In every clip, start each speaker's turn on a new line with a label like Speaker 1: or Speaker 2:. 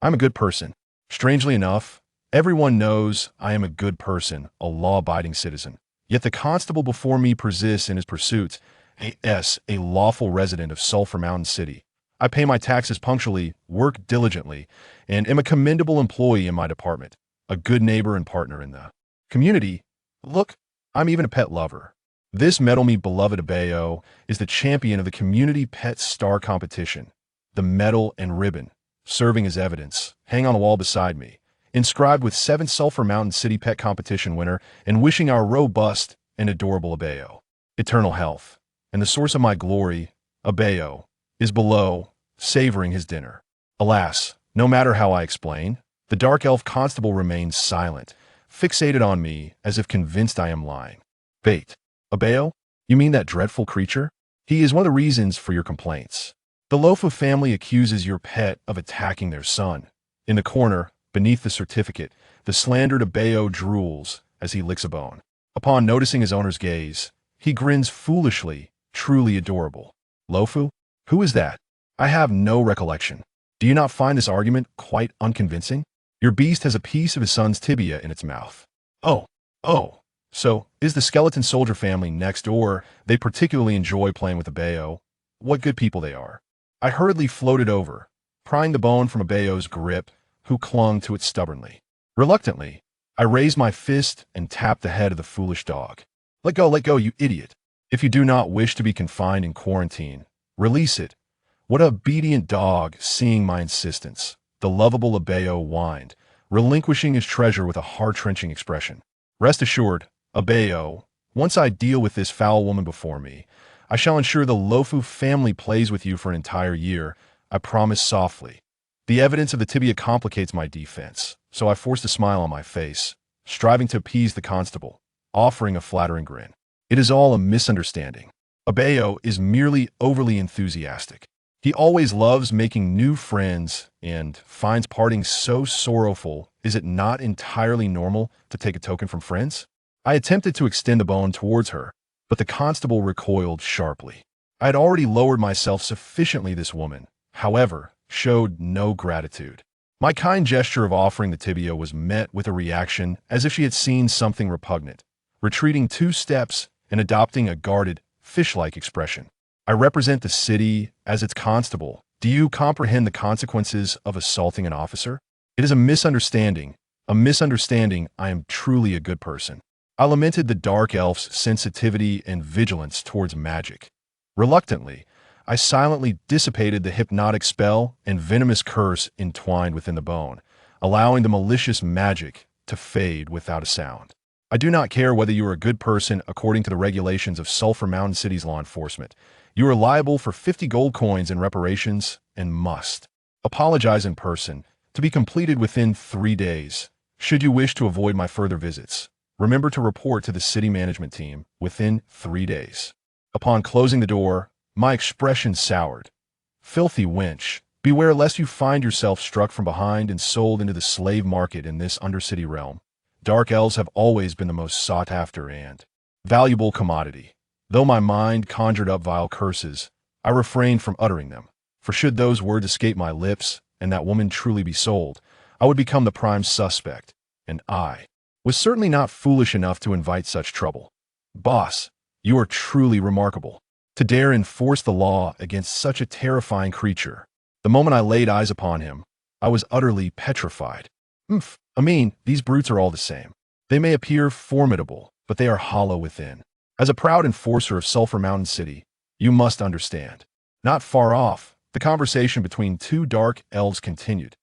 Speaker 1: I'm a good person. Strangely enough, everyone knows I am a good person, a law-abiding citizen. Yet the constable before me persists in his pursuits. A lawful resident of Sulphur Mountain City. I pay my taxes punctually, work diligently, and am a commendable employee in my department, a good neighbor and partner in the community. Look, I'm even a pet lover. This Medal Me Beloved Abeo is the champion of the Community Pet Star Competition. The medal and ribbon, serving as evidence, hang on a wall beside me, inscribed with 7 Sulphur Mountain City Pet Competition winner and wishing our robust and adorable Abeo eternal health. And the source of my glory, Abeo, is below, savoring his dinner. Alas, no matter how I explain, the dark elf constable remains silent, fixated on me as if convinced I am lying. Bait. Abeo? You mean that dreadful creature? He is one of the reasons for your complaints. The Lofu family accuses your pet of attacking their son. In the corner, beneath the certificate, the slandered Abeo drools as he licks a bone. Upon noticing his owner's gaze, he grins foolishly, truly adorable. Lofu? Who is that? I have no recollection. Do you not find this argument quite unconvincing? Your beast has a piece of his son's tibia in its mouth. Oh. So, is the skeleton soldier family next door? They particularly enjoy playing with Abeo. What good people they are. I hurriedly floated over, prying the bone from Abeo's grip, who clung to it stubbornly. Reluctantly, I raised my fist and tapped the head of the foolish dog. Let go, you idiot. If you do not wish to be confined in quarantine, release it. What an obedient dog, seeing my insistence. The lovable Abeo whined, relinquishing his treasure with a heart-wrenching expression. Rest assured, Abeo, once I deal with this foul woman before me, I shall ensure the Lofu family plays with you for an entire year, I promise softly. The evidence of the tibia complicates my defense, so I forced a smile on my face, striving to appease the constable, offering a flattering grin. It is all a misunderstanding. Abeo is merely overly enthusiastic. He always loves making new friends and finds parting so sorrowful. Is it not entirely normal to take a token from friends? I attempted to extend the bone towards her, but the constable recoiled sharply. I had already lowered myself sufficiently. This woman, however, showed no gratitude. My kind gesture of offering the tibia was met with a reaction as if she had seen something repugnant, retreating 2 steps and adopting a guarded, fish-like expression. I represent the city as its constable. Do you comprehend the consequences of assaulting an officer? It is a misunderstanding. I am truly a good person. I lamented the dark elf's sensitivity and vigilance towards magic. Reluctantly, I silently dissipated the hypnotic spell and venomous curse entwined within the bone, allowing the malicious magic to fade without a sound. I do not care whether you are a good person according to the regulations of Sulphur Mountain City's law enforcement. You are liable for 50 gold coins in reparations and must apologize in person, to be completed within 3 days. Should you wish to avoid my further visits, remember to report to the city management team within 3 days. Upon closing the door, my expression soured. Filthy wench, beware lest you find yourself struck from behind and sold into the slave market in this undercity realm. Dark elves have always been the most sought after and valuable commodity. Though my mind conjured up vile curses, I refrained from uttering them, for should those words escape my lips and that woman truly be sold, I would become the prime suspect, and I was certainly not foolish enough to invite such trouble. Boss, you are truly remarkable, to dare enforce the law against such a terrifying creature. The moment I laid eyes upon him, I was utterly petrified. These brutes are all the same. They may appear formidable, but they are hollow within. As a proud enforcer of Sulphur Mountain City, you must understand. Not far off, the conversation between 2 dark elves continued.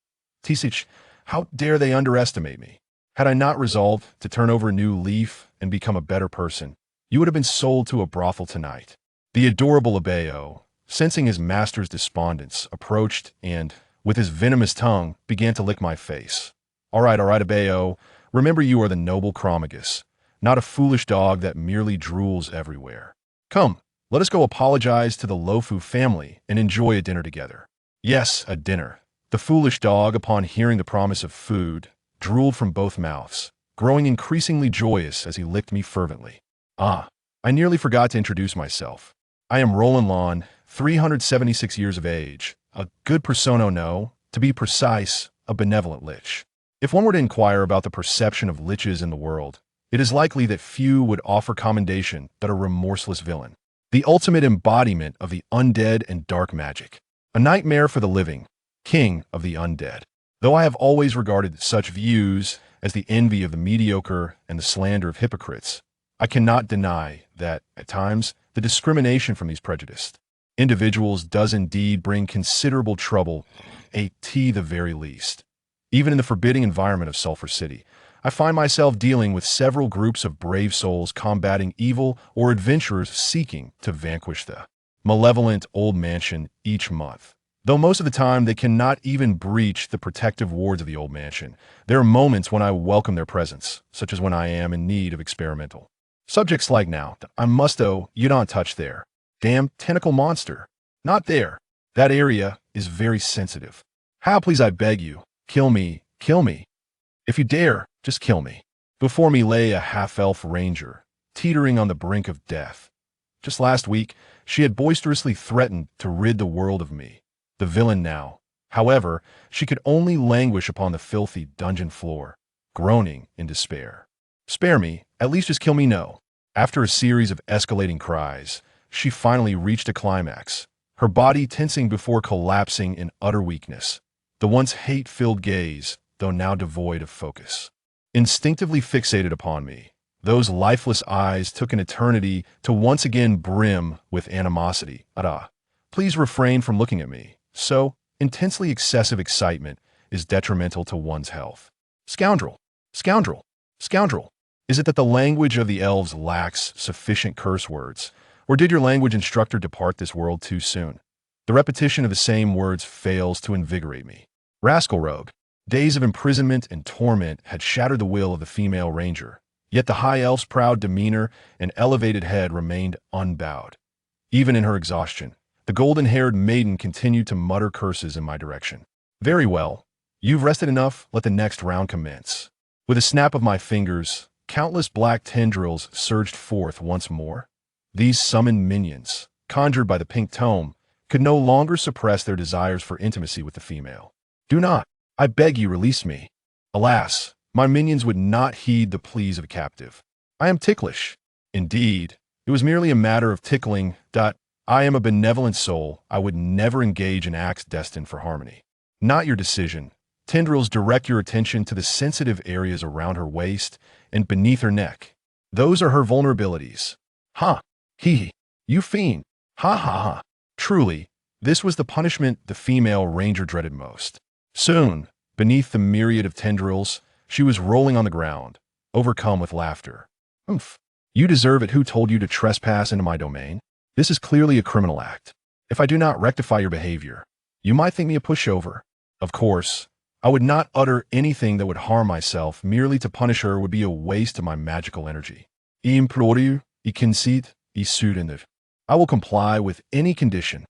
Speaker 1: Tisich, how dare they underestimate me? Had I not resolved to turn over a new leaf and become a better person, you would have been sold to a brothel tonight. The adorable Abeo, sensing his master's despondence, approached and, with his venomous tongue, began to lick my face. All right, Abeo, remember you are the noble Chromagus, not a foolish dog that merely drools everywhere. Come, let us go apologize to the Lofu family and enjoy a dinner together. Yes, a dinner. The foolish dog, upon hearing the promise of food, drooled from both mouths, growing increasingly joyous as he licked me fervently. I nearly forgot to introduce myself. I am Roland Lawn, 376 years of age, a good persona no, to be precise, a benevolent lich. If one were to inquire about the perception of liches in the world, it is likely that few would offer commendation that a remorseless villain. The ultimate embodiment of the undead and dark magic. A nightmare for the living, king of the undead. Though I have always regarded such views as the envy of the mediocre and the slander of hypocrites, I cannot deny that, at times, the discrimination from these prejudiced individuals does indeed bring considerable trouble, at the very least. Even in the forbidding environment of Sulphur City, I find myself dealing with several groups of brave souls combating evil or adventurers seeking to vanquish the malevolent old mansion each month. Though most of the time they cannot even breach the protective wards of the old mansion, there are moments when I welcome their presence, such as when I am in need of experimental subjects like now. I must you don't touch there. Damn tentacle monster. Not there. That area is very sensitive. How, please, I beg you, kill me, kill me. If you dare, just kill me. Before me lay a half-elf ranger, teetering on the brink of death. Just last week, she had boisterously threatened to rid the world of me, the villain now. However, she could only languish upon the filthy dungeon floor, groaning in despair. Spare me, at least just kill me, no. After a series of escalating cries, she finally reached a climax, her body tensing before collapsing in utter weakness. The once hate-filled gaze, though now devoid of focus, instinctively fixated upon me. Those lifeless eyes took an eternity to once again brim with animosity. Please refrain from looking at me. So, intensely excessive excitement is detrimental to one's health. Scoundrel! Scoundrel! Scoundrel! Is it that the language of the elves lacks sufficient curse words, or did your language instructor depart this world too soon? The repetition of the same words fails to invigorate me. Rascal rogue! Days of imprisonment and torment had shattered the will of the female ranger, yet the high elf's proud demeanor and elevated head remained unbowed. Even in her exhaustion, the golden-haired maiden continued to mutter curses in my direction. Very well. You've rested enough, let the next round commence. With a snap of my fingers, countless black tendrils surged forth once more. These summoned minions, conjured by the pink tome, could no longer suppress their desires for intimacy with the female. Do not, I beg you, release me. Alas, my minions would not heed the pleas of a captive. I am ticklish. Indeed, it was merely a matter of tickling. I am a benevolent soul. I would never engage in acts destined for harmony. Not your decision. Tendrils, direct your attention to the sensitive areas around her waist and beneath her neck. Those are her vulnerabilities. Ha! Hee! You fiend! Ha ha ha! Truly, this was the punishment the female ranger dreaded most. Soon, beneath the myriad of tendrils, she was rolling on the ground, overcome with laughter. Oomph! You deserve it. Who told you to trespass into my domain? This is clearly a criminal act. If I do not rectify your behavior, you might think me a pushover. Of course, I would not utter anything that would harm myself. Merely to punish her would be a waste of my magical energy. I implore you, I concede, I surrender. I will comply with any condition.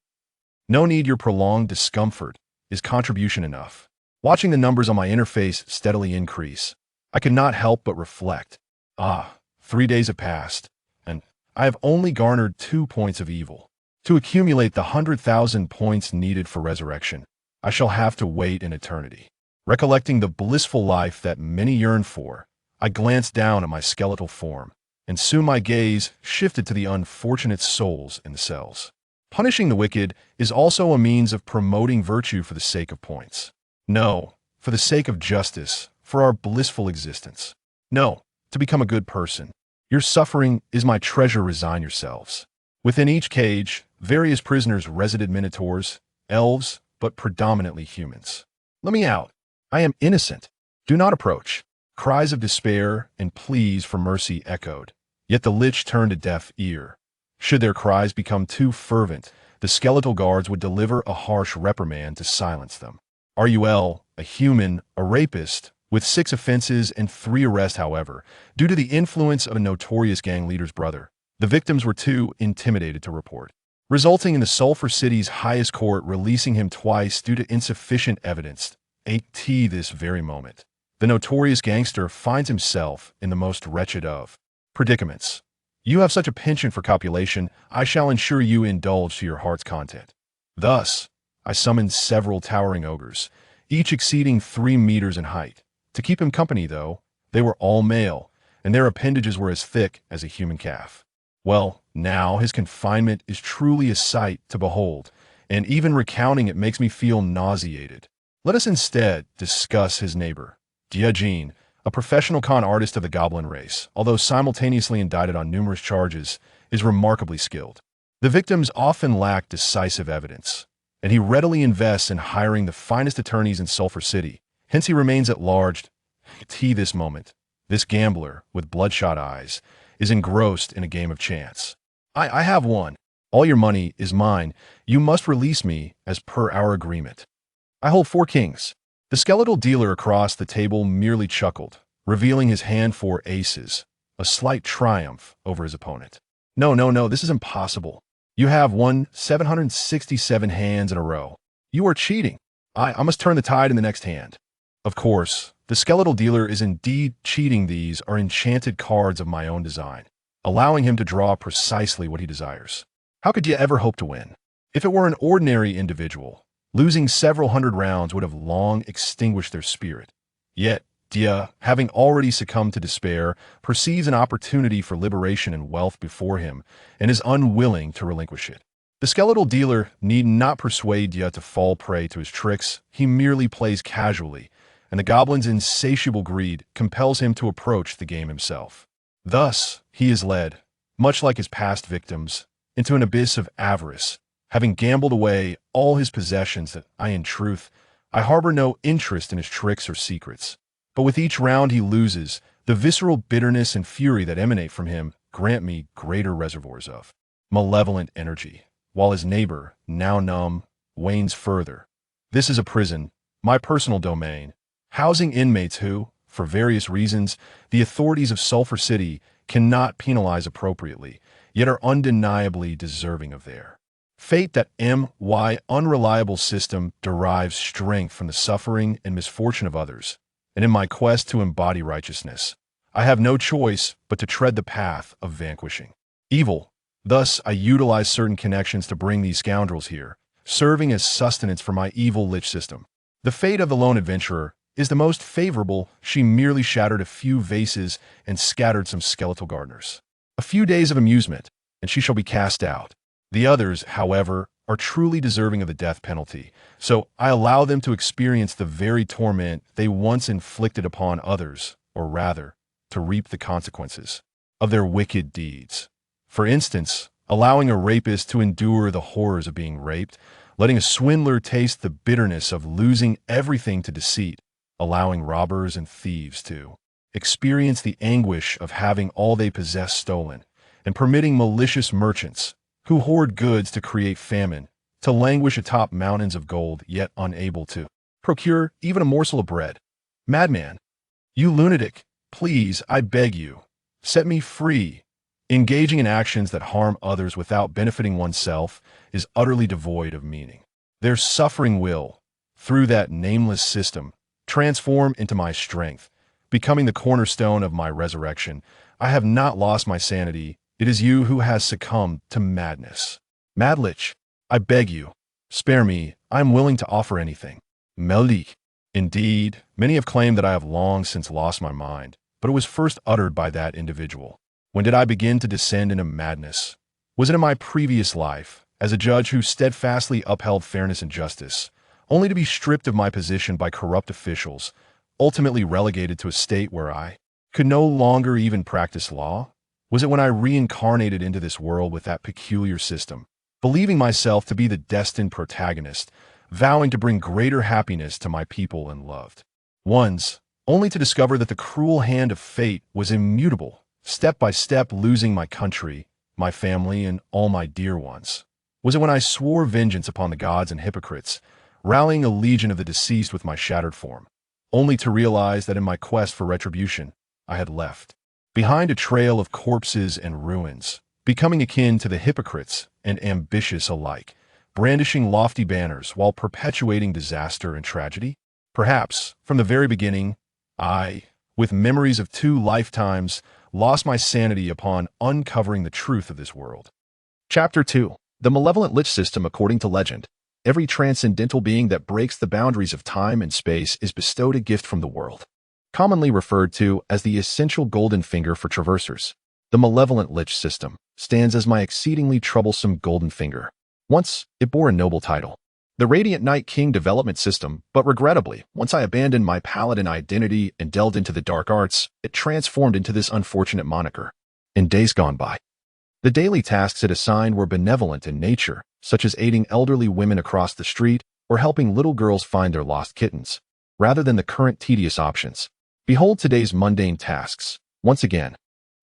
Speaker 1: No need. Your prolonged discomfort is contribution enough. Watching the numbers on my interface steadily increase, I could not help but reflect. 3 days have passed, and I have only garnered 2 points of evil. To accumulate the 100,000 points needed for resurrection, I shall have to wait an eternity. Recollecting the blissful life that many yearn for, I glanced down at my skeletal form, and soon my gaze shifted to the unfortunate souls in the cells. Punishing the wicked is also a means of promoting virtue for the sake of points. No, for the sake of justice, for our blissful existence. No, to become a good person. Your suffering is my treasure. Resign yourselves. Within each cage, various prisoners resided: minotaurs, elves, but predominantly humans. Let me out. I am innocent. Do not approach. Cries of despair and pleas for mercy echoed, yet the lich turned a deaf ear. Should their cries become too fervent, the skeletal guards would deliver a harsh reprimand to silence them. RUL, a human, a rapist, with 6 offenses and 3 arrests. However, due to the influence of a notorious gang leader's brother, the victims were too intimidated to report, resulting in the Sulphur City's highest court releasing him twice due to insufficient evidence. At this very moment, the notorious gangster finds himself in the most wretched of predicaments. You have such a penchant for copulation, I shall ensure you indulge to your heart's content. Thus, I summoned several towering ogres, each exceeding 3 meters in height. To keep him company, though, they were all male, and their appendages were as thick as a human calf. Well, now his confinement is truly a sight to behold, and even recounting it makes me feel nauseated. Let us instead discuss his neighbor, Diajin, a professional con artist of the goblin race, although simultaneously indicted on numerous charges, is remarkably skilled. The victims often lack decisive evidence, and he readily invests in hiring the finest attorneys in Sulphur City. Hence he remains at large. This moment, this gambler with bloodshot eyes is engrossed in a game of chance. I have won. All your money is mine. You must release me as per our agreement. I hold 4 kings. The skeletal dealer across the table merely chuckled, revealing his hand 4 aces, a slight triumph over his opponent. No, this is impossible. You have won 767 hands in a row. You are cheating. I must turn the tide in the next hand. Of course, the skeletal dealer is indeed cheating. These are enchanted cards of my own design, allowing him to draw precisely what he desires. How could you ever hope to win? If it were an ordinary individual, losing several hundred rounds would have long extinguished their spirit. Yet, Dia, having already succumbed to despair, perceives an opportunity for liberation and wealth before him and is unwilling to relinquish it. The skeletal dealer need not persuade Dia to fall prey to his tricks. He merely plays casually, and the goblin's insatiable greed compels him to approach the game himself. Thus, he is led, much like his past victims, into an abyss of avarice, having gambled away all his possessions that in truth, I harbor no interest in his tricks or secrets. But with each round he loses, the visceral bitterness and fury that emanate from him grant me greater reservoirs of malevolent energy, while his neighbor, now numb, wanes further. This is a prison, my personal domain, housing inmates who, for various reasons, the authorities of Sulphur City cannot penalize appropriately, yet are undeniably deserving of their fate. That unreliable system derives strength from the suffering and misfortune of others. And in my quest to embody righteousness, I have no choice but to tread the path of vanquishing evil. Thus, I utilize certain connections to bring these scoundrels here, serving as sustenance for my evil lich system. The fate of the lone adventurer is the most favorable. She merely shattered a few vases and scattered some skeletal gardeners. A few days of amusement, and she shall be cast out. The others, however, are truly deserving of the death penalty, so I allow them to experience the very torment they once inflicted upon others, or rather, to reap the consequences of their wicked deeds. For instance, allowing a rapist to endure the horrors of being raped, letting a swindler taste the bitterness of losing everything to deceit, allowing robbers and thieves to experience the anguish of having all they possess stolen, and permitting malicious merchants who hoard goods to create famine, to languish atop mountains of gold, yet unable to procure even a morsel of bread. Madman, you lunatic, please, I beg you, set me free. Engaging in actions that harm others without benefiting oneself is utterly devoid of meaning. Their suffering will, through that nameless system, transform into my strength, becoming the cornerstone of my resurrection. I have not lost my sanity. It is you who has succumbed to madness. Madlich, I beg you, spare me. I am willing to offer anything. Meldik. Indeed, many have claimed that I have long since lost my mind, but it was first uttered by that individual. When did I begin to descend into madness? Was it in my previous life, as a judge who steadfastly upheld fairness and justice, only to be stripped of my position by corrupt officials, ultimately relegated to a state where I could no longer even practice law? Was it when I reincarnated into this world with that peculiar system, believing myself to be the destined protagonist, vowing to bring greater happiness to my people and loved ones, only to discover that the cruel hand of fate was immutable, step by step losing my country, my family, and all my dear ones? Was it when I swore vengeance upon the gods and hypocrites, rallying a legion of the deceased with my shattered form, only to realize that in my quest for retribution, I had left behind a trail of corpses and ruins, becoming akin to the hypocrites and ambitious alike, brandishing lofty banners while perpetuating disaster and tragedy? Perhaps, from the very beginning, I, with memories of 2 lifetimes, lost my sanity upon uncovering the truth of this world. Chapter 2. The Malevolent Lich System According to Legend. every transcendental being that breaks the boundaries of time and space is bestowed a gift from the world, commonly referred to as the essential golden finger for traversers. The malevolent lich system stands as my exceedingly troublesome golden finger. Once, it bore a noble title, the Radiant Night King development system, but regrettably, once I abandoned my paladin identity and delved into the dark arts, it transformed into this unfortunate moniker. In days gone by, the daily tasks it assigned were benevolent in nature, such as aiding elderly women across the street or helping little girls find their lost kittens, rather than the current tedious options. Behold today's mundane tasks. Once again,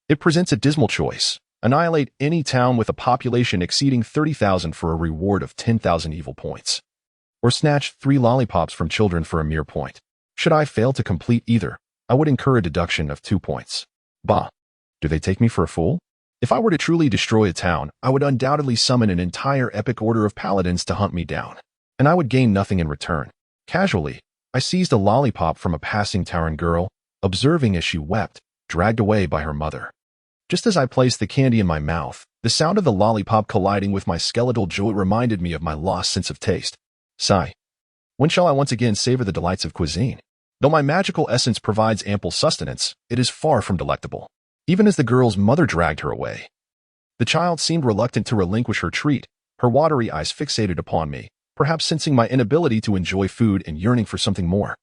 Speaker 1: it presents a dismal choice. Annihilate any town with a population exceeding 30,000 for a reward of 10,000 evil points. Or snatch 3 lollipops from children for a mere point. Should I fail to complete either, I would incur a deduction of 2 points. Bah! Do they take me for a fool? If I were to truly destroy a town, I would undoubtedly summon an entire epic order of paladins to hunt me down, and I would gain nothing in return. Casually, I seized a lollipop from a passing Taran girl, observing as she wept, dragged away by her mother. Just as I placed the candy in my mouth, the sound of the lollipop colliding with my skeletal joint reminded me of my lost sense of taste. Sigh. When shall I once again savor the delights of cuisine? Though my magical essence provides ample sustenance, it is far from delectable. Even as the girl's mother dragged her away, the child seemed reluctant to relinquish her treat, her watery eyes fixated upon me, perhaps sensing my inability to enjoy food and yearning for something more.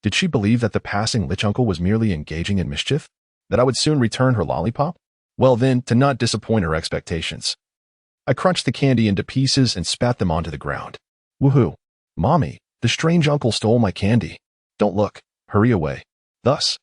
Speaker 1: Did she believe that the passing lich uncle was merely engaging in mischief? That I would soon return her lollipop? Well then, to not disappoint her expectations, I crunched the candy into pieces and spat them onto the ground. Woohoo! Mommy, the strange uncle stole my candy. Don't look, hurry away. Thus,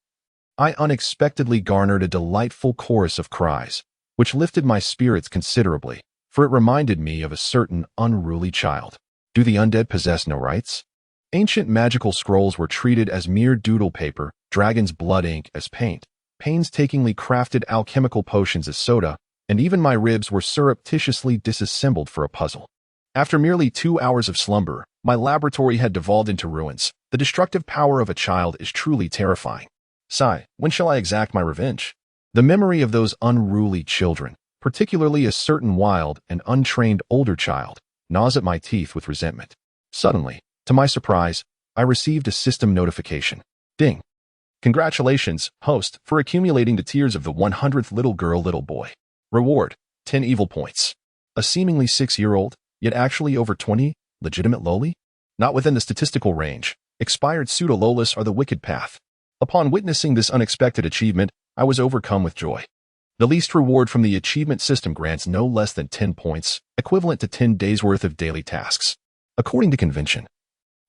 Speaker 1: I unexpectedly garnered a delightful chorus of cries, which lifted my spirits considerably, for it reminded me of a certain unruly child. Do the undead possess no rights? Ancient magical scrolls were treated as mere doodle paper, dragon's blood ink as paint, painstakingly crafted alchemical potions as soda, and even my ribs were surreptitiously disassembled for a puzzle. After merely 2 hours of slumber, my laboratory had devolved into ruins. The destructive power of a child is truly terrifying. Sigh, when shall I exact my revenge? The memory of those unruly children, particularly a certain wild and untrained older child, gnaws at my teeth with resentment. Suddenly, to my surprise, I received a system notification. Ding! Congratulations, host, for accumulating the tears of the 100th little girl, little boy. Reward, 10 evil points. A seemingly 6-year-old, yet actually over 20, legitimate loli? Not within the statistical range. Expired pseudo-lolis are the wicked path. Upon witnessing this unexpected achievement, I was overcome with joy. The least reward from the achievement system grants no less than 10 points, equivalent to 10 days' worth of daily tasks. According to convention,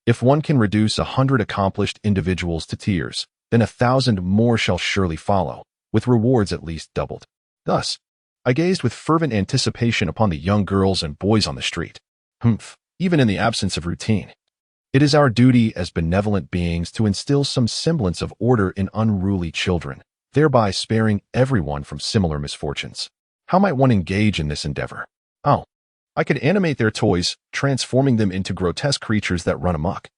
Speaker 1: if one can reduce 100 accomplished individuals to tears, then 1,000 more shall surely follow, with rewards at least doubled. Thus, I gazed with fervent anticipation upon the young girls and boys on the street. Even in the absence of routine. It is our duty as benevolent beings to instill some semblance of order in unruly children, thereby sparing everyone from similar misfortunes. How might one engage in this endeavor? Oh, I could animate their toys, transforming them into grotesque creatures that run amok.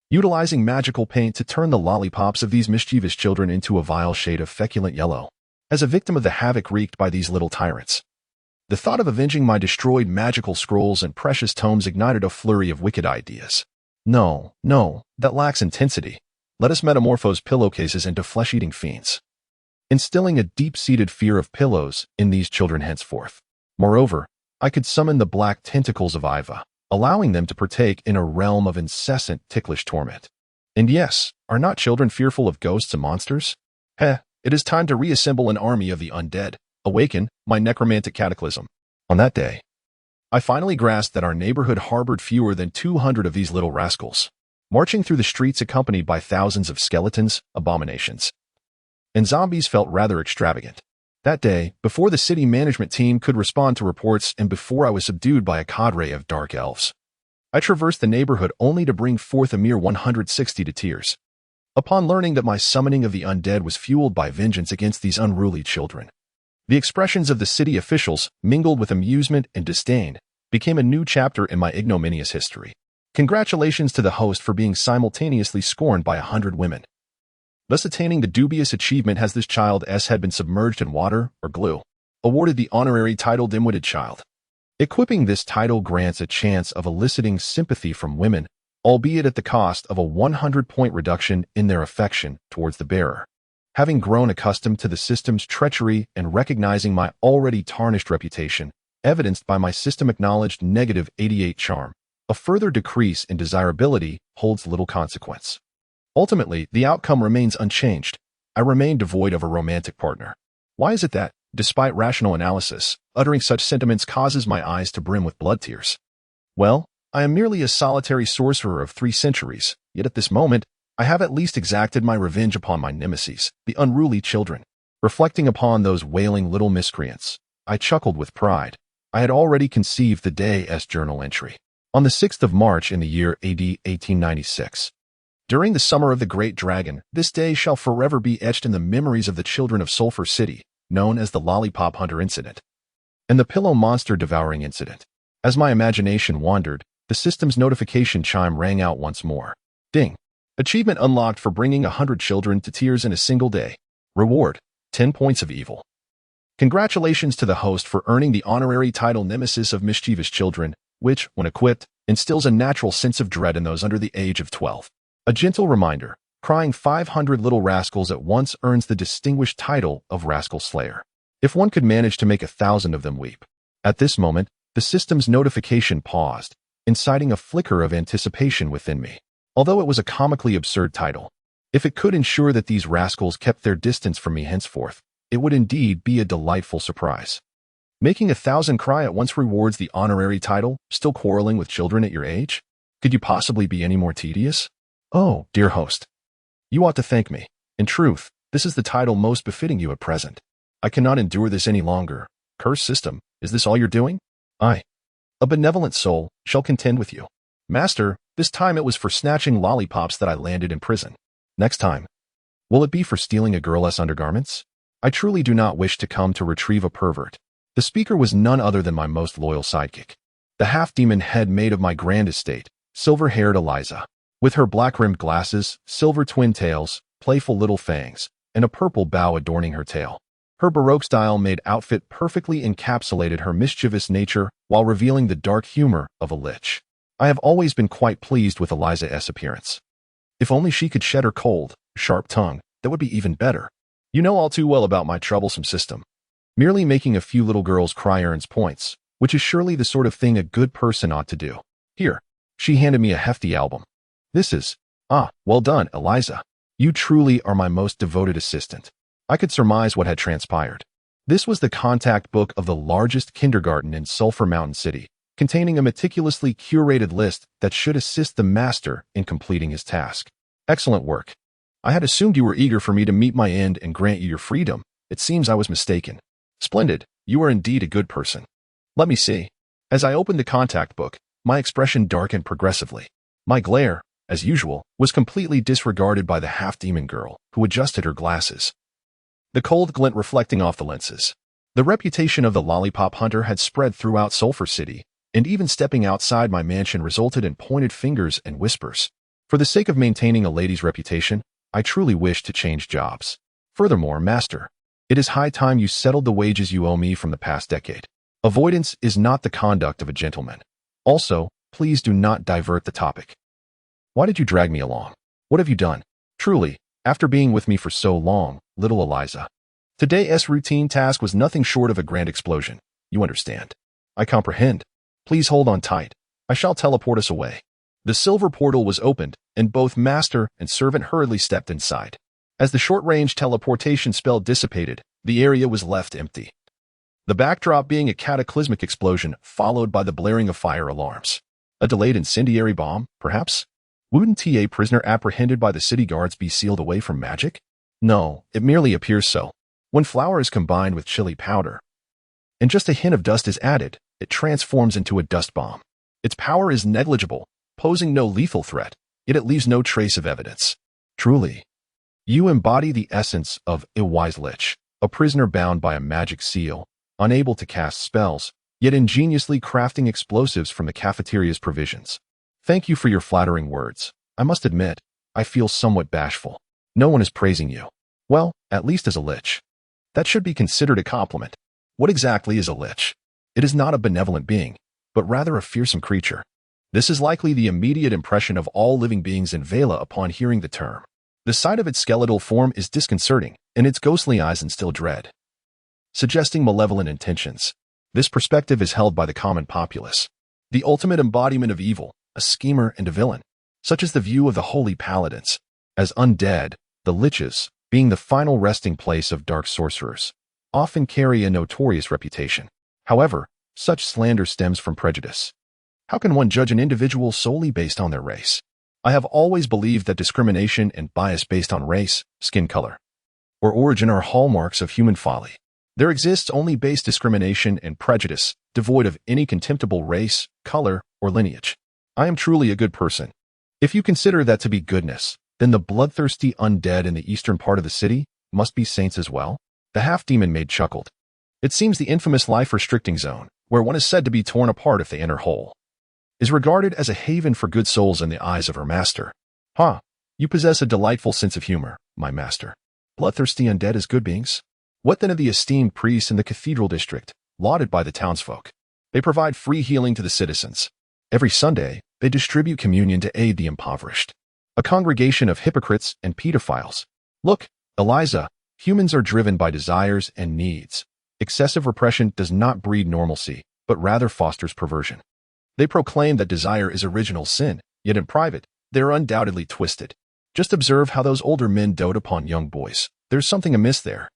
Speaker 1: Utilizing magical paint to turn the lollipops of these mischievous children into a vile shade of feculent yellow. As a victim of the havoc wreaked by these little tyrants, the thought of avenging my destroyed magical scrolls and precious tomes ignited a flurry of wicked ideas. No, that lacks intensity. Let us metamorphose pillowcases into flesh-eating fiends, instilling a deep-seated fear of pillows in these children henceforth. Moreover, I could summon the black tentacles of Iva, allowing them to partake in a realm of incessant ticklish torment. And yes, are not children fearful of ghosts and monsters? It is time to reassemble an army of the undead. Awaken, my necromantic cataclysm. On that day, I finally grasped that our neighborhood harbored fewer than 200 of these little rascals, marching through the streets accompanied by thousands of skeletons, abominations, and zombies felt rather extravagant. That day, before the city management team could respond to reports and before I was subdued by a cadre of dark elves, I traversed the neighborhood only to bring forth a mere 160 to tears. Upon learning that my summoning of the undead was fueled by vengeance against these unruly children, the expressions of the city officials, mingled with amusement and disdain, became a new chapter in my ignominious history. Congratulations to the host for being simultaneously scorned by 100 women. Thus attaining the dubious achievement has this child had been submerged in water or glue, awarded the honorary title dim-witted child. Equipping this title grants a chance of eliciting sympathy from women, albeit at the cost of a 100-point reduction in their affection towards the bearer. Having grown accustomed to the system's treachery and recognizing my already tarnished reputation, evidenced by my system-acknowledged negative 88 charm, a further decrease in desirability holds little consequence. Ultimately, the outcome remains unchanged. I remain devoid of a romantic partner. Why is it that, despite rational analysis, uttering such sentiments causes my eyes to brim with blood tears? Well, I am merely a solitary sorcerer of 3 centuries, yet at this moment, I have at least exacted my revenge upon my nemesis, the unruly children. Reflecting upon those wailing little miscreants, I chuckled with pride. I had already conceived the day as journal entry. On the 6th of March in the year AD 1896. During the summer of the Great Dragon, this day shall forever be etched in the memories of the children of Sulphur City, known as the Lollipop Hunter Incident and the Pillow Monster Devouring Incident. As my imagination wandered, the system's notification chime rang out once more. Ding! Achievement unlocked for bringing 100 children to tears in a single day. Reward, 10 points of evil. Congratulations to the host for earning the honorary title Nemesis of Mischievous Children, which, when equipped, instills a natural sense of dread in those under the age of 12. A gentle reminder, crying 500 little rascals at once earns the distinguished title of Rascal Slayer. If one could manage to make 1,000 of them weep. At this moment, the system's notification paused, inciting a flicker of anticipation within me. Although it was a comically absurd title, if it could ensure that these rascals kept their distance from me henceforth, it would indeed be a delightful surprise. Making 1,000 cry at once rewards the honorary title, still quarreling with children at your age? Could you possibly be any more tedious? Oh, dear host. You ought to thank me. In truth, this is the title most befitting you at present. I cannot endure this any longer. Cursed system, is this all you're doing? I, a benevolent soul, shall contend with you. Master, this time it was for snatching lollipops that I landed in prison. Next time, will it be for stealing a girl's undergarments? I truly do not wish to come to retrieve a pervert. The speaker was none other than my most loyal sidekick, the half-demon head maid of my grand estate, silver-haired Eliza. With her black-rimmed glasses, silver twin tails, playful little fangs, and a purple bow adorning her tail. Her Baroque-style-made outfit perfectly encapsulated her mischievous nature while revealing the dark humor of a lich. I have always been quite pleased with Eliza's appearance. If only she could shed her cold, sharp tongue, that would be even better. You know all too well about my troublesome system. Merely making a few little girls cry earns points, which is surely the sort of thing a good person ought to do. Here, she handed me a hefty album. This is, well done, Eliza. You truly are my most devoted assistant. I could surmise what had transpired. This was the contact book of the largest kindergarten in Sulphur Mountain City, containing a meticulously curated list that should assist the master in completing his task. Excellent work. I had assumed you were eager for me to meet my end and grant you your freedom. It seems I was mistaken. Splendid. You are indeed a good person. Let me see. As I opened the contact book, my expression darkened progressively. My glare, as usual, was completely disregarded by the half-demon girl, who adjusted her glasses. The cold glint reflecting off the lenses. The reputation of the Lollipop Hunter had spread throughout Sulphur City, and even stepping outside my mansion resulted in pointed fingers and whispers. For the sake of maintaining a lady's reputation, I truly wish to change jobs. Furthermore, master, it is high time you settled the wages you owe me from the past decade. Avoidance is not the conduct of a gentleman. Also, please do not divert the topic. Why did you drag me along? What have you done? Truly, after being with me for so long, little Eliza. Today's routine task was nothing short of a grand explosion. You understand. I comprehend. Please hold on tight. I shall teleport us away. The silver portal was opened, and both master and servant hurriedly stepped inside. As the short-range teleportation spell dissipated, the area was left empty. The backdrop being a cataclysmic explosion followed by the blaring of fire alarms. A delayed incendiary bomb, perhaps? Wouldn't a prisoner apprehended by the city guards be sealed away from magic? No, it merely appears so. When flour is combined with chili powder, and just a hint of dust is added, it transforms into a dust bomb. Its power is negligible, posing no lethal threat, yet it leaves no trace of evidence. Truly, you embody the essence of a wise lich, a prisoner bound by a magic seal, unable to cast spells, yet ingeniously crafting explosives from the cafeteria's provisions. Thank you for your flattering words. I must admit, I feel somewhat bashful. No one is praising you. Well, at least as a lich. That should be considered a compliment. What exactly is a lich? It is not a benevolent being, but rather a fearsome creature. This is likely the immediate impression of all living beings in Vela upon hearing the term. The sight of its skeletal form is disconcerting, and its ghostly eyes instill dread, suggesting malevolent intentions. This perspective is held by the common populace. The ultimate embodiment of evil, a schemer and a villain, such as the view of the holy paladins. As undead, the liches, being the final resting place of dark sorcerers, often carry a notorious reputation. However, such slander stems from prejudice. How can one judge an individual solely based on their race? I have always believed that discrimination and bias based on race, skin color, or origin are hallmarks of human folly. There exists only base discrimination and prejudice, devoid of any contemptible race, color, or lineage. I am truly a good person. If you consider that to be goodness, then the bloodthirsty undead in the eastern part of the city must be saints as well? The half-demon maid chuckled. It seems the infamous life-restricting zone, where one is said to be torn apart if they enter whole, is regarded as a haven for good souls in the eyes of her master. You possess a delightful sense of humor, my master. Bloodthirsty undead as good beings? What then of the esteemed priests in the cathedral district, lauded by the townsfolk? They provide free healing to the citizens. Every Sunday, they distribute communion to aid the impoverished. A congregation of hypocrites and pedophiles. Look, Eliza, humans are driven by desires and needs. Excessive repression does not breed normalcy, but rather fosters perversion. They proclaim that desire is original sin, yet in private, they are undoubtedly twisted. Just observe how those older men dote upon young boys. There's something amiss there.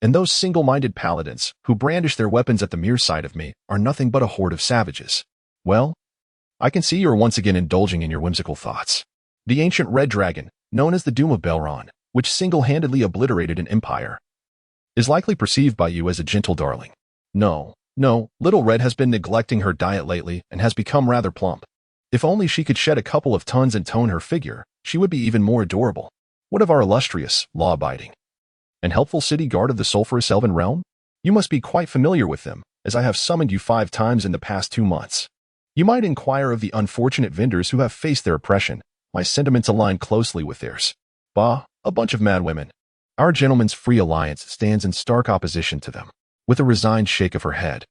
Speaker 1: And those single-minded paladins, who brandish their weapons at the mere sight of me, are nothing but a horde of savages. Well, I can see you are once again indulging in your whimsical thoughts. The ancient red dragon, known as the Doom of Belron, which single-handedly obliterated an empire, is likely perceived by you as a gentle darling. No, Little Red has been neglecting her diet lately and has become rather plump. If only she could shed a couple of tons and tone her figure, she would be even more adorable. What of our illustrious, law-abiding, and helpful city guard of the sulphurous elven realm? You must be quite familiar with them, as I have summoned you 5 times in the past 2 months. You might inquire of the unfortunate vendors who have faced their oppression. My sentiments align closely with theirs. Bah, a bunch of mad women. Our gentleman's free alliance stands in stark opposition to them. With a resigned shake of her head,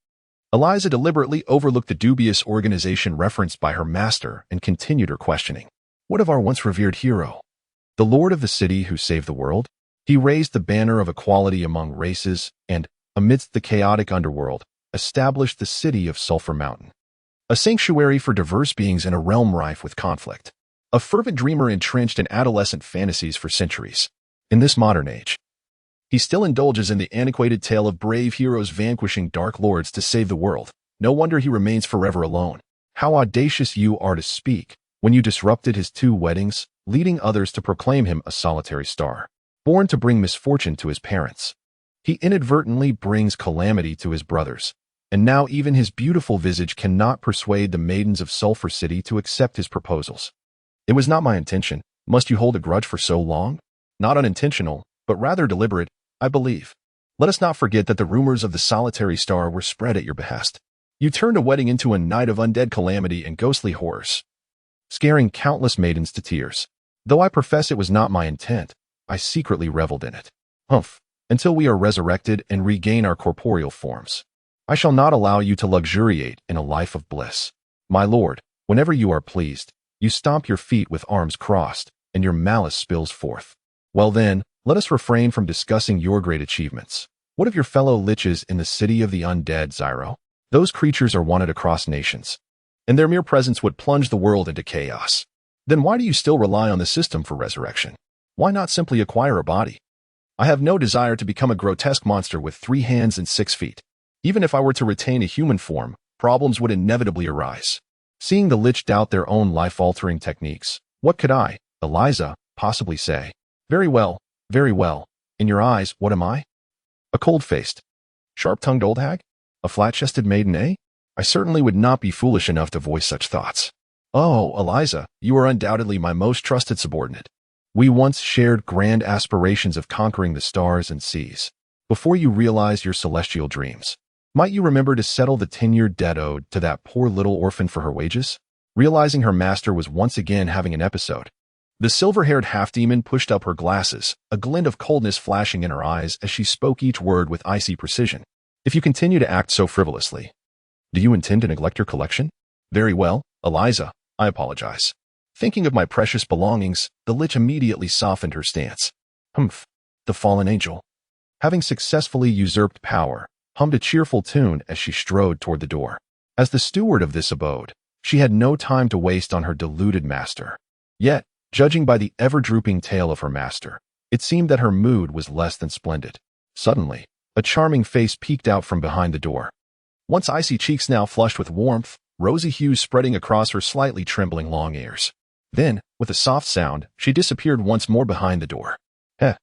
Speaker 1: Eliza deliberately overlooked the dubious organization referenced by her master and continued her questioning. What of our once revered hero? The lord of the city who saved the world? He raised the banner of equality among races and, amidst the chaotic underworld, established the city of Sulphur Mountain, a sanctuary for diverse beings in a realm rife with conflict. A fervent dreamer entrenched in adolescent fantasies for centuries. In this modern age, he still indulges in the antiquated tale of brave heroes vanquishing dark lords to save the world. No wonder he remains forever alone. How audacious you are to speak when you disrupted his 2 weddings, leading others to proclaim him a solitary star, born to bring misfortune to his parents. He inadvertently brings calamity to his brothers, and now even his beautiful visage cannot persuade the maidens of Sulphur City to accept his proposals. It was not my intention. Must you hold a grudge for so long? Not unintentional, but rather deliberate, I believe. Let us not forget that the rumors of the solitary star were spread at your behest. You turned a wedding into a night of undead calamity and ghostly horrors, scaring countless maidens to tears. Though I profess it was not my intent, I secretly reveled in it. Until we are resurrected and regain our corporeal forms, I shall not allow you to luxuriate in a life of bliss. My lord, whenever you are pleased, you stomp your feet with arms crossed, and your malice spills forth. Well then, let us refrain from discussing your great achievements. What of your fellow liches in the city of the undead, Zyro? Those creatures are wanted across nations, and their mere presence would plunge the world into chaos. Then why do you still rely on the system for resurrection? Why not simply acquire a body? I have no desire to become a grotesque monster with 3 hands and 6 feet. Even if I were to retain a human form, problems would inevitably arise. Seeing the lich doubt their own life-altering techniques, what could I, Eliza, possibly say? Very well. In your eyes, what am I? A cold-faced, sharp-tongued old hag? A flat-chested maiden, eh? I certainly would not be foolish enough to voice such thoughts. Oh, Eliza, you are undoubtedly my most trusted subordinate. We once shared grand aspirations of conquering the stars and seas. Before you realized your celestial dreams, might you remember to settle the 10-year debt owed to that poor little orphan for her wages? Realizing her master was once again having an episode, the silver-haired half-demon pushed up her glasses, a glint of coldness flashing in her eyes as she spoke each word with icy precision. If you continue to act so frivolously, Do you intend to neglect your collection? Very well, Eliza, I apologize. Thinking of my precious belongings, the Lich immediately softened her stance. Humph, the fallen angel. Having successfully usurped power, hummed a cheerful tune as she strode toward the door. As the steward of this abode, she had no time to waste on her deluded master. Yet, judging by the ever-drooping tail of her master, it seemed that her mood was less than splendid. Suddenly, a charming face peeked out from behind the door. Once icy cheeks now flushed with warmth, rosy hues spreading across her slightly trembling long ears. Then, with a soft sound, she disappeared once more behind the door. Heh,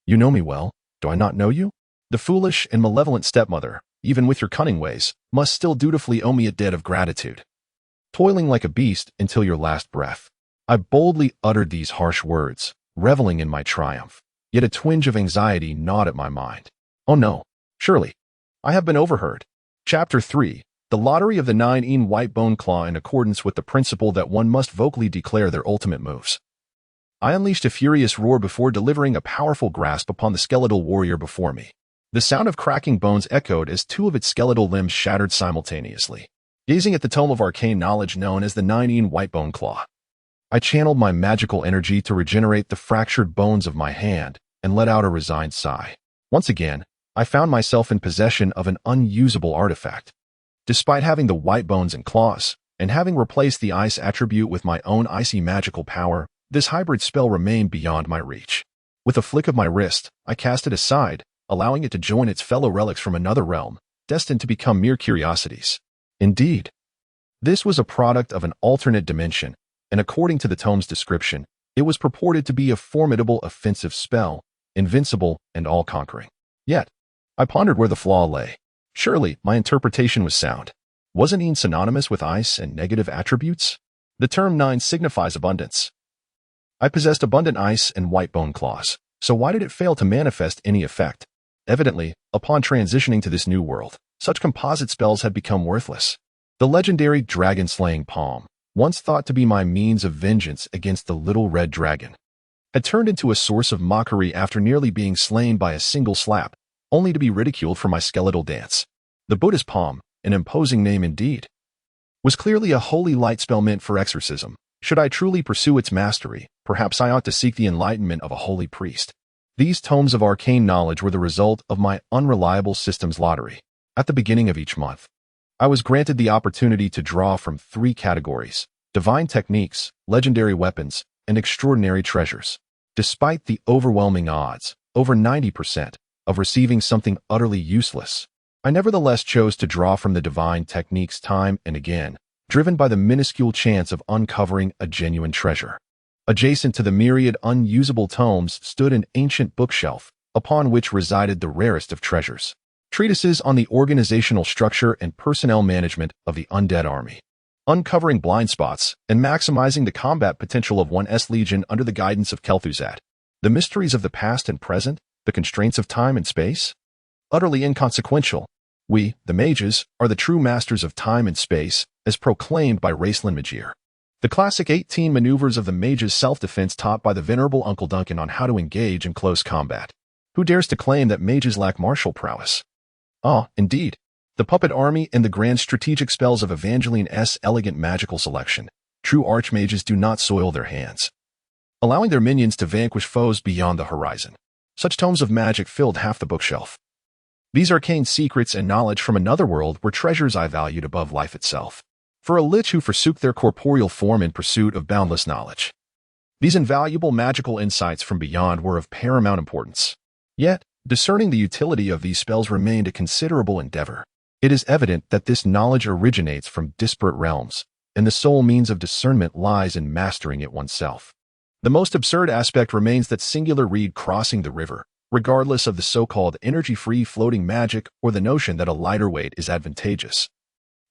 Speaker 1: you know me well, do I not know you? The foolish and malevolent stepmother, even with your cunning ways, must still dutifully owe me a debt of gratitude. Toiling like a beast until your last breath. I boldly uttered these harsh words, reveling in my triumph, yet a twinge of anxiety gnawed at my mind. Oh no, surely, I have been overheard. Chapter 3. The Lottery of the 9 White Bone Claw. In accordance with the principle that one must vocally declare their ultimate moves, I unleashed a furious roar before delivering a powerful grasp upon the skeletal warrior before me. The sound of cracking bones echoed as 2 of its skeletal limbs shattered simultaneously. Gazing at the tome of arcane knowledge known as the 9 White Bone Claw, I channeled my magical energy to regenerate the fractured bones of my hand and let out a resigned sigh. Once again, I found myself in possession of an unusable artifact. Despite having the white bones and claws, and having replaced the ice attribute with my own icy magical power, this hybrid spell remained beyond my reach. With a flick of my wrist, I cast it aside, allowing it to join its fellow relics from another realm, destined to become mere curiosities. Indeed, this was a product of an alternate dimension, and according to the tome's description, it was purported to be a formidable offensive spell, invincible and all-conquering. Yet, I pondered where the flaw lay. Surely, my interpretation was sound. Wasn't it synonymous with ice and negative attributes? The term 9 signifies abundance. I possessed abundant ice and white bone claws, so why did it fail to manifest any effect? Evidently, upon transitioning to this new world, such composite spells had become worthless. The legendary dragon-slaying palm, once thought to be my means of vengeance against the little red dragon, had turned into a source of mockery after nearly being slain by a single slap, only to be ridiculed for my skeletal dance. The Buddha's palm, an imposing name indeed, was clearly a holy light spell meant for exorcism. Should I truly pursue its mastery, perhaps I ought to seek the enlightenment of a holy priest. These tomes of arcane knowledge were the result of my unreliable systems lottery. At the beginning of each month, I was granted the opportunity to draw from 3 categories: divine techniques, legendary weapons, and extraordinary treasures. Despite the overwhelming odds, over 90%, of receiving something utterly useless, I nevertheless chose to draw from the divine techniques time and again, driven by the minuscule chance of uncovering a genuine treasure. Adjacent to the myriad unusable tomes stood an ancient bookshelf, upon which resided the rarest of treasures: treatises on the organizational structure and personnel management of the undead army, uncovering blind spots and maximizing the combat potential of 1's Legion under the guidance of Kel'Thuzad, the mysteries of the past and present, the constraints of time and space. Utterly inconsequential. We, the mages, are the true masters of time and space, as proclaimed by Raceland Magir. The classic 18 maneuvers of the mage's self-defense taught by the venerable Uncle Duncan on how to engage in close combat. Who dares to claim that mages lack martial prowess? Ah, indeed. The puppet army and the grand strategic spells of Evangeline's elegant magical selection. True archmages do not soil their hands, allowing their minions to vanquish foes beyond the horizon. Such tomes of magic filled half the bookshelf. These arcane secrets and knowledge from another world were treasures I valued above life itself. For a lich who forsook their corporeal form in pursuit of boundless knowledge, these invaluable magical insights from beyond were of paramount importance. Yet, discerning the utility of these spells remained a considerable endeavor. It is evident that this knowledge originates from disparate realms, and the sole means of discernment lies in mastering it oneself. The most absurd aspect remains that singular reed crossing the river, regardless of the so-called energy-free floating magic or the notion that a lighter weight is advantageous.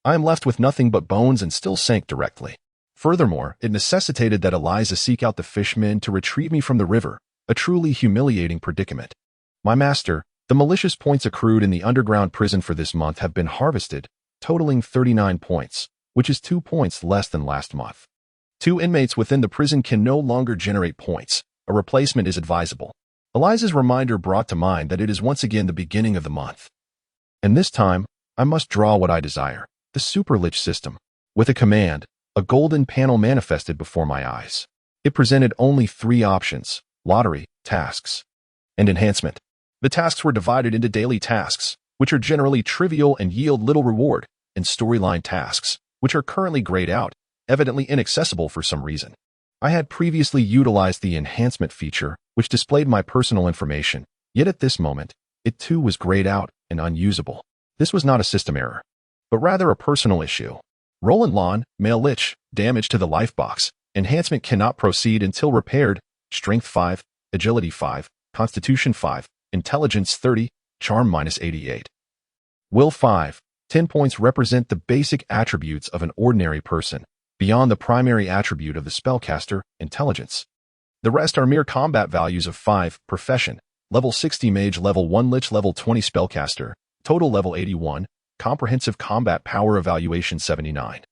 Speaker 1: I am left with nothing but bones and still sank directly. Furthermore, it necessitated that Eliza seek out the fishmen to retrieve me from the river, a truly humiliating predicament. My master, the malicious points accrued in the underground prison for this month have been harvested, totaling 39 points, which is 2 points less than last month. 2 inmates within the prison can no longer generate points. A replacement is advisable. Eliza's reminder brought to mind that it is once again the beginning of the month. And this time, I must draw what I desire. the Super Lich system. With a command, a golden panel manifested before my eyes. It presented only 3 options: lottery, tasks, and enhancement. The tasks were divided into daily tasks, which are generally trivial and yield little reward, and storyline tasks, which are currently grayed out, evidently inaccessible for some reason. I had previously utilized the enhancement feature, which displayed my personal information, yet at this moment, it too was grayed out and unusable. This was not a system error, but rather a personal issue. Roland Lawn, Male Lich, damage to the life box. Enhancement cannot proceed until repaired. Strength 5, Agility 5, Constitution 5, Intelligence 30, Charm -88. Will 5. 10 points represent the basic attributes of an ordinary person, beyond the primary attribute of the spellcaster, intelligence. The rest are mere combat values of 5, Profession, level 60 Mage, level 1 Lich, level 20 Spellcaster, total level 81, Comprehensive Combat Power Evaluation 79.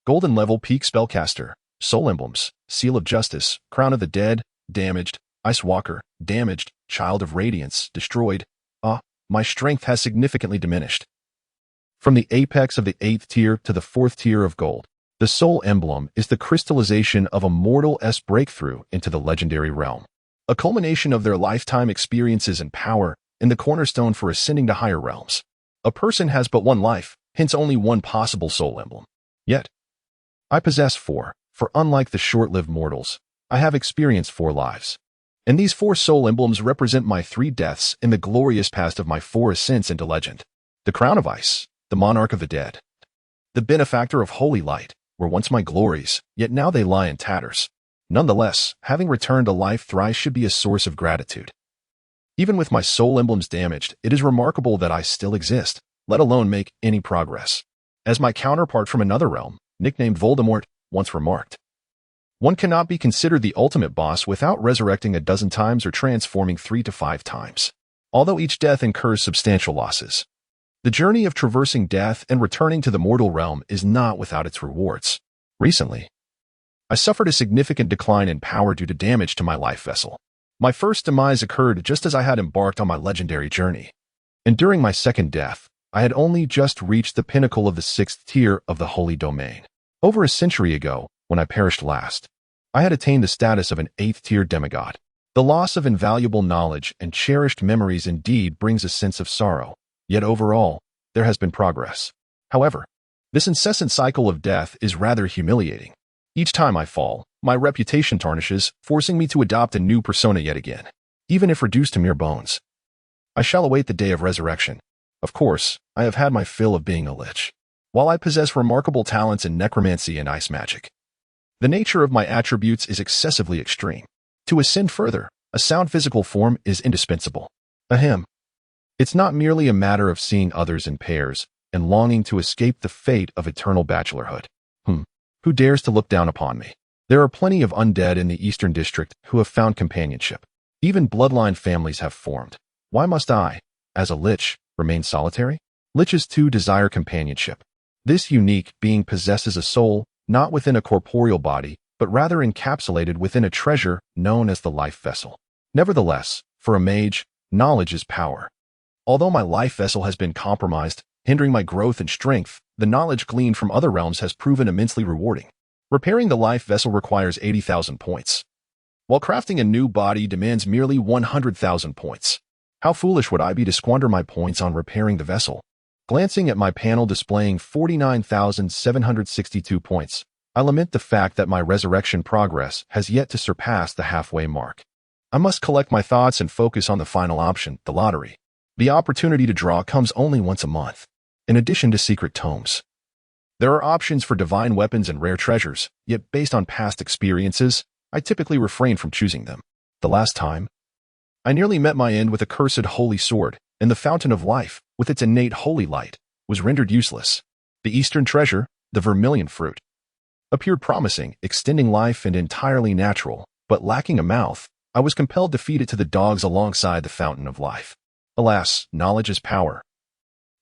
Speaker 1: Golden level Peak Spellcaster, Soul Emblems, Seal of Justice, Crown of the Dead, damaged, Ice Walker, damaged, Child of Radiance, destroyed. My strength has significantly diminished. From the apex of the 8th tier to the 4th tier of gold, the Soul Emblem is the crystallization of a mortal's breakthrough into the legendary realm, a culmination of their lifetime experiences and power, and the cornerstone for ascending to higher realms. A person has but one life, hence only one possible Soul Emblem. Yet, I possess 4, for unlike the short-lived mortals, I have experienced 4 lives. And these 4 Soul Emblems represent my 3 deaths in the glorious past of my 4 ascents into legend. The Crown of Ice, the Monarch of the Dead, the Benefactor of Holy Light, were once my glories, yet now they lie in tatters. Nonetheless, having returned to life thrice should be a source of gratitude. Even with my Soul Emblems damaged, it is remarkable that I still exist, let alone make any progress. As my counterpart from another realm, nicknamed Voldemort, once remarked, one cannot be considered the ultimate boss without resurrecting a dozen times or transforming 3 to 5 times, although each death incurs substantial losses. The journey of traversing death and returning to the mortal realm is not without its rewards. Recently, I suffered a significant decline in power due to damage to my life vessel. My first demise occurred just as I had embarked on my legendary journey, and during my second death, I had only just reached the pinnacle of the 6th tier of the Holy Domain. Over a century ago, when I perished last, I had attained the status of an 8th tier demigod. The loss of invaluable knowledge and cherished memories indeed brings a sense of sorrow, yet overall, there has been progress. However, this incessant cycle of death is rather humiliating. Each time I fall, my reputation tarnishes, forcing me to adopt a new persona yet again, even if reduced to mere bones. I shall await the day of resurrection. Of course, I have had my fill of being a lich. While I possess remarkable talents in necromancy and ice magic, the nature of my attributes is excessively extreme. To ascend further, a sound physical form is indispensable. Ahem. It's not merely a matter of seeing others in pairs and longing to escape the fate of eternal bachelorhood. Who dares to look down upon me? There are plenty of undead in the Eastern District who have found companionship. Even bloodline families have formed. Why must I, as a lich, remain solitary? Liches too desire companionship. This unique being possesses a soul, not within a corporeal body, but rather encapsulated within a treasure known as the life vessel. Nevertheless, for a mage, knowledge is power. Although my life vessel has been compromised, hindering my growth and strength, the knowledge gleaned from other realms has proven immensely rewarding. Repairing the life vessel requires 80,000 points, while crafting a new body demands merely 100,000 points. How foolish would I be to squander my points on repairing the vessel? Glancing at my panel displaying 49,762 points, I lament the fact that my resurrection progress has yet to surpass the halfway mark. I must collect my thoughts and focus on the final option, the lottery. The opportunity to draw comes only once a month. In addition to secret tomes, there are options for divine weapons and rare treasures, yet based on past experiences, I typically refrain from choosing them. The last time, I nearly met my end with a cursed holy sword, and the fountain of life, with its innate holy light, was rendered useless. The eastern treasure, the vermilion fruit, appeared promising, extending life and entirely natural, but lacking a mouth, I was compelled to feed it to the dogs alongside the fountain of life. Alas, knowledge is power.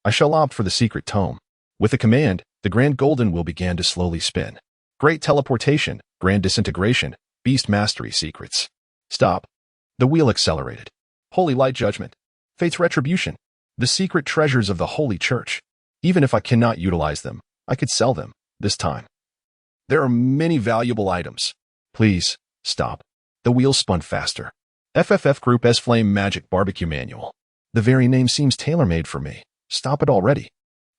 Speaker 1: I shall opt for the secret tome. With a command, the Grand Golden Wheel began to slowly spin. Great teleportation, grand disintegration, beast mastery secrets. Stop. The wheel accelerated. Holy light judgment. Fate's retribution. The secret treasures of the Holy Church. Even if I cannot utilize them, I could sell them, this time. There are many valuable items. Please, stop. The wheel spun faster. FFF Group S Flame Magic Barbecue Manual. The very name seems tailor-made for me. Stop it already.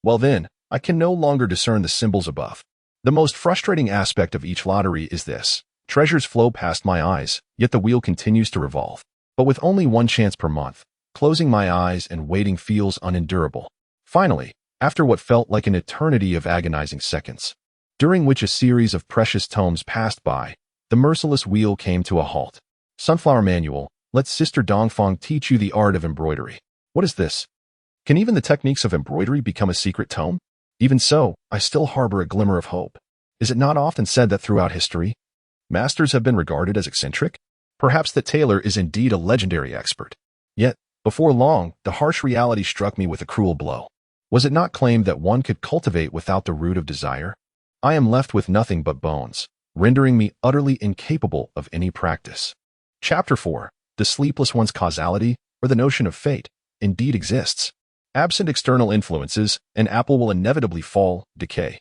Speaker 1: Well then, I can no longer discern the symbols above. The most frustrating aspect of each lottery is this. Treasures flow past my eyes, yet the wheel continues to revolve. But with only one chance per month, closing my eyes and waiting feels unendurable. Finally, after what felt like an eternity of agonizing seconds, during which a series of precious tomes passed by, the merciless wheel came to a halt. Sunflower Manual, let Sister Dongfang teach you the art of embroidery. What is this? Can even the techniques of embroidery become a secret tome? Even so, I still harbor a glimmer of hope. Is it not often said that throughout history, masters have been regarded as eccentric? Perhaps that Taylor is indeed a legendary expert. Yet, before long, the harsh reality struck me with a cruel blow. Was it not claimed that one could cultivate without the root of desire? I am left with nothing but bones, rendering me utterly incapable of any practice. Chapter 4. The Sleepless One's Causality, or the Notion of Fate, indeed exists. Absent external influences, an apple will inevitably fall, decay,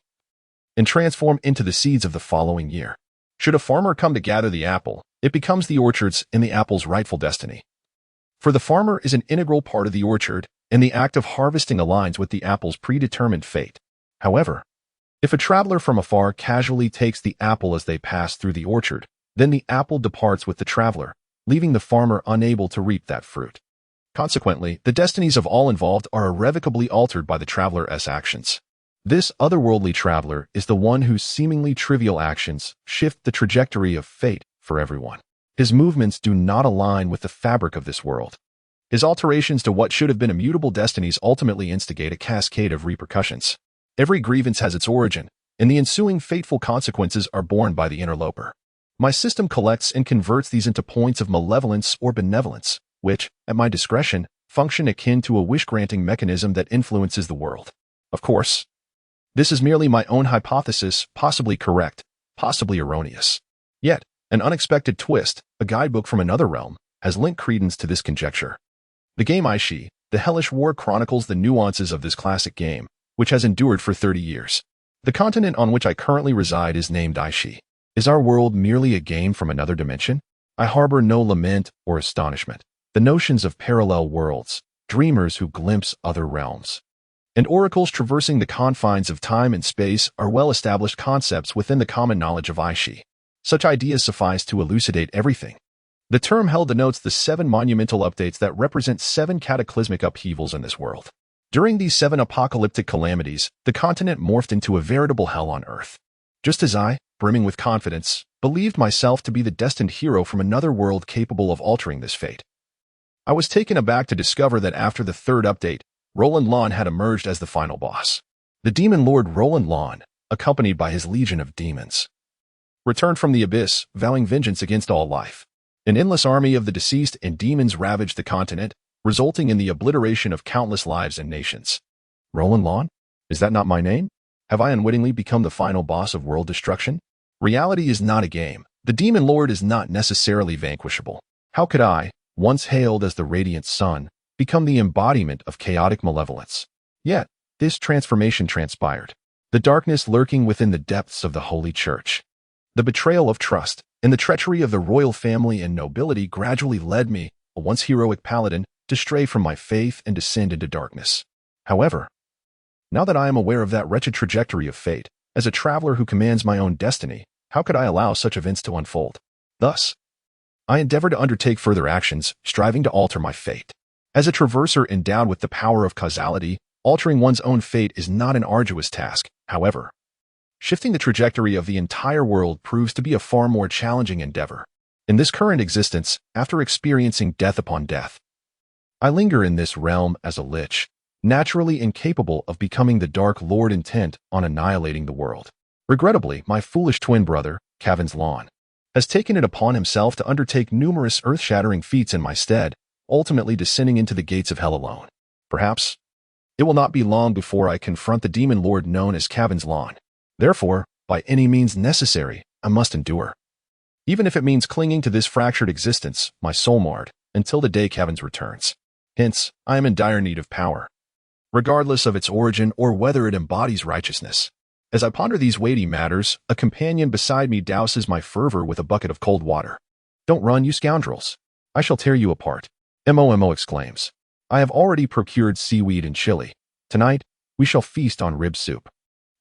Speaker 1: and transform into the seeds of the following year. Should a farmer come to gather the apple, it becomes the orchard's and the apple's rightful destiny. For the farmer is an integral part of the orchard, and the act of harvesting aligns with the apple's predetermined fate. However, if a traveler from afar casually takes the apple as they pass through the orchard, then the apple departs with the traveler, leaving the farmer unable to reap that fruit. Consequently, the destinies of all involved are irrevocably altered by the traveler's actions. This otherworldly traveler is the one whose seemingly trivial actions shift the trajectory of fate for everyone. His movements do not align with the fabric of this world. His alterations to what should have been immutable destinies ultimately instigate a cascade of repercussions. Every grievance has its origin, and the ensuing fateful consequences are borne by the interloper. My system collects and converts these into points of malevolence or benevolence, which, at my discretion, function akin to a wish-granting mechanism that influences the world. Of course, this is merely my own hypothesis, possibly correct, possibly erroneous. Yet, an unexpected twist, a guidebook from another realm, has lent credence to this conjecture. The game Aishi, the Hellish War, chronicles the nuances of this classic game, which has endured for 30 years. The continent on which I currently reside is named Aishi. Is our world merely a game from another dimension? I harbor no lament or astonishment. The notions of parallel worlds, dreamers who glimpse other realms, and oracles traversing the confines of time and space are well-established concepts within the common knowledge of Aishi. Such ideas suffice to elucidate everything. The term held denotes the 7 monumental updates that represent 7 cataclysmic upheavals in this world. During these 7 apocalyptic calamities, the continent morphed into a veritable hell on earth. Just as I, brimming with confidence, believed myself to be the destined hero from another world capable of altering this fate, I was taken aback to discover that after the 3rd update, Roland Lawn had emerged as the final boss. The demon lord Roland Lawn, accompanied by his legion of demons, returned from the abyss, vowing vengeance against all life. An endless army of the deceased and demons ravaged the continent, resulting in the obliteration of countless lives and nations. Roland Lawn? Is that not my name? Have I unwittingly become the final boss of world destruction? Reality is not a game. The demon lord is not necessarily vanquishable. How could I, once hailed as the radiant sun, become the embodiment of chaotic malevolence? Yet, this transformation transpired. The darkness lurking within the depths of the Holy Church, the betrayal of trust, and the treachery of the royal family and nobility gradually led me, a once heroic paladin, to stray from my faith and descend into darkness. However, now that I am aware of that wretched trajectory of fate, as a traveler who commands my own destiny, how could I allow such events to unfold? Thus, I endeavor to undertake further actions, striving to alter my fate. As a traverser endowed with the power of causality, altering one's own fate is not an arduous task. However, shifting the trajectory of the entire world proves to be a far more challenging endeavor. In this current existence, after experiencing death upon death, I linger in this realm as a lich, naturally incapable of becoming the Dark Lord intent on annihilating the world. Regrettably, my foolish twin brother, Cavan's Lawn, has taken it upon himself to undertake numerous earth-shattering feats in my stead, ultimately descending into the gates of hell alone. Perhaps it will not be long before I confront the demon lord known as Cavan's Lawn. Therefore, by any means necessary, I must endure. Even if it means clinging to this fractured existence, my soul marred, until the day Cavan's returns. Hence, I am in dire need of power, regardless of its origin or whether it embodies righteousness. As I ponder these weighty matters, a companion beside me douses my fervor with a bucket of cold water. "Don't run, you scoundrels. I shall tear you apart," Momo exclaims. "I have already procured seaweed and chili. Tonight, we shall feast on rib soup."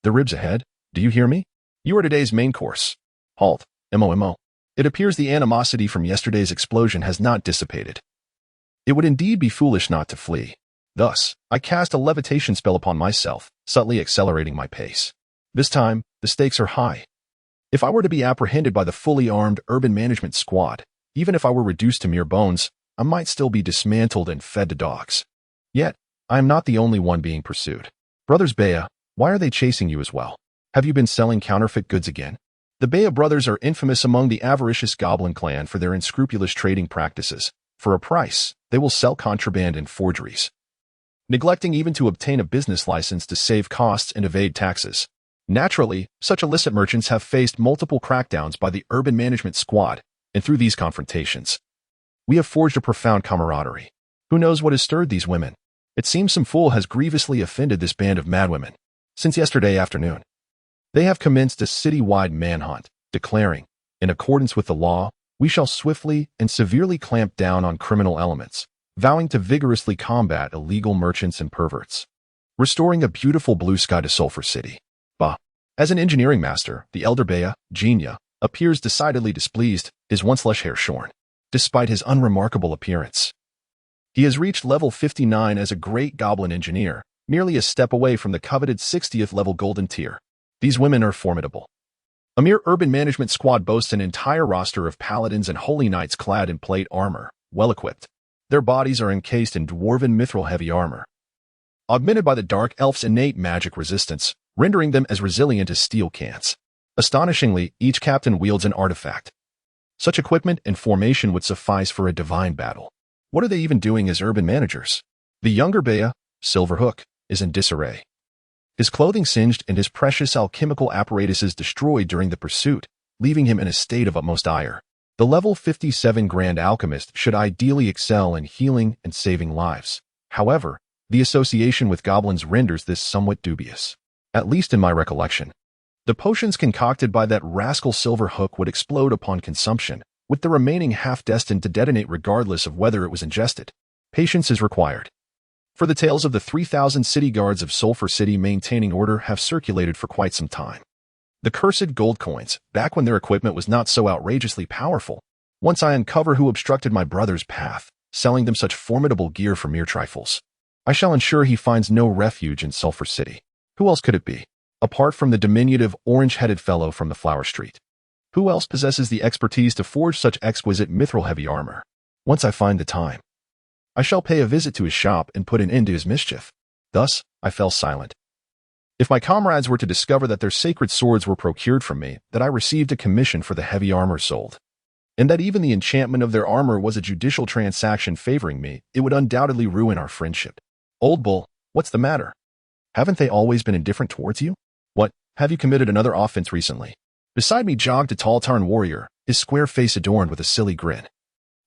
Speaker 1: "The ribs ahead? Do you hear me? You are today's main course." "Halt, Momo. It appears the animosity from yesterday's explosion has not dissipated. It would indeed be foolish not to flee." Thus, I cast a levitation spell upon myself, subtly accelerating my pace. This time, the stakes are high. If I were to be apprehended by the fully armed urban management squad, even if I were reduced to mere bones, I might still be dismantled and fed to dogs. Yet, I am not the only one being pursued. Brothers Bea, why are they chasing you as well? Have you been selling counterfeit goods again? The Bea brothers are infamous among the avaricious goblin clan for their unscrupulous trading practices. For a price, they will sell contraband and forgeries, neglecting even to obtain a business license to save costs and evade taxes. Naturally, such illicit merchants have faced multiple crackdowns by the urban management squad, and through these confrontations, we have forged a profound camaraderie. Who knows what has stirred these women? It seems some fool has grievously offended this band of madwomen. Since yesterday afternoon, they have commenced a city-wide manhunt, declaring, in accordance with the law, we shall swiftly and severely clamp down on criminal elements, vowing to vigorously combat illegal merchants and perverts, restoring a beautiful blue sky to Sulphur City. Bah. As an engineering master, the elder Bea, Genia, appears decidedly displeased, his once lush hair shorn, despite his unremarkable appearance. He has reached level 59 as a great goblin engineer, merely a step away from the coveted 60th level golden tier. These women are formidable. A mere urban management squad boasts an entire roster of paladins and holy knights clad in plate armor, well-equipped. Their bodies are encased in dwarven mithril heavy armor, augmented by the dark elf's innate magic resistance, rendering them as resilient as steel cans. Astonishingly, each captain wields an artifact. Such equipment and formation would suffice for a divine battle. What are they even doing as urban managers? The younger Bea, Silverhook, is in disarray. His clothing singed and his precious alchemical apparatuses destroyed during the pursuit, leaving him in a state of utmost ire. The level 57 Grand Alchemist should ideally excel in healing and saving lives. However, the association with goblins renders this somewhat dubious. At least in my recollection. The potions concocted by that rascal Silverhook would explode upon consumption, with the remaining half destined to detonate regardless of whether it was ingested. Patience is required. For the tales of the 3,000 city guards of Sulphur City maintaining order have circulated for quite some time. The cursed gold coins, back when their equipment was not so outrageously powerful. Once I uncover who obstructed my brother's path, selling them such formidable gear for mere trifles, I shall ensure he finds no refuge in Sulphur City. Who else could it be? Apart from the diminutive, orange-headed fellow from the Flower Street. Who else possesses the expertise to forge such exquisite mithril-heavy armor? Once I find the time, I shall pay a visit to his shop and put an end to his mischief. Thus, I fell silent. If my comrades were to discover that their sacred swords were procured from me, that I received a commission for the heavy armor sold, and that even the enchantment of their armor was a judicial transaction favoring me, it would undoubtedly ruin our friendship. Old bull, what's the matter? Haven't they always been indifferent towards you? What, have you committed another offense recently? Beside me jogged a tall Tarn warrior, his square face adorned with a silly grin.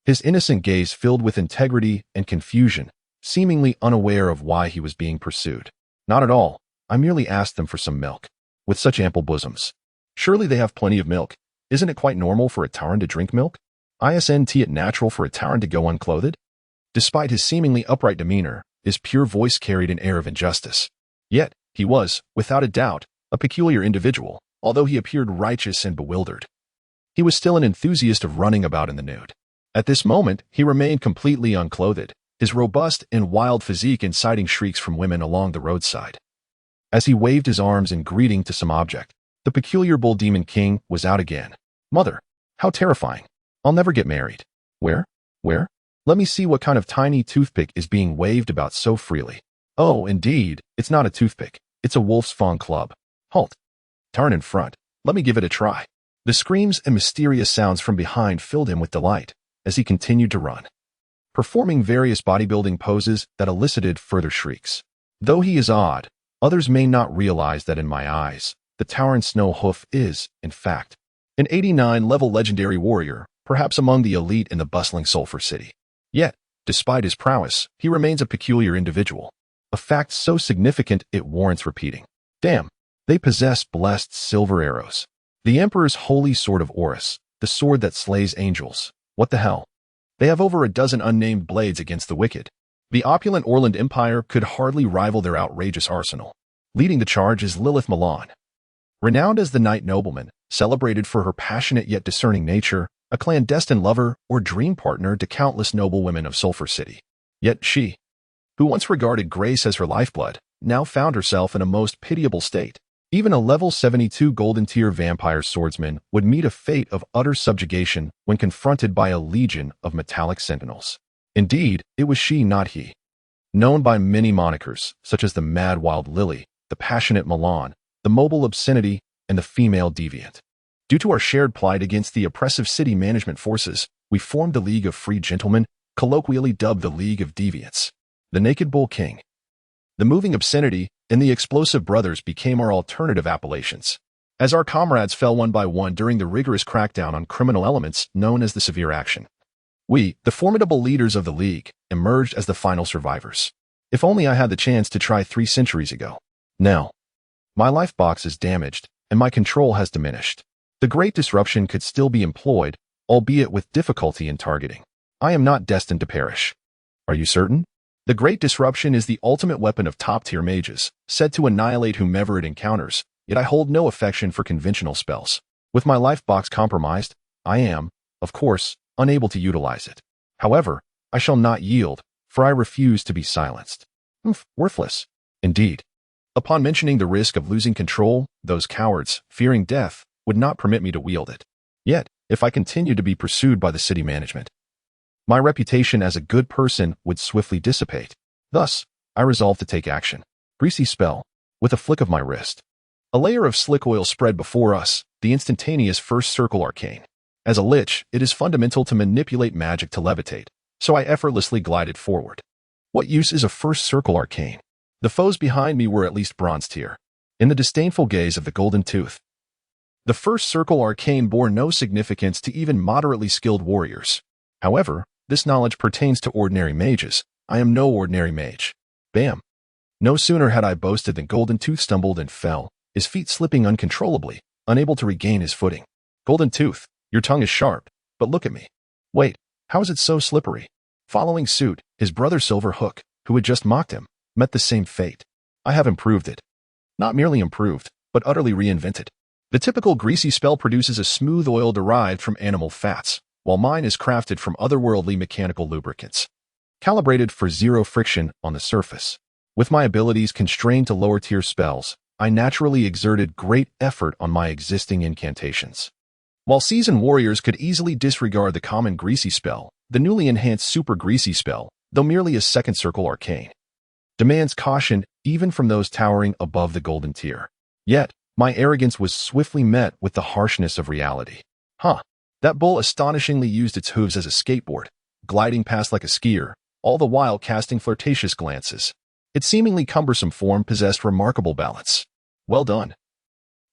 Speaker 1: His innocent gaze filled with integrity and confusion, seemingly unaware of why he was being pursued. Not at all. I merely asked them for some milk. With such ample bosoms. Surely they have plenty of milk. Isn't it quite normal for a Tarn to drink milk? Isn't it natural for a Tarn to go unclothed? Despite his seemingly upright demeanor, his pure voice carried an air of injustice. Yet, he was, without a doubt, a peculiar individual, although he appeared righteous and bewildered. He was still an enthusiast of running about in the nude. At this moment, he remained completely unclothed, his robust and wild physique inciting shrieks from women along the roadside. As he waved his arms in greeting to some object, the peculiar bull demon king was out again. Mother, how terrifying. I'll never get married. Where? Let me see what kind of tiny toothpick is being waved about so freely. Oh, indeed, it's not a toothpick. It's a wolf's fawn club. Halt. Turn in front. Let me give it a try. The screams and mysterious sounds from behind filled him with delight as he continued to run, performing various bodybuilding poses that elicited further shrieks. Though he is odd, others may not realize that in my eyes, the towering snow hoof is, in fact, an 89-level legendary warrior, perhaps among the elite in the bustling Sulphur City. Yet, despite his prowess, he remains a peculiar individual. A fact so significant it warrants repeating. Damn, They possess blessed silver arrows. The Emperor's holy sword of Horus, the sword that slays angels. What the hell? They have over a dozen unnamed blades against the wicked. The opulent Orland Empire could hardly rival their outrageous arsenal. Leading the charge is Lilith Milan. Renowned as the knight nobleman, celebrated for her passionate yet discerning nature, a clandestine lover or dream partner to countless noble women of Sulphur City. Yet she, who once regarded grace as her lifeblood, now found herself in a most pitiable state. Even a level 72 golden tier vampire swordsman would meet a fate of utter subjugation when confronted by a legion of metallic sentinels. Indeed, it was she, not he. Known by many monikers, such as the Mad Wild Lily, the Passionate Milan, the Mobile Obscenity, and the Female Deviant. Due to our shared plight against the oppressive city management forces, we formed the League of Free Gentlemen, colloquially dubbed the League of Deviants. The Naked Bull King, the Moving Obscenity, and the Explosive Brothers became our alternative appellations, as our comrades fell one by one during the rigorous crackdown on criminal elements known as the Severe Action. We, the formidable leaders of the League, emerged as the final survivors. If only I had the chance to try 3 centuries ago. Now, my life box is damaged, and my control has diminished. The Great Disruption could still be employed, albeit with difficulty in targeting. I am not destined to perish. Are you certain? The Great Disruption is the ultimate weapon of top-tier mages, said to annihilate whomever it encounters, yet I hold no affection for conventional spells. With my life box compromised, I am, of course, unable to utilize it. However, I shall not yield, for I refuse to be silenced. Worthless. Indeed. Upon mentioning the risk of losing control, those cowards, fearing death, would not permit me to wield it. Yet, if I continued to be pursued by the city management, my reputation as a good person would swiftly dissipate. Thus, I resolved to take action. Greasy spell. With a flick of my wrist, a layer of slick oil spread before us, the instantaneous first circle arcane. As a lich, it is fundamental to manipulate magic to levitate, so I effortlessly glided forward. What use is a first circle arcane? The foes behind me were at least bronze tier. In the disdainful gaze of the Golden Tooth, the first circle arcane bore no significance to even moderately skilled warriors. However, this knowledge pertains to ordinary mages. I am no ordinary mage. Bam! No sooner had I boasted than Golden Tooth stumbled and fell, his feet slipping uncontrollably, unable to regain his footing. Golden Tooth, your tongue is sharp, but look at me. Wait, how is it so slippery? Following suit, his brother Silver Hook, who had just mocked him, met the same fate. I have improved it. Not merely improved, but utterly reinvented. The typical greasy spell produces a smooth oil derived from animal fats, while mine is crafted from otherworldly mechanical lubricants, calibrated for zero friction on the surface. With my abilities constrained to lower-tier spells, I naturally exerted great effort on my existing incantations. While seasoned warriors could easily disregard the common greasy spell, the newly enhanced super greasy spell, though merely a second circle arcane, demands caution even from those towering above the golden tier. Yet, my arrogance was swiftly met with the harshness of reality. That bull astonishingly used its hooves as a skateboard, gliding past like a skier, all the while casting flirtatious glances. Its seemingly cumbersome form possessed remarkable balance. Well done.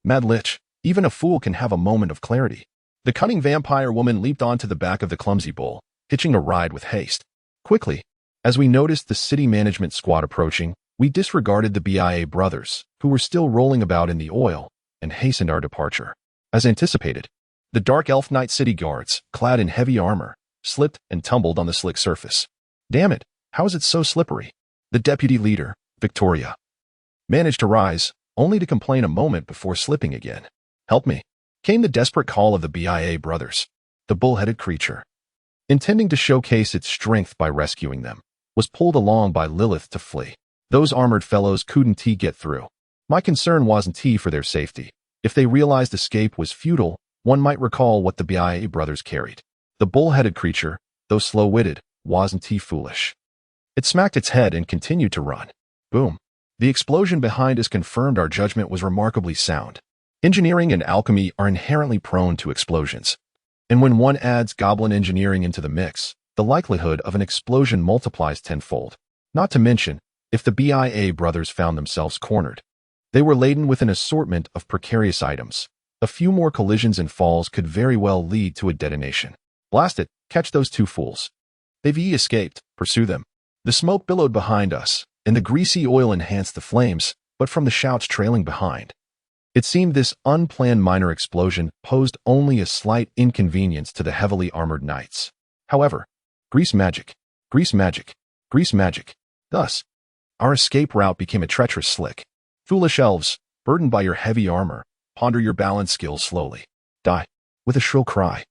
Speaker 1: Mad Lich, even a fool can have a moment of clarity. The cunning vampire woman leaped onto the back of the clumsy bull, hitching a ride with haste. Quickly, as we noticed the city management squad approaching, we disregarded the BIA brothers, who were still rolling about in the oil, and hastened our departure. As anticipated, the Dark Elf Knight city guards, clad in heavy armor, slipped and tumbled on the slick surface. Damn it, how is it so slippery? The deputy leader, Victoria, managed to rise, only to complain a moment before slipping again. Help me, came the desperate call of the BIA brothers. The bull-headed creature, intending to showcase its strength by rescuing them, was pulled along by Lilith to flee. Those armored fellows couldn't get through. My concern wasn't for their safety. If they realized escape was futile, one might recall what the BIA brothers carried. The bull-headed creature, though slow-witted, wasn't foolish. It smacked its head and continued to run. Boom. The explosion behind us confirmed our judgment was remarkably sound. Engineering and alchemy are inherently prone to explosions. And when one adds goblin engineering into the mix, the likelihood of an explosion multiplies tenfold. Not to mention, if the BIA brothers found themselves cornered, they were laden with an assortment of precarious items. A few more collisions and falls could very well lead to a detonation. Blast it, catch those 2 fools. They've escaped, pursue them. The smoke billowed behind us, and the greasy oil enhanced the flames, but from the shouts trailing behind, It seemed this unplanned minor explosion posed only a slight inconvenience to the heavily armored knights. However, grease magic, grease magic, grease magic. Thus, our escape route became a treacherous slick. Foolish elves, burdened by your heavy armor, ponder your balance skills slowly. Die. With a shrill cry,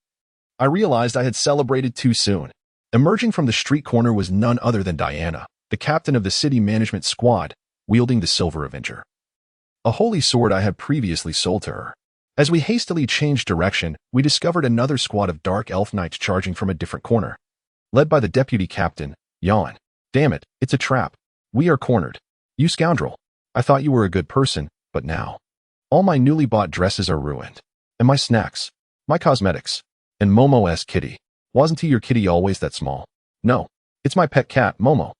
Speaker 1: I realized I had celebrated too soon. Emerging from the street corner was none other than Diana, the captain of the city management squad, wielding the Silver Avenger, a holy sword I had previously sold to her. As we hastily changed direction, we discovered another squad of dark elf knights charging from a different corner. Led by the deputy captain, Yawn. Damn it, it's a trap. We are cornered. You scoundrel. I thought you were a good person, but now. All my newly bought dresses are ruined. And my snacks. My cosmetics. And Momo's kitty. Wasn't he your kitty always that small? No. It's my pet cat, Momo.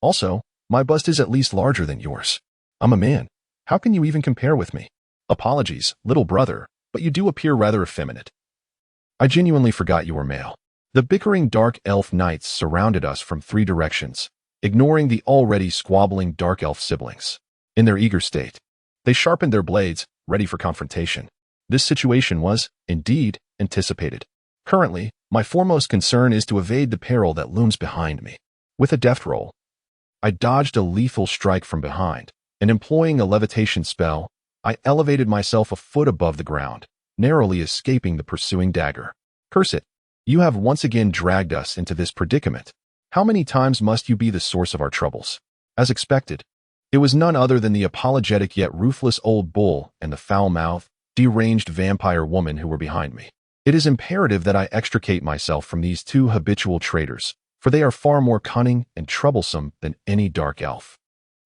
Speaker 1: Also, my bust is at least larger than yours. I'm a man. How can you even compare with me? Apologies, little brother, but you do appear rather effeminate. I genuinely forgot you were male. The bickering dark elf knights surrounded us from 3 directions, ignoring the already squabbling dark elf siblings. In their eager state, they sharpened their blades, ready for confrontation. This situation was, indeed, anticipated. Currently, my foremost concern is to evade the peril that looms behind me. With a deft roll, I dodged a lethal strike from behind, and employing a levitation spell, I elevated myself a foot above the ground, narrowly escaping the pursuing dagger. Curse it! You have once again dragged us into this predicament. How many times must you be the source of our troubles? As expected, it was none other than the apologetic yet ruthless old bull and the foul-mouthed, deranged vampire woman who were behind me. It is imperative that I extricate myself from these 2 habitual traitors, for they are far more cunning and troublesome than any dark elf.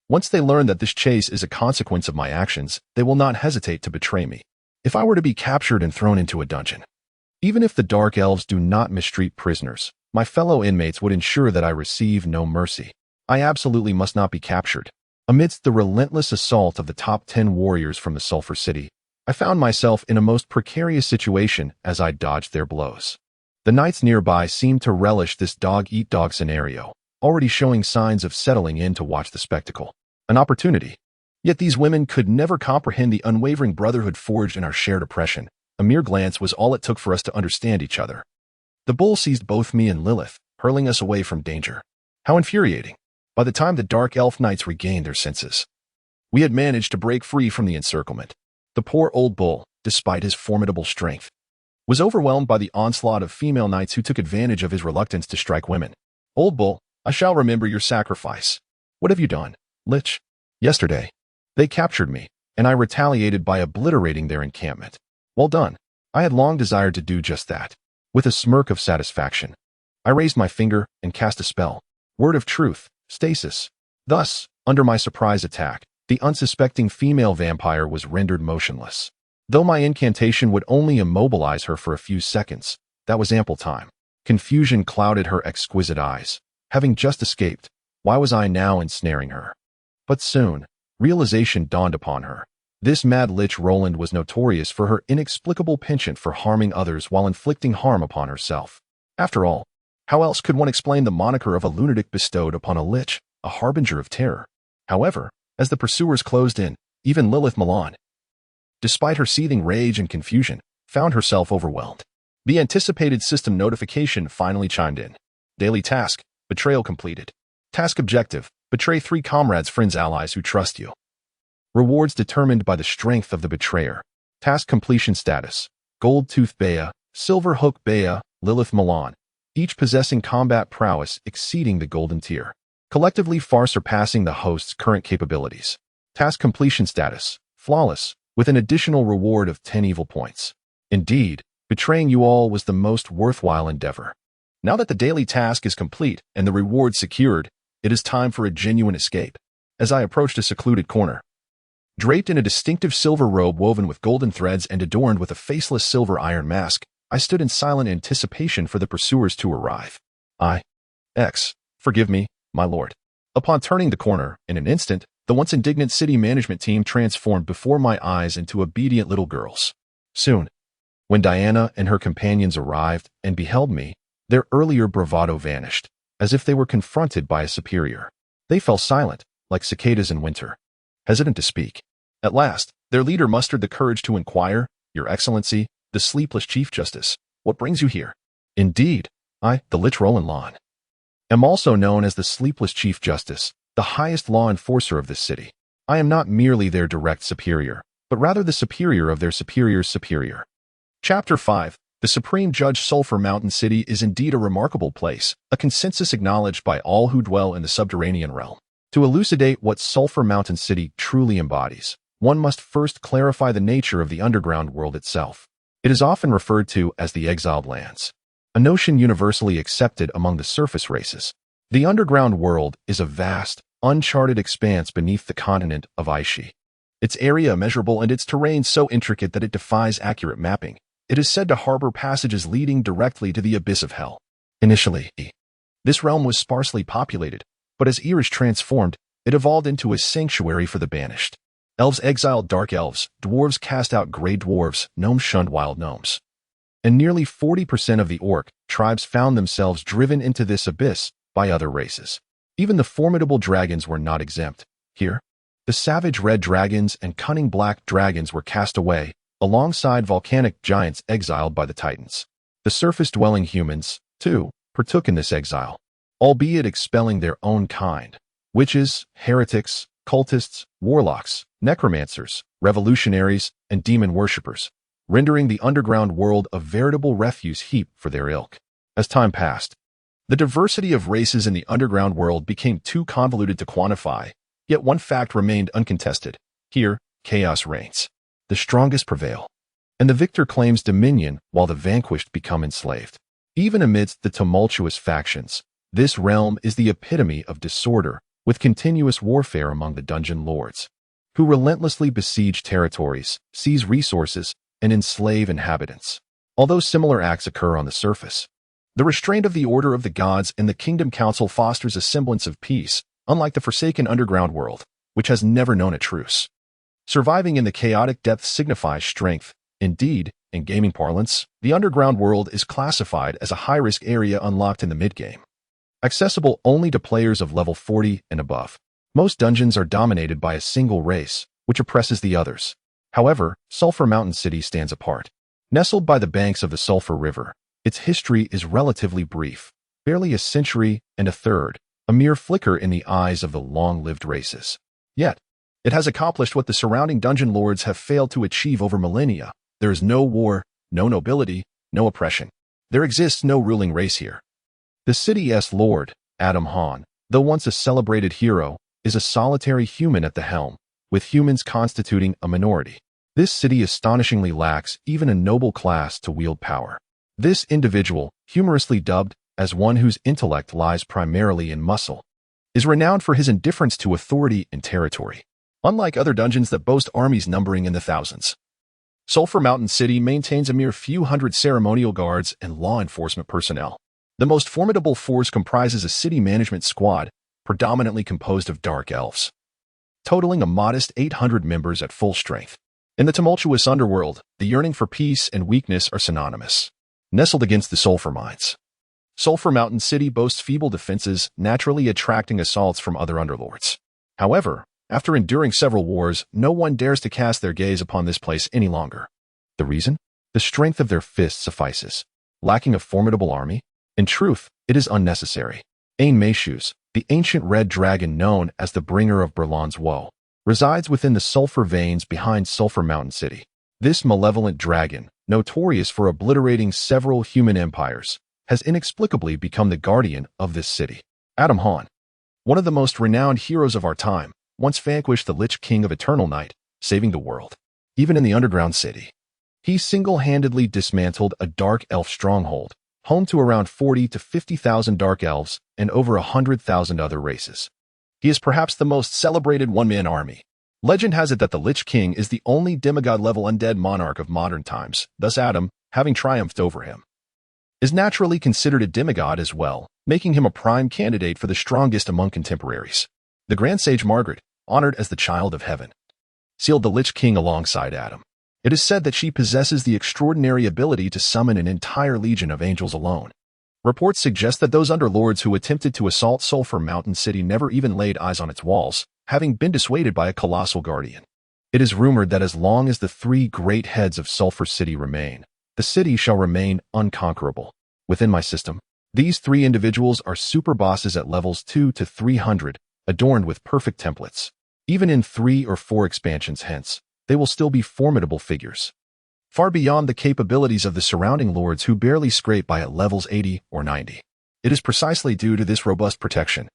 Speaker 1: Once they learn that this chase is a consequence of my actions, they will not hesitate to betray me. If I were to be captured and thrown into a dungeon, even if the dark elves do not mistreat prisoners, my fellow inmates would ensure that I receive no mercy. I absolutely must not be captured. Amidst the relentless assault of the top 10 warriors from the Sulphur City, I found myself in a most precarious situation as I dodged their blows. The knights nearby seemed to relish this dog-eat-dog scenario, already showing signs of settling in to watch the spectacle. An opportunity. Yet these women could never comprehend the unwavering brotherhood forged in our shared oppression. A mere glance was all it took for us to understand each other. The bull seized both me and Lilith, hurling us away from danger. How infuriating. By the time the dark elf knights regained their senses, we had managed to break free from the encirclement. The poor old bull, despite his formidable strength, was overwhelmed by the onslaught of female knights who took advantage of his reluctance to strike women. Old bull, I shall remember your sacrifice. What have you done, Lich? Yesterday, they captured me, and I retaliated by obliterating their encampment. Well done. I had long desired to do just that. With a smirk of satisfaction, I raised my finger and cast a spell. Word of truth, stasis. Thus, under my surprise attack, the unsuspecting female vampire was rendered motionless. Though my incantation would only immobilize her for a few seconds, that was ample time. Confusion clouded her exquisite eyes. Having just escaped, why was I now ensnaring her? But soon, realization dawned upon her. This mad lich Roland was notorious for her inexplicable penchant for harming others while inflicting harm upon herself. After all, how else could one explain the moniker of a lunatic bestowed upon a lich, a harbinger of terror? However, as the pursuers closed in, even Lilith Milan, despite her seething rage and confusion, found herself overwhelmed. The anticipated system notification finally chimed in. Daily task, betrayal completed. Task objective, betray 3 comrades, friends, allies who trust you. Rewards determined by the strength of the betrayer. Task completion status, Gold Tooth Bea, Silver Hook Bea, Lilith Milan, each possessing combat prowess exceeding the golden tier, collectively far surpassing the host's current capabilities. Task completion status, flawless, with an additional reward of 10 evil points. Indeed, betraying you all was the most worthwhile endeavor. Now that the daily task is complete and the reward secured, it is time for a genuine escape. As I approached a secluded corner, draped in a distinctive silver robe woven with golden threads and adorned with a faceless silver iron mask, I stood in silent anticipation for the pursuers to arrive. Forgive me, my lord. Upon turning the corner, in an instant, the once indignant city management team transformed before my eyes into obedient little girls. Soon, when Diana and her companions arrived and beheld me, their earlier bravado vanished, as if they were confronted by a superior. They fell silent, like cicadas in winter, hesitant to speak. At last, their Their leader mustered the courage to inquire, "Your Excellency, the sleepless Chief Justice, what brings you here?" "Indeed, I, the Lich Roland, am also known as the Sleepless Chief Justice, the highest law enforcer of this city. I am not merely their direct superior, but rather the superior of their superior's superior." Chapter 5. The Supreme Judge. Sulphur Mountain City is indeed a remarkable place, a consensus acknowledged by all who dwell in the subterranean realm. To elucidate what Sulphur Mountain City truly embodies, one must first clarify the nature of the underground world itself. It is often referred to as the Exiled Lands, a notion universally accepted among the surface races. The underground world is a vast, uncharted expanse beneath the continent of Aishi. Its area immeasurable and its terrain so intricate that it defies accurate mapping. It is said to harbor passages leading directly to the abyss of hell. Initially, this realm was sparsely populated, but as Irish transformed, it evolved into a sanctuary for the banished. Elves exiled dark elves, dwarves cast out gray dwarves, gnomes shunned wild gnomes. And nearly 40% of the orc tribes found themselves driven into this abyss by other races. Even the formidable dragons were not exempt. Here, the savage red dragons and cunning black dragons were cast away, alongside volcanic giants exiled by the Titans. The surface-dwelling humans, too, partook in this exile, albeit expelling their own kind. Witches, heretics, cultists, warlocks, necromancers, revolutionaries, and demon worshippers, rendering the underground world a veritable refuse heap for their ilk. As time passed, the diversity of races in the underground world became too convoluted to quantify, yet one fact remained uncontested. Here, chaos reigns. The strongest prevail, and the victor claims dominion while the vanquished become enslaved. Even amidst the tumultuous factions, this realm is the epitome of disorder, with continuous warfare among the dungeon lords, who relentlessly besiege territories, seize resources, and enslave inhabitants. Although similar acts occur on the surface, the restraint of the Order of the Gods and the Kingdom Council fosters a semblance of peace, unlike the forsaken underground world, which has never known a truce. Surviving in the chaotic depths signifies strength. Indeed, in gaming parlance, the underground world is classified as a high-risk area unlocked in the mid-game, accessible only to players of level 40 and above. Most dungeons are dominated by a single race, which oppresses the others. However, Sulphur Mountain City stands apart. Nestled by the banks of the Sulphur River, its history is relatively brief, barely a century and a third, a mere flicker in the eyes of the long-lived races. Yet, it has accomplished what the surrounding dungeon lords have failed to achieve over millennia. There is no war, no nobility, no oppression. There exists no ruling race here. The city's lord, Adam Hahn, though once a celebrated hero, is a solitary human at the helm, with humans constituting a minority. This city astonishingly lacks even a noble class to wield power. This individual, humorously dubbed as one whose intellect lies primarily in muscle, is renowned for his indifference to authority and territory. Unlike other dungeons that boast armies numbering in the thousands, Sulphur Mountain City maintains a mere few hundred ceremonial guards and law enforcement personnel. The most formidable force comprises a city management squad, predominantly composed of dark elves, totaling a modest 800 members at full strength. In the tumultuous underworld, the yearning for peace and weakness are synonymous. Nestled against the sulphur mines, Sulphur Mountain City boasts feeble defenses, naturally attracting assaults from other underlords. However, after enduring several wars, no one dares to cast their gaze upon this place any longer. The reason? The strength of their fists suffices. Lacking a formidable army? In truth, it is unnecessary. Ain Meishus, the ancient red dragon known as the bringer of Berlan's woe, resides within the sulphur veins behind Sulphur Mountain City. This malevolent dragon, notorious for obliterating several human empires, has inexplicably become the guardian of this city. Adam Hahn, one of the most renowned heroes of our time, once vanquished the Lich King of Eternal Night, saving the world. Even in the underground city, he single-handedly dismantled a dark elf stronghold, home to around 40 to 50,000 dark elves and over 100,000 other races. He is perhaps the most celebrated one-man army. Legend has it that the Lich King is the only demigod-level undead monarch of modern times, thus Adam, having triumphed over him, is naturally considered a demigod as well, making him a prime candidate for the strongest among contemporaries. The Grand Sage Margaret, honored as the Child of Heaven, sealed the Lich King alongside Adam. It is said that she possesses the extraordinary ability to summon an entire legion of angels alone. Reports suggest that those underlords who attempted to assault Sulphur Mountain City never even laid eyes on its walls, having been dissuaded by a colossal guardian. It is rumored that as long as the three great heads of Sulphur City remain, the city shall remain unconquerable. Within my system, these three individuals are super bosses at levels 2 to 300, adorned with perfect templates. Even in 3 or 4 expansions hence, they will still be formidable figures, far beyond the capabilities of the surrounding lords who barely scrape by at levels 80 or 90. It is precisely due to this robust protection,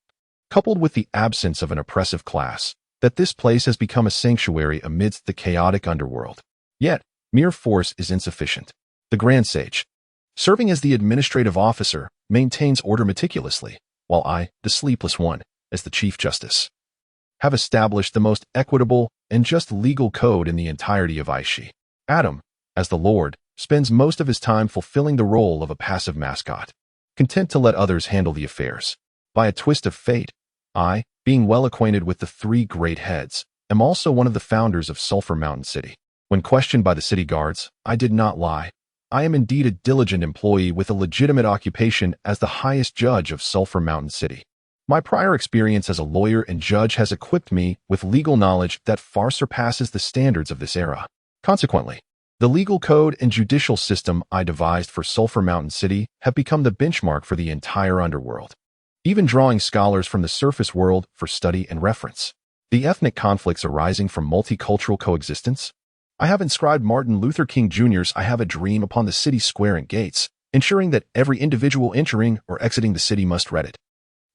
Speaker 1: coupled with the absence of an oppressive class, that this place has become a sanctuary amidst the chaotic underworld. Yet, mere force is insufficient. The Grand Sage, serving as the administrative officer, maintains order meticulously, while I, the Sleepless One, as the Chief Justice, have established the most equitable and just legal code in the entirety of Aishi. Adam, as the Lord, spends most of his time fulfilling the role of a passive mascot, content to let others handle the affairs. By a twist of fate, I, being well acquainted with the three great heads, am also one of the founders of Sulphur Mountain City. When questioned by the city guards, I did not lie. I am indeed a diligent employee with a legitimate occupation as the highest judge of Sulphur Mountain City. My prior experience as a lawyer and judge has equipped me with legal knowledge that far surpasses the standards of this era. Consequently, the legal code and judicial system I devised for Sulphur Mountain City have become the benchmark for the entire underworld, even drawing scholars from the surface world for study and reference. The ethnic conflicts arising from multicultural coexistence? I have inscribed Martin Luther King Jr.'s "I Have a Dream" upon the city square and gates, ensuring that every individual entering or exiting the city must read it.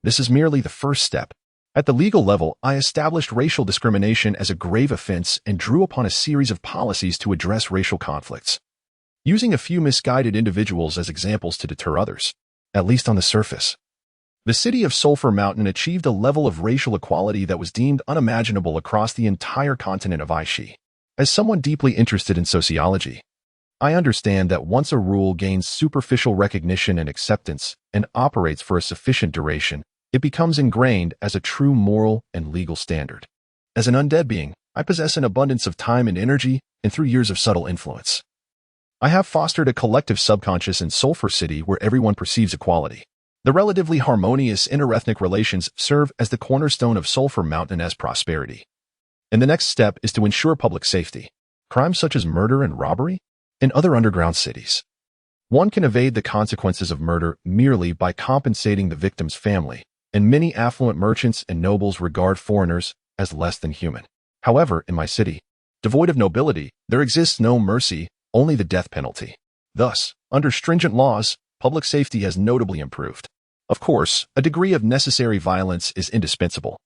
Speaker 1: This is merely the first step. At the legal level, I established racial discrimination as a grave offense and drew upon a series of policies to address racial conflicts, using a few misguided individuals as examples to deter others, at least on the surface. The city of Sulphur Mountain achieved a level of racial equality that was deemed unimaginable across the entire continent of Aishi. As someone deeply interested in sociology, I understand that once a rule gains superficial recognition and acceptance and operates for a sufficient duration, it becomes ingrained as a true moral and legal standard. As an undead being, I possess an abundance of time and energy, and through years of subtle influence, I have fostered a collective subconscious in Sulphur City where everyone perceives equality. The relatively harmonious interethnic relations serve as the cornerstone of Sulphur Mountain as prosperity. And the next step is to ensure public safety. Crimes such as murder and robbery in other underground cities, one can evade the consequences of murder merely by compensating the victim's family, and many affluent merchants and nobles regard foreigners as less than human. However, in my city, devoid of nobility, there exists no mercy, only the death penalty. Thus, under stringent laws, public safety has notably improved. Of course, a degree of necessary violence is indispensable.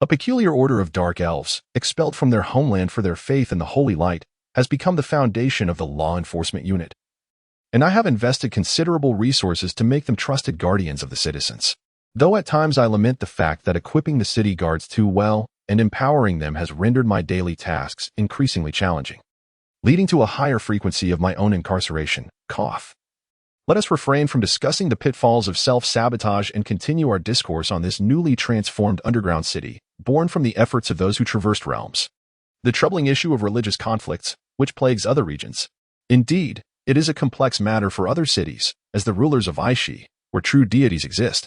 Speaker 1: A peculiar order of dark elves, expelled from their homeland for their faith in the holy light, has become the foundation of the law enforcement unit. And I have invested considerable resources to make them trusted guardians of the citizens. Though at times I lament the fact that equipping the city guards too well and empowering them has rendered my daily tasks increasingly challenging, leading to a higher frequency of my own incarceration. Cough. Let us refrain from discussing the pitfalls of self-sabotage and continue our discourse on this newly transformed underground city, born from the efforts of those who traversed realms. The troubling issue of religious conflicts, which plagues other regions. Indeed, it is a complex matter for other cities, as the rulers of Aishi, where true deities exist,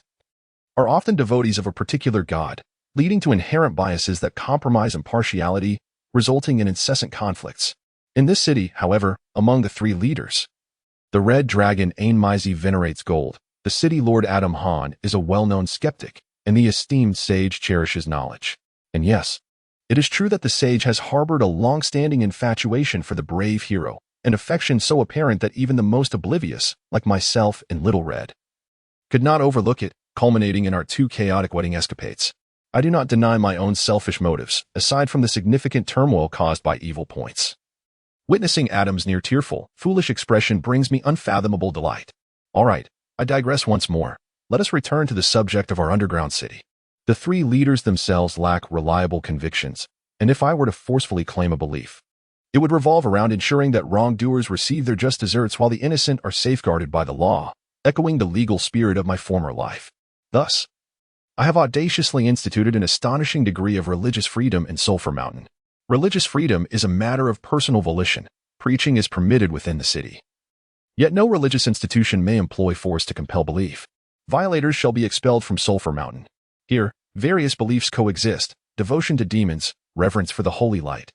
Speaker 1: are often devotees of a particular god, leading to inherent biases that compromise impartiality, resulting in incessant conflicts. In this city, however, among the three leaders, the red dragon Ainmaizi venerates gold, the city lord Adam Han is a well-known skeptic, and the esteemed sage cherishes knowledge. And yes, it is true that the sage has harbored a long-standing infatuation for the brave hero, an affection so apparent that even the most oblivious, like myself and Little Red, could not overlook it, culminating in our two chaotic wedding escapades. I do not deny my own selfish motives, aside from the significant turmoil caused by evil points. Witnessing Adam's near tearful, foolish expression brings me unfathomable delight. All right, I digress once more. Let us return to the subject of our underground city. The three leaders themselves lack reliable convictions, and if I were to forcefully claim a belief, it would revolve around ensuring that wrongdoers receive their just deserts while the innocent are safeguarded by the law, echoing the legal spirit of my former life. Thus, I have audaciously instituted an astonishing degree of religious freedom in Sulphur Mountain. Religious freedom is a matter of personal volition. Preaching is permitted within the city. Yet no religious institution may employ force to compel belief. Violators shall be expelled from Sulphur Mountain. Here, various beliefs coexist: devotion to demons, reverence for the holy light,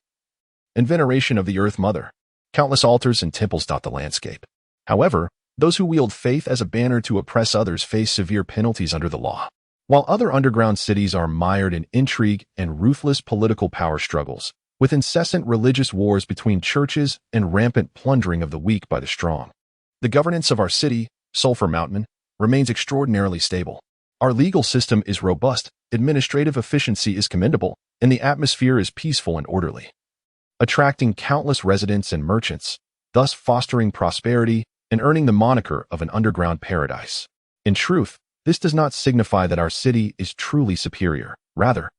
Speaker 1: and veneration of the Earth Mother. Countless altars and temples dot the landscape. However, those who wield faith as a banner to oppress others face severe penalties under the law. While other underground cities are mired in intrigue and ruthless political power struggles, with incessant religious wars between churches and rampant plundering of the weak by the strong. The governance of our city, Sulphur Mountain, remains extraordinarily stable. Our legal system is robust, administrative efficiency is commendable, and the atmosphere is peaceful and orderly, attracting countless residents and merchants, thus fostering prosperity and earning the moniker of an underground paradise. In truth, this does not signify that our city is truly superior. Rather,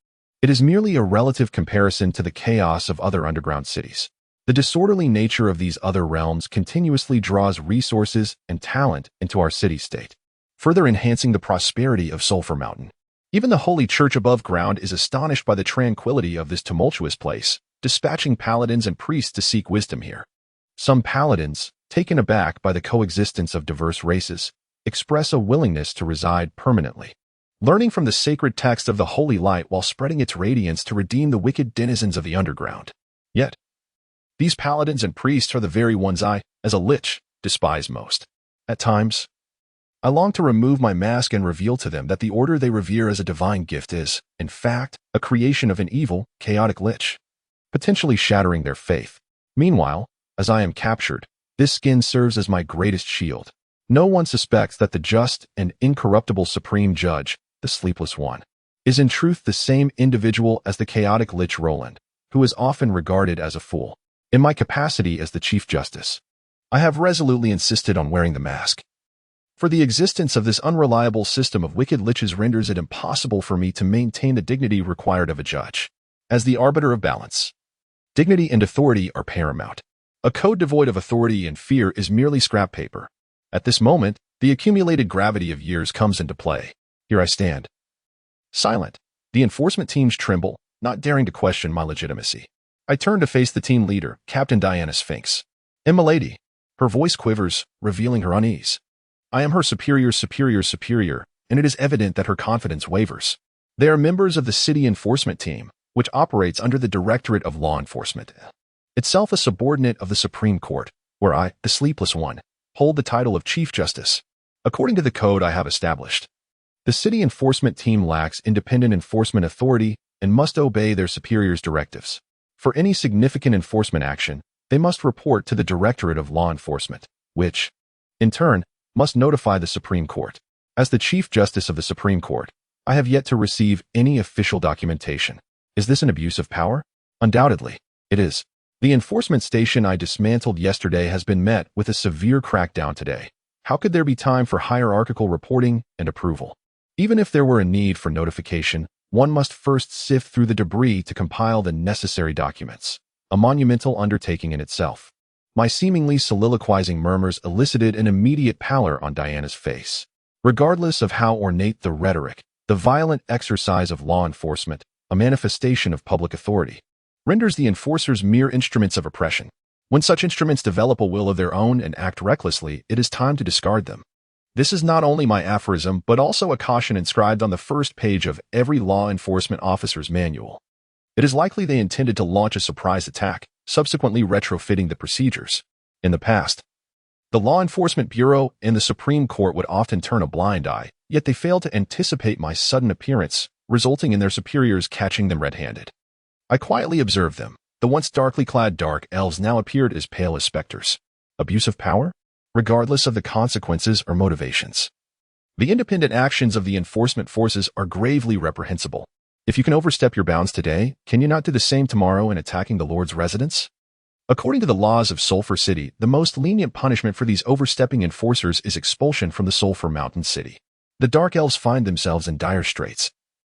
Speaker 1: it is merely a relative comparison to the chaos of other underground cities. The disorderly nature of these other realms continuously draws resources and talent into our city-state, further enhancing the prosperity of Sulphur Mountain. Even the holy church above ground is astonished by the tranquility of this tumultuous place, dispatching paladins and priests to seek wisdom here. Some paladins, taken aback by the coexistence of diverse races, express a willingness to reside permanently, learning from the sacred text of the holy light while spreading its radiance to redeem the wicked denizens of the underground. Yet, these paladins and priests are the very ones I, as a lich, despise most. At times, I long to remove my mask and reveal to them that the order they revere as a divine gift is, in fact, a creation of an evil, chaotic lich, potentially shattering their faith. Meanwhile, as I am captured, this skin serves as my greatest shield. No one suspects that the just and incorruptible supreme judge, the Sleepless One, is in truth the same individual as the chaotic lich Roland, who is often regarded as a fool. In my capacity as the Chief Justice, I have resolutely insisted on wearing the mask. For the existence of this unreliable system of wicked liches renders it impossible for me to maintain the dignity required of a judge. As the arbiter of balance, dignity and authority are paramount. A code devoid of authority and fear is merely scrap paper. At this moment, the accumulated gravity of years comes into play. Here I stand, silent. The enforcement teams tremble, not daring to question my legitimacy. I turn to face the team leader, Captain Diana Sphinx. And milady, her voice quivers, revealing her unease. I am her superior, and it is evident that her confidence wavers. They are members of the city enforcement team, which operates under the Directorate of Law Enforcement, itself a subordinate of the Supreme Court, where I, the Sleepless One, hold the title of Chief Justice. According to the code I have established, the city enforcement team lacks independent enforcement authority and must obey their superiors' directives. For any significant enforcement action, they must report to the Directorate of Law Enforcement, which, in turn, must notify the Supreme Court. As the Chief Justice of the Supreme Court, I have yet to receive any official documentation. Is this an abuse of power? Undoubtedly, it is. The enforcement station I dismantled yesterday has been met with a severe crackdown today. How could there be time for hierarchical reporting and approval? Even if there were a need for notification, one must first sift through the debris to compile the necessary documents, a monumental undertaking in itself. My seemingly soliloquizing murmurs elicited an immediate pallor on Diana's face. Regardless of how ornate the rhetoric, the violent exercise of law enforcement, a manifestation of public authority, renders the enforcers mere instruments of oppression. When such instruments develop a will of their own and act recklessly, it is time to discard them. This is not only my aphorism, but also a caution inscribed on the first page of every law enforcement officer's manual. It is likely they intended to launch a surprise attack, subsequently retrofitting the procedures. In the past, the Law Enforcement Bureau and the Supreme Court would often turn a blind eye, yet they failed to anticipate my sudden appearance, resulting in their superiors catching them red-handed. I quietly observed them. The once darkly clad dark elves now appeared as pale as specters. Abuse of power? Regardless of the consequences or motivations. The independent actions of the enforcement forces are gravely reprehensible. If you can overstep your bounds today, can you not do the same tomorrow in attacking the Lord's residence? According to the laws of Sulphur City, the most lenient punishment for these overstepping enforcers is expulsion from the Sulphur Mountain City. The Dark Elves find themselves in dire straits.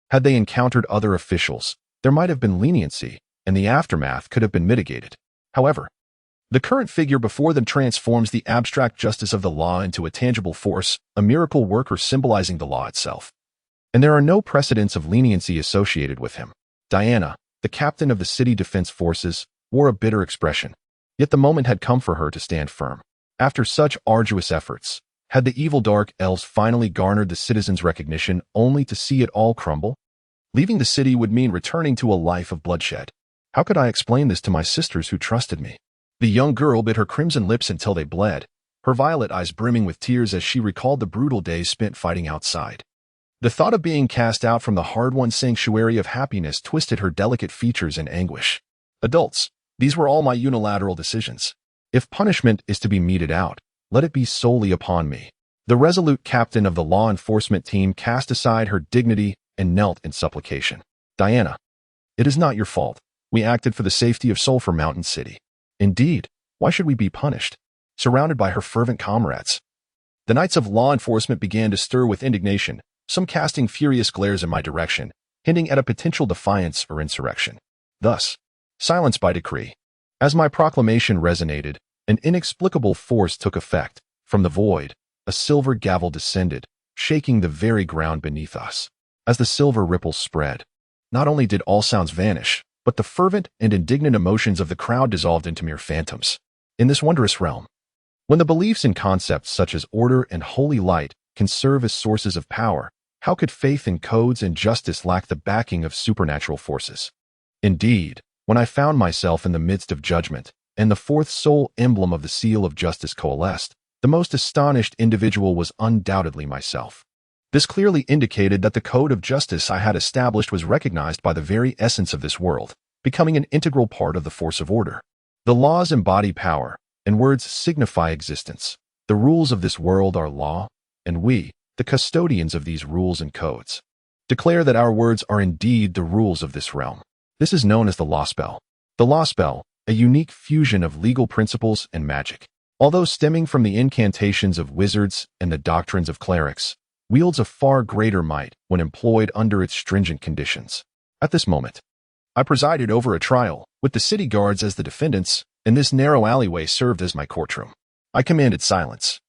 Speaker 1: Had they encountered other officials, there might have been leniency, and the aftermath could have been mitigated. However, the current figure before them transforms the abstract justice of the law into a tangible force, a miracle worker symbolizing the law itself. And there are no precedents of leniency associated with him. Diana, the captain of the city defense forces, wore a bitter expression. Yet the moment had come for her to stand firm. After such arduous efforts, had the evil Dark Elves finally garnered the citizens' recognition only to see it all crumble? Leaving the city would mean returning to a life of bloodshed. How could I explain this to my sisters who trusted me? The young girl bit her crimson lips until they bled, her violet eyes brimming with tears as she recalled the brutal days spent fighting outside. The thought of being cast out from the hard-won sanctuary of happiness twisted her delicate features in anguish. Adults, these were all my unilateral decisions. If punishment is to be meted out, let it be solely upon me. The resolute captain of the law enforcement team cast aside her dignity and knelt in supplication. Diana, it is not your fault. We acted for the safety of Sulphur Mountain City. Indeed, why should we be punished? Surrounded by her fervent comrades. The knights of law enforcement began to stir with indignation, some casting furious glares in my direction, hinting at a potential defiance or insurrection. Thus, silence by decree. As my proclamation resonated, an inexplicable force took effect. From the void, a silver gavel descended, shaking the very ground beneath us. As the silver ripples spread, not only did all sounds vanish, but the fervent and indignant emotions of the crowd dissolved into mere phantoms. In this wondrous realm, when the beliefs and concepts such as order and holy light can serve as sources of power, how could faith in codes and justice lack the backing of supernatural forces? Indeed, when I found myself in the midst of judgment, and the fourth soul emblem of the seal of justice coalesced, the most astonished individual was undoubtedly myself. This clearly indicated that the code of justice I had established was recognized by the very essence of this world, becoming an integral part of the force of order. The laws embody power, and words signify existence. The rules of this world are law, and we, the custodians of these rules and codes, declare that our words are indeed the rules of this realm. This is known as the law spell. The law spell, a unique fusion of legal principles and magic. Although stemming from the incantations of wizards and the doctrines of clerics, wields a far greater might when employed under its stringent conditions. At this moment, I presided over a trial, with the city guards as the defendants, and this narrow alleyway served as my courtroom. I commanded silence,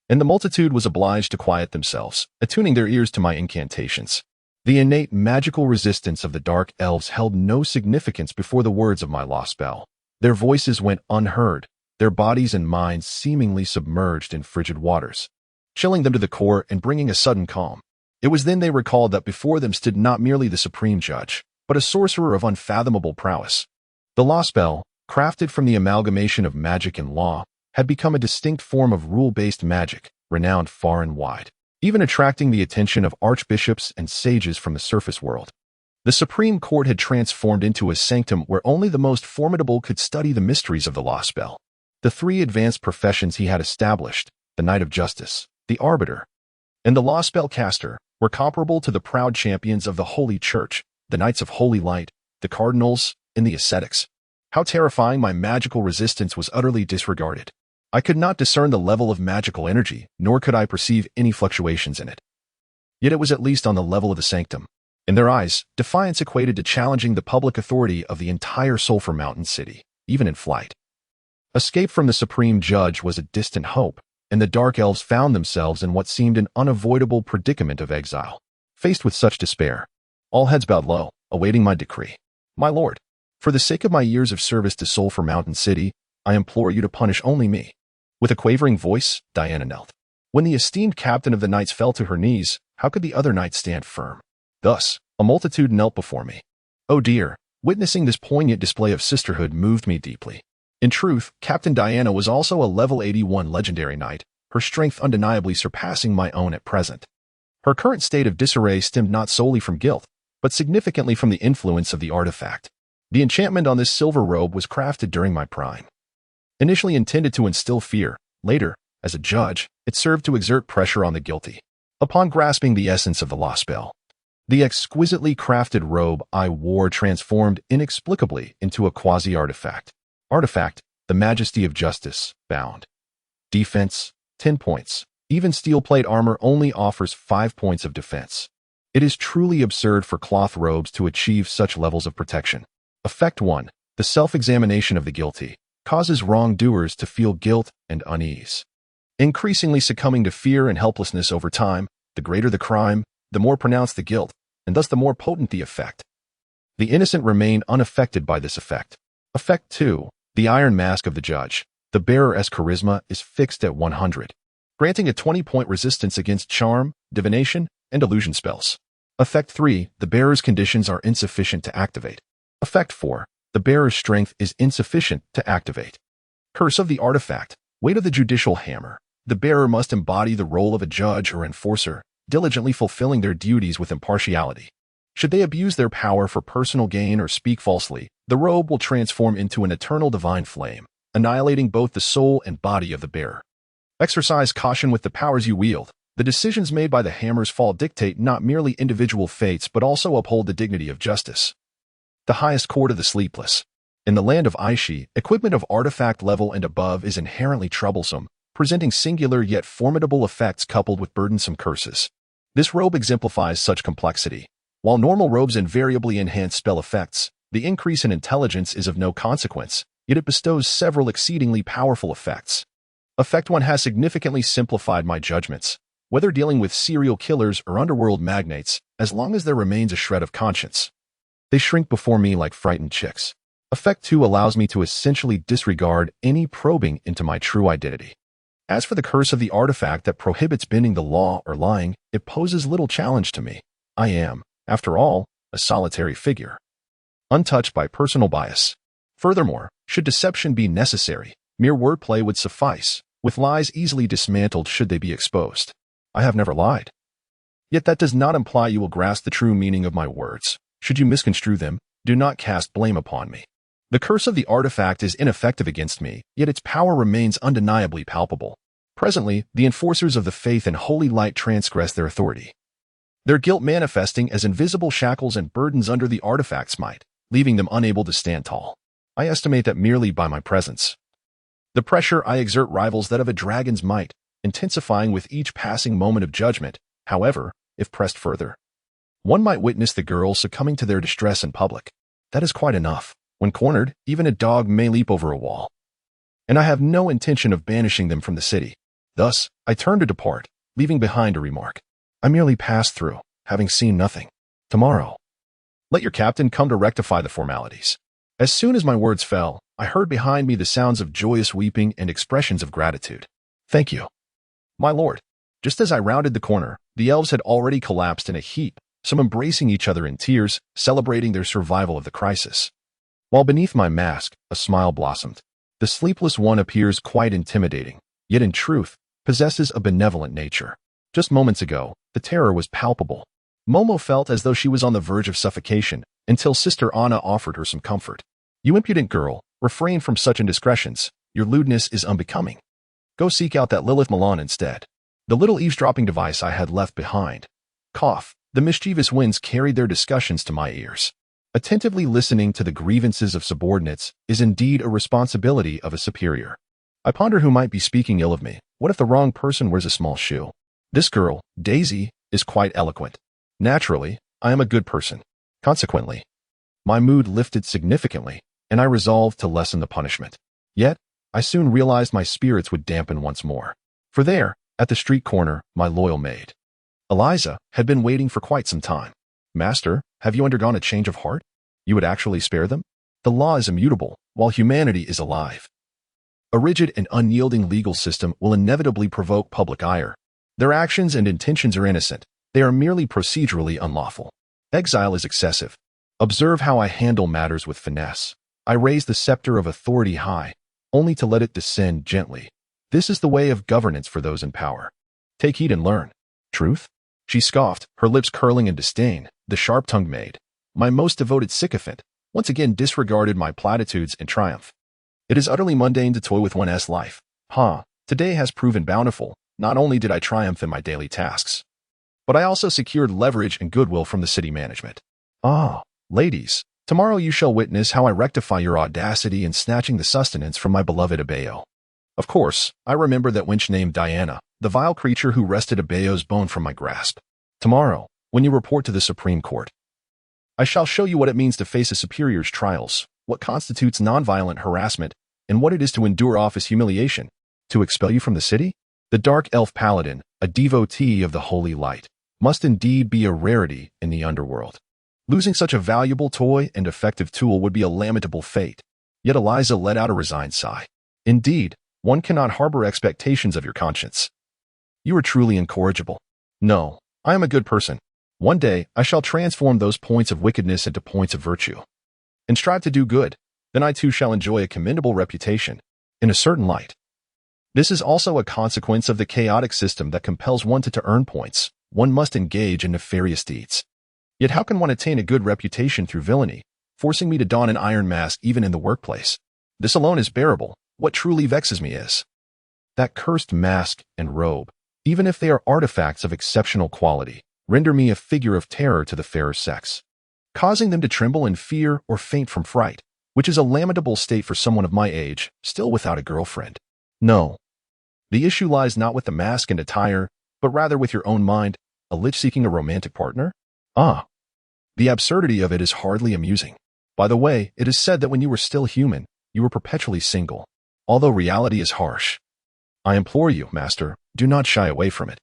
Speaker 1: and the multitude was obliged to quiet themselves, attuning their ears to my incantations. The innate magical resistance of the dark elves held no significance before the words of my law spell. Their voices went unheard, their bodies and minds seemingly submerged in frigid waters, chilling them to the core and bringing a sudden calm. It was then they recalled that before them stood not merely the supreme judge, but a sorcerer of unfathomable prowess. The law spell, crafted from the amalgamation of magic and law, had become a distinct form of rule-based magic, renowned far and wide, even attracting the attention of archbishops and sages from the surface world. The Supreme Court had transformed into a sanctum where only the most formidable could study the mysteries of the law spell. The three advanced professions he had established, the Knight of Justice, the Arbiter, and the Law Spell Caster, were comparable to the proud champions of the Holy Church, the Knights of Holy Light, the Cardinals, and the Ascetics. How terrifying my magical resistance was utterly disregarded. I could not discern the level of magical energy, nor could I perceive any fluctuations in it. Yet it was at least on the level of the sanctum. In their eyes, defiance equated to challenging the public authority of the entire Sulphur Mountain City, even in flight. Escape from the Supreme Judge was a distant hope, and the Dark Elves found themselves in what seemed an unavoidable predicament of exile. Faced with such despair, all heads bowed low, awaiting my decree. My lord, for the sake of my years of service to Sulphur Mountain City, I implore you to punish only me. With a quavering voice, Diana knelt. When the esteemed captain of the knights fell to her knees, how could the other knights stand firm? Thus, a multitude knelt before me. Oh dear, witnessing this poignant display of sisterhood moved me deeply. In truth, Captain Diana was also a level 81 legendary knight, her strength undeniably surpassing my own at present. Her current state of disarray stemmed not solely from guilt, but significantly from the influence of the artifact. The enchantment on this silver robe was crafted during my prime. Initially intended to instill fear, later, as a judge, it served to exert pressure on the guilty. Upon grasping the essence of the law spell, the exquisitely crafted robe I wore transformed inexplicably into a quasi-artifact. Artifact, the majesty of justice, bound. Defense, 10 points. Even steel plate armor only offers 5 points of defense. It is truly absurd for cloth robes to achieve such levels of protection. Effect 1. The self-examination of the guilty causes wrongdoers to feel guilt and unease. Increasingly succumbing to fear and helplessness over time, the greater the crime, the more pronounced the guilt, and thus the more potent the effect. The innocent remain unaffected by this effect. Effect 2. The iron mask of the judge. The bearer's charisma is fixed at 100, granting a 20-point resistance against charm, divination, and illusion spells. Effect 3. The bearer's conditions are insufficient to activate. Effect 4. the bearer's strength is insufficient to activate. Curse of the artifact. Weight of the judicial hammer. The bearer must embody the role of a judge or enforcer, diligently fulfilling their duties with impartiality. Should they abuse their power for personal gain or speak falsely, the robe will transform into an eternal divine flame, annihilating both the soul and body of the bearer. Exercise caution with the powers you wield. The decisions made by the hammer's fall dictate not merely individual fates but also uphold the dignity of justice. The highest court of the sleepless. In the land of Aishi, equipment of artifact level and above is inherently troublesome, presenting singular yet formidable effects coupled with burdensome curses. This robe exemplifies such complexity. While normal robes invariably enhance spell effects, the increase in intelligence is of no consequence, yet it bestows several exceedingly powerful effects. Effect 1 has significantly simplified my judgments, whether dealing with serial killers or underworld magnates, as long as there remains a shred of conscience. They shrink before me like frightened chicks. Effect 2 allows me to essentially disregard any probing into my true identity. As for the curse of the artifact that prohibits bending the law or lying, it poses little challenge to me. I am, after all, a solitary figure, untouched by personal bias. Furthermore, should deception be necessary, mere wordplay would suffice, with lies easily dismantled should they be exposed. I have never lied. Yet that does not imply you will grasp the true meaning of my words. Should you misconstrue them, do not cast blame upon me. The curse of the artifact is ineffective against me, yet its power remains undeniably palpable. Presently, the enforcers of the faith and holy light transgress their authority, their guilt manifesting as invisible shackles and burdens under the artifact's might, leaving them unable to stand tall. I estimate that merely by my presence. The pressure I exert rivals that of a dragon's might, intensifying with each passing moment of judgment. However, if pressed further, one might witness the girls succumbing to their distress in public. That is quite enough. When cornered, even a dog may leap over a wall. And I have no intention of banishing them from the city. Thus, I turn to depart, leaving behind a remark. I merely passed through, having seen nothing. Tomorrow, let your captain come to rectify the formalities. As soon as my words fell, I heard behind me the sounds of joyous weeping and expressions of gratitude. Thank you, my lord. Just as I rounded the corner, the elves had already collapsed in a heap, some embracing each other in tears, celebrating their survival of the crisis. While beneath my mask, a smile blossomed. The sleepless one appears quite intimidating, yet in truth, possesses a benevolent nature. Just moments ago, the terror was palpable. Momo felt as though she was on the verge of suffocation, until Sister Anna offered her some comfort. You impudent girl, refrain from such indiscretions. Your lewdness is unbecoming. Go seek out that Lilith Milan instead. The little eavesdropping device I had left behind. Cough. The mischievous winds carried their discussions to my ears. Attentively listening to the grievances of subordinates is indeed a responsibility of a superior. I ponder who might be speaking ill of me. What if the wrong person wears a small shoe? This girl, Daisy, is quite eloquent. Naturally, I am a good person. Consequently, my mood lifted significantly, and I resolved to lessen the punishment. Yet, I soon realized my spirits would dampen once more. For there, at the street corner, my loyal maid, Eliza, had been waiting for quite some time. Master, have you undergone a change of heart? You would actually spare them? The law is immutable, while humanity is alive. A rigid and unyielding legal system will inevitably provoke public ire. Their actions and intentions are innocent. They are merely procedurally unlawful. Exile is excessive. Observe how I handle matters with finesse. I raise the scepter of authority high, only to let it descend gently. This is the way of governance for those in power. Take heed and learn. Truth? She scoffed, her lips curling in disdain. The sharp-tongued maid, my most devoted sycophant, once again disregarded my platitudes in triumph. It is utterly mundane to toy with one's life. Today has proven bountiful. Not only did I triumph in my daily tasks, but I also secured leverage and goodwill from the city management. Ladies, tomorrow you shall witness how I rectify your audacity in snatching the sustenance from my beloved Abayo. Of course, I remember that wench named Diana, the vile creature who wrested Abayo's bone from my grasp. Tomorrow, when you report to the Supreme Court, I shall show you what it means to face a superior's trials, what constitutes nonviolent harassment, and what it is to endure office humiliation. To expel you from the city? The dark elf paladin, a devotee of the holy light, must indeed be a rarity in the underworld. Losing such a valuable toy and effective tool would be a lamentable fate. Yet Eliza let out a resigned sigh. Indeed, one cannot harbor expectations of your conscience. You are truly incorrigible. No, I am a good person. One day, I shall transform those points of wickedness into points of virtue, and strive to do good, then I too shall enjoy a commendable reputation in a certain light. This is also a consequence of the chaotic system that compels one to earn points. One must engage in nefarious deeds. Yet how can one attain a good reputation through villainy, forcing me to don an iron mask even in the workplace? This alone is bearable. What truly vexes me is that cursed mask and robe, even if they are artifacts of exceptional quality, render me a figure of terror to the fairer sex, causing them to tremble in fear or faint from fright, which is a lamentable state for someone of my age, still without a girlfriend. No. The issue lies not with the mask and attire, but rather with your own mind, a lich seeking a romantic partner? Ah. The absurdity of it is hardly amusing. By the way, it is said that when you were still human, you were perpetually single, although reality is harsh. I implore you, master, do not shy away from it.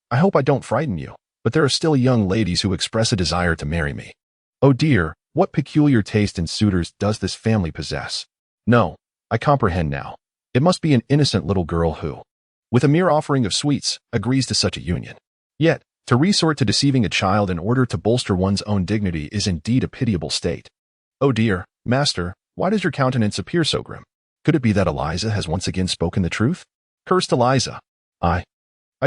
Speaker 1: I hope I don't frighten you, but there are still young ladies who express a desire to marry me. Oh dear, what peculiar taste in suitors does this family possess? No, I comprehend now. It must be an innocent little girl who, with a mere offering of sweets, agrees to such a union. Yet, to resort to deceiving a child in order to bolster one's own dignity is indeed a pitiable state. Oh dear, master, why does your countenance appear so grim? Could it be that Eliza has once again spoken the truth? Cursed Eliza. I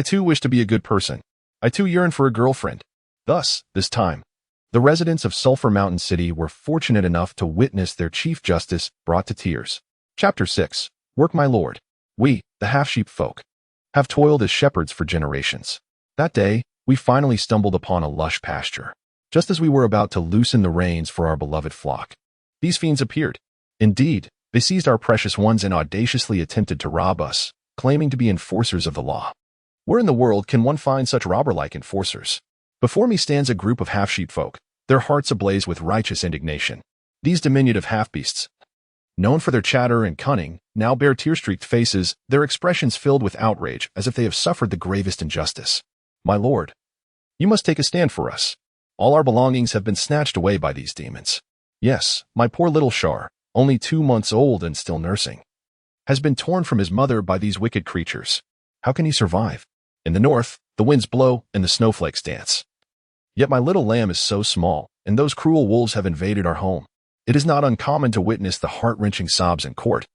Speaker 1: too wish to be a good person. I too yearn for a girlfriend. Thus, this time, the residents of Sulphur Mountain City were fortunate enough to witness their Chief Justice brought to tears. Chapter 6. Work, my lord. We, the half-sheep folk, have toiled as shepherds for generations. That day, we finally stumbled upon a lush pasture, just as we were about to loosen the reins for our beloved flock. These fiends appeared. Indeed, they seized our precious ones and audaciously attempted to rob us, claiming to be enforcers of the law. Where in the world can one find such robber-like enforcers? Before me stands a group of half-sheep folk, their hearts ablaze with righteous indignation. These diminutive half-beasts, known for their chatter and cunning, now bear tear-streaked faces, their expressions filled with outrage as if they have suffered the gravest injustice. My lord, you must take a stand for us. All our belongings have been snatched away by these demons. Yes, my poor little Shar, only 2 months old and still nursing, has been torn from his mother by these wicked creatures. How can he survive? In the north, the winds blow and the snowflakes dance. Yet my little lamb is so small, and those cruel wolves have invaded our home. It is not uncommon to witness the heart-wrenching sobs in court.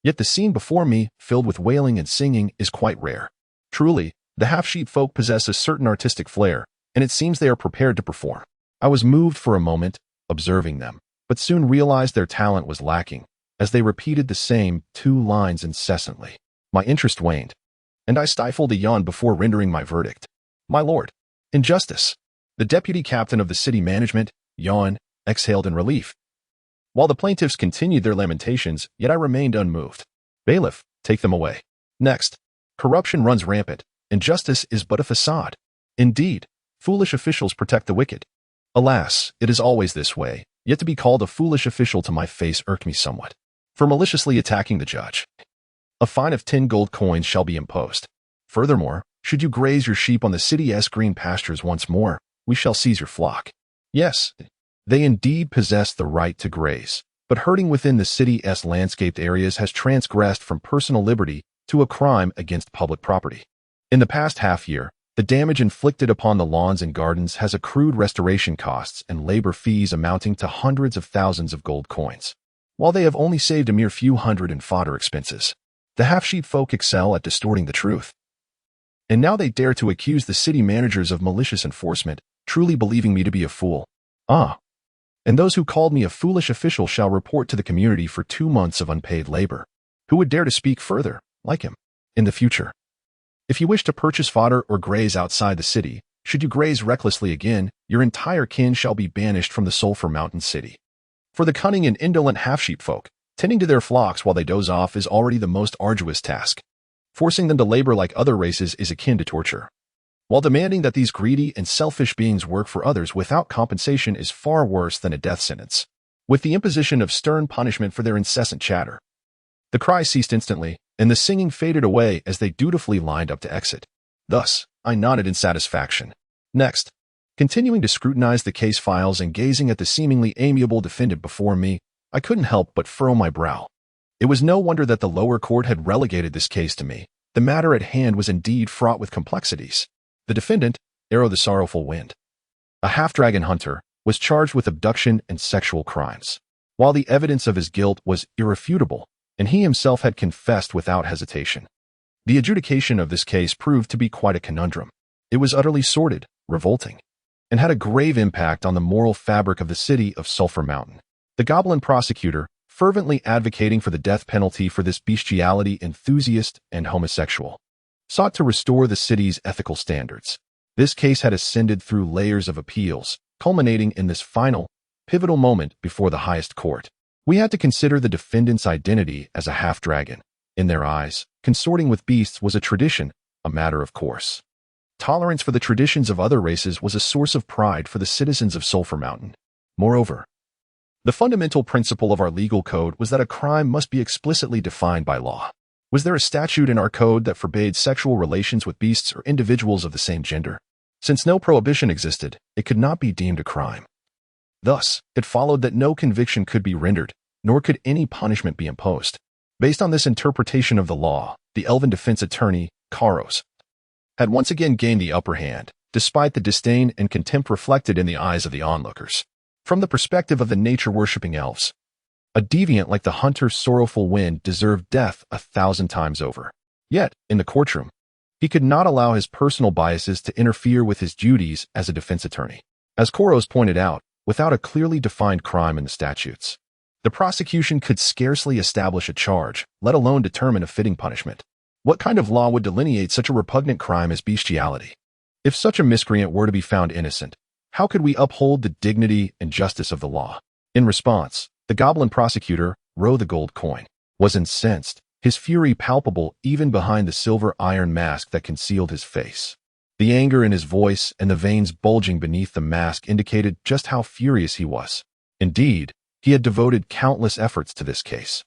Speaker 1: Yet the scene before me, filled with wailing and singing, is quite rare. Truly, the half-sheep folk possess a certain artistic flair, and it seems they are prepared to perform. I was moved for a moment, observing them, but soon realized their talent was lacking, as they repeated the same 2 lines incessantly. My interest waned, and I stifled a yawn before rendering my verdict. My lord, in justice, the deputy captain of the city management, yawned, exhaled in relief. While the plaintiffs continued their lamentations, yet I remained unmoved. Bailiff, take them away. Next, corruption runs rampant, and justice is but a facade. Indeed, foolish officials protect the wicked. Alas, it is always this way, yet to be called a foolish official to my face irked me somewhat. For maliciously attacking the judge, a fine of 10 gold coins shall be imposed. Furthermore, should you graze your sheep on the city's green pastures once more, we shall seize your flock. Yes, they indeed possess the right to graze, but herding within the city's landscaped areas has transgressed from personal liberty to a crime against public property. In the past half-year, the damage inflicted upon the lawns and gardens has accrued restoration costs and labor fees amounting to hundreds of thousands of gold coins, while they have only saved a mere few hundred in fodder expenses. The half-sheep folk excel at distorting the truth. And now they dare to accuse the city managers of malicious enforcement, truly believing me to be a fool. Ah! And those who called me a foolish official shall report to the community for 2 months of unpaid labor. Who would dare to speak further, like him, in the future? If you wish to purchase fodder or graze outside the city, should you graze recklessly again, your entire kin shall be banished from the Sulphur Mountain City. For the cunning and indolent half-sheep folk, tending to their flocks while they doze off is already the most arduous task. Forcing them to labor like other races is akin to torture, while demanding that these greedy and selfish beings work for others without compensation is far worse than a death sentence, with the imposition of stern punishment for their incessant chatter. The cry ceased instantly, and the singing faded away as they dutifully lined up to exit. Thus, I nodded in satisfaction. Next, continuing to scrutinize the case files and gazing at the seemingly amiable defendant before me, I couldn't help but furrow my brow. It was no wonder that the lower court had relegated this case to me. The matter at hand was indeed fraught with complexities. The defendant, Arrow the Sorrowful Wind, a half-dragon hunter, was charged with abduction and sexual crimes. while the evidence of his guilt was irrefutable, and he himself had confessed without hesitation. The adjudication of this case proved to be quite a conundrum. It was utterly sordid, revolting, and had a grave impact on the moral fabric of the city of Sulphur Mountain. The goblin prosecutor, fervently advocating for the death penalty for this bestiality enthusiast and homosexual, sought to restore the city's ethical standards. This case had ascended through layers of appeals, culminating in this final, pivotal moment before the highest court. We had to consider the defendant's identity as a half-dragon. In their eyes, consorting with beasts was a tradition, a matter of course. Tolerance for the traditions of other races was a source of pride for the citizens of Sulphur Mountain. Moreover, the fundamental principle of our legal code was that a crime must be explicitly defined by law. Was there a statute in our code that forbade sexual relations with beasts or individuals of the same gender? Since no prohibition existed, it could not be deemed a crime. Thus, it followed that no conviction could be rendered, nor could any punishment be imposed. Based on this interpretation of the law, the elven defense attorney, Karos, had once again gained the upper hand, despite the disdain and contempt reflected in the eyes of the onlookers. From the perspective of the nature-worshipping elves, a deviant like the hunter's sorrowful wind deserved death 1,000 times over. Yet, in the courtroom, he could not allow his personal biases to interfere with his duties as a defense attorney. As Koros pointed out, without a clearly defined crime in the statutes, the prosecution could scarcely establish a charge, let alone determine a fitting punishment. What kind of law would delineate such a repugnant crime as bestiality? If such a miscreant were to be found innocent, how could we uphold the dignity and justice of the law? In response, the goblin prosecutor, Row the Gold Coin, was incensed, his fury palpable even behind the silver iron mask that concealed his face. The anger in his voice and the veins bulging beneath the mask indicated just how furious he was. Indeed, he had devoted countless efforts to this case.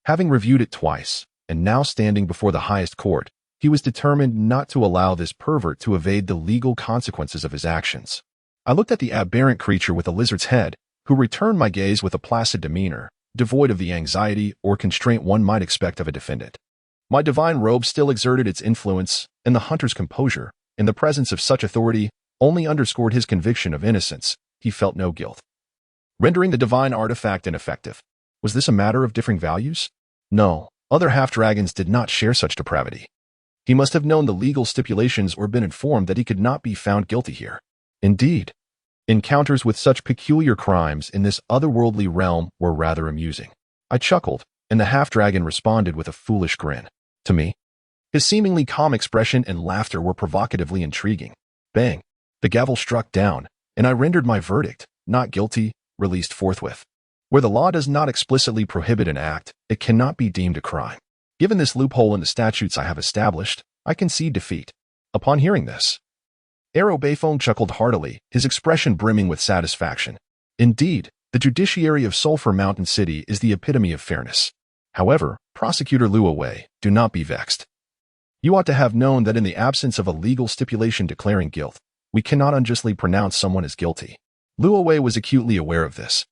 Speaker 1: Having reviewed it twice, and now standing before the highest court, he was determined not to allow this pervert to evade the legal consequences of his actions. I looked at the aberrant creature with a lizard's head, who returned my gaze with a placid demeanor, devoid of the anxiety or constraint one might expect of a defendant. My divine robe still exerted its influence, and the hunter's composure, in the presence of such authority, only underscored his conviction of innocence. He felt no guilt, rendering the divine artifact ineffective. Was this a matter of differing values? No, other half-dragons did not share such depravity. He must have known the legal stipulations or been informed that he could not be found guilty here. Indeed, encounters with such peculiar crimes in this otherworldly realm were rather amusing. I chuckled, and the half-dragon responded with a foolish grin. To me, his seemingly calm expression and laughter were provocatively intriguing. Bang! The gavel struck down, and I rendered my verdict, not guilty, released forthwith. Where the law does not explicitly prohibit an act, it cannot be deemed a crime. Given this loophole in the statutes I have established, I concede defeat. Upon hearing this, Arrow Bayfong chuckled heartily, his expression brimming with satisfaction. Indeed, the judiciary of Sulphur Mountain City is the epitome of fairness. However, Prosecutor Luaway, do not be vexed. You ought to have known that in the absence of a legal stipulation declaring guilt, we cannot unjustly pronounce someone as guilty. Luaway was acutely aware of this,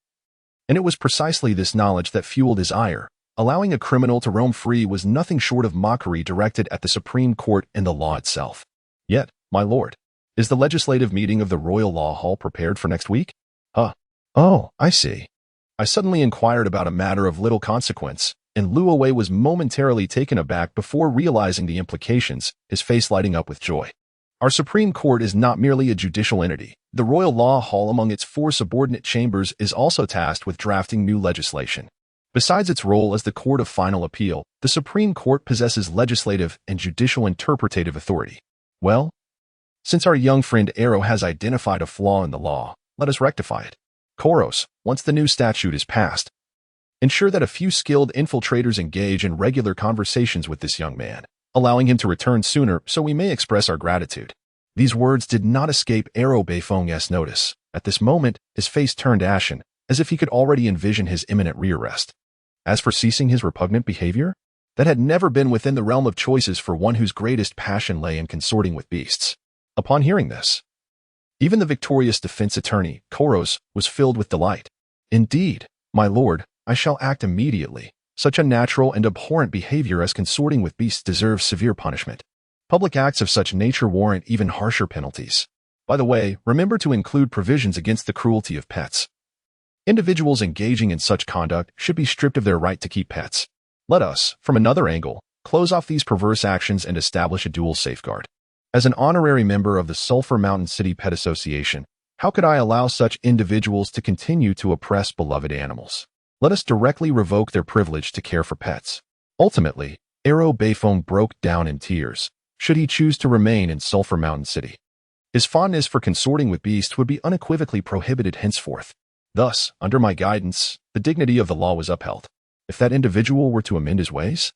Speaker 1: and it was precisely this knowledge that fueled his ire. Allowing a criminal to roam free was nothing short of mockery directed at the Supreme Court and the law itself. Yet, my lord, is the legislative meeting of the Royal Law Hall prepared for next week? Oh, I see. I suddenly inquired about a matter of little consequence, and Luaway was momentarily taken aback before realizing the implications, his face lighting up with joy. Our Supreme Court is not merely a judicial entity. The Royal Law Hall, among its 4 subordinate chambers, is also tasked with drafting new legislation. Besides its role as the court of final appeal, the Supreme Court possesses legislative and judicial interpretative authority. Well, since our young friend Arrow has identified a flaw in the law, let us rectify it. Koros, once the new statute is passed, ensure that a few skilled infiltrators engage in regular conversations with this young man, allowing him to return sooner so we may express our gratitude. These words did not escape Arrow Bayfong's notice. At this moment, his face turned ashen, as if he could already envision his imminent rearrest. As for ceasing his repugnant behavior, that had never been within the realm of choices for one whose greatest passion lay in consorting with beasts. Upon hearing this, even the victorious defense attorney, Koros, was filled with delight. Indeed, my lord, I shall act immediately. Such unnatural and abhorrent behavior as consorting with beasts deserves severe punishment. Public acts of such nature warrant even harsher penalties. By the way, remember to include provisions against the cruelty of pets. Individuals engaging in such conduct should be stripped of their right to keep pets. Let us, from another angle, close off these perverse actions and establish a dual safeguard. As an honorary member of the Sulphur Mountain City Pet Association, how could I allow such individuals to continue to oppress beloved animals? Let us directly revoke their privilege to care for pets. Ultimately, Arrow Bayphone broke down in tears, should he choose to remain in Sulphur Mountain City. His fondness for consorting with beasts would be unequivocally prohibited henceforth. Thus, under my guidance, the dignity of the law was upheld. If that individual were to amend his ways,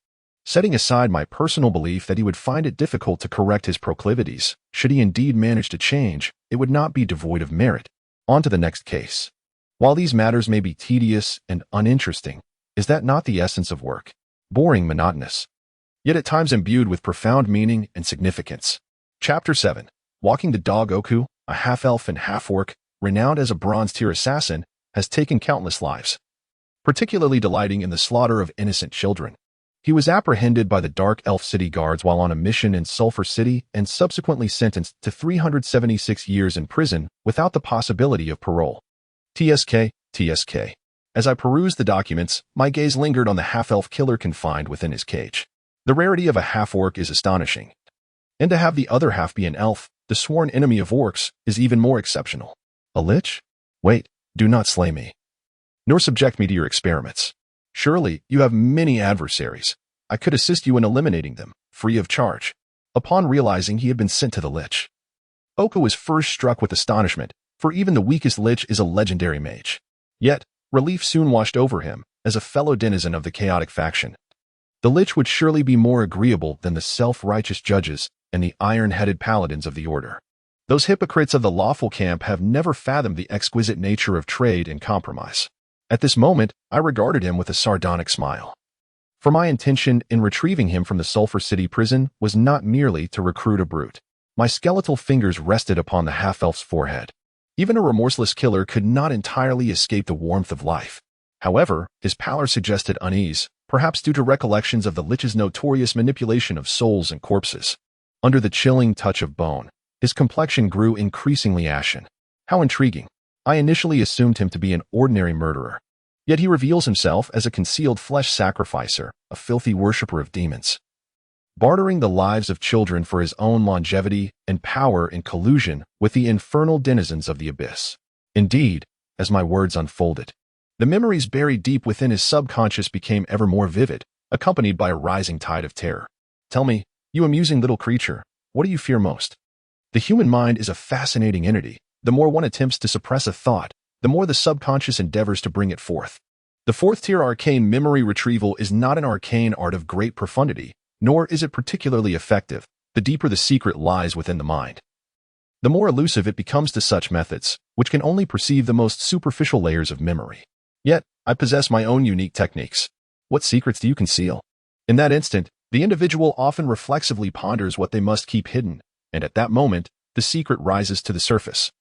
Speaker 1: setting aside my personal belief that he would find it difficult to correct his proclivities, should he indeed manage to change, it would not be devoid of merit. On to the next case. While these matters may be tedious and uninteresting, is that not the essence of work? Boring, monotonous, yet at times imbued with profound meaning and significance. Chapter 7. Walking the Dog. Oku, a half-elf and half-orc, renowned as a bronze-tier assassin, has taken countless lives, particularly delighting in the slaughter of innocent children. He was apprehended by the Dark Elf City Guards while on a mission in Sulphur City and subsequently sentenced to 376 years in prison without the possibility of parole. TSK. As I perused the documents, my gaze lingered on the half-elf killer confined within his cage. The rarity of a half-orc is astonishing, and to have the other half be an elf, the sworn enemy of orcs, is even more exceptional. A lich? Wait, do not slay me, nor subject me to your experiments. Surely, you have many adversaries. I could assist you in eliminating them, free of charge. Upon realizing he had been sent to the lich, Oku was first struck with astonishment, for even the weakest lich is a legendary mage. Yet, relief soon washed over him, as a fellow denizen of the chaotic faction. The lich would surely be more agreeable than the self-righteous judges and the iron-headed paladins of the order. Those hypocrites of the lawful camp have never fathomed the exquisite nature of trade and compromise. At this moment, I regarded him with a sardonic smile. For my intention in retrieving him from the Sulphur City prison was not merely to recruit a brute. My skeletal fingers rested upon the half-elf's forehead. Even a remorseless killer could not entirely escape the warmth of life. However, his pallor suggested unease, perhaps due to recollections of the lich's notorious manipulation of souls and corpses. Under the chilling touch of bone, his complexion grew increasingly ashen. How intriguing. I initially assumed him to be an ordinary murderer. Yet he reveals himself as a concealed flesh sacrificer, a filthy worshipper of demons, bartering the lives of children for his own longevity and power in collusion with the infernal denizens of the abyss. Indeed, as my words unfolded, the memories buried deep within his subconscious became ever more vivid, accompanied by a rising tide of terror. Tell me, you amusing little creature, what do you fear most? The human mind is a fascinating entity. The more one attempts to suppress a thought, the more the subconscious endeavors to bring it forth. The fourth-tier arcane memory retrieval is not an arcane art of great profundity, nor is it particularly effective. The deeper the secret lies within the mind, the more elusive it becomes to such methods, which can only perceive the most superficial layers of memory. Yet, I possess my own unique techniques. What secrets do you conceal? In that instant, the individual often reflexively ponders what they must keep hidden, and at that moment, the secret rises to the surface,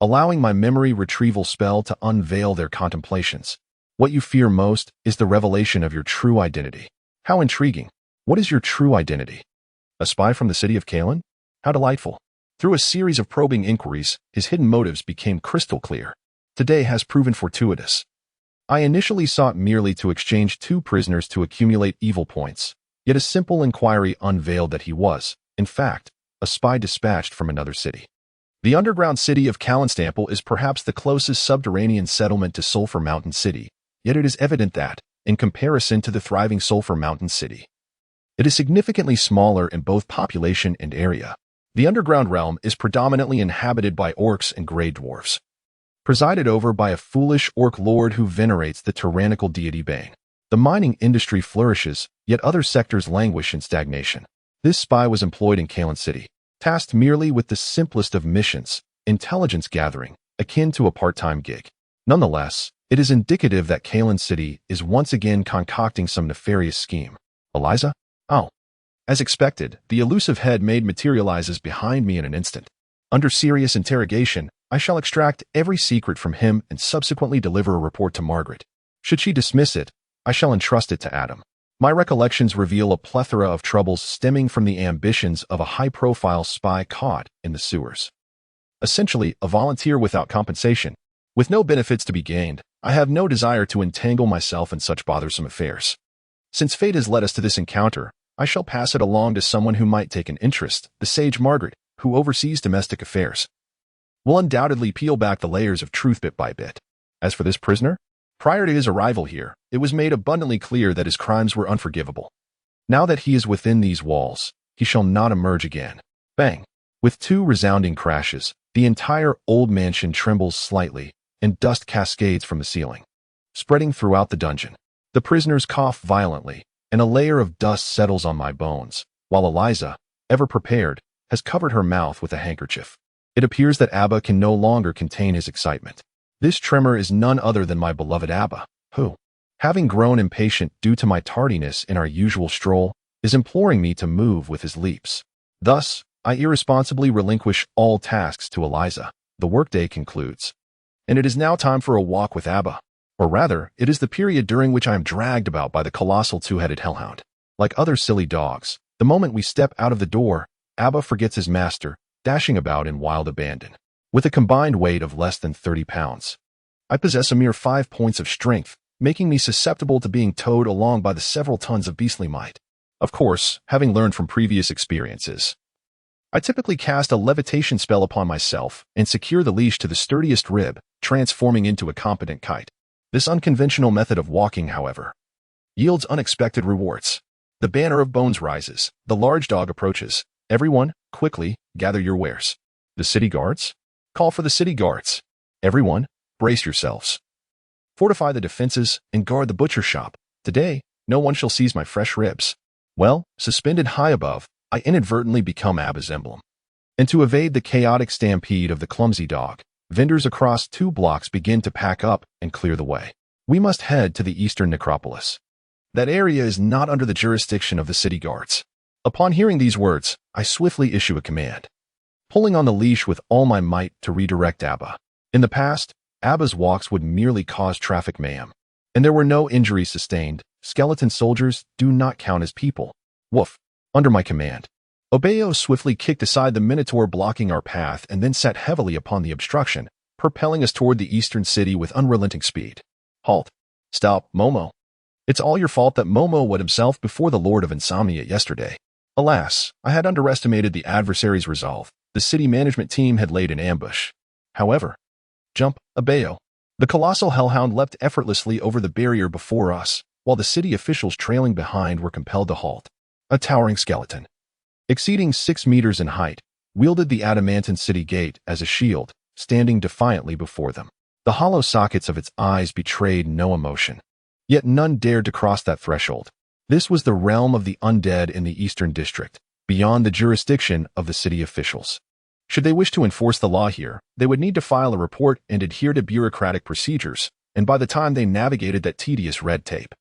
Speaker 1: allowing my memory retrieval spell to unveil their contemplations. What you fear most is the revelation of your true identity. How intriguing. What is your true identity? A spy from the city of Kalen? How delightful. Through a series of probing inquiries, his hidden motives became crystal clear. Today has proven fortuitous. I initially sought merely to exchange 2 prisoners to accumulate evil points, yet a simple inquiry unveiled that he was, in fact, a spy dispatched from another city. The underground city of Kalenstample is perhaps the closest subterranean settlement to Sulphur Mountain City, yet it is evident that, in comparison to the thriving Sulphur Mountain City, it is significantly smaller in both population and area. The underground realm is predominantly inhabited by orcs and grey dwarves, presided over by a foolish orc lord who venerates the tyrannical deity Bane. The mining industry flourishes, yet other sectors languish in stagnation. This spy was employed in Kalen City, tasked merely with the simplest of missions, intelligence gathering, akin to a part-time gig. Nonetheless, it is indicative that Kalen City is once again concocting some nefarious scheme. Eliza? Oh. As expected, the elusive head maid materializes behind me in an instant. Under serious interrogation, I shall extract every secret from him and subsequently deliver a report to Margaret. Should she dismiss it, I shall entrust it to Adam. My recollections reveal a plethora of troubles stemming from the ambitions of a high-profile spy caught in the sewers. Essentially, a volunteer without compensation. With no benefits to be gained, I have no desire to entangle myself in such bothersome affairs. Since fate has led us to this encounter, I shall pass it along to someone who might take an interest. The sage Margaret, who oversees domestic affairs, will undoubtedly peel back the layers of truth bit by bit. As for this prisoner, prior to his arrival here, it was made abundantly clear that his crimes were unforgivable. Now that he is within these walls, he shall not emerge again. Bang! With two resounding crashes, the entire old mansion trembles slightly, and dust cascades from the ceiling, spreading throughout the dungeon. The prisoners cough violently, and a layer of dust settles on my bones, while Eliza, ever prepared, has covered her mouth with a handkerchief. It appears that Abba can no longer contain his excitement. This tremor is none other than my beloved Abba, who, having grown impatient due to my tardiness in our usual stroll, is imploring me to move with his leaps. Thus, I irresponsibly relinquish all tasks to Eliza. The workday concludes, and it is now time for a walk with Abba. Or rather, it is the period during which I am dragged about by the colossal two-headed hellhound. Like other silly dogs, the moment we step out of the door, Abba forgets his master, dashing about in wild abandon. With a combined weight of less than 30 pounds, I possess a mere 5 points of strength, making me susceptible to being towed along by the several tons of beastly might. Of course, having learned from previous experiences, I typically cast a levitation spell upon myself and secure the leash to the sturdiest rib, transforming into a competent kite. This unconventional method of walking, however, yields unexpected rewards. The banner of bones rises. The large dog approaches. Everyone, quickly, gather your wares. The city guards? Call for the city guards. Everyone, brace yourselves. Fortify the defenses and guard the butcher shop. Today, no one shall seize my fresh ribs. Well, suspended high above, I inadvertently become Abba's emblem. And to evade the chaotic stampede of the clumsy dog, vendors across 2 blocks begin to pack up and clear the way. We must head to the eastern necropolis. That area is not under the jurisdiction of the city guards. Upon hearing these words, I swiftly issue a command, pulling on the leash with all my might to redirect Abba. In the past, Abba's walks would merely cause traffic mayhem, and there were no injuries sustained. Skeleton soldiers do not count as people. Woof. Under my command, Obeo swiftly kicked aside the minotaur blocking our path and then sat heavily upon the obstruction, propelling us toward the eastern city with unrelenting speed. Halt. Stop, Momo. It's all your fault that Momo wet himself before the Lord of Insomnia yesterday. Alas, I had underestimated the adversary's resolve. The city management team had laid an ambush. However, jump, Obeo. The colossal hellhound leapt effortlessly over the barrier before us, while the city officials trailing behind were compelled to halt. A towering skeleton, exceeding 6 meters in height, wielded the adamantine city gate as a shield, standing defiantly before them. The hollow sockets of its eyes betrayed no emotion. Yet none dared to cross that threshold. This was the realm of the undead in the Eastern District, beyond the jurisdiction of the city officials. Should they wish to enforce the law here, they would need to file a report and adhere to bureaucratic procedures, and by the time they navigated that tedious red tape,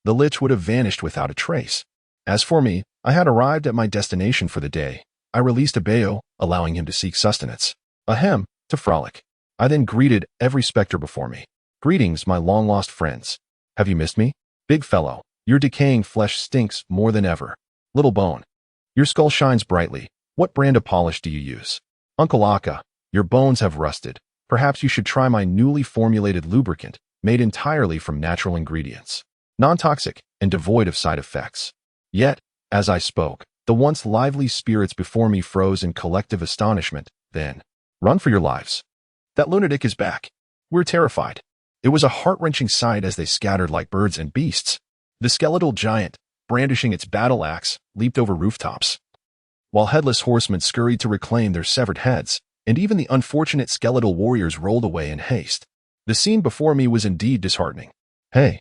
Speaker 1: the lich would have vanished without a trace. As for me, I had arrived at my destination for the day. I released Obeo, allowing him to seek sustenance. Ahem, to frolic. I then greeted every specter before me. Greetings, my long-lost friends. Have you missed me? Big fellow, your decaying flesh stinks more than ever. Little bone, your skull shines brightly. What brand of polish do you use? Uncle Akka, your bones have rusted. Perhaps you should try my newly formulated lubricant, made entirely from natural ingredients, non-toxic and devoid of side effects. Yet, as I spoke, the once lively spirits before me froze in collective astonishment. Then, run for your lives. That lunatic is back. We're terrified. It was a heart-wrenching sight as they scattered like birds and beasts. The skeletal giant, brandishing its battle axe, leaped over rooftops, while headless horsemen scurried to reclaim their severed heads, and even the unfortunate skeletal warriors rolled away in haste. The scene before me was indeed disheartening. Hey,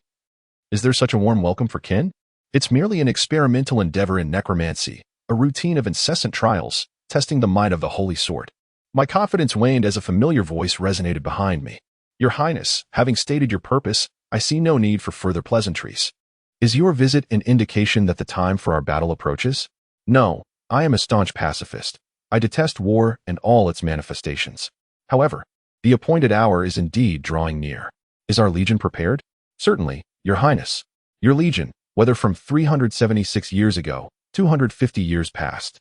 Speaker 1: is there such a warm welcome for kin? It's merely an experimental endeavor in necromancy, a routine of incessant trials, testing the might of the holy sword. My confidence waned as a familiar voice resonated behind me. Your Highness, having stated your purpose, I see no need for further pleasantries. Is your visit an indication that the time for our battle approaches? No, I am a staunch pacifist. I detest war and all its manifestations. However, the appointed hour is indeed drawing near. Is our legion prepared? Certainly, Your Highness. Your legion, whether from 376 years ago, 250 years past,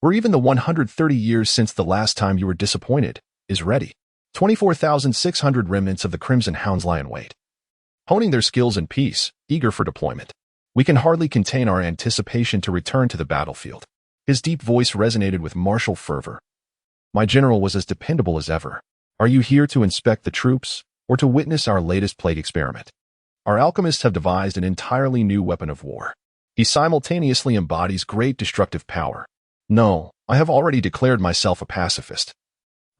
Speaker 1: or even the 130 years since the last time you were disappointed, is ready. 24,600 remnants of the Crimson Hounds lie in wait, honing their skills in peace, eager for deployment. We can hardly contain our anticipation to return to the battlefield. His deep voice resonated with martial fervor. My general was as dependable as ever. Are you here to inspect the troops, or to witness our latest plague experiment? Our alchemists have devised an entirely new weapon of war. He simultaneously embodies great destructive power. No, I have already declared myself a pacifist.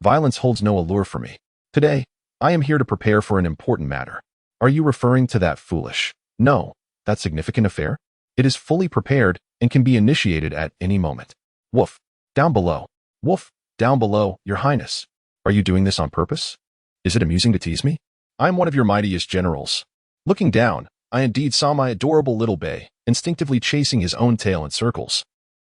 Speaker 1: Violence holds no allure for me. Today, I am here to prepare for an important matter. Are you referring to that foolish, no, that significant affair? It is fully prepared and can be initiated at any moment. Woof, down below. Woof, down below, Your Highness. Are you doing this on purpose? Is it amusing to tease me? I am one of your mightiest generals. Looking down, I indeed saw my adorable little bay, instinctively chasing his own tail in circles.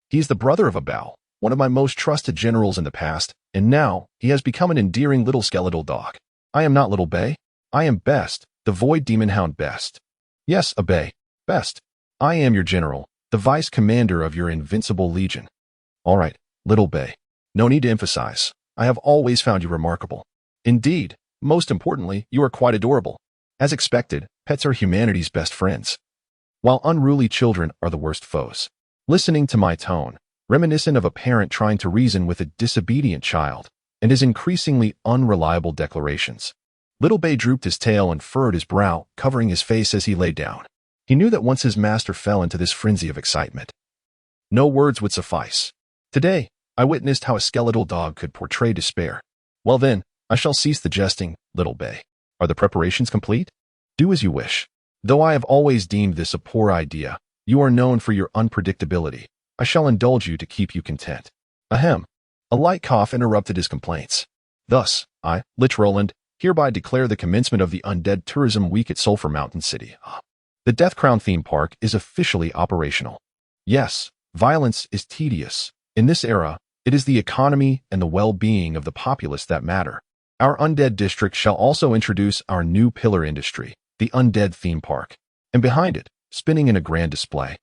Speaker 1: He is the brother of a Bao, one of my most trusted generals in the past, and now he has become an endearing little skeletal dog. I am not little Bay. I am Best, the Void Demon Hound Best. Yes, a Bay. Best. I am your general, the vice commander of your invincible legion. All right, little Bay. No need to emphasize. I have always found you remarkable. Indeed, most importantly, you are quite adorable. As expected, pets are humanity's best friends, while unruly children are the worst foes. Listening to my tone, reminiscent of a parent trying to reason with a disobedient child, and his increasingly unreliable declarations. Little Bay drooped his tail and furrowed his brow, covering his face as he lay down. He knew that once his master fell into this frenzy of excitement, no words would suffice. Today, I witnessed how a skeletal dog could portray despair. Well then, I shall cease the jesting, Little Bay. Are the preparations complete? Do as you wish. Though I have always deemed this a poor idea, you are known for your unpredictability. I shall indulge you to keep you content. Ahem. A light cough interrupted his complaints. Thus, I, Lich Roland, hereby declare the commencement of the Undead Tourism Week at Sulphur Mountain City. The Death Crown theme park is officially operational. Yes, violence is tedious. In this era, it is the economy and the well-being of the populace that matter. Our Undead District shall also introduce our new pillar industry, the Undead Theme Park. And behind it, spinning in a grand display,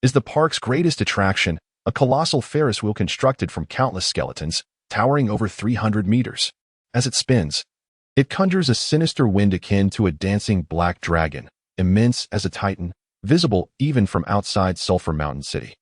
Speaker 1: is the park's greatest attraction, a colossal Ferris wheel constructed from countless skeletons, towering over 300 meters. As it spins, it conjures a sinister wind akin to a dancing black dragon, immense as a titan, visible even from outside Sulphur Mountain City.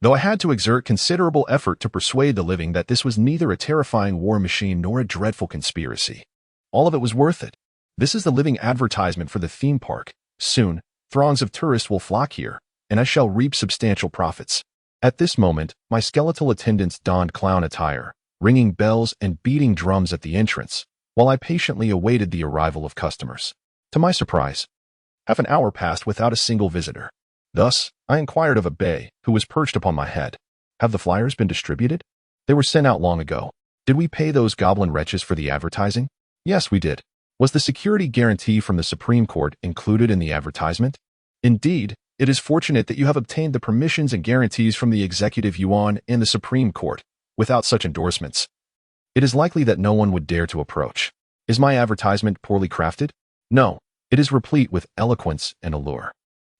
Speaker 1: Though I had to exert considerable effort to persuade the living that this was neither a terrifying war machine nor a dreadful conspiracy, all of it was worth it. This is the living advertisement for the theme park. Soon, throngs of tourists will flock here, and I shall reap substantial profits. At this moment, my skeletal attendants donned clown attire, ringing bells and beating drums at the entrance, while I patiently awaited the arrival of customers. To my surprise, half an hour passed without a single visitor. Thus, I inquired of a Bay, who was perched upon my head. Have the flyers been distributed? They were sent out long ago. Did we pay those goblin wretches for the advertising? Yes, we did. Was the security guarantee from the Supreme Court included in the advertisement? Indeed, it is fortunate that you have obtained the permissions and guarantees from the Executive Yuan and the Supreme Court. Without such endorsements, it is likely that no one would dare to approach. Is my advertisement poorly crafted? No, it is replete with eloquence and allure.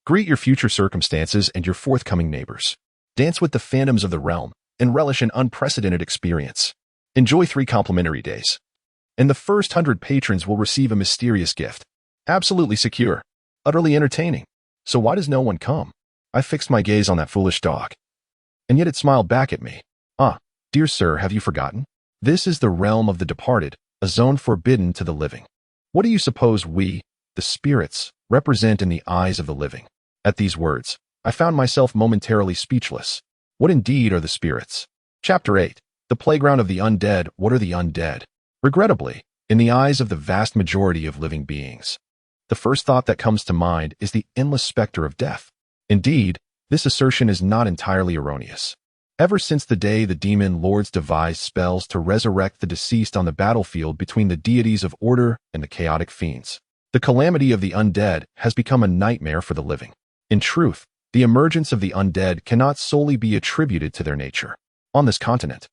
Speaker 1: Greet your future circumstances and your forthcoming neighbors. Dance with the phantoms of the realm and relish an unprecedented experience. Enjoy 3 complimentary days, and the first 100 patrons will receive a mysterious gift. Absolutely secure, utterly entertaining. So why does no one come? I fixed my gaze on that foolish dog, and yet it smiled back at me. Ah, dear sir, have you forgotten? This is the realm of the departed, a zone forbidden to the living. What do you suppose we, the spirits, represent in the eyes of the living? At these words, I found myself momentarily speechless. What indeed are the spirits? Chapter 8. The Playground of the Undead. What are the undead? Regrettably, in the eyes of the vast majority of living beings, the first thought that comes to mind is the endless specter of death. Indeed, this assertion is not entirely erroneous. Ever since the day the demon lords devised spells to resurrect the deceased on the battlefield between the deities of order and the chaotic fiends, the calamity of the undead has become a nightmare for the living. In truth, the emergence of the undead cannot solely be attributed to their nature. On this continent,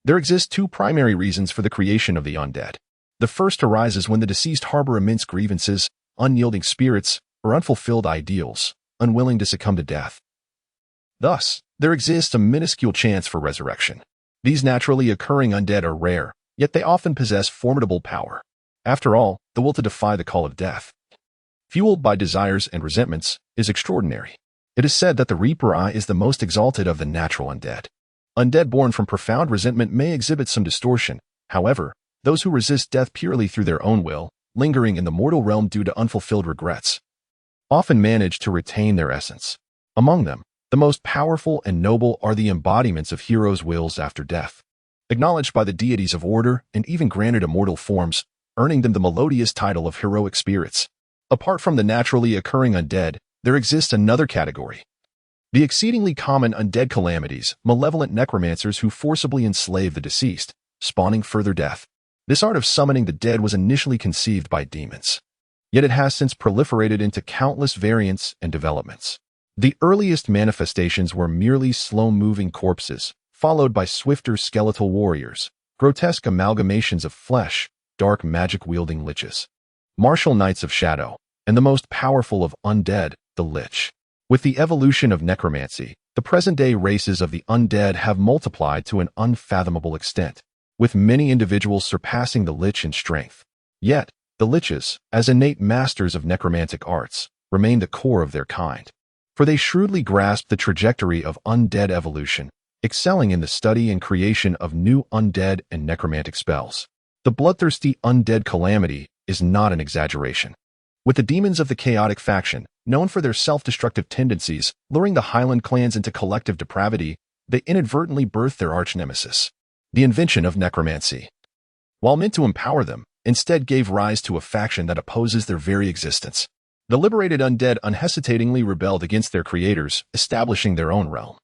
Speaker 1: there exist 2 primary reasons for the creation of the undead. The first arises when the deceased harbor immense grievances, unyielding spirits, or unfulfilled ideals, unwilling to succumb to death. Thus, there exists a minuscule chance for resurrection. These naturally occurring undead are rare, yet they often possess formidable power. After all, the will to defy the call of death, fueled by desires and resentments, is extraordinary. It is said that the Reaper Eye is the most exalted of the natural undead. Undead born from profound resentment may exhibit some distortion. However, those who resist death purely through their own will, lingering in the mortal realm due to unfulfilled regrets, often manage to retain their essence. Among them, the most powerful and noble are the embodiments of heroes' wills after death, acknowledged by the deities of order and even granted immortal forms, earning them the melodious title of heroic spirits. Apart from the naturally occurring undead, there exists another category: the exceedingly common undead calamities, malevolent necromancers who forcibly enslave the deceased, spawning further death. This art of summoning the dead was initially conceived by demons, yet it has since proliferated into countless variants and developments. The earliest manifestations were merely slow-moving corpses, followed by swifter skeletal warriors, grotesque amalgamations of flesh, dark magic-wielding liches, martial knights of shadow, and the most powerful of undead, the lich. With the evolution of necromancy, the present-day races of the undead have multiplied to an unfathomable extent, with many individuals surpassing the lich in strength. Yet, the liches, as innate masters of necromantic arts, remain the core of their kind, for they shrewdly grasp the trajectory of undead evolution, excelling in the study and creation of new undead and necromantic spells. The bloodthirsty undead calamity is not an exaggeration. With the demons of the chaotic faction, known for their self-destructive tendencies, luring the Highland clans into collective depravity, they inadvertently birthed their arch-nemesis, the invention of necromancy. While meant to empower them, instead gave rise to a faction that opposes their very existence. The liberated undead unhesitatingly rebelled against their creators, establishing their own realm.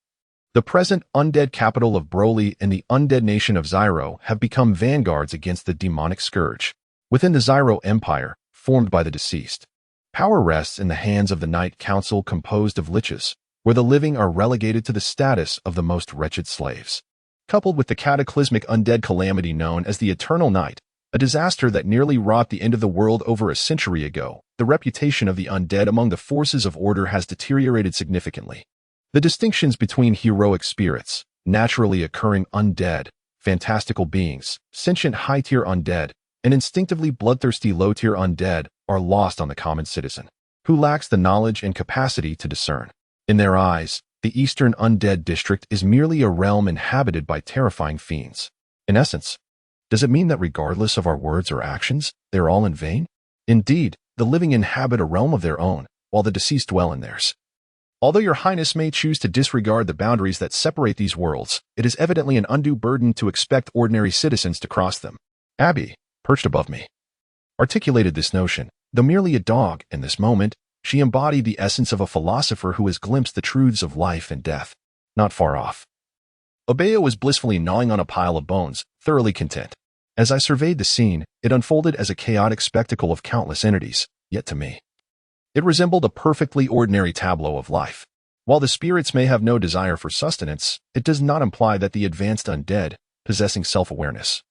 Speaker 1: The present undead capital of Broly and the undead nation of Zyro have become vanguards against the demonic scourge. Within the Zyro Empire, formed by the deceased, power rests in the hands of the Night Council composed of liches, where the living are relegated to the status of the most wretched slaves. Coupled with the cataclysmic undead calamity known as the Eternal Night, a disaster that nearly wrought the end of the world over a century ago, the reputation of the undead among the forces of order has deteriorated significantly. The distinctions between heroic spirits, naturally occurring undead, fantastical beings, sentient high-tier undead, and instinctively bloodthirsty low-tier undead are lost on the common citizen, who lacks the knowledge and capacity to discern. In their eyes, the Eastern Undead District is merely a realm inhabited by terrifying fiends. In essence, does it mean that regardless of our words or actions, they are all in vain? Indeed, the living inhabit a realm of their own, while the deceased dwell in theirs. Although your highness may choose to disregard the boundaries that separate these worlds, it is evidently an undue burden to expect ordinary citizens to cross them. Abby, perched above me, articulated this notion. Though merely a dog in this moment, she embodied the essence of a philosopher who has glimpsed the truths of life and death. Not far off, Obeya was blissfully gnawing on a pile of bones, thoroughly content. As I surveyed the scene, it unfolded as a chaotic spectacle of countless entities, yet to me, it resembled a perfectly ordinary tableau of life. While the spirits may have no desire for sustenance, it does not imply that the advanced undead, possessing self-awareness,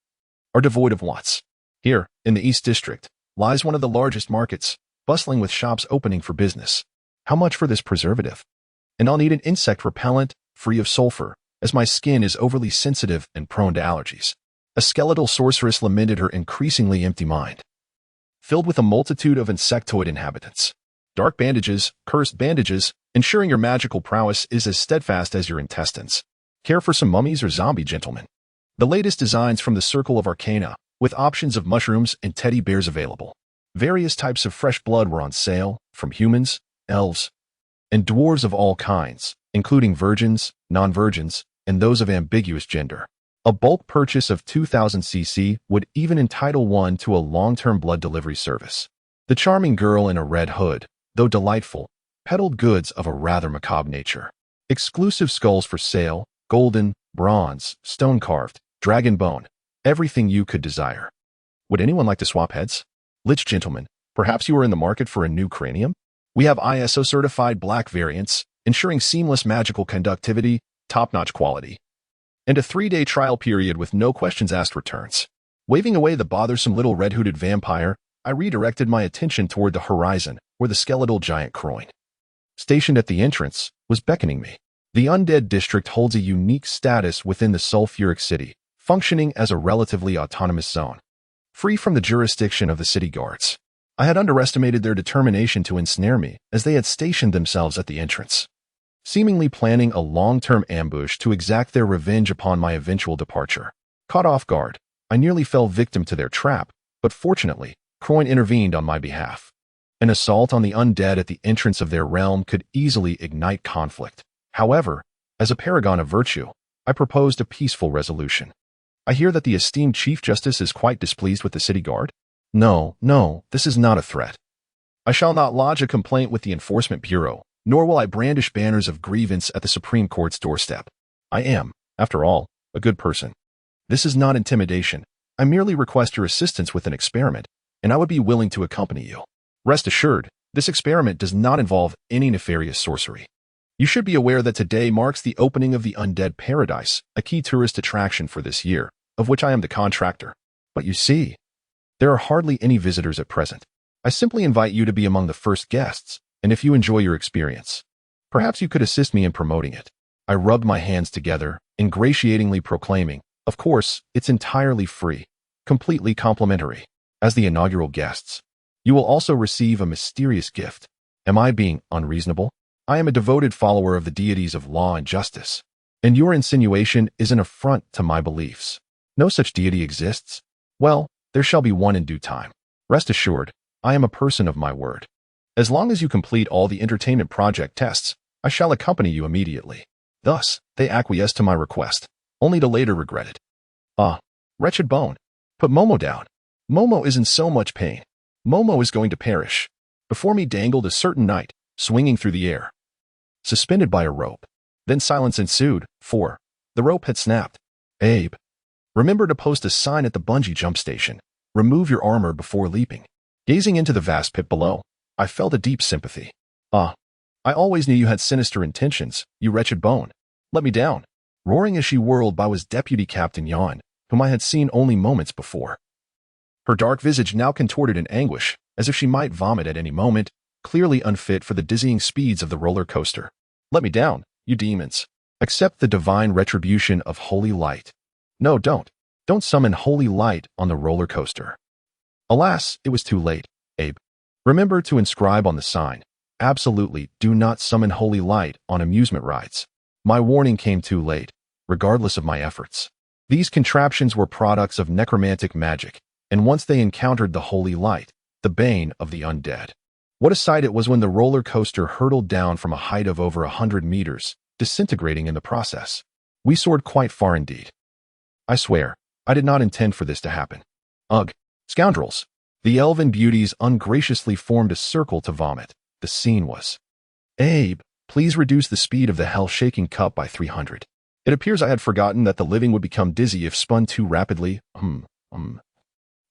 Speaker 1: are devoid of wants. Here, in the East District, lies one of the largest markets, bustling with shops opening for business. How much for this preservative? And I'll need an insect repellent, free of sulfur, as my skin is overly sensitive and prone to allergies. A skeletal sorceress lamented her increasingly empty mind, filled with a multitude of insectoid inhabitants. Dark bandages, cursed bandages, ensuring your magical prowess is as steadfast as your intestines. Care for some mummies or zombie gentlemen? The latest designs from the Circle of Arcana, with options of mushrooms and teddy bears available. Various types of fresh blood were on sale, from humans, elves, and dwarves of all kinds, including virgins, non-virgins, and those of ambiguous gender. A bulk purchase of 2,000 cc would even entitle one to a long-term blood delivery service. The charming girl in a red hood, though delightful, peddled goods of a rather macabre nature. Exclusive skulls for sale, golden, bronze, stone-carved, dragon bone, everything you could desire. Would anyone like to swap heads? Lich gentlemen, perhaps you are in the market for a new cranium? We have ISO-certified black variants, ensuring seamless magical conductivity, top-notch quality, and a 3-day trial period with no questions asked returns. Waving away the bothersome little red-hooded vampire, I redirected my attention toward the horizon, where the skeletal giant Croin, stationed at the entrance, was beckoning me. The Undead District holds a unique status within the sulfuric city, functioning as a relatively autonomous zone, free from the jurisdiction of the city guards. I had underestimated their determination to ensnare me, as they had stationed themselves at the entrance, seemingly planning a long-term ambush to exact their revenge upon my eventual departure. Caught off guard, I nearly fell victim to their trap, but fortunately, Croyne intervened on my behalf. An assault on the undead at the entrance of their realm could easily ignite conflict. However, as a paragon of virtue, I proposed a peaceful resolution. I hear that the esteemed Chief Justice is quite displeased with the city guard. No, this is not a threat. I shall not lodge a complaint with the Enforcement Bureau, nor will I brandish banners of grievance at the Supreme Court's doorstep. I am, after all, a good person. This is not intimidation. I merely request your assistance with an experiment, and I would be willing to accompany you. Rest assured, this experiment does not involve any nefarious sorcery. You should be aware that today marks the opening of the Undead Paradise, a key tourist attraction for this year, of which I am the contractor. But you see, there are hardly any visitors at present. I simply invite you to be among the first guests, and if you enjoy your experience, perhaps you could assist me in promoting it. I rubbed my hands together, ingratiatingly proclaiming, of course, it's entirely free, completely complimentary. As the inaugural guests, you will also receive a mysterious gift. Am I being unreasonable? I am a devoted follower of the deities of law and justice, and your insinuation is an affront to my beliefs. No such deity exists. Well, there shall be one in due time. Rest assured, I am a person of my word. As long as you complete all the entertainment project tests, I shall accompany you immediately. Thus, they acquiesced to my request, only to later regret it. Ah, wretched bone. Put Momo down. Momo is in so much pain. Momo is going to perish. Before me dangled a certain knight, swinging through the air, suspended by a rope. Then silence ensued, for the rope had snapped. Abe, remember to post a sign at the bungee jump station. Remove your armor before leaping. Gazing into the vast pit below, I felt a deep sympathy. Ah, I always knew you had sinister intentions, you wretched bone. Let me down. Roaring as she whirled by was Deputy Captain Yon, whom I had seen only moments before. Her dark visage now contorted in anguish, as if she might vomit at any moment, clearly unfit for the dizzying speeds of the roller coaster. Let me down, you demons. Accept the divine retribution of holy light. No, don't. Don't summon holy light on the roller coaster. Alas, it was too late, Abe. Remember to inscribe on the sign, absolutely do not summon holy light on amusement rides. My warning came too late, regardless of my efforts. These contraptions were products of necromantic magic, and once they encountered the holy light, the bane of the undead. What a sight it was when the roller coaster hurtled down from a height of over 100 meters, disintegrating in the process. We soared quite far indeed. I swear, I did not intend for this to happen. Ugh, scoundrels. The elven beauties ungraciously formed a circle to vomit. The scene was, Abe, please reduce the speed of the hell-shaking cup by 300. It appears I had forgotten that the living would become dizzy if spun too rapidly.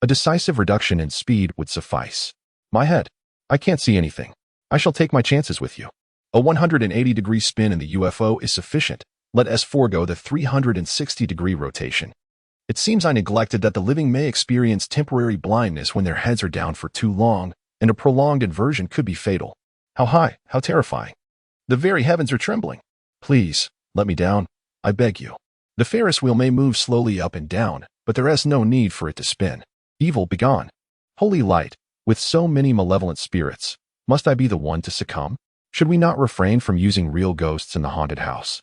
Speaker 1: A decisive reduction in speed would suffice. My head. I can't see anything. I shall take my chances with you. A 180-degree spin in the UFO is sufficient. Let us forego the 360-degree rotation. It seems I neglected that the living may experience temporary blindness when their heads are down for too long, and a prolonged inversion could be fatal. How high, how terrifying. The very heavens are trembling. Please, let me down. I beg you. The Ferris wheel may move slowly up and down, but there is no need for it to spin. Evil begone. Holy light, with so many malevolent spirits, must I be the one to succumb? Should we not refrain from using real ghosts in the haunted house?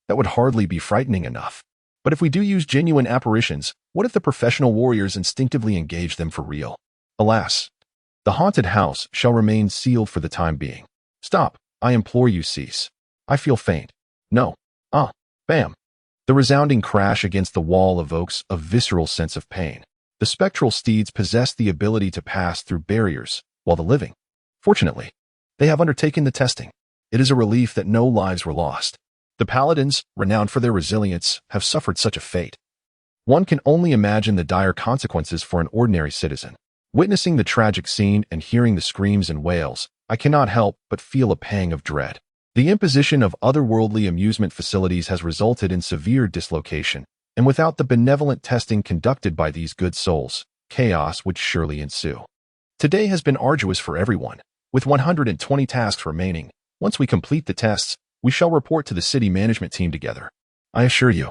Speaker 1: That would hardly be frightening enough. But if we do use genuine apparitions, what if the professional warriors instinctively engage them for real? Alas, the haunted house shall remain sealed for the time being. Stop, I implore you, cease. I feel faint. No. Bam. The resounding crash against the wall evokes a visceral sense of pain. The spectral steeds possess the ability to pass through barriers, while the living, fortunately, they have undertaken the testing. It is a relief that no lives were lost. The paladins, renowned for their resilience, have suffered such a fate. One can only imagine the dire consequences for an ordinary citizen. Witnessing the tragic scene and hearing the screams and wails, I cannot help but feel a pang of dread. The imposition of otherworldly amusement facilities has resulted in severe dislocation, and without the benevolent testing conducted by these good souls, chaos would surely ensue. Today has been arduous for everyone, with 120 tasks remaining. Once we complete the tests, we shall report to the city management team together. I assure you,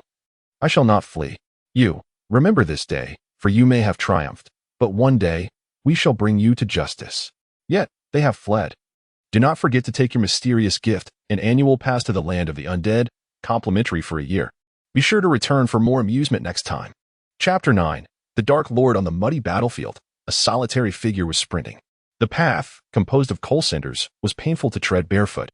Speaker 1: I shall not flee. You, Remember this day, for you may have triumphed, but one day we shall bring you to justice. Yet they have fled. Do not forget to take your mysterious gift, an annual pass to the land of the undead, complimentary for a year. Be sure to return for more amusement next time. Chapter 9. The Dark Lord on the muddy battlefield. A solitary figure was sprinting. The path, composed of coal cinders, was painful to tread barefoot.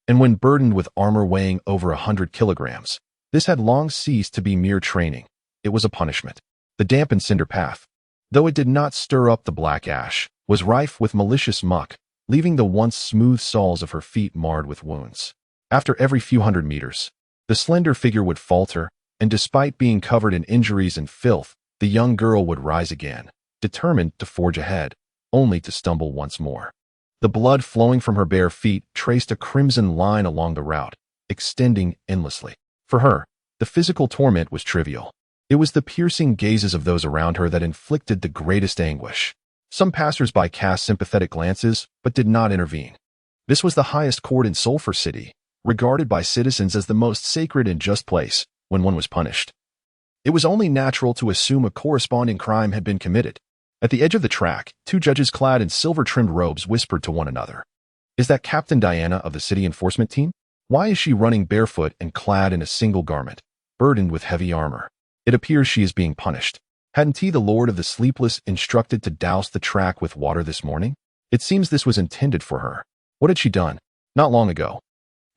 Speaker 1: And when burdened with armor weighing over 100 kilograms, this had long ceased to be mere training. It was a punishment. The dampened cinder path, though it did not stir up the black ash, was rife with malicious muck, leaving the once smooth soles of her feet marred with wounds. After every few hundred meters, the slender figure would falter, and despite being covered in injuries and filth, the young girl would rise again, determined to forge ahead, only to stumble once more. The blood flowing from her bare feet traced a crimson line along the route, extending endlessly. For her, the physical torment was trivial. It was the piercing gazes of those around her that inflicted the greatest anguish. Some passers-by cast sympathetic glances, but did not intervene. This was the highest court in Sulphur City, regarded by citizens as the most sacred and just place when one was punished. It was only natural to assume a corresponding crime had been committed. At the edge of the track, two judges clad in silver-trimmed robes whispered to one another. "Is that Captain Diana of the city enforcement team? Why is she running barefoot and clad in a single garment, burdened with heavy armor? It appears she is being punished. Hadn't he, the Lord of the Sleepless, instructed to douse the track with water this morning? It seems this was intended for her. What had she done? Not long ago,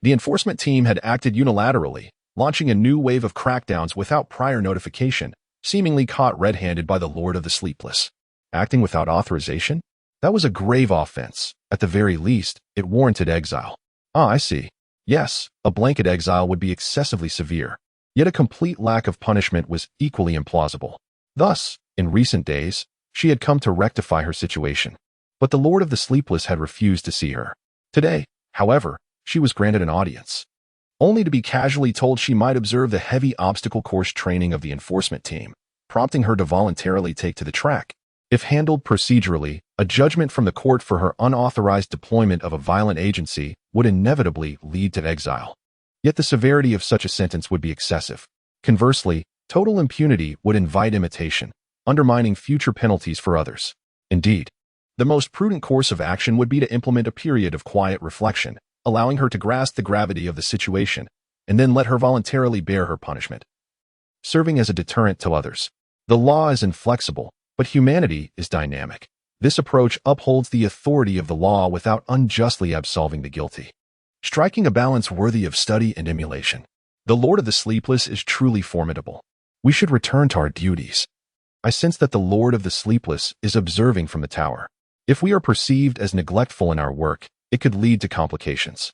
Speaker 1: the enforcement team had acted unilaterally, launching a new wave of crackdowns without prior notification, seemingly caught red-handed by the Lord of the Sleepless. Acting without authorization? That was a grave offense. At the very least, it warranted exile. Ah, I see. Yes, a blanket exile would be excessively severe. Yet a complete lack of punishment was equally implausible. Thus, in recent days, she had come to rectify her situation. But the Lord of the Sleepless had refused to see her. Today, however, she was granted an audience, only to be casually told she might observe the heavy obstacle course training of the enforcement team, prompting her to voluntarily take to the track. If handled procedurally, a judgment from the court for her unauthorized deployment of a violent agency would inevitably lead to exile. Yet the severity of such a sentence would be excessive. Conversely, total impunity would invite imitation, undermining future penalties for others. Indeed, the most prudent course of action would be to implement a period of quiet reflection, allowing her to grasp the gravity of the situation, and then let her voluntarily bear her punishment. Serving as a deterrent to others. The law is inflexible, but humanity is dynamic. This approach upholds the authority of the law without unjustly absolving the guilty, striking a balance worthy of study and emulation. The Lord of the Sleepless is truly formidable. We should return to our duties. I sense that the Lord of the Sleepless is observing from the tower. If we are perceived as neglectful in our work, it could lead to complications.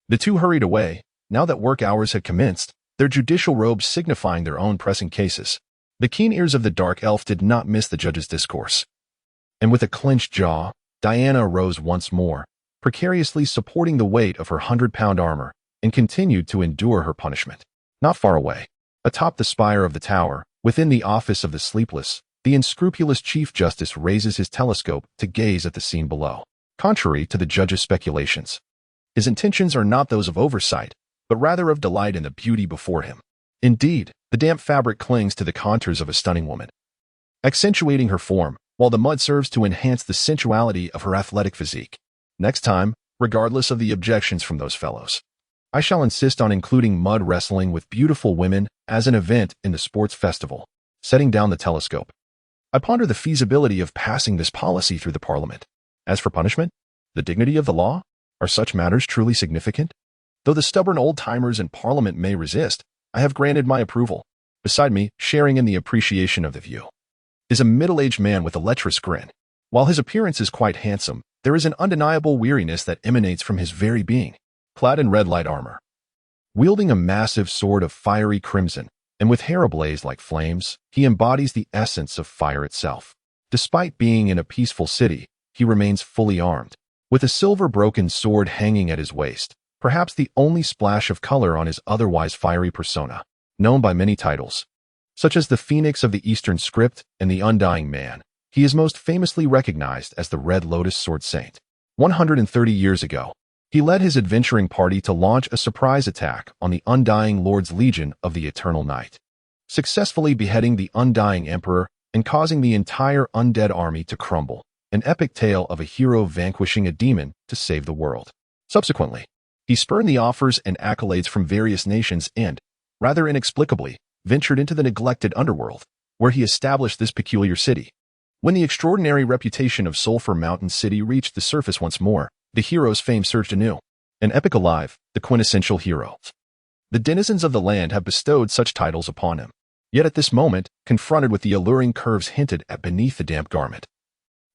Speaker 1: The two hurried away, now that work hours had commenced, their judicial robes signifying their own pressing cases. The keen ears of the dark elf did not miss the judge's discourse. And with a clenched jaw, Diana arose once more, precariously supporting the weight of her 100-pound armor, and continued to endure her punishment. Not far away, atop the spire of the tower, within the office of the Sleepless, the unscrupulous Chief Justice raises his telescope to gaze at the scene below. Contrary to the judge's speculations, his intentions are not those of oversight, but rather of delight in the beauty before him. Indeed, the damp fabric clings to the contours of a stunning woman, accentuating her form, while the mud serves to enhance the sensuality of her athletic physique. Next time, regardless of the objections from those fellows, I shall insist on including mud wrestling with beautiful women as an event in the sports festival. Setting down the telescope, I ponder the feasibility of passing this policy through the Parliament. As for punishment, the dignity of the law, are such matters truly significant? Though the stubborn old-timers in Parliament may resist, I have granted my approval. Beside me, sharing in the appreciation of the view, is a middle-aged man with a lecherous grin. While his appearance is quite handsome, there is an undeniable weariness that emanates from his very being. Clad in red light armor, wielding a massive sword of fiery crimson, and with hair ablaze like flames, he embodies the essence of fire itself. Despite being in a peaceful city, he remains fully armed, with a silver broken sword hanging at his waist, perhaps the only splash of color on his otherwise fiery persona. Known by many titles, such as the Phoenix of the Eastern Script and the Undying Man, he is most famously recognized as the Red Lotus Sword Saint. 130 years ago, he led his adventuring party to launch a surprise attack on the Undying Lord's Legion of the Eternal Night. successfully beheading the undying emperor and causing the entire undead army to crumble, an epic tale of a hero vanquishing a demon to save the world. Subsequently, he spurned the offers and accolades from various nations and, rather inexplicably, ventured into the neglected underworld, where he established this peculiar city. When the extraordinary reputation of Sulphur Mountain City reached the surface once more, the hero's fame surged anew. An epic alive, the quintessential hero. The denizens of the land have bestowed such titles upon him. Yet at this moment, confronted with the alluring curves hinted at beneath the damp garment,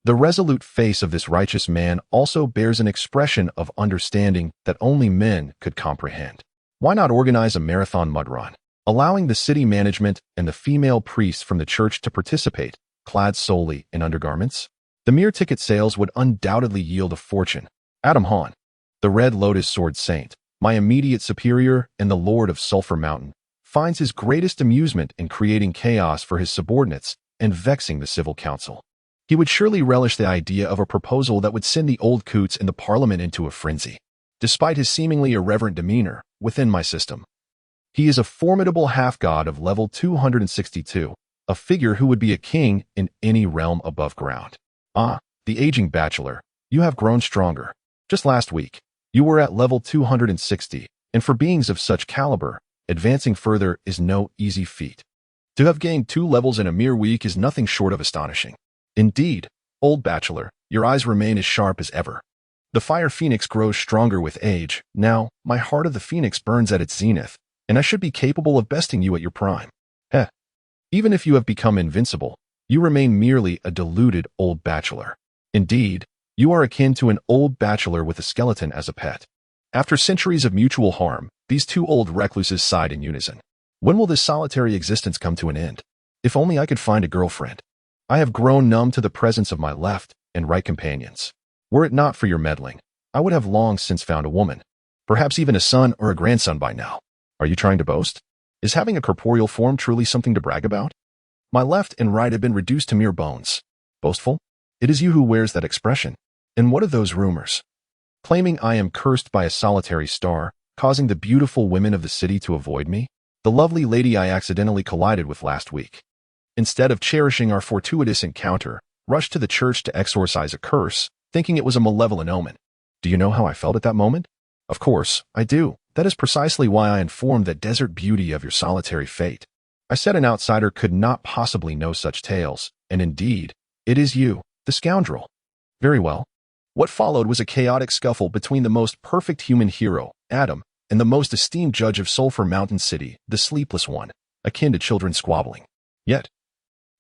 Speaker 1: the resolute face of this righteous man also bears an expression of understanding that only men could comprehend. Why not organize a marathon mud run, allowing the city management and the female priests from the church to participate, clad solely in undergarments? The mere ticket sales would undoubtedly yield a fortune. Adam Hahn, the Red Lotus Sword Saint, my immediate superior and the Lord of Sulphur Mountain, finds his greatest amusement in creating chaos for his subordinates and vexing the civil council. He would surely relish the idea of a proposal that would send the old coots in the parliament into a frenzy. Despite his seemingly irreverent demeanor within my system, he is a formidable half-god of level 262, a figure who would be a king in any realm above ground. Ah, the aging bachelor, you have grown stronger. Just last week, you were at level 260, and for beings of such caliber, advancing further is no easy feat. To have gained 2 levels in a mere week is nothing short of astonishing. Indeed, old bachelor, your eyes remain as sharp as ever. The fire phoenix grows stronger with age. Now, my heart of the phoenix burns at its zenith, and I should be capable of besting you at your prime. Heh. Even if you have become invincible, you remain merely a deluded old bachelor. Indeed, you are akin to an old bachelor with a skeleton as a pet. After centuries of mutual harm, these 2 old recluses sighed in unison. When will this solitary existence come to an end? If only I could find a girlfriend. I have grown numb to the presence of my left and right companions. Were it not for your meddling, I would have long since found a woman. Perhaps even a son or a grandson by now. Are you trying to boast? Is having a corporeal form truly something to brag about? My left and right have been reduced to mere bones. Boastful? It is you who wears that expression. And what of those rumors? Claiming I am cursed by a solitary star, causing the beautiful women of the city to avoid me? The lovely lady I accidentally collided with last week. Instead of cherishing our fortuitous encounter, rushed to the church to exorcise a curse, thinking it was a malevolent omen. Do you know how I felt at that moment? Of course, I do. That is precisely why I informed that desert beauty of your solitary fate. I said an outsider could not possibly know such tales, and indeed, it is you, the scoundrel. Very well. What followed was a chaotic scuffle between the most perfect human hero, Adam, and the most esteemed judge of Sulphur Mountain City, the Sleepless One, akin to children squabbling. Yet,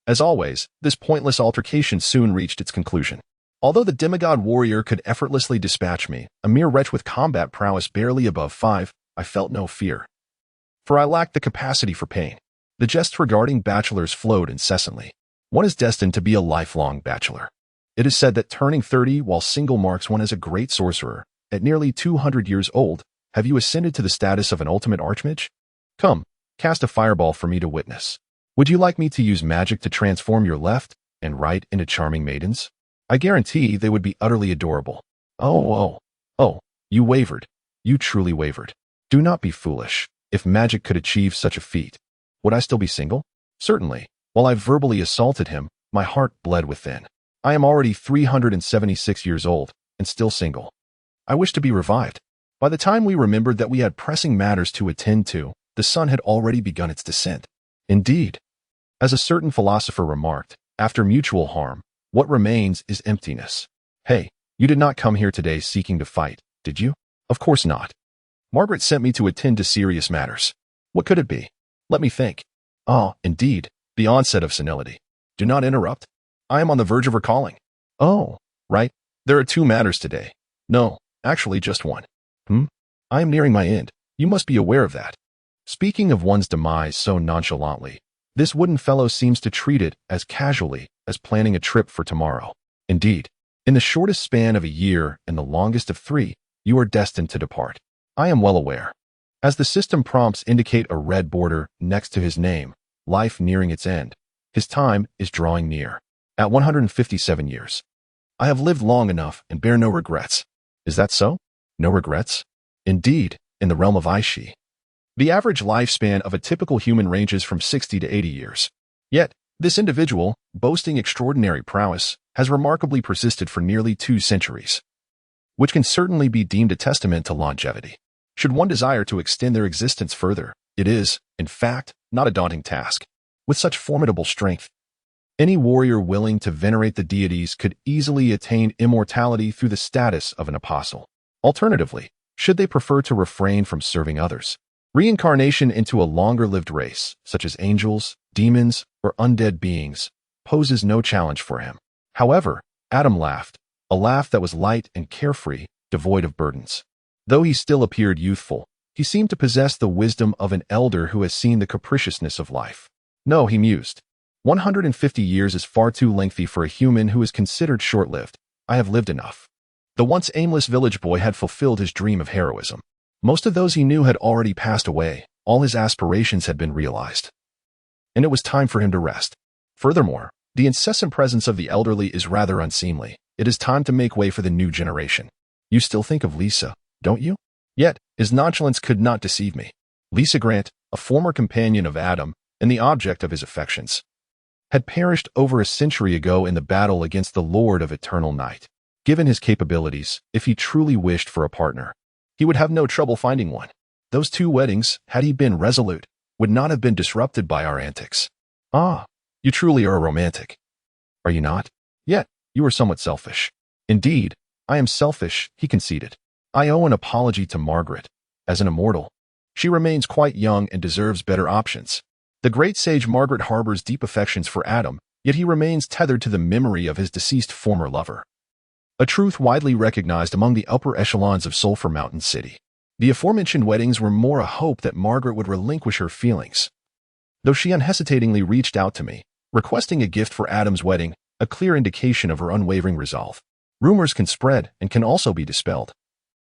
Speaker 1: as always, this pointless altercation soon reached its conclusion. Although the demigod warrior could effortlessly dispatch me, a mere wretch with combat prowess barely above 5, I felt no fear. For I lacked the capacity for pain. The jests regarding bachelors flowed incessantly. One is destined to be a lifelong bachelor. It is said that turning 30 while single marks one as a great sorcerer. At nearly 200 years old, have you ascended to the status of an ultimate archmage? Come, cast a fireball for me to witness. Would you like me to use magic to transform your left and right into charming maidens? I guarantee they would be utterly adorable. Oh, you wavered. You truly wavered. Do not be foolish. If magic could achieve such a feat, would I still be single? Certainly. While I verbally assaulted him, my heart bled within. I am already 376 years old and still single. I wish to be revived. By the time we remembered that we had pressing matters to attend to, the sun had already begun its descent. Indeed, as a certain philosopher remarked, after mutual harm, what remains is emptiness. Hey, you did not come here today seeking to fight, did you? Of course not. Margaret sent me to attend to serious matters. What could it be? Let me think. Ah, indeed, the onset of senility. Do not interrupt. I am on the verge of recalling. Oh, right. There are 2 matters today. No, actually just one. I am nearing my end. You must be aware of that. Speaking of one's demise so nonchalantly, this wooden fellow seems to treat it as casually as planning a trip for tomorrow. Indeed, in the shortest span of a year and the longest of 3, you are destined to depart. I am well aware. As the system prompts indicate a red border next to his name, life nearing its end, his time is drawing near. At 157 years. I have lived long enough and bear no regrets. Is that so? No regrets? Indeed, in the realm of Aishi. The average lifespan of a typical human ranges from 60 to 80 years. Yet, this individual, boasting extraordinary prowess, has remarkably persisted for nearly 2 centuries, which can certainly be deemed a testament to longevity. Should one desire to extend their existence further, it is, in fact, not a daunting task. With such formidable strength, any warrior willing to venerate the deities could easily attain immortality through the status of an apostle. Alternatively, should they prefer to refrain from serving others, reincarnation into a longer-lived race, such as angels, demons, or undead beings, poses no challenge for him. However, Adam laughed, a laugh that was light and carefree, devoid of burdens. Though he still appeared youthful, he seemed to possess the wisdom of an elder who has seen the capriciousness of life. No, he mused. 150 years is far too lengthy for a human who is considered short-lived. I have lived enough. The once aimless village boy had fulfilled his dream of heroism. Most of those he knew had already passed away. All his aspirations had been realized, and it was time for him to rest. Furthermore, the incessant presence of the elderly is rather unseemly. It is time to make way for the new generation. You still think of Lisa, don't you? Yet, his nonchalance could not deceive me. Lisa Grant, a former companion of Adam and the object of his affections, had perished over a century ago in the battle against the Lord of Eternal Night. Given his capabilities, if he truly wished for a partner, he would have no trouble finding one. Those 2 weddings, had he been resolute, would not have been disrupted by our antics. Ah, you truly are a romantic. Are you not? Yet, you are somewhat selfish. Indeed, I am selfish, he conceded. I owe an apology to Margaret. As an immortal, she remains quite young and deserves better options. The great sage Margaret harbors deep affections for Adam, yet he remains tethered to the memory of his deceased former lover. A truth widely recognized among the upper echelons of Sulphur Mountain City. The aforementioned weddings were more a hope that Margaret would relinquish her feelings, though she unhesitatingly reached out to me, requesting a gift for Adam's wedding, a clear indication of her unwavering resolve. Rumors can spread and can also be dispelled.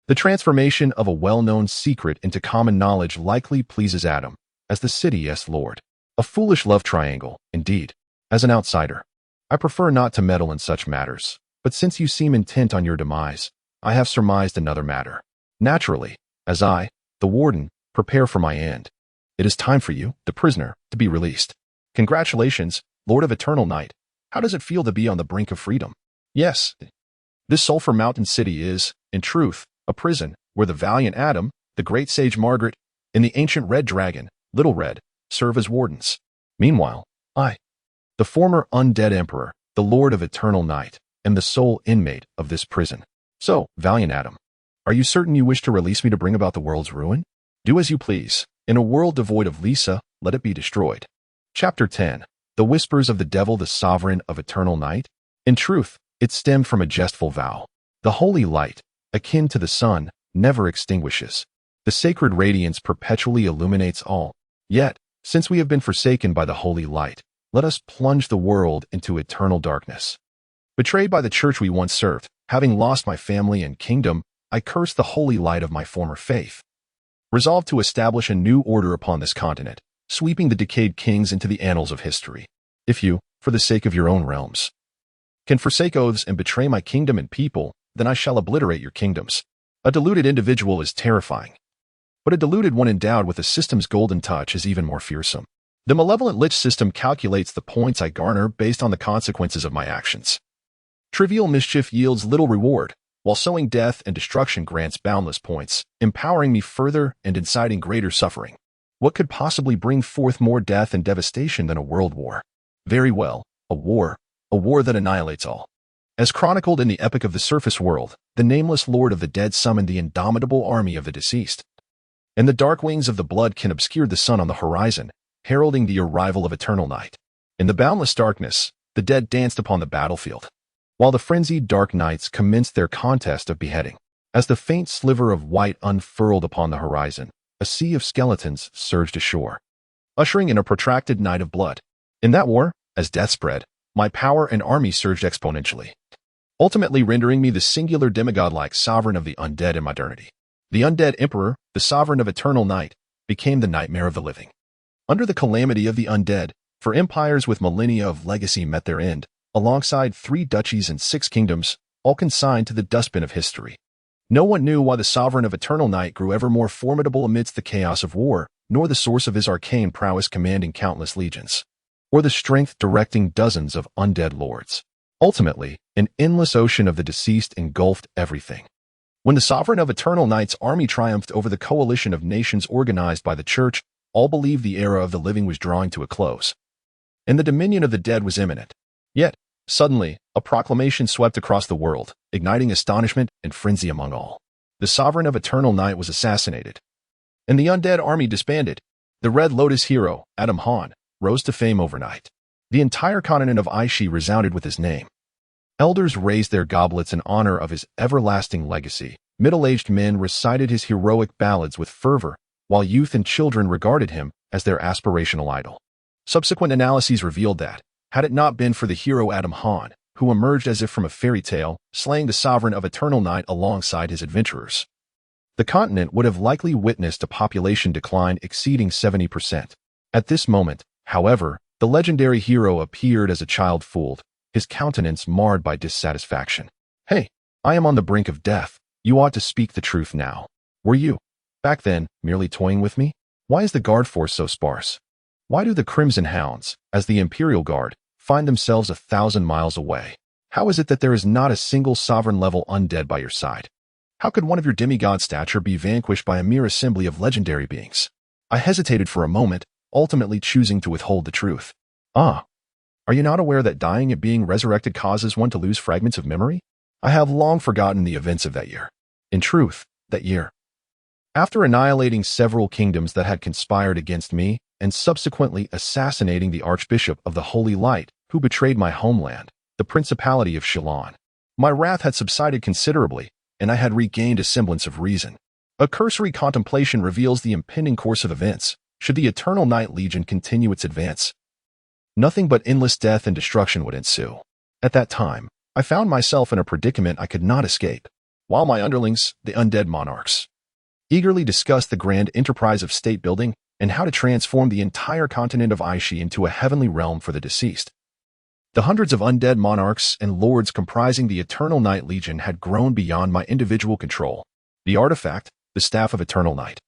Speaker 1: The transformation of a well-known secret into common knowledge likely pleases Adam, as the city's lord. A foolish love triangle, indeed. As an outsider, I prefer not to meddle in such matters, but since you seem intent on your demise, I have surmised another matter. Naturally, as I, the warden, prepare for my end, it is time for you, the prisoner, to be released. Congratulations, Lord of Eternal Night. How does it feel to be on the brink of freedom? Yes, this Sulphur Mountain City is, in truth, a prison, where the valiant Adam, the great sage Margaret, and the ancient Red Dragon, Little Red, serve as wardens. Meanwhile, I, the former undead emperor, the Lord of Eternal Night, am the sole inmate of this prison. So, valiant Adam, are you certain you wish to release me to bring about the world's ruin? Do as you please. In a world devoid of Lisa, let it be destroyed. Chapter 10. The Whispers of the Devil, the Sovereign of Eternal Night. In truth, it stemmed from a jestful vow. The holy light, akin to the sun, never extinguishes. The sacred radiance perpetually illuminates all. Yet, since we have been forsaken by the holy light, let us plunge the world into eternal darkness. Betrayed by the church we once served, having lost my family and kingdom, I curse the holy light of my former faith. Resolved to establish a new order upon this continent, sweeping the decayed kings into the annals of history. If you, for the sake of your own realms, can forsake oaths and betray my kingdom and people, then I shall obliterate your kingdoms. A deluded individual is terrifying, but a deluded one endowed with the system's golden touch is even more fearsome. The malevolent lich system calculates the points I garner based on the consequences of my actions. Trivial mischief yields little reward, while sowing death and destruction grants boundless points, empowering me further and inciting greater suffering. What could possibly bring forth more death and devastation than a world war? Very well, a war that annihilates all. As chronicled in the epic of the surface world, the nameless Lord of the Dead summoned the indomitable army of the deceased. And the dark wings of the blood can obscure the sun on the horizon, heralding the arrival of eternal night. In the boundless darkness, the dead danced upon the battlefield, while the frenzied dark knights commenced their contest of beheading. As the faint sliver of white unfurled upon the horizon, a sea of skeletons surged ashore, ushering in a protracted night of blood. In that war, as death spread, my power and army surged exponentially, ultimately rendering me the singular demigod-like sovereign of the undead in modernity. The undead emperor, the sovereign of eternal night, became the nightmare of the living. Under the calamity of the undead, for empires with millennia of legacy met their end, alongside 3 duchies and 6 kingdoms, all consigned to the dustbin of history. No one knew why the sovereign of eternal night grew ever more formidable amidst the chaos of war, nor the source of his arcane prowess commanding countless legions, or the strength directing dozens of undead lords. Ultimately, an endless ocean of the deceased engulfed everything. When the sovereign of eternal night's army triumphed over the coalition of nations organized by the church, all believed the era of the living was drawing to a close, and the dominion of the dead was imminent. Yet, suddenly, a proclamation swept across the world, igniting astonishment and frenzy among all. The sovereign of eternal night was assassinated, and the undead army disbanded. The Red Lotus hero, Adam Han, rose to fame overnight. The entire continent of Aishi resounded with his name. Elders raised their goblets in honor of his everlasting legacy. Middle-aged men recited his heroic ballads with fervor, while youth and children regarded him as their aspirational idol. Subsequent analyses revealed that, had it not been for the hero Adam Han, who emerged as if from a fairy tale, slaying the sovereign of eternal night alongside his adventurers, the continent would have likely witnessed a population decline exceeding 70%. At this moment, however, the legendary hero appeared as a child fooled, his countenance marred by dissatisfaction. "Hey, I am on the brink of death. You ought to speak the truth now. Were you, back then, merely toying with me? Why is the guard force so sparse? Why do the Crimson Hounds, as the Imperial Guard, find themselves 1,000 miles away? How is it that there is not a single sovereign-level undead by your side? How could one of your demigod stature be vanquished by a mere assembly of legendary beings?" I hesitated for a moment, ultimately choosing to withhold the truth. "Ah, are you not aware that dying and being resurrected causes one to lose fragments of memory? I have long forgotten the events of that year. In truth, that year, after annihilating several kingdoms that had conspired against me and subsequently assassinating the Archbishop of the Holy Light, who betrayed my homeland, the Principality of Shilon, my wrath had subsided considerably, and I had regained a semblance of reason. A cursory contemplation reveals the impending course of events, should the Eternal Night Legion continue its advance. Nothing but endless death and destruction would ensue. At that time, I found myself in a predicament I could not escape, while my underlings, the undead monarchs, eagerly discussed the grand enterprise of state building and how to transform the entire continent of Aishi into a heavenly realm for the deceased. The hundreds of undead monarchs and lords comprising the Eternal Night Legion had grown beyond my individual control. The artifact, the Staff of Eternal Night,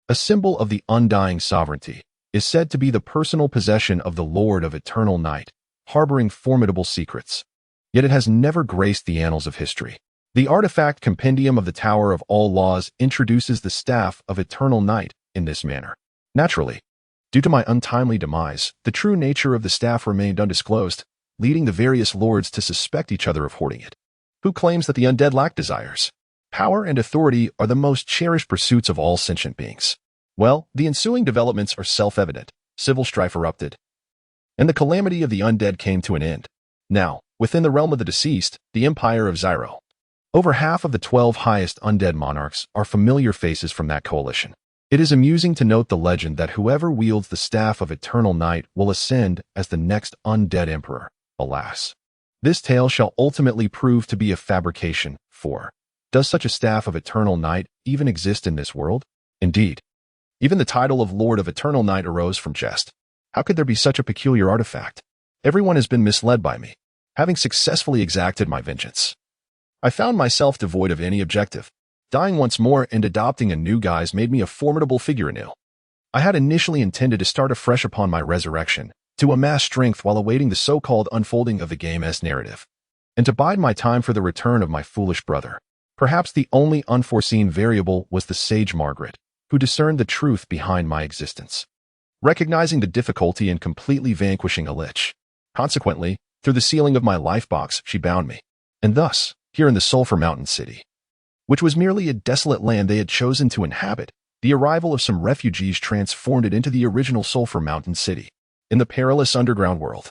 Speaker 1: a symbol of the undying sovereignty, is said to be the personal possession of the Lord of Eternal Night, harboring formidable secrets. Yet it has never graced the annals of history. The artifact compendium of the Tower of All Laws introduces the Staff of Eternal Night in this manner. Naturally, due to my untimely demise, the true nature of the staff remained undisclosed, leading the various lords to suspect each other of hoarding it. Who claims that the undead lack desires? Power and authority are the most cherished pursuits of all sentient beings. Well, the ensuing developments are self-evident. Civil strife erupted, and the calamity of the undead came to an end. Now, within the realm of the deceased, the Empire of Zyro, over half of the 12 highest undead monarchs are familiar faces from that coalition. It is amusing to note the legend that whoever wields the Staff of Eternal Night will ascend as the next undead emperor. Alas, this tale shall ultimately prove to be a fabrication, for does such a Staff of Eternal Night even exist in this world? Indeed, even the title of Lord of Eternal Night arose from jest. How could there be such a peculiar artifact? Everyone has been misled by me, having successfully exacted my vengeance. I found myself devoid of any objective. Dying once more and adopting a new guise made me a formidable figure anew. I had initially intended to start afresh upon my resurrection, to amass strength while awaiting the so-called unfolding of the game's narrative, and to bide my time for the return of my foolish brother. Perhaps the only unforeseen variable was the sage Margaret, who discerned the truth behind my existence, recognizing the difficulty in completely vanquishing a lich. Consequently, through the sealing of my life box, she bound me. And thus, here in the Sulphur Mountain City, which was merely a desolate land they had chosen to inhabit, the arrival of some refugees transformed it into the original Sulphur Mountain City, in the perilous underground world.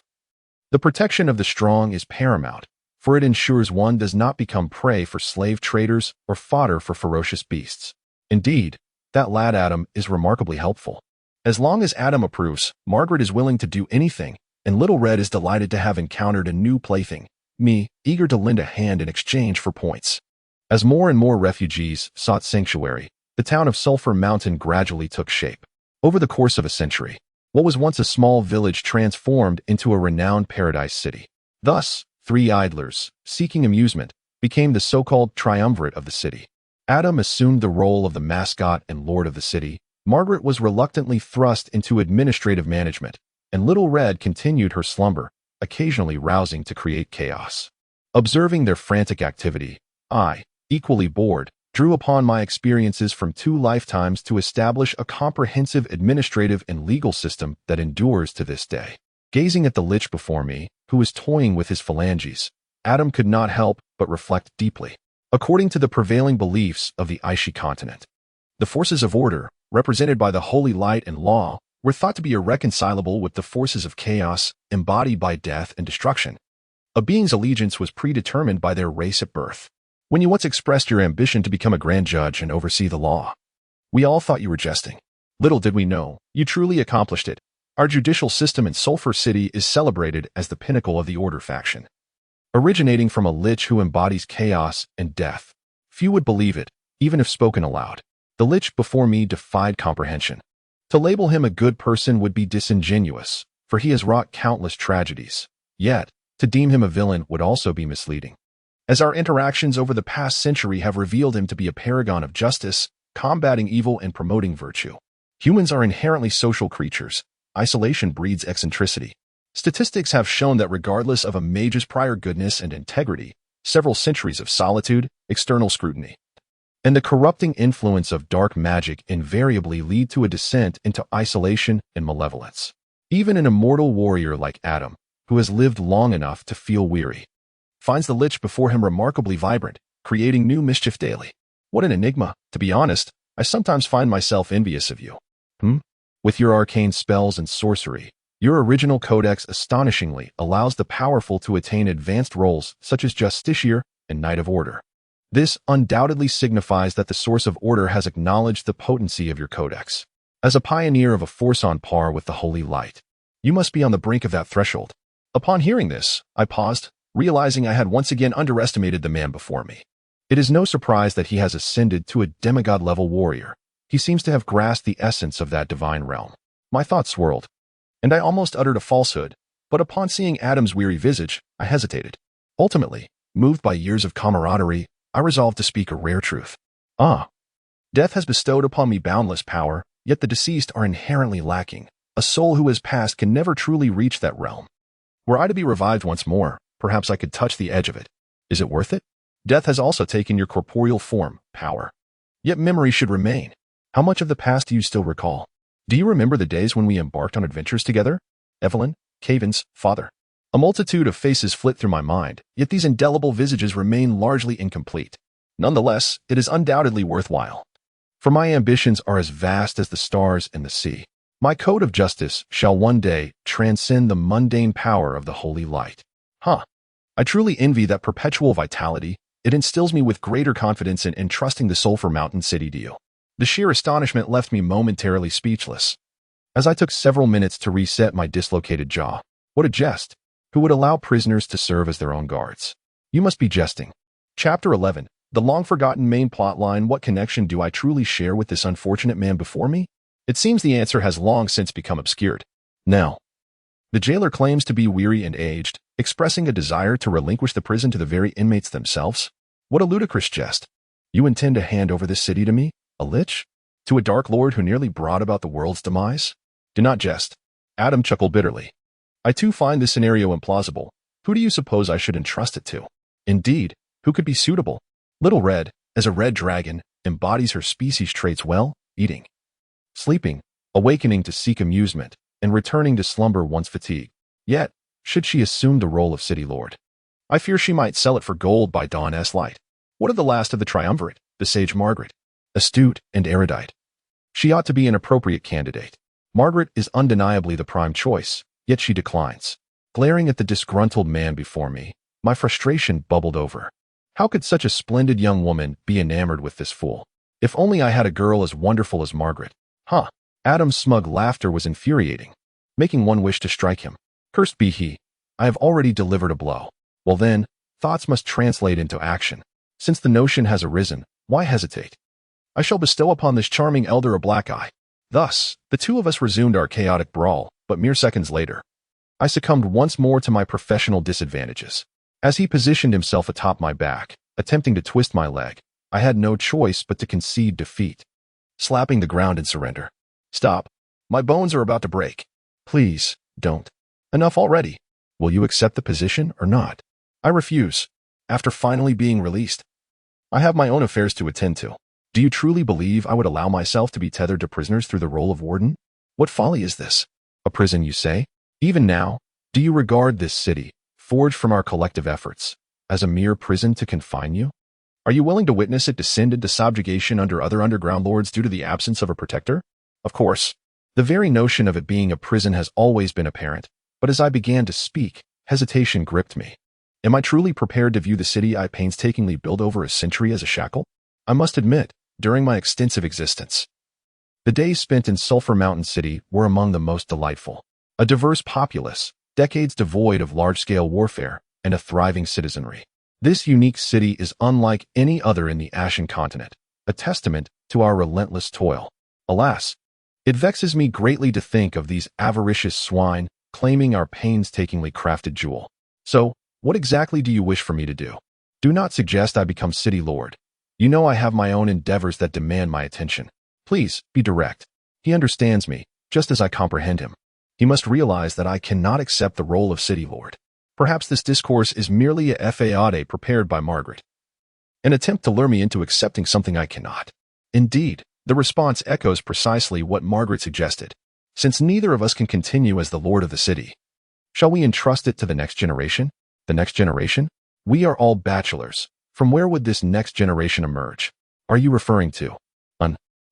Speaker 1: The protection of the strong is paramount, for it ensures one does not become prey for slave traders or fodder for ferocious beasts. Indeed, that lad Adam is remarkably helpful. As long as Adam approves, Margaret is willing to do anything, and Little Red is delighted to have encountered a new plaything, me, eager to lend a hand in exchange for points. As more and more refugees sought sanctuary, the town of Sulphur Mountain gradually took shape. Over the course of a century, what was once a small village transformed into a renowned paradise city. Thus, 3 idlers, seeking amusement, became the so-called triumvirate of the city. Adam assumed the role of the mascot and lord of the city. Margaret was reluctantly thrust into administrative management, and Little Red continued her slumber, occasionally rousing to create chaos. Observing their frantic activity, I, equally bored, drew upon my experiences from 2 lifetimes to establish a comprehensive administrative and legal system that endures to this day. Gazing at the lich before me, who was toying with his phalanges, Adam could not help but reflect deeply. According to the prevailing beliefs of the Aishi continent, the forces of order, represented by the holy light and law, were thought to be irreconcilable with the forces of chaos embodied by death and destruction. A being's allegiance was predetermined by their race at birth. When you once expressed your ambition to become a grand judge and oversee the law, we all thought you were jesting. Little did we know, you truly accomplished it. Our judicial system in Sulphur City is celebrated as the pinnacle of the Order faction. Originating from a lich who embodies chaos and death. Few would believe it, even if spoken aloud. The lich before me defied comprehension. To label him a good person would be disingenuous, for he has wrought countless tragedies. Yet, to deem him a villain would also be misleading, as our interactions over the past century have revealed him to be a paragon of justice, combating evil and promoting virtue. Humans are inherently social creatures. Isolation breeds eccentricity. Statistics have shown that regardless of a mage's prior goodness and integrity, several centuries of solitude, external scrutiny, and the corrupting influence of dark magic invariably lead to a descent into isolation and malevolence. Even an immortal warrior like Adam, who has lived long enough to feel weary, finds the lich before him remarkably vibrant, creating new mischief daily. What an enigma. To be honest, I sometimes find myself envious of you. With your arcane spells and sorcery, your original codex astonishingly allows the powerful to attain advanced roles such as Justiciar and Knight of Order. This undoubtedly signifies that the source of order has acknowledged the potency of your codex. As a pioneer of a force on par with the Holy Light, you must be on the brink of that threshold. Upon hearing this, I paused, realizing I had once again underestimated the man before me. It is no surprise that he has ascended to a demigod-level warrior. He seems to have grasped the essence of that divine realm. My thoughts swirled, and I almost uttered a falsehood, but upon seeing Adam's weary visage, I hesitated. Ultimately, moved by years of camaraderie, I resolved to speak a rare truth. Death has bestowed upon me boundless power, yet the deceased are inherently lacking. A soul who has passed can never truly reach that realm. Were I to be revived once more, perhaps I could touch the edge of it. Is it worth it? Death has also taken your corporeal form, power. Yet memory should remain. How much of the past do you still recall? Do you remember the days when we embarked on adventures together? Evelyn, Caven's father. A multitude of faces flit through my mind, yet these indelible visages remain largely incomplete. Nonetheless, it is undoubtedly worthwhile. For my ambitions are as vast as the stars and the sea. My code of justice shall one day transcend the mundane power of the holy light. I truly envy that perpetual vitality. It instills me with greater confidence in entrusting the Sulphur Mountain City to you. The sheer astonishment left me momentarily speechless, as I took several minutes to reset my dislocated jaw. What a jest! Who would allow prisoners to serve as their own guards? You must be jesting. Chapter 11. The long-forgotten main plotline. What connection do I truly share with this unfortunate man before me? It seems the answer has long since become obscured. Now, the jailer claims to be weary and aged, expressing a desire to relinquish the prison to the very inmates themselves. What a ludicrous jest. You intend to hand over this city to me, a lich? To a dark lord who nearly brought about the world's demise? Do not jest. Adam chuckled bitterly. I too find this scenario implausible. Who do you suppose I should entrust it to? Indeed, who could be suitable? Little Red, as a red dragon, embodies her species traits well, eating, sleeping, awakening to seek amusement, and returning to slumber once fatigued. Yet, should she assume the role of city lord, I fear she might sell it for gold by dawn's light. What of the last of the triumvirate, the sage Margaret? Astute and erudite, she ought to be an appropriate candidate. Margaret is undeniably the prime choice, yet she declines. Glaring at the disgruntled man before me, my frustration bubbled over. How could such a splendid young woman be enamored with this fool? If only I had a girl as wonderful as Margaret. Adam's smug laughter was infuriating, making one wish to strike him. Cursed be he. I have already delivered a blow. Well then, thoughts must translate into action. Since the notion has arisen, why hesitate? I shall bestow upon this charming elder a black eye. Thus, the two of us resumed our chaotic brawl, but mere seconds later, I succumbed once more to my professional disadvantages. As he positioned himself atop my back, attempting to twist my leg, I had no choice but to concede defeat, slapping the ground in surrender. Stop. My bones are about to break. Please, don't. Enough already. Will you accept the position or not? I refuse. After finally being released, I have my own affairs to attend to. Do you truly believe I would allow myself to be tethered to prisoners through the role of warden? What folly is this? A prison, you say? Even now, do you regard this city, forged from our collective efforts, as a mere prison to confine you? Are you willing to witness it descend into subjugation under other underground lords due to the absence of a protector? Of course, the very notion of it being a prison has always been apparent, but as I began to speak, hesitation gripped me. Am I truly prepared to view the city I painstakingly built over a century as a shackle? I must admit, during my extensive existence, the days spent in Sulphur Mountain City were among the most delightful. A diverse populace, decades devoid of large-scale warfare, and a thriving citizenry. This unique city is unlike any other in the Ashen Continent, a testament to our relentless toil. Alas, it vexes me greatly to think of these avaricious swine claiming our painstakingly crafted jewel. So, what exactly do you wish for me to do? Do not suggest I become city lord. You know I have my own endeavors that demand my attention. Please, be direct. He understands me, just as I comprehend him. He must realize that I cannot accept the role of city lord. Perhaps this discourse is merely a fade prepared by Margaret, an attempt to lure me into accepting something I cannot. Indeed, the response echoes precisely what Margaret suggested. Since neither of us can continue as the lord of the city, shall we entrust it to the next generation? The next generation? We are all bachelors. From where would this next generation emerge? Are you referring to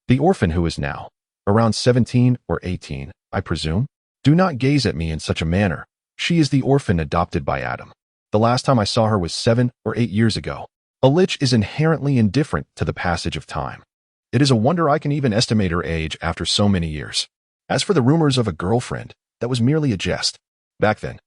Speaker 1: the orphan who is now around 17 or 18, I presume? Do not gaze at me in such a manner. She is the orphan adopted by Adam. The last time I saw her was 7 or 8 years ago. A lich is inherently indifferent to the passage of time. It is a wonder I can even estimate her age after so many years. As for the rumors of a girlfriend, that was merely a jest. Back then,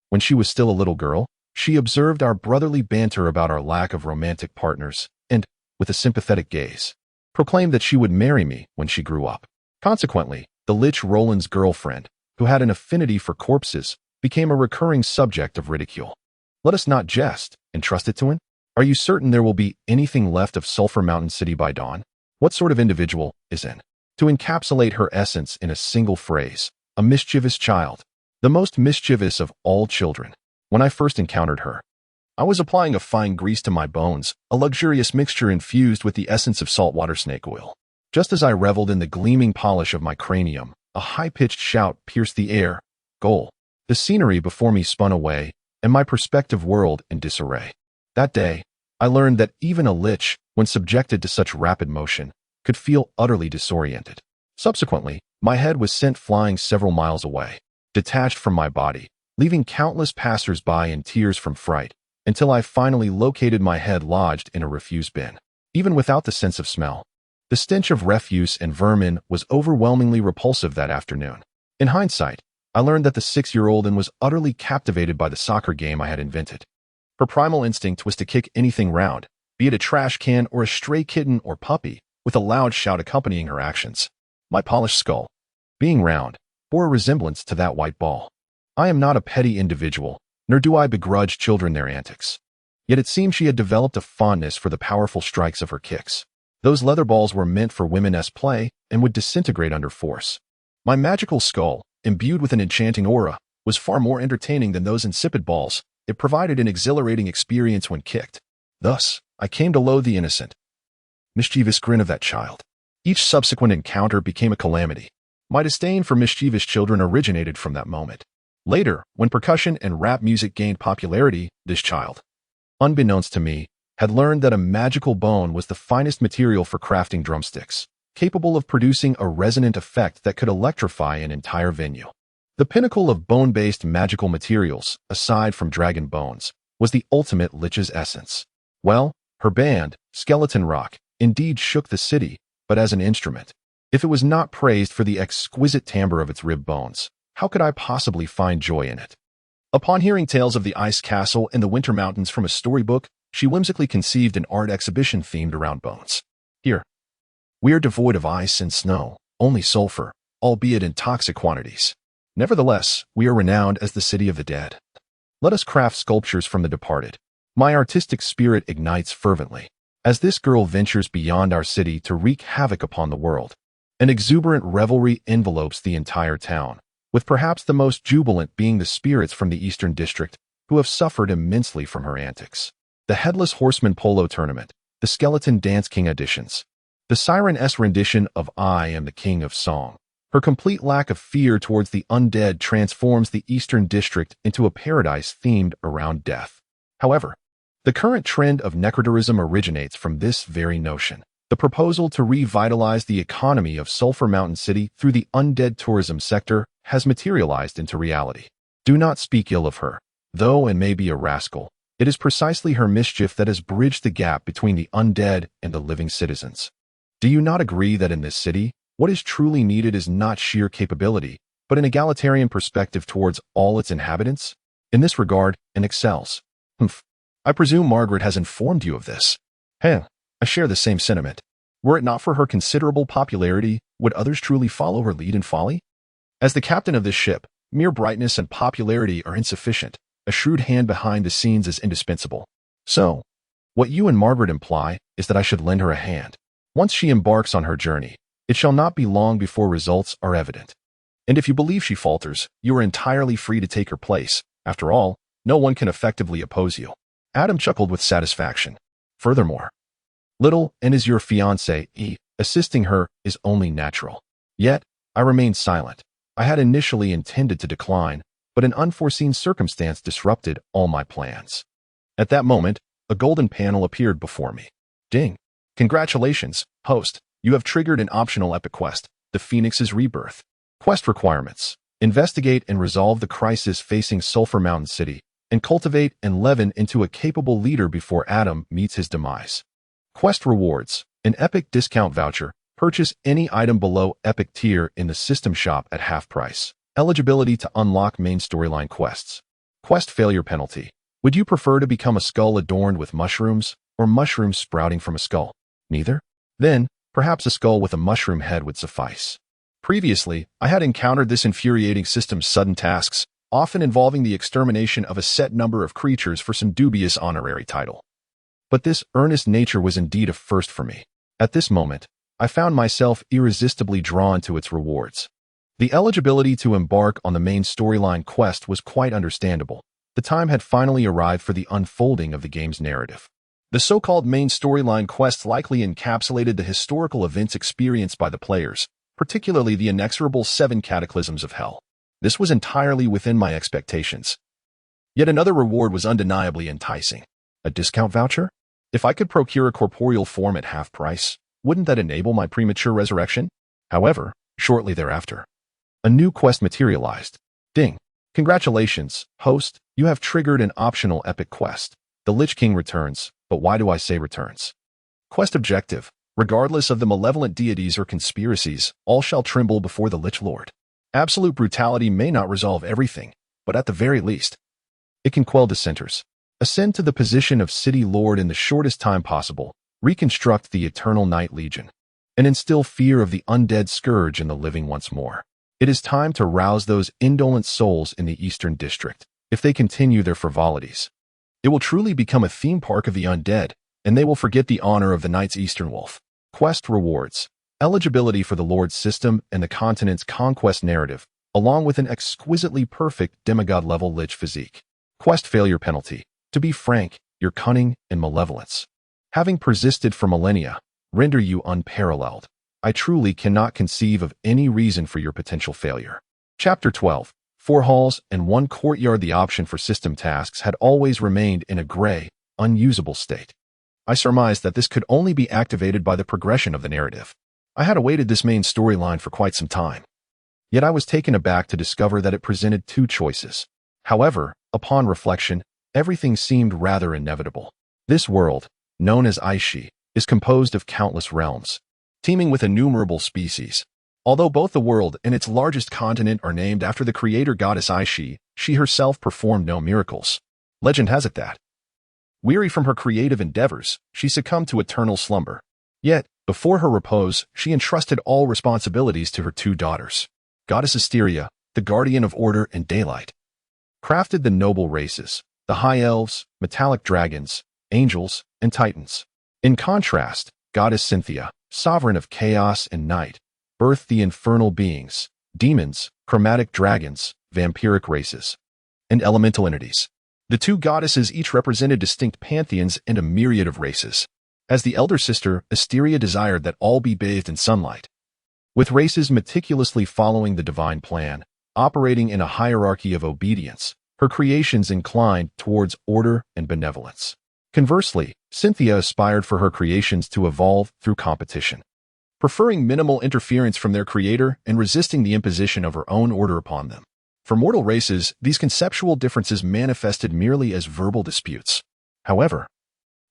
Speaker 1: when she was still a little girl, she observed our brotherly banter about our lack of romantic partners, and, with a sympathetic gaze, proclaimed that she would marry me when she grew up. Consequently, the lich Roland's girlfriend, who had an affinity for corpses, became a recurring subject of ridicule. Let us not jest, entrust it to him. Are you certain there will be anything left of Sulphur Mountain City by dawn? What sort of individual is in? To encapsulate her essence in a single phrase, a mischievous child, the most mischievous of all children. When I first encountered her, I was applying a fine grease to my bones, a luxurious mixture infused with the essence of saltwater snake oil. Just as I reveled in the gleaming polish of my cranium, a high-pitched shout pierced the air. Goal. The scenery before me spun away, and my perspective whirled in disarray. That day, I learned that even a lich, when subjected to such rapid motion, could feel utterly disoriented. Subsequently, my head was sent flying several miles away, detached from my body, leaving countless passers-by in tears from fright, until I finally located my head lodged in a refuse bin. Even without the sense of smell, the stench of refuse and vermin was overwhelmingly repulsive that afternoon. In hindsight, I learned that the 6-year-old was utterly captivated by the soccer game I had invented. Her primal instinct was to kick anything round, be it a trash can or a stray kitten or puppy, with a loud shout accompanying her actions. My polished skull, being round, bore a resemblance to that white ball. I am not a petty individual, nor do I begrudge children their antics. Yet it seemed she had developed a fondness for the powerful strikes of her kicks. Those leather balls were meant for women-s play and would disintegrate under force. My magical skull, imbued with an enchanting aura, was far more entertaining than those insipid balls. It provided an exhilarating experience when kicked. Thus, I came to loathe the innocent, mischievous grin of that child. Each subsequent encounter became a calamity. My disdain for mischievous children originated from that moment. Later, when percussion and rap music gained popularity, this child, unbeknownst to me, had learned that a magical bone was the finest material for crafting drumsticks, capable of producing a resonant effect that could electrify an entire venue. The pinnacle of bone-based magical materials, aside from dragon bones, was the ultimate lich's essence. Well, her band, Skeleton Rock, indeed shook the city, but as an instrument. If it was not praised for the exquisite timbre of its rib bones, how could I possibly find joy in it? Upon hearing tales of the Ice Castle and the Winter Mountains from a storybook, she whimsically conceived an art exhibition themed around bones. Here, we are devoid of ice and snow, only sulfur, albeit in toxic quantities. Nevertheless, we are renowned as the city of the dead. Let us craft sculptures from the departed. My artistic spirit ignites fervently. as this girl ventures beyond our city to wreak havoc upon the world. An exuberant revelry envelopes the entire town, with perhaps the most jubilant being the spirits from the Eastern District, who have suffered immensely from her antics. The Headless Horseman Polo Tournament, the Skeleton Dance King editions, the Siren-S rendition of I Am the King of Song. Her complete lack of fear towards the undead transforms the Eastern District into a paradise themed around death. However, the current trend of necroterism originates from this very notion. The proposal to revitalize the economy of Sulphur Mountain City through the undead tourism sector has materialized into reality. Do not speak ill of her, though and may be a rascal. It is precisely her mischief that has bridged the gap between the undead and the living citizens. Do you not agree that in this city, what is truly needed is not sheer capability, but an egalitarian perspective towards all its inhabitants? In this regard, it excels. I presume Margaret has informed you of this. I share the same sentiment. Were it not for her considerable popularity, would others truly follow her lead in folly? As the captain of this ship, mere brightness and popularity are insufficient. A shrewd hand behind the scenes is indispensable. So, what you and Margaret imply is that I should lend her a hand. Once she embarks on her journey, it shall not be long before results are evident. And if you believe she falters, you are entirely free to take her place. After all, no one can effectively oppose you. Adam chuckled with satisfaction. Furthermore, little and is your fiancé, assisting her is only natural. Yet, I remained silent. I had initially intended to decline, but an unforeseen circumstance disrupted all my plans. At that moment, a golden panel appeared before me. Ding! Congratulations, host. You have triggered an optional epic quest, the Phoenix's Rebirth. Quest requirements: investigate and resolve the crisis facing Sulphur Mountain City, and cultivate and leaven into a capable leader before Adam meets his demise. Quest rewards: an epic discount voucher. Purchase any item below epic tier in the system shop at half price. Eligibility to unlock main storyline quests. Quest failure penalty: would you prefer to become a skull adorned with mushrooms, or mushrooms sprouting from a skull? Neither? Then, perhaps a skull with a mushroom head would suffice. Previously, I had encountered this infuriating system's sudden tasks, often involving the extermination of a set number of creatures for some dubious honorary title. But this earnest nature was indeed a first for me. At this moment, I found myself irresistibly drawn to its rewards. The eligibility to embark on the main storyline quest was quite understandable. The time had finally arrived for the unfolding of the game's narrative. The so-called main storyline quests likely encapsulated the historical events experienced by the players, particularly the inexorable 7 cataclysms of hell. This was entirely within my expectations. Yet another reward was undeniably enticing. A discount voucher? If I could procure a corporeal form at half price, wouldn't that enable my premature resurrection? However, shortly thereafter, a new quest materialized. Ding! Congratulations, host, you have triggered an optional epic quest. The Lich King returns, but why do I say returns? Quest objective: regardless of the malevolent deities or conspiracies, all shall tremble before the Lich Lord. Absolute brutality may not resolve everything, but at the very least, it can quell dissenters. Ascend to the position of City Lord in the shortest time possible, reconstruct the Eternal Night Legion, and instill fear of the undead scourge in the living once more. It is time to rouse those indolent souls in the Eastern District. If they continue their frivolities, it will truly become a theme park of the undead, and they will forget the honor of the Knight's Eastern Wolf. Quest rewards: eligibility for the Lord's system and the continent's conquest narrative, along with an exquisitely perfect demigod-level Lich physique. Quest failure penalty: to be frank, your cunning and malevolence, having persisted for millennia, render you unparalleled. I truly cannot conceive of any reason for your potential failure. Chapter 12. 4 halls and 1 courtyard. The option for system tasks had always remained in a gray, unusable state. I surmised that this could only be activated by the progression of the narrative. I had awaited this main storyline for quite some time. Yet I was taken aback to discover that it presented 2 choices. However, upon reflection, everything seemed rather inevitable. This world, known as Aishi, is composed of countless realms, teeming with innumerable species. Although both the world and its largest continent are named after the creator goddess Aishi, she herself performed no miracles. Legend has it that, weary from her creative endeavors, she succumbed to eternal slumber. Yet, before her repose, she entrusted all responsibilities to her 2 daughters. Goddess Asteria, the guardian of order and daylight, crafted the noble races, the high elves, metallic dragons, angels, and titans. In contrast, goddess Cynthia, sovereign of chaos and night, birthed the infernal beings, demons, chromatic dragons, vampiric races, and elemental entities. The two goddesses each represented distinct pantheons and a myriad of races. As the elder sister, Asteria desired that all be bathed in sunlight, with races meticulously following the divine plan, operating in a hierarchy of obedience. Her creations inclined towards order and benevolence. Conversely, Cynthia aspired for her creations to evolve through competition, preferring minimal interference from their creator and resisting the imposition of her own order upon them. For mortal races, these conceptual differences manifested merely as verbal disputes. However,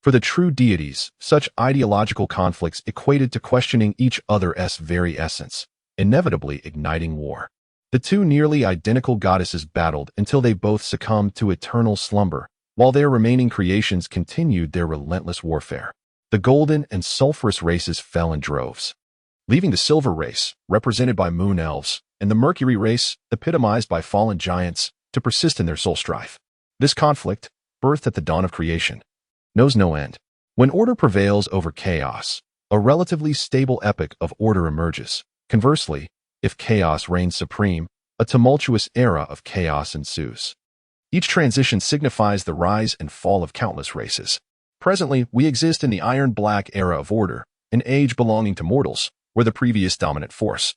Speaker 1: for the true deities, such ideological conflicts equated to questioning each other's very essence, inevitably igniting war. The two nearly identical goddesses battled until they both succumbed to eternal slumber, while their remaining creations continued their relentless warfare. The golden and sulphurous races fell in droves, leaving the silver race, represented by moon elves, and the mercury race, epitomized by fallen giants, to persist in their soul strife. This conflict, birthed at the dawn of creation, knows no end. When order prevails over chaos, a relatively stable epoch of order emerges. Conversely, if chaos reigns supreme, a tumultuous era of chaos ensues. Each transition signifies the rise and fall of countless races. Presently, we exist in the iron-black era of order, an age belonging to mortals, where the previous dominant force.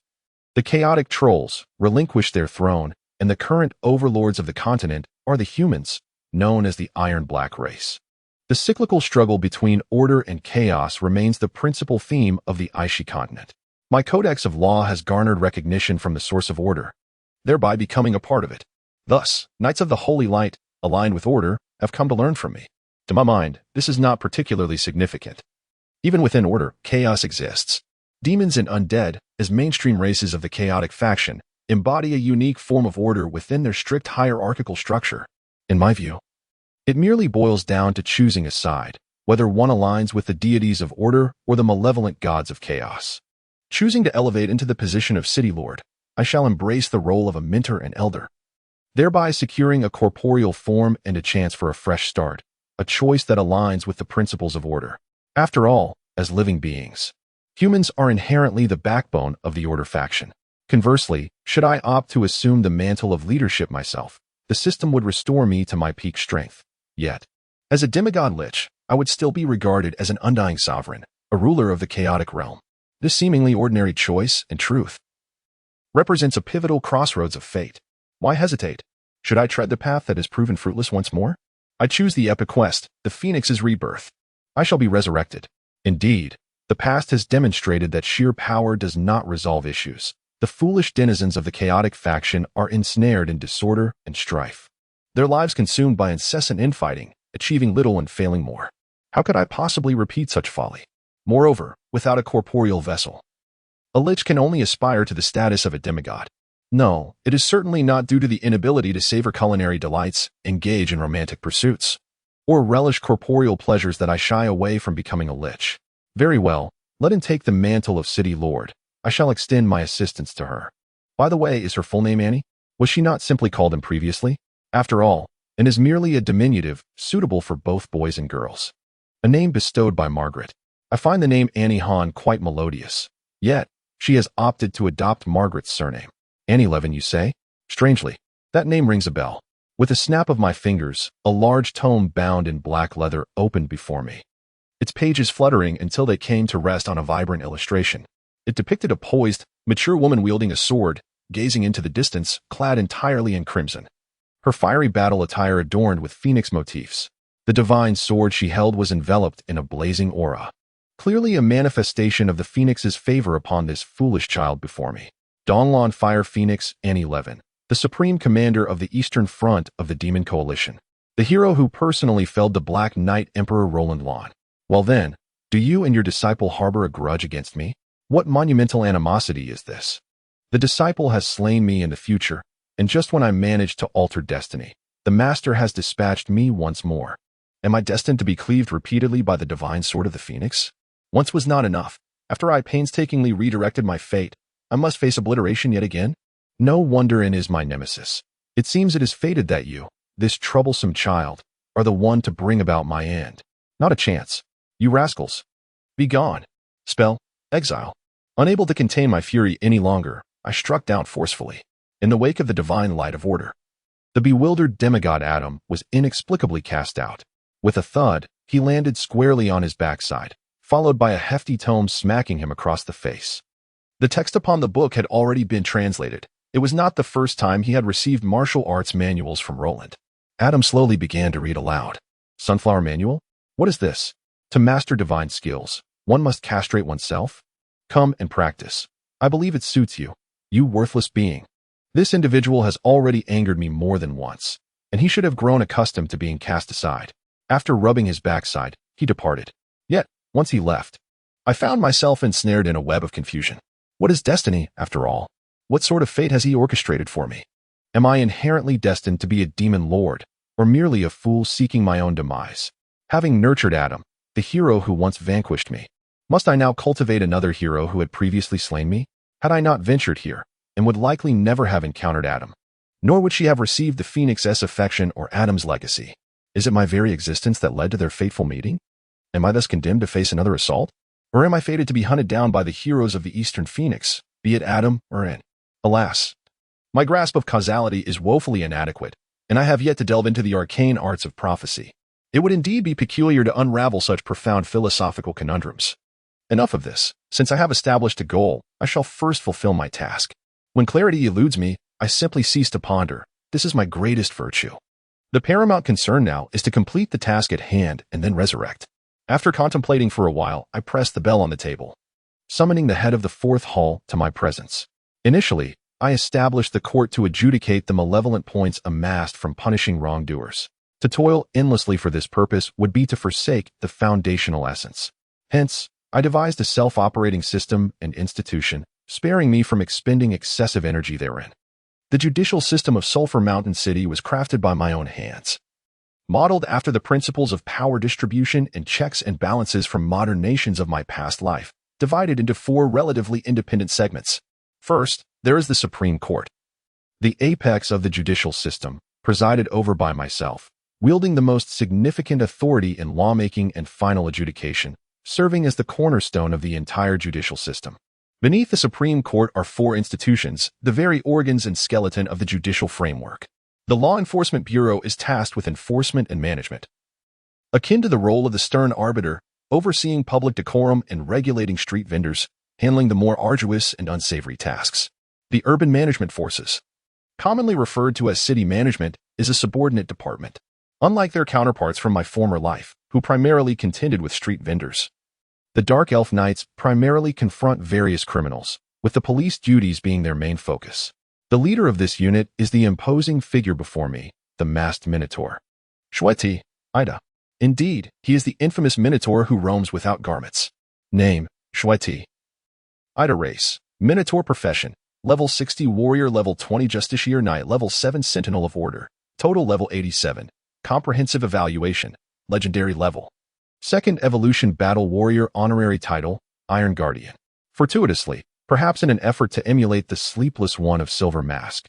Speaker 1: The chaotic trolls relinquish their throne, and the current overlords of the continent are the humans, known as the iron-black race. The cyclical struggle between order and chaos remains the principal theme of the Aishi continent. My codex of law has garnered recognition from the source of order, thereby becoming a part of it. Thus, Knights of the Holy Light, aligned with order, have come to learn from me. To my mind, this is not particularly significant. Even within order, chaos exists. Demons and undead, as mainstream races of the chaotic faction, embody a unique form of order within their strict hierarchical structure. In my view, it merely boils down to choosing a side, whether one aligns with the deities of order or the malevolent gods of chaos. Choosing to elevate into the position of city lord, I shall embrace the role of a mentor and elder, thereby securing a corporeal form and a chance for a fresh start, a choice that aligns with the principles of order. After all, as living beings, humans are inherently the backbone of the order faction. Conversely, should I opt to assume the mantle of leadership myself, the system would restore me to my peak strength. Yet, as a demigod lich, I would still be regarded as an undying sovereign, a ruler of the chaotic realm. This seemingly ordinary choice, in truth, represents a pivotal crossroads of fate. Why hesitate? Should I tread the path that has proven fruitless once more? I choose the epic quest, the Phoenix's rebirth. I shall be resurrected. Indeed, the past has demonstrated that sheer power does not resolve issues. The foolish denizens of the chaotic faction are ensnared in disorder and strife, their lives consumed by incessant infighting, achieving little and failing more. How could I possibly repeat such folly? Moreover, without a corporeal vessel, a lich can only aspire to the status of a demigod. No, it is certainly not due to the inability to savor culinary delights, engage in romantic pursuits, or relish corporeal pleasures that I shy away from becoming a lich. Very well, let him take the mantle of city lord. I shall extend my assistance to her. By the way, is her full name Annie? Was she not simply called him previously? After all, and is merely a diminutive, suitable for both boys and girls. A name bestowed by Margaret. I find the name Annie Hahn quite melodious. Yet, she has opted to adopt Margaret's surname. Annie Levin, you say? Strangely, that name rings a bell. With a snap of my fingers, a large tome bound in black leather opened before me, its pages fluttering until they came to rest on a vibrant illustration. It depicted a poised, mature woman wielding a sword, gazing into the distance, clad entirely in crimson. Her fiery battle attire adorned with phoenix motifs. The divine sword she held was enveloped in a blazing aura, clearly a manifestation of the phoenix's favor upon this foolish child before me. Donlon Fire Phoenix Annie Levin, the supreme commander of the Eastern Front of the Demon Coalition, the hero who personally felled the Black Knight Emperor Roland Lawn. Well then, do you and your disciple harbor a grudge against me? What monumental animosity is this? The disciple has slain me in the future, and just when I managed to alter destiny, the master has dispatched me once more. Am I destined to be cleaved repeatedly by the divine sword of the phoenix? Once was not enough. After I painstakingly redirected my fate, I must face obliteration yet again? No wonder N is my nemesis. It seems it is fated that you, this troublesome child, are the one to bring about my end. Not a chance. You rascals! Be gone! Spell, exile. Unable to contain my fury any longer, I struck down forcefully, in the wake of the divine light of order. The bewildered demigod Adam was inexplicably cast out. With a thud, he landed squarely on his backside, followed by a hefty tome smacking him across the face. The text upon the book had already been translated. It was not the first time he had received martial arts manuals from Roland. Adam slowly began to read aloud. Sunflower Manual? What is this? To master divine skills, one must castrate oneself? Come and practice. I believe it suits you, you worthless being. This individual has already angered me more than once, and he should have grown accustomed to being cast aside. After rubbing his backside, he departed. Yet, once he left, I found myself ensnared in a web of confusion. What is destiny, after all? What sort of fate has he orchestrated for me? Am I inherently destined to be a demon lord, or merely a fool seeking my own demise? Having nurtured Adam, the hero who once vanquished me, must I now cultivate another hero who had previously slain me? Had I not ventured here, and would likely never have encountered Adam, nor would she have received the Phoenix's affection or Adam's legacy. Is it my very existence that led to their fateful meeting? Am I thus condemned to face another assault? Or am I fated to be hunted down by the heroes of the Eastern Phoenix, be it Adam or N? Alas, my grasp of causality is woefully inadequate, and I have yet to delve into the arcane arts of prophecy. It would indeed be peculiar to unravel such profound philosophical conundrums. Enough of this. Since I have established a goal, I shall first fulfill my task. When clarity eludes me, I simply cease to ponder. This is my greatest virtue. The paramount concern now is to complete the task at hand and then resurrect. After contemplating for a while, I pressed the bell on the table, summoning the head of the fourth hall to my presence. Initially, I established the court to adjudicate the malevolent points amassed from punishing wrongdoers. To toil endlessly for this purpose would be to forsake the foundational essence. Hence, I devised a self-operating system and institution, sparing me from expending excessive energy therein. The judicial system of Sulphur Mountain City was crafted by my own hands, modeled after the principles of power distribution and checks and balances from modern nations of my past life, divided into four relatively independent segments. First, there is the Supreme Court, the apex of the judicial system, presided over by myself, wielding the most significant authority in lawmaking and final adjudication, serving as the cornerstone of the entire judicial system. Beneath the Supreme Court are four institutions, the very organs and skeleton of the judicial framework. The Law Enforcement Bureau is tasked with enforcement and management, akin to the role of the stern arbiter, overseeing public decorum and regulating street vendors, handling the more arduous and unsavory tasks. The Urban Management Forces, commonly referred to as city management, is a subordinate department, unlike their counterparts from my former life, who primarily contended with street vendors. The Dark Elf Knights primarily confront various criminals, with the police duties being their main focus. The leader of this unit is the imposing figure before me, the masked Minotaur. Shweti, Ida. Indeed, he is the infamous Minotaur who roams without garments. Name, Shweti. Ida race, Minotaur profession, level 60 warrior, level 20 justiciar knight, level 7 sentinel of order, total level 87, comprehensive evaluation, legendary level. Second evolution battle warrior, honorary title, Iron Guardian. Fortuitously, perhaps in an effort to emulate the sleepless one of Silver Mask,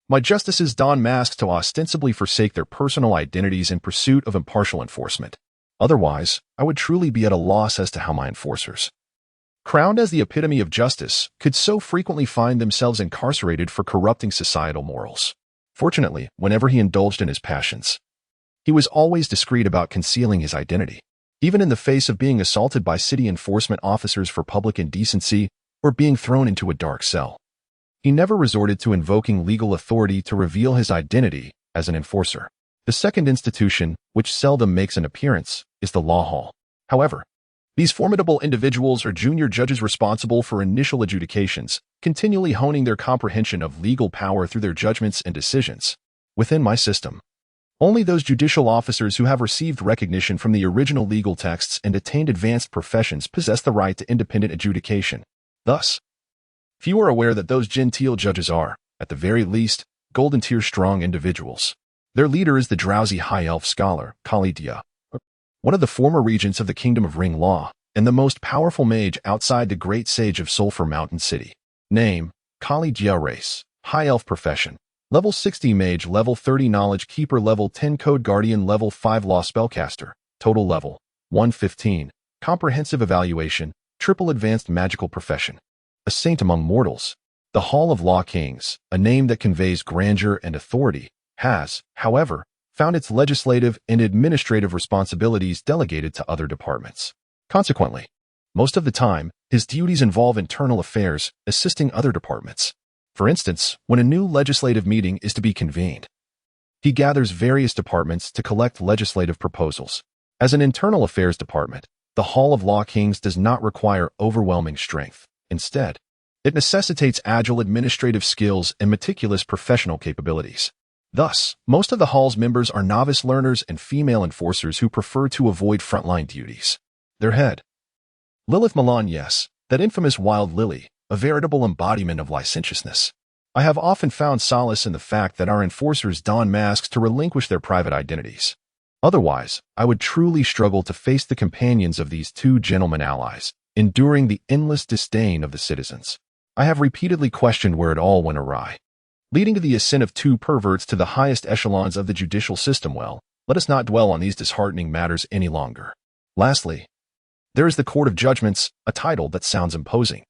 Speaker 1: my justices don masks to ostensibly forsake their personal identities in pursuit of impartial enforcement. Otherwise, I would truly be at a loss as to how my enforcers, crowned as the epitome of justice, could so frequently find themselves incarcerated for corrupting societal morals. Fortunately, whenever he indulged in his passions, he was always discreet about concealing his identity, even in the face of being assaulted by city enforcement officers for public indecency or being thrown into a dark cell. He never resorted to invoking legal authority to reveal his identity as an enforcer. The second institution, which seldom makes an appearance, is the Law Hall. However, these formidable individuals are junior judges responsible for initial adjudications, continually honing their comprehension of legal power through their judgments and decisions. Within my system, only those judicial officers who have received recognition from the original legal texts and attained advanced professions possess the right to independent adjudication. Thus, few are aware that those genteel judges are, at the very least, golden tier strong individuals. Their leader is the drowsy high elf scholar, Kali Dia, one of the former regents of the Kingdom of Ring Law, and the most powerful mage outside the great sage of Sulphur Mountain City. Name, Kali Dia race, high elf profession, level 60 mage, level 30 knowledge keeper, level 10 code guardian, level 5 law spellcaster, total level 115, comprehensive evaluation, triple advanced magical profession. A saint among mortals. The Hall of Law Kings, a name that conveys grandeur and authority, has, however, found its legislative and administrative responsibilities delegated to other departments. Consequently, most of the time, his duties involve internal affairs, assisting other departments. For instance, when a new legislative meeting is to be convened, he gathers various departments to collect legislative proposals. As an internal affairs department, the Hall of Law Kings does not require overwhelming strength. Instead, it necessitates agile administrative skills and meticulous professional capabilities. Thus, most of the Hall's members are novice learners and female enforcers who prefer to avoid frontline duties. Their head. Lilith Milan, yes, that infamous wild lily, a veritable embodiment of licentiousness. I have often found solace in the fact that our enforcers don masks to relinquish their private identities. Otherwise, I would truly struggle to face the companions of these two gentlemen allies, enduring the endless disdain of the citizens. I have repeatedly questioned where it all went awry, leading to the ascent of two perverts to the highest echelons of the judicial system. Well, let us not dwell on these disheartening matters any longer. Lastly, there is the Court of Judgments, a title that sounds imposing.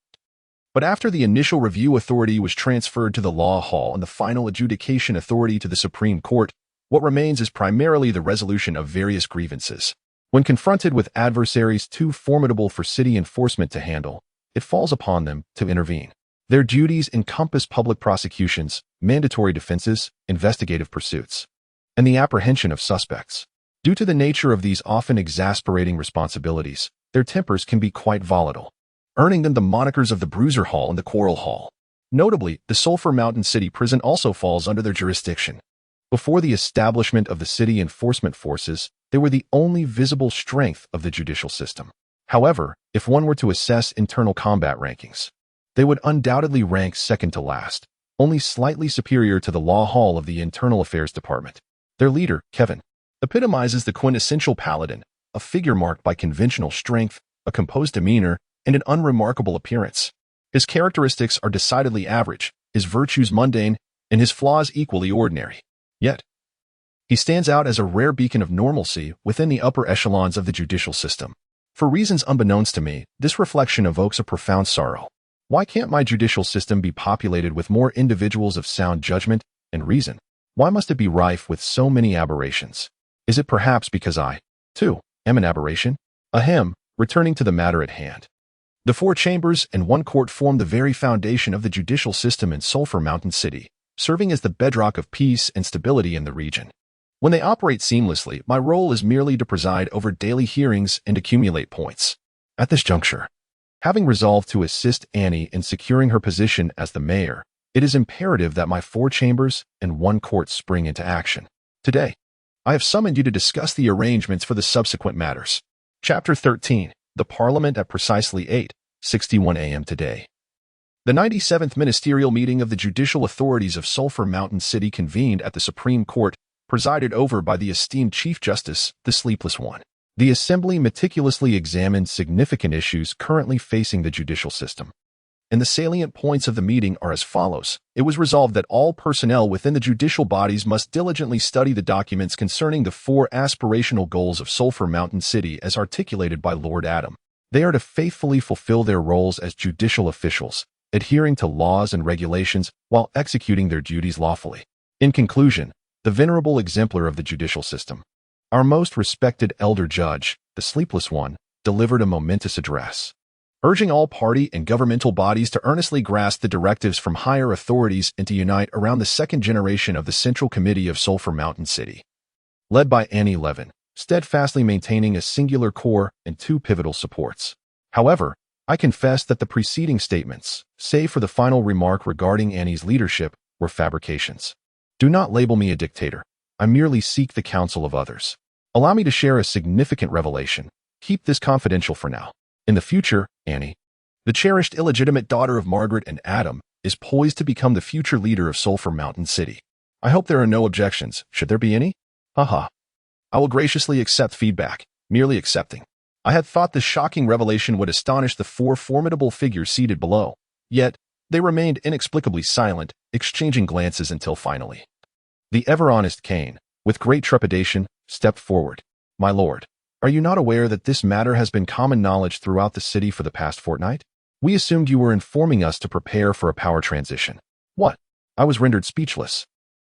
Speaker 1: But after the initial review authority was transferred to the Law Hall and the final adjudication authority to the Supreme Court, what remains is primarily the resolution of various grievances. When confronted with adversaries too formidable for city enforcement to handle, it falls upon them to intervene. Their duties encompass public prosecutions, mandatory defenses, investigative pursuits, and the apprehension of suspects. Due to the nature of these often exasperating responsibilities, their tempers can be quite volatile, earning them the monikers of the Bruiser Hall and the Quarrel Hall. Notably, the Sulphur Mountain City Prison also falls under their jurisdiction. Before the establishment of the city enforcement forces, they were the only visible strength of the judicial system. However, if one were to assess internal combat rankings, they would undoubtedly rank second to last, only slightly superior to the Law Hall of the Internal Affairs Department. Their leader, Kevin, epitomizes the quintessential paladin, a figure marked by conventional strength, a composed demeanor, and an unremarkable appearance. His characteristics are decidedly average, his virtues mundane, and his flaws equally ordinary. Yet, he stands out as a rare beacon of normalcy within the upper echelons of the judicial system. For reasons unbeknownst to me, this reflection evokes a profound sorrow. Why can't my judicial system be populated with more individuals of sound judgment and reason? Why must it be rife with so many aberrations? Is it perhaps because I, too, am an aberration? Ahem, returning to the matter at hand. The 4 chambers and 1 court form the very foundation of the judicial system in Sulphur Mountain City, serving as the bedrock of peace and stability in the region. When they operate seamlessly, my role is merely to preside over daily hearings and accumulate points. At this juncture, having resolved to assist Annie in securing her position as the mayor, it is imperative that my 4 chambers and 1 court spring into action. Today, I have summoned you to discuss the arrangements for the subsequent matters. Chapter 13. The Parliament at precisely 8:61 a.m. today. The 97th ministerial meeting of the judicial authorities of Sulphur Mountain City convened at the Supreme Court, presided over by the esteemed Chief Justice, the Sleepless One. The Assembly meticulously examined significant issues currently facing the judicial system, and the salient points of the meeting are as follows. It was resolved that all personnel within the judicial bodies must diligently study the documents concerning the 4 aspirational goals of Sulphur Mountain City as articulated by Lord Adam. They are to faithfully fulfill their roles as judicial officials, adhering to laws and regulations while executing their duties lawfully. In conclusion, the venerable exemplar of the judicial system, our most respected elder judge, the Sleepless One, delivered a momentous address, urging all party and governmental bodies to earnestly grasp the directives from higher authorities and to unite around the second generation of the Central Committee of Sulphur Mountain City, led by Annie Levin, steadfastly maintaining a singular core and 2 pivotal supports. However, I confess that the preceding statements, save for the final remark regarding Annie's leadership, were fabrications. Do not label me a dictator. I merely seek the counsel of others. Allow me to share a significant revelation. Keep this confidential for now. In the future, Annie, the cherished illegitimate daughter of Margaret and Adam, is poised to become the future leader of Sulphur Mountain City. I hope there are no objections. Should there be any? Haha. I will graciously accept feedback, merely accepting. I had thought this shocking revelation would astonish the 4 formidable figures seated below, yet they remained inexplicably silent, exchanging glances until finally the ever-honest Cain, with great trepidation, stepped forward. My lord, Are you not aware that this matter has been common knowledge throughout the city for the past fortnight? We assumed you were informing us to prepare for a power transition. What? I was rendered speechless.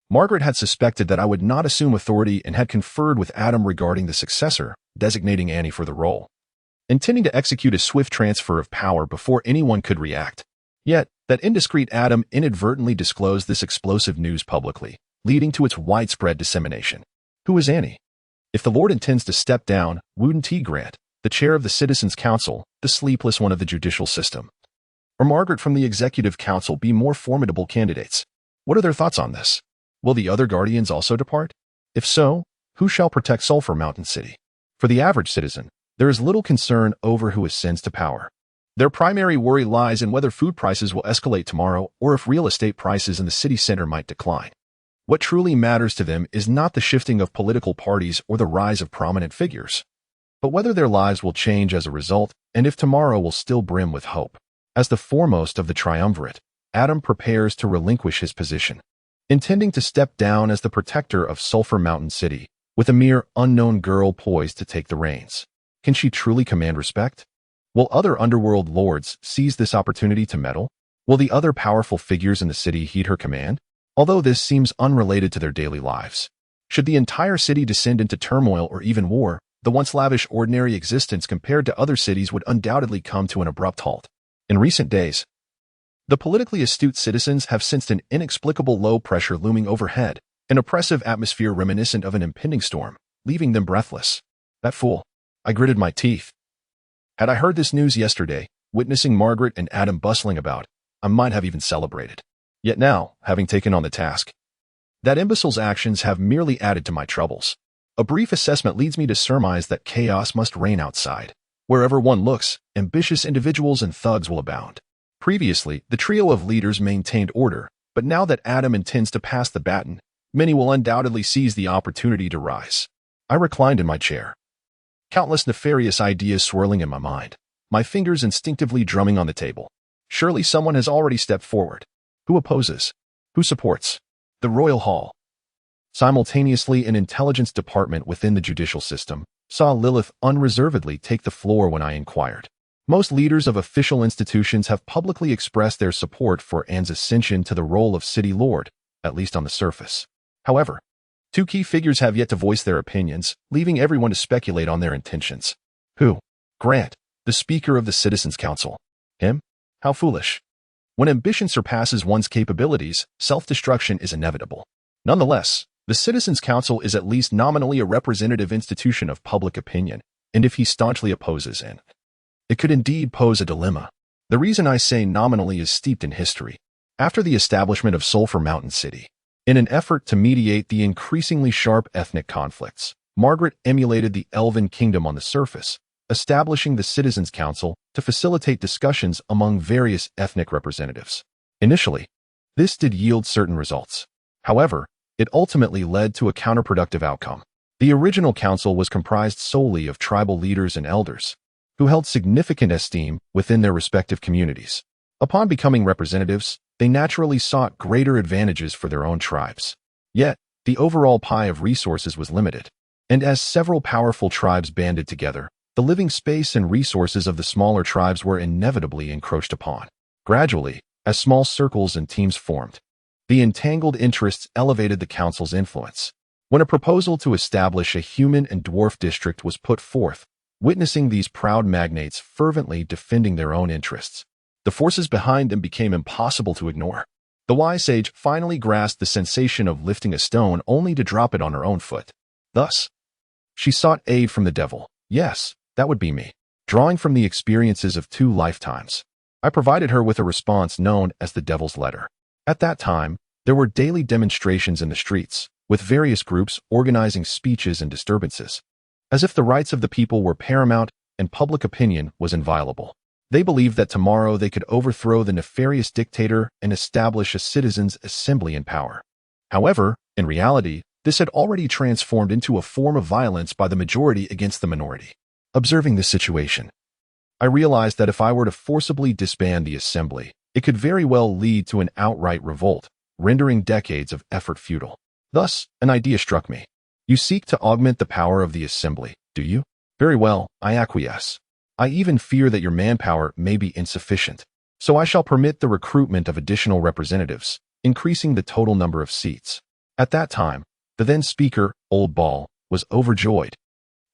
Speaker 1: Margaret had suspected that I would not assume authority and had conferred with Adam regarding the successor, designating Annie for the role, intending to execute a swift transfer of power before anyone could react. Yet, that indiscreet Adam inadvertently disclosed this explosive news publicly, leading to its widespread dissemination. Who is Annie? If the Lord intends to step down, wouldn't he grant the chair of the Citizens' Council, the sleepless one of the judicial system, or Margaret from the Executive Council be more formidable candidates? What are their thoughts on this? Will the other guardians also depart? If so, who shall protect Sulphur Mountain City? For the average citizen, there is little concern over who ascends to power. Their primary worry lies in whether food prices will escalate tomorrow or if real estate prices in the city center might decline. What truly matters to them is not the shifting of political parties or the rise of prominent figures, but whether their lives will change as a result and if tomorrow will still brim with hope. As the foremost of the triumvirate, Adam prepares to relinquish his position, intending to step down as the protector of Sulphur Mountain City, with a mere unknown girl poised to take the reins. Can she truly command respect? Will other underworld lords seize this opportunity to meddle? Will the other powerful figures in the city heed her command? Although this seems unrelated to their daily lives. Should the entire city descend into turmoil or even war, the once lavish ordinary existence compared to other cities would undoubtedly come to an abrupt halt. In recent days, the politically astute citizens have sensed an inexplicable low pressure looming overhead, an oppressive atmosphere reminiscent of an impending storm, leaving them breathless. That fool. I gritted my teeth. Had I heard this news yesterday, witnessing Margaret and Adam bustling about, I might have even celebrated. Yet now, having taken on the task, that imbecile's actions have merely added to my troubles. A brief assessment leads me to surmise that chaos must reign outside. Wherever one looks, ambitious individuals and thugs will abound. Previously, the trio of leaders maintained order, but now that Adam intends to pass the baton, many will undoubtedly seize the opportunity to rise. I reclined in my chair, countless nefarious ideas swirling in my mind, my fingers instinctively drumming on the table. Surely someone has already stepped forward. Who opposes? Who supports? The Royal Hall. Simultaneously, an intelligence department within the judicial system saw Lilith unreservedly take the floor when I inquired. Most leaders of official institutions have publicly expressed their support for Anne's ascension to the role of City Lord, at least on the surface. However, two key figures have yet to voice their opinions, leaving everyone to speculate on their intentions. Who? Grant, the Speaker of the Citizens' Council. Him? How foolish. When ambition surpasses one's capabilities, self-destruction is inevitable. Nonetheless, the Citizens' Council is at least nominally a representative institution of public opinion, and if he staunchly opposes Anne, it could indeed pose a dilemma. The reason I say nominally is steeped in history. After the establishment of Sulphur Mountain City, in an effort to mediate the increasingly sharp ethnic conflicts, Margaret emulated the Elven Kingdom on the surface, establishing the Citizens' Council to facilitate discussions among various ethnic representatives. Initially, this did yield certain results. However, it ultimately led to a counterproductive outcome. The original council was comprised solely of tribal leaders and elders, who held significant esteem within their respective communities. Upon becoming representatives, they naturally sought greater advantages for their own tribes. Yet, the overall pie of resources was limited, and as several powerful tribes banded together, the living space and resources of the smaller tribes were inevitably encroached upon. Gradually, as small circles and teams formed, the entangled interests elevated the council's influence. When a proposal to establish a human and dwarf district was put forth, witnessing these proud magnates fervently defending their own interests, the forces behind them became impossible to ignore. The wise sage finally grasped the sensation of lifting a stone only to drop it on her own foot. Thus, she sought aid from the devil. Yes, that would be me. Drawing from the experiences of 2 lifetimes, I provided her with a response known as the Devil's Letter. At that time, there were daily demonstrations in the streets, with various groups organizing speeches and disturbances, as if the rights of the people were paramount and public opinion was inviolable. They believed that tomorrow they could overthrow the nefarious dictator and establish a citizens' assembly in power. However, in reality, this had already transformed into a form of violence by the majority against the minority. Observing this situation, I realized that if I were to forcibly disband the assembly, it could very well lead to an outright revolt, rendering decades of effort futile. Thus, an idea struck me. You seek to augment the power of the assembly, do you? Very well, I acquiesce. I even fear that your manpower may be insufficient. So I shall permit the recruitment of additional representatives, increasing the total number of seats. At that time, the then speaker, Old Ball, was overjoyed.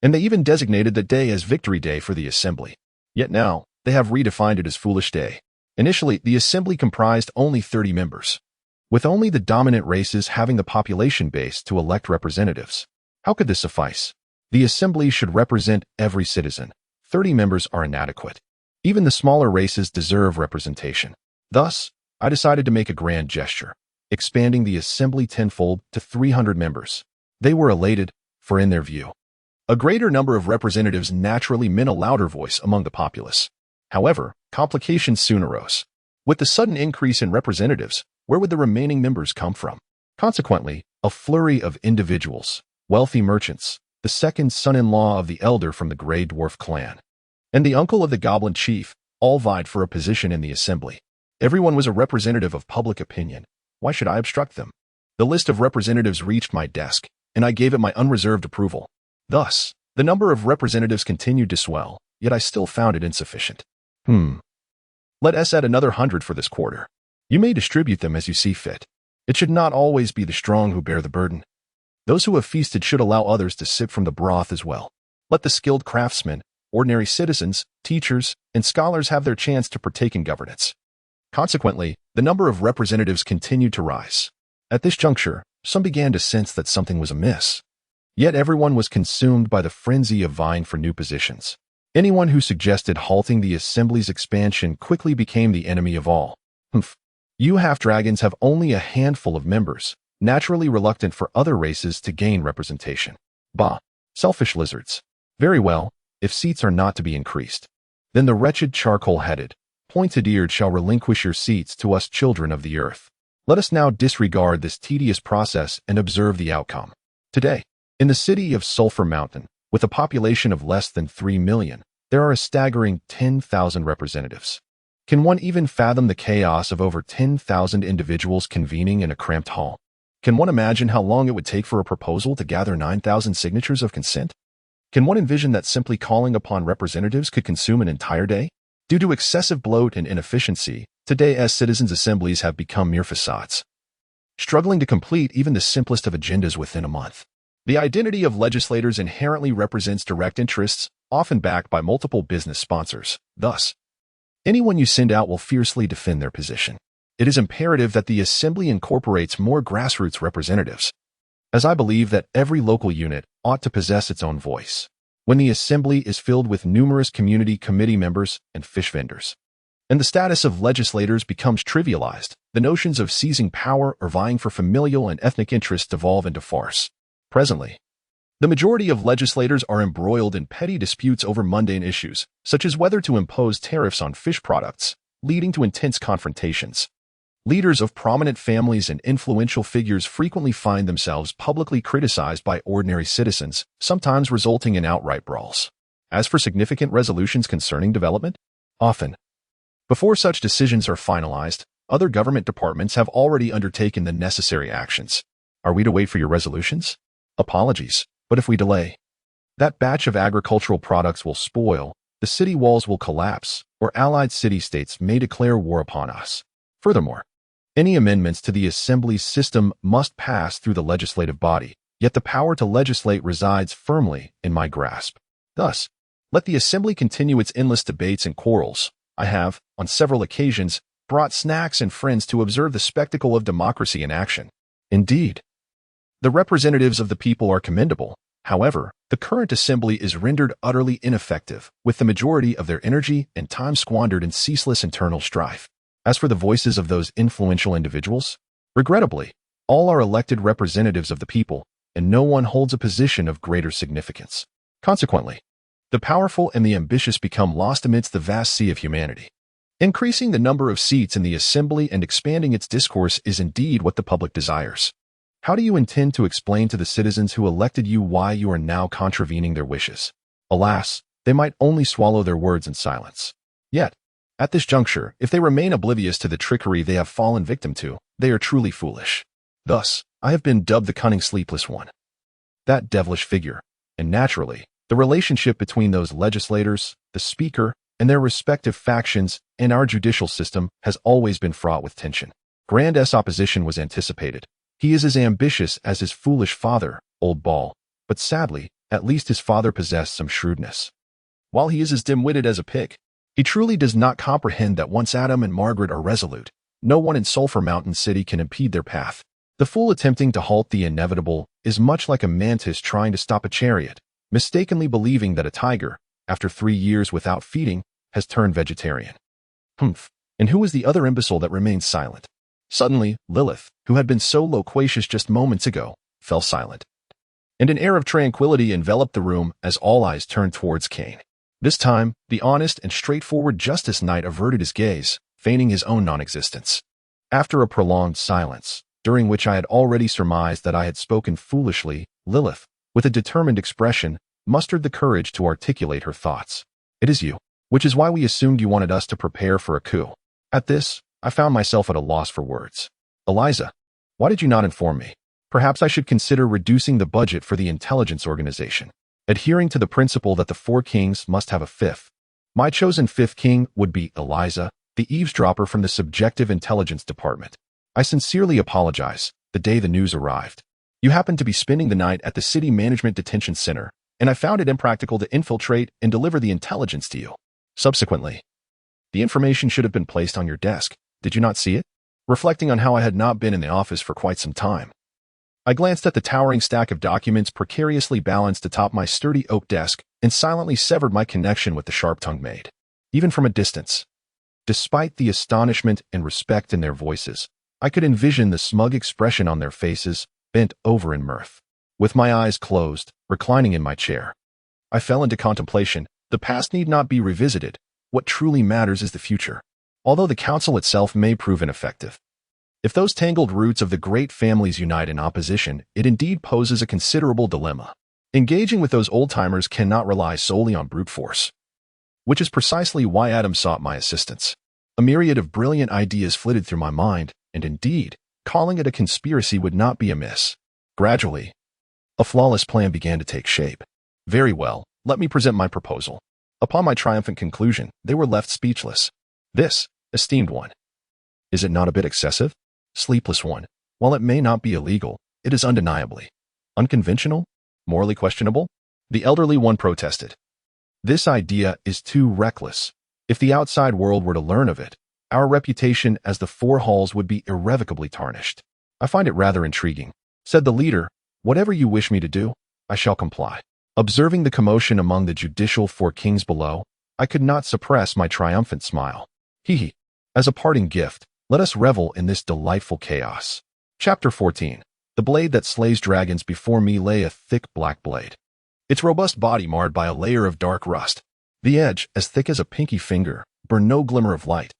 Speaker 1: And they even designated that day as Victory Day for the Assembly. Yet now, they have redefined it as Foolish Day. Initially, the Assembly comprised only 30 members, with only the dominant races having the population base to elect representatives. How could this suffice? The Assembly should represent every citizen. 30 members are inadequate. Even the smaller races deserve representation. Thus, I decided to make a grand gesture, expanding the Assembly tenfold to 300 members. They were elated, for in their view, a greater number of representatives naturally meant a louder voice among the populace. However, complications soon arose. With the sudden increase in representatives, where would the remaining members come from? Consequently, a flurry of individuals, wealthy merchants, the second son-in-law of the elder from the Grey Dwarf clan, and the uncle of the Goblin Chief, all vied for a position in the Assembly. Everyone was a representative of public opinion. Why should I obstruct them? The list of representatives reached my desk, and I gave it my unreserved approval. Thus, the number of representatives continued to swell, yet I still found it insufficient. Let us add another 100 for this quarter. You may distribute them as you see fit. It should not always be the strong who bear the burden. Those who have feasted should allow others to sip from the broth as well. Let the skilled craftsmen, ordinary citizens, teachers, and scholars have their chance to partake in governance. Consequently, the number of representatives continued to rise. At this juncture, some began to sense that something was amiss. Yet everyone was consumed by the frenzy of vying for new positions. Anyone who suggested halting the Assembly's expansion quickly became the enemy of all. You half-dragons have only a handful of members, naturally reluctant for other races to gain representation. Bah! Selfish lizards. Very well, if seats are not to be increased, then the wretched charcoal-headed, pointed-eared shall relinquish your seats to us children of the earth. Let us now disregard this tedious process and observe the outcome. Today, in the city of Sulphur Mountain, with a population of less than 3 million, there are a staggering 10,000 representatives. Can one even fathom the chaos of over 10,000 individuals convening in a cramped hall? Can one imagine how long it would take for a proposal to gather 9,000 signatures of consent? Can one envision that simply calling upon representatives could consume an entire day? Due to excessive bloat and inefficiency, today's citizens' assemblies have become mere facades, struggling to complete even the simplest of agendas within a month. The identity of legislators inherently represents direct interests, often backed by multiple business sponsors. Thus, anyone you send out will fiercely defend their position. It is imperative that the Assembly incorporates more grassroots representatives, as I believe that every local unit ought to possess its own voice. When the Assembly is filled with numerous community committee members and fish vendors, and the status of legislators becomes trivialized, the notions of seizing power or vying for familial and ethnic interests devolve into farce. Presently, the majority of legislators are embroiled in petty disputes over mundane issues, such as whether to impose tariffs on fish products, leading to intense confrontations. Leaders of prominent families and influential figures frequently find themselves publicly criticized by ordinary citizens, sometimes resulting in outright brawls. As for significant resolutions concerning development, often, before such decisions are finalized, other government departments have already undertaken the necessary actions. Are we to wait for your resolutions? Apologies, but if we delay, that batch of agricultural products will spoil, the city walls will collapse, or allied city-states may declare war upon us. Furthermore, any amendments to the Assembly's system must pass through the legislative body, yet the power to legislate resides firmly in my grasp. Thus, let the Assembly continue its endless debates and quarrels. I have, on several occasions, brought snacks and friends to observe the spectacle of democracy in action. Indeed, the representatives of the people are commendable. However, the current Assembly is rendered utterly ineffective, with the majority of their energy and time squandered in ceaseless internal strife. As for the voices of those influential individuals, regrettably, all are elected representatives of the people, and no one holds a position of greater significance. Consequently, the powerful and the ambitious become lost amidst the vast sea of humanity. Increasing the number of seats in the Assembly and expanding its discourse is indeed what the public desires. How do you intend to explain to the citizens who elected you why you are now contravening their wishes? Alas, they might only swallow their words in silence. Yet, at this juncture, if they remain oblivious to the trickery they have fallen victim to, they are truly foolish. Thus, I have been dubbed the cunning sleepless one. That devilish figure, and naturally, The relationship between those legislators, the speaker, and their respective factions and our judicial system has always been fraught with tension. Grand's opposition was anticipated. He is as ambitious as his foolish father, Old Ball, but sadly, at least his father possessed some shrewdness. While he is as dim-witted as a pig, he truly does not comprehend that once Adam and Margaret are resolute, no one in Sulphur Mountain City can impede their path. The fool attempting to halt the inevitable is much like a mantis trying to stop a chariot, mistakenly believing that a tiger, after 3 years without feeding, has turned vegetarian. Humph. And who is the other imbecile that remains silent? Suddenly, Lilith, who had been so loquacious just moments ago, fell silent. And an air of tranquility enveloped the room as all eyes turned towards Cain. This time, the honest and straightforward Justice Knight averted his gaze, feigning his own non-existence. After a prolonged silence, during which I had already surmised that I had spoken foolishly, Lilith, with a determined expression, mustered the courage to articulate her thoughts. It is you, which is why we assumed you wanted us to prepare for a coup. At this, I found myself at a loss for words. Eliza, why did you not inform me? Perhaps I should consider reducing the budget for the intelligence organization, adhering to the principle that the 4 kings must have a 5th. My chosen 5th king would be Eliza, the eavesdropper from the subjective intelligence department. I sincerely apologize. The day the news arrived, you happened to be spending the night at the City Management Detention Center, and I found it impractical to infiltrate and deliver the intelligence to you. Subsequently, the information should have been placed on your desk. Did you not see it? Reflecting on how I had not been in the office for quite some time, I glanced at the towering stack of documents precariously balanced atop my sturdy oak desk and silently severed my connection with the sharp-tongued maid, even from a distance. Despite the astonishment and respect in their voices, I could envision the smug expression on their faces, bent over in mirth. With my eyes closed, reclining in my chair, I fell into contemplation. The past need not be revisited. What truly matters is the future. Although the council itself may prove ineffective, if those tangled roots of the great families unite in opposition, it indeed poses a considerable dilemma. Engaging with those old-timers cannot rely solely on brute force, which is precisely why Adam sought my assistance. A myriad of brilliant ideas flitted through my mind, and indeed, calling it a conspiracy would not be amiss. Gradually, a flawless plan began to take shape. Very well, let me present my proposal. Upon my triumphant conclusion, they were left speechless. This, esteemed one, is it not a bit excessive? Sleepless one, while it may not be illegal, it is undeniably unconventional, morally questionable. The elderly one protested. This idea is too reckless. If the outside world were to learn of it, our reputation as the Four Halls would be irrevocably tarnished. I find it rather intriguing, said the leader. Whatever you wish me to do, I shall comply. Observing the commotion among the judicial 4 kings below, I could not suppress my triumphant smile. Hee. As a parting gift, let us revel in this delightful chaos. Chapter 14. The blade that slays dragons. Before me lay a thick black blade, its robust body marred by a layer of dark rust. The edge, as thick as a pinky finger, burned no glimmer of light.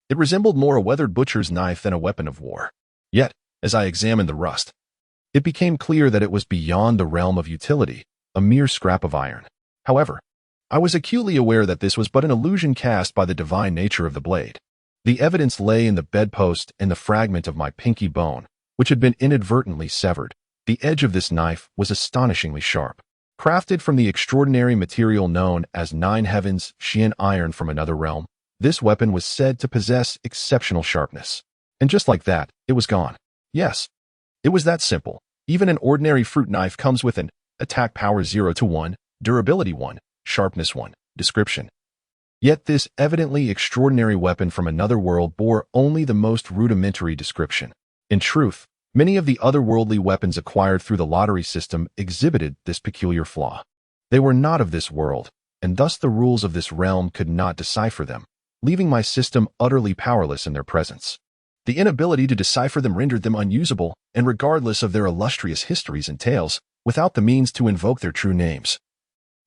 Speaker 1: It resembled more a weathered butcher's knife than a weapon of war. Yet, as I examined the rust, it became clear that it was beyond the realm of utility, a mere scrap of iron. However, I was acutely aware that this was but an illusion cast by the divine nature of the blade. The evidence lay in the bedpost and the fragment of my pinky bone, which had been inadvertently severed. The edge of this knife was astonishingly sharp. Crafted from the extraordinary material known as 9 heavens Xian iron from another realm, this weapon was said to possess exceptional sharpness. And just like that, it was gone. Yes, it was that simple. Even an ordinary fruit knife comes with an attack power 0 to 1, durability 1, sharpness 1, description. Yet this evidently extraordinary weapon from another world bore only the most rudimentary description. In truth, many of the otherworldly weapons acquired through the lottery system exhibited this peculiar flaw. They were not of this world, and thus the rules of this realm could not decipher them, leaving my system utterly powerless in their presence. The inability to decipher them rendered them unusable, and regardless of their illustrious histories and tales, without the means to invoke their true names.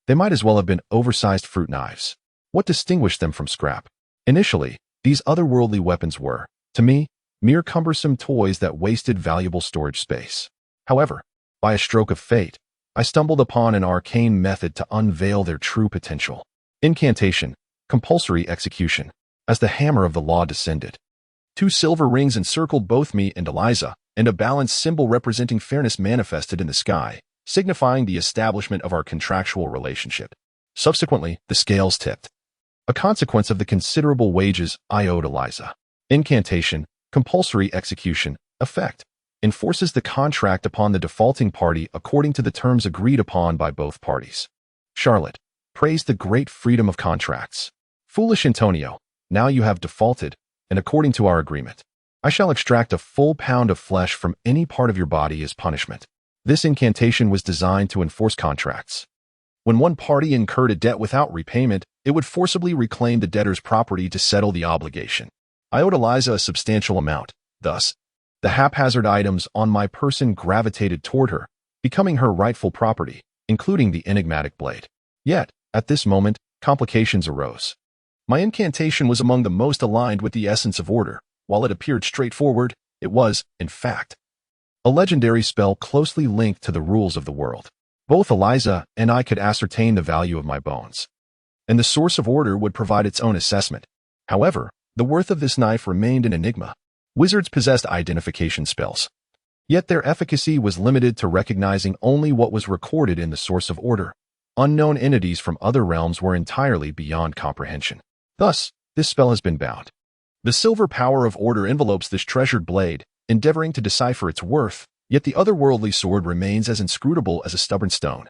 Speaker 1: They might as well have been oversized fruit knives. What distinguished them from scrap? Initially, these otherworldly weapons were, to me, mere cumbersome toys that wasted valuable storage space. However, by a stroke of fate, I stumbled upon an arcane method to unveil their true potential. Incantation, compulsory execution. As the hammer of the law descended, 2 silver rings encircled both me and Eliza, and a balanced symbol representing fairness manifested in the sky. signifying the establishment of our contractual relationship. Subsequently, the scales tipped. A consequence of the considerable wages I owed Eliza. Incantation, compulsory execution, effect, enforces the contract upon the defaulting party according to the terms agreed upon by both parties. Charlotte, praise the great freedom of contracts. Foolish Antonio, now you have defaulted, and according to our agreement, I shall extract a full pound of flesh from any part of your body as punishment. This incantation was designed to enforce contracts. When one party incurred a debt without repayment, it would forcibly reclaim the debtor's property to settle the obligation. I owed Eliza a substantial amount. Thus, the haphazard items on my person gravitated toward her, becoming her rightful property, including the enigmatic blade. Yet, at this moment, complications arose. My incantation was among the most aligned with the essence of order. While it appeared straightforward, it was, in fact, a legendary spell closely linked to the rules of the world. Both Eliza and I could ascertain the value of my bones, and the source of order would provide its own assessment. However, the worth of this knife remained an enigma. Wizards possessed identification spells, yet their efficacy was limited to recognizing only what was recorded in the source of order. Unknown entities from other realms were entirely beyond comprehension. Thus, this spell has been bound. The silver power of order envelopes this treasured blade, endeavoring to decipher its worth, yet the otherworldly sword remains as inscrutable as a stubborn stone,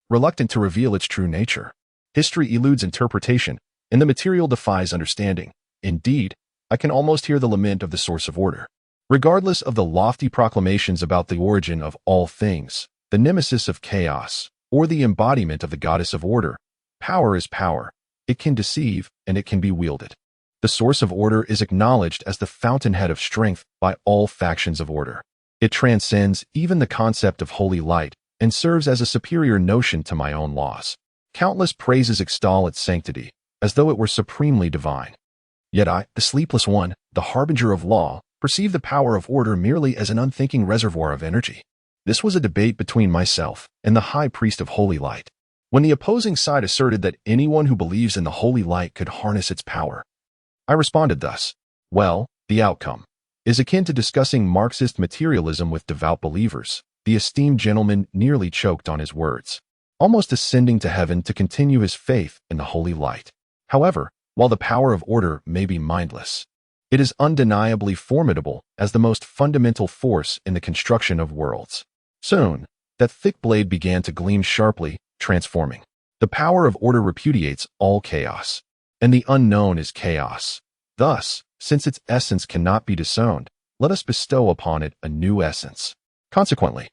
Speaker 1: reluctant to reveal its true nature. History eludes interpretation, and the material defies understanding. Indeed, I can almost hear the lament of the source of order. Regardless of the lofty proclamations about the origin of all things, the nemesis of chaos, or the embodiment of the goddess of order, power is power. It can deceive, and it can be wielded. The source of order is acknowledged as the fountainhead of strength by all factions of order. It transcends even the concept of holy light and serves as a superior notion to my own laws. Countless praises extol its sanctity, as though it were supremely divine. Yet I, the sleepless one, the harbinger of law, perceive the power of order merely as an unthinking reservoir of energy. This was a debate between myself and the high priest of holy light. When the opposing side asserted that anyone who believes in the holy light could harness its power, I responded thus: well, the outcome is akin to discussing Marxist materialism with devout believers. The esteemed gentleman nearly choked on his words, almost ascending to heaven to continue his faith in the holy light. However, while the power of order may be mindless, it is undeniably formidable as the most fundamental force in the construction of worlds. Soon, that thick blade began to gleam sharply, transforming. The power of order repudiates all chaos, and the unknown is chaos. Thus, since its essence cannot be disowned, let us bestow upon it a new essence. Consequently,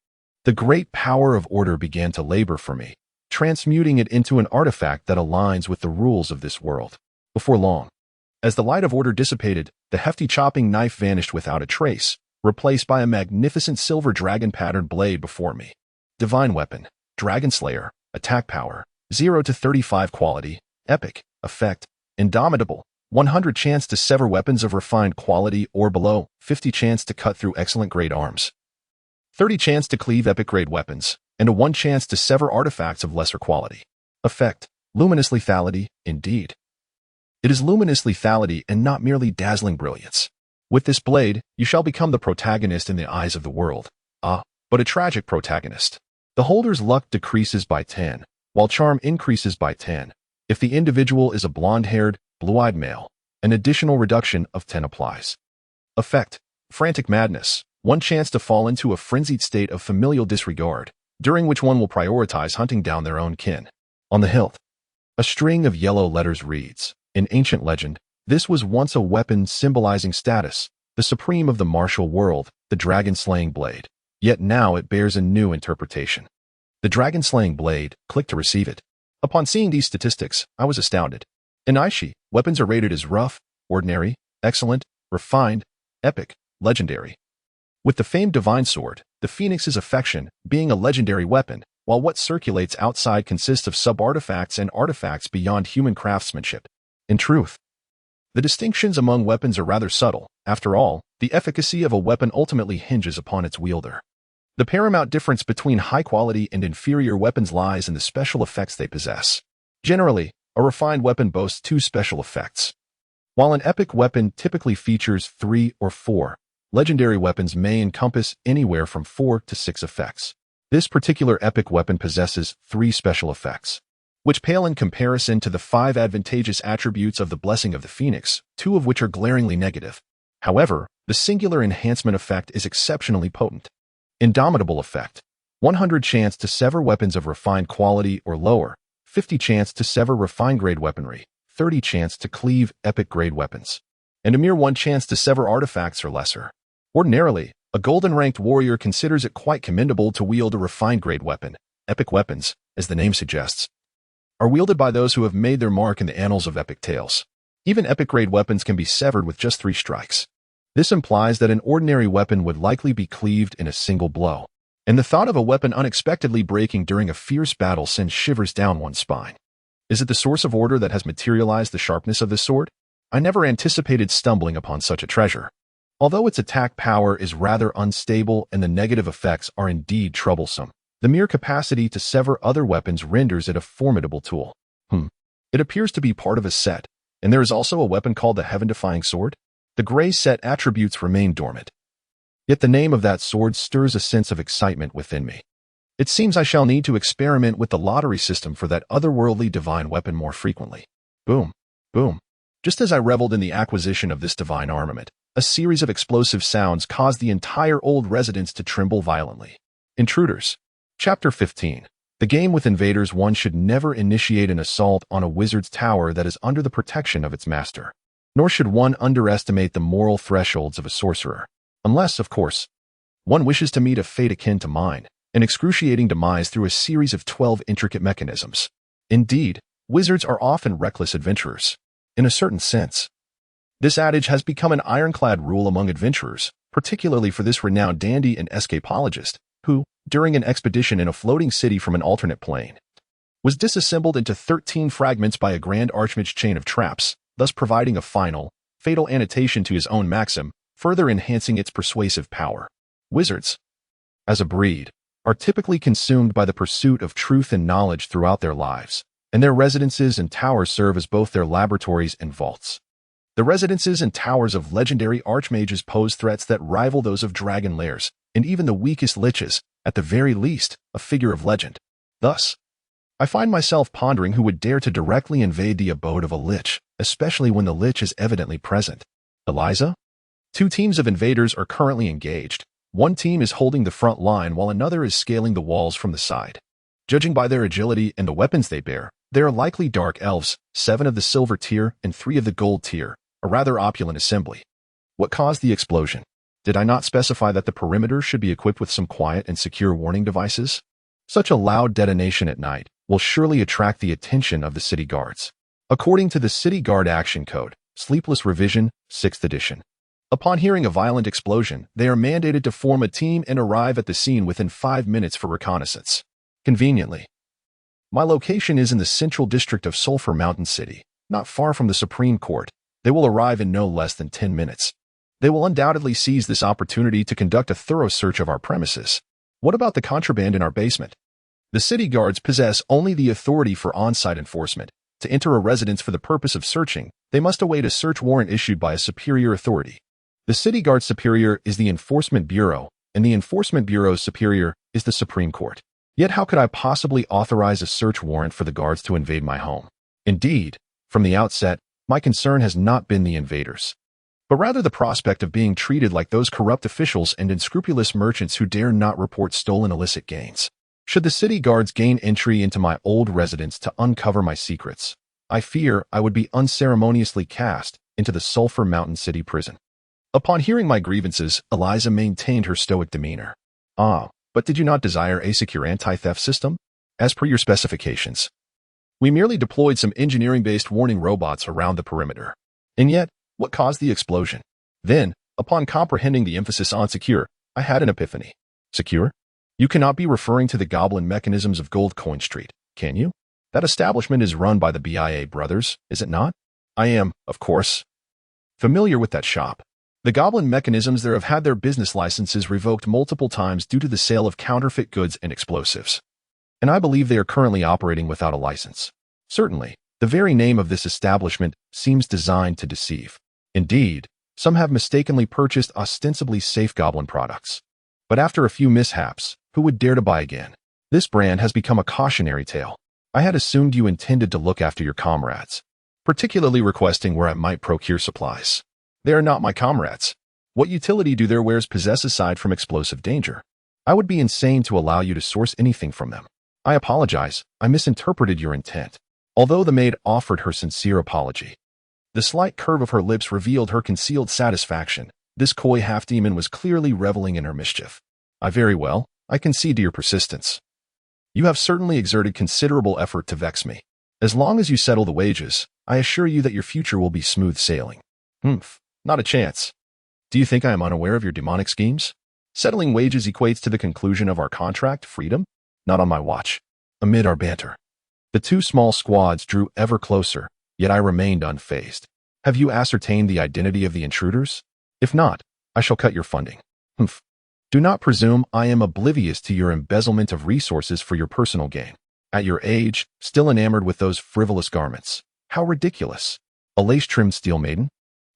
Speaker 1: the great power of order began to labor for me, transmuting it into an artifact that aligns with the rules of this world. Before long, as the light of order dissipated, the hefty chopping knife vanished without a trace, replaced by a magnificent silver dragon-patterned blade before me. Divine weapon, Dragon Slayer, attack power, 0 to 35 quality, epic, effect, indomitable, 100 chance to sever weapons of refined quality or below, 50 chance to cut through excellent grade arms, 30 chance to cleave epic grade weapons, and a 1 chance to sever artifacts of lesser quality. Effect, luminous lethality, indeed. It is luminous lethality and not merely dazzling brilliance. With this blade, you shall become the protagonist in the eyes of the world. But a tragic protagonist. The holder's luck decreases by 10, while charm increases by 10. If the individual is a blonde-haired, blue-eyed male, an additional reduction of 10 applies. Effect, frantic madness, 1 chance to fall into a frenzied state of familial disregard, during which one will prioritize hunting down their own kin. On the hilt, a string of yellow letters reads, in ancient legend, this was once a weapon symbolizing status, the supreme of the martial world, the dragon-slaying blade. Yet now it bears a new interpretation. The dragon-slaying blade, click to receive it. Upon seeing these statistics, I was astounded. In Aishi, weapons are rated as rough, ordinary, excellent, refined, epic, legendary. With the famed divine sword, the Phoenix's affection, being a legendary weapon, while what circulates outside consists of sub-artifacts and artifacts beyond human craftsmanship. In truth, the distinctions among weapons are rather subtle. After all, the efficacy of a weapon ultimately hinges upon its wielder. The paramount difference between high-quality and inferior weapons lies in the special effects they possess. Generally, a refined weapon boasts 2 special effects, while an epic weapon typically features 3 or 4. Legendary weapons may encompass anywhere from 4 to 6 effects. This particular epic weapon possesses 3 special effects, which pale in comparison to the 5 advantageous attributes of the Blessing of the Phoenix, 2 of which are glaringly negative. However, the singular enhancement effect is exceptionally potent. Indomitable effect: 100 chance to sever weapons of refined quality or lower, 50 chance to sever refined grade weaponry, 30 chance to cleave epic grade weapons, and a mere 1 chance to sever artifacts or lesser. Ordinarily, a golden ranked warrior considers it quite commendable to wield a refined grade weapon. Epic weapons, as the name suggests, are wielded by those who have made their mark in the annals of epic tales. Even epic grade weapons can be severed with just 3 strikes. This implies that an ordinary weapon would likely be cleaved in a single blow, and the thought of a weapon unexpectedly breaking during a fierce battle sends shivers down one's spine. Is it the source of order that has materialized the sharpness of this sword? I never anticipated stumbling upon such a treasure. Although its attack power is rather unstable and the negative effects are indeed troublesome, the mere capacity to sever other weapons renders it a formidable tool. It appears to be part of a set, and there is also a weapon called the Heaven-Defying Sword. The gray set attributes remain dormant. Yet the name of that sword stirs a sense of excitement within me. It seems I shall need to experiment with the lottery system for that otherworldly divine weapon more frequently. Boom, boom. Just as I reveled in the acquisition of this divine armament, a series of explosive sounds caused the entire old residence to tremble violently. Intruders. Chapter 15. The game with invaders. One should never initiate an assault on a wizard's tower that is under the protection of its master. Nor should one underestimate the moral thresholds of a sorcerer. Unless, of course, one wishes to meet a fate akin to mine, an excruciating demise through a series of 12 intricate mechanisms. Indeed, wizards are often reckless adventurers. In a certain sense, this adage has become an ironclad rule among adventurers, particularly for this renowned dandy and escapologist, who, during an expedition in a floating city from an alternate plane, was disassembled into 13 fragments by a grand archmage chain of traps, thus providing a final, fatal annotation to his own maxim, further enhancing its persuasive power. Wizards, as a breed, are typically consumed by the pursuit of truth and knowledge throughout their lives, and their residences and towers serve as both their laboratories and vaults. The residences and towers of legendary archmages pose threats that rival those of dragon lairs, and even the weakest liches, at the very least, a figure of legend. Thus, I find myself pondering who would dare to directly invade the abode of a lich, especially when the lich is evidently present. Eliza? 2 teams of invaders are currently engaged. One team is holding the front line while another is scaling the walls from the side. Judging by their agility and the weapons they bear, they are likely dark elves, 7 of the silver tier and 3 of the gold tier, a rather opulent assembly. What caused the explosion? Did I not specify that the perimeter should be equipped with some quiet and secure warning devices? Such a loud detonation at night will surely attract the attention of the city guards. According to the City Guard Action Code, Sleepless Revision, 6th edition. Upon hearing a violent explosion, they are mandated to form a team and arrive at the scene within 5 minutes for reconnaissance. Conveniently, my location is in the central district of Sulphur Mountain City, not far from the Supreme Court. They will arrive in no less than 10 minutes. They will undoubtedly seize this opportunity to conduct a thorough search of our premises. What about the contraband in our basement? The city guards possess only the authority for on-site enforcement. To enter a residence for the purpose of searching, they must await a search warrant issued by a superior authority. The City Guard Superior is the Enforcement Bureau, and the Enforcement Bureau's Superior is the Supreme Court. Yet how could I possibly authorize a search warrant for the guards to invade my home? Indeed, from the outset, my concern has not been the invaders, but rather the prospect of being treated like those corrupt officials and unscrupulous merchants who dare not report stolen illicit gains. Should the city guards gain entry into my old residence to uncover my secrets, I fear I would be unceremoniously cast into the Sulphur Mountain City prison. Upon hearing my grievances, Eliza maintained her stoic demeanor. But did you not desire a secure anti-theft system? As per your specifications, we merely deployed some engineering-based warning robots around the perimeter. And yet, what caused the explosion? Then, upon comprehending the emphasis on secure, I had an epiphany. Secure? You cannot be referring to the goblin mechanisms of Gold Coin Street, can you? That establishment is run by the BIA brothers, is it not? I am, of course, familiar with that shop. The goblin mechanisms there have had their business licenses revoked multiple times due to the sale of counterfeit goods and explosives. And I believe they are currently operating without a license. Certainly, the very name of this establishment seems designed to deceive. Indeed, some have mistakenly purchased ostensibly safe goblin products. But after a few mishaps, Who would dare to buy again? This brand has become a cautionary tale. I had assumed you intended to look after your comrades, particularly requesting where I might procure supplies. They are not my comrades. What utility do their wares possess aside from explosive danger? I would be insane to allow you to source anything from them. I apologize. I misinterpreted your intent. Although the maid offered her sincere apology, the slight curve of her lips revealed her concealed satisfaction. This coy half-demon was clearly reveling in her mischief. Very well. I concede to your persistence. You have certainly exerted considerable effort to vex me. As long as you settle the wages, I assure you that your future will be smooth sailing. Not a chance. Do you think I am unaware of your demonic schemes? Settling wages equates to the conclusion of our contract, freedom? Not on my watch. Amid our banter, the two small squads drew ever closer, yet I remained unfazed. Have you ascertained the identity of the intruders? If not, I shall cut your funding. Do not presume I am oblivious to your embezzlement of resources for your personal gain. At your age, still enamored with those frivolous garments. How ridiculous. A lace-trimmed steel maiden?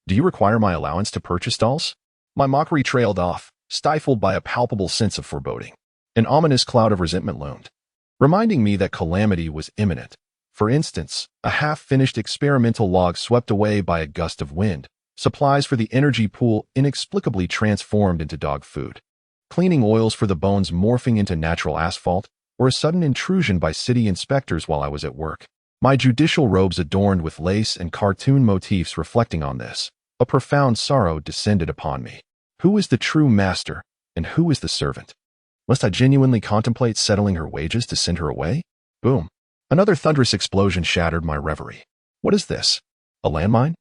Speaker 1: Do you require my allowance to purchase dolls? My mockery trailed off, stifled by a palpable sense of foreboding. An ominous cloud of resentment loomed, reminding me that calamity was imminent. For instance, a half-finished experimental log swept away by a gust of wind, supplies for the energy pool inexplicably transformed into dog food, cleaning oils for the bones morphing into natural asphalt, or a sudden intrusion by city inspectors while I was at work. My judicial robes adorned with lace and cartoon motifs reflecting on this. A profound sorrow descended upon me. Who is the true master, and who is the servant? Must I genuinely contemplate settling her wages to send her away? Boom. Another thunderous explosion shattered my reverie. What is this? A landmine?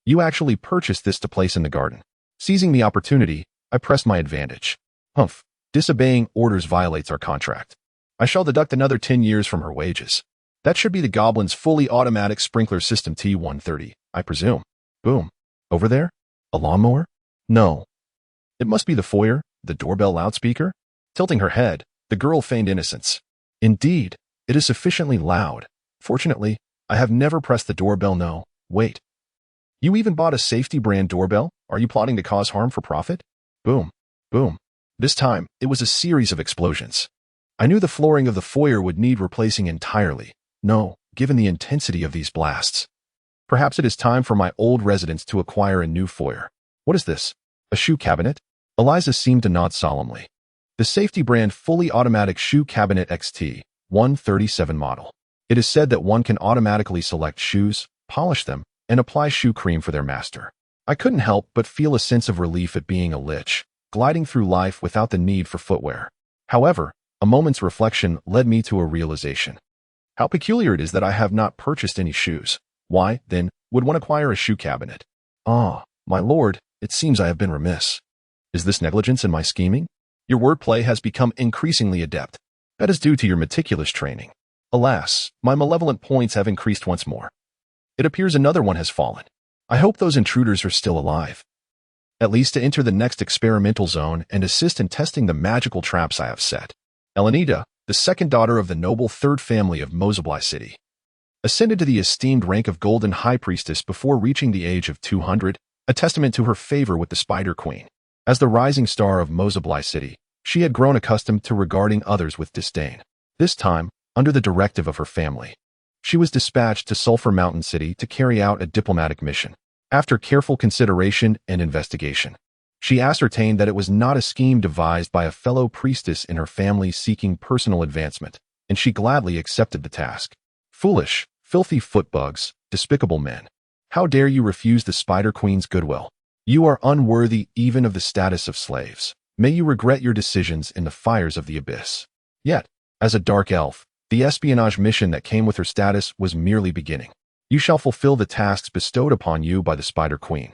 Speaker 1: You actually purchased this to place in the garden. Seizing the opportunity, I pressed my advantage. Disobeying orders violates our contract. I shall deduct another 10 years from her wages. That should be the goblin's fully automatic sprinkler system T-130, I presume. Boom. Over there? A lawnmower? No. It must be the foyer, the doorbell loudspeaker? Tilting her head, the girl feigned innocence. Indeed, it is sufficiently loud. Fortunately, I have never pressed the doorbell. No, wait. You even bought a safety brand doorbell? Are you plotting to cause harm for profit? Boom. Boom. This time, it was a series of explosions. I knew the flooring of the foyer would need replacing entirely. No, given the intensity of these blasts. Perhaps it is time for my old residence to acquire a new foyer. What is this? A shoe cabinet? Eliza seemed to nod solemnly. The safety brand fully automatic shoe cabinet XT-137 model. It is said that one can automatically select shoes, polish them, and apply shoe cream for their master. I couldn't help but feel a sense of relief at being a lich, gliding through life without the need for footwear. However, a moment's reflection led me to a realization. How peculiar it is that I have not purchased any shoes. Why, then, would one acquire a shoe cabinet? Ah, my lord, it seems I have been remiss. Is this negligence in my scheming? Your wordplay has become increasingly adept. That is due to your meticulous training. Alas, my malevolent points have increased once more. It appears another one has fallen. I hope those intruders are still alive. At least to enter the next experimental zone and assist in testing the magical traps I have set. Elenita, the second daughter of the noble third family of Mozabli City, ascended to the esteemed rank of Golden High Priestess before reaching the age of 200, a testament to her favor with the Spider Queen. As the rising star of Mozabli City, she had grown accustomed to regarding others with disdain. This time, under the directive of her family, she was dispatched to Sulphur Mountain City to carry out a diplomatic mission. After careful consideration and investigation, she ascertained that it was not a scheme devised by a fellow priestess in her family seeking personal advancement, and she gladly accepted the task. Foolish, filthy footbugs, despicable men. How dare you refuse the Spider Queen's goodwill? You are unworthy even of the status of slaves. May you regret your decisions in the fires of the abyss. Yet, as a dark elf, the espionage mission that came with her status was merely beginning. You shall fulfill the tasks bestowed upon you by the Spider Queen.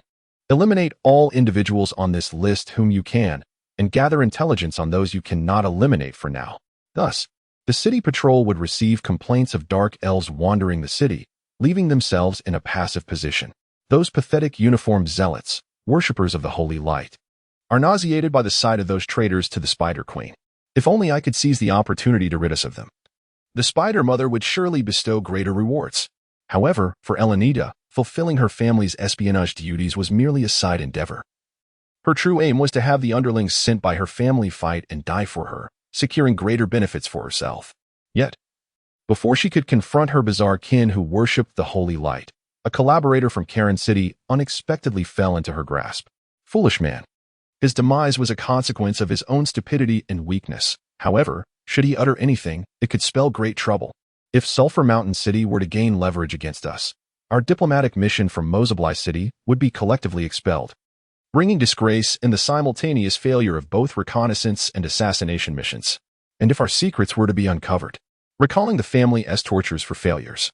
Speaker 1: Eliminate all individuals on this list whom you can, and gather intelligence on those you cannot eliminate for now. Thus, the city patrol would receive complaints of dark elves wandering the city, leaving themselves in a passive position. Those pathetic uniformed zealots, worshippers of the holy light, are nauseated by the sight of those traitors to the Spider Queen. If only I could seize the opportunity to rid us of them. The Spider Mother would surely bestow greater rewards. However, for Elenita, fulfilling her family's espionage duties was merely a side endeavor. Her true aim was to have the underlings sent by her family fight and die for her, securing greater benefits for herself. Yet, before she could confront her bizarre kin who worshipped the holy light, a collaborator from Karen City unexpectedly fell into her grasp. Foolish man. His demise was a consequence of his own stupidity and weakness. However, should he utter anything, it could spell great trouble. If Sulphur Mountain City were to gain leverage against us, our diplomatic mission from Mozablai City would be collectively expelled, bringing disgrace in the simultaneous failure of both reconnaissance and assassination missions. And if our secrets were to be uncovered, recalling the family's tortures for failures,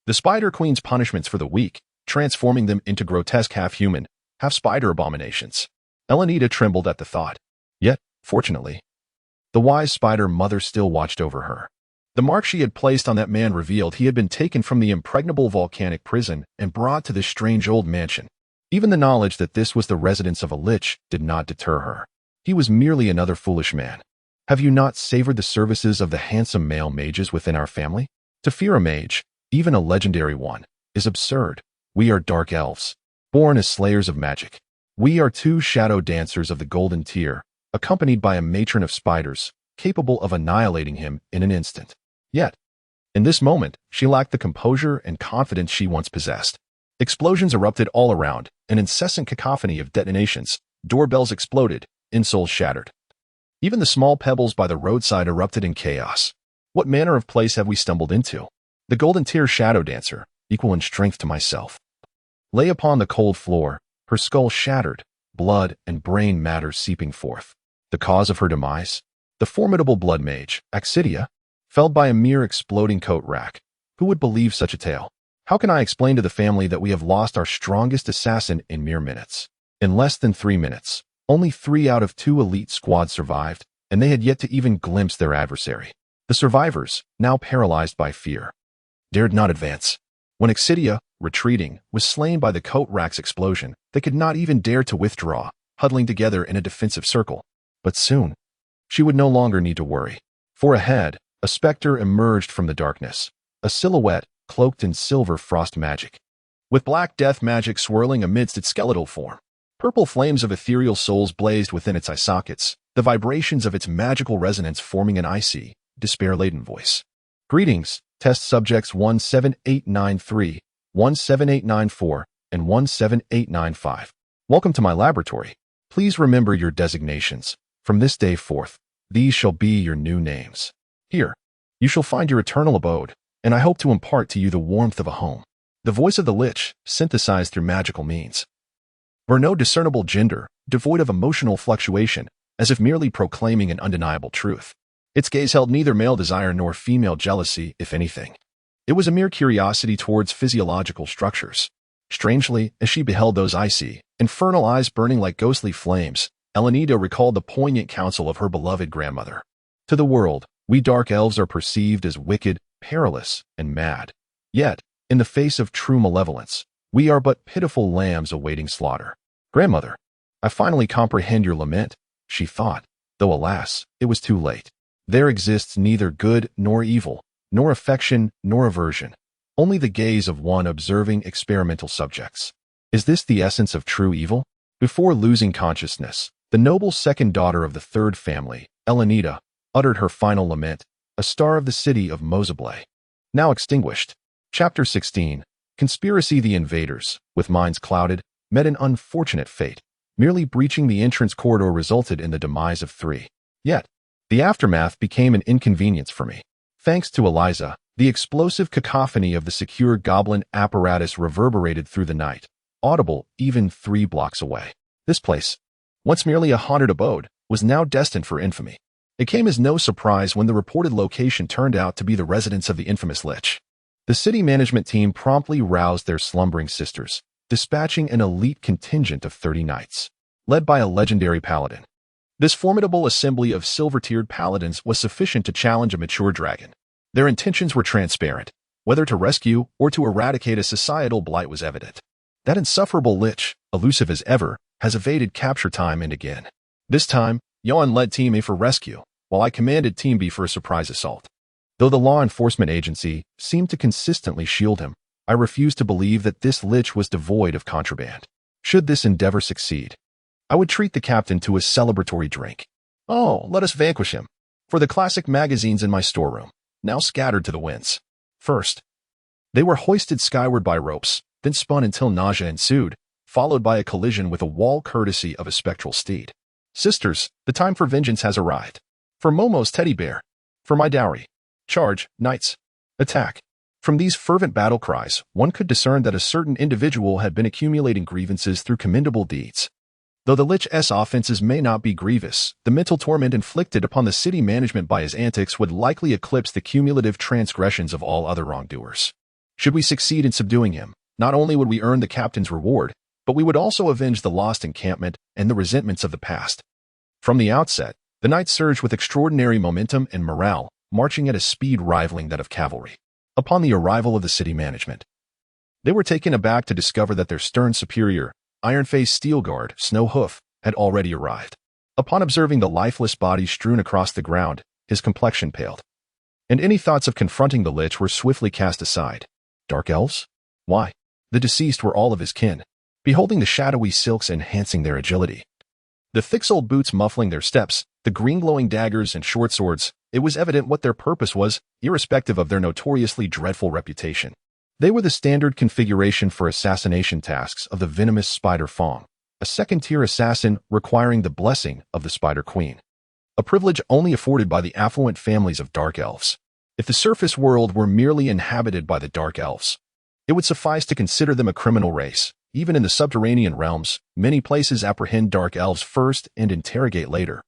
Speaker 1: the Spider Queen's punishments for the weak, transforming them into grotesque half-human, half-spider abominations. Elenita trembled at the thought. Yet, fortunately, the wise spider mother still watched over her. The mark she had placed on that man revealed he had been taken from the impregnable volcanic prison and brought to this strange old mansion. Even the knowledge that this was the residence of a lich did not deter her. He was merely another foolish man. Have you not savored the services of the handsome male mages within our family? To fear a mage, even a legendary one, is absurd. We are dark elves, born as slayers of magic. We are two shadow dancers of the golden tier, accompanied by a matron of spiders, capable of annihilating him in an instant. Yet, in this moment, she lacked the composure and confidence she once possessed. Explosions erupted all around, an incessant cacophony of detonations. Doorbells exploded, insoles shattered. Even the small pebbles by the roadside erupted in chaos. What manner of place have we stumbled into? The golden tier shadow dancer, equal in strength to myself, lay upon the cold floor, her skull shattered, blood and brain matter seeping forth. The cause of her demise? The formidable blood mage, Axidia, felled by a mere exploding coat rack. Who would believe such a tale? How can I explain to the family that we have lost our strongest assassin in mere minutes? In less than 3 minutes, only 3 out of 2 elite squads survived, and they had yet to even glimpse their adversary. The survivors, now paralyzed by fear, dared not advance. When Axidia, retreating, was slain by the coat rack's explosion, they could not even dare to withdraw, huddling together in a defensive circle. But soon, she would no longer need to worry. For ahead, a specter emerged from the darkness, a silhouette cloaked in silver frost magic, with black death magic swirling amidst its skeletal form. Purple flames of ethereal souls blazed within its eye sockets, the vibrations of its magical resonance forming an icy, despair-laden voice. Greetings, test subjects 17893, 17894, and 17895. Welcome to my laboratory. Please remember your designations. From this day forth, these shall be your new names. Here, you shall find your eternal abode, and I hope to impart to you the warmth of a home. The voice of the lich, synthesized through magical means, bore no discernible gender, devoid of emotional fluctuation, as if merely proclaiming an undeniable truth. Its gaze held neither male desire nor female jealousy, if anything. It was a mere curiosity towards physiological structures. Strangely, as she beheld those icy, infernal eyes burning like ghostly flames, Elenita recalled the poignant counsel of her beloved grandmother. To the world, we dark elves are perceived as wicked, perilous, and mad. Yet, in the face of true malevolence, we are but pitiful lambs awaiting slaughter. Grandmother, I finally comprehend your lament, she thought, though alas, it was too late. There exists neither good nor evil, nor affection nor aversion, only the gaze of one observing experimental subjects. Is this the essence of true evil? Before losing consciousness, the noble second daughter of the third family, Elenita, uttered her final lament, a star of the city of Mozablai, now extinguished. Chapter 16. Conspiracy. The invaders, with minds clouded, met an unfortunate fate. Merely breaching the entrance corridor resulted in the demise of 3. Yet, the aftermath became an inconvenience for me. Thanks to Eliza, the explosive cacophony of the secure goblin apparatus reverberated through the night, audible even 3 blocks away. This place, once merely a haunted abode, was now destined for infamy. It came as no surprise when the reported location turned out to be the residence of the infamous lich. The city management team promptly roused their slumbering sisters, dispatching an elite contingent of 30 knights, led by a legendary paladin. This formidable assembly of silver-tiered paladins was sufficient to challenge a mature dragon. Their intentions were transparent. Whether to rescue or to eradicate a societal blight was evident. That insufferable lich, elusive as ever, has evaded capture time and again. This time, Yon led Team A for rescue, while I commanded Team B for a surprise assault. Though the law enforcement agency seemed to consistently shield him, I refused to believe that this lich was devoid of contraband. Should this endeavor succeed, I would treat the captain to a celebratory drink. Oh, let us vanquish him. for the classic magazines in my storeroom, now scattered to the winds. First, they were hoisted skyward by ropes, then spun until nausea ensued, followed by a collision with a wall courtesy of a spectral steed. Sisters, the time for vengeance has arrived. For Momo's teddy bear. For my dowry. Charge, knights. Attack. From these fervent battle cries, one could discern that a certain individual had been accumulating grievances through commendable deeds. Though the Lich's offenses may not be grievous, the mental torment inflicted upon the city management by his antics would likely eclipse the cumulative transgressions of all other wrongdoers. Should we succeed in subduing him, not only would we earn the captain's reward, but we would also avenge the lost encampment and the resentments of the past. From the outset, the knights surged with extraordinary momentum and morale, marching at a speed rivaling that of cavalry. Upon the arrival of the city management, they were taken aback to discover that their stern superior, iron-faced steel guard, Snow Hoof, had already arrived. Upon observing the lifeless body strewn across the ground, his complexion paled, and any thoughts of confronting the Lich were swiftly cast aside. Dark elves? Why, the deceased were all of his kin. Beholding the shadowy silks enhancing their agility, the thick-soled boots muffling their steps, the green-glowing daggers and short swords, it was evident what their purpose was, irrespective of their notoriously dreadful reputation. They were the standard configuration for assassination tasks of the venomous Spider Fong, a second-tier assassin requiring the blessing of the Spider Queen, a privilege only afforded by the affluent families of Dark Elves. If the surface world were merely inhabited by the Dark Elves, it would suffice to consider them a criminal race. Even in the subterranean realms, many places apprehend Dark Elves first and interrogate later,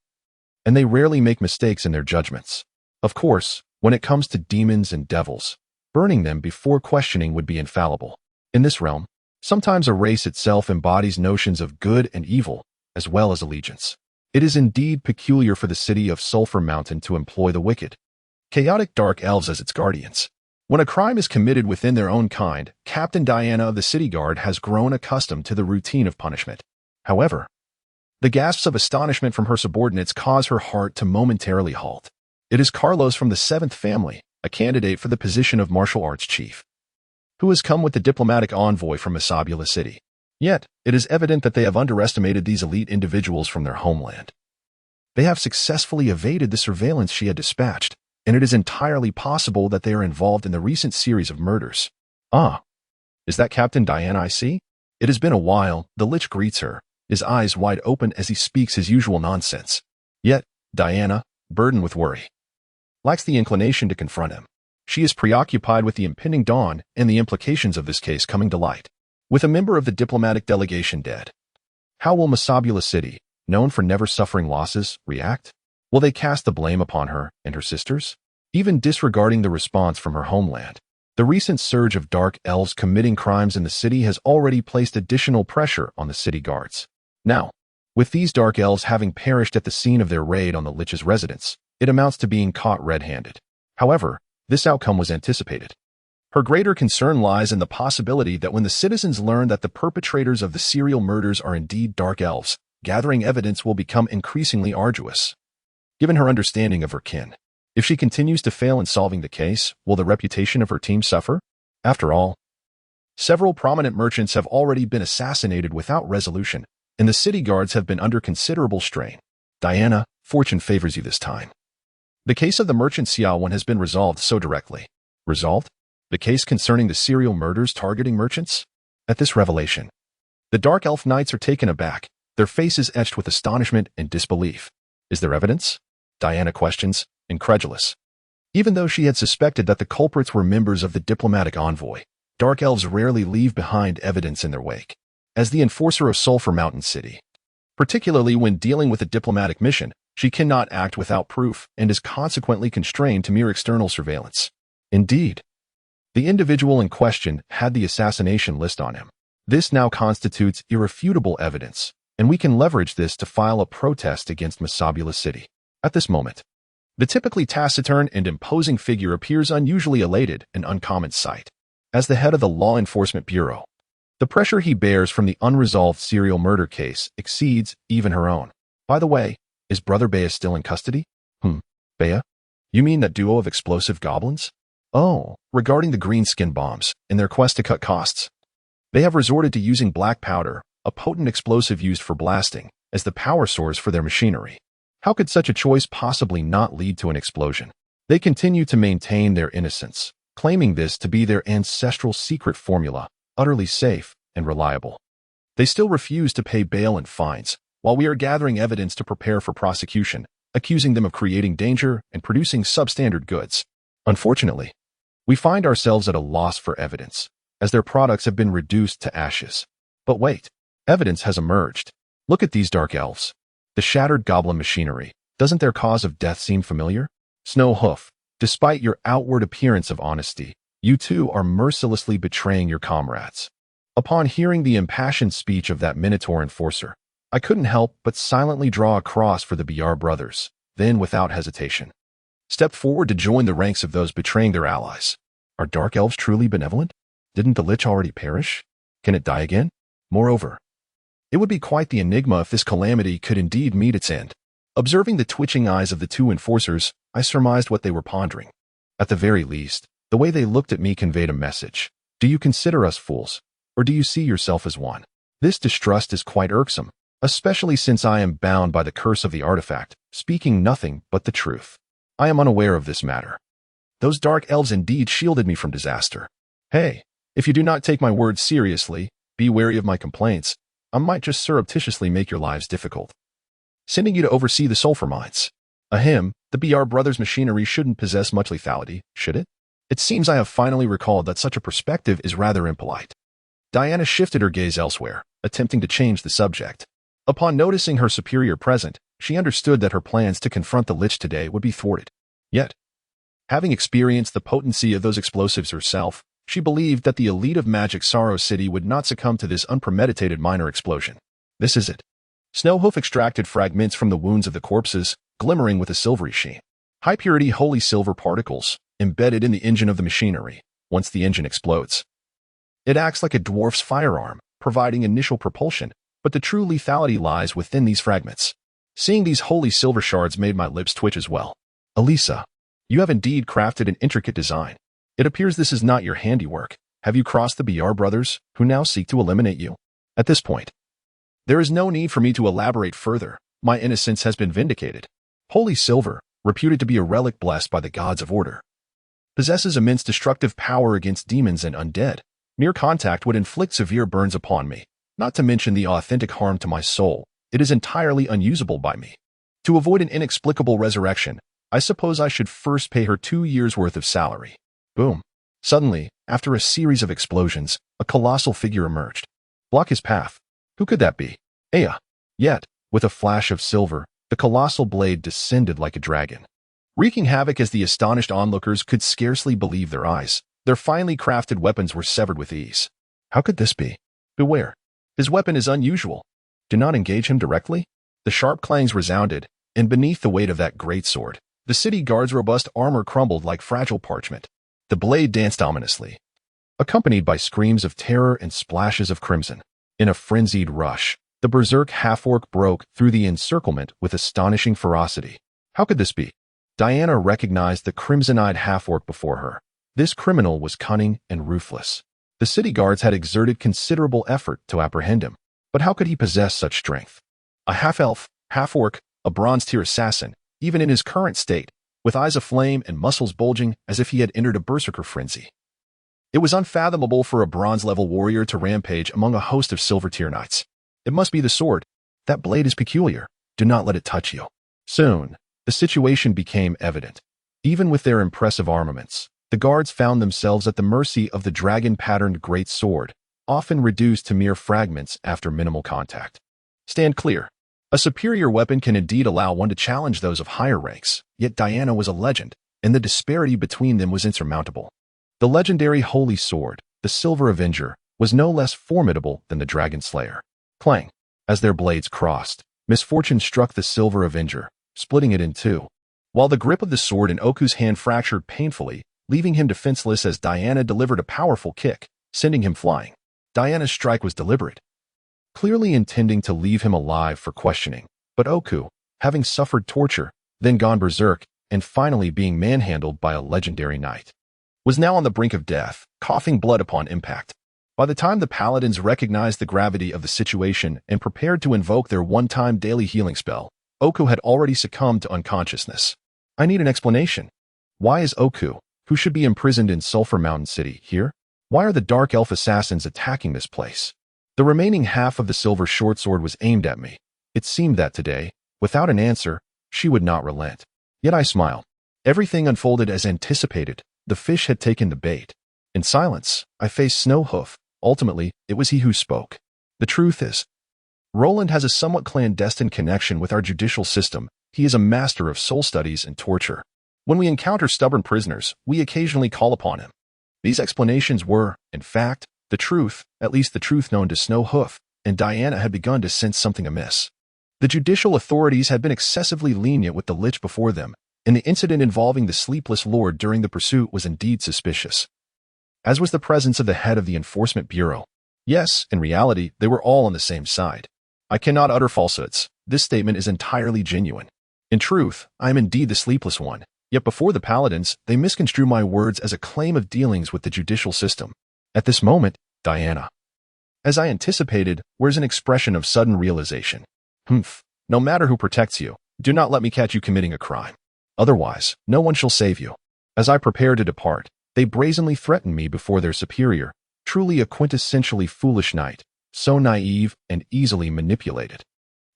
Speaker 1: and they rarely make mistakes in their judgments. Of course, when it comes to demons and devils, burning them before questioning would be infallible. In this realm, sometimes a race itself embodies notions of good and evil, as well as allegiance. It is indeed peculiar for the city of Sulphur Mountain to employ the wicked, chaotic Dark Elves as its guardians. When a crime is committed within their own kind, Captain Diana of the City Guard has grown accustomed to the routine of punishment. However, the gasps of astonishment from her subordinates cause her heart to momentarily halt. It is Carlos from the 7th family, a candidate for the position of martial arts chief, who has come with the diplomatic envoy from Masabula City. Yet, it is evident that they have underestimated these elite individuals from their homeland. They have successfully evaded the surveillance she had dispatched, and it is entirely possible that they are involved in the recent series of murders. Ah, is that Captain Diana I see? It has been a while. The Lich greets her, his eyes wide open as he speaks his usual nonsense. Yet, Diana, burdened with worry, lacks the inclination to confront him. She is preoccupied with the impending dawn and the implications of this case coming to light. With a member of the diplomatic delegation dead, how will Masabula City, known for never suffering losses, react? Will they cast the blame upon her and her sisters? Even disregarding the response from her homeland, the recent surge of Dark Elves committing crimes in the city has already placed additional pressure on the city guards. Now, with these Dark Elves having perished at the scene of their raid on the Lich's residence, it amounts to being caught red-handed. However, this outcome was anticipated. Her greater concern lies in the possibility that when the citizens learn that the perpetrators of the serial murders are indeed Dark Elves, gathering evidence will become increasingly arduous. Given her understanding of her kin, if she continues to fail in solving the case, will the reputation of her team suffer? After all, several prominent merchants have already been assassinated without resolution, and the city guards have been under considerable strain. Diana, fortune favors you this time. The case of the merchant Xiao Wen has been resolved so directly. Resolved? The case concerning the serial murders targeting merchants? At this revelation, the Dark Elf Knights are taken aback, their faces etched with astonishment and disbelief. Is there evidence? Diana questions, incredulous. Even though she had suspected that the culprits were members of the diplomatic envoy, Dark Elves rarely leave behind evidence in their wake. As the enforcer of Sulphur Mountain City, particularly when dealing with a diplomatic mission, she cannot act without proof and is consequently constrained to mere external surveillance. Indeed, the individual in question had the assassination list on him. This now constitutes irrefutable evidence, and we can leverage this to file a protest against Masabula City. At this moment, the typically taciturn and imposing figure appears unusually elated, an uncommon sight. As the head of the Law Enforcement Bureau, the pressure he bears from the unresolved serial murder case exceeds even her own. By the way, is Brother Bea still in custody? Bea? You mean that duo of explosive goblins? Oh, regarding the green skin bombs, in their quest to cut costs, they have resorted to using black powder, a potent explosive used for blasting, as the power source for their machinery. How could such a choice possibly not lead to an explosion? They continue to maintain their innocence, claiming this to be their ancestral secret formula, utterly safe and reliable. They still refuse to pay bail and fines, while we are gathering evidence to prepare for prosecution, accusing them of creating danger and producing substandard goods. Unfortunately, we find ourselves at a loss for evidence, as their products have been reduced to ashes. But wait, evidence has emerged. Look at these dark elves. The shattered goblin machinery. Doesn't their cause of death seem familiar? Snowhoof, despite your outward appearance of honesty, you too are mercilessly betraying your comrades. Upon hearing the impassioned speech of that Minotaur enforcer, I couldn't help but silently draw a cross for the BR brothers, then without hesitation stepped forward to join the ranks of those betraying their allies. Are dark elves truly benevolent? Didn't the lich already perish? Can it die again? Moreover, it would be quite the enigma if this calamity could indeed meet its end. Observing the twitching eyes of the two enforcers, I surmised what they were pondering. At the very least, the way they looked at me conveyed a message. Do you consider us fools, or do you see yourself as one? This distrust is quite irksome, especially since I am bound by the curse of the artifact, speaking nothing but the truth. I am unaware of this matter. Those dark elves indeed shielded me from disaster. Hey, if you do not take my words seriously, be wary of my complaints. I might just surreptitiously make your lives difficult. Sending you to oversee the sulfur mines. Ahem, the BR Brothers machinery shouldn't possess much lethality, should it? It seems I have finally recalled that such a perspective is rather impolite. Diana shifted her gaze elsewhere, attempting to change the subject. Upon noticing her superior present, she understood that her plans to confront the lich today would be thwarted. Yet, having experienced the potency of those explosives herself, she believed that the elite of Magic Sorrow City would not succumb to this unpremeditated minor explosion. This is it. Snowhoof extracted fragments from the wounds of the corpses, glimmering with a silvery sheen. High-purity holy silver particles, embedded in the engine of the machinery, once the engine explodes. It acts like a dwarf's firearm, providing initial propulsion, but the true lethality lies within these fragments. Seeing these holy silver shards made my lips twitch as well. Elisa, you have indeed crafted an intricate design. It appears this is not your handiwork. Have you crossed the BR brothers, who now seek to eliminate you? At this point, there is no need for me to elaborate further. My innocence has been vindicated. Holy silver, reputed to be a relic blessed by the gods of order, possesses immense destructive power against demons and undead. Mere contact would inflict severe burns upon me, not to mention the authentic harm to my soul. It is entirely unusable by me. To avoid an inexplicable resurrection, I suppose I should first pay her 2 years' worth of salary. Boom. Suddenly, after a series of explosions, a colossal figure emerged. Block his path. Who could that be? Aya. Yet, with a flash of silver, the colossal blade descended like a dragon, wreaking havoc as the astonished onlookers could scarcely believe their eyes. Their finely crafted weapons were severed with ease. How could this be? Beware. His weapon is unusual. Do not engage him directly. The sharp clangs resounded, and beneath the weight of that great sword, the city guard's robust armor crumbled like fragile parchment. The blade danced ominously, accompanied by screams of terror and splashes of crimson. In a frenzied rush, the berserk half-orc broke through the encirclement with astonishing ferocity. How could this be? Diana recognized the crimson-eyed half-orc before her. This criminal was cunning and ruthless. The city guards had exerted considerable effort to apprehend him, but how could he possess such strength? A half-elf, half-orc, a bronze-tier assassin, even in his current state, with eyes aflame and muscles bulging as if he had entered a berserker frenzy. It was unfathomable for a bronze-level warrior to rampage among a host of silver-tier knights. It must be the sword. That blade is peculiar. Do not let it touch you. Soon, the situation became evident. Even with their impressive armaments, the guards found themselves at the mercy of the dragon-patterned great sword, often reduced to mere fragments after minimal contact. Stand clear. A superior weapon can indeed allow one to challenge those of higher ranks, yet Diana was a legend, and the disparity between them was insurmountable. The legendary Holy Sword, the Silver Avenger, was no less formidable than the Dragon Slayer. Clang! As their blades crossed, misfortune struck the Silver Avenger, splitting it in two, while the grip of the sword in Oku's hand fractured painfully, leaving him defenseless as Diana delivered a powerful kick, sending him flying. Diana's strike was deliberate, clearly intending to leave him alive for questioning, but Oku, having suffered torture, then gone berserk, and finally being manhandled by a legendary knight, was now on the brink of death, coughing blood upon impact. By the time the paladins recognized the gravity of the situation and prepared to invoke their one-time daily healing spell, Oku had already succumbed to unconsciousness. I need an explanation. Why is Oku, who should be imprisoned in Sulphur Mountain City, here? Why are the Dark Elf assassins attacking this place? The remaining half of the silver short sword was aimed at me. It seemed that today, without an answer, she would not relent. Yet I smiled. Everything unfolded as anticipated. The fish had taken the bait. In silence, I faced Snowhoof. Ultimately, it was he who spoke. The truth is, Roland has a somewhat clandestine connection with our judicial system. He is a master of soul studies and torture. When we encounter stubborn prisoners, we occasionally call upon him. These explanations were, in fact, the truth, at least the truth known to Snowhoof, and Diana had begun to sense something amiss. The judicial authorities had been excessively lenient with the Lich before them, and the incident involving the Sleepless Lord during the pursuit was indeed suspicious. As was the presence of the head of the Enforcement Bureau. Yes, in reality, they were all on the same side. I cannot utter falsehoods. This statement is entirely genuine. In truth, I am indeed the Sleepless One, yet before the Paladins, they misconstrue my words as a claim of dealings with the judicial system. At this moment, Diana, as I anticipated, wears an expression of sudden realization. No matter who protects you, do not let me catch you committing a crime. Otherwise, no one shall save you. As I prepare to depart, they brazenly threaten me before their superior, truly a quintessentially foolish knight, so naive and easily manipulated.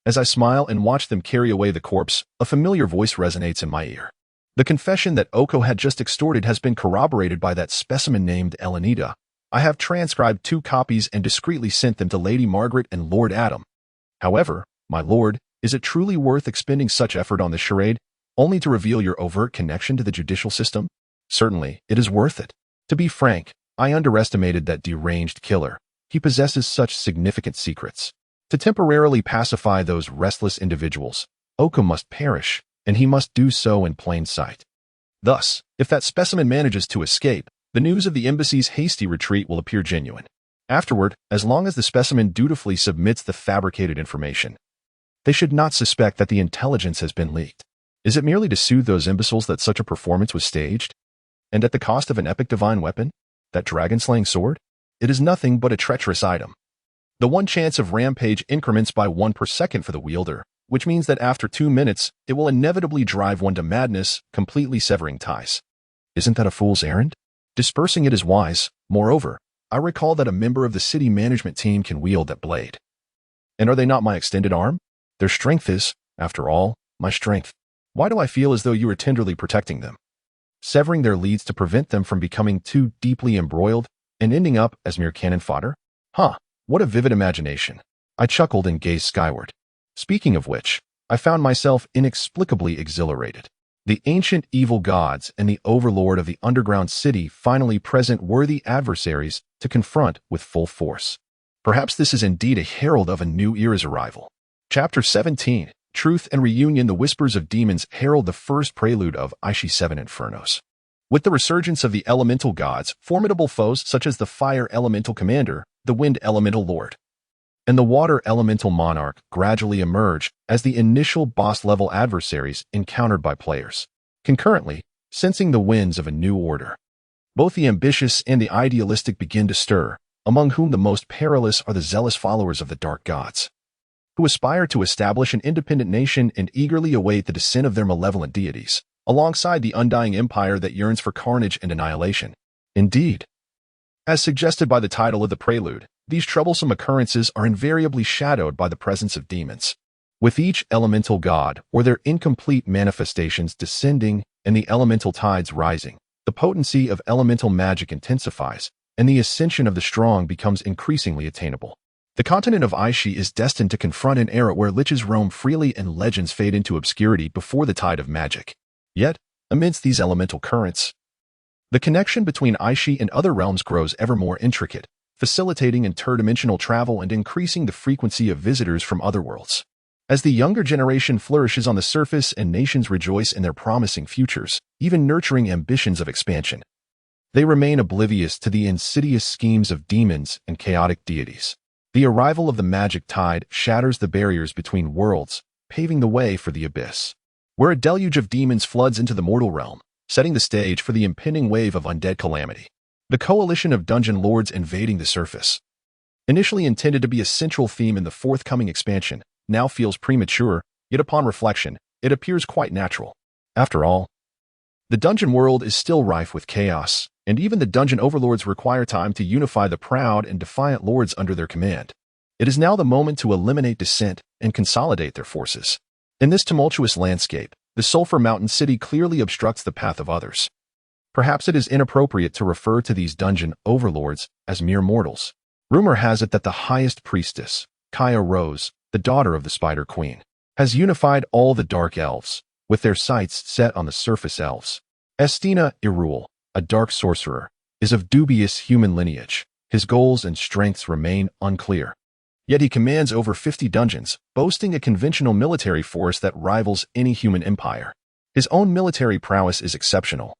Speaker 1: As I smile and watch them carry away the corpse, a familiar voice resonates in my ear. The confession that Oko had just extorted has been corroborated by that specimen named Elenita. I have transcribed 2 copies and discreetly sent them to Lady Margaret and Lord Adam. However, my lord, is it truly worth expending such effort on this charade, only to reveal your overt connection to the judicial system? Certainly, it is worth it. To be frank, I underestimated that deranged killer. He possesses such significant secrets. To temporarily pacify those restless individuals, Oko must perish, and he must do so in plain sight. Thus, if that specimen manages to escape, the news of the embassy's hasty retreat will appear genuine. Afterward, as long as the specimen dutifully submits the fabricated information, they should not suspect that the intelligence has been leaked. Is it merely to soothe those imbeciles that such a performance was staged? And at the cost of an epic divine weapon? That dragon-slaying sword? It is nothing but a treacherous item. The one chance of rampage increments by 1 per second for the wielder, which means that after 2 minutes, it will inevitably drive one to madness, completely severing ties. Isn't that a fool's errand? Dispersing it is wise. Moreover, I recall that a member of the city management team can wield that blade. And are they not my extended arm? Their strength is, after all, my strength. Why do I feel as though you are tenderly protecting them? Severing their leads to prevent them from becoming too deeply embroiled and ending up as mere cannon fodder? What a vivid imagination. I chuckled and gazed skyward. Speaking of which, I found myself inexplicably exhilarated. The ancient evil gods and the overlord of the underground city finally present worthy adversaries to confront with full force. Perhaps this is indeed a herald of a new era's arrival. Chapter 17, Truth and Reunion. The whispers of demons herald the first prelude of Aishi 7 Infernos. With the resurgence of the elemental gods, formidable foes such as the fire elemental commander, the wind elemental lord, and the water elemental monarch gradually emerge as the initial boss-level adversaries encountered by players. Concurrently, sensing the winds of a new order, both the ambitious and the idealistic begin to stir, among whom the most perilous are the zealous followers of the dark gods, who aspire to establish an independent nation and eagerly await the descent of their malevolent deities, alongside the undying empire that yearns for carnage and annihilation. Indeed, as suggested by the title of the prelude, these troublesome occurrences are invariably shadowed by the presence of demons, with each elemental god or their incomplete manifestations descending and the elemental tides rising. The potency of elemental magic intensifies, and the ascension of the strong becomes increasingly attainable. The continent of Aishi is destined to confront an era where liches roam freely and legends fade into obscurity before the tide of magic. Yet, amidst these elemental currents, the connection between Aishi and other realms grows ever more intricate, facilitating interdimensional travel and increasing the frequency of visitors from other worlds. As the younger generation flourishes on the surface and nations rejoice in their promising futures, even nurturing ambitions of expansion, they remain oblivious to the insidious schemes of demons and chaotic deities. The arrival of the magic tide shatters the barriers between worlds, paving the way for the abyss, where a deluge of demons floods into the mortal realm, setting the stage for the impending wave of undead calamity. The coalition of dungeon lords invading the surface, initially intended to be a central theme in the forthcoming expansion, now feels premature, yet upon reflection, it appears quite natural. After all, the dungeon world is still rife with chaos, and even the dungeon overlords require time to unify the proud and defiant lords under their command. It is now the moment to eliminate dissent and consolidate their forces. In this tumultuous landscape, the Sulphur Mountain City clearly obstructs the path of others. Perhaps it is inappropriate to refer to these dungeon overlords as mere mortals. Rumor has it that the highest priestess, Kaya Rose, the daughter of the Spider Queen, has unified all the dark elves, with their sights set on the surface elves. Estina Irul, a dark sorcerer, is of dubious human lineage. His goals and strengths remain unclear. Yet he commands over 50 dungeons, boasting a conventional military force that rivals any human empire. His own military prowess is exceptional,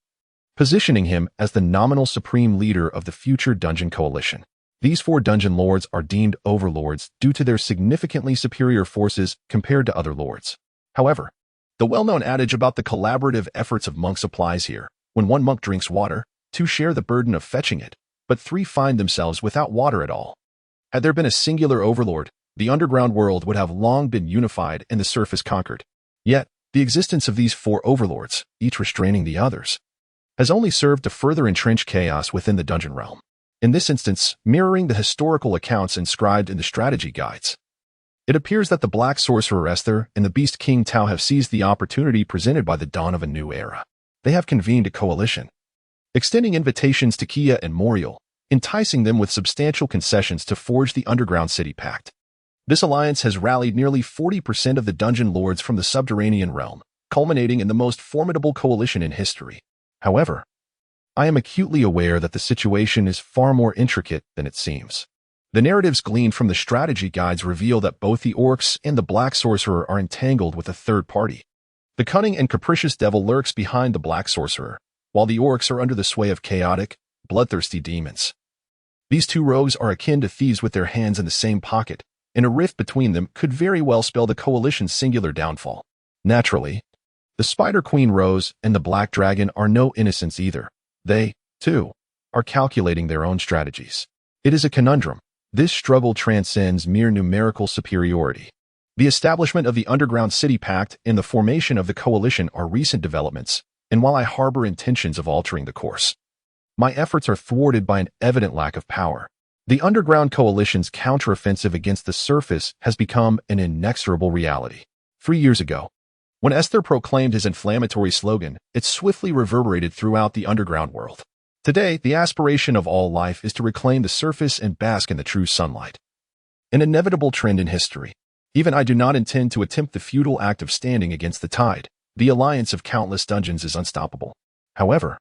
Speaker 1: positioning him as the nominal supreme leader of the future dungeon coalition. These 4 dungeon lords are deemed overlords due to their significantly superior forces compared to other lords. However, the well-known adage about the collaborative efforts of monks applies here. When 1 monk drinks water, 2 share the burden of fetching it, but 3 find themselves without water at all. Had there been a singular overlord, the underground world would have long been unified and the surface conquered. Yet, the existence of these 4 overlords, each restraining the others, has only served to further entrench chaos within the dungeon realm. In this instance, mirroring the historical accounts inscribed in the strategy guides, it appears that the Black Sorcerer Esther and the Beast King Tao have seized the opportunity presented by the dawn of a new era. They have convened a coalition, extending invitations to Kia and Moriel, enticing them with substantial concessions to forge the Underground City Pact. This alliance has rallied nearly 40% of the dungeon lords from the subterranean realm, culminating in the most formidable coalition in history. However, I am acutely aware that the situation is far more intricate than it seems. The narratives gleaned from the strategy guides reveal that both the orcs and the Black Sorcerer are entangled with a third party. The cunning and capricious devil lurks behind the Black Sorcerer, while the orcs are under the sway of chaotic, bloodthirsty demons. These 2 rogues are akin to thieves with their hands in the same pocket, and a rift between them could very well spell the coalition's singular downfall. Naturally, the Spider Queen Rose and the Black Dragon are no innocents either. They, too, are calculating their own strategies. It is a conundrum. This struggle transcends mere numerical superiority. The establishment of the Underground City Pact and the formation of the coalition are recent developments, and while I harbor intentions of altering the course, my efforts are thwarted by an evident lack of power. The Underground Coalition's counteroffensive against the surface has become an inexorable reality. 3 years ago, when Esther proclaimed his inflammatory slogan, it swiftly reverberated throughout the underground world. Today, the aspiration of all life is to reclaim the surface and bask in the true sunlight. An inevitable trend in history. Even I do not intend to attempt the futile act of standing against the tide. The alliance of countless dungeons is unstoppable. However,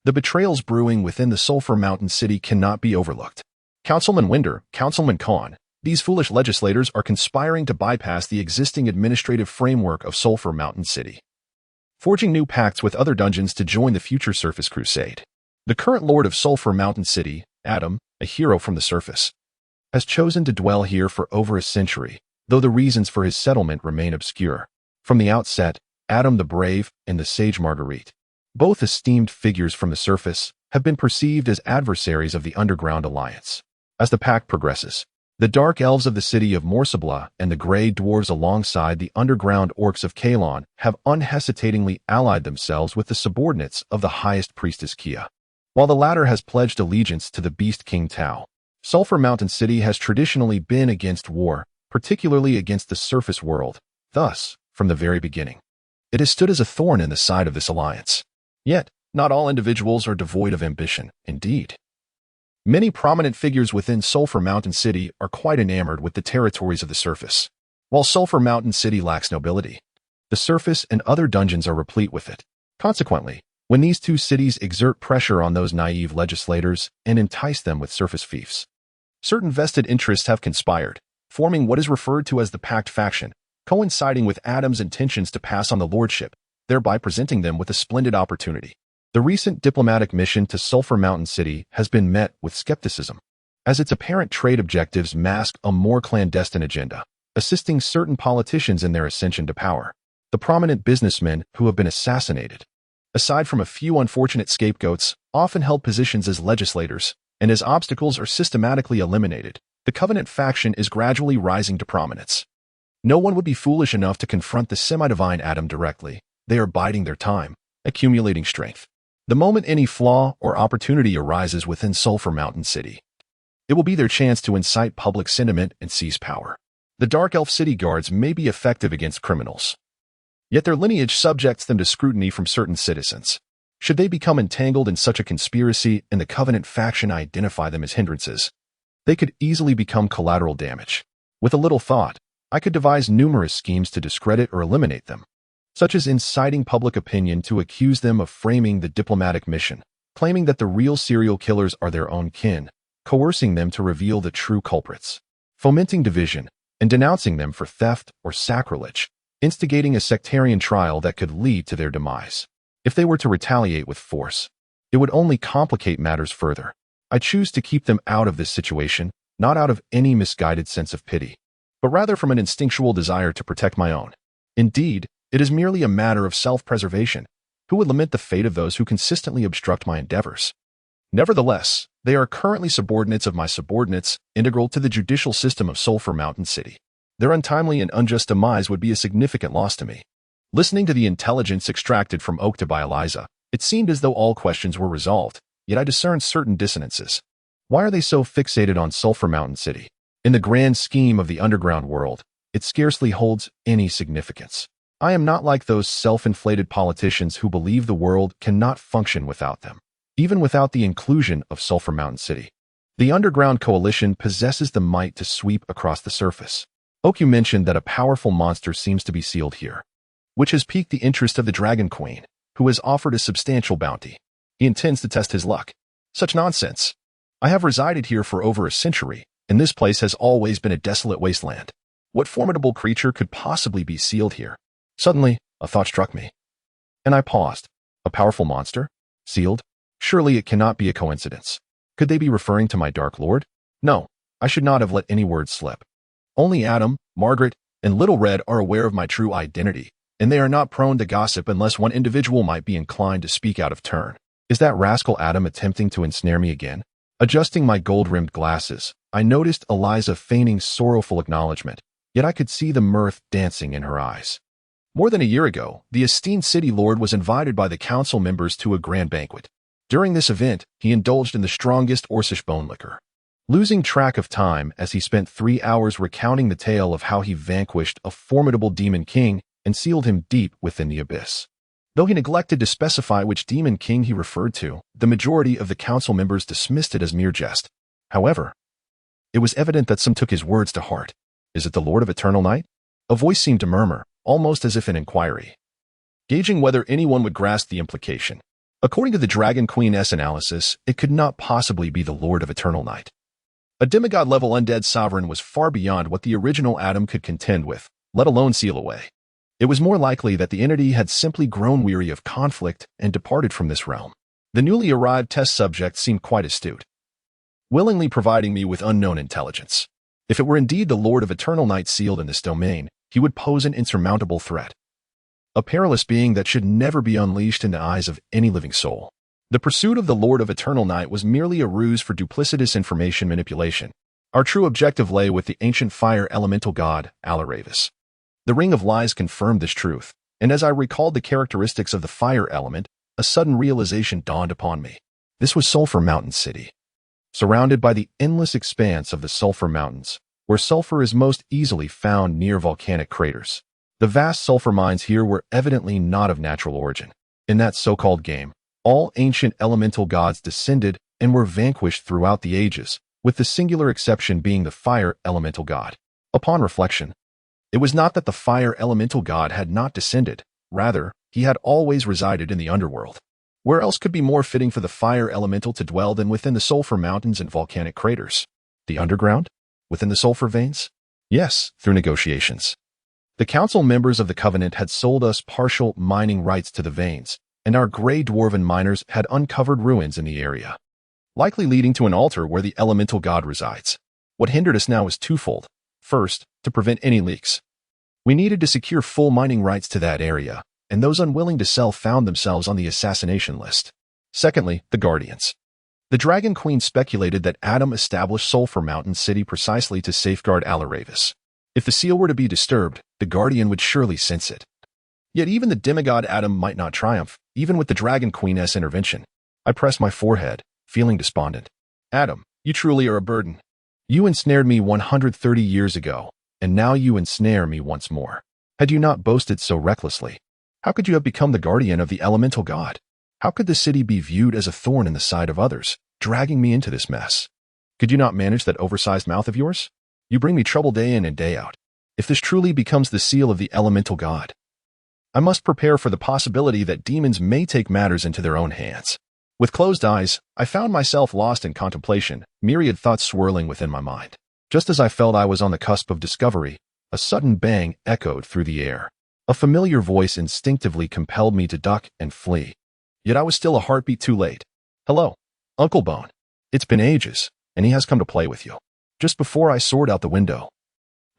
Speaker 1: the betrayals brewing within the Sulphur Mountain City cannot be overlooked. Councilman Winder, Councilman Khan, these foolish legislators are conspiring to bypass the existing administrative framework of Sulphur Mountain City, forging new pacts with other dungeons to join the future surface crusade. The current lord of Sulphur Mountain City, Adam, a hero from the surface, has chosen to dwell here for over a century, though the reasons for his settlement remain obscure. From the outset, Adam the Brave and the Sage Marguerite, both esteemed figures from the surface, have been perceived as adversaries of the Underground Alliance. As the pact progresses, the dark elves of the city of Morsabla and the gray dwarves alongside the underground orcs of Kalon have unhesitatingly allied themselves with the subordinates of the highest priestess Kia. While the latter has pledged allegiance to the Beast King Tao, Sulphur Mountain City has traditionally been against war, particularly against the surface world. Thus, from the very beginning, it has stood as a thorn in the side of this alliance. Yet, not all individuals are devoid of ambition. Indeed, many prominent figures within Sulphur Mountain City are quite enamored with the territories of the surface. While Sulphur Mountain City lacks nobility, the surface and other dungeons are replete with it. Consequently, when these 2 cities exert pressure on those naive legislators and entice them with surface fiefs, certain vested interests have conspired, forming what is referred to as the Pact faction, coinciding with Adam's intentions to pass on the lordship, thereby presenting them with a splendid opportunity. The recent diplomatic mission to Sulphur Mountain City has been met with skepticism, as its apparent trade objectives mask a more clandestine agenda, assisting certain politicians in their ascension to power. The prominent businessmen who have been assassinated, aside from a few unfortunate scapegoats, often held positions as legislators, and as obstacles are systematically eliminated, the Covenant faction is gradually rising to prominence. No one would be foolish enough to confront the semi-divine Adam directly. They are biding their time, accumulating strength. The moment any flaw or opportunity arises within Sulphur Mountain City, it will be their chance to incite public sentiment and seize power. The Dark Elf City Guards may be effective against criminals, yet their lineage subjects them to scrutiny from certain citizens. Should they become entangled in such a conspiracy and the Covenant faction identify them as hindrances, they could easily become collateral damage. With a little thought, I could devise numerous schemes to discredit or eliminate them, such as inciting public opinion to accuse them of framing the diplomatic mission, claiming that the real serial killers are their own kin, coercing them to reveal the true culprits, fomenting division, and denouncing them for theft or sacrilege, instigating a sectarian trial that could lead to their demise. If they were to retaliate with force, it would only complicate matters further. I choose to keep them out of this situation, not out of any misguided sense of pity, but rather from an instinctual desire to protect my own. Indeed, it is merely a matter of self-preservation. Who would lament the fate of those who consistently obstruct my endeavors? Nevertheless, they are currently subordinates of my subordinates, integral to the judicial system of Sulphur Mountain City. Their untimely and unjust demise would be a significant loss to me. Listening to the intelligence extracted from Oak to by Eliza, it seemed as though all questions were resolved, yet I discerned certain dissonances. Why are they so fixated on Sulphur Mountain City? In the grand scheme of the underground world, it scarcely holds any significance. I am not like those self-inflated politicians who believe the world cannot function without them, even without the inclusion of Sulphur Mountain City. The underground coalition possesses the might to sweep across the surface. Oak, you mentioned that a powerful monster seems to be sealed here, which has piqued the interest of the Dragon Queen, who has offered a substantial bounty. He intends to test his luck. Such nonsense. I have resided here for over a century, and this place has always been a desolate wasteland. What formidable creature could possibly be sealed here? Suddenly, a thought struck me, and I paused. A powerful monster? Sealed? Surely it cannot be a coincidence. Could they be referring to my Dark Lord? No, I should not have let any words slip. Only Adam, Margaret, and Little Red are aware of my true identity, and they are not prone to gossip unless one individual might be inclined to speak out of turn. Is that rascal Adam attempting to ensnare me again? Adjusting my gold-rimmed glasses, I noticed Eliza feigning sorrowful acknowledgement, yet I could see the mirth dancing in her eyes. More than a year ago, the esteemed city lord was invited by the council members to a grand banquet. During this event, he indulged in the strongest Orcish bone liquor, losing track of time as he spent 3 hours recounting the tale of how he vanquished a formidable demon king and sealed him deep within the abyss. Though he neglected to specify which demon king he referred to, the majority of the council members dismissed it as mere jest. However, it was evident that some took his words to heart. Is it the Lord of Eternal Night? A voice seemed to murmur, almost as if in inquiry, gauging whether anyone would grasp the implication. According to the Dragon Queen's analysis, it could not possibly be the Lord of Eternal Night. A demigod-level undead sovereign was far beyond what the original Adam could contend with, let alone seal away. It was more likely that the entity had simply grown weary of conflict and departed from this realm. The newly arrived test subject seemed quite astute, willingly providing me with unknown intelligence. If it were indeed the Lord of Eternal Night sealed in this domain, he would pose an insurmountable threat, a perilous being that should never be unleashed in the eyes of any living soul. The pursuit of the Lord of Eternal Night was merely a ruse for duplicitous information manipulation. Our true objective lay with the ancient fire elemental god, Alaravis. The Ring of Lies confirmed this truth, and as I recalled the characteristics of the fire element, a sudden realization dawned upon me. This was Sulphur Mountain City, surrounded by the endless expanse of the Sulphur Mountains, where sulfur is most easily found near volcanic craters. The vast sulfur mines here were evidently not of natural origin. In that so-called game, all ancient elemental gods descended and were vanquished throughout the ages, with the singular exception being the fire elemental god. Upon reflection, it was not that the fire elemental god had not descended, rather, he had always resided in the underworld. Where else could be more fitting for the fire elemental to dwell than within the sulfur mountains and volcanic craters? The underground? Within the sulfur veins? Yes, through negotiations. The council members of the Covenant had sold us partial mining rights to the veins, and our gray dwarven miners had uncovered ruins in the area, likely leading to an altar where the elemental god resides. What hindered us now was twofold. First, to prevent any leaks, we needed to secure full mining rights to that area, and those unwilling to sell found themselves on the assassination list. Secondly, the Guardians. The Dragon Queen speculated that Adam established Sulphur Mountain City precisely to safeguard Alaravis. If the seal were to be disturbed, the guardian would surely sense it. Yet even the demigod Adam might not triumph, even with the Dragon Queen's intervention. I pressed my forehead, feeling despondent. Adam, you truly are a burden. You ensnared me 130 years ago, and now you ensnare me once more. Had you not boasted so recklessly, how could you have become the guardian of the elemental god? How could the city be viewed as a thorn in the side of others, dragging me into this mess? Could you not manage that oversized mouth of yours? You bring me trouble day in and day out. If this truly becomes the seal of the elemental god, I must prepare for the possibility that demons may take matters into their own hands. With closed eyes, I found myself lost in contemplation, myriad thoughts swirling within my mind. Just as I felt I was on the cusp of discovery, a sudden bang echoed through the air. A familiar voice instinctively compelled me to duck and flee. Yet I was still a heartbeat too late. Hello, Uncle Bone. It's been ages, and he has come to play with you. Just before I soared out the window,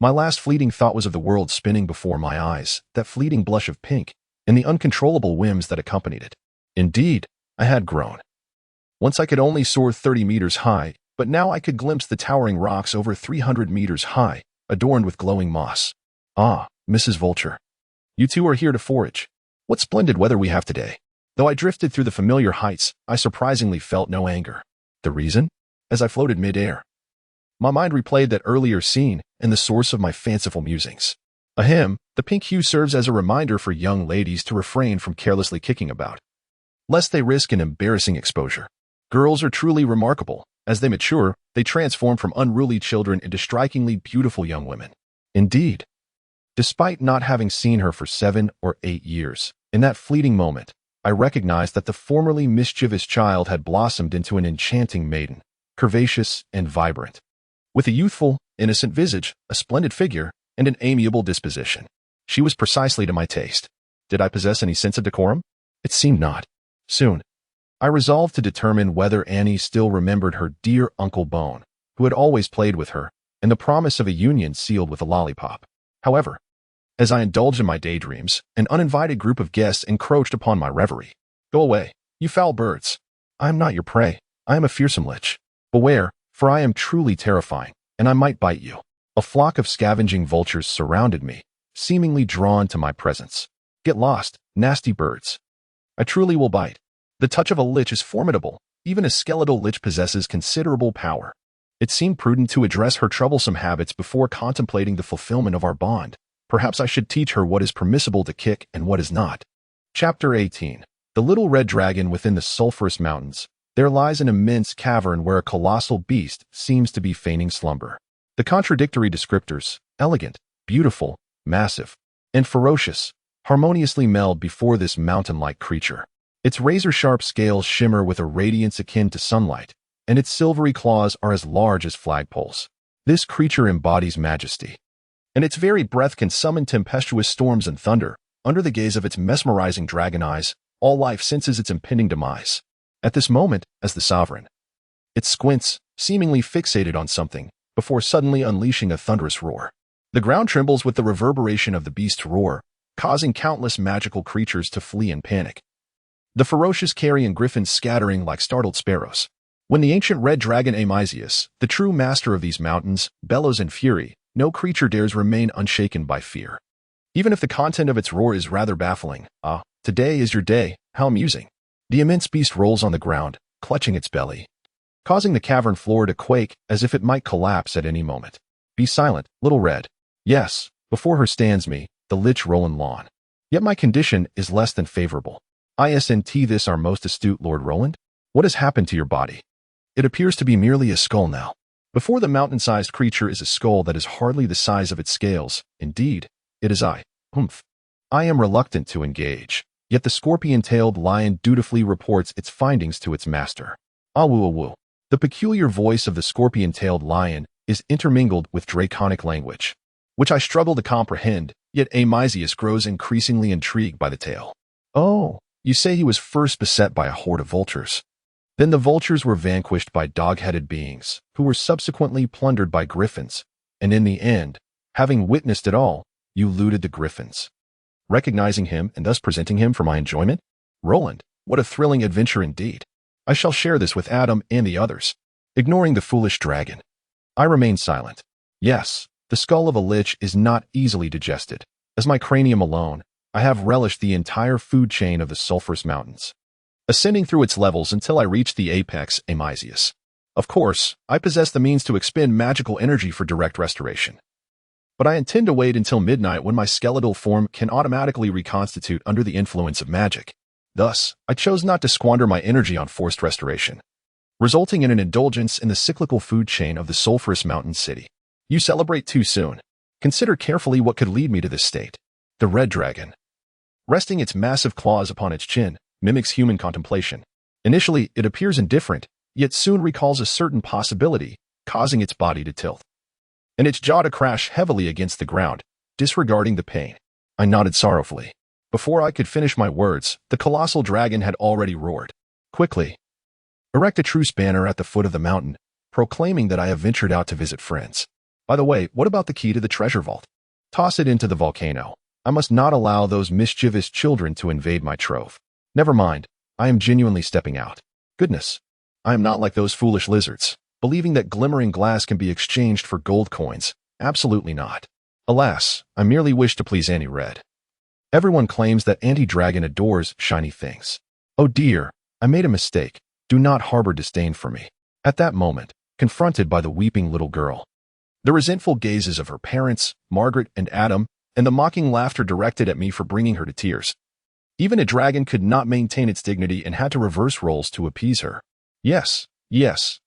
Speaker 1: my last fleeting thought was of the world spinning before my eyes, that fleeting blush of pink, and the uncontrollable whims that accompanied it. Indeed, I had grown. Once I could only soar 30 meters high, but now I could glimpse the towering rocks over 300 meters high, adorned with glowing moss. Ah, Mrs. Vulture. You two are here to forage. What splendid weather we have today. Though I drifted through the familiar heights, I surprisingly felt no anger. The reason? As I floated mid-air, my mind replayed that earlier scene and the source of my fanciful musings. Ahem, the pink hue serves as a reminder for young ladies to refrain from carelessly kicking about, lest they risk an embarrassing exposure. Girls are truly remarkable. As they mature, they transform from unruly children into strikingly beautiful young women. Indeed, despite not having seen her for 7 or 8 years, in that fleeting moment, I recognized that the formerly mischievous child had blossomed into an enchanting maiden, curvaceous and vibrant, with a youthful, innocent visage, a splendid figure, and an amiable disposition. She was precisely to my taste. Did I possess any sense of decorum? It seemed not. Soon, I resolved to determine whether Annie still remembered her dear Uncle Bone, who had always played with her, and the promise of a union sealed with a lollipop. However, as I indulged in my daydreams, an uninvited group of guests encroached upon my reverie. Go away, you foul birds. I am not your prey. I am a fearsome lich. Beware, for I am truly terrifying, and I might bite you. A flock of scavenging vultures surrounded me, seemingly drawn to my presence. Get lost, nasty birds. I truly will bite. The touch of a lich is formidable. Even a skeletal lich possesses considerable power. It seemed prudent to address her troublesome habits before contemplating the fulfillment of our bond. Perhaps I should teach her what is permissible to kick and what is not. Chapter 18. The Little Red Dragon Within the Sulphurous Mountains. There lies an immense cavern where a colossal beast seems to be feigning slumber. The contradictory descriptors, elegant, beautiful, massive, and ferocious, harmoniously meld before this mountain-like creature. Its razor-sharp scales shimmer with a radiance akin to sunlight, and its silvery claws are as large as flagpoles. This creature embodies majesty, and its very breath can summon tempestuous storms and thunder. Under the gaze of its mesmerizing dragon eyes, all life senses its impending demise. At this moment, as the sovereign, it squints, seemingly fixated on something, before suddenly unleashing a thunderous roar. The ground trembles with the reverberation of the beast's roar, causing countless magical creatures to flee in panic, the ferocious carrion griffins scattering like startled sparrows. When the ancient red dragon Amisius, the true master of these mountains, bellows in fury, no creature dares remain unshaken by fear. Even if the content of its roar is rather baffling. Ah, today is your day, how amusing. The immense beast rolls on the ground, clutching its belly, causing the cavern floor to quake as if it might collapse at any moment. Be silent, little red. Yes, before her stands me, the lich Roland Lawn. Yet my condition is less than favorable. Isn't this our most astute Lord Roland? What has happened to your body? It appears to be merely a skull now. Before the mountain-sized creature is a skull that is hardly the size of its scales. Indeed, it is I. Humph. I am reluctant to engage. Yet the scorpion-tailed lion dutifully reports its findings to its master. Ah-woo-a-woo. The peculiar voice of the scorpion-tailed lion is intermingled with draconic language, which I struggle to comprehend, yet Amisius grows increasingly intrigued by the tale. Oh, you say he was first beset by a horde of vultures. Then the vultures were vanquished by dog-headed beings, who were subsequently plundered by griffins, and in the end, having witnessed it all, you looted the griffins, recognizing him and thus presenting him for my enjoyment? Roland, what a thrilling adventure indeed. I shall share this with Adam and the others. Ignoring the foolish dragon, I remained silent. Yes, The skull of a lich is not easily digested. As my cranium alone, I have relished the entire food chain of the sulfurous mountains, ascending through its levels until I reach the apex Amisius. Of course, I possess the means to expend magical energy for direct restoration. But I intend to wait until midnight when my skeletal form can automatically reconstitute under the influence of magic. Thus, I chose not to squander my energy on forced restoration, resulting in an indulgence in the cyclical food chain of the sulfurous mountain city. You celebrate too soon. Consider carefully what could lead me to this state. The red dragon, resting its massive claws upon its chin, mimics human contemplation. Initially, it appears indifferent, yet soon recalls a certain possibility, causing its body to tilt, and its jaw to crash heavily against the ground, disregarding the pain. I nodded sorrowfully. Before I could finish my words, the colossal dragon had already roared. Quickly, erect a truce banner at the foot of the mountain, proclaiming that I have ventured out to visit friends. By the way, what about the key to the treasure vault? Toss it into the volcano. I must not allow those mischievous children to invade my trove. Never mind, I am genuinely stepping out. Goodness, I am not like those foolish lizards, believing that glimmering glass can be exchanged for gold coins. Absolutely not. Alas, I merely wish to please Auntie Red. Everyone claims that Auntie Dragon adores shiny things. Oh dear, I made a mistake. Do not harbor disdain for me. At that moment, confronted by the weeping little girl, the resentful gazes of her parents, Margaret and Adam, and the mocking laughter directed at me for bringing her to tears. Even a dragon could not maintain its dignity and had to reverse roles to appease her. Yes,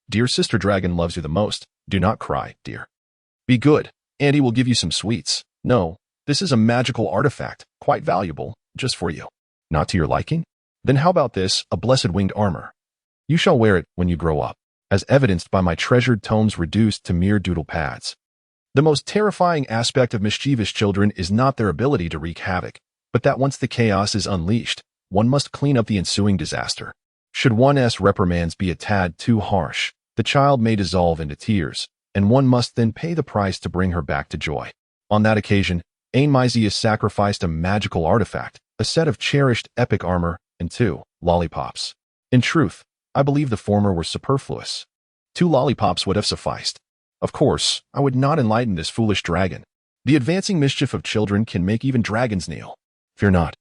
Speaker 1: dear sister dragon loves you the most. Do not cry, dear. Be good. Auntie will give you some sweets. No, this is a magical artifact, quite valuable, just for you. Not to your liking? Then how about this, a blessed winged armor? You shall wear it when you grow up, as evidenced by my treasured tomes reduced to mere doodle pads. The most terrifying aspect of mischievous children is not their ability to wreak havoc, but that once the chaos is unleashed, one must clean up the ensuing disaster. Should one's reprimands be a tad too harsh, the child may dissolve into tears, and one must then pay the price to bring her back to joy. On that occasion, Amisius sacrificed a magical artifact, a set of cherished epic armor, and 2 lollipops. In truth, I believe the former were superfluous. 2 lollipops would have sufficed. Of course, I would not enlighten this foolish dragon. The advancing mischief of children can make even dragons kneel. Fear not.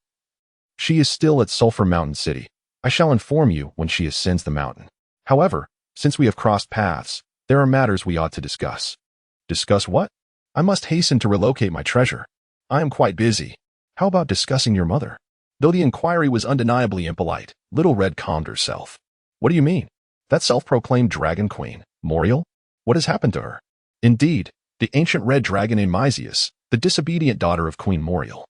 Speaker 1: She is still at Sulphur Mountain City. I shall inform you when she ascends the mountain. However, since we have crossed paths, there are matters we ought to discuss. Discuss what? I must hasten to relocate my treasure. I am quite busy. How about discussing your mother? Though the inquiry was undeniably impolite, Little Red calmed herself. What do you mean? That self-proclaimed dragon queen, Moriel? What has happened to her? Indeed, the ancient red dragon Amisius, the disobedient daughter of Queen Moriel,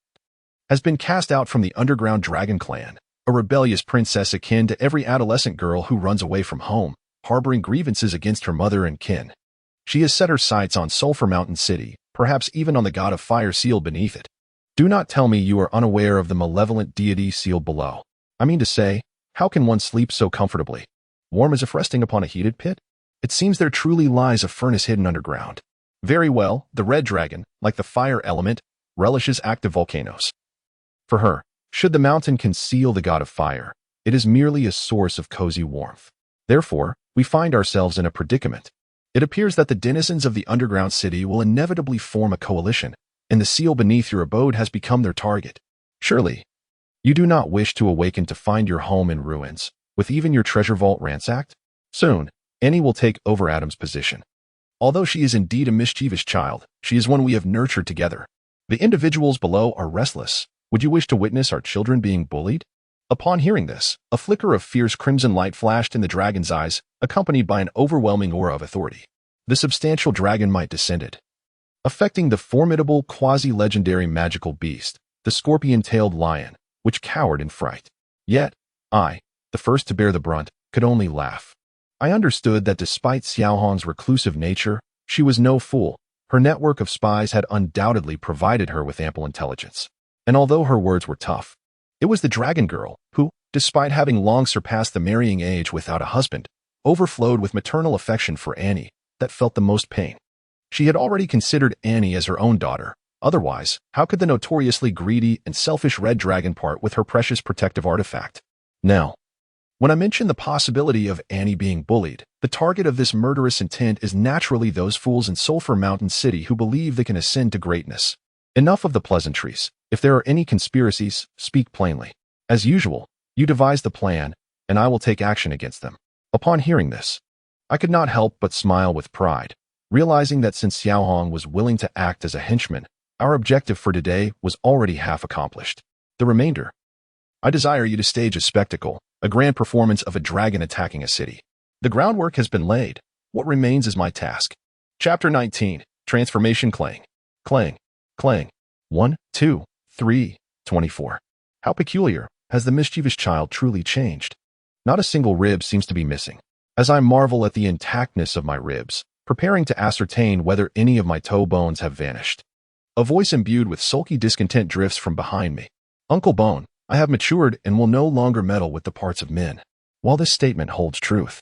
Speaker 1: has been cast out from the underground dragon clan, a rebellious princess akin to every adolescent girl who runs away from home, harboring grievances against her mother and kin. She has set her sights on Sulphur Mountain City, perhaps even on the god of fire sealed beneath it. Do not tell me you are unaware of the malevolent deity sealed below. I mean to say, how can one sleep so comfortably, warm as if resting upon a heated pit? It seems there truly lies a furnace hidden underground. Very well, the red dragon, like the fire element, relishes active volcanoes. For her, should the mountain conceal the god of fire, it is merely a source of cozy warmth. Therefore, we find ourselves in a predicament. It appears that the denizens of the underground city will inevitably form a coalition, and the seal beneath your abode has become their target. Surely, you do not wish to awaken to find your home in ruins, with even your treasure vault ransacked? Soon, Annie will take over Adam's position. Although she is indeed a mischievous child, she is one we have nurtured together. The individuals below are restless. Would you wish to witness our children being bullied? Upon hearing this, a flicker of fierce crimson light flashed in the dragon's eyes, accompanied by an overwhelming aura of authority. The substantial dragon might descended, affecting the formidable quasi-legendary magical beast, the scorpion-tailed lion, which cowered in fright. Yet, I, the first to bear the brunt, could only laugh. I understood that despite Xiaohong's reclusive nature, she was no fool. Her network of spies had undoubtedly provided her with ample intelligence. And although her words were tough, it was the dragon girl who, despite having long surpassed the marrying age without a husband, overflowed with maternal affection for Annie, that felt the most pain. She had already considered Annie as her own daughter. Otherwise, how could the notoriously greedy and selfish red dragon part with her precious protective artifact? Now, When I mention the possibility of Annie being bullied, the target of this murderous intent is naturally those fools in Sulphur Mountain City who believe they can ascend to greatness. Enough of the pleasantries. If there are any conspiracies, speak plainly. As usual, you devise the plan, and I will take action against them. Upon hearing this, I could not help but smile with pride, realizing that since Xiaohong was willing to act as a henchman, our objective for today was already half accomplished. The remainder. I desire you to stage a spectacle, a grand performance of a dragon attacking a city. The groundwork has been laid. What remains is my task. Chapter 19. Transformation Clang. Clang. Clang. 1, 2, 3, 24. How peculiar. Has the mischievous child truly changed? Not a single rib seems to be missing. As I marvel at the intactness of my ribs, preparing to ascertain whether any of my toe bones have vanished, a voice imbued with sulky discontent drifts from behind me. Uncle Bone, I have matured and will no longer meddle with the parts of men. While this statement holds truth,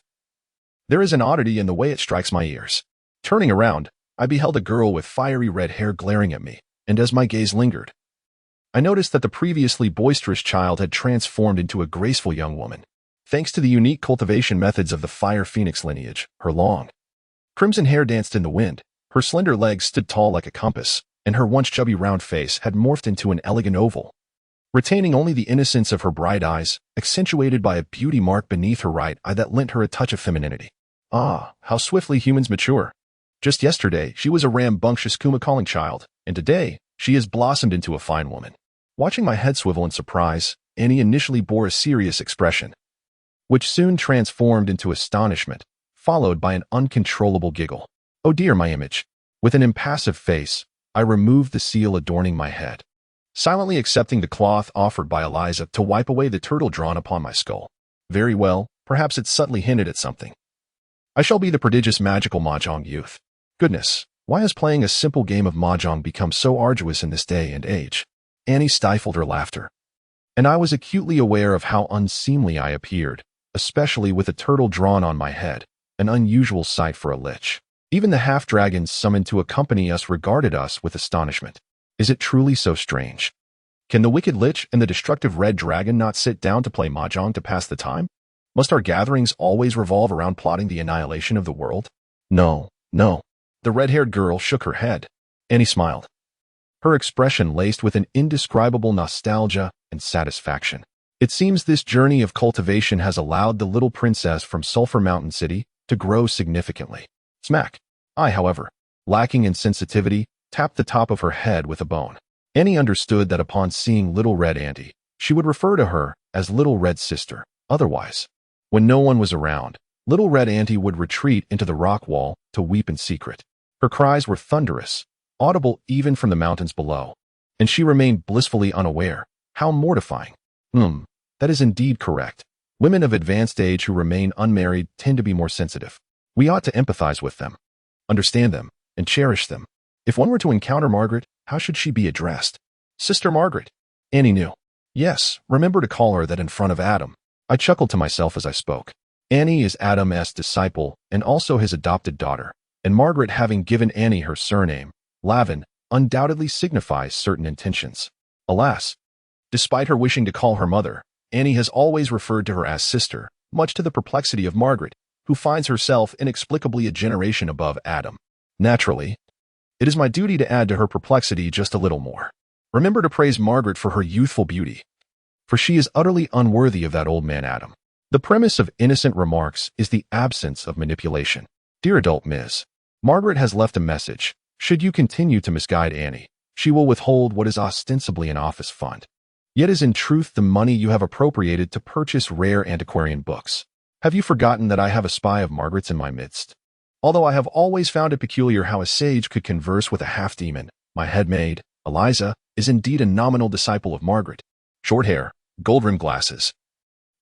Speaker 1: there is an oddity in the way it strikes my ears. Turning around, I beheld a girl with fiery red hair glaring at me, and as my gaze lingered, I noticed that the previously boisterous child had transformed into a graceful young woman. Thanks to the unique cultivation methods of the Fire Phoenix lineage, her long, crimson hair danced in the wind, her slender legs stood tall like a compass, and her once chubby round face had morphed into an elegant oval, retaining only the innocence of her bright eyes, accentuated by a beauty mark beneath her right eye that lent her a touch of femininity. Ah, how swiftly humans mature. Just yesterday, she was a rambunctious Kuma-calling child, and today, she has blossomed into a fine woman. Watching my head swivel in surprise, Annie initially bore a serious expression, which soon transformed into astonishment, followed by an uncontrollable giggle. Oh dear, my image. With an impassive face, I removed the seal adorning my head, silently accepting the cloth offered by Eliza to wipe away the turtle drawn upon my skull. Very well, perhaps it subtly hinted at something. I shall be the prodigious magical Mahjong youth. Goodness, why has playing a simple game of Mahjong become so arduous in this day and age? Annie stifled her laughter, and I was acutely aware of how unseemly I appeared, especially with a turtle drawn on my head, an unusual sight for a lich. Even the half-dragons summoned to accompany us regarded us with astonishment. Is it truly so strange? Can the wicked lich and the destructive red dragon not sit down to play Mahjong to pass the time? Must our gatherings always revolve around plotting the annihilation of the world? No, no. The red-haired girl shook her head. Annie smiled, her expression laced with an indescribable nostalgia and satisfaction. It seems this journey of cultivation has allowed the little princess from Sulphur Mountain City to grow significantly. Smack. I, however, lacking in sensitivity, tapped the top of her head with a bone. Annie understood that upon seeing Little Red Auntie, she would refer to her as Little Red Sister. Otherwise, when no one was around, Little Red Auntie would retreat into the rock wall to weep in secret. Her cries were thunderous, audible even from the mountains below, and she remained blissfully unaware. How mortifying. That is indeed correct. Women of advanced age who remain unmarried tend to be more sensitive. We ought to empathize with them, understand them, and cherish them. If one were to encounter Margaret, how should she be addressed? Sister Margaret. Annie knew. Yes, remember to call her that in front of Adam. I chuckled to myself as I spoke. Annie is Adam's disciple and also his adopted daughter, and Margaret, having given Annie her surname, Lavin, undoubtedly signifies certain intentions. Alas, despite her wishing to call her mother, Annie has always referred to her as sister, much to the perplexity of Margaret, who finds herself inexplicably a generation above Adam. Naturally, it is my duty to add to her perplexity just a little more. Remember to praise Margaret for her youthful beauty, for she is utterly unworthy of that old man Adam. The premise of innocent remarks is the absence of manipulation. Dear adult Ms. Margaret has left a message. Should you continue to misguide Annie, she will withhold what is ostensibly an office fund, yet is in truth the money you have appropriated to purchase rare antiquarian books. Have you forgotten that I have a spy of Margaret's in my midst? Although I have always found it peculiar how a sage could converse with a half-demon, my head-maid, Eliza, is indeed a nominal disciple of Margaret. Short hair, gold-rimmed glasses,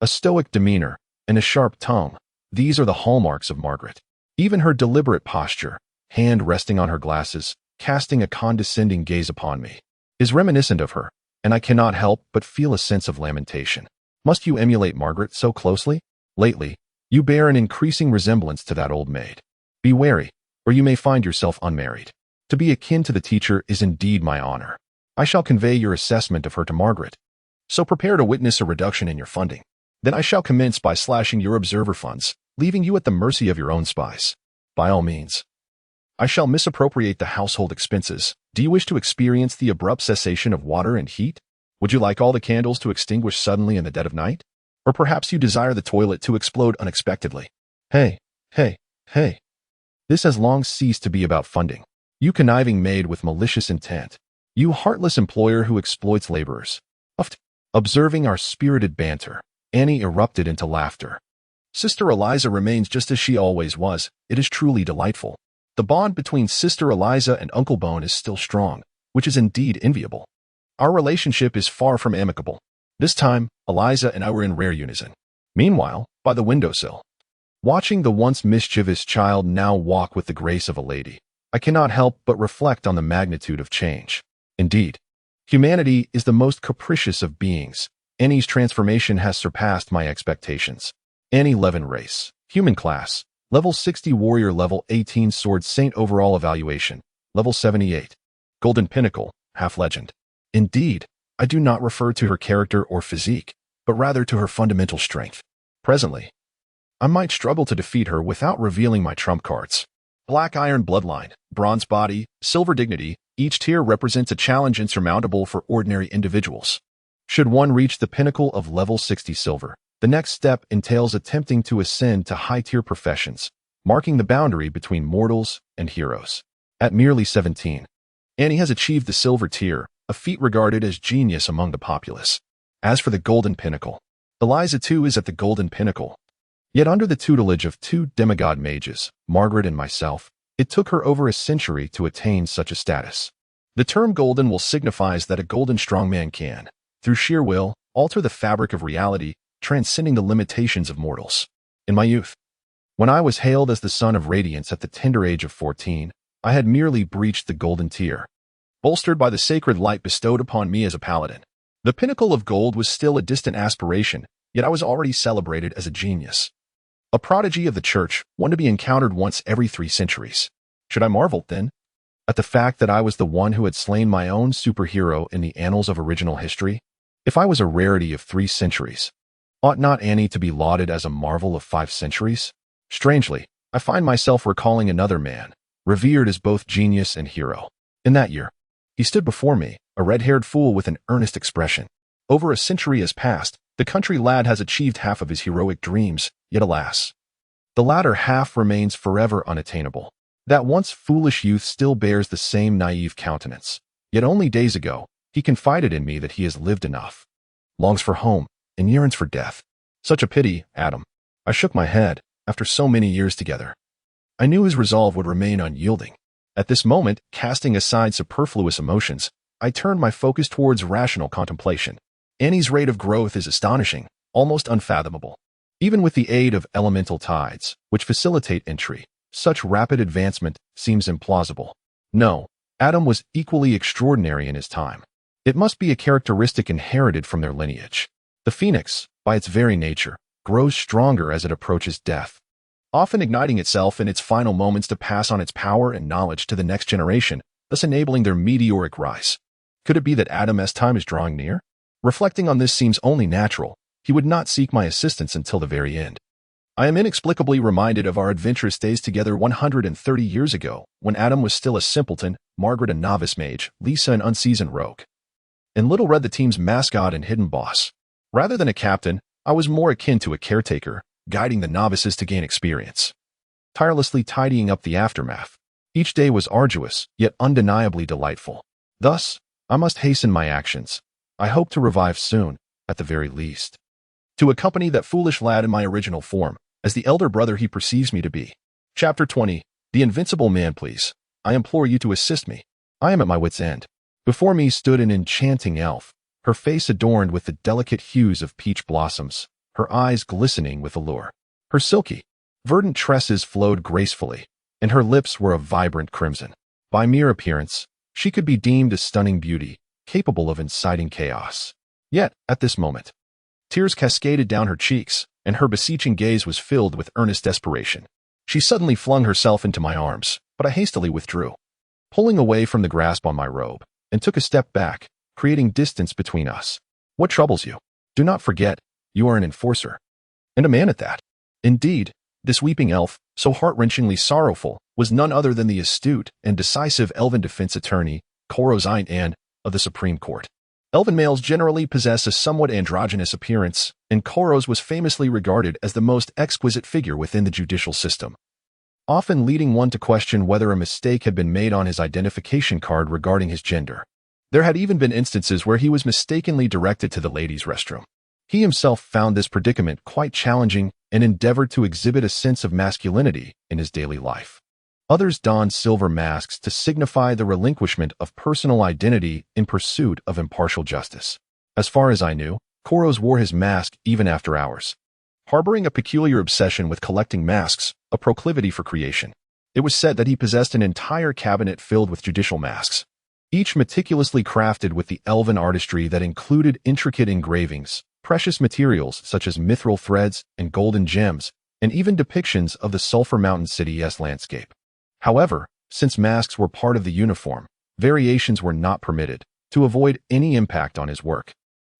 Speaker 1: a stoic demeanor, and a sharp tongue. These are the hallmarks of Margaret. Even her deliberate posture, hand resting on her glasses, casting a condescending gaze upon me, is reminiscent of her, and I cannot help but feel a sense of lamentation. Must you emulate Margaret so closely? Lately, you bear an increasing resemblance to that old maid. Be wary, or you may find yourself unmarried. To be akin to the teacher is indeed my honor. I shall convey your assessment of her to Margaret, so prepare to witness a reduction in your funding. Then I shall commence by slashing your observer funds, leaving you at the mercy of your own spies. By all means. I shall misappropriate the household expenses. Do you wish to experience the abrupt cessation of water and heat? Would you like all the candles to extinguish suddenly in the dead of night? Or perhaps you desire the toilet to explode unexpectedly? Hey. This has long ceased to be about funding. You conniving maid with malicious intent. You heartless employer who exploits laborers. Observing our spirited banter, Annie erupted into laughter. Sister Eliza remains just as she always was. It is truly delightful. The bond between Sister Eliza and Uncle Bone is still strong, which is indeed enviable. Our relationship is far from amicable. This time, Eliza and I were in rare unison. Meanwhile, by the windowsill, watching the once mischievous child now walk with the grace of a lady, I cannot help but reflect on the magnitude of change. Indeed, humanity is the most capricious of beings. Annie's transformation has surpassed my expectations. Annie Levin race, human class, level 60 warrior, level 18 sword saint, overall evaluation, level 78. Golden pinnacle, half legend. Indeed, I do not refer to her character or physique, but rather to her fundamental strength. Presently, I might struggle to defeat her without revealing my trump cards. Black iron bloodline, bronze body, silver dignity, each tier represents a challenge insurmountable for ordinary individuals. Should one reach the pinnacle of level 60 silver, the next step entails attempting to ascend to high-tier professions, marking the boundary between mortals and heroes. At merely 17, Annie has achieved the silver tier, a feat regarded as genius among the populace. As for the golden pinnacle, Eliza too is at the golden pinnacle. Yet under the tutelage of two demigod mages, Margaret and myself, it took her over a century to attain such a status. The term golden will signifies that a golden strongman can, through sheer will, alter the fabric of reality, transcending the limitations of mortals. In my youth, when I was hailed as the son of radiance at the tender age of 14, I had merely breached the golden tier, bolstered by the sacred light bestowed upon me as a paladin. The pinnacle of gold was still a distant aspiration, yet I was already celebrated as a genius. A prodigy of the church, one to be encountered once every 3 centuries. Should I marvel, then, at the fact that I was the one who had slain my own superhero in the annals of original history? If I was a rarity of 3 centuries, ought not Annie to be lauded as a marvel of 5 centuries? Strangely, I find myself recalling another man, revered as both genius and hero. In that year, he stood before me, a red-haired fool with an earnest expression. Over a century has passed, the country lad has achieved half of his heroic dreams, yet alas, the latter half remains forever unattainable. That once foolish youth still bears the same naive countenance. Yet only days ago, he confided in me that he has lived enough, longs for home, and yearns for death. Such a pity, Adam. I shook my head. After so many years together, I knew his resolve would remain unyielding. At this moment, casting aside superfluous emotions, I turned my focus towards rational contemplation. Annie's rate of growth is astonishing, almost unfathomable. Even with the aid of elemental tides, which facilitate entry, such rapid advancement seems implausible. No, Adam was equally extraordinary in his time. It must be a characteristic inherited from their lineage. The phoenix, by its very nature, grows stronger as it approaches death, often igniting itself in its final moments to pass on its power and knowledge to the next generation, thus enabling their meteoric rise. Could it be that Adam's time is drawing near? Reflecting on this seems only natural. He would not seek my assistance until the very end. I am inexplicably reminded of our adventurous days together 130 years ago, when Adam was still a simpleton, Margaret a novice mage, Lisa an unseasoned rogue, and Little Red the team's mascot and hidden boss. Rather than a captain, I was more akin to a caretaker, guiding the novices to gain experience, tirelessly tidying up the aftermath. Each day was arduous, yet undeniably delightful. Thus, I must hasten my actions. I hope to revive soon, at the very least, to accompany that foolish lad in my original form, as the elder brother he perceives me to be. Chapter 20. The Invincible Man. Please, I implore you to assist me. I am at my wit's end. Before me stood an enchanting elf, her face adorned with the delicate hues of peach blossoms, her eyes glistening with allure. Her silky, verdant tresses flowed gracefully, and her lips were a vibrant crimson. By mere appearance, she could be deemed a stunning beauty, capable of inciting chaos. Yet, at this moment, tears cascaded down her cheeks, and her beseeching gaze was filled with earnest desperation. She suddenly flung herself into my arms, but I hastily withdrew, pulling away from the grasp on my robe, and took a step back, creating distance between us. What troubles you? Do not forget, You are an enforcer. And a man at that. Indeed, this weeping elf, so heart-wrenchingly sorrowful, was none other than the astute and decisive elven defense attorney, Koros Ein of the Supreme Court. Elven males generally possess a somewhat androgynous appearance, and Koros was famously regarded as the most exquisite figure within the judicial system, often leading one to question whether a mistake had been made on his identification card regarding his gender. There had even been instances where he was mistakenly directed to the ladies' restroom. He himself found this predicament quite challenging and endeavored to exhibit a sense of masculinity in his daily life. Others donned silver masks to signify the relinquishment of personal identity in pursuit of impartial justice. As far as I knew, Koros wore his mask even after hours, harboring a peculiar obsession with collecting masks, a proclivity for creation. It was said that he possessed an entire cabinet filled with judicial masks, each meticulously crafted with the elven artistry that included intricate engravings, precious materials such as mithril threads and golden gems, and even depictions of the Sulphur Mountain City's landscape. However, since masks were part of the uniform, variations were not permitted, to avoid any impact on his work.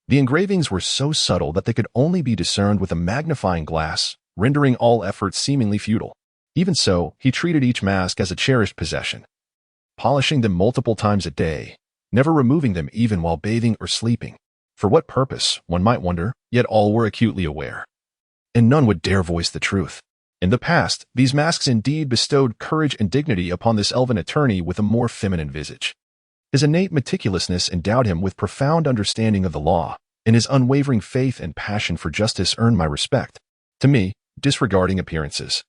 Speaker 1: The engravings were so subtle that they could only be discerned with a magnifying glass, rendering all efforts seemingly futile. Even so, he treated each mask as a cherished possession, polishing them multiple times a day, never removing them even while bathing or sleeping. For what purpose, one might wonder, yet all were acutely aware. And none would dare voice the truth. In the past, these masks indeed bestowed courage and dignity upon this elven attorney with a more feminine visage. His innate meticulousness endowed him with profound understanding of the law, and his unwavering faith and passion for justice earned my respect. To me, disregarding appearances,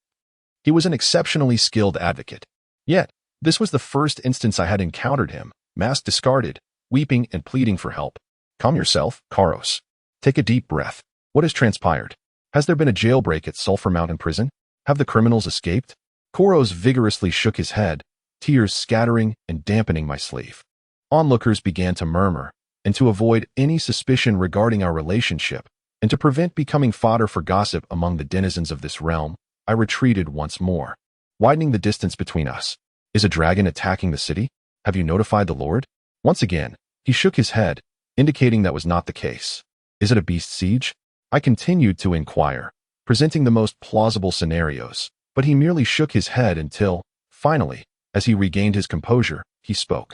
Speaker 1: he was an exceptionally skilled advocate. Yet, this was the first instance I had encountered him, mask discarded, weeping and pleading for help. Calm yourself, Koros. Take a deep breath. What has transpired? Has there been a jailbreak at Sulphur Mountain Prison? Have the criminals escaped? Koros vigorously shook his head, tears scattering and dampening my sleeve. Onlookers began to murmur, and to avoid any suspicion regarding our relationship, and to prevent becoming fodder for gossip among the denizens of this realm, I retreated once more, widening the distance between us. Is a dragon attacking the city? Have you notified the Lord? Once again, he shook his head, indicating that was not the case. Is it a beast siege? I continued to inquire, presenting the most plausible scenarios, but he merely shook his head until, finally, as he regained his composure, he spoke.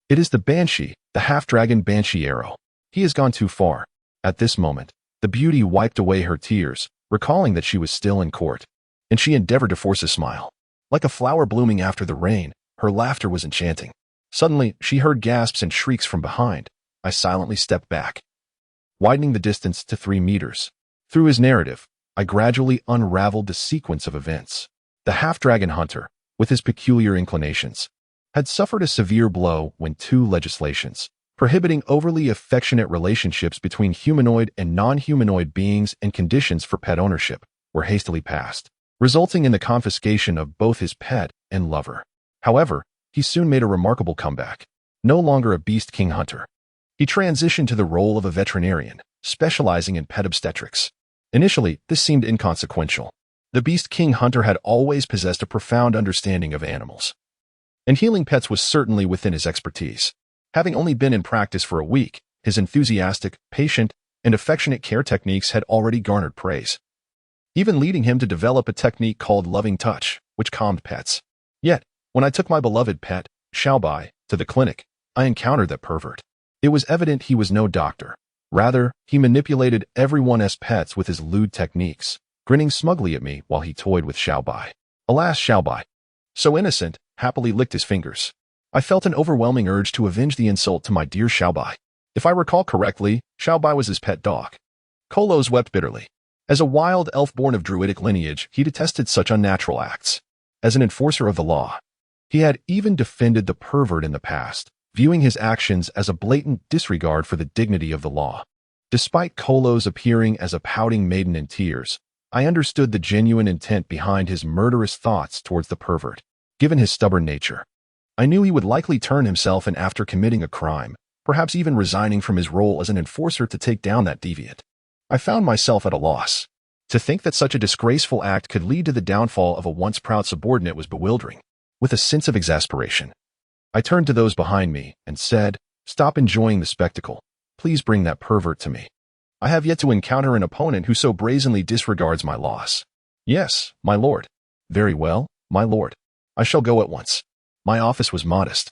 Speaker 1: It is the Banshee, the half-dragon Banshee arrow. He has gone too far. At this moment, the beauty wiped away her tears, recalling that she was still in court, and she endeavored to force a smile. Like a flower blooming after the rain, her laughter was enchanting. Suddenly, she heard gasps and shrieks from behind. I silently stepped back, widening the distance to 3 meters. Through his narrative, I gradually unraveled the sequence of events. The half-dragon hunter, with his peculiar inclinations, had suffered a severe blow when 2 legislations, prohibiting overly affectionate relationships between humanoid and non-humanoid beings and conditions for pet ownership, were hastily passed, resulting in the confiscation of both his pet and lover. However, he soon made a remarkable comeback. No longer a beast king hunter, he transitioned to the role of a veterinarian, specializing in pet obstetrics. Initially, this seemed inconsequential. The beast king hunter had always possessed a profound understanding of animals, and healing pets was certainly within his expertise. Having only been in practice for a week, his enthusiastic, patient, and affectionate care techniques had already garnered praise, even leading him to develop a technique called loving touch, which calmed pets. Yet, when I took my beloved pet, Xiaobai, to the clinic, I encountered that pervert. It was evident he was no doctor. Rather, he manipulated everyone's pets with his lewd techniques, grinning smugly at me while he toyed with Xiaobai. Alas, Xiaobai, so innocent, happily licked his fingers. I felt an overwhelming urge to avenge the insult to my dear Xiaobai. If I recall correctly, Xiaobai was his pet dog. Kolos wept bitterly. As a wild elf born of druidic lineage, he detested such unnatural acts. As an enforcer of the law, he had even defended the pervert in the past, viewing his actions as a blatant disregard for the dignity of the law. Despite Kolos appearing as a pouting maiden in tears, I understood the genuine intent behind his murderous thoughts towards the pervert. Given his stubborn nature, I knew he would likely turn himself in after committing a crime, perhaps even resigning from his role as an enforcer to take down that deviant. I found myself at a loss. To think that such a disgraceful act could lead to the downfall of a once proud subordinate was bewildering. With a sense of exasperation, I turned to those behind me and said, "Stop enjoying the spectacle. Please bring that pervert to me." I have yet to encounter an opponent who so brazenly disregards my loss. Yes, my lord. Very well, my lord. I shall go at once. My office was modest.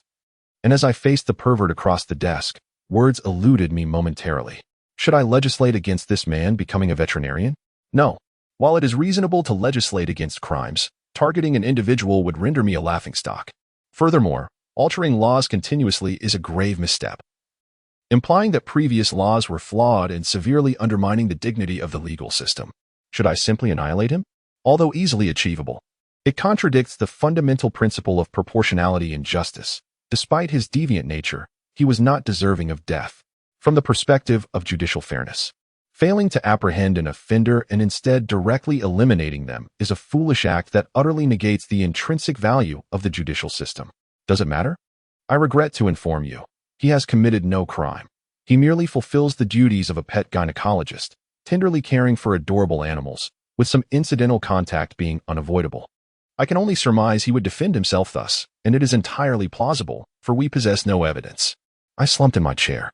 Speaker 1: And as I faced the pervert across the desk, words eluded me momentarily. Should I legislate against this man becoming a veterinarian? No. While it is reasonable to legislate against crimes, targeting an individual would render me a laughingstock. Furthermore, altering laws continuously is a grave misstep, implying that previous laws were flawed and severely undermining the dignity of the legal system. Should I simply annihilate him? Although easily achievable, it contradicts the fundamental principle of proportionality in justice. Despite his deviant nature, he was not deserving of death. From the perspective of judicial fairness, failing to apprehend an offender and instead directly eliminating them is a foolish act that utterly negates the intrinsic value of the judicial system. Does it matter? I regret to inform you, he has committed no crime. He merely fulfills the duties of a pet gynecologist, tenderly caring for adorable animals, with some incidental contact being unavoidable. I can only surmise he would defend himself thus, and it is entirely plausible, for we possess no evidence. I slumped in my chair,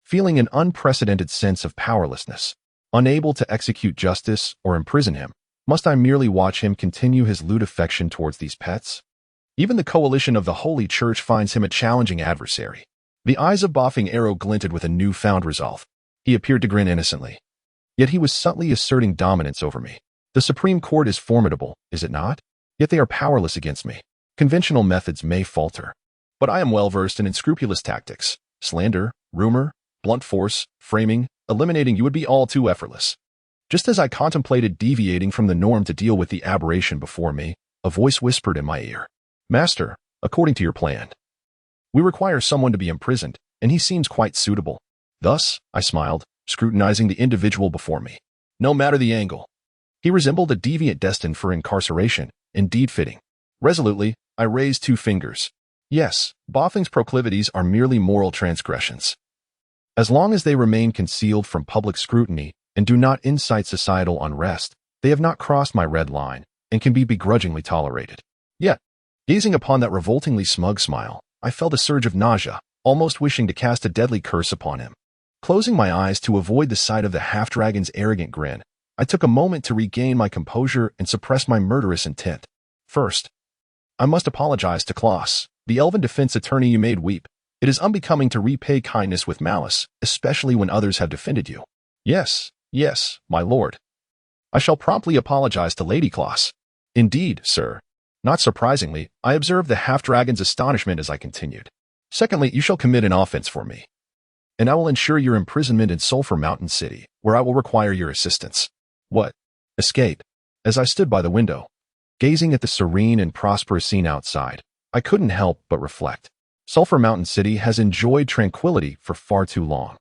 Speaker 1: feeling an unprecedented sense of powerlessness. Unable to execute justice or imprison him, must I merely watch him continue his lewd affection towards these pets? Even the coalition of the Holy Church finds him a challenging adversary. The eyes of Boffing Arrow glinted with a newfound resolve. He appeared to grin innocently. Yet he was subtly asserting dominance over me. The Supreme Court is formidable, is it not? Yet they are powerless against me. Conventional methods may falter, but I am well versed in unscrupulous tactics. Slander, rumor, blunt force, framing, eliminating you would be all too effortless. Just as I contemplated deviating from the norm to deal with the aberration before me, a voice whispered in my ear. Master, according to your plan, we require someone to be imprisoned, and he seems quite suitable. Thus, I smiled, scrutinizing the individual before me. No matter the angle. He resembled a deviant destined for incarceration, indeed fitting. Resolutely, I raised 2 fingers. Yes, Boffing's proclivities are merely moral transgressions. As long as they remain concealed from public scrutiny and do not incite societal unrest, they have not crossed my red line and can be begrudgingly tolerated. Yet, gazing upon that revoltingly smug smile, I felt a surge of nausea, almost wishing to cast a deadly curse upon him. Closing my eyes to avoid the sight of the half-dragon's arrogant grin, I took a moment to regain my composure and suppress my murderous intent. First, I must apologize to Klaus, the elven defense attorney you made weep. It is unbecoming to repay kindness with malice, especially when others have defended you. Yes, my lord. I shall promptly apologize to Lady Klaus. Indeed, sir. Not surprisingly, I observed the half-dragon's astonishment as I continued. Secondly, you shall commit an offense for me, and I will ensure your imprisonment in Sulphur Mountain City, where I will require your assistance. What? Escape. As I stood by the window, gazing at the serene and prosperous scene outside, I couldn't help but reflect. Sulphur Mountain City has enjoyed tranquility for far too long.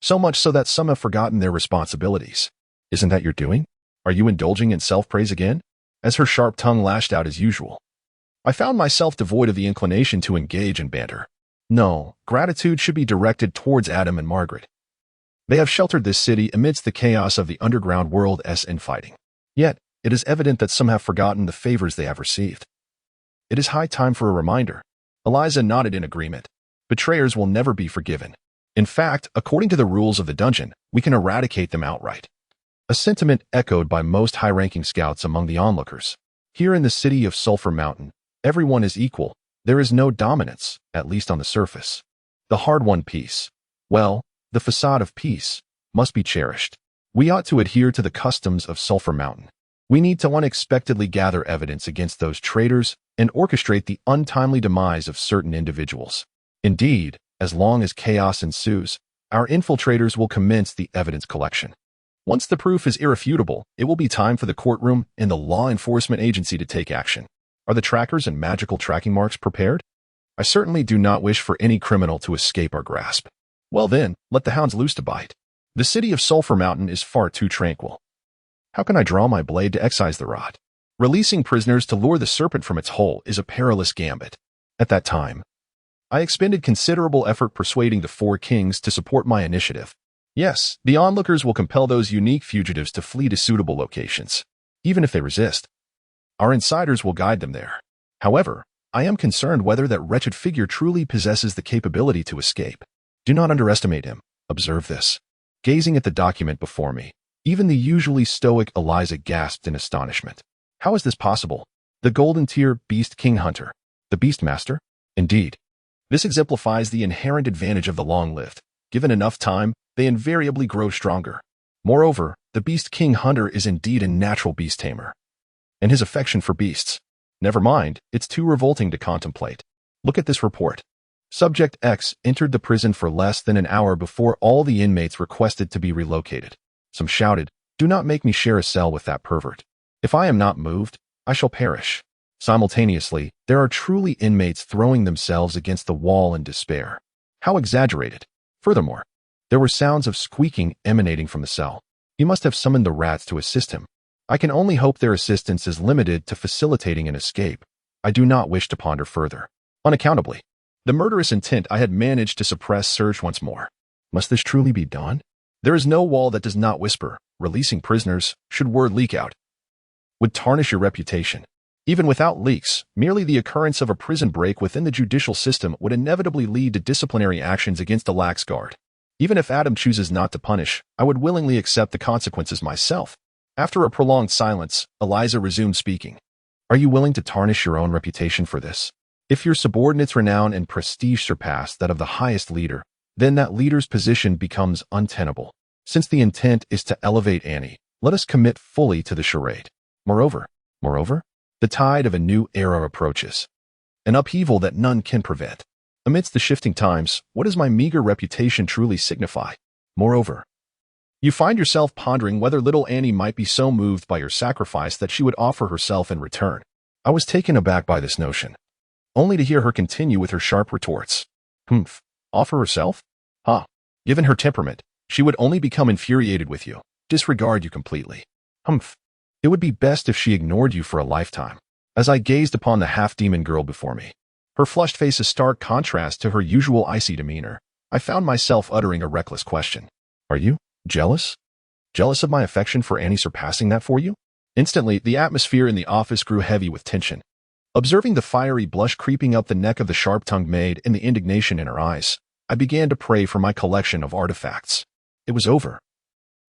Speaker 1: So much so that some have forgotten their responsibilities. Isn't that your doing? Are you indulging in self-praise again? As her sharp tongue lashed out as usual, I found myself devoid of the inclination to engage in banter. No, gratitude should be directed towards Adam and Margaret. They have sheltered this city amidst the chaos of the underground world's infighting. Yet, it is evident that some have forgotten the favors they have received. It is high time for a reminder. Eliza nodded in agreement. Betrayers will never be forgiven. In fact, according to the rules of the dungeon, we can eradicate them outright. A sentiment echoed by most high-ranking scouts among the onlookers. Here in the city of Sulphur Mountain, everyone is equal. There is no dominance, at least on the surface. The hard-won peace, well, the facade of peace, must be cherished. We ought to adhere to the customs of Sulphur Mountain. We need to unexpectedly gather evidence against those traitors and orchestrate the untimely demise of certain individuals. Indeed, as long as chaos ensues, our infiltrators will commence the evidence collection. Once the proof is irrefutable, it will be time for the courtroom and the law enforcement agency to take action. Are the trackers and magical tracking marks prepared? I certainly do not wish for any criminal to escape our grasp. Well then, let the hounds loose to bite. The city of Sulphur Mountain is far too tranquil. How can I draw my blade to excise the rot? Releasing prisoners to lure the serpent from its hole is a perilous gambit. At that time, I expended considerable effort persuading the 4 kings to support my initiative. Yes, the onlookers will compel those unique fugitives to flee to suitable locations. Even if they resist, our insiders will guide them there. However, I am concerned whether that wretched figure truly possesses the capability to escape. Do not underestimate him. Observe this. Gazing at the document before me, even the usually stoic Eliza gasped in astonishment. How is this possible? The Golden Tier Beast King Hunter. The Beast Master? Indeed. This exemplifies the inherent advantage of the long-lived. Given enough time, they invariably grow stronger. Moreover, the Beast King Hunter is indeed a natural beast tamer. And his affection for beasts. Never mind, it's too revolting to contemplate. Look at this report. Subject X entered the prison for less than an hour before all the inmates requested to be relocated. Some shouted, "Do not make me share a cell with that pervert. If I am not moved, I shall perish." Simultaneously, there are truly inmates throwing themselves against the wall in despair. How exaggerated. Furthermore, there were sounds of squeaking emanating from the cell. He must have summoned the rats to assist him. I can only hope their assistance is limited to facilitating an escape. I do not wish to ponder further. Unaccountably, the murderous intent I had managed to suppress surged once more. Must this truly be done? There is no wall that does not whisper, releasing prisoners, should word leak out, would tarnish your reputation. Even without leaks, merely the occurrence of a prison break within the judicial system would inevitably lead to disciplinary actions against a lax guard. Even if Adam chooses not to punish, I would willingly accept the consequences myself. After a prolonged silence, Eliza resumed speaking. Are you willing to tarnish your own reputation for this? If your subordinate's renown and prestige surpass that of the highest leader, then that leader's position becomes untenable. Since the intent is to elevate Annie, let us commit fully to the charade. Moreover, the tide of a new era approaches. An upheaval that none can prevent. Amidst the shifting times, what does my meager reputation truly signify? Moreover, you find yourself pondering whether little Annie might be so moved by your sacrifice that she would offer herself in return. I was taken aback by this notion, only to hear her continue with her sharp retorts. Offer herself? Given her temperament, she would only become infuriated with you, disregard you completely. It would be best if she ignored you for a lifetime. As I gazed upon the half-demon girl before me, her flushed face a stark contrast to her usual icy demeanor, I found myself uttering a reckless question. Are you jealous? Jealous of my affection for Annie surpassing that for you? Instantly, the atmosphere in the office grew heavy with tension. Observing the fiery blush creeping up the neck of the sharp-tongued maid and the indignation in her eyes, I began to pray for my collection of artifacts. It was over.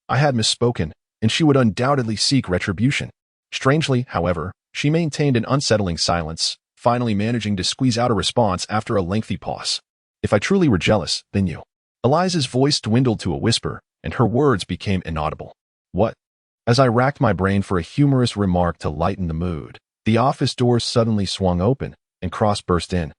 Speaker 1: I had misspoken, and she would undoubtedly seek retribution. Strangely, however, she maintained an unsettling silence, finally managing to squeeze out a response after a lengthy pause. If I truly were jealous, then you. Eliza's voice dwindled to a whisper, and her words became inaudible. What? As I racked my brain for a humorous remark to lighten the mood, the office door suddenly swung open, and Cross burst in,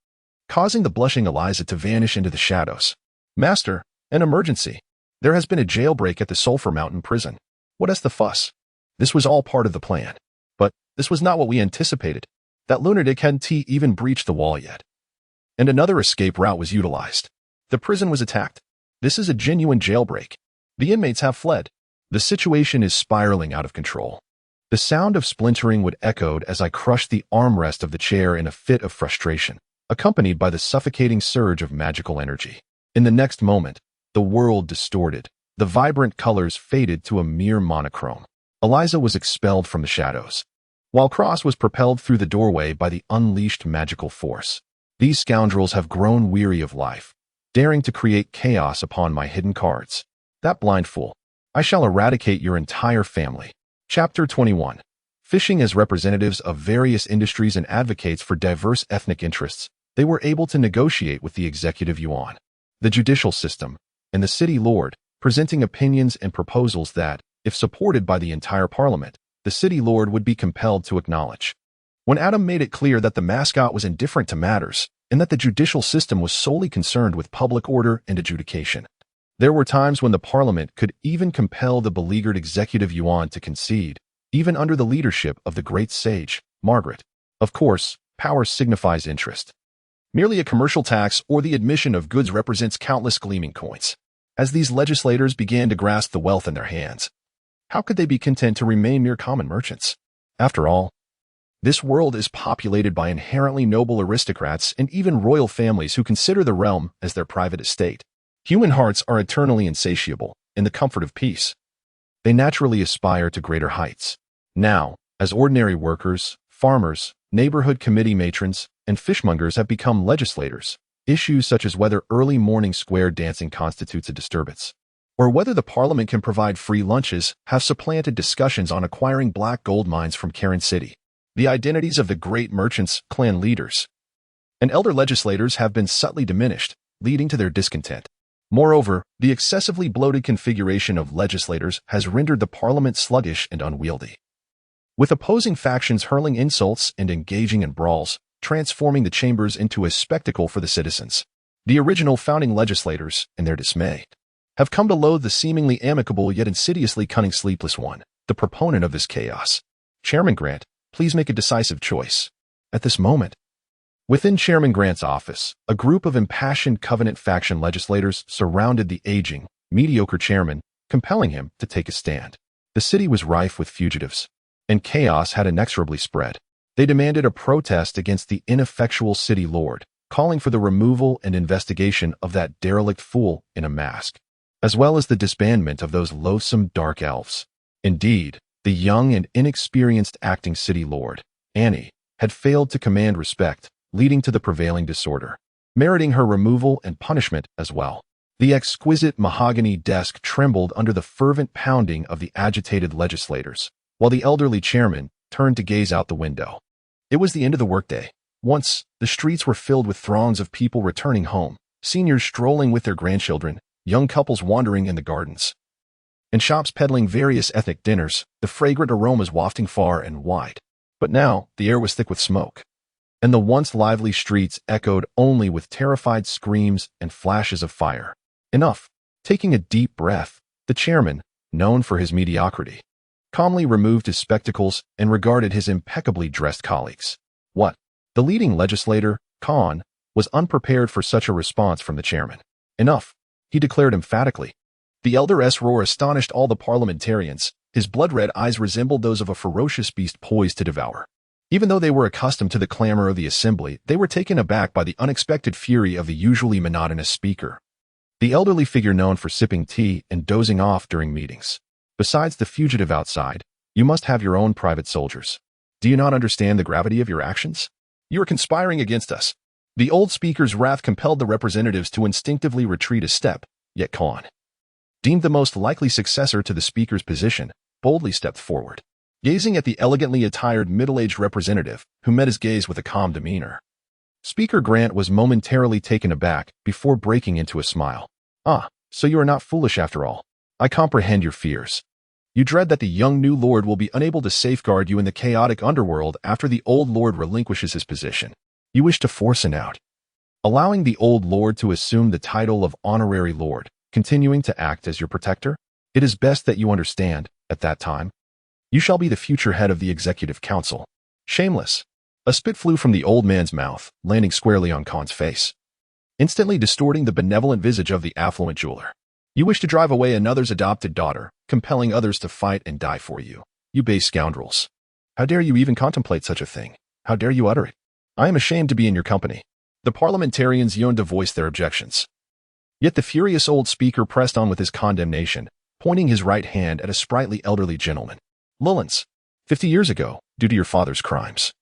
Speaker 1: causing the blushing Eliza to vanish into the shadows. Master, an emergency. There has been a jailbreak at the Sulphur Mountain prison. What is the fuss? This was all part of the plan. But this was not what we anticipated. That lunatic hadn't even breached the wall yet. And another escape route was utilized. The prison was attacked. This is a genuine jailbreak. The inmates have fled. The situation is spiraling out of control. The sound of splintering would echoed as I crushed the armrest of the chair in a fit of frustration, accompanied by the suffocating surge of magical energy. In the next moment, the world distorted. The vibrant colors faded to a mere monochrome. Eliza was expelled from the shadows, while Cross was propelled through the doorway by the unleashed magical force. These scoundrels have grown weary of life, daring to create chaos upon my hidden cards. That blind fool. I shall eradicate your entire family. Chapter 21. Fishing as representatives of various industries and advocates for diverse ethnic interests, they were able to negotiate with the executive yuan, the judicial system, and the city lord, presenting opinions and proposals that, if supported by the entire parliament, the city lord would be compelled to acknowledge. When Adam made it clear that the mascot was indifferent to matters, and that the judicial system was solely concerned with public order and adjudication, there were times when the parliament could even compel the beleaguered executive yuan to concede, even under the leadership of the great sage, Margaret. Of course, power signifies interest. Merely a commercial tax or the admission of goods represents countless gleaming coins. As these legislators began to grasp the wealth in their hands, how could they be content to remain mere common merchants? After all, this world is populated by inherently noble aristocrats and even royal families who consider the realm as their private estate. Human hearts are eternally insatiable in the comfort of peace. They naturally aspire to greater heights. Now, as ordinary workers, farmers, neighborhood committee matrons, and fishmongers have become legislators, issues such as whether early morning square dancing constitutes a disturbance, or whether the parliament can provide free lunches, have supplanted discussions on acquiring black gold mines from Karen City. The identities of the great merchants, clan leaders, and elder legislators have been subtly diminished, leading to their discontent. Moreover, the excessively bloated configuration of legislators has rendered the parliament sluggish and unwieldy, with opposing factions hurling insults and engaging in brawls, transforming the chambers into a spectacle for the citizens. The original founding legislators, in their dismay, have come to loathe the seemingly amicable yet insidiously cunning Sleepless One, the proponent of this chaos. Chairman Grant, please make a decisive choice. At this moment, within Chairman Grant's office, a group of impassioned Covenant faction legislators surrounded the aging, mediocre chairman, compelling him to take a stand. The city was rife with fugitives, and chaos had inexorably spread. They demanded a protest against the ineffectual city lord, calling for the removal and investigation of that derelict fool in a mask, as well as the disbandment of those loathsome dark elves. Indeed, the young and inexperienced acting city lord, Annie, had failed to command respect, leading to the prevailing disorder, meriting her removal and punishment as well. The exquisite mahogany desk trembled under the fervent pounding of the agitated legislators, while the elderly chairman turned to gaze out the window. It was the end of the workday. Once, the streets were filled with throngs of people returning home, seniors strolling with their grandchildren, young couples wandering in the gardens, and shops peddling various ethnic dinners, the fragrant aromas wafting far and wide. But now, the air was thick with smoke, and the once lively streets echoed only with terrified screams and flashes of fire. Enough. Taking a deep breath, the chairman, known for his mediocrity, calmly removed his spectacles and regarded his impeccably dressed colleagues. What? The leading legislator, Khan, was unprepared for such a response from the chairman. Enough, he declared emphatically. The elder's roar astonished all the parliamentarians. His blood-red eyes resembled those of a ferocious beast poised to devour. Even though they were accustomed to the clamor of the assembly, they were taken aback by the unexpected fury of the usually monotonous speaker, the elderly figure known for sipping tea and dozing off during meetings. Besides the fugitive outside, you must have your own private soldiers. Do you not understand the gravity of your actions? You are conspiring against us. The old speaker's wrath compelled the representatives to instinctively retreat a step, yet Khan, deemed the most likely successor to the speaker's position, boldly stepped forward, gazing at the elegantly attired middle-aged representative, who met his gaze with a calm demeanor. Speaker Grant was momentarily taken aback before breaking into a smile. Ah, so you are not foolish after all. I comprehend your fears. You dread that the young new lord will be unable to safeguard you in the chaotic underworld after the old lord relinquishes his position. You wish to force an out, allowing the old lord to assume the title of honorary lord, continuing to act as your protector? It is best that you understand, at that time, you shall be the future head of the executive council. Shameless. A spit flew from the old man's mouth, landing squarely on Khan's face, instantly distorting the benevolent visage of the affluent jeweler. You wish to drive away another's adopted daughter, compelling others to fight and die for you. You base scoundrels. How dare you even contemplate such a thing? How dare you utter it? I am ashamed to be in your company. The parliamentarians yearned to voice their objections. Yet the furious old speaker pressed on with his condemnation, pointing his right hand at a sprightly elderly gentleman. Lullins, 50 years ago, due to your father's crimes,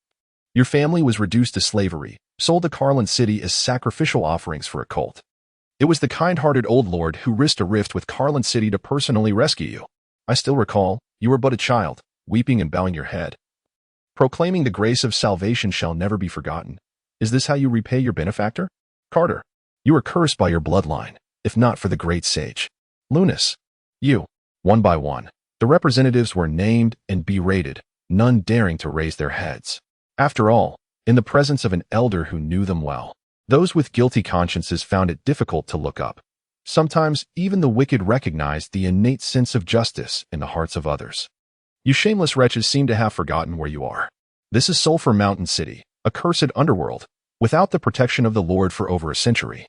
Speaker 1: your family was reduced to slavery, sold to Carlin City as sacrificial offerings for a cult. It was the kind-hearted old lord who risked a rift with Carlin City to personally rescue you. I still recall, you were but a child, weeping and bowing your head, proclaiming the grace of salvation shall never be forgotten. Is this how you repay your benefactor? Carter, you are cursed by your bloodline, if not for the great sage. Lunas, you, one by one, the representatives were named and berated, none daring to raise their heads. After all, in the presence of an elder who knew them well, those with guilty consciences found it difficult to look up. Sometimes even the wicked recognized the innate sense of justice in the hearts of others. You shameless wretches seem to have forgotten where you are. This is Sulphur Mountain City, a cursed underworld, without the protection of the Lord for over a century.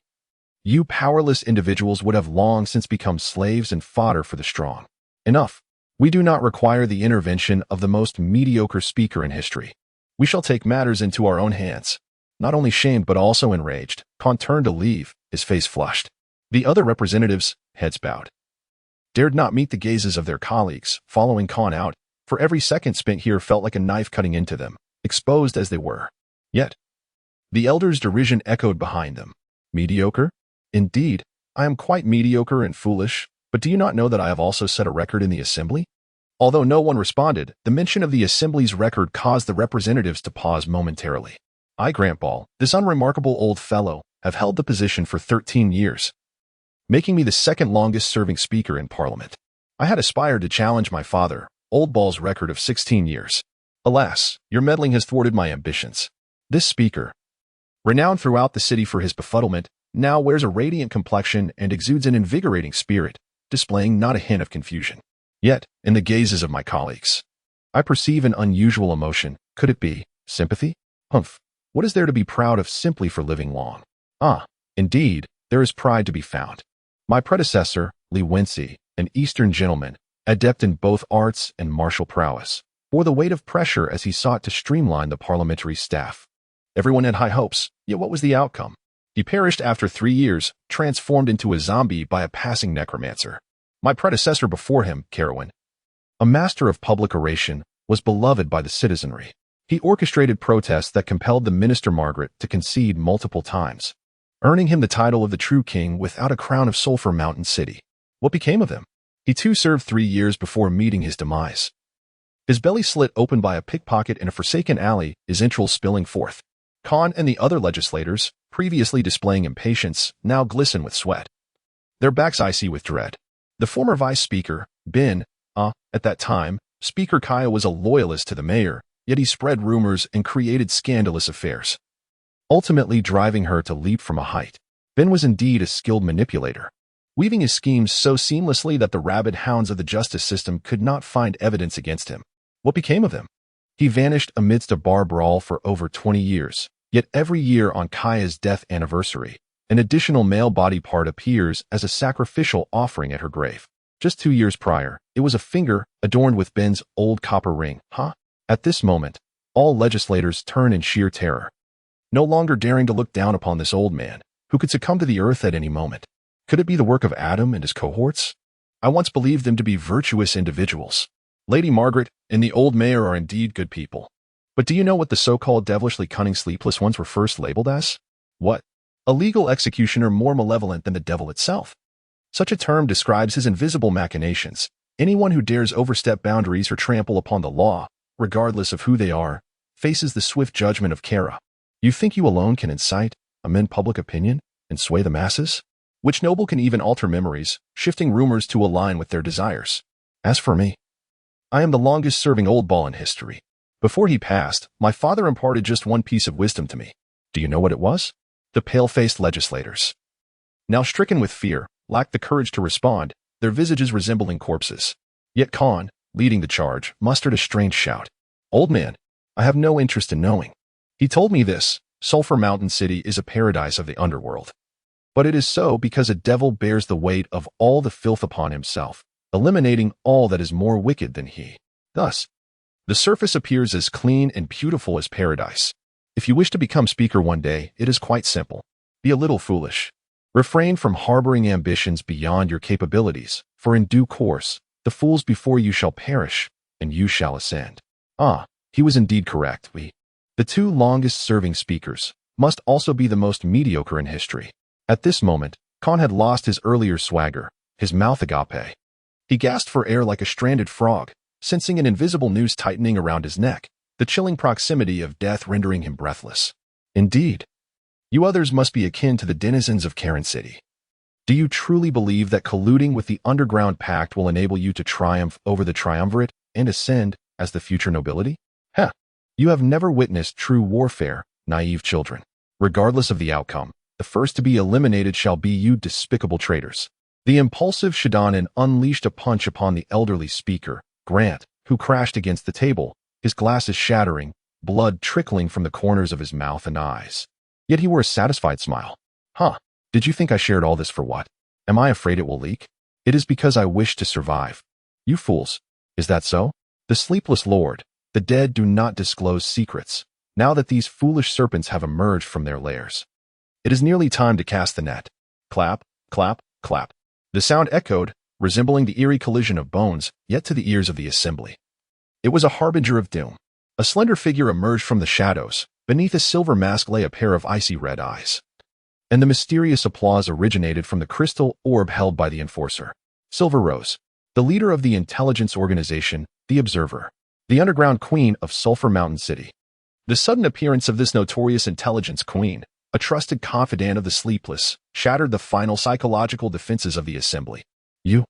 Speaker 1: You powerless individuals would have long since become slaves and fodder for the strong. Enough. We do not require the intervention of the most mediocre speaker in history. We shall take matters into our own hands. Not only shamed but also enraged, Khan turned to leave, his face flushed. The other representatives, heads bowed, dared not meet the gazes of their colleagues, following Khan out, for every second spent here felt like a knife cutting into them, exposed as they were. Yet, the elder's derision echoed behind them. Mediocre? Indeed, I am quite mediocre and foolish. But do you not know that I have also set a record in the assembly? Although no one responded, the mention of the assembly's record caused the representatives to pause momentarily. I, Grant Ball, this unremarkable old fellow, have held the position for 13 years, making me the second longest serving speaker in Parliament. I had aspired to challenge my father, Old Ball's record of 16 years. Alas, your meddling has thwarted my ambitions. This speaker, renowned throughout the city for his befuddlement, now wears a radiant complexion and exudes an invigorating spirit, displaying not a hint of confusion. Yet, in the gazes of my colleagues, I perceive an unusual emotion. Could it be sympathy? Humph. What is there to be proud of simply for living long? Ah, indeed, there is pride to be found. My predecessor, Lee Wincey, an Eastern gentleman, adept in both arts and martial prowess, bore the weight of pressure as he sought to streamline the parliamentary staff. Everyone had high hopes, yet what was the outcome? He perished after 3 years, transformed into a zombie by a passing necromancer. My predecessor before him, Carowin, a master of public oration, was beloved by the citizenry. He orchestrated protests that compelled the Minister Margaret to concede multiple times, earning him the title of the true king without a crown of Sulphur Mountain City. What became of him? He too served 3 years before meeting his demise. His belly slit open by a pickpocket in a forsaken alley, his entrails spilling forth. Khan and the other legislators, previously displaying impatience, now glisten with sweat, their backs icy with dread. The former vice speaker, at that time, Speaker Kaya was a loyalist to the mayor, yet he spread rumors and created scandalous affairs, ultimately driving her to leap from a height. Ben was indeed a skilled manipulator, weaving his schemes so seamlessly that the rabid hounds of the justice system could not find evidence against him. What became of him? He vanished amidst a bar brawl for over 20 years, yet every year on Kaya's death anniversary, an additional male body part appears as a sacrificial offering at her grave. Just 2 years prior, it was a finger adorned with Ben's old copper ring. At this moment, all legislators turn in sheer terror, no longer daring to look down upon this old man, who could succumb to the earth at any moment. Could it be the work of Adam and his cohorts? I once believed them to be virtuous individuals. Lady Margaret and the old mayor are indeed good people. But do you know what the so-called devilishly cunning sleepless ones were first labeled as? What? A legal executioner more malevolent than the devil itself. Such a term describes his invisible machinations. Anyone who dares overstep boundaries or trample upon the law, regardless of who they are, faces the swift judgment of Kara. You think you alone can incite, amend public opinion, and sway the masses? Which noble can even alter memories, shifting rumors to align with their desires? As for me, I am the longest-serving old ball in history. Before he passed, my father imparted just one piece of wisdom to me. Do you know what it was? The pale-faced legislators, now stricken with fear, lacked the courage to respond, their visages resembling corpses. Yet Khan, leading the charge, mustered a strange shout. Old man, I have no interest in knowing. He told me this: Sulphur Mountain City is a paradise of the underworld. But it is so because a devil bears the weight of all the filth upon himself, eliminating all that is more wicked than he. Thus, the surface appears as clean and beautiful as paradise. If you wish to become speaker one day, it is quite simple. Be a little foolish. Refrain from harboring ambitions beyond your capabilities, for in due course, the fools before you shall perish, and you shall ascend. He was indeed correct. The 2 longest-serving speakers, must also be the most mediocre in history. At this moment, Khan had lost his earlier swagger, his mouth agape. He gasped for air like a stranded frog, sensing an invisible noose tightening around his neck, the chilling proximity of death rendering him breathless. Indeed, you others must be akin to the denizens of Karen City. Do you truly believe that colluding with the underground pact will enable you to triumph over the triumvirate and ascend as the future nobility? You have never witnessed true warfare, naive children. Regardless of the outcome, the first to be eliminated shall be you despicable traitors. The impulsive Shadanan unleashed a punch upon the elderly speaker, Grant, who crashed against the table, his glasses shattering, blood trickling from the corners of his mouth and eyes. Yet he wore a satisfied smile. Did you think I shared all this for what? Am I afraid it will leak? It is because I wish to survive. You fools. Is that so? The sleepless lord, the dead do not disclose secrets, now that these foolish serpents have emerged from their lairs. It is nearly time to cast the net. Clap, clap, clap. The sound echoed, resembling the eerie collision of bones, yet to the ears of the assembly. It was a harbinger of doom. A slender figure emerged from the shadows. Beneath a silver mask lay a pair of icy red eyes. And the mysterious applause originated from the crystal orb held by the enforcer. Silver Rose, the leader of the intelligence organization, The Observer, the underground queen of Sulphur Mountain City. The sudden appearance of this notorious intelligence queen, a trusted confidant of the sleepless, shattered the final psychological defenses of the assembly. You.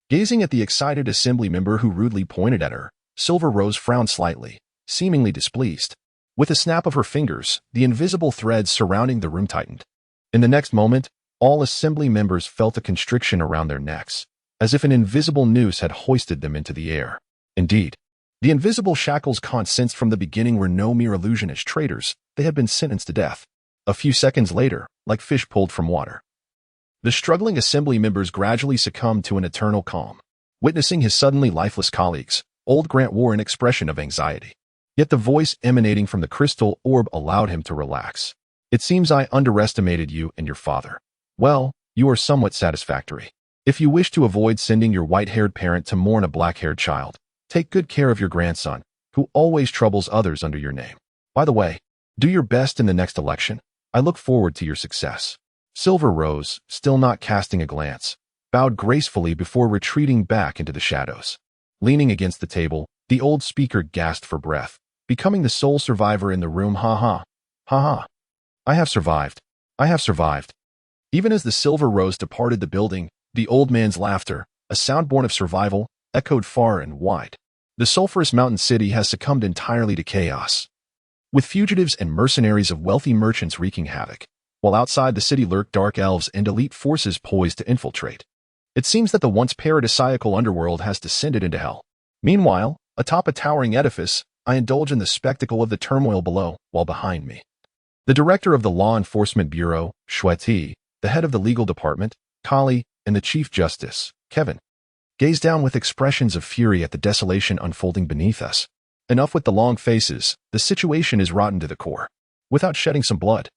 Speaker 1: Gazing at the excited assembly member who rudely pointed at her, Silver Rose frowned slightly, seemingly displeased. With a snap of her fingers, the invisible threads surrounding the room tightened. In the next moment, all assembly members felt a constriction around their necks, as if an invisible noose had hoisted them into the air. Indeed, the invisible shackles Kant sensed from the beginning were no mere illusion. As traitors, they had been sentenced to death. A few seconds later, like fish pulled from water, the struggling assembly members gradually succumbed to an eternal calm. Witnessing his suddenly lifeless colleagues, old Grant wore an expression of anxiety. Yet the voice emanating from the crystal orb allowed him to relax. It seems I underestimated you and your father. Well, you are somewhat satisfactory. If you wish to avoid sending your white-haired parent to mourn a black-haired child, take good care of your grandson, who always troubles others under your name. By the way, do your best in the next election. I look forward to your success. Silver Rose, still not casting a glance, bowed gracefully before retreating back into the shadows. Leaning against the table, the old speaker gasped for breath, becoming the sole survivor in the room. Ha ha. Ha ha. I have survived. I have survived. Even as the Silver Rose departed the building, the old man's laughter, a sound born of survival, echoed far and wide. The sulphurous mountain city has succumbed entirely to chaos, with fugitives and mercenaries of wealthy merchants wreaking havoc, while outside the city lurk dark elves and elite forces poised to infiltrate. It seems that the once paradisiacal underworld has descended into hell. Meanwhile, atop a towering edifice, I indulge in the spectacle of the turmoil below, while behind me, the director of the Law Enforcement Bureau, Shweti, the head of the legal department, Kali, and the Chief Justice, Kevin, gaze down with expressions of fury at the desolation unfolding beneath us. Enough with the long faces, the situation is rotten to the core. Without shedding some blood,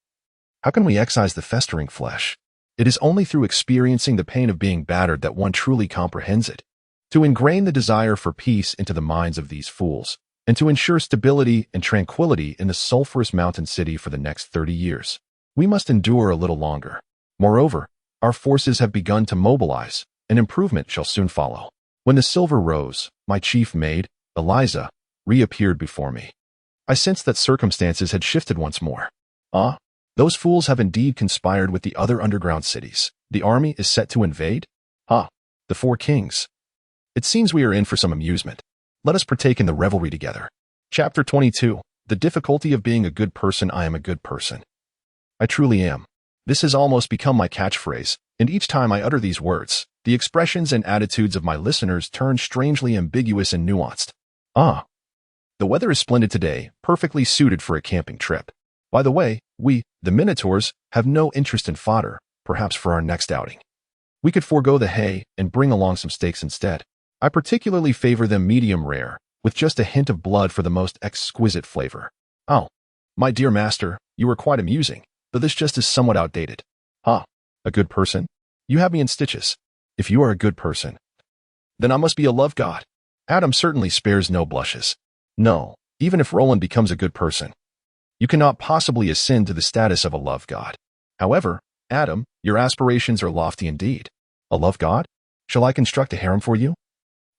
Speaker 1: how can we excise the festering flesh? It is only through experiencing the pain of being battered that one truly comprehends it. To ingrain the desire for peace into the minds of these fools, and to ensure stability and tranquility in the sulphurous mountain city for the next 30 years, we must endure a little longer. Moreover, our forces have begun to mobilize, and improvement shall soon follow. When the Silver Rose, my chief maid, Eliza, reappeared before me, I sensed that circumstances had shifted once more. Those fools have indeed conspired with the other underground cities. The army is set to invade? The Four Kings. It seems we are in for some amusement. Let us partake in the revelry together. Chapter 22. The difficulty of being a good person. I am a good person. I truly am. This has almost become my catchphrase, and each time I utter these words, the expressions and attitudes of my listeners turn strangely ambiguous and nuanced. The weather is splendid today, perfectly suited for a camping trip. By the way, we, the Minotaurs, have no interest in fodder, perhaps for our next outing. We could forego the hay and bring along some steaks instead. I particularly favor them medium rare, with just a hint of blood for the most exquisite flavor. My dear master, you are quite amusing, though this just is somewhat outdated. A good person? You have me in stitches. If you are a good person, then I must be a love god. Adam certainly spares no blushes. No, even if Roland becomes a good person, you cannot possibly ascend to the status of a love god. However, Adam, your aspirations are lofty indeed. A love god? Shall I construct a harem for you?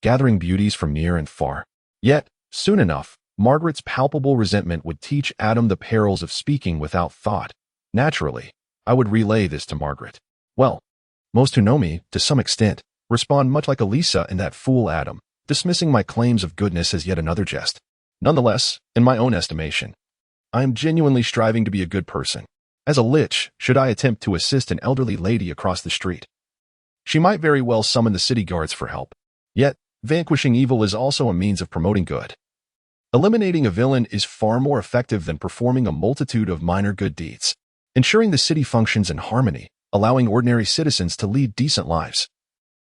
Speaker 1: Gathering beauties from near and far. Yet, soon enough, Margaret's palpable resentment would teach Adam the perils of speaking without thought. Naturally, I would relay this to Margaret. Well, most who know me, to some extent, respond much like Elisa and that fool Adam, dismissing my claims of goodness as yet another jest. Nonetheless, in my own estimation, I am genuinely striving to be a good person. As a lich, should I attempt to assist an elderly lady across the street, she might very well summon the city guards for help. Yet, vanquishing evil is also a means of promoting good. Eliminating a villain is far more effective than performing a multitude of minor good deeds. Ensuring the city functions in harmony, allowing ordinary citizens to lead decent lives,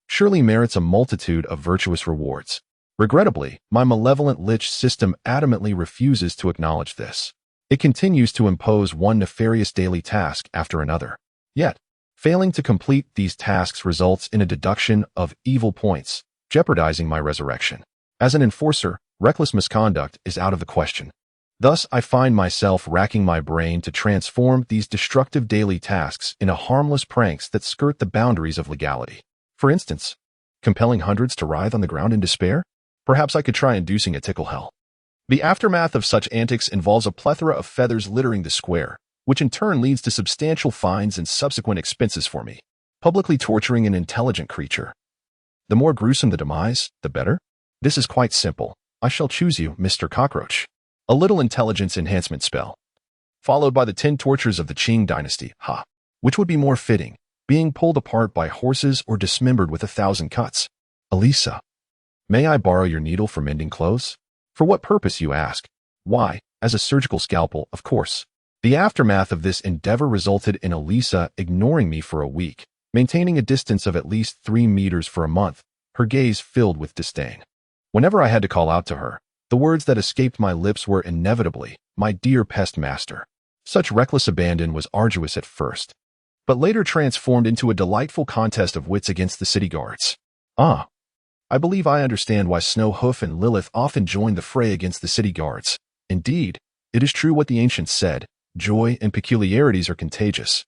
Speaker 1: surely merits a multitude of virtuous rewards. Regrettably, my malevolent lich system adamantly refuses to acknowledge this. It continues to impose one nefarious daily task after another. Yet, failing to complete these tasks results in a deduction of evil points, jeopardizing my resurrection. As an enforcer, reckless misconduct is out of the question. Thus, I find myself racking my brain to transform these destructive daily tasks into harmless pranks that skirt the boundaries of legality. For instance, compelling hundreds to writhe on the ground in despair? Perhaps I could try inducing a tickle hell. The aftermath of such antics involves a plethora of feathers littering the square, which in turn leads to substantial fines and subsequent expenses for me. Publicly torturing an intelligent creature. The more gruesome the demise, the better. This is quite simple. I shall choose you, Mr. Cockroach. A little intelligence enhancement spell. Followed by the 10 tortures of the Qing dynasty, which would be more fitting, being pulled apart by horses or dismembered with 1,000 cuts. Elisa, may I borrow your needle for mending clothes? For what purpose, you ask? Why, as a surgical scalpel, of course. The aftermath of this endeavor resulted in Elisa ignoring me for a week, maintaining a distance of at least 3 meters for a month, her gaze filled with disdain. Whenever I had to call out to her, the words that escaped my lips were inevitably, "My dear pest master." Such reckless abandon was arduous at first, but later transformed into a delightful contest of wits against the city guards. I believe I understand why Snowhoof and Lilith often joined the fray against the city guards. Indeed, it is true what the ancients said, joy and peculiarities are contagious.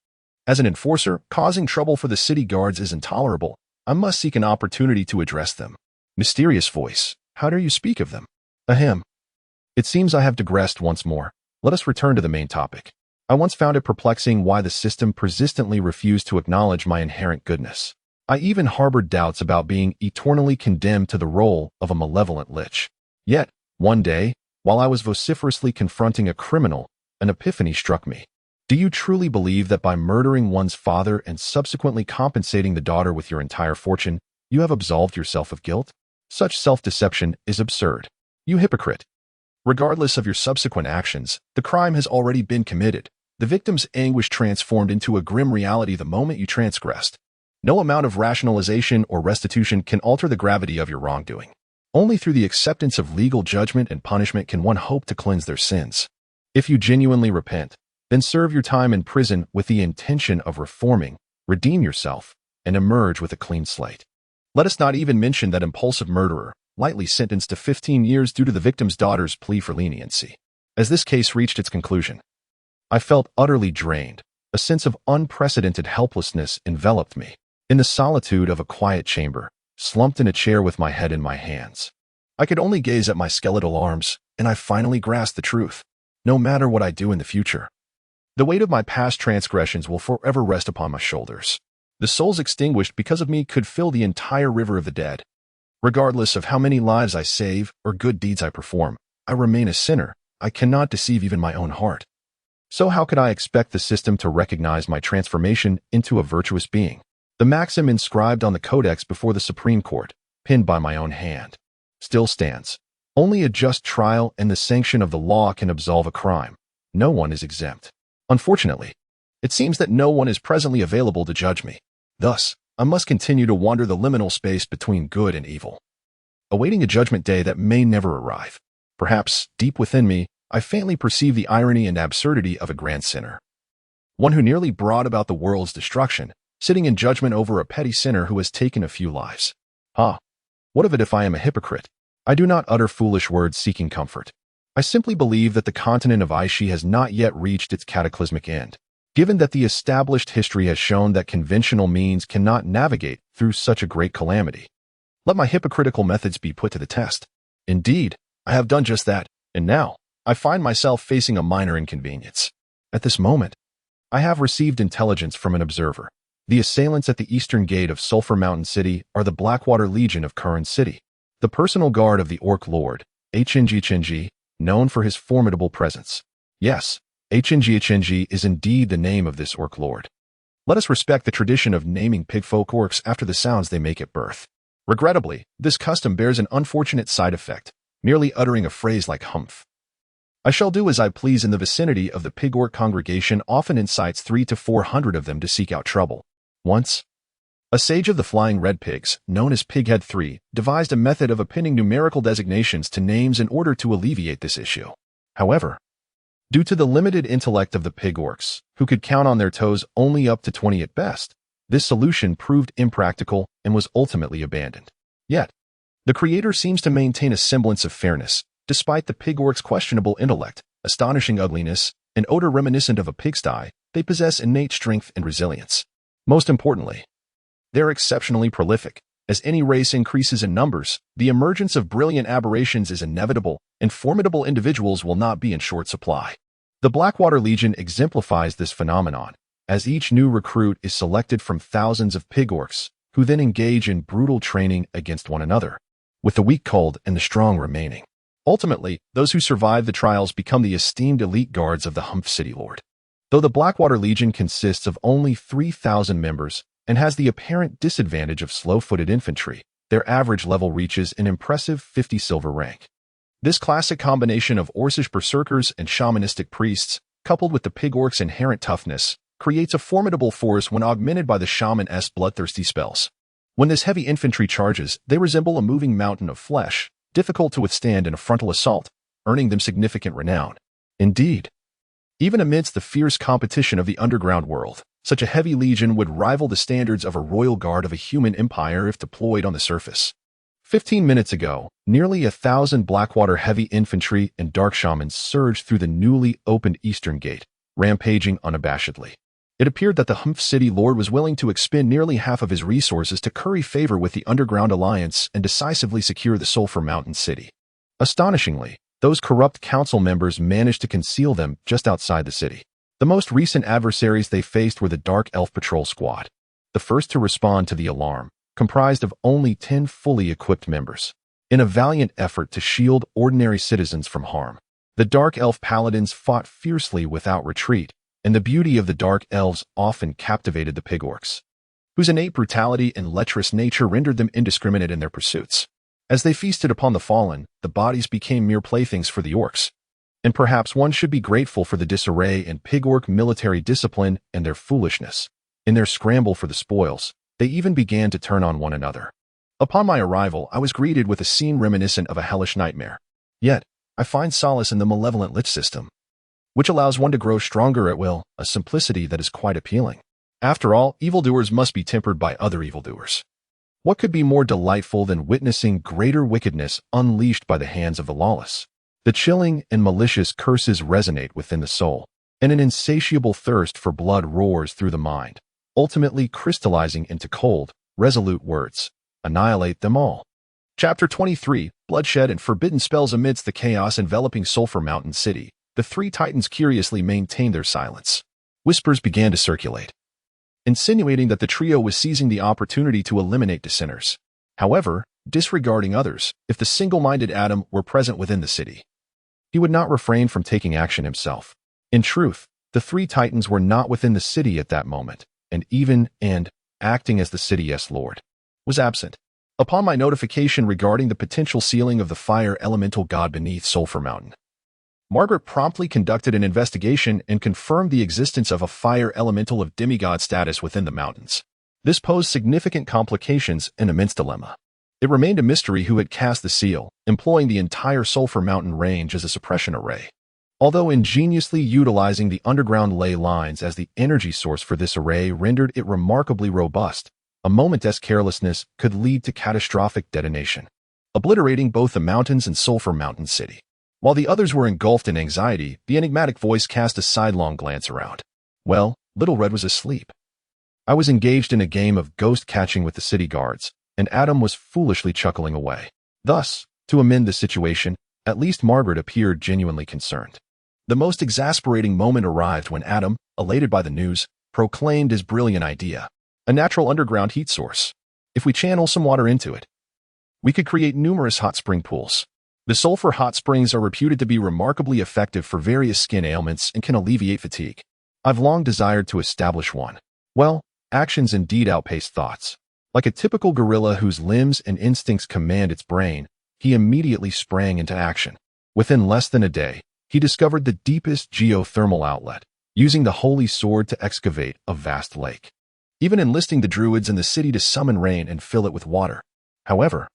Speaker 1: As an enforcer, causing trouble for the city guards is intolerable. I must seek an opportunity to address them. Mysterious voice, how dare you speak of them? Ahem. It seems I have digressed once more. Let us return to the main topic. I once found it perplexing why the system persistently refused to acknowledge my inherent goodness. I even harbored doubts about being eternally condemned to the role of a malevolent lich. Yet, one day, while I was vociferously confronting a criminal, an epiphany struck me. Do you truly believe that by murdering one's father and subsequently compensating the daughter with your entire fortune, you have absolved yourself of guilt? Such self-deception is absurd. You hypocrite. Regardless of your subsequent actions, the crime has already been committed. The victim's anguish transformed into a grim reality the moment you transgressed. No amount of rationalization or restitution can alter the gravity of your wrongdoing. Only through the acceptance of legal judgment and punishment can one hope to cleanse their sins. If you genuinely repent, then serve your time in prison with the intention of reforming, redeem yourself, and emerge with a clean slate. Let us not even mention that impulsive murderer, lightly sentenced to 15 years due to the victim's daughter's plea for leniency. As this case reached its conclusion, I felt utterly drained. A sense of unprecedented helplessness enveloped me. In the solitude of a quiet chamber, slumped in a chair with my head in my hands, I could only gaze at my skeletal arms, and I finally grasped the truth. No matter what I do in the future, the weight of my past transgressions will forever rest upon my shoulders. The souls extinguished because of me could fill the entire river of the dead. Regardless of how many lives I save or good deeds I perform, I remain a sinner. I cannot deceive even my own heart. So how could I expect the system to recognize my transformation into a virtuous being? The maxim inscribed on the codex before the Supreme Court, pinned by my own hand, still stands. Only a just trial and the sanction of the law can absolve a crime. No one is exempt. Unfortunately, it seems that no one is presently available to judge me. Thus, I must continue to wander the liminal space between good and evil, awaiting a judgment day that may never arrive. Perhaps, deep within me, I faintly perceive the irony and absurdity of a grand sinner. One who nearly brought about the world's destruction, sitting in judgment over a petty sinner who has taken a few lives. What of it if I am a hypocrite? I do not utter foolish words seeking comfort. I simply believe that the continent of Aishi has not yet reached its cataclysmic end, given that the established history has shown that conventional means cannot navigate through such a great calamity. Let my hypocritical methods be put to the test. Indeed, I have done just that, and now, I find myself facing a minor inconvenience. At this moment, I have received intelligence from an observer. The assailants at the eastern gate of Sulphur Mountain City are the Blackwater Legion of Curran City, the personal guard of the Orc Lord, Hng, known for his formidable presence. Yes, Hng is indeed the name of this Orc Lord. Let us respect the tradition of naming pigfolk orcs after the sounds they make at birth. Regrettably, this custom bears an unfortunate side effect, merely uttering a phrase like humph. I shall do as I please in the vicinity of the pig orc congregation often incites 300 to 400 of them to seek out trouble. Once, a sage of the Flying Red Pigs, known as Pighead III, devised a method of appending numerical designations to names in order to alleviate this issue. However, due to the limited intellect of the pig orcs, who could count on their toes only up to 20 at best, this solution proved impractical and was ultimately abandoned. Yet, the creator seems to maintain a semblance of fairness, despite the pig orcs' questionable intellect, astonishing ugliness, and odor reminiscent of a pigsty. They possess innate strength and resilience. Most importantly, They're exceptionally prolific. As any race increases in numbers, the emergence of brilliant aberrations is inevitable, and formidable individuals will not be in short supply. The Blackwater Legion exemplifies this phenomenon, as each new recruit is selected from thousands of pig orcs, who then engage in brutal training against one another, with the weak culled and the strong remaining. Ultimately, those who survive the trials become the esteemed elite guards of the Humph City Lord. Though the Blackwater Legion consists of only 3,000 members and has the apparent disadvantage of slow-footed infantry, their average level reaches an impressive 50 silver rank. This classic combination of Orcish berserkers and shamanistic priests, coupled with the pig orcs' inherent toughness, creates a formidable force when augmented by the shaman's bloodthirsty spells. When this heavy infantry charges, they resemble a moving mountain of flesh, difficult to withstand in a frontal assault, earning them significant renown. Indeed, even amidst the fierce competition of the underground world, such a heavy legion would rival the standards of a royal guard of a human empire if deployed on the surface. 15 minutes ago, nearly 1,000 Blackwater heavy infantry and dark shamans surged through the newly opened eastern gate, rampaging unabashedly. It appeared that the Humph City Lord was willing to expend nearly half of his resources to curry favor with the Underground Alliance and decisively secure the Sulphur Mountain City. Astonishingly, those corrupt council members managed to conceal them just outside the city. The most recent adversaries they faced were the Dark Elf Patrol Squad, the first to respond to the alarm, comprised of only 10 fully equipped members. In a valiant effort to shield ordinary citizens from harm, the Dark Elf Paladins fought fiercely without retreat, and the beauty of the Dark Elves often captivated the pig orcs, whose innate brutality and lecherous nature rendered them indiscriminate in their pursuits. As they feasted upon the fallen, the bodies became mere playthings for the orcs. And perhaps one should be grateful for the disarray in pig orc military discipline and their foolishness. In their scramble for the spoils, they even began to turn on one another. Upon my arrival, I was greeted with a scene reminiscent of a hellish nightmare. Yet, I find solace in the malevolent lich system, which allows one to grow stronger at will, a simplicity that is quite appealing. After all, evildoers must be tempered by other evildoers. What could be more delightful than witnessing greater wickedness unleashed by the hands of the lawless? The chilling and malicious curses resonate within the soul, and an insatiable thirst for blood roars through the mind, ultimately crystallizing into cold, resolute words. Annihilate them all. Chapter 23, Bloodshed and Forbidden Spells. Amidst the chaos enveloping Sulphur Mountain City, the three titans curiously maintained their silence. Whispers began to circulate, insinuating that the trio was seizing the opportunity to eliminate dissenters. However, disregarding others, if the single-minded Adam were present within the city, he would not refrain from taking action himself. In truth, the three titans were not within the city at that moment, and acting as the city's lord, was absent. Upon my notification regarding the potential sealing of the fire elemental god beneath Sulphur Mountain, Margaret promptly conducted an investigation and confirmed the existence of a fire elemental of demigod status within the mountains. This posed significant complications and immense dilemma. It remained a mystery who had cast the seal, employing the entire Sulphur Mountain range as a suppression array. Although ingeniously utilizing the underground ley lines as the energy source for this array rendered it remarkably robust, a moment's carelessness could lead to catastrophic detonation, obliterating both the mountains and Sulphur Mountain City. While the others were engulfed in anxiety, the enigmatic voice cast a sidelong glance around. Well, Little Red was asleep. I was engaged in a game of ghost catching with the city guards, and Adam was foolishly chuckling away. Thus, to amend the situation, at least Margaret appeared genuinely concerned. The most exasperating moment arrived when Adam, elated by the news, proclaimed his brilliant idea: a natural underground heat source. If we channel some water into it, we could create numerous hot spring pools. The sulfur hot springs are reputed to be remarkably effective for various skin ailments and can alleviate fatigue. I've long desired to establish one. Well, actions indeed outpace thoughts. Like a typical gorilla whose limbs and instincts command its brain, he immediately sprang into action. Within less than a day, he discovered the deepest geothermal outlet, using the holy sword to excavate a vast lake, even enlisting the druids in the city to summon rain and fill it with water. However,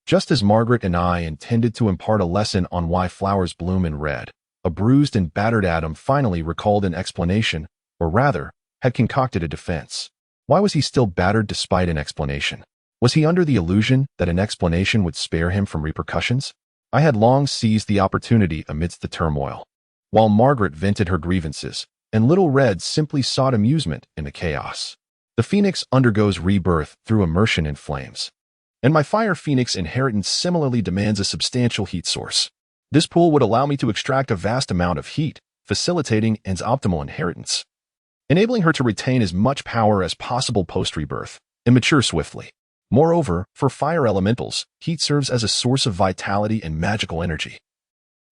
Speaker 1: just as Margaret and I intended to impart a lesson on why flowers bloom in red, a bruised and battered Adam finally recalled an explanation, or rather, had concocted a defense. Why was he still battered despite an explanation? Was he under the illusion that an explanation would spare him from repercussions? I had long seized the opportunity amidst the turmoil, while Margaret vented her grievances, and Little Red simply sought amusement in the chaos. The phoenix undergoes rebirth through immersion in flames. And my fire phoenix inheritance similarly demands a substantial heat source. This pool would allow me to extract a vast amount of heat, facilitating its optimal inheritance, enabling her to retain as much power as possible post-rebirth and mature swiftly. Moreover, for fire elementals, heat serves as a source of vitality and magical energy.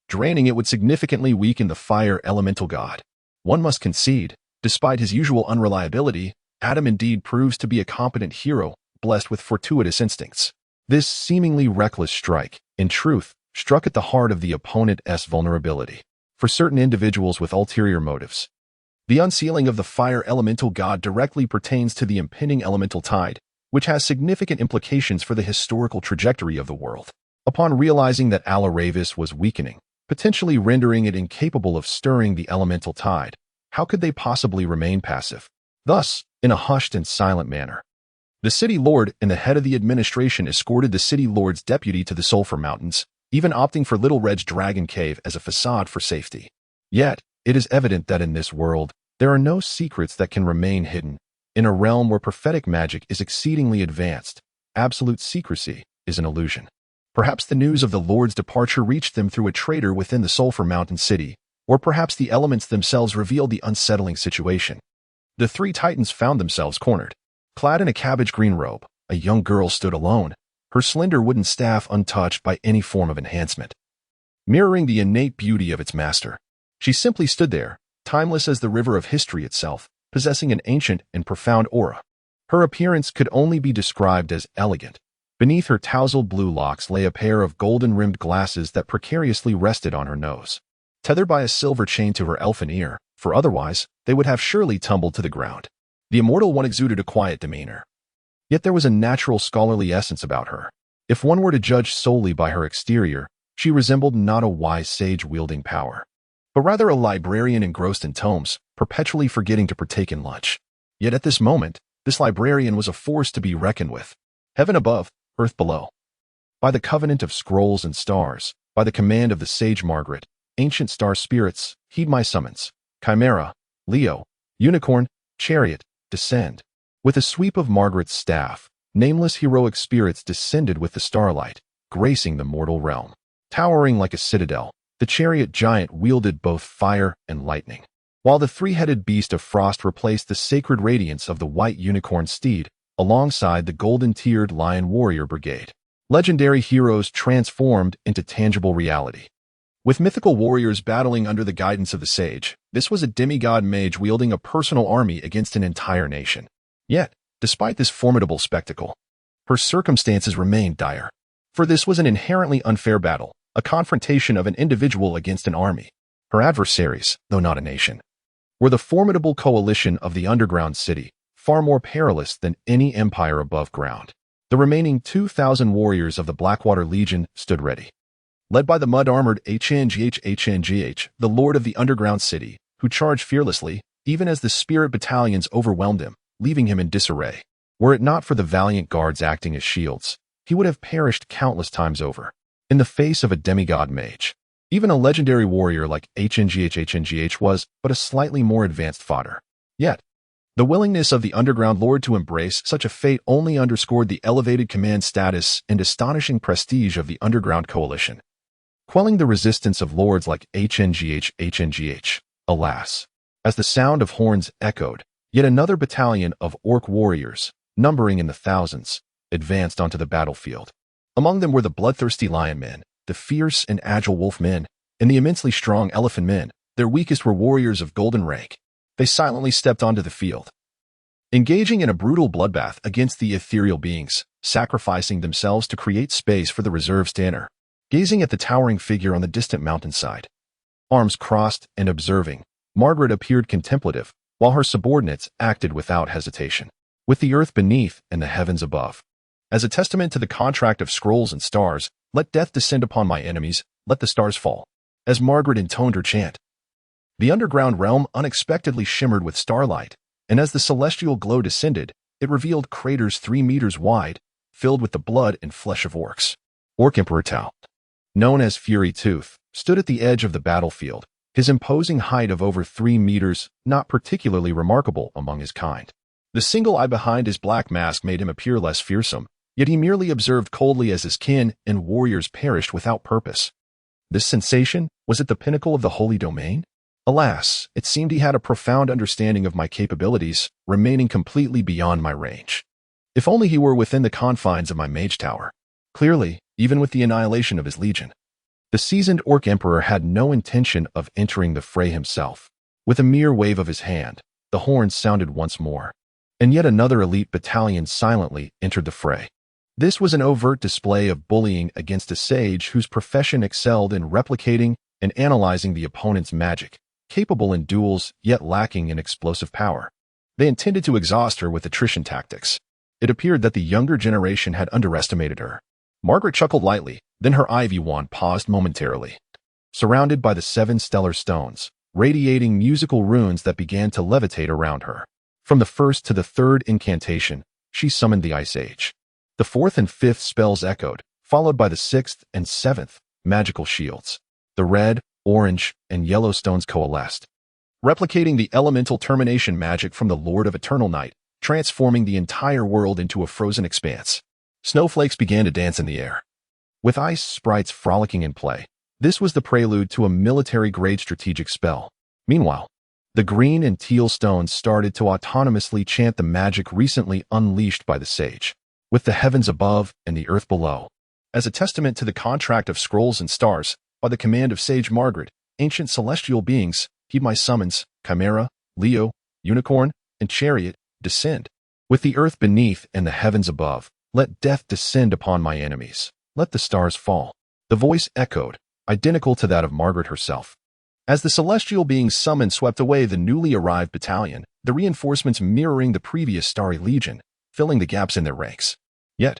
Speaker 1: Draining it would significantly weaken the fire elemental god. One must concede, despite his usual unreliability, Adam indeed proves to be a competent hero, blessed with fortuitous instincts. This seemingly reckless strike, in truth, struck at the heart of the opponent's vulnerability. For certain individuals with ulterior motives, the unsealing of the fire elemental god directly pertains to the impending elemental tide, which has significant implications for the historical trajectory of the world. Upon realizing that Alaravis was weakening, potentially rendering it incapable of stirring the elemental tide, how could they possibly remain passive? Thus, in a hushed and silent manner, the city lord and the head of the administration escorted the city lord's deputy to the Sulphur Mountains, even opting for Little Red's Dragon Cave as a facade for safety. Yet, it is evident that in this world, there are no secrets that can remain hidden. In a realm where prophetic magic is exceedingly advanced, absolute secrecy is an illusion. Perhaps the news of the Lord's departure reached them through a traitor within the Sulphur Mountain city, or perhaps the elements themselves revealed the unsettling situation. The three titans found themselves cornered. Clad in a cabbage-green robe, a young girl stood alone, her slender wooden staff untouched by any form of enhancement, mirroring the innate beauty of its master. She simply stood there, timeless as the river of history itself, possessing an ancient and profound aura. Her appearance could only be described as elegant. Beneath her tousled blue locks lay a pair of golden-rimmed glasses that precariously rested on her nose, tethered by a silver chain to her elfin ear, for otherwise, they would have surely tumbled to the ground. The immortal one exuded a quiet demeanor. Yet there was a natural scholarly essence about her. If one were to judge solely by her exterior, she resembled not a wise sage wielding power, but rather a librarian engrossed in tomes, perpetually forgetting to partake in lunch. Yet at this moment, this librarian was a force to be reckoned with. Heaven above, earth below. By the covenant of scrolls and stars, by the command of the sage Margaret, ancient star spirits, heed my summons. Chimera, Leo, unicorn, chariot, descend. With a sweep of Margaret's staff, nameless heroic spirits descended with the starlight, gracing the mortal realm. Towering like a citadel, the chariot giant wielded both fire and lightning, while the three-headed beast of frost replaced the sacred radiance of the white unicorn steed, alongside the golden-tiered lion warrior brigade. Legendary heroes transformed into tangible reality. With mythical warriors battling under the guidance of the sage, this was a demigod mage wielding a personal army against an entire nation. Yet, despite this formidable spectacle, her circumstances remained dire. For this was an inherently unfair battle, a confrontation of an individual against an army. Her adversaries, though not a nation, were the formidable coalition of the underground city, far more perilous than any empire above ground. The remaining 2,000 warriors of the Blackwater Legion stood ready, led by the mud-armored HNGH, the lord of the underground city, who charged fearlessly, even as the spirit battalions overwhelmed him, leaving him in disarray. Were it not for the valiant guards acting as shields, he would have perished countless times over, in the face of a demigod mage. Even a legendary warrior like HNGH was but a slightly more advanced fodder. Yet, the willingness of the underground lord to embrace such a fate only underscored the elevated command status and astonishing prestige of the underground coalition, quelling the resistance of lords like HNGH. Alas, as the sound of horns echoed, yet another battalion of orc warriors, numbering in the thousands, advanced onto the battlefield. Among them were the bloodthirsty lion men, the fierce and agile wolf men, and the immensely strong elephant men. Their weakest were warriors of golden rank. They silently stepped onto the field, engaging in a brutal bloodbath against the ethereal beings, sacrificing themselves to create space for the reserve standard. Gazing at the towering figure on the distant mountainside, arms crossed and observing, Margaret appeared contemplative, while her subordinates acted without hesitation. With the earth beneath and the heavens above, as a testament to the contract of scrolls and stars, let death descend upon my enemies, let the stars fall. As Margaret intoned her chant, the underground realm unexpectedly shimmered with starlight, and as the celestial glow descended, it revealed craters 3 meters wide, filled with the blood and flesh of orcs. Orc Emperor Tau, known as Fury Tooth, stood at the edge of the battlefield, his imposing height of over 3 meters not particularly remarkable among his kind. The single eye behind his black mask made him appear less fearsome, yet he merely observed coldly as his kin and warriors perished without purpose. This sensation was at the pinnacle of the holy domain? Alas, it seemed he had a profound understanding of my capabilities, remaining completely beyond my range. If only he were within the confines of my mage tower. Clearly, even with the annihilation of his legion, the seasoned Orc Emperor had no intention of entering the fray himself. With a mere wave of his hand, the horns sounded once more, and yet another elite battalion silently entered the fray. This was an overt display of bullying against a sage whose profession excelled in replicating and analyzing the opponent's magic, capable in duels yet lacking in explosive power. They intended to exhaust her with attrition tactics. It appeared that the younger generation had underestimated her. Margaret chuckled lightly, then her ivy wand paused momentarily. Surrounded by the 7 stellar stones, radiating musical runes that began to levitate around her. From the first to the third incantation, she summoned the Ice Age. The 4th and 5th spells echoed, followed by the 6th and 7th magical shields. The red, orange, and yellow stones coalesced, replicating the elemental termination magic from the Lord of Eternal Night, transforming the entire world into a frozen expanse. Snowflakes began to dance in the air, with ice sprites frolicking in play. This was the prelude to a military-grade strategic spell. Meanwhile, the green and teal stones started to autonomously chant the magic recently unleashed by the sage, with the heavens above and the earth below. As a testament to the contract of scrolls and stars, by the command of Sage Margaret, ancient celestial beings, heed my summons, Chimera, Leo, Unicorn, and Chariot, descend. With the earth beneath and the heavens above, let death descend upon my enemies. Let the stars fall. The voice echoed, identical to that of Margaret herself. As the celestial beings summoned swept away the newly arrived battalion, the reinforcements mirroring the previous Starry Legion, filling the gaps in their ranks. Yet,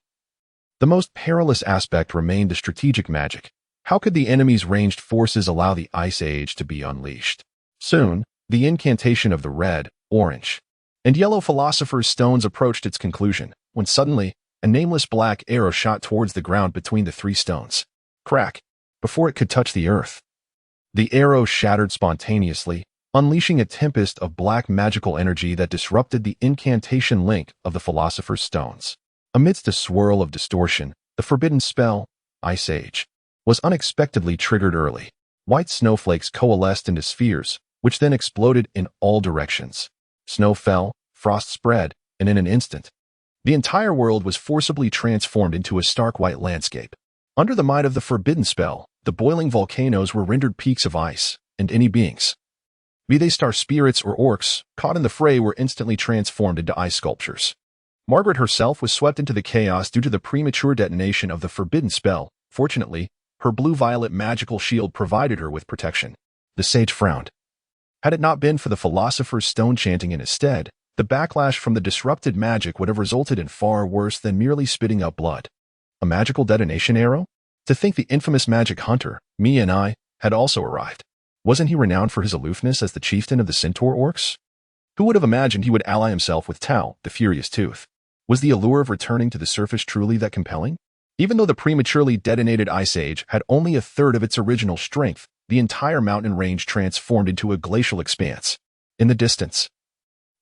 Speaker 1: the most perilous aspect remained the strategic magic. How could the enemy's ranged forces allow the Ice Age to be unleashed? Soon, the incantation of the red, orange, and yellow Philosopher's Stones approached its conclusion, when suddenly, a nameless black arrow shot towards the ground between the 3 stones. Crack! Before it could touch the earth, the arrow shattered spontaneously, unleashing a tempest of black magical energy that disrupted the incantation link of the Philosopher's Stones. Amidst a swirl of distortion, the forbidden spell, Ice Age, was unexpectedly triggered early. White snowflakes coalesced into spheres, which then exploded in all directions. Snow fell, frost spread, and in an instant, the entire world was forcibly transformed into a stark white landscape. Under the might of the forbidden spell, the boiling volcanoes were rendered peaks of ice, and any beings, be they star spirits or orcs, caught in the fray were instantly transformed into ice sculptures. Margaret herself was swept into the chaos due to the premature detonation of the forbidden spell. Fortunately, her blue-violet magical shield provided her with protection. The sage frowned. Had it not been for the Philosopher's Stone chanting in his stead, the backlash from the disrupted magic would have resulted in far worse than merely spitting up blood. A magical detonation arrow? To think the infamous magic hunter, me and I, had also arrived. Wasn't he renowned for his aloofness as the chieftain of the Centaur Orcs? Who would have imagined he would ally himself with Tal, the Furious Tooth? Was the allure of returning to the surface truly that compelling? Even though the prematurely detonated Ice Age had only a third of its original strength, the entire mountain range transformed into a glacial expanse. In the distance,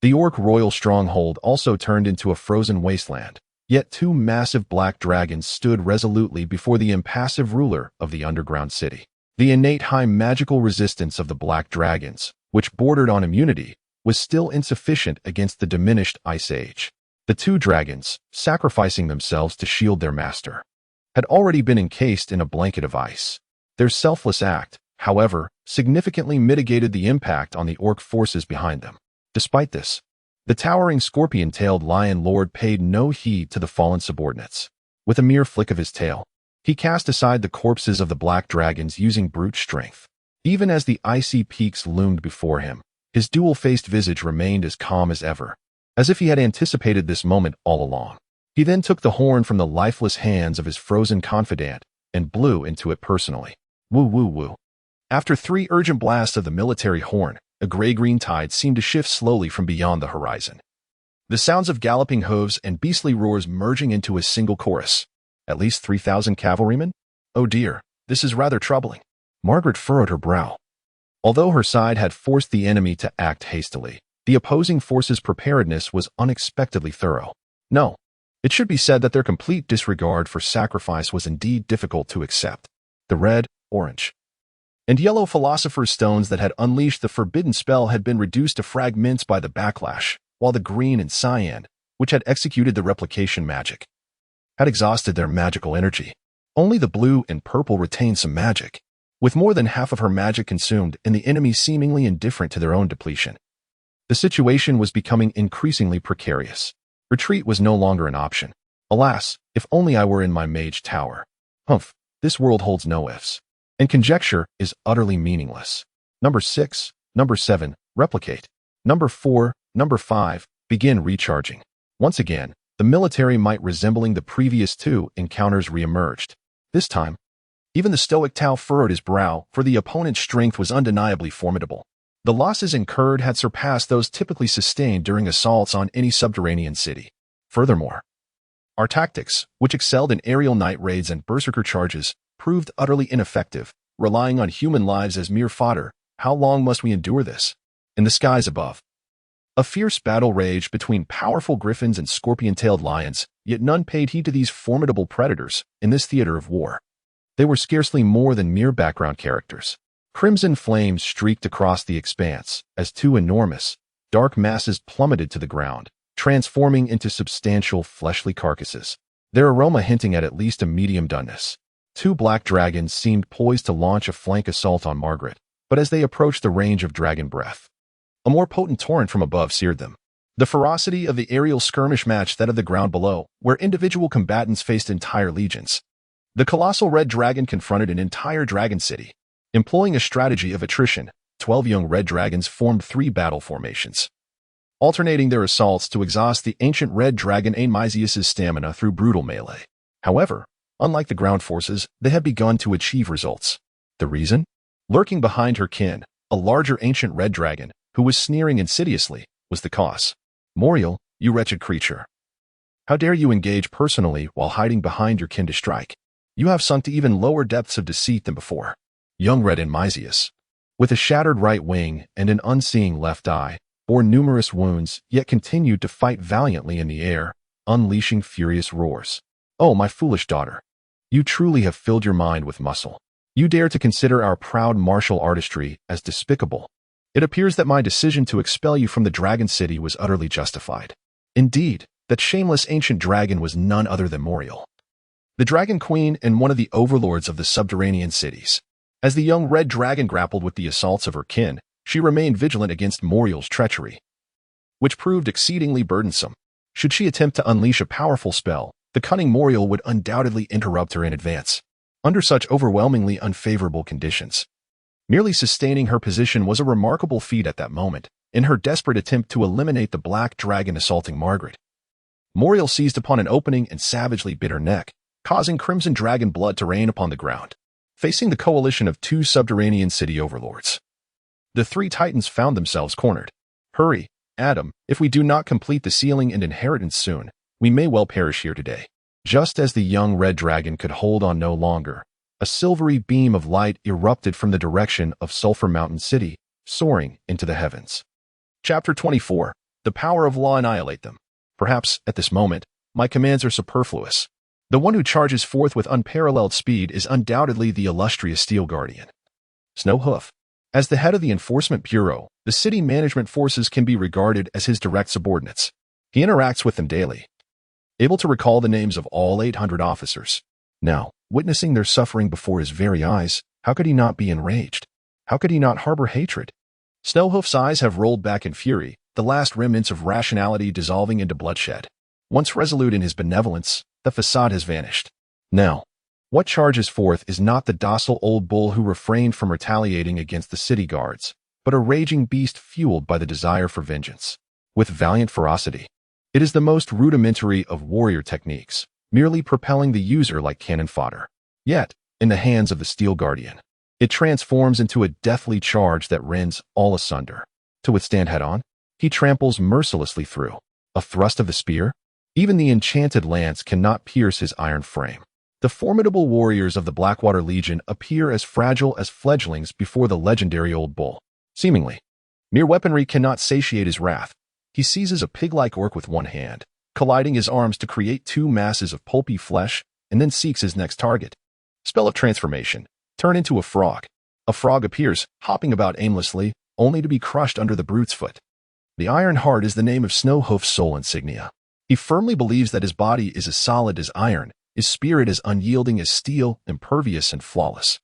Speaker 1: the Orc royal stronghold also turned into a frozen wasteland. Yet 2 massive black dragons stood resolutely before the impassive ruler of the underground city. The innate high magical resistance of the black dragons, which bordered on immunity, was still insufficient against the diminished Ice Age. The 2 dragons, sacrificing themselves to shield their master, had already been encased in a blanket of ice. Their selfless act, however, significantly mitigated the impact on the orc forces behind them. Despite this, the towering scorpion-tailed lion lord paid no heed to the fallen subordinates. With a mere flick of his tail, he cast aside the corpses of the black dragons using brute strength. Even as the icy peaks loomed before him, his dual-faced visage remained as calm as ever, as if he had anticipated this moment all along. He then took the horn from the lifeless hands of his frozen confidant and blew into it personally. Woo woo woo. After 3 urgent blasts of the military horn, a gray-green tide seemed to shift slowly from beyond the horizon. The sounds of galloping hooves and beastly roars merging into a single chorus. At least 3,000 cavalrymen? Oh dear, this is rather troubling. Margaret furrowed her brow. Although her side had forced the enemy to act hastily, The opposing forces' preparedness was unexpectedly thorough. No, it should be said that their complete disregard for sacrifice was indeed difficult to accept. The red, orange, and yellow Philosopher's Stones that had unleashed the forbidden spell had been reduced to fragments by the backlash, while the green and cyan, which had executed the replication magic, had exhausted their magical energy. Only the blue and purple retained some magic, with more than half of her magic consumed and the enemy seemingly indifferent to their own depletion. The situation was becoming increasingly precarious. Retreat was no longer an option. Alas, if only I were in my mage tower. Humph, this world holds no ifs. And conjecture is utterly meaningless. Number 6, number 7, replicate. Number 4, number 5, begin recharging. Once again, the military might resembling the previous two encounters re-emerged. This time, even the stoic Tao furrowed his brow, for the opponent's strength was undeniably formidable. The losses incurred had surpassed those typically sustained during assaults on any subterranean city. Furthermore, our tactics, which excelled in aerial night raids and berserker charges, proved utterly ineffective, relying on human lives as mere fodder. How long must we endure this? In the skies above, a fierce battle raged between powerful griffins and scorpion-tailed lions, yet none paid heed to these formidable predators in this theater of war. They were scarcely more than mere background characters. Crimson flames streaked across the expanse as two enormous, dark masses plummeted to the ground, transforming into substantial fleshly carcasses, their aroma hinting at least a medium doneness. Two black dragons seemed poised to launch a flank assault on Margaret, but as they approached the range of dragon breath, a more potent torrent from above seared them. The ferocity of the aerial skirmish matched that of the ground below, where individual combatants faced entire legions. The colossal red dragon confronted an entire dragon city. Employing a strategy of attrition, 12 young red dragons formed 3 battle formations, alternating their assaults to exhaust the ancient red dragon Amisius's stamina through brutal melee. However, unlike the ground forces, they had begun to achieve results. The reason? Lurking behind her kin, a larger ancient red dragon, who was sneering insidiously, was the cause. Moriel, you wretched creature. How dare you engage personally while hiding behind your kin to strike? You have sunk to even lower depths of deceit than before. Young red Amisius, with a shattered right wing and an unseeing left eye, bore numerous wounds, yet continued to fight valiantly in the air, unleashing furious roars. Oh, my foolish daughter. You truly have filled your mind with muscle. You dare to consider our proud martial artistry as despicable. It appears that my decision to expel you from the Dragon City was utterly justified. Indeed, that shameless ancient dragon was none other than Moriel, the Dragon Queen and one of the overlords of the subterranean cities. As the young red dragon grappled with the assaults of her kin, she remained vigilant against Moriel's treachery, which proved exceedingly burdensome. Should she attempt to unleash a powerful spell, the cunning Moriel would undoubtedly interrupt her in advance. Under such overwhelmingly unfavorable conditions, merely sustaining her position was a remarkable feat at that moment. In her desperate attempt to eliminate the black dragon assaulting Margaret, Moriel seized upon an opening and savagely bit her neck, causing crimson dragon blood to rain upon the ground. Facing the coalition of 2 subterranean city overlords, the 3 titans found themselves cornered. Hurry, Adam, if we do not complete the sealing and inheritance soon, we may well perish here today. Just as the young red dragon could hold on no longer, a silvery beam of light erupted from the direction of Sulphur Mountain City, soaring into the heavens. Chapter 24. The power of law annihilate them. Perhaps, at this moment, my commands are superfluous. The one who charges forth with unparalleled speed is undoubtedly the illustrious Steel Guardian, Snowhoof. As the head of the Enforcement Bureau, the city management forces can be regarded as his direct subordinates. He interacts with them daily, able to recall the names of all 800 officers. Now, witnessing their suffering before his very eyes, how could he not be enraged? How could he not harbor hatred? Snowhoof's eyes have rolled back in fury, the last remnants of rationality dissolving into bloodshed. Once resolute in his benevolence, the facade has vanished. Now, what charges forth is not the docile old bull who refrained from retaliating against the city guards, but a raging beast fueled by the desire for vengeance. With valiant ferocity, it is the most rudimentary of warrior techniques, merely propelling the user like cannon fodder. Yet, in the hands of the Steel Guardian, it transforms into a deathly charge that rends all asunder. To withstand head-on, he tramples mercilessly through. A thrust of the spear? Even the enchanted lance cannot pierce his iron frame. The formidable warriors of the Blackwater Legion appear as fragile as fledglings before the legendary old bull. Seemingly, Mere weaponry cannot satiate his wrath. He seizes a pig-like orc with one hand, colliding his arms to create two masses of pulpy flesh, and then seeks his next target. Spell of transformation. Turn into a frog. A frog appears, hopping about aimlessly, only to be crushed under the brute's foot. The Iron Heart is the name of Snowhoof's soul insignia. He firmly believes that his body is as solid as iron, his spirit as unyielding as steel, impervious and flawless.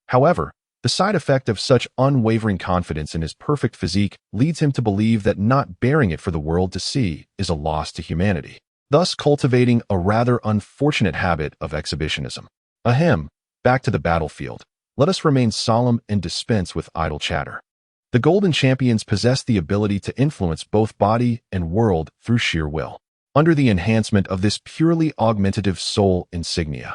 Speaker 1: However, the side effect of such unwavering confidence in his perfect physique leads him to believe that not bearing it for the world to see is a loss to humanity, thus cultivating a rather unfortunate habit of exhibitionism. Ahem, back to the battlefield. Let us remain solemn and dispense with idle chatter. The Golden Champions possess the ability to influence both body and world through sheer will, under the enhancement of this purely augmentative soul insignia.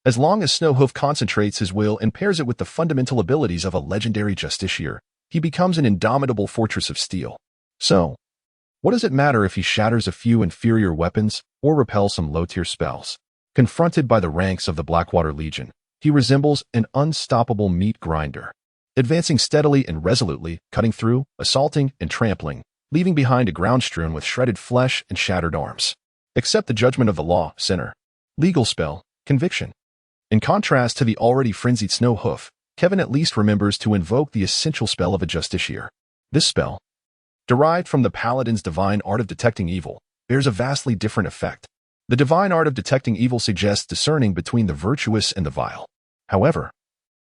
Speaker 1: As long as Snowhoof concentrates his will and pairs it with the fundamental abilities of a legendary justiciar, he becomes an indomitable fortress of steel. So, what does it matter if he shatters a few inferior weapons or repels some low-tier spells? Confronted by the ranks of the Blackwater Legion, he resembles an unstoppable meat grinder, advancing steadily and resolutely, cutting through, assaulting, and trampling, leaving behind a ground strewn with shredded flesh and shattered arms. Accept the judgment of the law, sinner. Legal spell, conviction. In contrast to the already frenzied Snowhoof, Kevin at least remembers to invoke the essential spell of a justiciar. This spell, derived from the paladin's divine art of detecting evil, bears a vastly different effect. The divine art of detecting evil suggests discerning between the virtuous and the vile. However,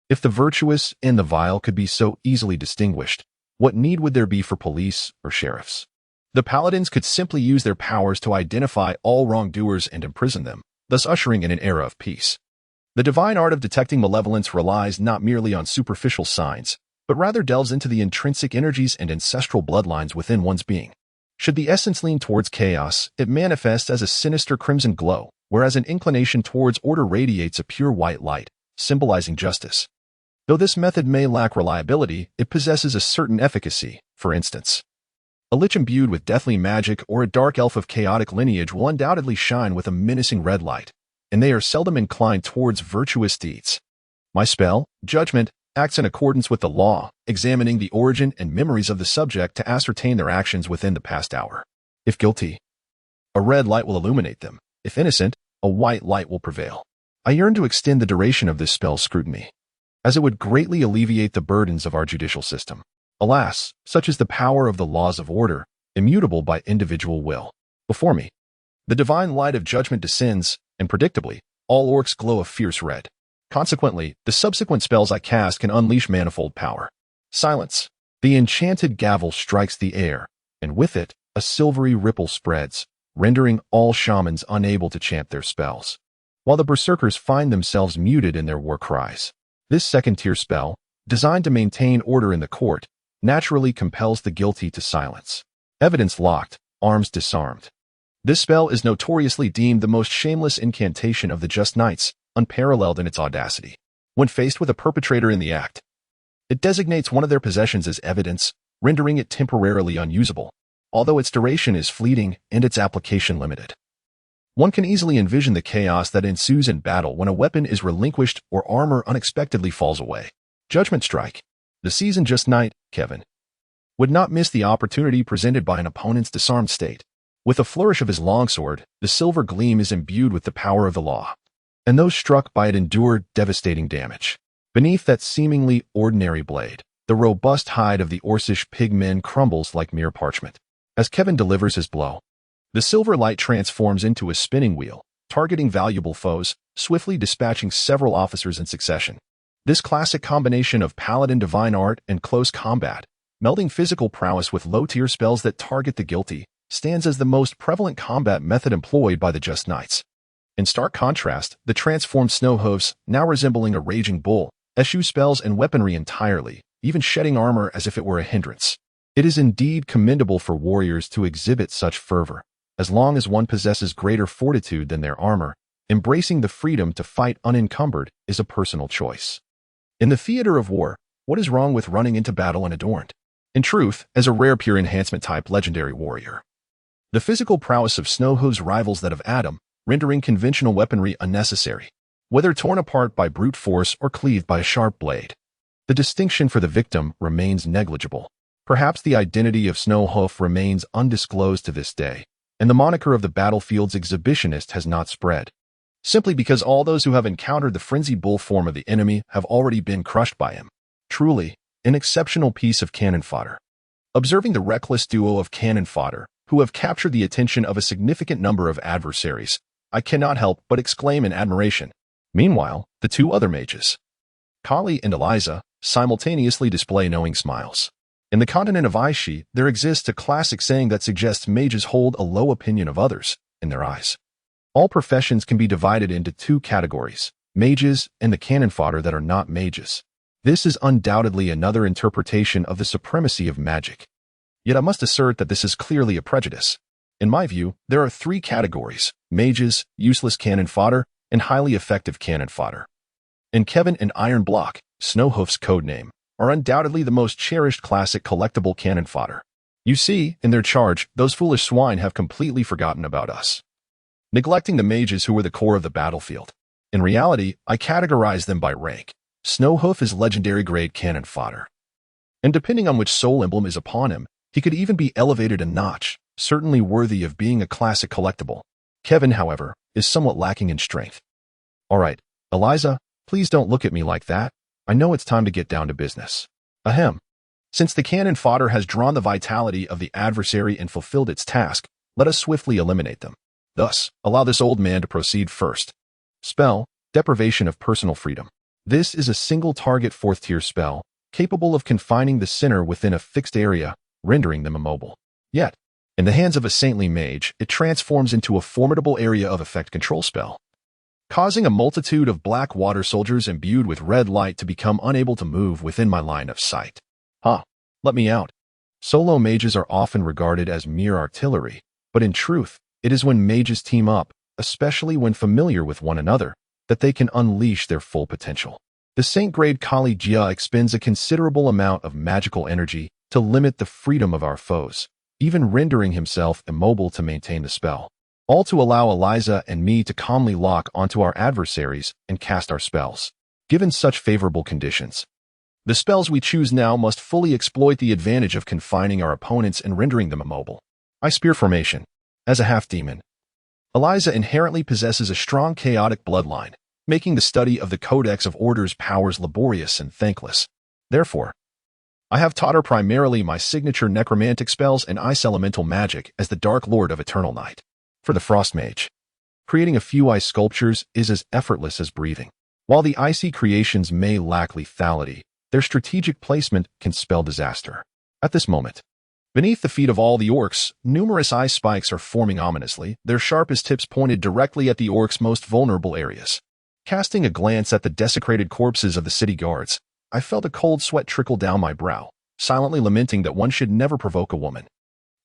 Speaker 1: if the virtuous and the vile could be so easily distinguished, what need would there be for police or sheriffs? The paladins could simply use their powers to identify all wrongdoers and imprison them, thus ushering in an era of peace. The divine art of detecting malevolence relies not merely on superficial signs, but rather delves into the intrinsic energies and ancestral bloodlines within one's being. Should the essence lean towards chaos, it manifests as a sinister crimson glow, whereas an inclination towards order radiates a pure white light, symbolizing justice. Though this method may lack reliability, it possesses a certain efficacy. For instance, a lich imbued with deathly magic or a dark elf of chaotic lineage will undoubtedly shine with a menacing red light, and they are seldom inclined towards virtuous deeds. My spell, Judgment, acts in accordance with the law, examining the origin and memories of the subject to ascertain their actions within the past hour. If guilty, a red light will illuminate them. If innocent, a white light will prevail. I yearn to extend the duration of this spell's scrutiny, as it would greatly alleviate the burdens of our judicial system. Alas, such is the power of the laws of order, immutable by individual will. Before me, the divine light of judgment descends, and predictably, all orcs glow a fierce red. Consequently, the subsequent spells I cast can unleash manifold power. Silence. The enchanted gavel strikes the air, and with it, a silvery ripple spreads, rendering all shamans unable to chant their spells, while the berserkers find themselves muted in their war cries. This second-tier spell, designed to maintain order in the court, naturally compels the guilty to silence. Evidence locked, arms disarmed. This spell is notoriously deemed the most shameless incantation of the Just Knights, unparalleled in its audacity. When faced with a perpetrator in the act, it designates one of their possessions as evidence, rendering it temporarily unusable, although its duration is fleeting and its application limited. One can easily envision the chaos that ensues in battle when a weapon is relinquished or armor unexpectedly falls away. Judgment Strike. The seasoned Just Knight, Kevin, would not miss the opportunity presented by an opponent's disarmed state. With a flourish of his longsword, the silver gleam is imbued with the power of the law, and those struck by it endure devastating damage. Beneath that seemingly ordinary blade, the robust hide of the Orcish pigmen crumbles like mere parchment. As Kevin delivers his blow, the silver light transforms into a spinning wheel, targeting valuable foes, swiftly dispatching several officers in succession. This classic combination of paladin divine art and close combat, melding physical prowess with low-tier spells that target the guilty, stands as the most prevalent combat method employed by the Just Knights. In stark contrast, the transformed Snowhoofs, now resembling a raging bull, eschew spells and weaponry entirely, even shedding armor as if it were a hindrance. It is indeed commendable for warriors to exhibit such fervor, as long as one possesses greater fortitude than their armor. Embracing the freedom to fight unencumbered is a personal choice. In the theater of war, what is wrong with running into battle unadorned? In truth, as a rare pure enhancement type legendary warrior, the physical prowess of Snowhoofs rivals that of Adam, rendering conventional weaponry unnecessary. Whether torn apart by brute force or cleaved by a sharp blade, the distinction for the victim remains negligible. Perhaps the identity of Snowhoof remains undisclosed to this day, and the moniker of the battlefield's exhibitionist has not spread, simply because all those who have encountered the frenzied bull form of the enemy have already been crushed by him. Truly, an exceptional piece of cannon fodder. Observing the reckless duo of cannon fodder, who have captured the attention of a significant number of adversaries, I cannot help but exclaim in admiration. Meanwhile, the two other mages, Kali and Eliza, simultaneously display knowing smiles. In the continent of Aishi, there exists a classic saying that suggests mages hold a low opinion of others in their eyes. All professions can be divided into two categories, mages and the cannon fodder that are not mages. This is undoubtedly another interpretation of the supremacy of magic. Yet I must assert that this is clearly a prejudice. In my view, there are three categories: mages, useless cannon fodder, and highly effective cannon fodder. And Kevin and Iron Block, Snowhoof's codename, are undoubtedly the most cherished classic collectible cannon fodder. You see, in their charge, those foolish swine have completely forgotten about us, neglecting the mages who were the core of the battlefield. In reality, I categorize them by rank. Snowhoof is legendary grade cannon fodder, and depending on which soul emblem is upon him, he could even be elevated a notch, certainly worthy of being a classic collectible. Kevin, however, is somewhat lacking in strength. Alright, Eliza, please don't look at me like that. I know it's time to get down to business. Ahem. Since the cannon fodder has drawn the vitality of the adversary and fulfilled its task, let us swiftly eliminate them. Thus, allow this old man to proceed first. Spell, Deprivation of Personal Freedom. This is a single-target 4th-tier spell, capable of confining the sinner within a fixed area, rendering them immobile. Yet, in the hands of a saintly mage, it transforms into a formidable area of effect control spell, causing a multitude of black water soldiers imbued with red light to become unable to move within my line of sight. Let me out. Solo mages are often regarded as mere artillery, but in truth, it is when mages team up, especially when familiar with one another, that they can unleash their full potential. The Saint-grade Kali Jia expends a considerable amount of magical energy to limit the freedom of our foes, even rendering himself immobile to maintain the spell, all to allow Eliza and me to calmly lock onto our adversaries and cast our spells. Given such favorable conditions, the spells we choose now must fully exploit the advantage of confining our opponents and rendering them immobile. Spear Formation. As a half-demon, Eliza inherently possesses a strong chaotic bloodline, making the study of the Codex of Orders powers laborious and thankless. Therefore, I have taught her primarily my signature necromantic spells and ice elemental magic as the Dark Lord of Eternal Night. For the Frost Mage, creating a few ice sculptures is as effortless as breathing. While the icy creations may lack lethality, their strategic placement can spell disaster. At this moment, beneath the feet of all the orcs, numerous ice spikes are forming ominously, their sharpest tips pointed directly at the orcs' most vulnerable areas. Casting a glance at the desecrated corpses of the city guards, I felt a cold sweat trickle down my brow, silently lamenting that one should never provoke a woman.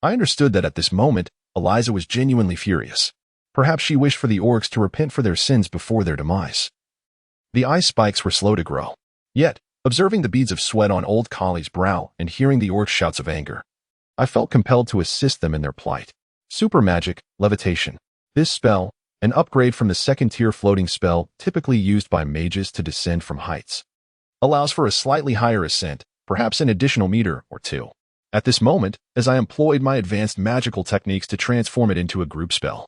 Speaker 1: I understood that at this moment, Eliza was genuinely furious. Perhaps she wished for the orcs to repent for their sins before their demise. The ice spikes were slow to grow. Yet, observing the beads of sweat on old Kali's brow and hearing the orcs' shouts of anger, I felt compelled to assist them in their plight. Super Magic, Levitation. This spell, an upgrade from the 2nd-tier floating spell typically used by mages to descend from heights, allows for a slightly higher ascent, perhaps an additional meter or two. At this moment, as I employed my advanced magical techniques to transform it into a group spell,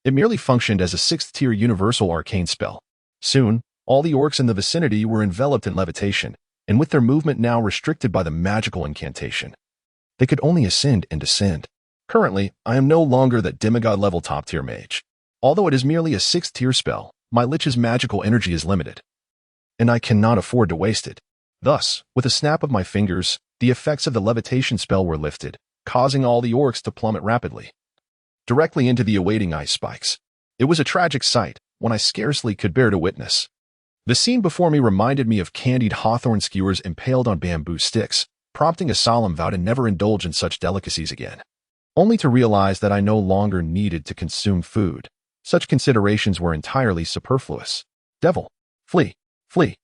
Speaker 1: it merely functioned as a 6th-tier universal arcane spell. Soon, all the orcs in the vicinity were enveloped in levitation, and with their movement now restricted by the magical incantation, they could only ascend and descend. Currently, I am no longer that demigod-level top-tier mage. Although it is merely a 6th-tier spell, my lich's magical energy is limited, and I cannot afford to waste it. Thus, with a snap of my fingers, the effects of the levitation spell were lifted, causing all the orcs to plummet rapidly, directly into the awaiting ice spikes. It was a tragic sight, one I scarcely could bear to witness. The scene before me reminded me of candied hawthorn skewers impaled on bamboo sticks, prompting a solemn vow to never indulge in such delicacies again, only to realize that I no longer needed to consume food. Such considerations were entirely superfluous. Devil, flee, flee.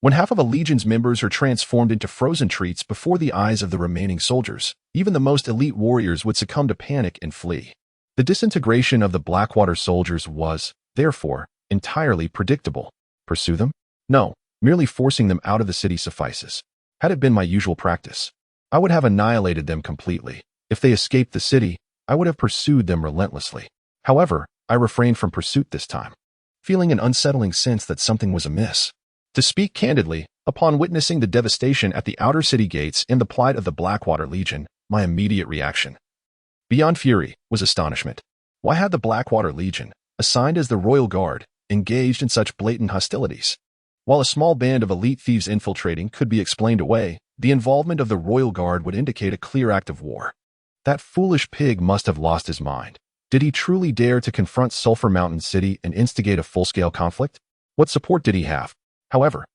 Speaker 1: When half of a legion's members are transformed into frozen treats before the eyes of the remaining soldiers, even the most elite warriors would succumb to panic and flee. The disintegration of the Blackwater soldiers was, therefore, entirely predictable. Pursue them? No, merely forcing them out of the city suffices. Had it been my usual practice, I would have annihilated them completely. If they escaped the city, I would have pursued them relentlessly. However, I refrained from pursuit this time, feeling an unsettling sense that something was amiss. To speak candidly, upon witnessing the devastation at the outer city gates and the plight of the Blackwater Legion, my immediate reaction, beyond fury, was astonishment. Why had the Blackwater Legion, assigned as the Royal Guard, engaged in such blatant hostilities? While a small band of elite thieves infiltrating could be explained away, the involvement of the Royal Guard would indicate a clear act of war. That foolish pig must have lost his mind. Did he truly dare to confront Sulphur Mountain City and instigate a full-scale conflict? What support did he have? However,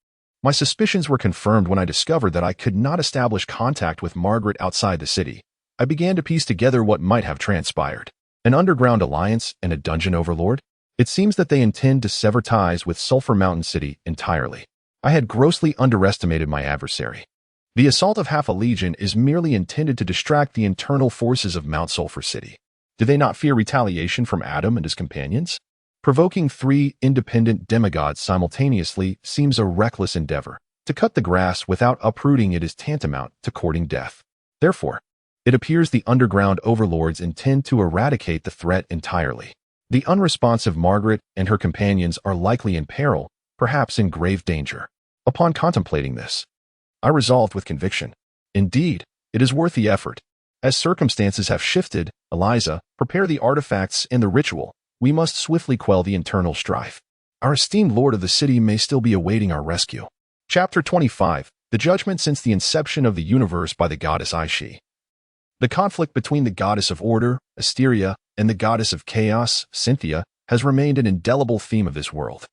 Speaker 1: my suspicions were confirmed when I discovered that I could not establish contact with Margaret outside the city. I began to piece together what might have transpired. An underground alliance and a dungeon overlord? It seems that they intend to sever ties with Sulphur Mountain City entirely. I had grossly underestimated my adversary. The assault of half a legion is merely intended to distract the internal forces of Mount Sulphur City. Do they not fear retaliation from Adam and his companions? Provoking 3 independent demigods simultaneously seems a reckless endeavor. To cut the grass without uprooting it is tantamount to courting death. Therefore, it appears the underground overlords intend to eradicate the threat entirely. The unresponsive Margaret and her companions are likely in peril, perhaps in grave danger. Upon contemplating this, I resolved with conviction. Indeed, it is worth the effort. As circumstances have shifted, Eliza, prepare the artifacts and the ritual. We must swiftly quell the internal strife. Our esteemed lord of the city may still be awaiting our rescue. Chapter 25. The Judgment Since the Inception of the Universe by the Goddess Aishi. The conflict between the goddess of order, Asteria, and the goddess of chaos, Cynthia, has remained an indelible theme of this world,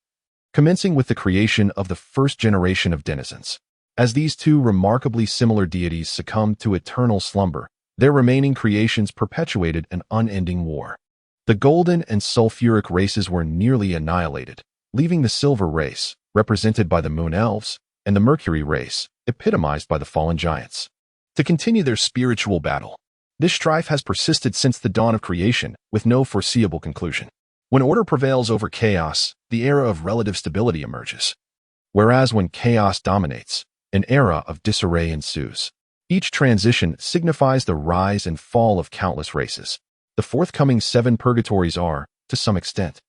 Speaker 1: commencing with the creation of the first generation of denizens. As these two remarkably similar deities succumbed to eternal slumber, their remaining creations perpetuated an unending war. The golden and sulfuric races were nearly annihilated, leaving the silver race, represented by the moon elves, and the mercury race, epitomized by the fallen giants, to continue their spiritual battle. This strife has persisted since the dawn of creation, with no foreseeable conclusion. When order prevails over chaos, the era of relative stability emerges. Whereas when chaos dominates, an era of disarray ensues. Each transition signifies the rise and fall of countless races. The forthcoming 7 purgatories are, to some extent,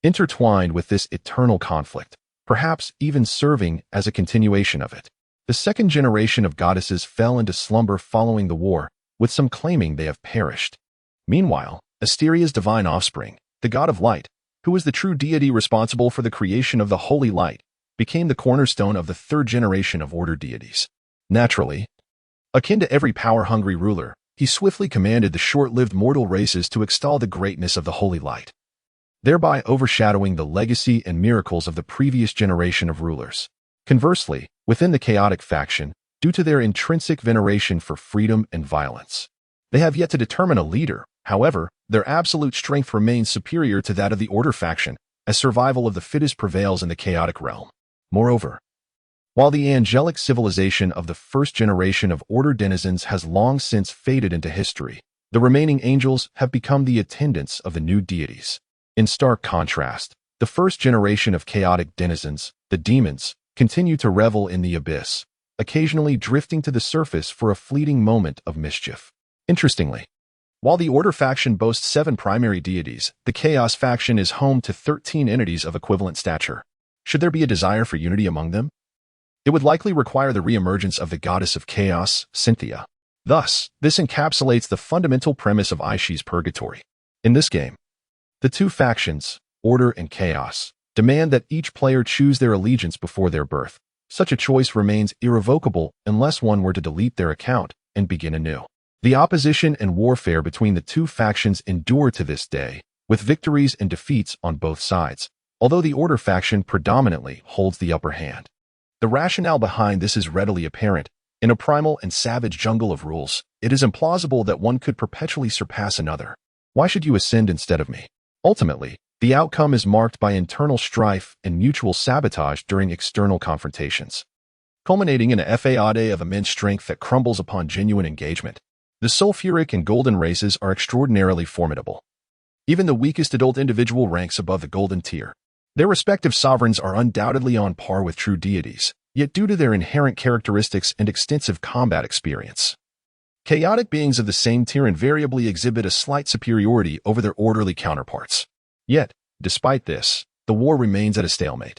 Speaker 1: intertwined with this eternal conflict, perhaps even serving as a continuation of it. The second generation of goddesses fell into slumber following the war, with some claiming they have perished. Meanwhile, Asteria's divine offspring, the god of light, who is the true deity responsible for the creation of the holy light, became the cornerstone of the third generation of order deities. Naturally, akin to every power-hungry ruler, he swiftly commanded the short-lived mortal races to extol the greatness of the holy light, thereby overshadowing the legacy and miracles of the previous generation of rulers. Conversely, within the chaotic faction, due to their intrinsic veneration for freedom and violence, they have yet to determine a leader. However, their absolute strength remains superior to that of the order faction, as survival of the fittest prevails in the chaotic realm. Moreover, while the angelic civilization of the first generation of order denizens has long since faded into history, the remaining angels have become the attendants of the new deities. In stark contrast, the first generation of chaotic denizens, the demons, continue to revel in the abyss, occasionally drifting to the surface for a fleeting moment of mischief. Interestingly, while the order faction boasts 7 primary deities, the chaos faction is home to 13 entities of equivalent stature. Should there be a desire for unity among them, it would likely require the reemergence of the goddess of chaos, Cynthia. Thus, this encapsulates the fundamental premise of Aishi's purgatory. In this game, the two factions, order and chaos, demand that each player choose their allegiance before their birth. Such a choice remains irrevocable unless one were to delete their account and begin anew. The opposition and warfare between the two factions endure to this day, with victories and defeats on both sides, although the order faction predominantly holds the upper hand. The rationale behind this is readily apparent. In a primal and savage jungle of rules, it is implausible that one could perpetually surpass another. Why should you ascend instead of me? Ultimately, the outcome is marked by internal strife and mutual sabotage during external confrontations, culminating in a fade of immense strength that crumbles upon genuine engagement. The sulfuric and golden races are extraordinarily formidable. Even the weakest adult individual ranks above the golden tier. Their respective sovereigns are undoubtedly on par with true deities, yet due to their inherent characteristics and extensive combat experience, Chaotic beings of the same tier invariably exhibit a slight superiority over their orderly counterparts. Yet, despite this, the war remains at a stalemate.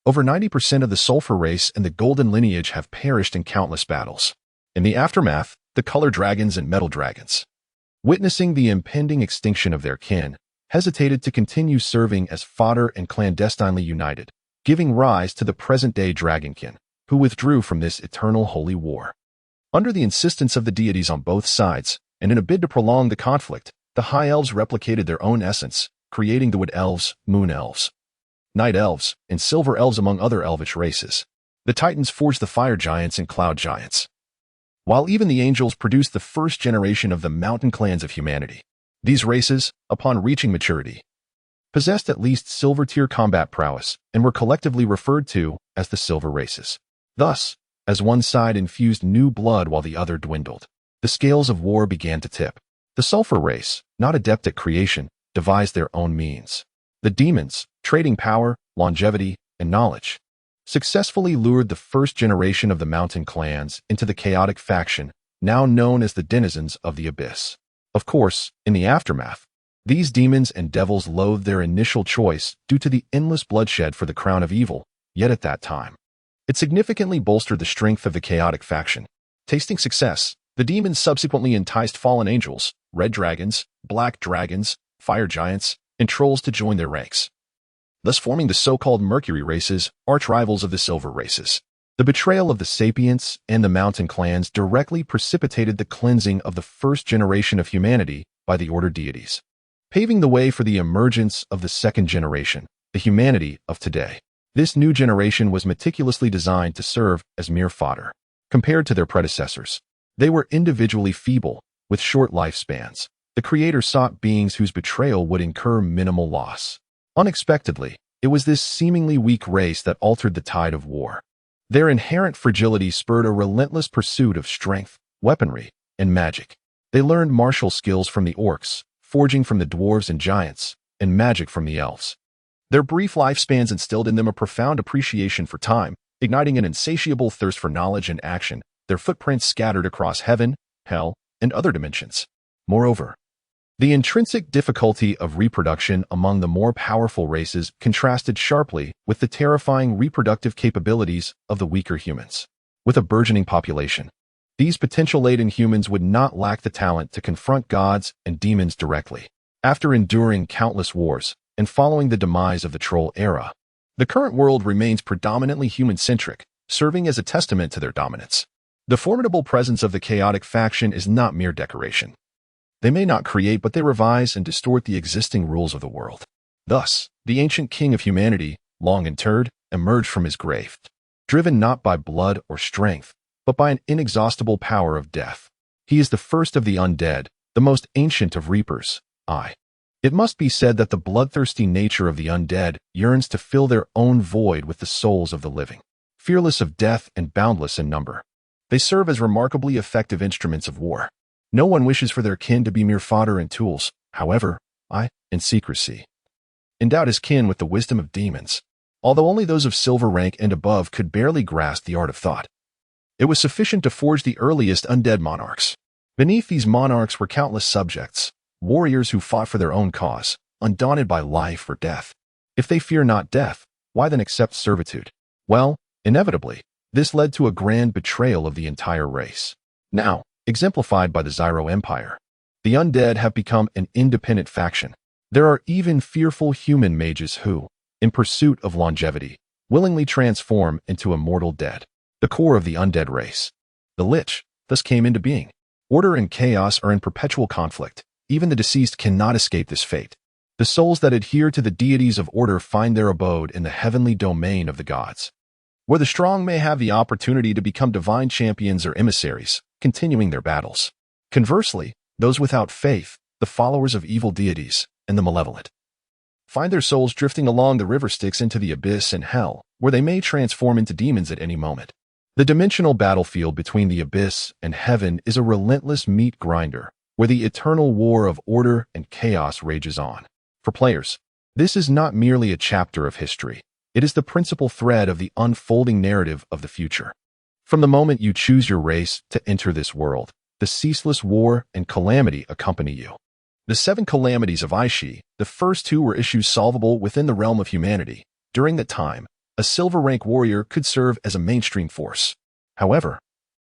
Speaker 1: Over 90% of the sulfur race and the golden lineage have perished in countless battles. In the aftermath, the color dragons and metal dragons, witnessing the impending extinction of their kin, hesitated to continue serving as fodder and clandestinely united, giving rise to the present-day dragonkin, who withdrew from this eternal holy war. Under the insistence of the deities on both sides, and in a bid to prolong the conflict, the High Elves replicated their own essence, creating the Wood Elves, Moon Elves, Night Elves, and Silver Elves among other elvish races. The Titans forged the Fire Giants and Cloud Giants, while even the Angels produced the first generation of the mountain clans of humanity. These races, upon reaching maturity, possessed at least silver-tier combat prowess and were collectively referred to as the Silver Races. Thus, as one side infused new blood while the other dwindled, the scales of war began to tip. The Sulfur Race, not adept at creation, devised their own means. The demons, trading power, longevity, and knowledge, successfully lured the first generation of the mountain clans into the chaotic faction now known as the denizens of the abyss. Of course, in the aftermath, these demons and devils loathed their initial choice due to the endless bloodshed for the crown of evil, yet at that time, it significantly bolstered the strength of the chaotic faction. Tasting success, the demons subsequently enticed fallen angels, red dragons, black dragons, fire giants, and trolls to join their ranks, thus forming the so-called Mercury races, arch-rivals of the Silver races. The betrayal of the Sapients and the mountain clans directly precipitated the cleansing of the first generation of humanity by the Order deities, paving the way for the emergence of the second generation, the humanity of today. This new generation was meticulously designed to serve as mere fodder. Compared to their predecessors, they were individually feeble, with short lifespans. The Creator sought beings whose betrayal would incur minimal loss. Unexpectedly, it was this seemingly weak race that altered the tide of war. Their inherent fragility spurred a relentless pursuit of strength, weaponry, and magic. They learned martial skills from the orcs, forging from the dwarves and giants, and magic from the elves. Their brief lifespans instilled in them a profound appreciation for time, igniting an insatiable thirst for knowledge and action, their footprints scattered across heaven, hell, and other dimensions. Moreover, the intrinsic difficulty of reproduction among the more powerful races contrasted sharply with the terrifying reproductive capabilities of the weaker humans. With a burgeoning population, these potential-laden humans would not lack the talent to confront gods and demons directly. After enduring countless wars, and following the demise of the Troll era, the current world remains predominantly human-centric, serving as a testament to their dominance. The formidable presence of the chaotic faction is not mere decoration. They may not create, but they revise and distort the existing rules of the world. Thus, the ancient king of humanity, long interred, emerged from his grave, driven not by blood or strength, but by an inexhaustible power of death. He is the first of the undead, the most ancient of reapers. It must be said that the bloodthirsty nature of the undead yearns to fill their own void with the souls of the living. Fearless of death and boundless in number, they serve as remarkably effective instruments of war. No one wishes for their kin to be mere fodder and tools. However, in secrecy, endowed his kin with the wisdom of demons, although only those of silver rank and above could barely grasp the art of thought. It was sufficient to forge the earliest undead monarchs. Beneath these monarchs were countless subjects, warriors who fought for their own cause, undaunted by life or death. If they fear not death, why then accept servitude? Well, inevitably, this led to a grand betrayal of the entire race. Now, exemplified by the Zyro Empire, the undead have become an independent faction. There are even fearful human mages who, in pursuit of longevity, willingly transform into immortal dead. The core of the undead race, the Lich, thus came into being. Order and chaos are in perpetual conflict. Even the deceased cannot escape this fate. The souls that adhere to the deities of order find their abode in the heavenly domain of the gods, where the strong may have the opportunity to become divine champions or emissaries, continuing their battles. Conversely, those without faith, the followers of evil deities, and the malevolent, find their souls drifting along the river Styx into the abyss and hell, where they may transform into demons at any moment. The dimensional battlefield between the abyss and heaven is a relentless meat grinder, where the eternal war of order and chaos rages on. For players, this is not merely a chapter of history. It is the principal thread of the unfolding narrative of the future. From the moment you choose your race to enter this world, the ceaseless war and calamity accompany you. The 7 calamities of Aishi, the first 2 were issues solvable within the realm of humanity. During that time, a silver rank warrior could serve as a mainstream force. However,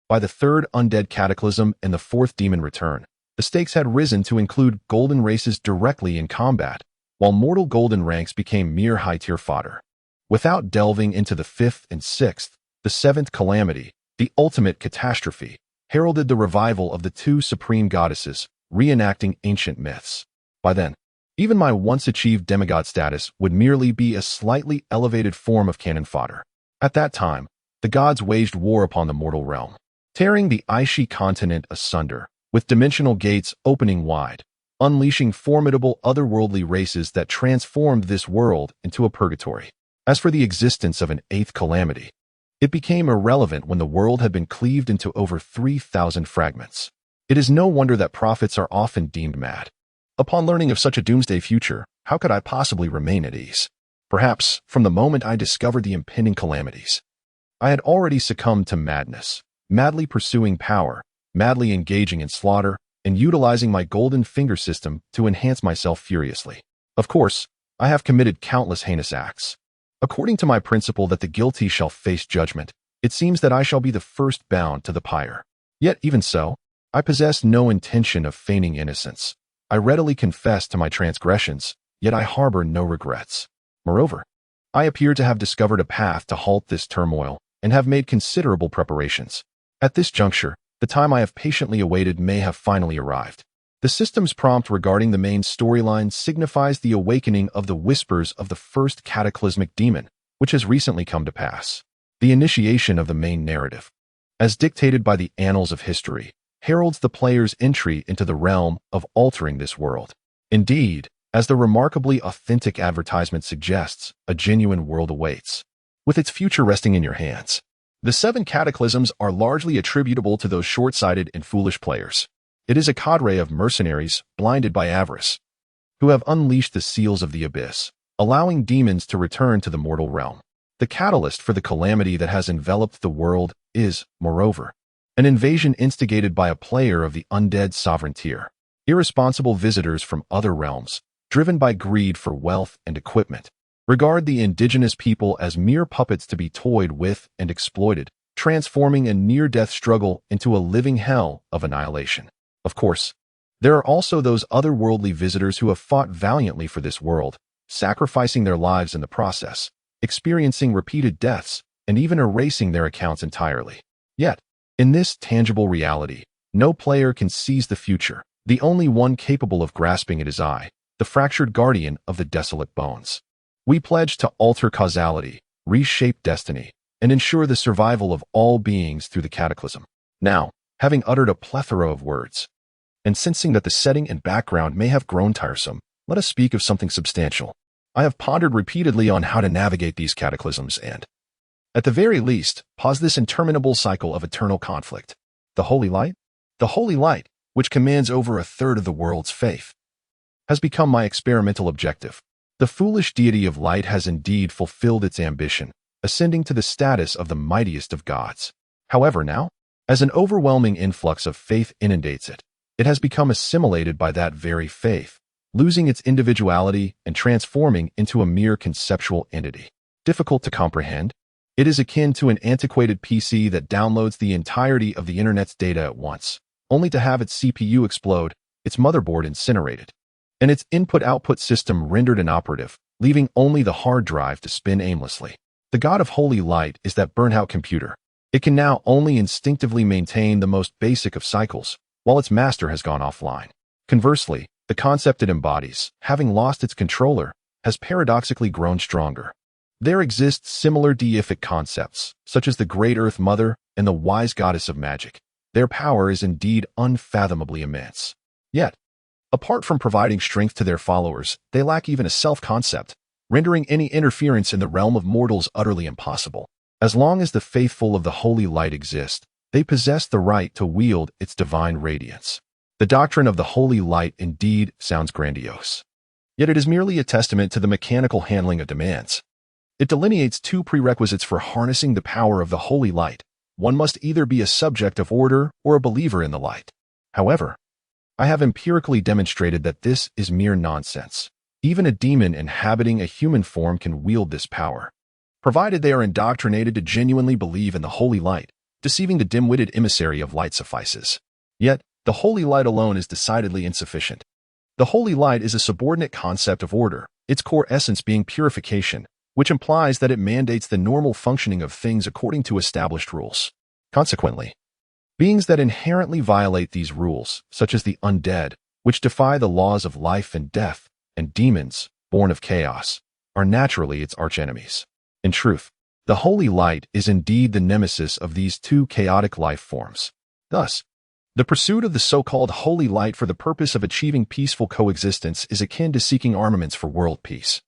Speaker 1: by the 3rd undead cataclysm and the 4th demon return, the stakes had risen to include golden races directly in combat, while mortal golden ranks became mere high-tier fodder. Without delving into the 5th and 6th, the 7th calamity, the ultimate catastrophe, heralded the revival of the 2 supreme goddesses, reenacting ancient myths. By then, even my once-achieved demigod status would merely be a slightly elevated form of cannon fodder. At that time, the gods waged war upon the mortal realm, tearing the Aishi continent asunder, with dimensional gates opening wide, unleashing formidable otherworldly races that transformed this world into a purgatory. As for the existence of an 8th calamity, it became irrelevant when the world had been cleaved into over 3,000 fragments. It is no wonder that prophets are often deemed mad. Upon learning of such a doomsday future, how could I possibly remain at ease? Perhaps, from the moment I discovered the impending calamities, I had already succumbed to madness, madly pursuing power, madly engaging in slaughter, and utilizing my golden finger system to enhance myself furiously. Of course, I have committed countless heinous acts. According to my principle that the guilty shall face judgment, it seems that I shall be the first bound to the pyre. Yet even so, I possess no intention of feigning innocence. I readily confess to my transgressions, yet I harbor no regrets. Moreover, I appear to have discovered a path to halt this turmoil and have made considerable preparations. At this juncture, the time I have patiently awaited may have finally arrived. The system's prompt regarding the main storyline signifies the awakening of the whispers of the first cataclysmic demon, which has recently come to pass. The initiation of the main narrative, as dictated by the annals of history, heralds the player's entry into the realm of altering this world. Indeed, as the remarkably authentic advertisement suggests, a genuine world awaits, with its future resting in your hands. The 7 cataclysms are largely attributable to those short-sighted and foolish players. It is a cadre of mercenaries, blinded by avarice, who have unleashed the seals of the abyss, allowing demons to return to the mortal realm. The catalyst for the calamity that has enveloped the world is, moreover, an invasion instigated by a player of the undead sovereign tier. Irresponsible visitors from other realms, driven by greed for wealth and equipment, regard the indigenous people as mere puppets to be toyed with and exploited, transforming a near-death struggle into a living hell of annihilation. Of course, there are also those otherworldly visitors who have fought valiantly for this world, sacrificing their lives in the process, experiencing repeated deaths, and even erasing their accounts entirely. Yet, in this tangible reality, no player can seize the future. The only one capable of grasping it is I, the fractured guardian of the desolate bones. We pledge to alter causality, reshape destiny, and ensure the survival of all beings through the cataclysm. Now, having uttered a plethora of words, and sensing that the setting and background may have grown tiresome, let us speak of something substantial. I have pondered repeatedly on how to navigate these cataclysms and, at the very least, pause this interminable cycle of eternal conflict. The Holy Light? The Holy Light, which commands over 1/3 of the world's faith, has become my experimental objective. The foolish deity of light has indeed fulfilled its ambition, ascending to the status of the mightiest of gods. However now, as an overwhelming influx of faith inundates it, it has become assimilated by that very faith, losing its individuality and transforming into a mere conceptual entity. Difficult to comprehend, it is akin to an antiquated PC that downloads the entirety of the internet's data at once, only to have its CPU explode, its motherboard incinerated, and its input-output system rendered inoperative, leaving only the hard drive to spin aimlessly. The god of holy light is that burnt-out computer. It can now only instinctively maintain the most basic of cycles, while its master has gone offline. Conversely, the concept it embodies, having lost its controller, has paradoxically grown stronger. There exist similar deific concepts, such as the Great Earth Mother and the Wise Goddess of Magic. Their power is indeed unfathomably immense. Yet, apart from providing strength to their followers, they lack even a self-concept, rendering any interference in the realm of mortals utterly impossible. As long as the faithful of the Holy Light exist, they possess the right to wield its divine radiance. The doctrine of the Holy Light indeed sounds grandiose. Yet it is merely a testament to the mechanical handling of demands. It delineates 2 prerequisites for harnessing the power of the Holy Light. One must either be a subject of order or a believer in the light. However, I have empirically demonstrated that this is mere nonsense. Even a demon inhabiting a human form can wield this power, provided they are indoctrinated to genuinely believe in the holy light. Deceiving the dim-witted emissary of light suffices. Yet, the holy light alone is decidedly insufficient. The holy light is a subordinate concept of order, its core essence being purification, which implies that it mandates the normal functioning of things according to established rules. Consequently, beings that inherently violate these rules, such as the undead, which defy the laws of life and death, and demons, born of chaos, are naturally its archenemies. In truth, the holy light is indeed the nemesis of these two chaotic life forms. Thus, the pursuit of the so-called holy light for the purpose of achieving peaceful coexistence is akin to seeking armaments for world peace.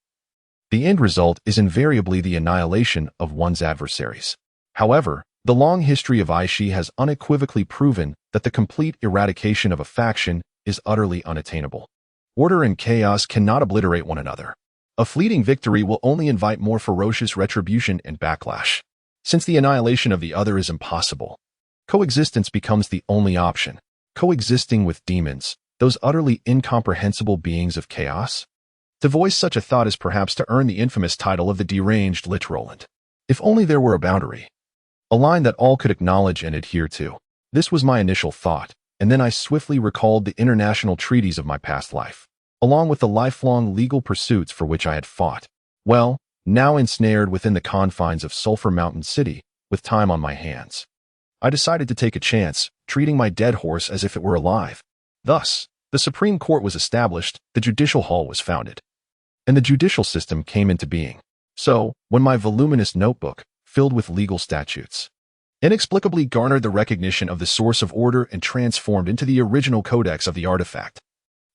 Speaker 1: The end result is invariably the annihilation of one's adversaries. However, the long history of Aishi has unequivocally proven that the complete eradication of a faction is utterly unattainable. Order and chaos cannot obliterate one another. A fleeting victory will only invite more ferocious retribution and backlash. Since the annihilation of the other is impossible, coexistence becomes the only option. Coexisting with demons, those utterly incomprehensible beings of chaos? To voice such a thought is perhaps to earn the infamous title of the deranged Litroland. If only there were a boundary, a line that all could acknowledge and adhere to. This was my initial thought, and then I swiftly recalled the international treaties of my past life, along with the lifelong legal pursuits for which I had fought. Well, now ensnared within the confines of Sulphur Mountain City, with time on my hands, I decided to take a chance, treating my dead horse as if it were alive. Thus, the Supreme Court was established, the Judicial Hall was founded, and the judicial system came into being. So, when my voluminous notebook, filled with legal statutes, inexplicably garnered the recognition of the source of order and transformed into the original codex of the artifact,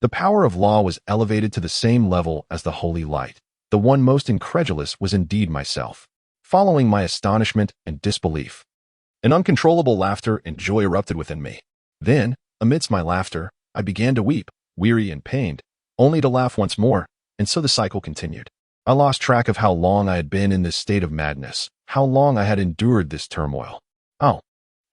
Speaker 1: the power of law was elevated to the same level as the holy light. The one most incredulous was indeed myself. Following my astonishment and disbelief, an uncontrollable laughter and joy erupted within me. Then, amidst my laughter, I began to weep, weary and pained, only to laugh once more, and so the cycle continued. I lost track of how long I had been in this state of madness, how long I had endured this turmoil. Oh,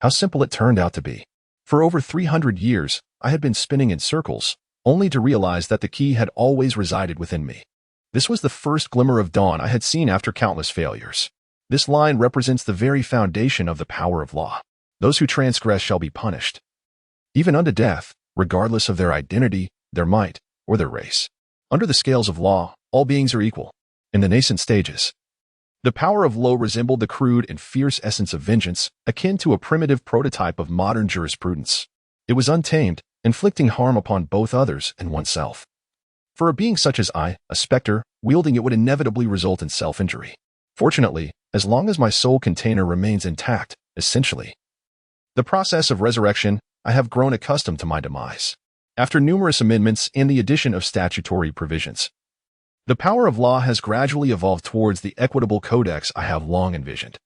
Speaker 1: how simple it turned out to be. For over 300 years, I had been spinning in circles, only to realize that the key had always resided within me. This was the first glimmer of dawn I had seen after countless failures. This line represents the very foundation of the power of law. Those who transgress shall be punished, even unto death, regardless of their identity, their might, or their race. Under the scales of law, all beings are equal. In the nascent stages, the power of law resembled the crude and fierce essence of vengeance, akin to a primitive prototype of modern jurisprudence. It was untamed, inflicting harm upon both others and oneself. For a being such as I, a specter, wielding it would inevitably result in self-injury. Fortunately, as long as my soul container remains intact, essentially, the process of resurrection, I have grown accustomed to my demise. After numerous amendments and the addition of statutory provisions, the power of law has gradually evolved towards the equitable codex I have long envisioned.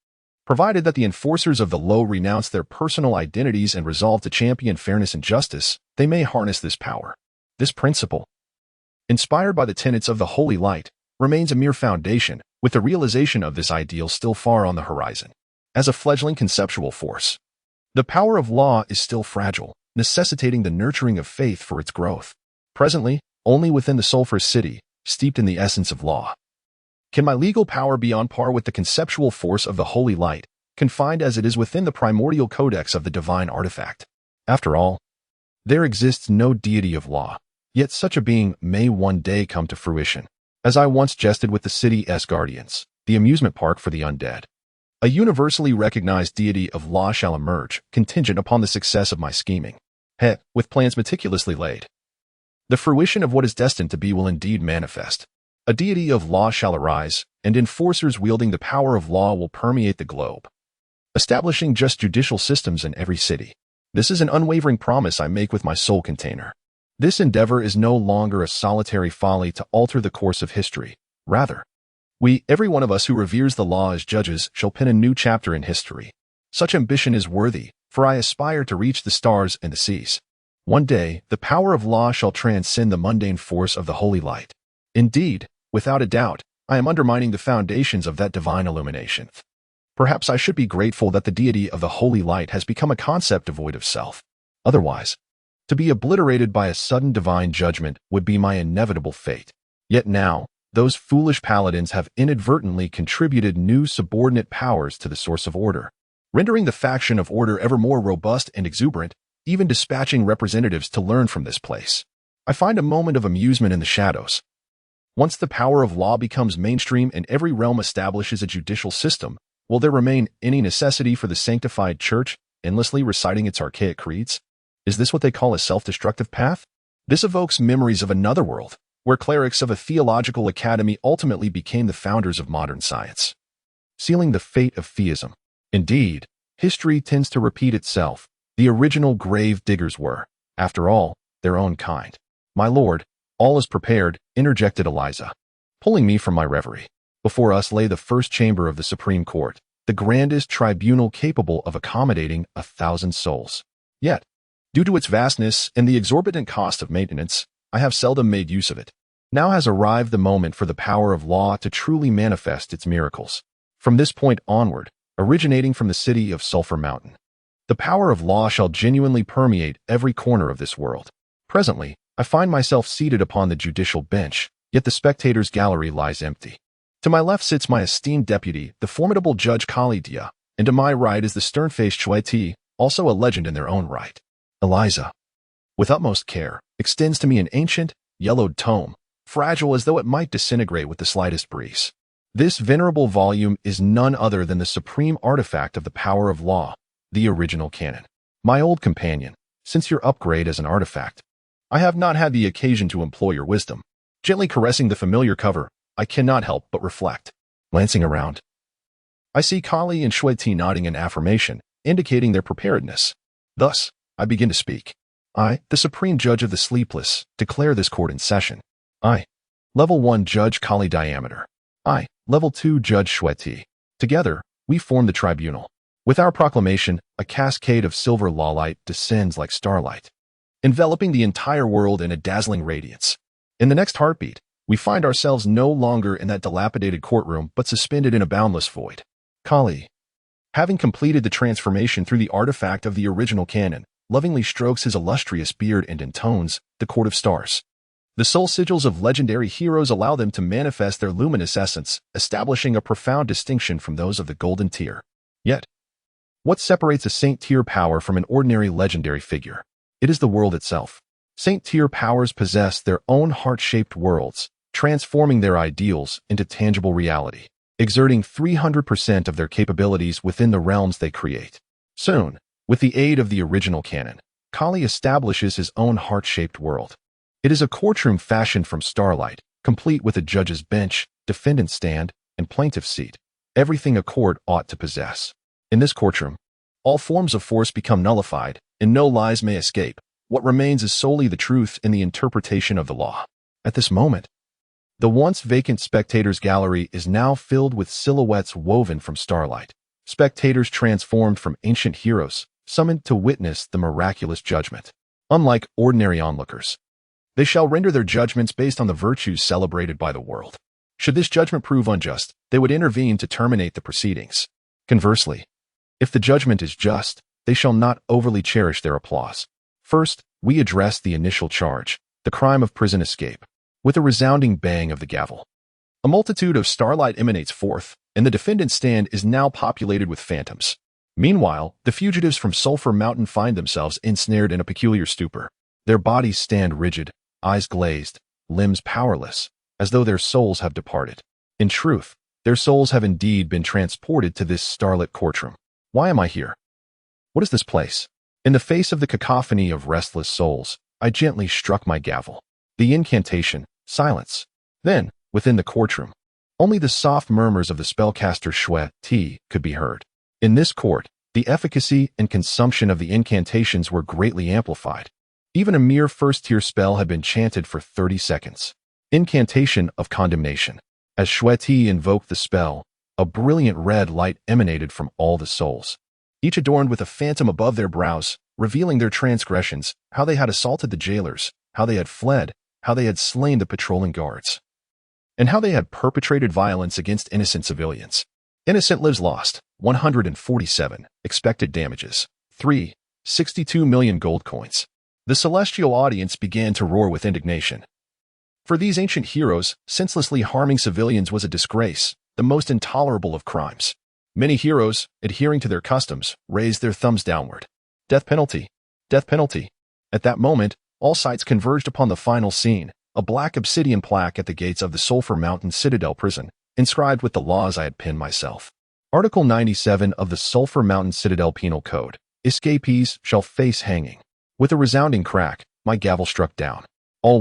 Speaker 1: Provided that the enforcers of the law renounce their personal identities and resolve to champion fairness and justice, they may harness this power. This principle, inspired by the tenets of the holy light, remains a mere foundation, with the realization of this ideal still far on the horizon. As a fledgling conceptual force, the power of law is still fragile, necessitating the nurturing of faith for its growth. Presently, only within the Sulphur City, steeped in the essence of law, can my legal power be on par with the conceptual force of the holy light, confined as it is within the primordial codex of the divine artifact. After all, there exists no deity of law, yet such a being may one day come to fruition. As I once jested with the city's guardians, the amusement park for the undead, a universally recognized deity of law shall emerge, contingent upon the success of my scheming. With plans meticulously laid, the fruition of what is destined to be will indeed manifest. A deity of law shall arise, and enforcers wielding the power of law will permeate the globe, establishing just judicial systems in every city. This is an unwavering promise I make with my soul container. This endeavor is no longer a solitary folly to alter the course of history. Rather, every one of us who reveres the law as judges, shall pen a new chapter in history. Such ambition is worthy, for I aspire to reach the stars and the seas. One day, the power of law shall transcend the mundane force of the holy light. Indeed, without a doubt, I am undermining the foundations of that divine illumination. Perhaps I should be grateful that the deity of the holy light has become a concept devoid of self. Otherwise, To be obliterated by a sudden divine judgment would be my inevitable fate. Yet now, those foolish paladins have inadvertently contributed new subordinate powers to the source of order, rendering the faction of order ever more robust and exuberant, even dispatching representatives to learn from this place. I find a moment of amusement in the shadows. Once the power of law becomes mainstream and every realm establishes a judicial system, will there remain any necessity for the sanctified church endlessly reciting its archaic creeds? Is this what they call a self-destructive path? This evokes memories of another world, where clerics of a theological academy ultimately became the founders of modern science, sealing the fate of theism. Indeed, history tends to repeat itself. The original grave diggers were, after all, their own kind. My lord, all is prepared, interjected Eliza, pulling me from my reverie. Before us lay the first chamber of the Supreme Court, the grandest tribunal capable of accommodating 1,000 souls. Yet, due to its vastness and the exorbitant cost of maintenance, I have seldom made use of it. Now has arrived the moment for the power of law to truly manifest its miracles. From this point onward, originating from the city of Sulphur Mountain, the power of law shall genuinely permeate every corner of this world. Presently, I find myself seated upon the judicial bench, yet the spectators' gallery lies empty. To my left sits my esteemed deputy, the formidable Judge Kali Dia, and to my right is the stern-faced Shui Ti, also a legend in their own right. Eliza, with utmost care, extends to me an ancient, yellowed tome, fragile as though it might disintegrate with the slightest breeze. This venerable volume is none other than the supreme artifact of the power of law, the original canon. My old companion, since your upgrade as an artifact, I have not had the occasion to employ your wisdom. Gently caressing the familiar cover, I cannot help but reflect. Glancing around, I see Kali and Shui Ti nodding in affirmation, indicating their preparedness. Thus, I begin to speak. I, the Supreme Judge of the Sleepless, declare this court in session. I, Level 1 Judge Kali Diameter. I, Level 2 Judge Shui Ti. Together, we form the tribunal. With our proclamation, a cascade of silver lawlight descends like starlight, enveloping the entire world in a dazzling radiance. In the next heartbeat, we find ourselves no longer in that dilapidated courtroom but suspended in a boundless void. Kali, having completed the transformation through the artifact of the original canon, lovingly strokes his illustrious beard and intones the Court of Stars. The soul sigils of legendary heroes allow them to manifest their luminous essence, establishing a profound distinction from those of the golden tier. Yet, what separates a saint tier power from an ordinary legendary figure? It is the world itself. Saint tier powers possess their own heart-shaped worlds, transforming their ideals into tangible reality, exerting 300% of their capabilities within the realms they create. Soon, with the aid of the original canon, Kali establishes his own heart-shaped world. It is a courtroom fashioned from starlight, complete with a judge's bench, defendant's stand, and plaintiff's seat, everything a court ought to possess. In this courtroom, all forms of force become nullified, and no lies may escape. What remains is solely the truth in the interpretation of the law. At this moment, the once vacant spectators' gallery is now filled with silhouettes woven from starlight, spectators transformed from ancient heroes, summoned to witness the miraculous judgment. Unlike ordinary onlookers, they shall render their judgments based on the virtues celebrated by the world. Should this judgment prove unjust, they would intervene to terminate the proceedings. Conversely, if the judgment is just, they shall not overly cherish their applause. First, we address the initial charge, the crime of prison escape, with a resounding bang of the gavel. A multitude of starlight emanates forth, and the defendant's stand is now populated with phantoms. Meanwhile, the fugitives from Sulphur Mountain find themselves ensnared in a peculiar stupor. Their bodies stand rigid, eyes glazed, limbs powerless, as though their souls have departed. In truth, their souls have indeed been transported to this starlit courtroom. Why am I here? What is this place? In the face of the cacophony of restless souls, I gently struck my gavel. The incantation, silence. Then, within the courtroom, only the soft murmurs of the spellcaster Shui Ti could be heard. In this court, the efficacy and consumption of the incantations were greatly amplified. Even a mere first-tier spell had been chanted for 30 seconds. Incantation of condemnation. As Shui Ti invoked the spell, a brilliant red light emanated from all the souls, each adorned with a phantom above their brows, revealing their transgressions, how they had assaulted the jailers, how they had fled, how they had slain the patrolling guards, and how they had perpetrated violence against innocent civilians. Innocent lives lost, 147. Expected damages, 3. 62 million gold coins. The celestial audience began to roar with indignation. For these ancient heroes, senselessly harming civilians was a disgrace, the most intolerable of crimes. Many heroes, adhering to their customs, raised their thumbs downward. Death penalty. Death penalty. At that moment, all sights converged upon the final scene, a black obsidian plaque at the gates of the Sulphur Mountain Citadel prison, inscribed with the laws I had penned myself. Article 97 of the Sulphur Mountain Citadel Penal Code. Escapees shall face hanging. With a resounding crack, my gavel struck down. All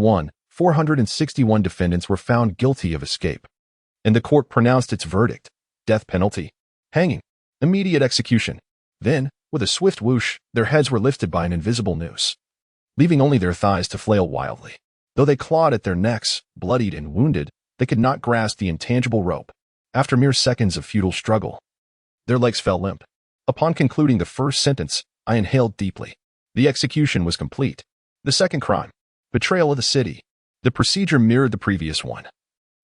Speaker 1: 461 defendants were found guilty of escape, and the court pronounced its verdict: death penalty, hanging, immediate execution. Then, with a swift whoosh, their heads were lifted by an invisible noose, leaving only their thighs to flail wildly. Though they clawed at their necks, bloodied and wounded, they could not grasp the intangible rope. After mere seconds of futile struggle, their legs fell limp. Upon concluding the first sentence, I inhaled deeply. The execution was complete. The second crime, betrayal of the city. The procedure mirrored the previous one.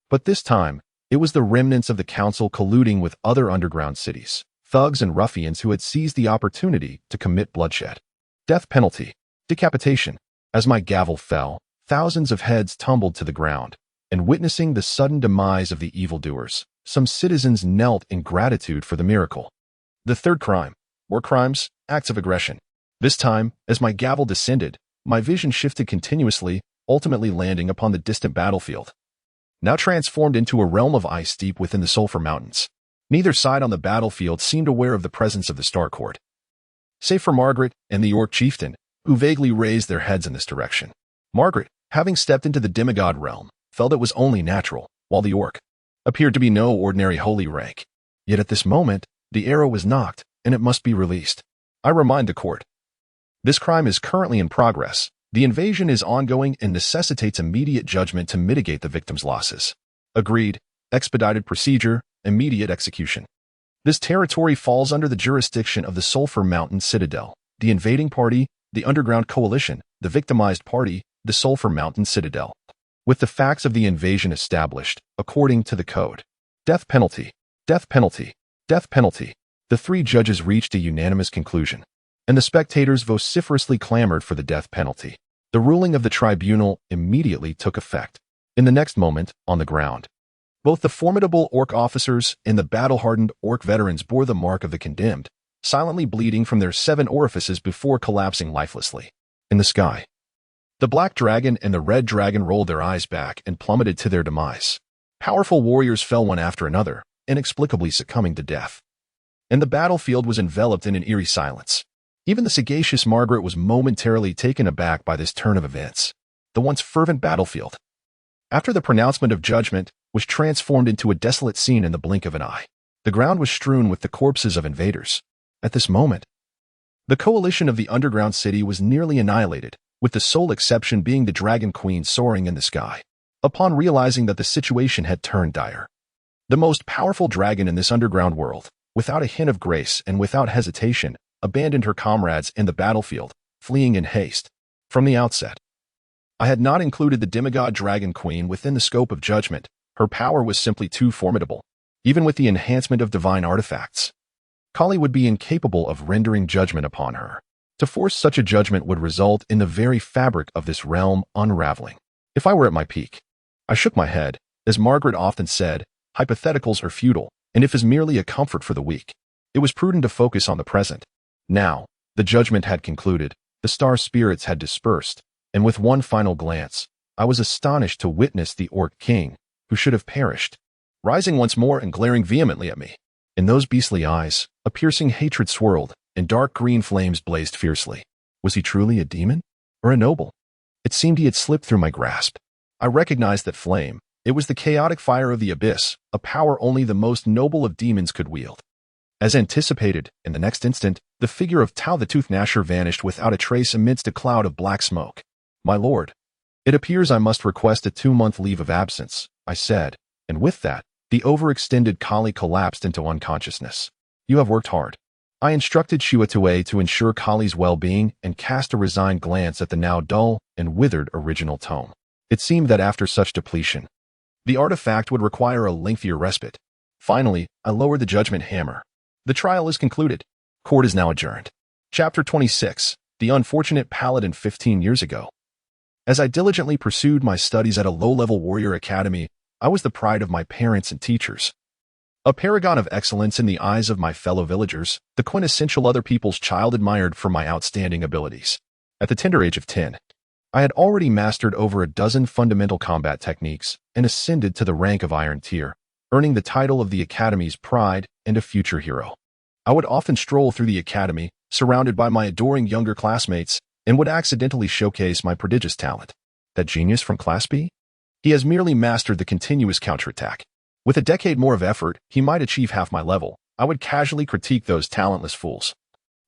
Speaker 1: But this time, it was the remnants of the council colluding with other underground cities, thugs and ruffians who had seized the opportunity to commit bloodshed. Death penalty, decapitation. As my gavel fell, thousands of heads tumbled to the ground, and witnessing the sudden demise of the evildoers, some citizens knelt in gratitude for the miracle. The third crime, war crimes, acts of aggression. This time, as my gavel descended, my vision shifted continuously, ultimately landing upon the distant battlefield, now transformed into a realm of ice deep within the Sulphur Mountains. Neither side on the battlefield seemed aware of the presence of the Star Court, save for Margaret and the Orc chieftain, who vaguely raised their heads in this direction. Margaret, having stepped into the demigod realm, felt it was only natural, while the Orc appeared to be no ordinary holy rank. Yet at this moment, the arrow was knocked, and it must be released. I remind the court. This crime is currently in progress. The invasion is ongoing and necessitates immediate judgment to mitigate the victim's losses. Agreed. Expedited procedure, immediate execution. This territory falls under the jurisdiction of the Sulphur Mountain Citadel, the invading party, the underground coalition, the victimized party, the Sulphur Mountain Citadel. With the facts of the invasion established, according to the code. Death penalty. Death penalty. Death penalty. The three judges reached a unanimous conclusion, and the spectators vociferously clamored for the death penalty. The ruling of the tribunal immediately took effect. In the next moment, on the ground, both the formidable Orc officers and the battle-hardened Orc veterans bore the mark of the condemned, silently bleeding from their 7 orifices before collapsing lifelessly. In the sky, the black dragon and the red dragon rolled their eyes back and plummeted to their demise. Powerful warriors fell one after another, inexplicably succumbing to death. And the battlefield was enveloped in an eerie silence. Even the sagacious Margaret was momentarily taken aback by this turn of events. The once fervent battlefield, after the pronouncement of judgment, was transformed into a desolate scene in the blink of an eye. The ground was strewn with the corpses of invaders. At this moment, the coalition of the underground city was nearly annihilated, with the sole exception being the Dragon Queen soaring in the sky. Upon realizing that the situation had turned dire, the most powerful dragon in this underground world, without a hint of grace and without hesitation, abandoned her comrades in the battlefield, fleeing in haste. From the outset, I had not included the demigod Dragon Queen within the scope of judgment. Her power was simply too formidable. Even with the enhancement of divine artifacts, Kali would be incapable of rendering judgment upon her. To force such a judgment would result in the very fabric of this realm unraveling. If I were at my peak, I shook my head. As Margaret often said, hypotheticals are futile, and if is merely a comfort for the weak. It was prudent to focus on the present. Now, the judgment had concluded, the star spirits had dispersed, and with one final glance, I was astonished to witness the Orc King, who should have perished, rising once more and glaring vehemently at me. In those beastly eyes, a piercing hatred swirled, and dark green flames blazed fiercely. Was he truly a demon? Or a noble? It seemed he had slipped through my grasp. I recognized that flame. It was the chaotic fire of the abyss, a power only the most noble of demons could wield. As anticipated, in the next instant, the figure of Tao the Tooth Gnasher vanished without a trace amidst a cloud of black smoke. My lord, it appears I must request a 2-month leave of absence, I said, and with that, the overextended Kali collapsed into unconsciousness. You have worked hard. I instructed Shiwatue to ensure Kali's well-being and cast a resigned glance at the now dull and withered original tome. It seemed that after such depletion, the artifact would require a lengthier respite. Finally, I lowered the judgment hammer. The trial is concluded. Court is now adjourned. Chapter 26. the unfortunate paladin 15 years ago. As I diligently pursued my studies at a low-level warrior academy, I was the pride of my parents and teachers. A paragon of excellence in the eyes of my fellow villagers, the quintessential other people's child admired for my outstanding abilities. At the tender age of 10, I had already mastered over a dozen fundamental combat techniques and ascended to the rank of Iron Tier, earning the title of the Academy's pride and a future hero. I would often stroll through the Academy, surrounded by my adoring younger classmates, and would accidentally showcase my prodigious talent. That genius from Class B? He has merely mastered the continuous counterattack. With a decade more of effort, he might achieve half my level. I would casually critique those talentless fools,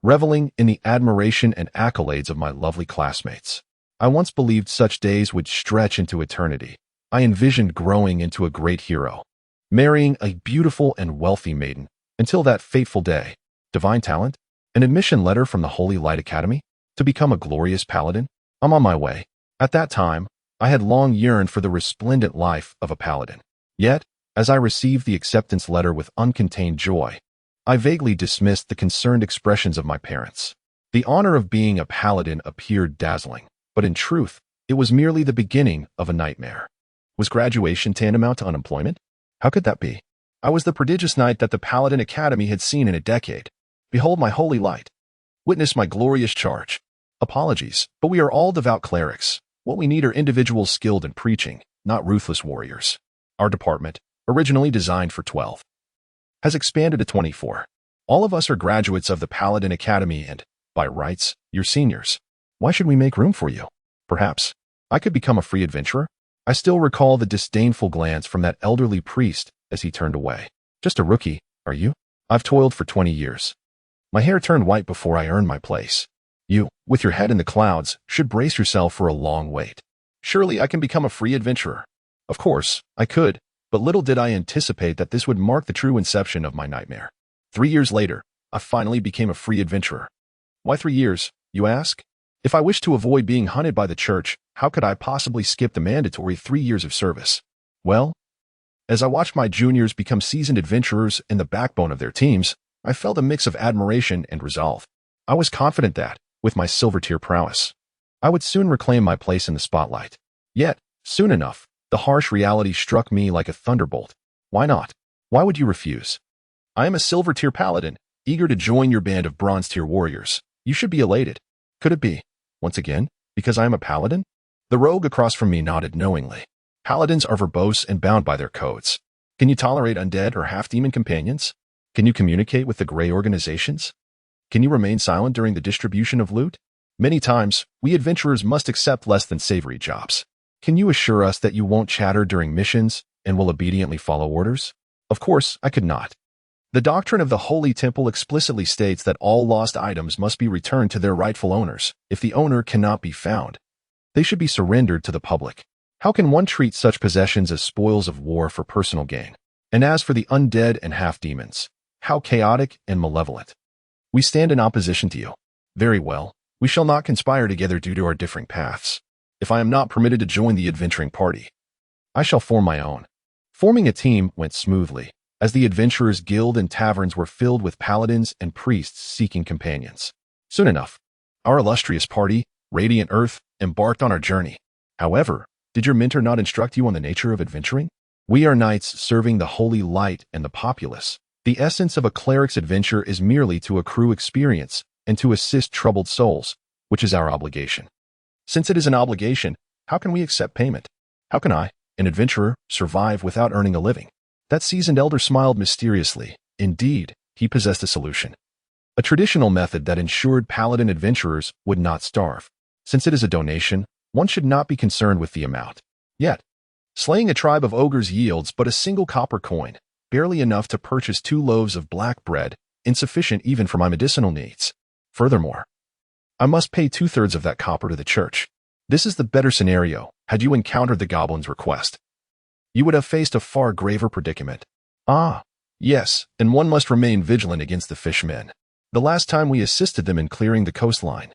Speaker 1: reveling in the admiration and accolades of my lovely classmates. I once believed such days would stretch into eternity. I envisioned growing into a great hero, marrying a beautiful and wealthy maiden, until that fateful day. Divine talent? An admission letter from the Holy Light Academy? To become a glorious paladin? I'm on my way. At that time, I had long yearned for the resplendent life of a paladin. Yet, as I received the acceptance letter with uncontained joy, I vaguely dismissed the concerned expressions of my parents. The honor of being a paladin appeared dazzling, but in truth, it was merely the beginning of a nightmare. Was graduation tantamount to unemployment? How could that be? I was the prodigious knight that the Paladin Academy had seen in a decade. Behold my holy light. Witness my glorious charge. Apologies, but we are all devout clerics. What we need are individuals skilled in preaching, not ruthless warriors. Our department, originally designed for 12, has expanded to 24. All of us are graduates of the Paladin Academy and, by rights, you're seniors. Why should we make room for you? Perhaps I could become a free adventurer? I still recall the disdainful glance from that elderly priest as he turned away. Just a rookie, are you? I've toiled for 20 years. My hair turned white before I earned my place. You, with your head in the clouds, should brace yourself for a long wait. Surely I can become a free adventurer. Of course, I could, but little did I anticipate that this would mark the true inception of my nightmare. 3 years later, I finally became a free adventurer. Why 3 years, you ask? If I wished to avoid being hunted by the church, how could I possibly skip the mandatory 3 years of service? Well, as I watched my juniors become seasoned adventurers and the backbone of their teams, I felt a mix of admiration and resolve. I was confident that, with my silver tier prowess, I would soon reclaim my place in the spotlight. Yet, soon enough, the harsh reality struck me like a thunderbolt. Why not? Why would you refuse? I am a silver tier paladin, eager to join your band of bronze tier warriors. You should be elated. Could it be, once again, because I am a paladin? The rogue across from me nodded knowingly. Paladins are verbose and bound by their codes. Can you tolerate undead or half-demon companions? Can you communicate with the gray organizations? Can you remain silent during the distribution of loot? Many times, we adventurers must accept less than savory jobs. Can you assure us that you won't chatter during missions and will obediently follow orders? Of course, I could not. The doctrine of the Holy Temple explicitly states that all lost items must be returned to their rightful owners. If the owner cannot be found, they should be surrendered to the public. How can one treat such possessions as spoils of war for personal gain? And as for the undead and half-demons, how chaotic and malevolent. We stand in opposition to you. Very well, we shall not conspire together due to our differing paths. If I am not permitted to join the adventuring party, I shall form my own. Forming a team went smoothly, as the adventurers' guild and taverns were filled with paladins and priests seeking companions. Soon enough, our illustrious party, Radiant Earth, embarked on our journey. However, did your mentor not instruct you on the nature of adventuring? We are knights serving the holy light and the populace. The essence of a cleric's adventure is merely to accrue experience and to assist troubled souls, which is our obligation. Since it is an obligation, how can we accept payment? How can I, an adventurer, survive without earning a living? That seasoned elder smiled mysteriously. Indeed, he possessed a solution. A traditional method that ensured paladin adventurers would not starve. Since it is a donation, one should not be concerned with the amount. Yet, slaying a tribe of ogres yields but a single copper coin, barely enough to purchase 2 loaves of black bread, insufficient even for my medicinal needs. Furthermore, I must pay 2/3 of that copper to the church. This is the better scenario. Had you encountered the goblin's request, you would have faced a far graver predicament. Ah, yes, and one must remain vigilant against the fishmen. The last time we assisted them in clearing the coastline,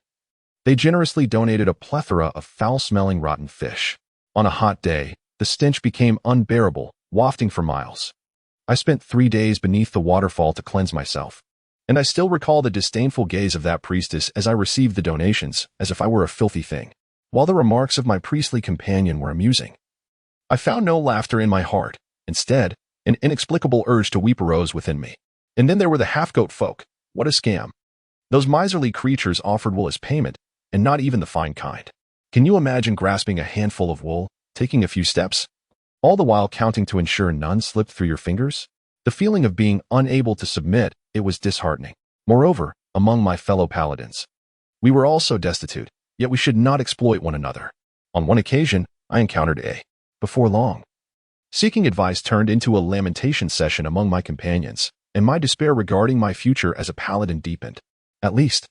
Speaker 1: they generously donated a plethora of foul-smelling rotten fish. On a hot day, the stench became unbearable, wafting for miles. I spent 3 days beneath the waterfall to cleanse myself. And I still recall the disdainful gaze of that priestess as I received the donations, as if I were a filthy thing, while the remarks of my priestly companion were amusing. I found no laughter in my heart. Instead, an inexplicable urge to weep arose within me. And then there were the half-goat folk. What a scam. Those miserly creatures offered wool as payment, and not even the fine kind. Can you imagine grasping a handful of wool, taking a few steps, all the while counting to ensure none slipped through your fingers? The feeling of being unable to submit, it was disheartening. Moreover, among my fellow paladins, we were all so destitute, yet we should not exploit one another. On one occasion, I encountered a, before long, seeking advice turned into a lamentation session among my companions, and my despair regarding my future as a paladin deepened. At least,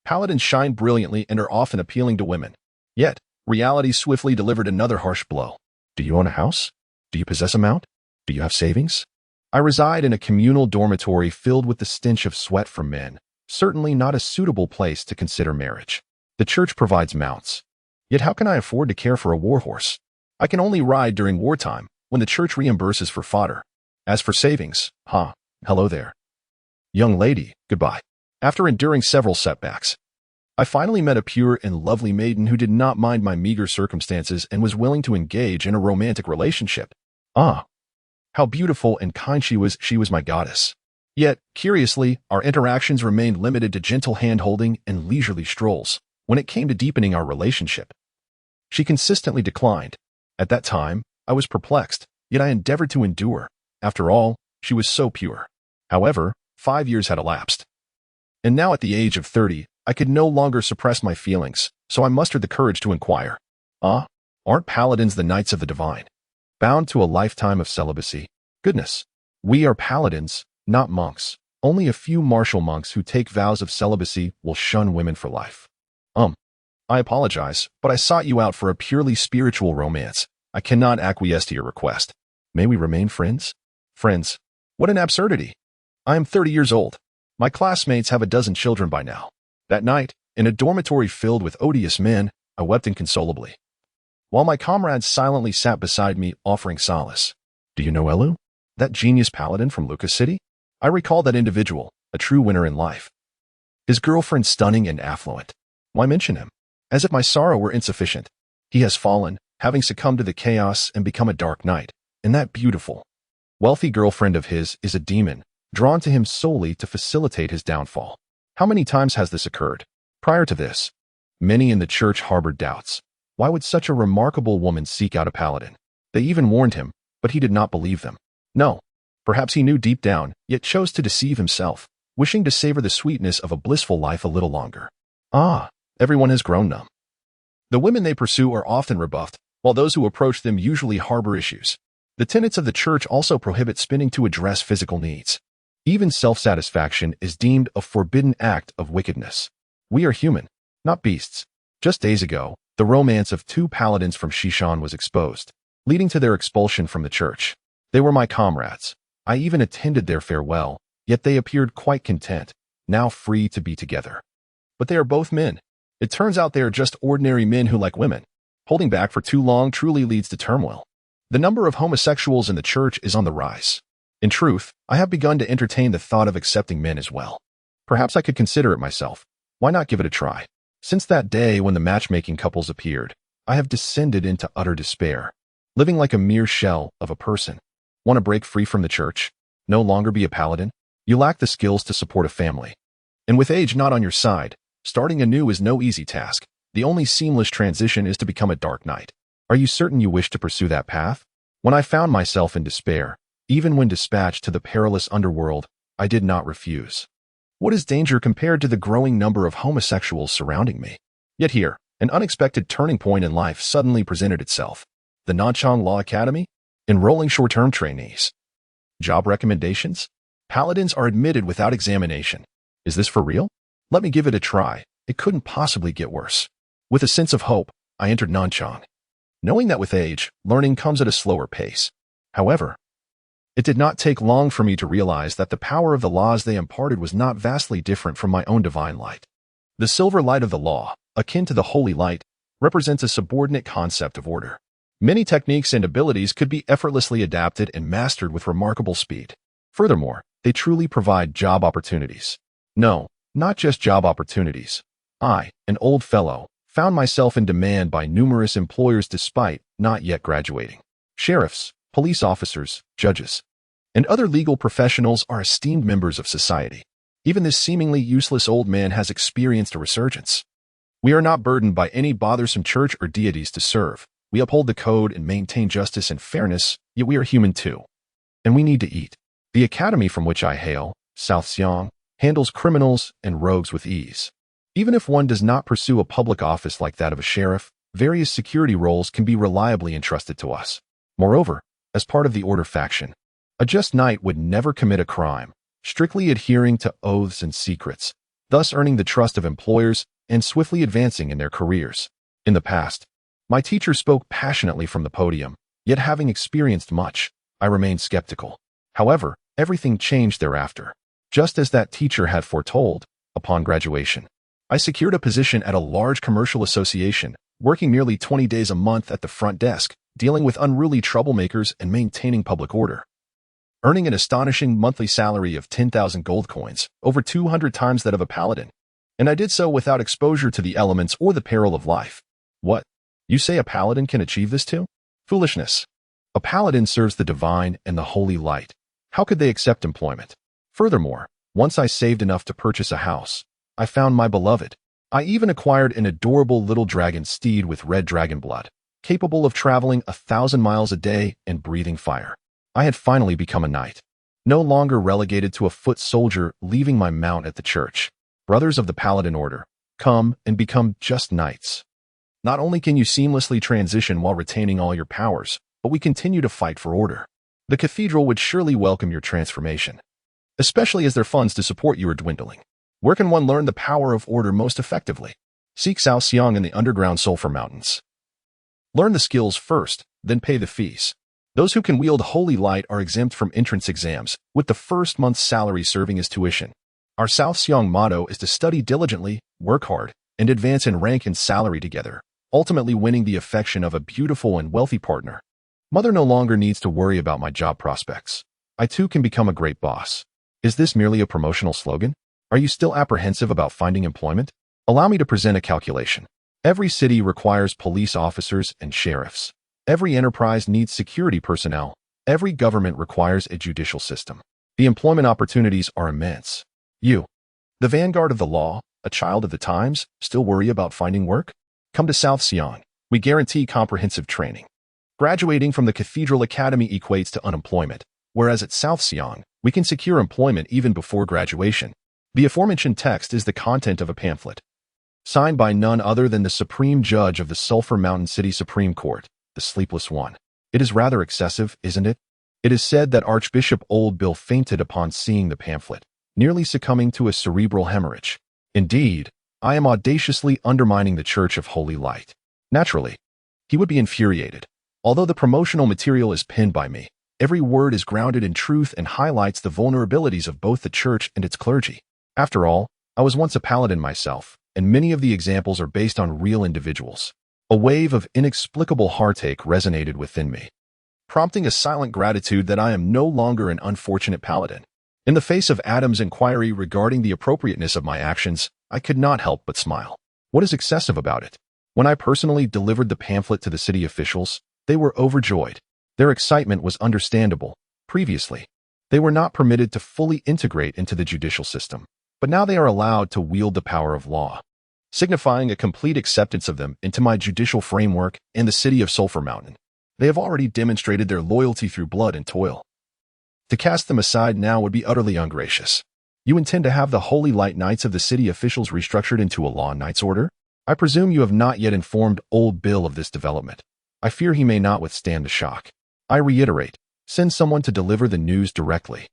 Speaker 1: paladins shine brilliantly and are often appealing to women. Yet, reality swiftly delivered another harsh blow. Do you own a house? Do you possess a mount? Do you have savings? I reside in a communal dormitory filled with the stench of sweat from men, certainly not a suitable place to consider marriage. The church provides mounts. Yet how can I afford to care for a warhorse? I can only ride during wartime, when the church reimburses for fodder. As for savings, hello there. Young lady, goodbye. After enduring several setbacks, I finally met a pure and lovely maiden who did not mind my meager circumstances and was willing to engage in a romantic relationship. How beautiful and kind she was my goddess. Yet, curiously, our interactions remained limited to gentle hand-holding and leisurely strolls. When it came to deepening our relationship, she consistently declined. At that time, I was perplexed, yet I endeavored to endure. After all, she was so pure. However, 5 years had elapsed. And now at the age of 30, I could no longer suppress my feelings, so I mustered the courage to inquire. Aren't paladins the knights of the divine, bound to a lifetime of celibacy? Goodness, we are paladins, not monks. Only a few martial monks who take vows of celibacy will shun women for life. I apologize, but I sought you out for a purely spiritual romance. I cannot acquiesce to your request. May we remain friends? Friends? What an absurdity. I am 30 years old. My classmates have a dozen children by now. That night, in a dormitory filled with odious men, I wept inconsolably, while my comrades silently sat beside me, offering solace. Do you know Elu? That genius paladin from Lucas City? I recall that individual, a true winner in life. His girlfriend stunning and affluent. Why mention him? As if my sorrow were insufficient. He has fallen, having succumbed to the chaos and become a dark knight. And that beautiful, wealthy girlfriend of his is a demon, drawn to him solely to facilitate his downfall. How many times has this occurred? Prior to this, many in the church harbored doubts. Why would such a remarkable woman seek out a paladin? They even warned him, but he did not believe them. No, perhaps he knew deep down, yet chose to deceive himself, wishing to savor the sweetness of a blissful life a little longer. Everyone has grown numb. The women they pursue are often rebuffed, while those who approach them usually harbor issues. The tenets of the church also prohibit spinning to address physical needs. Even self-satisfaction is deemed a forbidden act of wickedness. We are human, not beasts. Just days ago, the romance of 2 paladins from Shishan was exposed, leading to their expulsion from the church. They were my comrades. I even attended their farewell, yet they appeared quite content, now free to be together. But they are both men. It turns out they are just ordinary men who like women. Holding back for too long truly leads to turmoil. The number of homosexuals in the church is on the rise. In truth, I have begun to entertain the thought of accepting men as well. Perhaps I could consider it myself. Why not give it a try? Since that day when the matchmaking couples appeared, I have descended into utter despair, living like a mere shell of a person. Want to break free from the church? No longer be a paladin? You lack the skills to support a family. And with age not on your side, starting anew is no easy task. The only seamless transition is to become a dark knight. Are you certain you wish to pursue that path? When I found myself in despair, even when dispatched to the perilous underworld, I did not refuse. What is danger compared to the growing number of homosexuals surrounding me? Yet here, an unexpected turning point in life suddenly presented itself. The Nanchang Law Academy? Enrolling short-term trainees. Job recommendations? Paladins are admitted without examination. Is this for real? Let me give it a try. It couldn't possibly get worse. With a sense of hope, I entered Nanchang, knowing that with age, learning comes at a slower pace. However, it did not take long for me to realize that the power of the laws they imparted was not vastly different from my own divine light. The silver light of the law, akin to the holy light, represents a subordinate concept of order. Many techniques and abilities could be effortlessly adapted and mastered with remarkable speed. Furthermore, They truly provide job opportunities. No, not just job opportunities. I, an old fellow, found myself in demand by numerous employers despite not yet graduating. Sheriffs, police officers, judges, and other legal professionals are esteemed members of society. Even this seemingly useless old man has experienced a resurgence. We are not burdened by any bothersome church or deities to serve. We uphold the code and maintain justice and fairness, yet we are human too. And we need to eat. The academy from which I hail, South Siang, handles criminals and rogues with ease. Even if one does not pursue a public office like that of a sheriff, various security roles can be reliably entrusted to us. Moreover, as part of the Order faction, a just knight would never commit a crime, strictly adhering to oaths and secrets, thus earning the trust of employers and swiftly advancing in their careers. In the past, my teacher spoke passionately from the podium, yet having experienced much, I remained skeptical. However, everything changed thereafter. Just as that teacher had foretold, upon graduation, I secured a position at a large commercial association, working nearly 20 days a month at the front desk, dealing with unruly troublemakers and maintaining public order. Earning an astonishing monthly salary of 10,000 gold coins, over 200 times that of a paladin. And I did so without exposure to the elements or the peril of life. What? You say a paladin can achieve this too? Foolishness. A paladin serves the divine and the holy light. How could they accept employment? Furthermore, once I saved enough to purchase a house, I found my beloved. I even acquired an adorable little dragon steed with red dragon blood, capable of traveling 1,000 miles a day and breathing fire. I had finally become a knight, no longer relegated to a foot soldier leaving my mount at the church. Brothers of the Paladin Order, come and become just knights. Not only can you seamlessly transition while retaining all your powers, but we continue to fight for order. The cathedral would surely welcome your transformation, especially as their funds to support you are dwindling. Where can one learn the power of order most effectively? Seek South Siang in the underground Sulphur Mountains. Learn the skills first, then pay the fees. Those who can wield holy light are exempt from entrance exams, with the first month's salary serving as tuition. Our South Siang motto is to study diligently, work hard, and advance in rank and salary together, ultimately winning the affection of a beautiful and wealthy partner. Mother no longer needs to worry about my job prospects. I too can become a great boss. Is this merely a promotional slogan? Are you still apprehensive about finding employment? Allow me to present a calculation. Every city requires police officers and sheriffs. Every enterprise needs security personnel. Every government requires a judicial system. The employment opportunities are immense. You, the vanguard of the law, a child of the times, still worry about finding work? Come to South Siang. We guarantee comprehensive training. Graduating from the Cathedral Academy equates to unemployment, whereas at South Siang, we can secure employment even before graduation. The aforementioned text is the content of a pamphlet, signed by none other than the Supreme Judge of the Sulphur Mountain City Supreme Court, the Sleepless One. It is rather excessive, isn't it? It is said that Archbishop Old Bill fainted upon seeing the pamphlet, nearly succumbing to a cerebral hemorrhage. Indeed, I am audaciously undermining the Church of Holy Light. Naturally, he would be infuriated. Although the promotional material is penned by me, every word is grounded in truth and highlights the vulnerabilities of both the Church and its clergy. After all, I was once a paladin myself, and many of the examples are based on real individuals. A wave of inexplicable heartache resonated within me, prompting a silent gratitude that I am no longer an unfortunate paladin. In the face of Adam's inquiry regarding the appropriateness of my actions, I could not help but smile. What is excessive about it? When I personally delivered the pamphlet to the city officials, they were overjoyed. Their excitement was understandable. Previously, they were not permitted to fully integrate into the judicial system, but now they are allowed to wield the power of law, signifying a complete acceptance of them into my judicial framework in the city of Sulphur Mountain. They have already demonstrated their loyalty through blood and toil. To cast them aside now would be utterly ungracious. You intend to have the Holy Light Knights of the city officials restructured into a law knights order? I presume you have not yet informed Old Bill of this development. I fear he may not withstand the shock. I reiterate, send someone to deliver the news directly.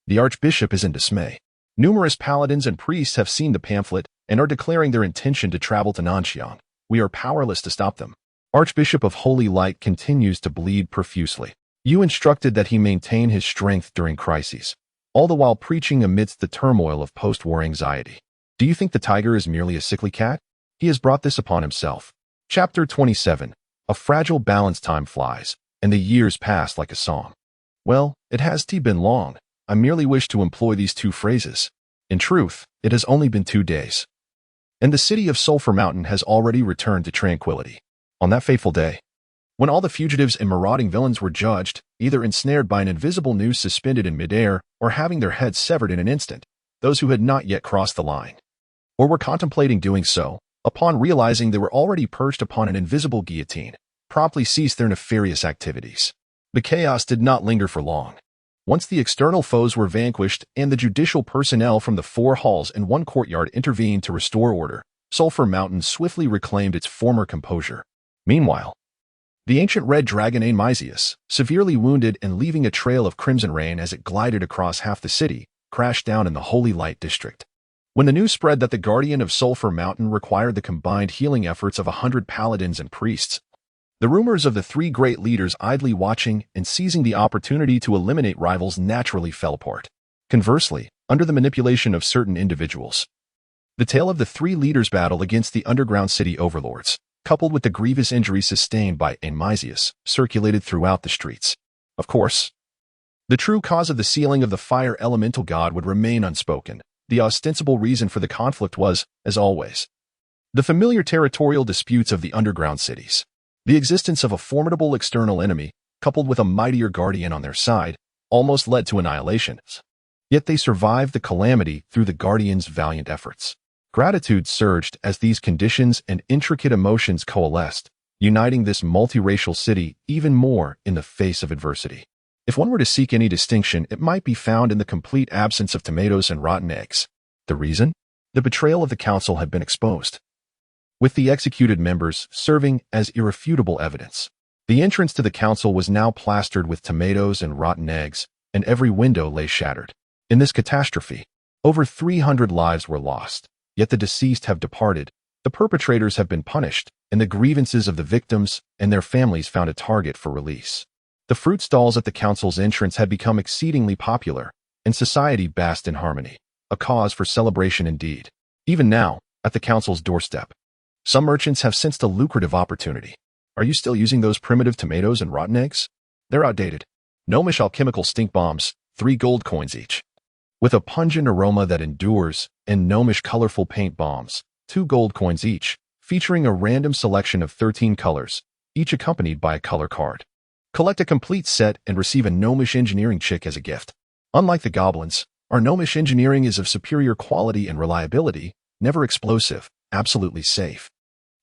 Speaker 1: The Archbishop is in dismay. Numerous paladins and priests have seen the pamphlet and are declaring their intention to travel to Nanxiang. We are powerless to stop them. Archbishop of Holy Light continues to bleed profusely. You instructed that he maintain his strength during crises, all the while preaching amidst the turmoil of post-war anxiety. Do you think the tiger is merely a sickly cat? He has brought this upon himself. Chapter 27. A fragile balance. Time flies, and the years pass like a song. Well, it has been long. I merely wish to employ these two phrases. In truth, it has only been 2 days, and the city of Sulphur Mountain has already returned to tranquility. On that fateful day, when all the fugitives and marauding villains were judged, either ensnared by an invisible noose suspended in midair or having their heads severed in an instant, those who had not yet crossed the line, or were contemplating doing so, upon realizing they were already perched upon an invisible guillotine, promptly ceased their nefarious activities. The chaos did not linger for long. Once the external foes were vanquished and the judicial personnel from the 4 halls and 1 courtyard intervened to restore order, Sulphur Mountain swiftly reclaimed its former composure. Meanwhile, the ancient red dragon Amisius, severely wounded and leaving a trail of crimson rain as it glided across half the city, crashed down in the Holy Light District. When the news spread that the Guardian of Sulphur Mountain required the combined healing efforts of 100 paladins and priests, the rumors of the 3 great leaders idly watching and seizing the opportunity to eliminate rivals naturally fell apart. Conversely, under the manipulation of certain individuals, the tale of the 3 leaders' battle against the underground city overlords, coupled with the grievous injuries sustained by Amisius, circulated throughout the streets. Of course, the true cause of the sealing of the fire elemental god would remain unspoken. The ostensible reason for the conflict was, as always, the familiar territorial disputes of the underground cities. The existence of a formidable external enemy, coupled with a mightier guardian on their side, almost led to annihilation. Yet they survived the calamity through the guardian's valiant efforts. Gratitude surged as these conditions and intricate emotions coalesced, uniting this multiracial city even more in the face of adversity. If one were to seek any distinction, it might be found in the complete absence of tomatoes and rotten eggs. The reason? The betrayal of the council had been exposed, with the executed members serving as irrefutable evidence. The entrance to the council was now plastered with tomatoes and rotten eggs, and every window lay shattered. In this catastrophe, over 300 lives were lost, yet the deceased have departed, the perpetrators have been punished, and the grievances of the victims and their families found a target for release. The fruit stalls at the council's entrance had become exceedingly popular, and society basked in harmony, a cause for celebration indeed. Even now, at the council's doorstep, some merchants have sensed a lucrative opportunity. Are you still using those primitive tomatoes and rotten eggs? They're outdated. Gnomish alchemical stink bombs, 3 gold coins each, with a pungent aroma that endures, and gnomish colorful paint bombs, 2 gold coins each, featuring a random selection of 13 colors, each accompanied by a color card. Collect a complete set and receive a gnomish engineering chick as a gift. Unlike the goblins, our gnomish engineering is of superior quality and reliability, never explosive, absolutely safe.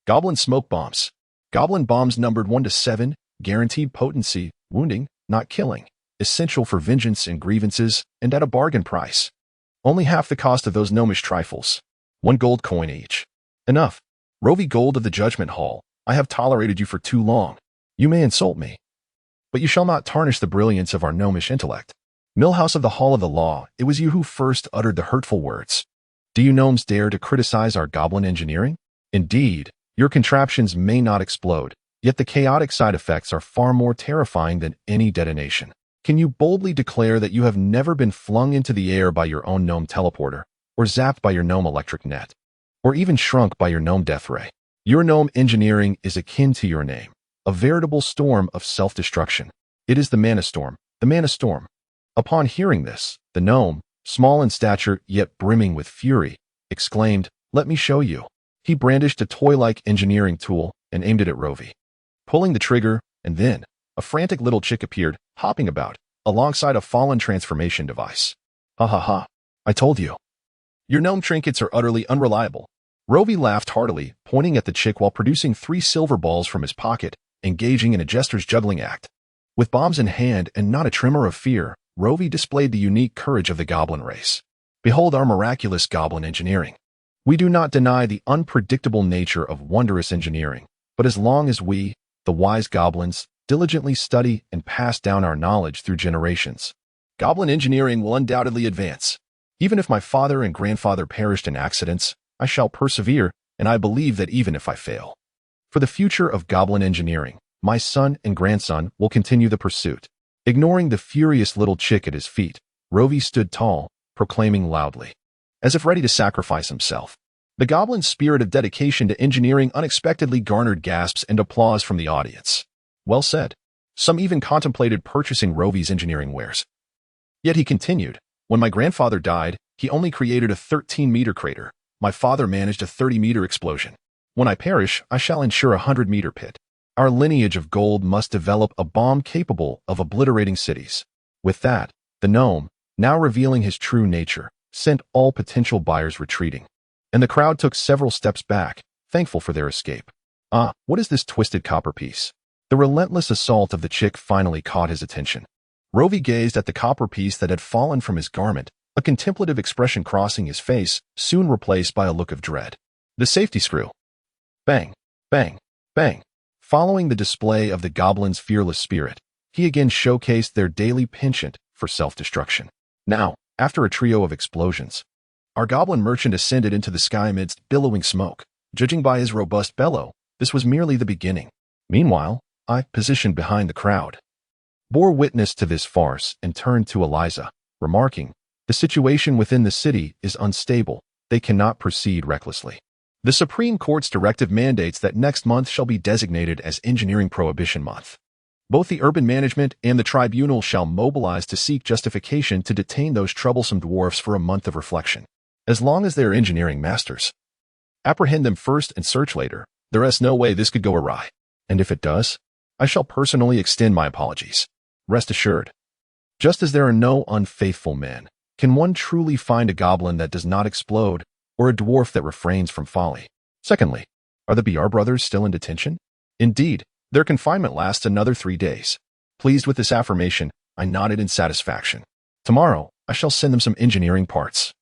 Speaker 1: Goblin smoke bombs. Goblin bombs numbered 1 to 7, guaranteed potency, wounding, not killing, essential for vengeance and grievances, and at a bargain price. Only half the cost of those gnomish trifles. 1 gold coin each. Enough. Rovy Gold of the Judgment Hall, I have tolerated you for too long. You may insult me, but you shall not tarnish the brilliance of our gnomish intellect. Millhouse of the Hall of the Law, it was you who first uttered the hurtful words. Do you gnomes dare to criticize our goblin engineering? Indeed, your contraptions may not explode, yet the chaotic side effects are far more terrifying than any detonation. Can you boldly declare that you have never been flung into the air by your own gnome teleporter, or zapped by your gnome electric net, or even shrunk by your gnome death ray? Your gnome engineering is akin to your name, a veritable storm of self-destruction. It is the mana storm, the mana storm. Upon hearing this, the gnome, small in stature yet brimming with fury, exclaimed, "Let me show you." He brandished a toy-like engineering tool and aimed it at Rovy, pulling the trigger, and then a frantic little chick appeared, hopping about, alongside a fallen transformation device. Ha ha ha. I told you. Your gnome trinkets are utterly unreliable. Rovy laughed heartily, pointing at the chick while producing 3 silver balls from his pocket, engaging in a jester's juggling act. With bombs in hand and not a tremor of fear, Rovy displayed the unique courage of the goblin race. Behold our miraculous goblin engineering. We do not deny the unpredictable nature of wondrous engineering, but as long as we, the wise goblins, diligently study and pass down our knowledge through generations, goblin engineering will undoubtedly advance. Even if my father and grandfather perished in accidents, I shall persevere, and I believe that even if I fail, for the future of goblin engineering, my son and grandson will continue the pursuit. Ignoring the furious little chick at his feet, Rovy stood tall, proclaiming loudly, as if ready to sacrifice himself. The goblin's spirit of dedication to engineering unexpectedly garnered gasps and applause from the audience. Well said. Some even contemplated purchasing Rovy's engineering wares. Yet he continued, when my grandfather died, he only created a 13-meter crater. My father managed a 30-meter explosion. When I perish, I shall ensure a 100-meter pit. Our lineage of gold must develop a bomb capable of obliterating cities. With that, the gnome, now revealing his true nature, sent all potential buyers retreating. And the crowd took several steps back, thankful for their escape. Ah, what is this twisted copper piece? The relentless assault of the chick finally caught his attention. Rovi gazed at the copper piece that had fallen from his garment, a contemplative expression crossing his face, soon replaced by a look of dread. The safety screw. Bang, bang, bang. Following the display of the goblin's fearless spirit, he again showcased their daily penchant for self-destruction. Now, after a trio of explosions, our goblin merchant ascended into the sky amidst billowing smoke. Judging by his robust bellow, this was merely the beginning. Meanwhile, I, positioned behind the crowd, bore witness to this farce and turned to Eliza, remarking, "The situation within the city is unstable. They cannot proceed recklessly. The Supreme Court's directive mandates that next month shall be designated as Engineering Prohibition Month. Both the urban management and the tribunal shall mobilize to seek justification to detain those troublesome dwarfs for a month of reflection. As long as they are engineering masters, apprehend them first and search later. There is no way this could go awry. And if it does, I shall personally extend my apologies. Rest assured. Just as there are no unfaithful men, can one truly find a goblin that does not explode or a dwarf that refrains from folly? Secondly, are the BR brothers still in detention? Indeed, their confinement lasts another 3 days. Pleased with this affirmation, I nodded in satisfaction. Tomorrow, I shall send them some engineering parts.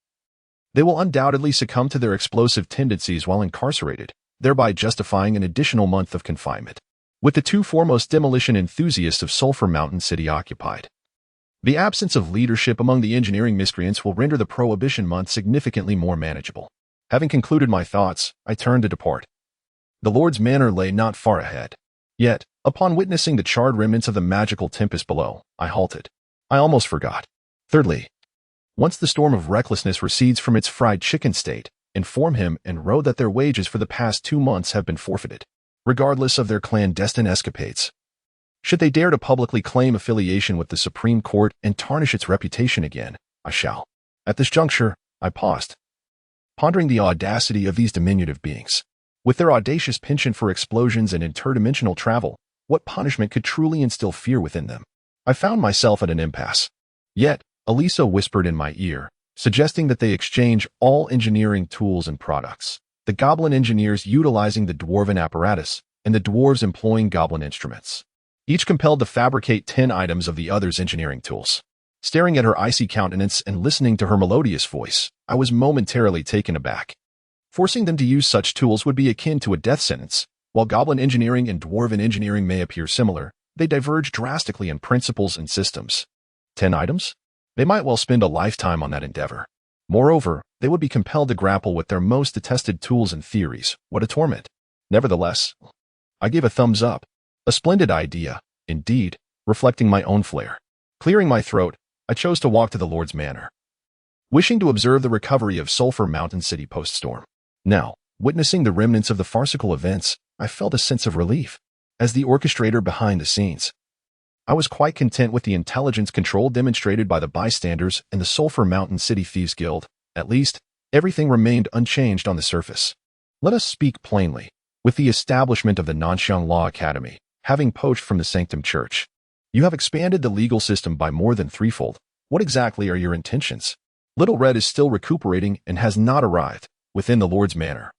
Speaker 1: They will undoubtedly succumb to their explosive tendencies while incarcerated, thereby justifying an additional month of confinement. With the 2 foremost demolition enthusiasts of Sulphur Mountain City occupied, the absence of leadership among the engineering miscreants will render the Prohibition Month significantly more manageable. Having concluded my thoughts, I turned to depart. The Lord's Manor lay not far ahead. Yet, upon witnessing the charred remnants of the magical tempest below, I halted. I almost forgot. Thirdly, once the storm of recklessness recedes from its fried chicken state, inform him and Ro that their wages for the past 2 months have been forfeited, regardless of their clandestine escapades. Should they dare to publicly claim affiliation with the Supreme Court and tarnish its reputation again, I shall. At this juncture, I paused, pondering the audacity of these diminutive beings. With their audacious penchant for explosions and interdimensional travel, what punishment could truly instill fear within them? I found myself at an impasse. Yet, Elisa whispered in my ear, suggesting that they exchange all engineering tools and products, the goblin engineers utilizing the dwarven apparatus, and the dwarves employing goblin instruments, each compelled to fabricate 10 items of the other's engineering tools. Staring at her icy countenance and listening to her melodious voice, I was momentarily taken aback. Forcing them to use such tools would be akin to a death sentence. While goblin engineering and dwarven engineering may appear similar, they diverge drastically in principles and systems. 10 items? They might well spend a lifetime on that endeavor. Moreover, they would be compelled to grapple with their most detested tools and theories. What a torment. Nevertheless, I gave a thumbs up. A splendid idea, indeed, reflecting my own flair. Clearing my throat, I chose to walk to the Lord's Manor, wishing to observe the recovery of Sulphur Mountain City post-storm. Now, witnessing the remnants of the farcical events, I felt a sense of relief. As the orchestrator behind the scenes, I was quite content with the intelligence control demonstrated by the bystanders and the Sulphur Mountain City Thieves Guild. At least, everything remained unchanged on the surface. Let us speak plainly. With the establishment of the Nanxiang Law Academy, having poached from the Sanctum Church, you have expanded the legal system by more than threefold. What exactly are your intentions? Little Red is still recuperating and has not arrived within the Lord's Manor.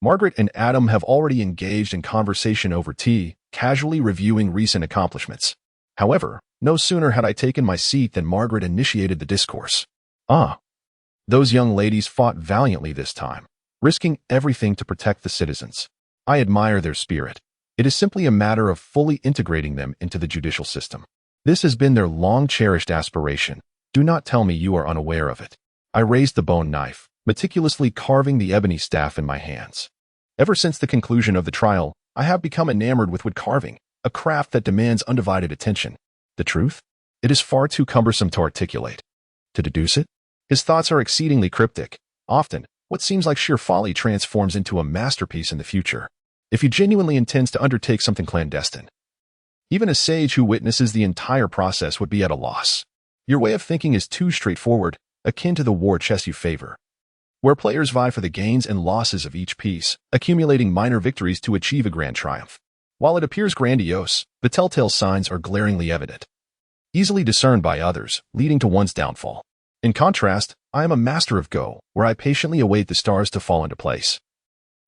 Speaker 1: Margaret and Adam have already engaged in conversation over tea, casually reviewing recent accomplishments. However, no sooner had I taken my seat than Margaret initiated the discourse. Ah, those young ladies fought valiantly this time, risking everything to protect the citizens. I admire their spirit. It is simply a matter of fully integrating them into the judicial system. This has been their long-cherished aspiration. Do not tell me you are unaware of it. I raised the bone knife, meticulously carving the ebony staff in my hands. Ever since the conclusion of the trial, I have become enamored with wood carving, a craft that demands undivided attention. The truth? It is far too cumbersome to articulate. To deduce it? His thoughts are exceedingly cryptic. Often, what seems like sheer folly transforms into a masterpiece in the future, if he genuinely intends to undertake something clandestine. Even a sage who witnesses the entire process would be at a loss. Your way of thinking is too straightforward, akin to the war chess you favor, where players vie for the gains and losses of each piece, accumulating minor victories to achieve a grand triumph. While it appears grandiose, the telltale signs are glaringly evident, easily discerned by others, leading to one's downfall. In contrast, I am a master of Go, where I patiently await the stars to fall into place,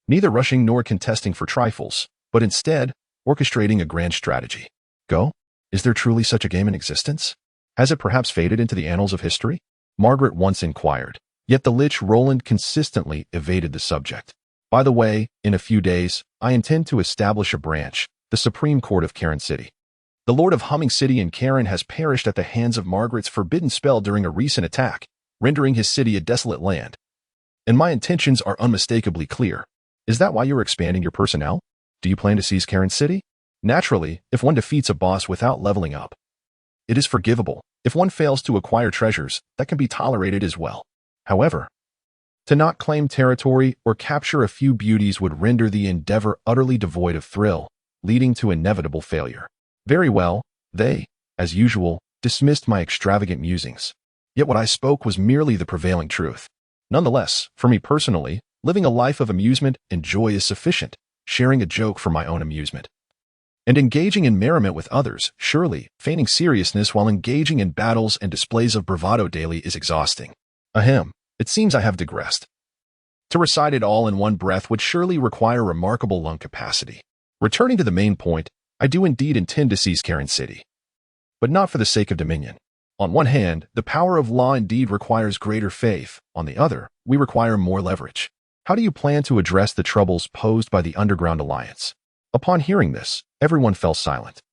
Speaker 1: neither rushing nor contesting for trifles, but instead orchestrating a grand strategy. Go? Is there truly such a game in existence? Has it perhaps faded into the annals of history? Margaret once inquired, yet the Lich Roland consistently evaded the subject. By the way, in a few days, I intend to establish a branch, the Supreme Court of Karen City. The Lord of Humming City in Karen has perished at the hands of Margaret's forbidden spell during a recent attack, rendering his city a desolate land. And my intentions are unmistakably clear. Is that why you're expanding your personnel? Do you plan to seize Karen City? Naturally, if one defeats a boss without leveling up, it is forgivable. If one fails to acquire treasures, that can be tolerated as well. However, to not claim territory or capture a few beauties would render the endeavor utterly devoid of thrill, leading to inevitable failure. Very well, they, as usual, dismissed my extravagant musings. Yet what I spoke was merely the prevailing truth. Nonetheless, for me personally, living a life of amusement and joy is sufficient, sharing a joke for my own amusement, and engaging in merriment with others, surely, feigning seriousness while engaging in battles and displays of bravado daily is exhausting. Ahem, it seems I have digressed. To recite it all in one breath would surely require remarkable lung capacity. Returning to the main point, I do indeed intend to seize Karen City, but not for the sake of dominion. On one hand, the power of law indeed requires greater faith. On the other, we require more leverage. How do you plan to address the troubles posed by the Underground Alliance? Upon hearing this, everyone fell silent.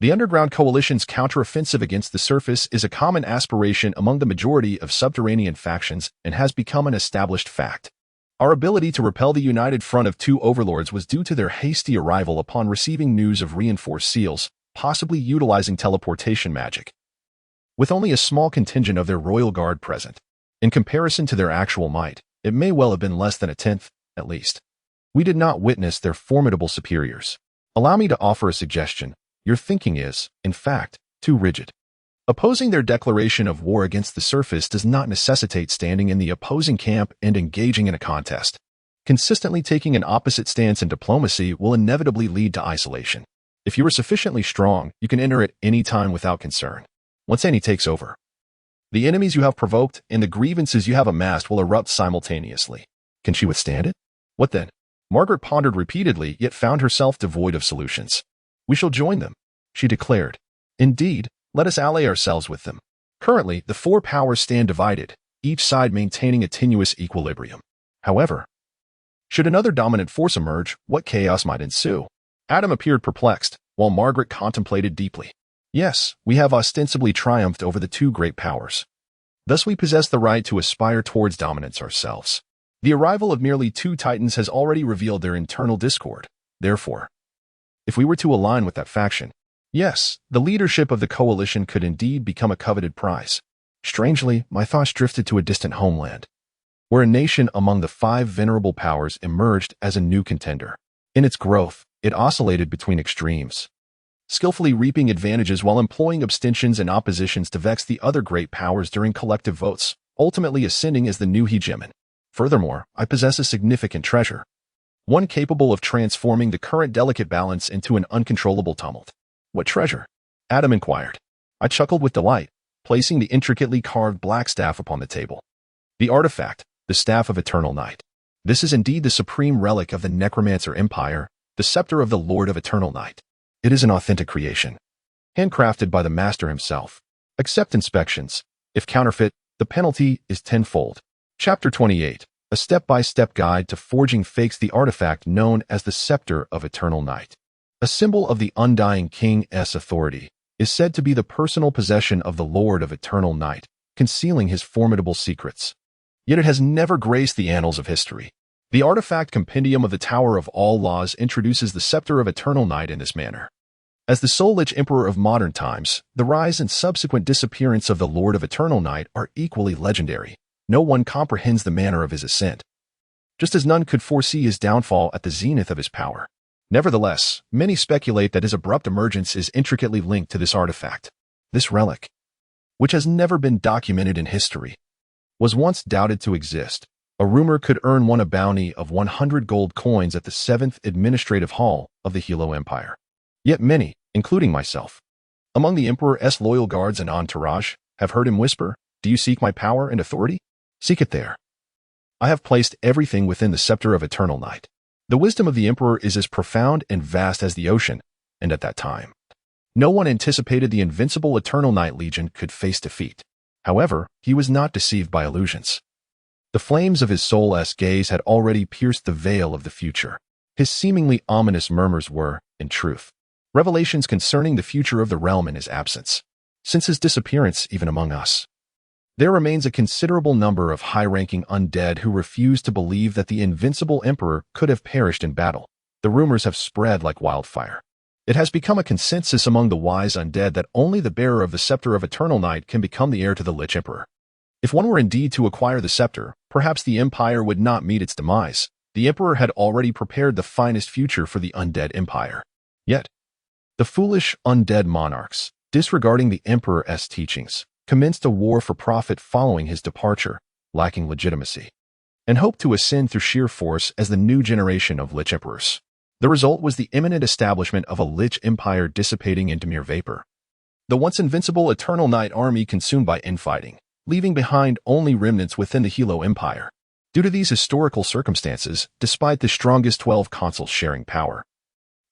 Speaker 1: The Underground Coalition's counteroffensive against the surface is a common aspiration among the majority of subterranean factions and has become an established fact. Our ability to repel the united front of two overlords was due to their hasty arrival upon receiving news of reinforced seals, possibly utilizing teleportation magic, with only a small contingent of their royal guard present. In comparison to their actual might, it may well have been less than a tenth, at least. We did not witness their formidable superiors. Allow me to offer a suggestion. Your thinking is, in fact, too rigid. Opposing their declaration of war against the surface does not necessitate standing in the opposing camp and engaging in a contest. Consistently taking an opposite stance in diplomacy will inevitably lead to isolation. If you are sufficiently strong, you can enter at any time without concern. Once any takes over, the enemies you have provoked and the grievances you have amassed will erupt simultaneously. Can she withstand it? What then? Margaret pondered repeatedly, yet found herself devoid of solutions. We shall join them, she declared. Indeed, let us ally ourselves with them. Currently, the four powers stand divided, each side maintaining a tenuous equilibrium. However, should another dominant force emerge, what chaos might ensue? Adam appeared perplexed, while Margaret contemplated deeply. Yes, we have ostensibly triumphed over the two great powers. Thus we possess the right to aspire towards dominance ourselves. The arrival of merely two titans has already revealed their internal discord. Therefore, if we were to align with that faction, yes, the leadership of the coalition could indeed become a coveted prize. Strangely, my thoughts drifted to a distant homeland, where a nation among the five venerable powers emerged as a new contender. In its growth, it oscillated between extremes, skillfully reaping advantages while employing abstentions and oppositions to vex the other great powers during collective votes, ultimately ascending as the new hegemon. Furthermore, I possess a significant treasure, one capable of transforming the current delicate balance into an uncontrollable tumult. What treasure? Adam inquired. I chuckled with delight, placing the intricately carved black staff upon the table. The artifact, the Staff of Eternal Night. This is indeed the supreme relic of the Necromancer Empire, the scepter of the Lord of Eternal Night. It is an authentic creation, handcrafted by the master himself. Accept inspections. If counterfeit, the penalty is tenfold. Chapter 28. A step-by-step guide to forging fakes. The artifact known as the Scepter of Eternal Night, a symbol of the undying king's authority, is said to be the personal possession of the Lord of Eternal Night, concealing his formidable secrets. Yet it has never graced the annals of history. The artifact compendium of the Tower of All Laws introduces the Scepter of Eternal Night in this manner. As the sole Lich Emperor of modern times, the rise and subsequent disappearance of the Lord of Eternal Night are equally legendary. No one comprehends the manner of his ascent, just as none could foresee his downfall at the zenith of his power. Nevertheless, many speculate that his abrupt emergence is intricately linked to this artifact. This relic, which has never been documented in history, was once doubted to exist. A rumor could earn one a bounty of 100 gold coins at the 7th Administrative Hall of the Hilo Empire. Yet many, including myself, among the Emperor's loyal guards and entourage, have heard him whisper, "Do you seek my power and authority? Seek it there. I have placed everything within the scepter of eternal night." The wisdom of the Emperor is as profound and vast as the ocean, and at that time, no one anticipated the invincible Eternal Night Legion could face defeat. However, he was not deceived by illusions. The flames of his soul's gaze had already pierced the veil of the future. His seemingly ominous murmurs were, in truth, revelations concerning the future of the realm in his absence. Since his disappearance, even among us, there remains a considerable number of high-ranking undead who refuse to believe that the invincible Emperor could have perished in battle. The rumors have spread like wildfire. It has become a consensus among the wise undead that only the bearer of the scepter of eternal night can become the heir to the Lich Emperor. If one were indeed to acquire the scepter, perhaps the empire would not meet its demise. The Emperor had already prepared the finest future for the undead empire. Yet, the foolish undead monarchs, disregarding the Emperor's teachings, commenced a war for profit following his departure, lacking legitimacy, and hoped to ascend through sheer force as the new generation of Lich Emperors. The result was the imminent establishment of a Lich Empire dissipating into mere vapor. The once invincible Eternal Night army consumed by infighting, leaving behind only remnants within the Hilo Empire. Due to these historical circumstances, despite the strongest 12 consuls sharing power,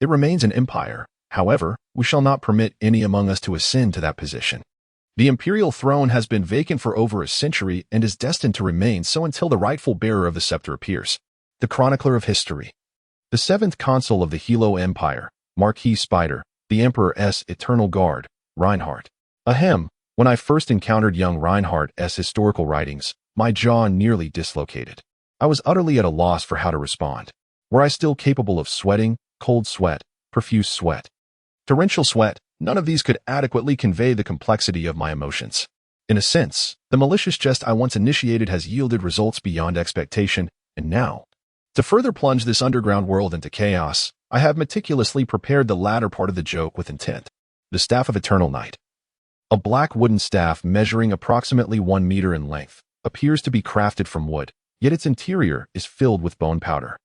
Speaker 1: it remains an empire. However, we shall not permit any among us to ascend to that position. The imperial throne has been vacant for over a century and is destined to remain so until the rightful bearer of the scepter appears. The chronicler of history. The 7th consul of the Hilo Empire, Marquis Spider, the Emperor's eternal guard, Reinhardt. Ahem. When I first encountered young Reinhardt's historical writings, my jaw nearly dislocated. I was utterly at a loss for how to respond. Were I still capable of sweating, cold sweat, profuse sweat, torrential sweat? None of these could adequately convey the complexity of my emotions. In a sense, the malicious jest I once initiated has yielded results beyond expectation, and now, to further plunge this underground world into chaos, I have meticulously prepared the latter part of the joke with intent. The Staff of Eternal Night. A black wooden staff measuring approximately 1 meter in length, appears to be crafted from wood, yet its interior is filled with bone powder,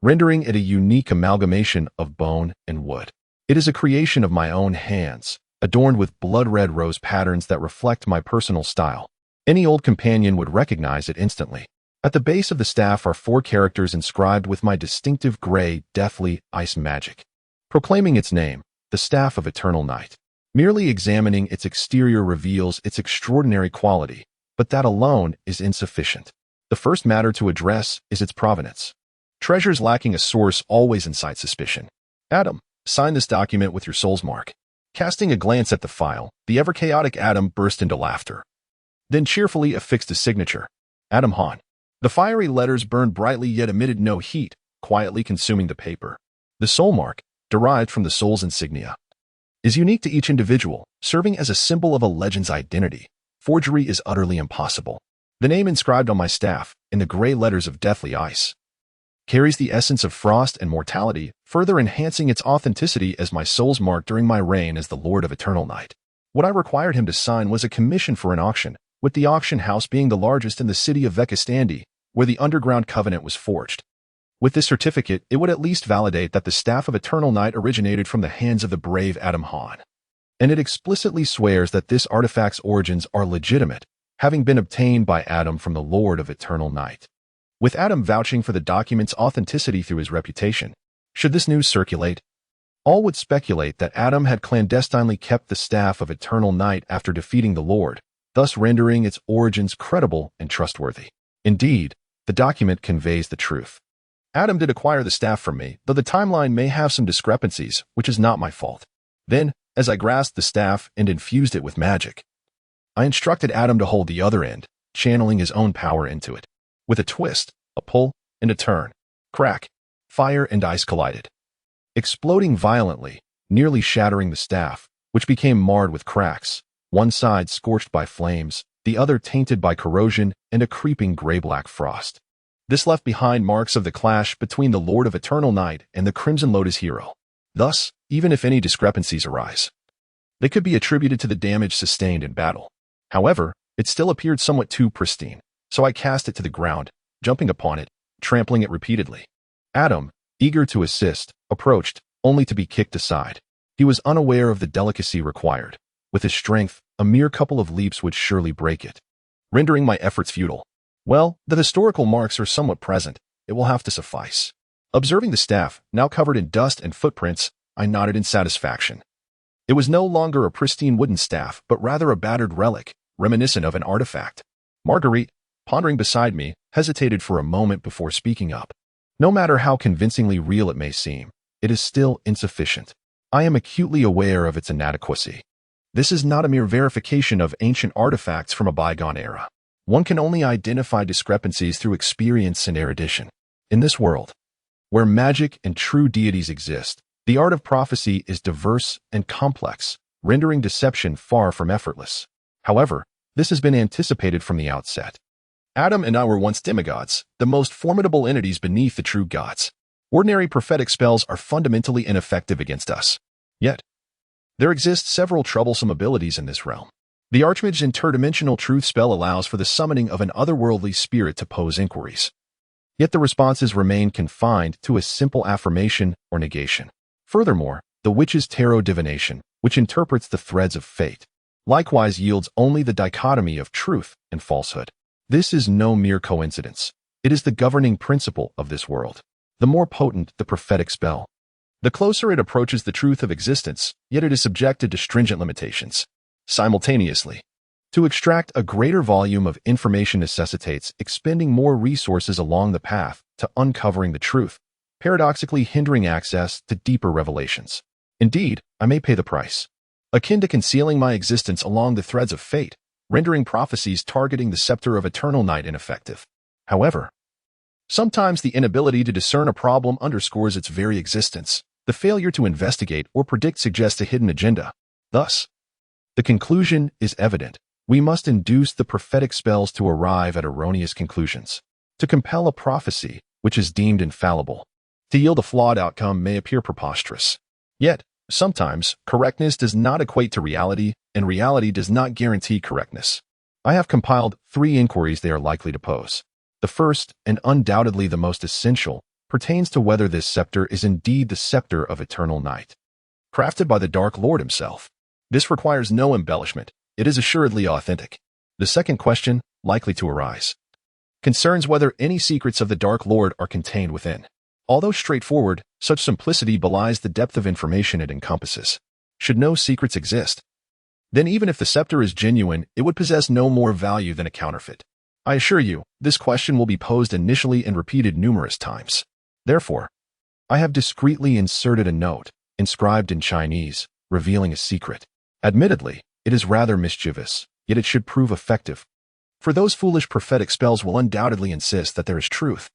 Speaker 1: rendering it a unique amalgamation of bone and wood. It is a creation of my own hands, adorned with blood-red rose patterns that reflect my personal style. Any old companion would recognize it instantly. At the base of the staff are 4 characters inscribed with my distinctive gray, deathly ice magic, proclaiming its name, the Staff of Eternal Night. Merely examining its exterior reveals its extraordinary quality, but that alone is insufficient. The first matter to address is its provenance. Treasures lacking a source always incite suspicion. Adam, sign this document with your soul's mark. Casting a glance at the file, the ever-chaotic Adam burst into laughter. Then cheerfully affixed a signature. Adam Hahn. The fiery letters burned brightly yet emitted no heat, quietly consuming the paper. The soul mark, derived from the soul's insignia, is unique to each individual, serving as a symbol of a legend's identity. Forgery is utterly impossible. The name inscribed on my staff, in the gray letters of deathly ice, carries the essence of frost and mortality, further enhancing its authenticity as my soul's mark during my reign as the Lord of Eternal Night. What I required him to sign was a commission for an auction, with the auction house being the largest in the city of Vekastandi, where the underground covenant was forged. With this certificate, it would at least validate that the Staff of Eternal Night originated from the hands of the brave Adam Hahn. And it explicitly swears that this artifact's origins are legitimate, having been obtained by Adam from the Lord of Eternal Night. With Adam vouching for the document's authenticity through his reputation, should this news circulate, all would speculate that Adam had clandestinely kept the Staff of Eternal Night after defeating the Lord, thus rendering its origins credible and trustworthy. Indeed, the document conveys the truth. Adam did acquire the staff from me, though the timeline may have some discrepancies, which is not my fault. Then, as I grasped the staff and infused it with magic, I instructed Adam to hold the other end, channeling his own power into it. With a twist, a pull, and a turn, crack, fire and ice collided, exploding violently, nearly shattering the staff, which became marred with cracks, one side scorched by flames, the other tainted by corrosion and a creeping gray-black frost. This left behind marks of the clash between the Lord of Eternal Night and the Crimson Lotus hero. Thus, even if any discrepancies arise, they could be attributed to the damage sustained in battle. However, it still appeared somewhat too pristine, so I cast it to the ground, jumping upon it, trampling it repeatedly. Adam, eager to assist, approached, only to be kicked aside. He was unaware of the delicacy required. With his strength, a mere couple of leaps would surely break it, rendering my efforts futile. Well, the historical marks are somewhat present. It will have to suffice. Observing the staff, now covered in dust and footprints, I nodded in satisfaction. It was no longer a pristine wooden staff, but rather a battered relic, reminiscent of an artifact. Marguerite, pondering beside me, hesitated for a moment before speaking up. No matter how convincingly real it may seem, it is still insufficient. I am acutely aware of its inadequacy. This is not a mere verification of ancient artifacts from a bygone era. One can only identify discrepancies through experience and erudition. In this world, where magic and true deities exist, the art of prophecy is diverse and complex, rendering deception far from effortless. However, this has been anticipated from the outset. Adam and I were once demigods, the most formidable entities beneath the true gods. Ordinary prophetic spells are fundamentally ineffective against us. Yet, there exist several troublesome abilities in this realm. The Archmage's interdimensional truth spell allows for the summoning of an otherworldly spirit to pose inquiries. Yet the responses remain confined to a simple affirmation or negation. Furthermore, the witch's tarot divination, which interprets the threads of fate, likewise yields only the dichotomy of truth and falsehood. This is no mere coincidence. It is the governing principle of this world. The more potent the prophetic spell, the closer it approaches the truth of existence, yet it is subjected to stringent limitations. Simultaneously, to extract a greater volume of information necessitates expending more resources along the path to uncovering the truth, paradoxically hindering access to deeper revelations. Indeed, I may pay the price, akin to concealing my existence along the threads of fate, rendering prophecies targeting the scepter of eternal night ineffective. However, sometimes the inability to discern a problem underscores its very existence. The failure to investigate or predict suggests a hidden agenda. Thus, the conclusion is evident. We must induce the prophetic spells to arrive at erroneous conclusions. To compel a prophecy, which is deemed infallible, to yield a flawed outcome may appear preposterous. Yet, sometimes, correctness does not equate to reality, and reality does not guarantee correctness. I have compiled 3 inquiries they are likely to pose. The first, and undoubtedly the most essential, pertains to whether this scepter is indeed the scepter of eternal night, crafted by the Dark Lord himself. This requires no embellishment. It is assuredly authentic. The second question, likely to arise, concerns whether any secrets of the Dark Lord are contained within. Although straightforward, such simplicity belies the depth of information it encompasses. Should no secrets exist, then even if the scepter is genuine, it would possess no more value than a counterfeit. I assure you, this question will be posed initially and repeated numerous times. Therefore, I have discreetly inserted a note, inscribed in Chinese, revealing a secret. Admittedly, it is rather mischievous, yet it should prove effective, for those foolish prophetic spells will undoubtedly insist that there is truth.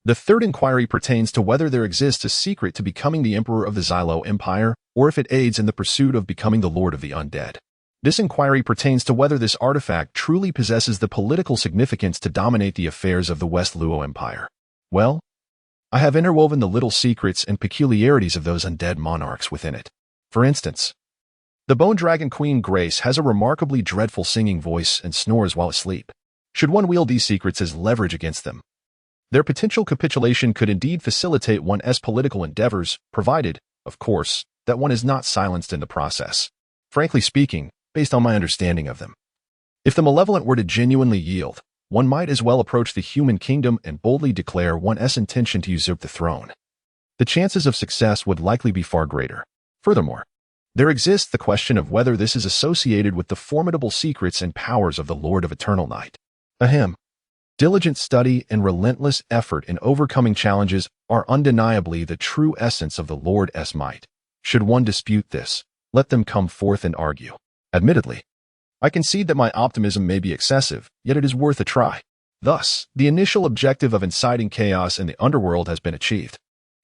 Speaker 1: The third inquiry pertains to whether there exists a secret to becoming the emperor of the Xylo Empire, or if it aids in the pursuit of becoming the lord of the undead. This inquiry pertains to whether this artifact truly possesses the political significance to dominate the affairs of the West Luo Empire. Well, I have interwoven the little secrets and peculiarities of those undead monarchs within it. For instance, the Bone Dragon Queen Grace has a remarkably dreadful singing voice and snores while asleep. Should one wield these secrets as leverage against them, their potential capitulation could indeed facilitate one's political endeavors, provided, of course, that one is not silenced in the process. Frankly speaking, based on my understanding of them, if the malevolent were to genuinely yield, one might as well approach the human kingdom and boldly declare one's intention to usurp the throne. The chances of success would likely be far greater. Furthermore, there exists the question of whether this is associated with the formidable secrets and powers of the Lord of Eternal Night. Ahem. Diligent study and relentless effort in overcoming challenges are undeniably the true essence of the Lord's might. Should one dispute this, let them come forth and argue. Admittedly, I concede that my optimism may be excessive, yet it is worth a try. Thus, the initial objective of inciting chaos in the underworld has been achieved.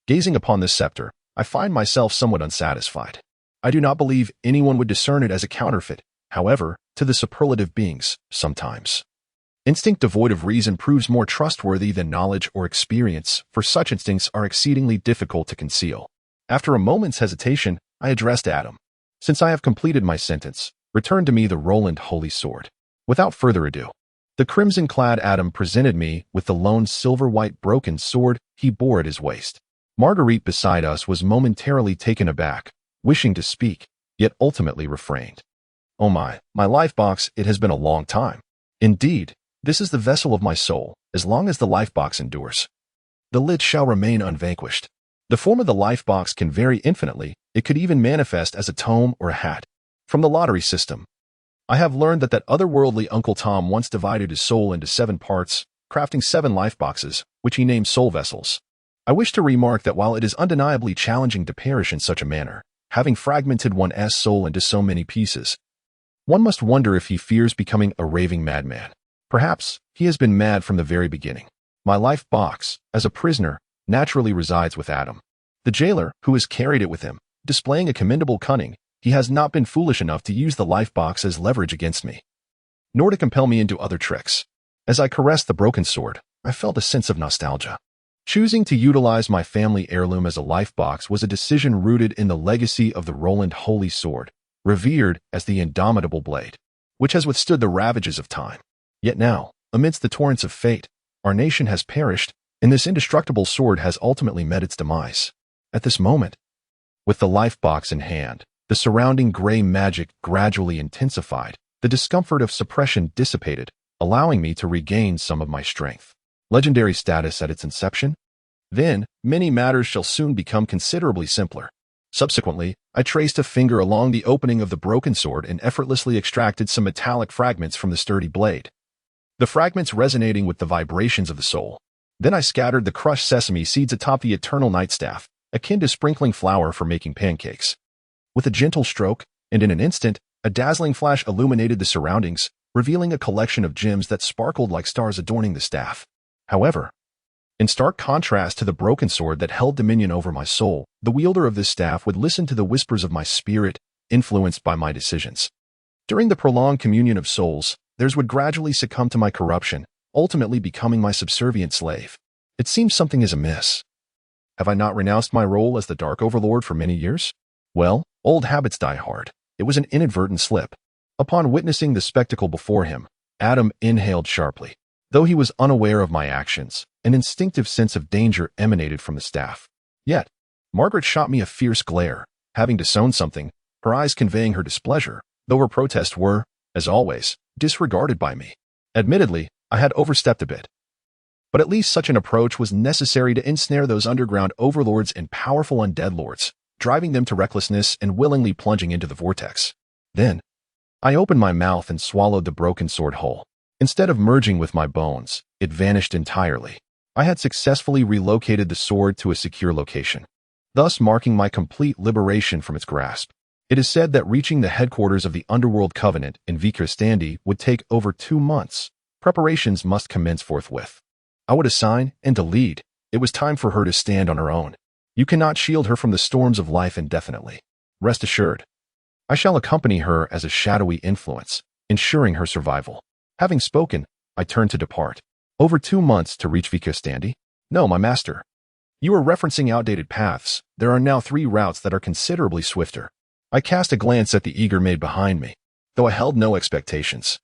Speaker 1: Gazing upon this scepter, I find myself somewhat unsatisfied. I do not believe anyone would discern it as a counterfeit. However, to the superlative beings, sometimes instinct devoid of reason proves more trustworthy than knowledge or experience, for such instincts are exceedingly difficult to conceal. After a moment's hesitation, I addressed Adam. Since I have completed my sentence, return to me the Roland Holy Sword. Without further ado, the crimson-clad Adam presented me with the lone silver-white broken sword he bore at his waist. Marguerite beside us was momentarily taken aback, wishing to speak, yet ultimately refrained. Oh my life box, it has been a long time. Indeed, this is the vessel of my soul, as long as the life box endures. The lid shall remain unvanquished. The form of the life box can vary infinitely. It could even manifest as a tome or a hat. From the lottery system, I have learned that otherworldly Uncle Tom once divided his soul into 7 parts, crafting 7 life boxes, which he named soul vessels. I wish to remark that while it is undeniably challenging to perish in such a manner, having fragmented one's soul into so many pieces, one must wonder if he fears becoming a raving madman. Perhaps he has been mad from the very beginning. My life box, as a prisoner, naturally resides with Adam. The jailer, who has carried it with him, displaying a commendable cunning, he has not been foolish enough to use the life box as leverage against me, nor to compel me into other tricks. As I caressed the broken sword, I felt a sense of nostalgia. Choosing to utilize my family heirloom as a life box was a decision rooted in the legacy of the Roland Holy Sword, revered as the indomitable blade, which has withstood the ravages of time. Yet now, amidst the torrents of fate, our nation has perished, and this indestructible sword has ultimately met its demise. At this moment, with the life box in hand, the surrounding gray magic gradually intensified, the discomfort of suppression dissipated, allowing me to regain some of my strength. Legendary status at its inception? Then, many matters shall soon become considerably simpler. Subsequently, I traced a finger along the opening of the broken sword and effortlessly extracted some metallic fragments from the sturdy blade, the fragments resonating with the vibrations of the soul. Then I scattered the crushed sesame seeds atop the eternal nightstaff, akin to sprinkling flour for making pancakes. With a gentle stroke, and in an instant, a dazzling flash illuminated the surroundings, revealing a collection of gems that sparkled like stars adorning the staff. However, in stark contrast to the broken sword that held dominion over my soul, the wielder of this staff would listen to the whispers of my spirit, influenced by my decisions. During the prolonged communion of souls, theirs would gradually succumb to my corruption, ultimately becoming my subservient slave. It seems something is amiss. Have I not renounced my role as the Dark Overlord for many years? Well, old habits die hard. It was an inadvertent slip. Upon witnessing the spectacle before him, Adam inhaled sharply. Though he was unaware of my actions, an instinctive sense of danger emanated from the staff. Yet, Margaret shot me a fierce glare, having disowned something, her eyes conveying her displeasure, though her protests were, as always, disregarded by me. Admittedly, I had overstepped a bit. But at least such an approach was necessary to ensnare those underground overlords and powerful undead lords, driving them to recklessness and willingly plunging into the vortex. Then, I opened my mouth and swallowed the broken sword whole. Instead of merging with my bones, it vanished entirely. I had successfully relocated the sword to a secure location, thus marking my complete liberation from its grasp. It is said that reaching the headquarters of the Underworld Covenant in Vikristandi would take over 2 months. Preparations must commence forthwith. I would assign and to lead. It was time for her to stand on her own. You cannot shield her from the storms of life indefinitely. Rest assured, I shall accompany her as a shadowy influence, ensuring her survival. Having spoken, I turned to depart. Over 2 months to reach Vikristandi? No, my master. You are referencing outdated paths. There are now 3 routes that are considerably swifter. I cast a glance at the eager maid behind me, though I held no expectations.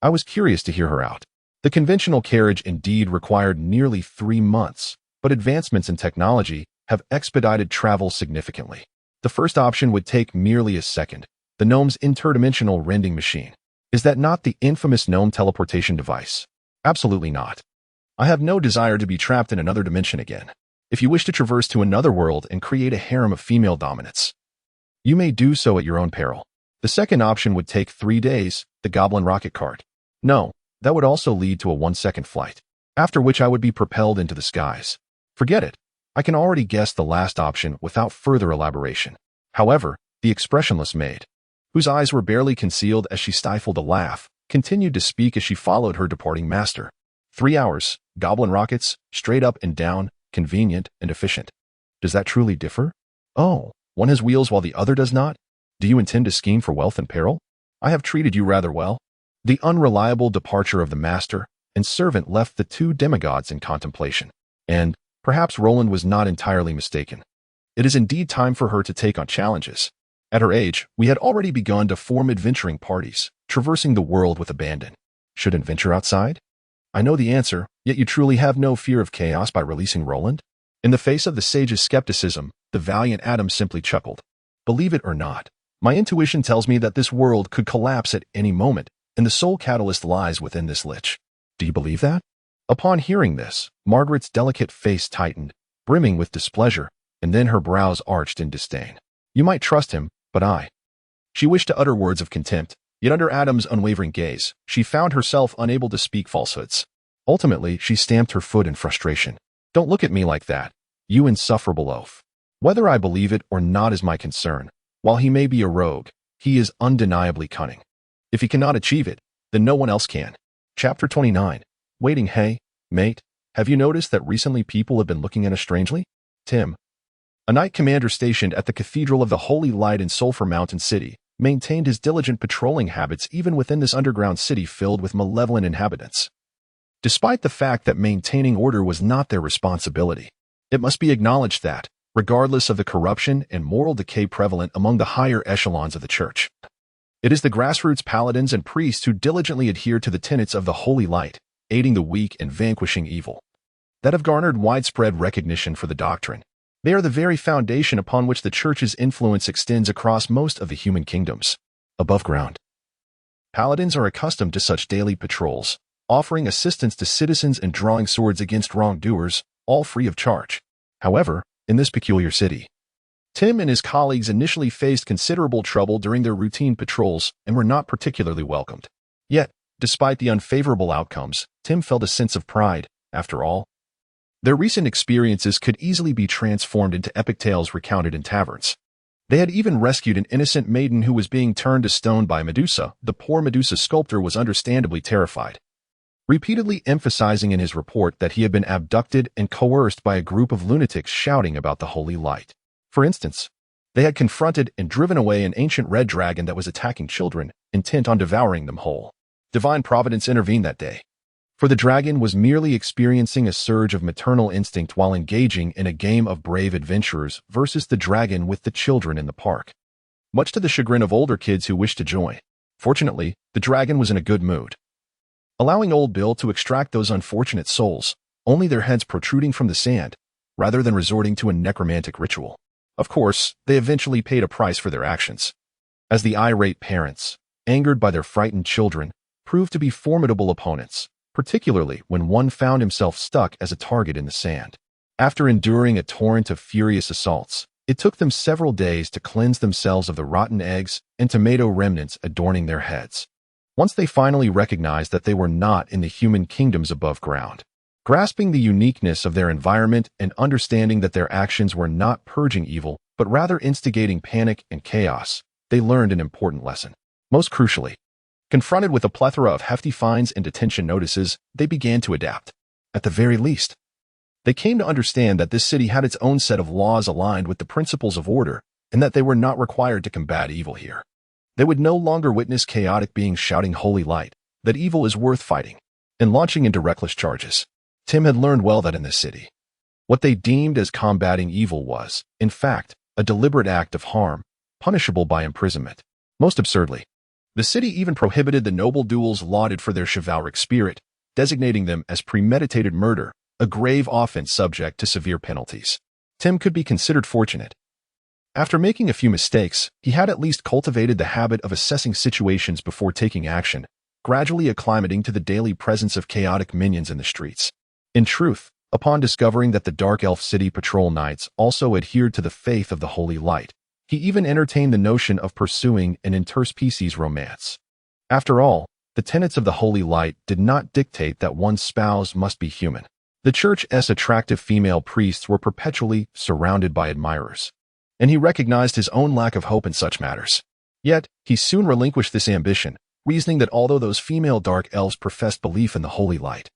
Speaker 1: I was curious to hear her out. The conventional carriage indeed required nearly 3 months, but advancements in technology have expedited travel significantly. The first option would take merely a second, the gnome's interdimensional rending machine. Is that not the infamous gnome teleportation device? Absolutely not. I have no desire to be trapped in another dimension again. If you wish to traverse to another world and create a harem of female dominance, you may do so at your own peril. The second option would take 3 days, the goblin rocket cart. No, that would also lead to a 1-second flight, after which I would be propelled into the skies. Forget it. I can already guess the last option without further elaboration. However, the expressionless maid, whose eyes were barely concealed as she stifled a laugh, continued to speak as she followed her departing master. 3 hours, goblin rockets, straight up and down, convenient and efficient. Does that truly differ? Oh, one has wheels while the other does not? Do you intend to scheme for wealth and peril? I have treated you rather well. The unreliable departure of the master and servant left the 2 demigods in contemplation. And, perhaps Roland was not entirely mistaken. It is indeed time for her to take on challenges. At her age, we had already begun to form adventuring parties, traversing the world with abandon. Shouldn't venture outside? I know the answer, yet you truly have no fear of chaos by releasing Roland? In the face of the sage's skepticism, the valiant Adam simply chuckled. Believe it or not, my intuition tells me that this world could collapse at any moment, and the sole catalyst lies within this lich. Do you believe that? Upon hearing this, Margaret's delicate face tightened, brimming with displeasure, and then her brows arched in disdain. You might trust him, but I. She wished to utter words of contempt, yet under Adam's unwavering gaze, she found herself unable to speak falsehoods. Ultimately, she stamped her foot in frustration. Don't look at me like that, you insufferable oaf. Whether I believe it or not is my concern. While he may be a rogue, he is undeniably cunning. If he cannot achieve it, then no one else can. Chapter 29. Waiting. Hey, mate, have you noticed that recently people have been looking at us strangely? Tim, a knight commander stationed at the Cathedral of the Holy Light in Sulphur Mountain City, maintained his diligent patrolling habits even within this underground city filled with malevolent inhabitants. Despite the fact that maintaining order was not their responsibility, it must be acknowledged that, regardless of the corruption and moral decay prevalent among the higher echelons of the church, it is the grassroots paladins and priests who diligently adhere to the tenets of the Holy Light, aiding the weak and vanquishing evil, that have garnered widespread recognition for the doctrine. They are the very foundation upon which the church's influence extends across most of the human kingdoms. Above ground, paladins are accustomed to such daily patrols, offering assistance to citizens and drawing swords against wrongdoers, all free of charge. However, in this peculiar city, Tim and his colleagues initially faced considerable trouble during their routine patrols and were not particularly welcomed. Yet, despite the unfavorable outcomes, Tim felt a sense of pride. After all, their recent experiences could easily be transformed into epic tales recounted in taverns. They had even rescued an innocent maiden who was being turned to stone by Medusa. The poor Medusa sculptor was understandably terrified, repeatedly emphasizing in his report that he had been abducted and coerced by a group of lunatics shouting about the holy light. For instance, they had confronted and driven away an ancient red dragon that was attacking children, intent on devouring them whole. Divine Providence intervened that day, for the dragon was merely experiencing a surge of maternal instinct while engaging in a game of brave adventurers versus the dragon with the children in the park, much to the chagrin of older kids who wished to join. Fortunately, the dragon was in a good mood, allowing old Bill to extract those unfortunate souls, only their heads protruding from the sand, rather than resorting to a necromantic ritual. Of course, they eventually paid a price for their actions, as the irate parents, angered by their frightened children, proved to be formidable opponents, particularly when one found himself stuck as a target in the sand. After enduring a torrent of furious assaults, it took them several days to cleanse themselves of the rotten eggs and tomato remnants adorning their heads. Once they finally recognized that they were not in the human kingdoms above ground, grasping the uniqueness of their environment and understanding that their actions were not purging evil, but rather instigating panic and chaos, they learned an important lesson. Most crucially, confronted with a plethora of hefty fines and detention notices, they began to adapt. At the very least, they came to understand that this city had its own set of laws aligned with the principles of order, and that they were not required to combat evil here. They would no longer witness chaotic beings shouting holy light, that evil is worth fighting, and launching into reckless charges. Tim had learned well that in this city, what they deemed as combating evil was, in fact, a deliberate act of harm, punishable by imprisonment. Most absurdly, the city even prohibited the noble duels lauded for their chivalric spirit, designating them as premeditated murder, a grave offense subject to severe penalties. Tim could be considered fortunate. After making a few mistakes, he had at least cultivated the habit of assessing situations before taking action, gradually acclimating to the daily presence of chaotic minions in the streets. In truth, upon discovering that the Dark Elf City Patrol Knights also adhered to the faith of the Holy Light, he even entertained the notion of pursuing an interspecies romance. After all, the tenets of the Holy Light did not dictate that one's spouse must be human. The church's attractive female priests were perpetually surrounded by admirers, and he recognized his own lack of hope in such matters. Yet, he soon relinquished this ambition, reasoning that although those female dark elves professed belief in the Holy Light,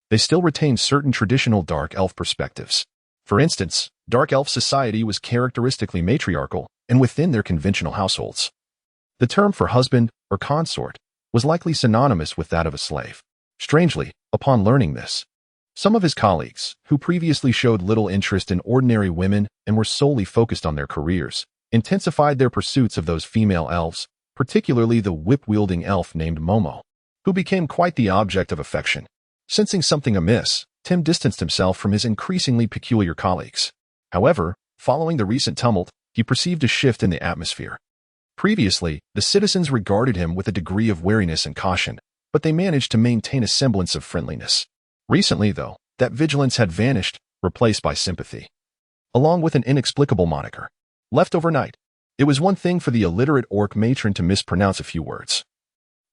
Speaker 1: they still retained certain traditional dark elf perspectives. For instance, dark elf society was characteristically matriarchal, and within their conventional households, the term for husband or consort was likely synonymous with that of a slave. Strangely, upon learning this, some of his colleagues, who previously showed little interest in ordinary women and were solely focused on their careers, intensified their pursuits of those female elves, particularly the whip-wielding elf named Momo. who became quite the object of affection. Sensing something amiss, Tim distanced himself from his increasingly peculiar colleagues. However, following the recent tumult, he perceived a shift in the atmosphere. Previously, the citizens regarded him with a degree of wariness and caution, but they managed to maintain a semblance of friendliness. Recently, though, that vigilance had vanished, replaced by sympathy. Along with an inexplicable moniker, leftover night. It was one thing for the illiterate orc matron to mispronounce a few words.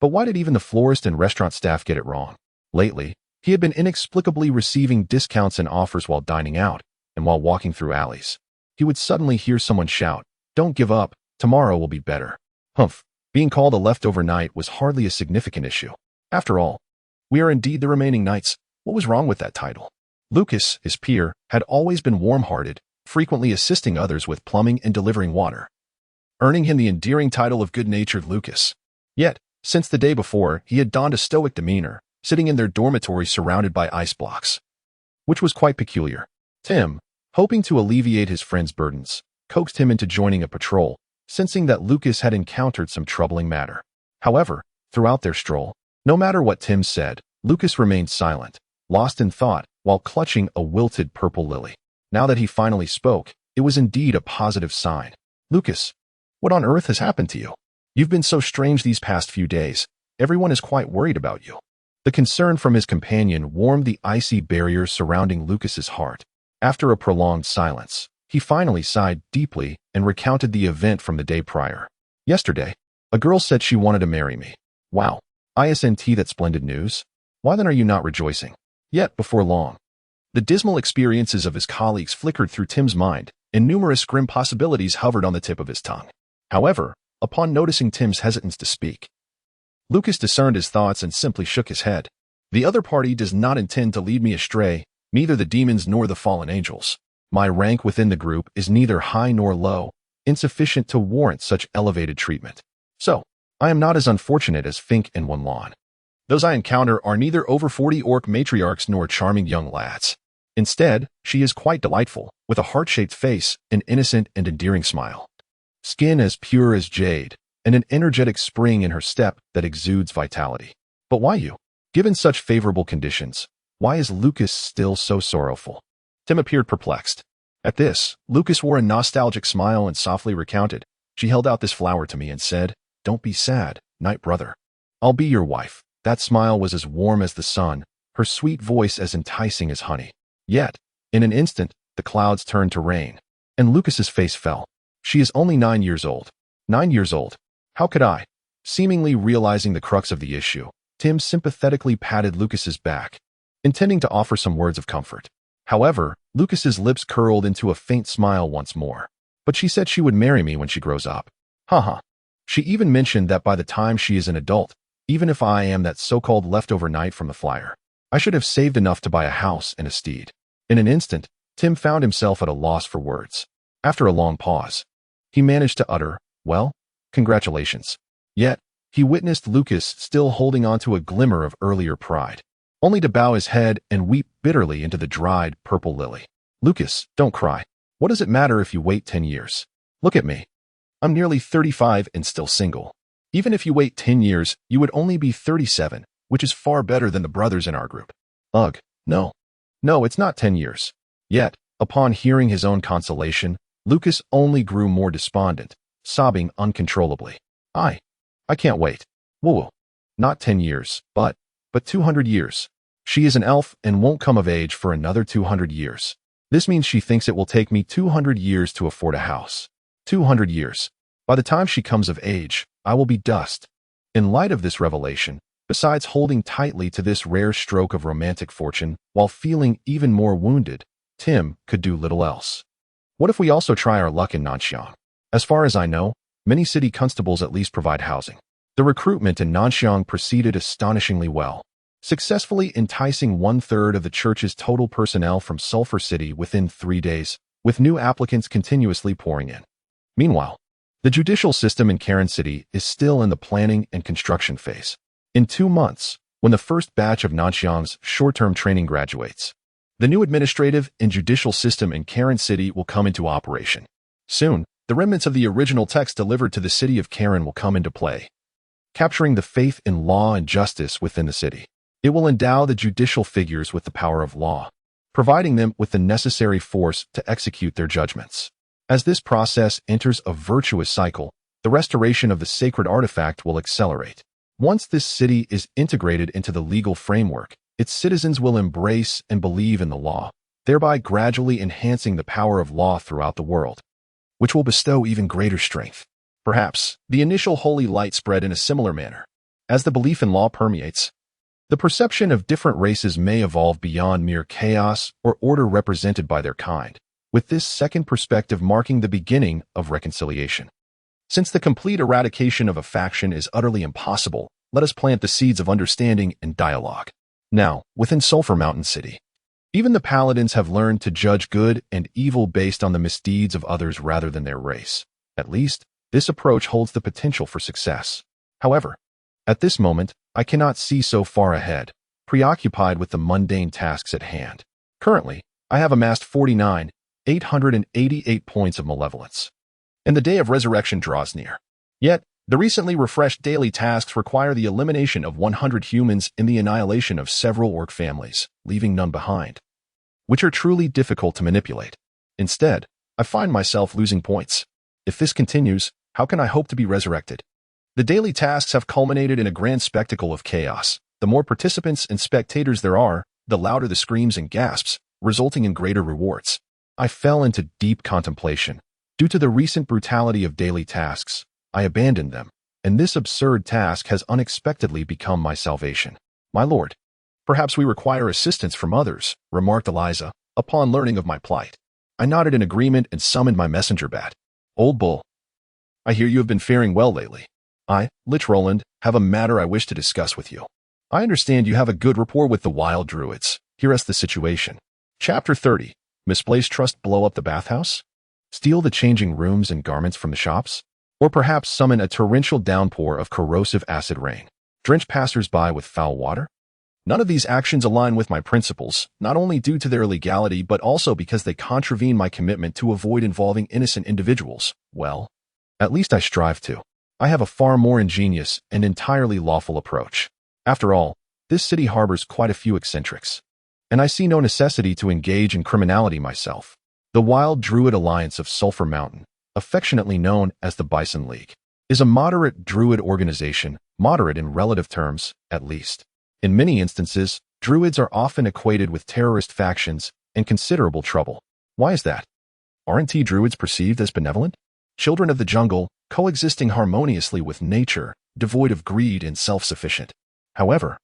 Speaker 1: But why did even the florist and restaurant staff get it wrong? Lately, he had been inexplicably receiving discounts and offers while dining out, and while walking through alleys. He would suddenly hear someone shout, "Don't give up, tomorrow will be better." Humph, being called a leftover knight was hardly a significant issue. After all, we are indeed the remaining knights. What was wrong with that title? Lucas, his peer, had always been warm-hearted, frequently assisting others with plumbing and delivering water, earning him the endearing title of good-natured Lucas. Yet, since the day before, he had donned a stoic demeanor, sitting in their dormitory surrounded by ice blocks, which was quite peculiar. Tim, hoping to alleviate his friend's burdens, coaxed him into joining a patrol, sensing that Lucas had encountered some troubling matter. However, throughout their stroll, no matter what Tim said, Lucas remained silent, lost in thought, while clutching a wilted purple lily. Now that he finally spoke, it was indeed a positive sign. "Lucas, what on earth has happened to you? You've been so strange these past few days. Everyone is quite worried about you." The concern from his companion warmed the icy barrier surrounding Lucas's heart. After a prolonged silence, he finally sighed deeply and recounted the event from the day prior. "Yesterday, a girl said she wanted to marry me." "Wow. Isn't that splendid news? Why then are you not rejoicing?" Yet, before long, the dismal experiences of his colleagues flickered through Tim's mind, and numerous grim possibilities hovered on the tip of his tongue. However, upon noticing Tim's hesitance to speak, Lucas discerned his thoughts and simply shook his head. "The other party does not intend to lead me astray, neither the demons nor the fallen angels. My rank within the group is neither high nor low, insufficient to warrant such elevated treatment. So, I am not as unfortunate as Fink and One Lawn. Those I encounter are neither over 40 orc matriarchs nor charming young lads. Instead, she is quite delightful, with a heart-shaped face, an innocent and endearing smile, skin as pure as jade, and an energetic spring in her step that exudes vitality. But why you? Given such favorable conditions, why is Lucas still so sorrowful?" Tim appeared perplexed. At this, Lucas wore a nostalgic smile and softly recounted, "She held out this flower to me and said, 'Don't be sad, knight brother. I'll be your wife.' That smile was as warm as the sun, her sweet voice as enticing as honey. Yet, in an instant, the clouds turned to rain, and Lucas's face fell. She is only 9 years old. 9 years old. How could I?" Seemingly realizing the crux of the issue, Tim sympathetically patted Lucas's back, intending to offer some words of comfort. However, Lucas's lips curled into a faint smile once more. "But she said she would marry me when she grows up. Haha. She even mentioned that by the time she is an adult, even if I am that so-called leftover knight from the flyer, I should have saved enough to buy a house and a steed." In an instant, Tim found himself at a loss for words. After a long pause, he managed to utter, "Well, congratulations." Yet, he witnessed Lucas still holding on to a glimmer of earlier pride, only to bow his head and weep bitterly into the dried, purple lily. "Lucas, don't cry. What does it matter if you wait 10 years? Look at me. I'm nearly 35 and still single. Even if you wait 10 years, you would only be 37, which is far better than the brothers in our group." Ugh, no. No, it's not 10 years. Yet, upon hearing his own consolation, Lucas only grew more despondent, sobbing uncontrollably. I can't wait. Whoa. Not 10 years, but 200 years. She is an elf and won't come of age for another 200 years. This means she thinks it will take me 200 years to afford a house. 200 years. By the time she comes of age, I will be dust." In light of this revelation, besides holding tightly to this rare stroke of romantic fortune while feeling even more wounded, Tim could do little else. What if we also try our luck in Nanxiang? As far as I know, many city constables at least provide housing. The recruitment in Nanxiang proceeded astonishingly well, successfully enticing 1/3 of the church's total personnel from Sulphur City within 3 days, with new applicants continuously pouring in. Meanwhile, the judicial system in Karen City is still in the planning and construction phase. In 2 months, when the first batch of Nanxiang's short-term training graduates, the new administrative and judicial system in Karen City will come into operation. Soon, the remnants of the original text delivered to the city of Karen will come into play. capturing the faith in law and justice within the city. It will endow the judicial figures with the power of law, providing them with the necessary force to execute their judgments. As this process enters a virtuous cycle, the restoration of the sacred artifact will accelerate. Once this city is integrated into the legal framework, its citizens will embrace and believe in the law, thereby gradually enhancing the power of law throughout the world, which will bestow even greater strength. Perhaps the initial holy light spread in a similar manner. As the belief in law permeates, the perception of different races may evolve beyond mere chaos or order represented by their kind, with this second perspective marking the beginning of reconciliation. Since the complete eradication of a faction is utterly impossible, let us plant the seeds of understanding and dialogue. Now, within Sulphur Mountain City, even the paladins have learned to judge good and evil based on the misdeeds of others rather than their race. At least, this approach holds the potential for success. However, at this moment, I cannot see so far ahead, preoccupied with the mundane tasks at hand. Currently, I have amassed 49,888 points of malevolence, and the day of resurrection draws near. Yet, the recently refreshed daily tasks require the elimination of 100 humans and the annihilation of several orc families, leaving none behind, which are truly difficult to manipulate. Instead, I find myself losing points. If this continues, how can I hope to be resurrected? The daily tasks have culminated in a grand spectacle of chaos. The more participants and spectators there are, the louder the screams and gasps, resulting in greater rewards. I fell into deep contemplation. Due to the recent brutality of daily tasks, I abandoned them, and this absurd task has unexpectedly become my salvation. My lord, perhaps we require assistance from others, remarked Eliza, upon learning of my plight. I nodded in agreement and summoned my messenger bat. Old bull, I hear you have been faring well lately. I, Lich Roland, have a matter I wish to discuss with you. I understand you have a good rapport with the wild druids. Here is the situation. Chapter 30. Misplaced trust blow up the bathhouse? Steal the changing rooms and garments from the shops? Or perhaps summon a torrential downpour of corrosive acid rain? Drench passers-by with foul water? None of these actions align with my principles, not only due to their illegality but also because they contravene my commitment to avoid involving innocent individuals. Well, at least I strive to. I have a far more ingenious and entirely lawful approach. After all, this city harbors quite a few eccentrics, and I see no necessity to engage in criminality myself. The Wild Druid Alliance of Sulphur Mountain, affectionately known as the Bison League, is a moderate druid organization, moderate in relative terms, at least. In many instances, druids are often equated with terrorist factions and considerable trouble. Why is that? Aren't druids perceived as benevolent? Children of the jungle, coexisting harmoniously with nature, devoid of greed and self-sufficient. However,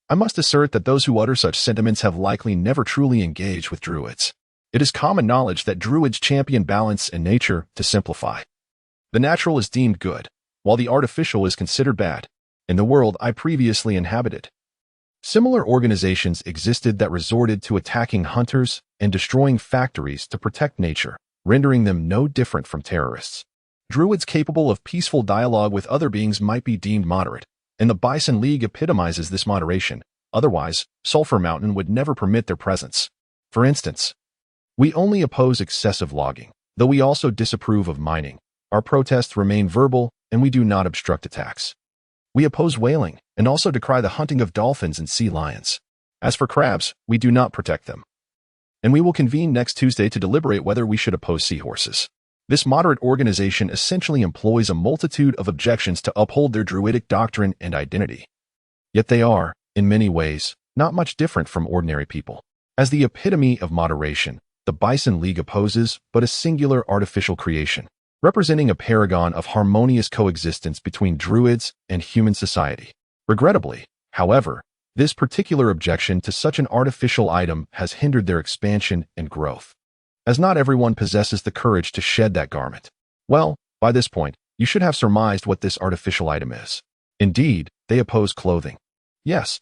Speaker 1: I must assert that those who utter such sentiments have likely never truly engaged with druids. It is common knowledge that druids champion balance in nature to simplify. The natural is deemed good, while the artificial is considered bad. In the world I previously inhabited, similar organizations existed that resorted to attacking hunters and destroying factories to protect nature, rendering them no different from terrorists. Druids capable of peaceful dialogue with other beings might be deemed moderate, and the Bison League epitomizes this moderation. Otherwise, Sulphur Mountain would never permit their presence. For instance, we only oppose excessive logging, though we also disapprove of mining. Our protests remain verbal, and we do not obstruct attacks. We oppose whaling, and also decry the hunting of dolphins and sea lions. As for crabs, we do not protect them. And we will convene next Tuesday to deliberate whether we should oppose seahorses. This moderate organization essentially employs a multitude of objections to uphold their druidic doctrine and identity. Yet they are, in many ways, not much different from ordinary people. As the epitome of moderation, the Bison League opposes but a singular artificial creation, representing a paragon of harmonious coexistence between druids and human society. Regrettably, however, this particular objection to such an artificial item has hindered their expansion and growth, as not everyone possesses the courage to shed that garment. Well, by this point, you should have surmised what this artificial item is. Indeed, they oppose clothing. Yes,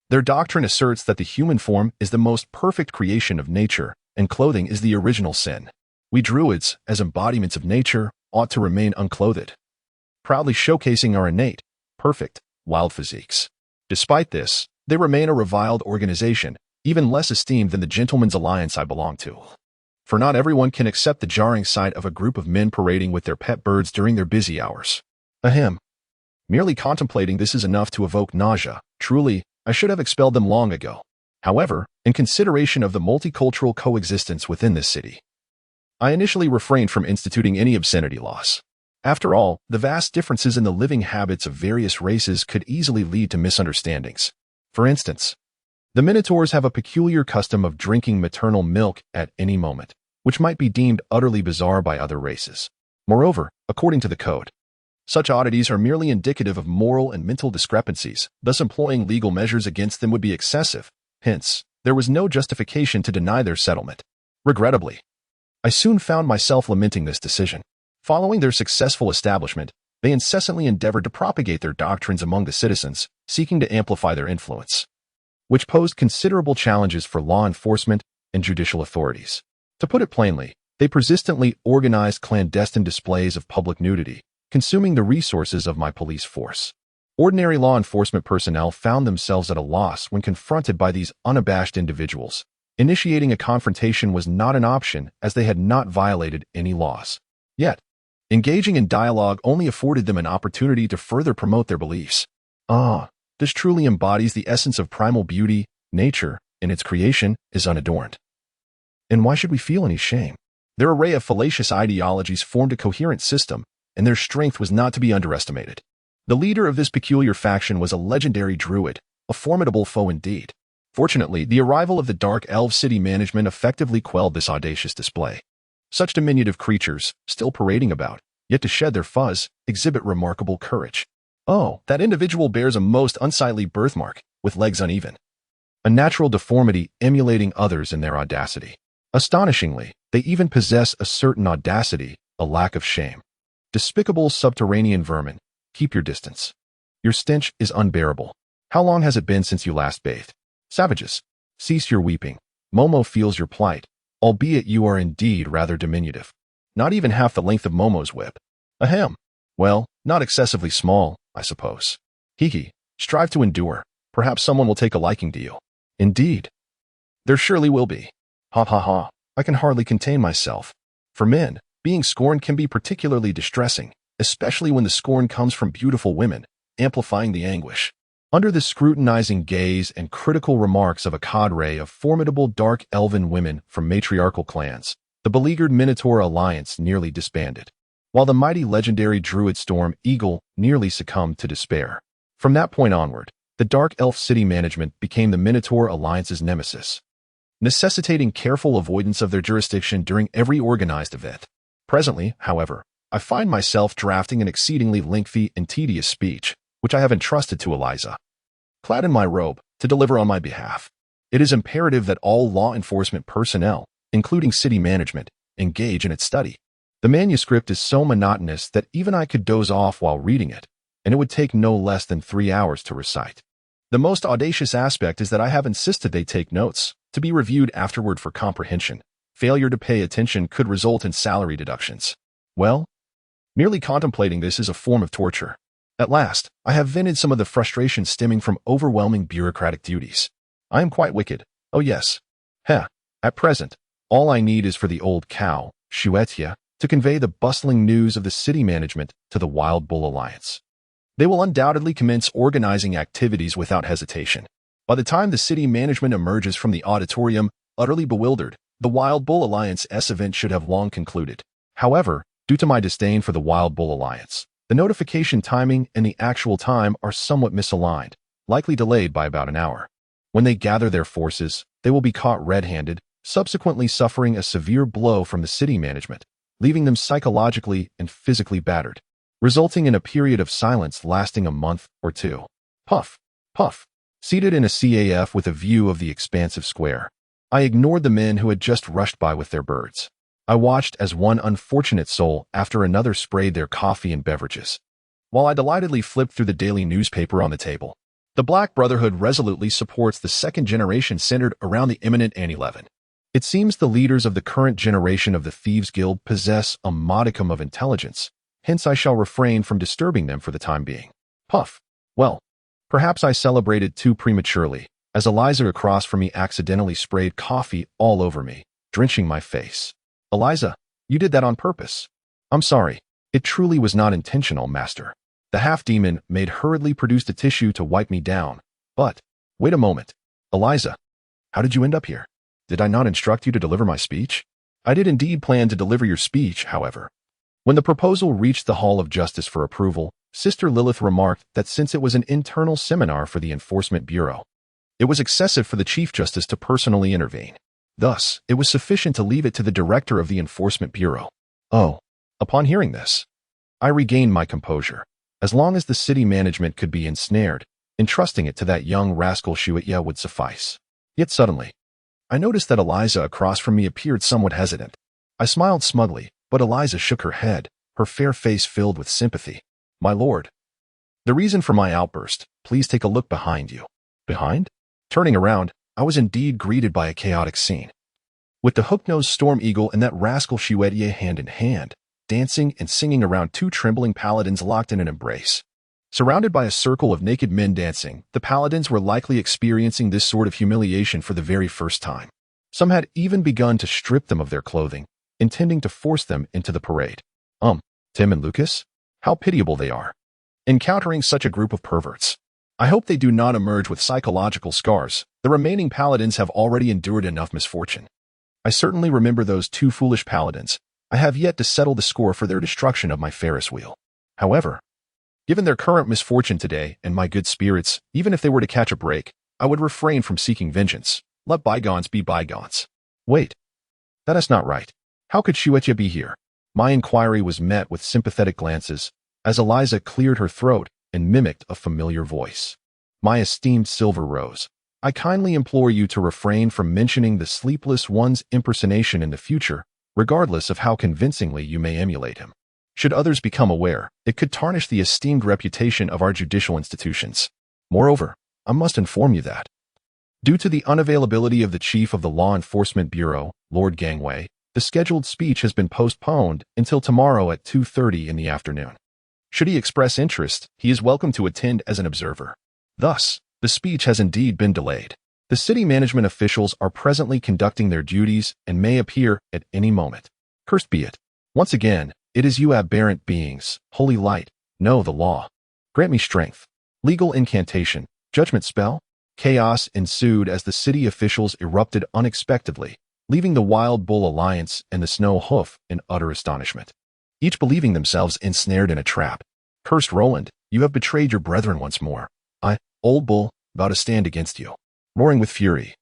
Speaker 1: their doctrine asserts that the human form is the most perfect creation of nature, and clothing is the original sin. We druids, as embodiments of nature, ought to remain unclothed, proudly showcasing our innate, perfect, wild physiques. Despite this, they remain a reviled organization, even less esteemed than the Gentlemen's Alliance I belong to. For not everyone can accept the jarring sight of a group of men parading with their pet birds during their busy hours. Ahem. Merely contemplating this is enough to evoke nausea. Truly, I should have expelled them long ago. However, in consideration of the multicultural coexistence within this city, I initially refrained from instituting any obscenity laws. After all, the vast differences in the living habits of various races could easily lead to misunderstandings. For instance, the Minotaurs have a peculiar custom of drinking maternal milk at any moment, which might be deemed utterly bizarre by other races. Moreover, according to the code, such oddities are merely indicative of moral and mental discrepancies, thus employing legal measures against them would be excessive. Hence, there was no justification to deny their settlement. Regrettably, I soon found myself lamenting this decision. Following their successful establishment, they incessantly endeavored to propagate their doctrines among the citizens, seeking to amplify their influence, which posed considerable challenges for law enforcement and judicial authorities. To put it plainly, they persistently organized clandestine displays of public nudity, consuming the resources of my police force. Ordinary law enforcement personnel found themselves at a loss when confronted by these unabashed individuals. Initiating a confrontation was not an option as they had not violated any laws. Yet, engaging in dialogue only afforded them an opportunity to further promote their beliefs. This truly embodies the essence of primal beauty. Nature, in its creation, is unadorned. And why should we feel any shame? Their array of fallacious ideologies formed a coherent system, and their strength was not to be underestimated. The leader of this peculiar faction was a legendary druid, a formidable foe indeed. Fortunately, the arrival of the Dark Elf city management effectively quelled this audacious display. Such diminutive creatures, still parading about, yet to shed their fuzz, exhibit remarkable courage. Oh, that individual bears a most unsightly birthmark, with legs uneven. A natural deformity emulating others in their audacity. Astonishingly, they even possess a certain audacity, a lack of shame. Despicable subterranean vermin, keep your distance. Your stench is unbearable. How long has it been since you last bathed? Savages, cease your weeping. Momo feels your plight, albeit you are indeed rather diminutive. Not even half the length of Momo's whip. Ahem. Well, not excessively small, I suppose. Hee, strive to endure. Perhaps someone will take a liking to you. Indeed. There surely will be. Ha ha ha. I can hardly contain myself. For men, being scorned can be particularly distressing, especially when the scorn comes from beautiful women, amplifying the anguish. Under the scrutinizing gaze and critical remarks of a cadre of formidable dark elven women from matriarchal clans, the beleaguered Minotaur alliance nearly disbanded, while the mighty legendary druid Storm Eagle nearly succumbed to despair. From that point onward, the Dark Elf city management became the Minotaur alliance's nemesis, necessitating careful avoidance of their jurisdiction during every organized event. Presently, however, I find myself drafting an exceedingly lengthy and tedious speech, which I have entrusted to Eliza, clad in my robe, to deliver on my behalf. It is imperative that all law enforcement personnel, including city management, engage in its study. The manuscript is so monotonous that even I could doze off while reading it, and it would take no less than 3 hours to recite. The most audacious aspect is that I have insisted they take notes, to be reviewed afterward for comprehension. Failure to pay attention could result in salary deductions. Well, merely contemplating this is a form of torture. At last, I have vented some of the frustration stemming from overwhelming bureaucratic duties. I am quite wicked. Oh yes. At present, all I need is for the old cow, Shuetia, to convey the bustling news of the city management to the Wild Bull Alliance. They will undoubtedly commence organizing activities without hesitation. By the time the city management emerges from the auditorium, utterly bewildered, the Wild Bull Alliance-S event should have long concluded. However, due to my disdain for the Wild Bull Alliance, the notification timing and the actual time are somewhat misaligned, likely delayed by about an hour. When they gather their forces, they will be caught red-handed, subsequently suffering a severe blow from the city management, leaving them psychologically and physically battered, resulting in a period of silence lasting a month or two. Puff, puff. Seated in a CAF with a view of the expansive square, I ignored the men who had just rushed by with their birds. I watched as one unfortunate soul after another sprayed their coffee and beverages, while I delightedly flipped through the daily newspaper on the table. The Black Brotherhood resolutely supports the second generation centered around the imminent Annie-11. It seems the leaders of the current generation of the Thieves Guild possess a modicum of intelligence, hence I shall refrain from disturbing them for the time being. Puff. Well, perhaps I celebrated too prematurely, as Eliza across from me accidentally sprayed coffee all over me, drenching my face. Eliza, you did that on purpose. I'm sorry. It truly was not intentional, master. The half-demon maid hurriedly produced a tissue to wipe me down. But, wait a moment. Eliza, how did you end up here? Did I not instruct you to deliver my speech? I did indeed plan to deliver your speech, however. When the proposal reached the Hall of Justice for approval, Sister Lilith remarked that since it was an internal seminar for the Enforcement Bureau, it was excessive for the Chief Justice to personally intervene. Thus, it was sufficient to leave it to the Director of the Enforcement Bureau. Oh, upon hearing this, I regained my composure. As long as the city management could be ensnared, entrusting it to that young rascal Shuitya would suffice. Yet suddenly, I noticed that Eliza across from me appeared somewhat hesitant. I smiled smugly, but Eliza shook her head, her fair face filled with sympathy. My lord, the reason for my outburst, please take a look behind you. Behind? Turning around, I was indeed greeted by a chaotic scene. With the hook-nosed storm eagle and that rascal Shuitya hand in hand, dancing and singing around two trembling paladins locked in an embrace. Surrounded by a circle of naked men dancing, the paladins were likely experiencing this sort of humiliation for the very first time. Some had even begun to strip them of their clothing, intending to force them into the parade. Tim and Lucas? How pitiable they are. Encountering such a group of perverts. I hope they do not emerge with psychological scars. The remaining paladins have already endured enough misfortune. I certainly remember those two foolish paladins. I have yet to settle the score for their destruction of my Ferris wheel. However, given their current misfortune today and my good spirits, even if they were to catch a break, I would refrain from seeking vengeance. Let bygones be bygones. Wait. That is not right. How could Shuitya be here? My inquiry was met with sympathetic glances, as Eliza cleared her throat and mimicked a familiar voice. My esteemed Silver Rose, I kindly implore you to refrain from mentioning the Sleepless One's impersonation in the future, regardless of how convincingly you may emulate him. Should others become aware, it could tarnish the esteemed reputation of our judicial institutions. Moreover, I must inform you that, due to the unavailability of the Chief of the Law Enforcement Bureau, Lord Gangway, the scheduled speech has been postponed until tomorrow at 2:30 in the afternoon. Should he express interest, he is welcome to attend as an observer. Thus, the speech has indeed been delayed. The city management officials are presently conducting their duties and may appear at any moment. Cursed be it. Once again, it is you aberrant beings, holy light, know the law. Grant me strength. Legal incantation, judgment spell. Chaos ensued as the city officials erupted unexpectedly, leaving the Wild Bull Alliance and the Snow Hoof in utter astonishment, each believing themselves ensnared in a trap. Cursed Roland, you have betrayed your brethren once more. I, Old Bull, vow to stand against you. Roaring with fury,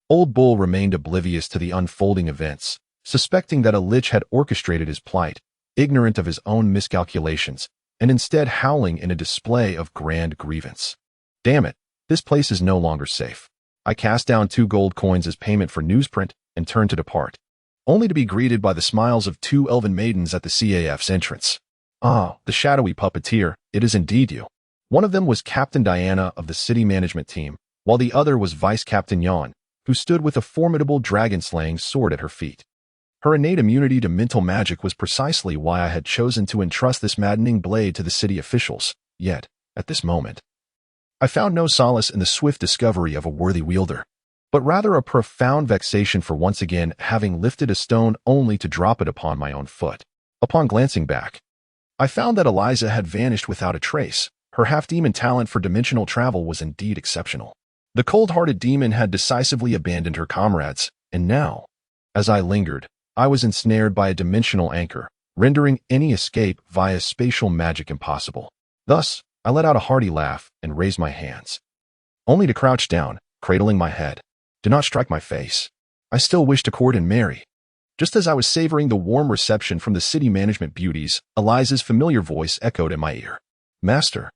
Speaker 1: Old Bull remained oblivious to the unfolding events, suspecting that a lich had orchestrated his plight, ignorant of his own miscalculations, and instead howling in a display of grand grievance. Damn it, this place is no longer safe. I cast down 2 gold coins as payment for newsprint and turned to depart, only to be greeted by the smiles of 2 elven maidens at the CAF's entrance. Ah, the shadowy puppeteer, it is indeed you. One of them was Captain Diana of the city management team, while the other was Vice Captain Yon, who stood with a formidable dragon-slaying sword at her feet. Her innate immunity to mental magic was precisely why I had chosen to entrust this maddening blade to the city officials. Yet, at this moment, I found no solace in the swift discovery of a worthy wielder, but rather a profound vexation for once again having lifted a stone only to drop it upon my own foot. Upon glancing back, I found that Eliza had vanished without a trace. Her half-demon talent for dimensional travel was indeed exceptional. The cold-hearted demon had decisively abandoned her comrades, and now, as I lingered, I was ensnared by a dimensional anchor, rendering any escape via spatial magic impossible. Thus, I let out a hearty laugh and raised my hands, only to crouch down, cradling my head. Do not strike my face. I still wish to court and marry. Just as I was savoring the warm reception from the city management beauties, Eliza's familiar voice echoed in my ear. Master,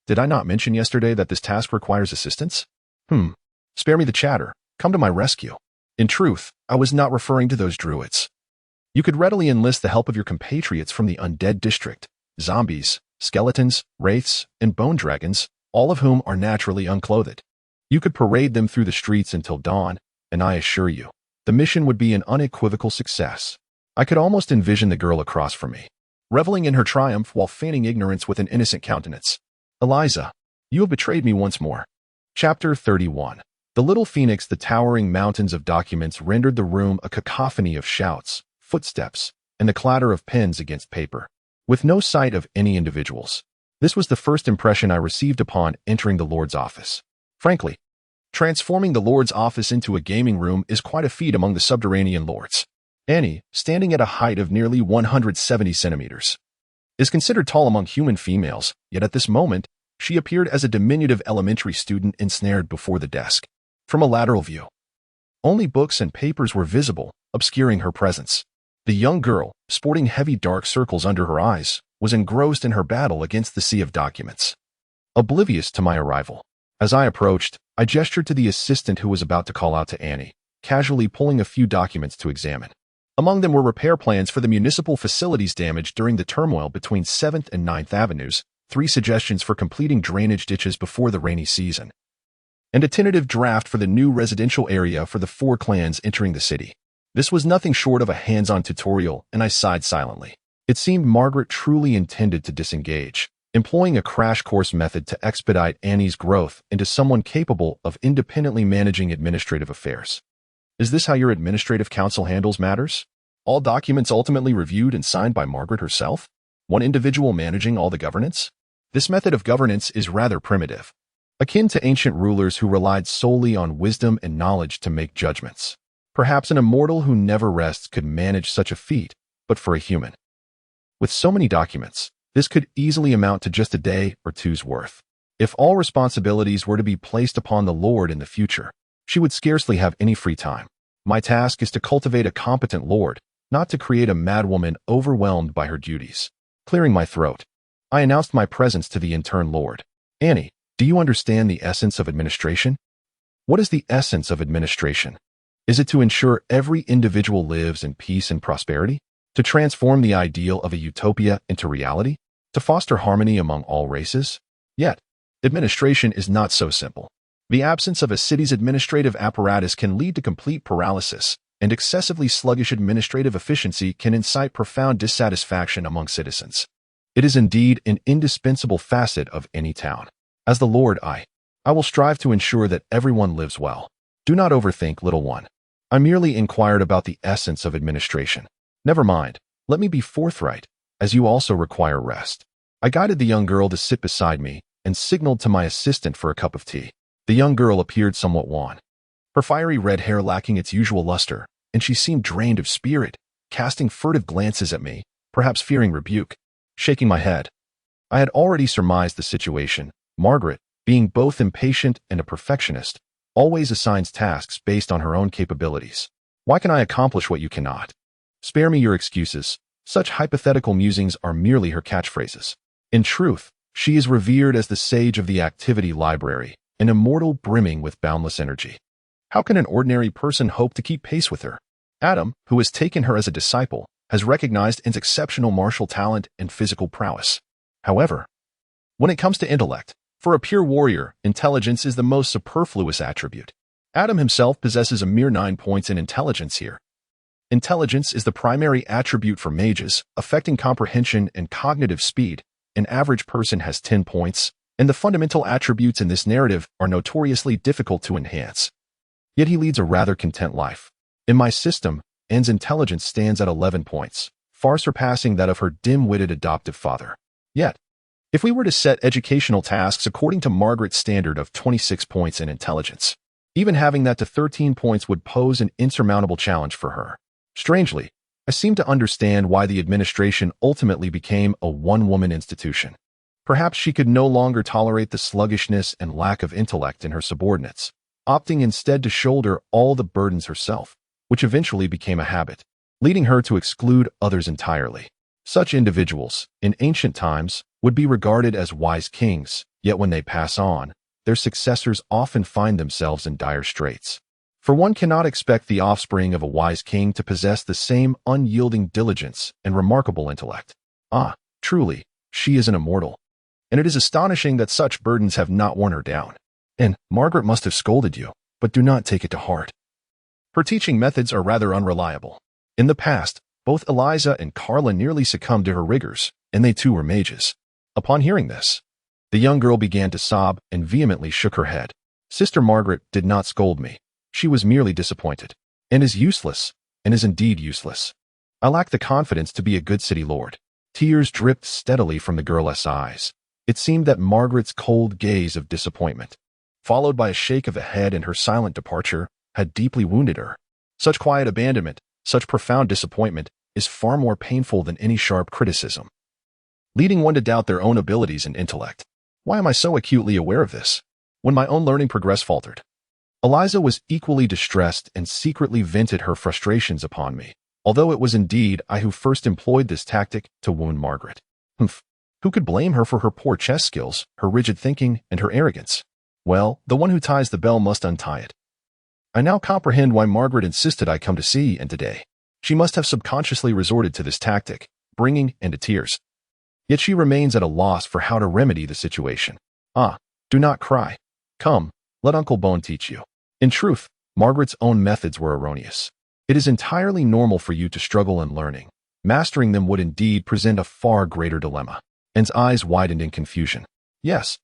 Speaker 1: did I not mention yesterday that this task requires assistance? Spare me the chatter. Come to my rescue. In truth, I was not referring to those druids. You could readily enlist the help of your compatriots from the undead district, zombies, skeletons, wraiths, and bone dragons, all of whom are naturally unclothed. You could parade them through the streets until dawn, and I assure you, the mission would be an unequivocal success. I could almost envision the girl across from me, reveling in her triumph while feigning ignorance with an innocent countenance. Eliza, you have betrayed me once more. Chapter 31. The Little Phoenix. The towering mountains of documents rendered the room a cacophony of shouts, footsteps, and the clatter of pens against paper, with no sight of any individuals. This was the first impression I received upon entering the Lord's office. Frankly, transforming the Lord's office into a gaming room is quite a feat among the subterranean lords. Annie, standing at a height of nearly 170 centimeters, is considered tall among human females, yet at this moment, she appeared as a diminutive elementary student ensnared before the desk. From a lateral view, only books and papers were visible, obscuring her presence. The young girl, sporting heavy dark circles under her eyes, was engrossed in her battle against the sea of documents. Oblivious to my arrival, as I approached, I gestured to the assistant who was about to call out to Annie, casually pulling a few documents to examine. Among them were repair plans for the municipal facilities damaged during the turmoil between 7th and 9th Avenues, 3 suggestions for completing drainage ditches before the rainy season, and a tentative draft for the new residential area for the 4 clans entering the city. This was nothing short of a hands-on tutorial, and I sighed silently. It seemed Margaret truly intended to disengage, employing a crash course method to expedite Annie's growth into someone capable of independently managing administrative affairs. Is this how your administrative council handles matters? All documents ultimately reviewed and signed by Margaret herself? One individual managing all the governance? This method of governance is rather primitive, akin to ancient rulers who relied solely on wisdom and knowledge to make judgments. Perhaps an immortal who never rests could manage such a feat, but for a human, with so many documents, this could easily amount to just a day or two's worth. If all responsibilities were to be placed upon the Lord in the future, she would scarcely have any free time. My task is to cultivate a competent Lord, not to create a madwoman overwhelmed by her duties. Clearing my throat, I announced my presence to the intern Lord. Annie, do you understand the essence of administration? What is the essence of administration? Is it to ensure every individual lives in peace and prosperity? To transform the ideal of a utopia into reality? To foster harmony among all races? Yet, administration is not so simple. The absence of a city's administrative apparatus can lead to complete paralysis, and excessively sluggish administrative efficiency can incite profound dissatisfaction among citizens. It is indeed an indispensable facet of any town. As the Lord, I will strive to ensure that everyone lives well. Do not overthink, little one. I merely inquired about the essence of administration. Never mind, let me be forthright, as you also require rest. I guided the young girl to sit beside me and signaled to my assistant for a cup of tea. The young girl appeared somewhat wan, her fiery red hair lacking its usual luster, and she seemed drained of spirit, casting furtive glances at me, perhaps fearing rebuke. Shaking my head, I had already surmised the situation. Margaret, being both impatient and a perfectionist, always assigns tasks based on her own capabilities. Why can I accomplish what you cannot? Spare me your excuses. Such hypothetical musings are merely her catchphrases. In truth, she is revered as the sage of the activity library, an immortal brimming with boundless energy. How can an ordinary person hope to keep pace with her? Adam, who has taken her as a disciple, has recognized its exceptional martial talent and physical prowess. However, when it comes to intellect, for a pure warrior, intelligence is the most superfluous attribute. Adam himself possesses a mere 9 points in intelligence here. Intelligence is the primary attribute for mages, affecting comprehension and cognitive speed. An average person has 10 points, and the fundamental attributes in this narrative are notoriously difficult to enhance. Yet he leads a rather content life. In my system, Anne's intelligence stands at 11 points, far surpassing that of her dim-witted adoptive father. Yet, if we were to set educational tasks according to Margaret's standard of 26 points in intelligence, even having that to 13 points would pose an insurmountable challenge for her. Strangely, I seem to understand why the administration ultimately became a one-woman institution. Perhaps she could no longer tolerate the sluggishness and lack of intellect in her subordinates, opting instead to shoulder all the burdens herself, which eventually became a habit, leading her to exclude others entirely. Such individuals, in ancient times, would be regarded as wise kings, yet when they pass on, their successors often find themselves in dire straits. For one cannot expect the offspring of a wise king to possess the same unyielding diligence and remarkable intellect. Truly, she is an immortal. And it is astonishing that such burdens have not worn her down. And Margaret must have scolded you, but do not take it to heart. Her teaching methods are rather unreliable. In the past, both Eliza and Carla nearly succumbed to her rigors, and they too were mages. Upon hearing this, the young girl began to sob and vehemently shook her head. Sister Margaret did not scold me. She was merely disappointed, and is indeed useless. I lack the confidence to be a good city lord. Tears dripped steadily from the girl's eyes. It seemed that Margaret's cold gaze of disappointment, followed by a shake of the head and her silent departure, had deeply wounded her. Such quiet abandonment, such profound disappointment, is far more painful than any sharp criticism, leading one to doubt their own abilities and intellect. Why am I so acutely aware of this? When my own learning progress faltered, Eliza was equally distressed and secretly vented her frustrations upon me, although it was indeed I who first employed this tactic to wound Margaret. Humph. Who could blame her for her poor chess skills, her rigid thinking, and her arrogance? Well, the one who ties the bell must untie it. I now comprehend why Margaret insisted I come to see and today. She must have subconsciously resorted to this tactic, bringing and to tears. Yet she remains at a loss for how to remedy the situation. Ah, do not cry. Come, let Uncle Bone teach you. In truth, Margaret's own methods were erroneous. It is entirely normal for you to struggle in learning. Mastering them would indeed present a far greater dilemma. Anne's eyes widened in confusion. Yes,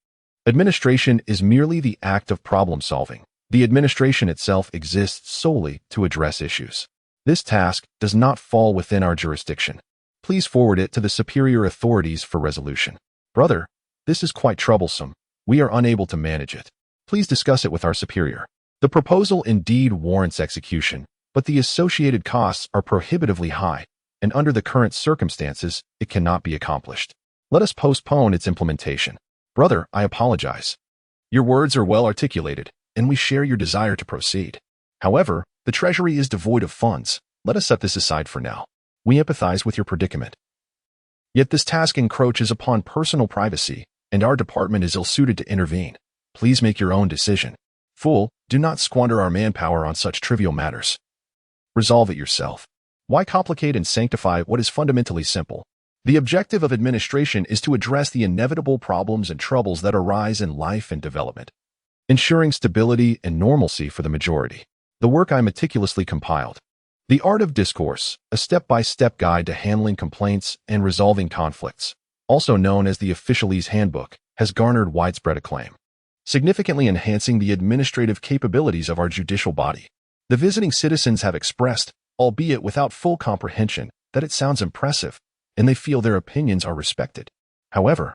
Speaker 1: administration is merely the act of problem solving. The administration itself exists solely to address issues. This task does not fall within our jurisdiction. Please forward it to the superior authorities for resolution. Brother, this is quite troublesome. We are unable to manage it. Please discuss it with our superior. The proposal indeed warrants execution, but the associated costs are prohibitively high, and under the current circumstances, it cannot be accomplished. Let us postpone its implementation. Brother, I apologize. Your words are well articulated, and we share your desire to proceed. However, the Treasury is devoid of funds. Let us set this aside for now. We empathize with your predicament. Yet this task encroaches upon personal privacy, and our department is ill-suited to intervene. Please make your own decision. Fool, do not squander our manpower on such trivial matters. Resolve it yourself. Why complicate and sanctify what is fundamentally simple? The objective of administration is to address the inevitable problems and troubles that arise in life and development, ensuring stability and normalcy for the majority. The work I meticulously compiled, The Art of Discourse, a step-by-step guide to handling complaints and resolving conflicts, also known as the Officialese Handbook, has garnered widespread acclaim, significantly enhancing the administrative capabilities of our judicial body. The visiting citizens have expressed, albeit without full comprehension, that it sounds impressive, and they feel their opinions are respected. However,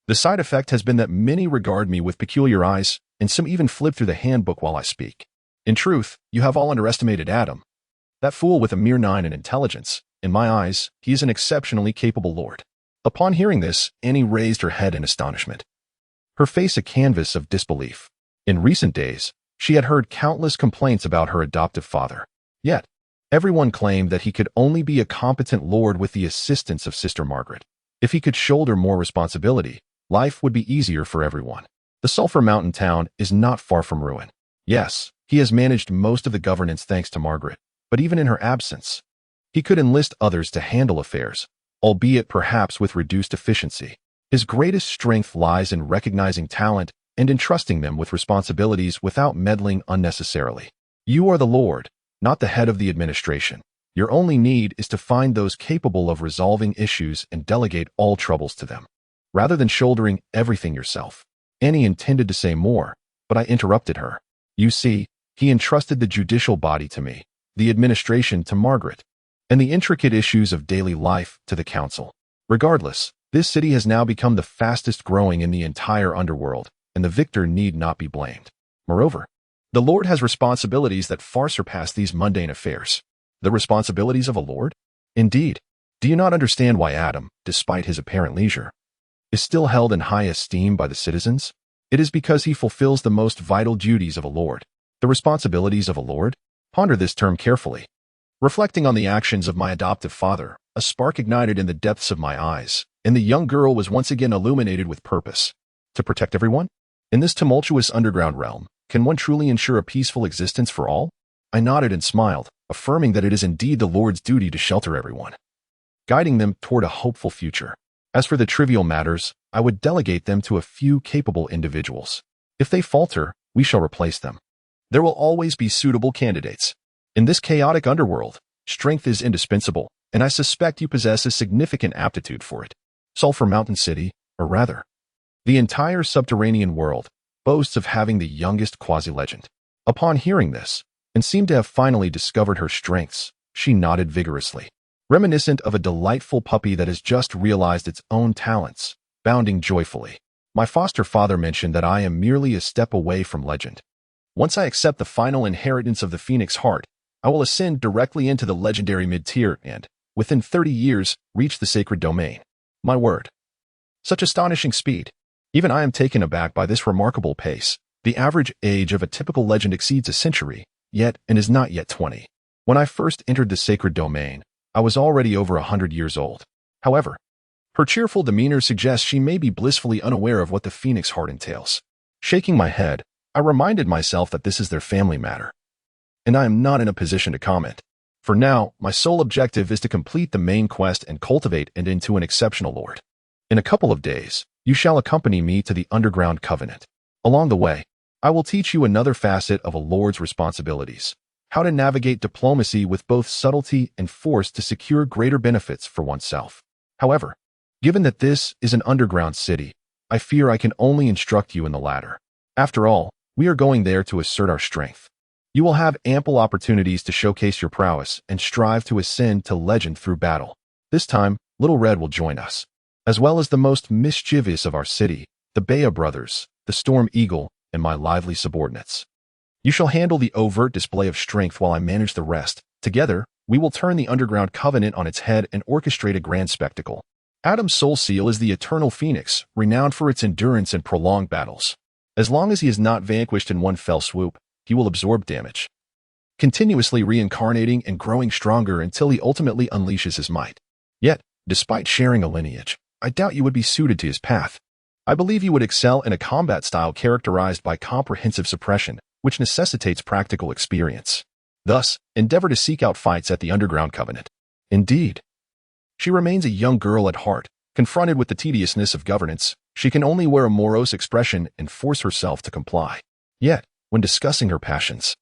Speaker 1: the side effect has been that many regard me with peculiar eyes, and some even flip through the handbook while I speak. In truth, you have all underestimated Adam. That fool with a mere 9 in intelligence. In my eyes, he is an exceptionally capable lord. Upon hearing this, Annie raised her head in astonishment, her face a canvas of disbelief. In recent days, she had heard countless complaints about her adoptive father. Yet, everyone claimed that he could only be a competent lord with the assistance of Sister Margaret. If he could shoulder more responsibility, life would be easier for everyone. The Sulphur Mountain town is not far from ruin. Yes, he has managed most of the governance thanks to Margaret, but even in her absence, he could enlist others to handle affairs, albeit perhaps with reduced efficiency. His greatest strength lies in recognizing talent and entrusting them with responsibilities without meddling unnecessarily. You are the lord, not the head of the administration. Your only need is to find those capable of resolving issues and delegate all troubles to them, rather than shouldering everything yourself. Annie intended to say more, but I interrupted her. You see, he entrusted the judicial body to me, the administration to Margaret, and the intricate issues of daily life to the council. Regardless, this city has now become the fastest growing in the entire underworld, and the victor need not be blamed. Moreover, the lord has responsibilities that far surpass these mundane affairs. The responsibilities of a lord? Indeed. Do you not understand why Adam, despite his apparent leisure, is still held in high esteem by the citizens? It is because he fulfills the most vital duties of a lord. The responsibilities of a lord? Ponder this term carefully. Reflecting on the actions of my adoptive father, a spark ignited in the depths of my eyes, and the young girl was once again illuminated with purpose. To protect everyone? In this tumultuous underground realm, can one truly ensure a peaceful existence for all? I nodded and smiled, affirming that it is indeed the Lord's duty to shelter everyone, guiding them toward a hopeful future. As for the trivial matters, I would delegate them to a few capable individuals. If they falter, we shall replace them. There will always be suitable candidates. In this chaotic underworld, strength is indispensable, and I suspect you possess a significant aptitude for it. Sulphur Mountain City, or rather, the entire subterranean world, boasts of having the youngest quasi-legend. Upon hearing this, and seemed to have finally discovered her strengths, she nodded vigorously, reminiscent of a delightful puppy that has just realized its own talents. bounding joyfully. My foster father mentioned that I am merely a step away from legend. Once I accept the final inheritance of the Phoenix Heart, I will ascend directly into the legendary mid-tier and, within 30 years, reach the sacred domain. My word. Such astonishing speed. Even I am taken aback by this remarkable pace. The average age of a typical legend exceeds a century, yet and is not yet 20. When I first entered the sacred domain, I was already over 100 years old. However, her cheerful demeanor suggests she may be blissfully unaware of what the Phoenix Heart entails. Shaking my head, I reminded myself that this is their family matter, and I am not in a position to comment. For now, my sole objective is to complete the main quest and cultivate it into an exceptional lord. In a couple of days, you shall accompany me to the Underground Covenant. Along the way, I will teach you another facet of a lord's responsibilities, how to navigate diplomacy with both subtlety and force to secure greater benefits for oneself. However, given that this is an underground city, I fear I can only instruct you in the latter. After all, we are going there to assert our strength. You will have ample opportunities to showcase your prowess and strive to ascend to legend through battle. This time, Little Red will join us, as well as the most mischievous of our city, the Bea brothers, the Storm Eagle, and my lively subordinates. You shall handle the overt display of strength while I manage the rest. Together, we will turn the Underground Covenant on its head and orchestrate a grand spectacle. Adam's soul seal is the eternal phoenix, renowned for its endurance in prolonged battles. As long as he is not vanquished in one fell swoop, he will absorb damage, continuously reincarnating and growing stronger until he ultimately unleashes his might. Yet, despite sharing a lineage, I doubt you would be suited to his path. I believe you would excel in a combat style characterized by comprehensive suppression, which necessitates practical experience. Thus, endeavor to seek out fights at the Underground Covenant. Indeed, she remains a young girl at heart. Confronted with the tediousness of governance, she can only wear a morose expression and force herself to comply. Yet, when discussing her passions,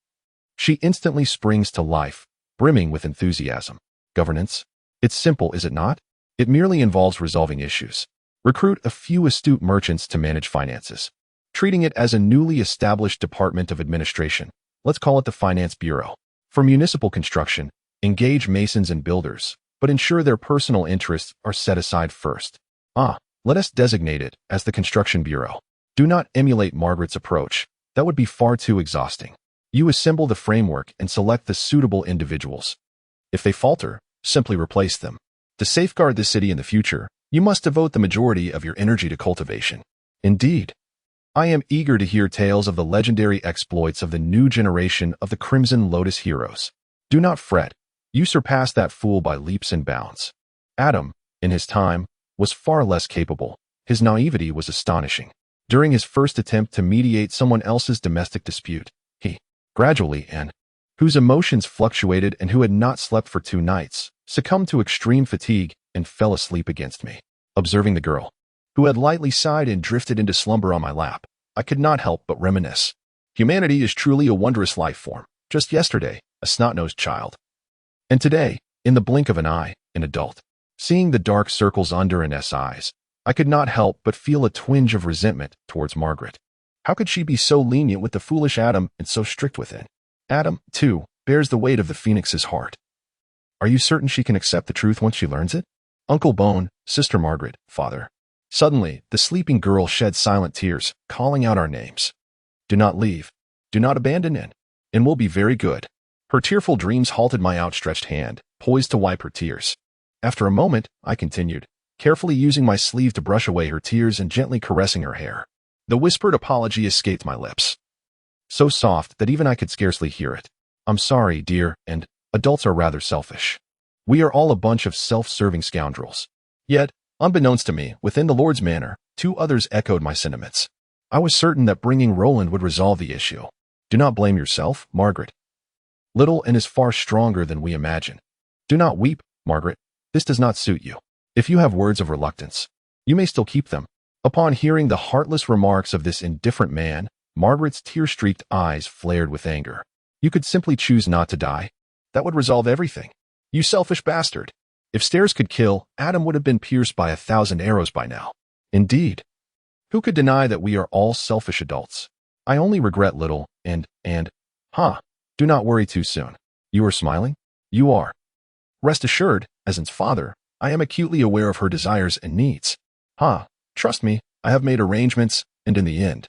Speaker 1: she instantly springs to life, brimming with enthusiasm. Governance? It's simple, is it not? It merely involves resolving issues. Recruit a few astute merchants to manage finances, treating it as a newly established department of administration. Let's call it the Finance Bureau. For municipal construction, engage masons and builders, but ensure their personal interests are set aside first. Let us designate it as the Construction Bureau. Do not emulate Margaret's approach. That would be far too exhausting. You assemble the framework and select the suitable individuals. If they falter, simply replace them. To safeguard the city in the future, you must devote the majority of your energy to cultivation. Indeed, I am eager to hear tales of the legendary exploits of the new generation of the Crimson Lotus heroes. Do not fret. You surpass that fool by leaps and bounds. Adam, in his time, was far less capable. His naivety was astonishing. During his first attempt to mediate someone else's domestic dispute, he, gradually and whose emotions fluctuated and who had not slept for 2 nights, succumbed to extreme fatigue and fell asleep against me. Observing the girl, who had lightly sighed and drifted into slumber on my lap, I could not help but reminisce. Humanity is truly a wondrous life form. Just yesterday, a snot-nosed child. And today, in the blink of an eye, an adult. Seeing the dark circles under Anne's eyes, I could not help but feel a twinge of resentment towards Margaret. How could she be so lenient with the foolish Adam and so strict with it? Adam, too, bears the weight of the Phoenix's heart. Are you certain she can accept the truth once she learns it? Uncle Bone, Sister Margaret, Father. Suddenly, the sleeping girl shed silent tears, calling out our names. Do not leave. Do not abandon it. And we'll be very good. Her tearful dreams halted my outstretched hand, poised to wipe her tears. After a moment, I continued, carefully using my sleeve to brush away her tears and gently caressing her hair. The whispered apology escaped my lips, so soft that even I could scarcely hear it. I'm sorry, dear, and adults are rather selfish. We are all a bunch of self-serving scoundrels. Yet, unbeknownst to me, within the Lord's manor, 2 others echoed my sentiments. I was certain that bringing Roland would resolve the issue. Do not blame yourself, Margaret. Little and is far stronger than we imagine. Do not weep, Margaret. This does not suit you. If you have words of reluctance, you may still keep them. Upon hearing the heartless remarks of this indifferent man, Margaret's tear-streaked eyes flared with anger. You could simply choose not to die. That would resolve everything. You selfish bastard. If stairs could kill, Adam would have been pierced by 1,000 arrows by now. Indeed. Who could deny that we are all selfish adults? I only regret little, do not worry too soon. You are smiling? You are. Rest assured, as its father, I am acutely aware of her desires and needs. Trust me, I have made arrangements, and in the end,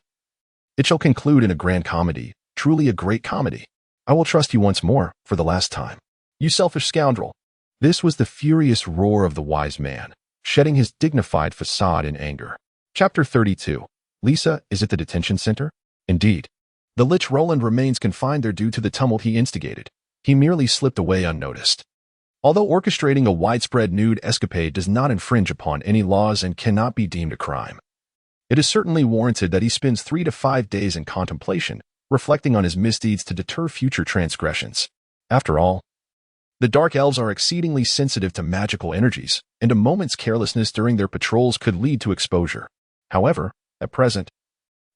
Speaker 1: it shall conclude in a grand comedy, truly a great comedy. I will trust you once more, for the last time. You selfish scoundrel. This was the furious roar of the wise man, shedding his dignified facade in anger. Chapter 32. Lisa is at the detention center? Indeed. The Lich Roland remains confined there due to the tumult he instigated. He merely slipped away unnoticed. Although orchestrating a widespread nude escapade does not infringe upon any laws and cannot be deemed a crime, it is certainly warranted that he spends 3 to 5 days in contemplation, reflecting on his misdeeds to deter future transgressions. After all, the Dark Elves are exceedingly sensitive to magical energies, and a moment's carelessness during their patrols could lead to exposure. However, at present,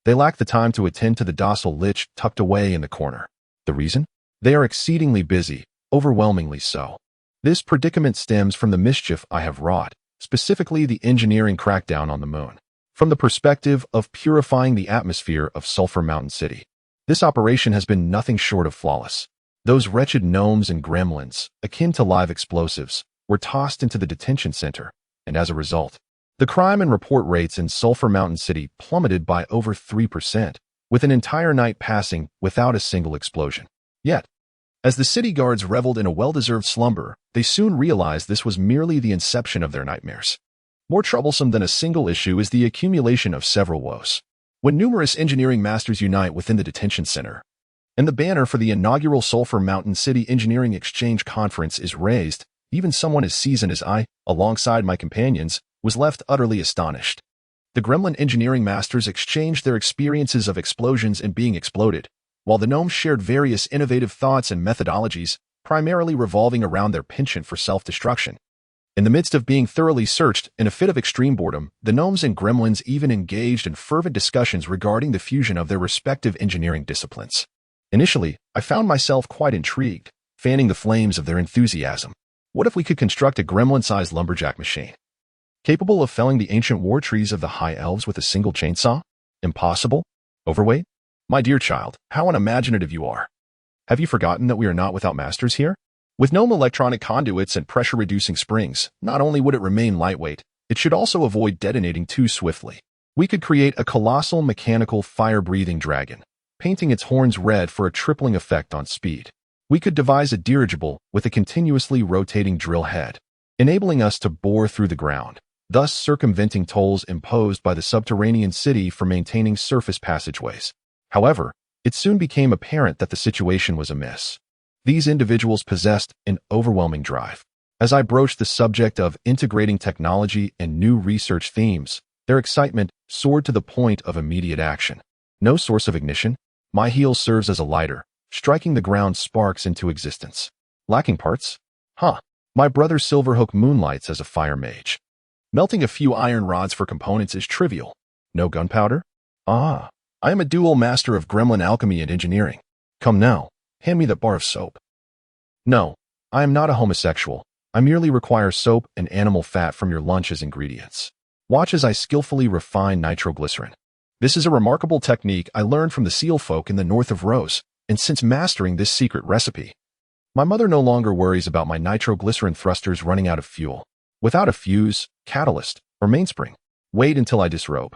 Speaker 1: they lack the time to attend to the docile Lich tucked away in the corner. The reason? They are exceedingly busy, overwhelmingly so. This predicament stems from the mischief I have wrought, specifically the engineering crackdown on the moon. From the perspective of purifying the atmosphere of Sulphur Mountain City, this operation has been nothing short of flawless. Those wretched gnomes and gremlins, akin to live explosives, were tossed into the detention center, and as a result, the crime and report rates in Sulphur Mountain City plummeted by over 3%, with an entire night passing without a single explosion. Yet, as the city guards reveled in a well-deserved slumber, they soon realized this was merely the inception of their nightmares. More troublesome than a single issue is the accumulation of several woes. When numerous engineering masters unite within the detention center, and the banner for the inaugural Sulphur Mountain City Engineering Exchange Conference is raised, even someone as seasoned as I, alongside my companions, was left utterly astonished. The gremlin engineering masters exchanged their experiences of explosions and being exploded, while the gnomes shared various innovative thoughts and methodologies, primarily revolving around their penchant for self-destruction. In the midst of being thoroughly searched in a fit of extreme boredom, the gnomes and gremlins even engaged in fervent discussions regarding the fusion of their respective engineering disciplines. Initially, I found myself quite intrigued, fanning the flames of their enthusiasm. What if we could construct a gremlin-sized lumberjack machine, capable of felling the ancient war trees of the High Elves with a single chainsaw? Impossible? Overweight? My dear child, how unimaginative you are. Have you forgotten that we are not without masters here? With gnome electronic conduits and pressure-reducing springs, not only would it remain lightweight, it should also avoid detonating too swiftly. We could create a colossal mechanical fire-breathing dragon, painting its horns red for a tripling effect on speed. We could devise a dirigible with a continuously rotating drill head, enabling us to bore through the ground, thus circumventing tolls imposed by the subterranean city for maintaining surface passageways. However, it soon became apparent that the situation was amiss. These individuals possessed an overwhelming drive. As I broached the subject of integrating technology and new research themes, their excitement soared to the point of immediate action. No source of ignition, my heel serves as a lighter, striking the ground sparks into existence. Lacking parts? My brother Silverhook moonlights as a fire mage. Melting a few iron rods for components is trivial. No gunpowder? I am a dual master of gremlin alchemy and engineering. Come now, hand me that bar of soap. No, I am not a homosexual. I merely require soap and animal fat from your lunch as ingredients. Watch as I skillfully refine nitroglycerin. This is a remarkable technique I learned from the seal folk in the north of Rose, and since mastering this secret recipe, my mother no longer worries about my nitroglycerin thrusters running out of fuel. Without a fuse, catalyst, or mainspring, wait until I disrobe.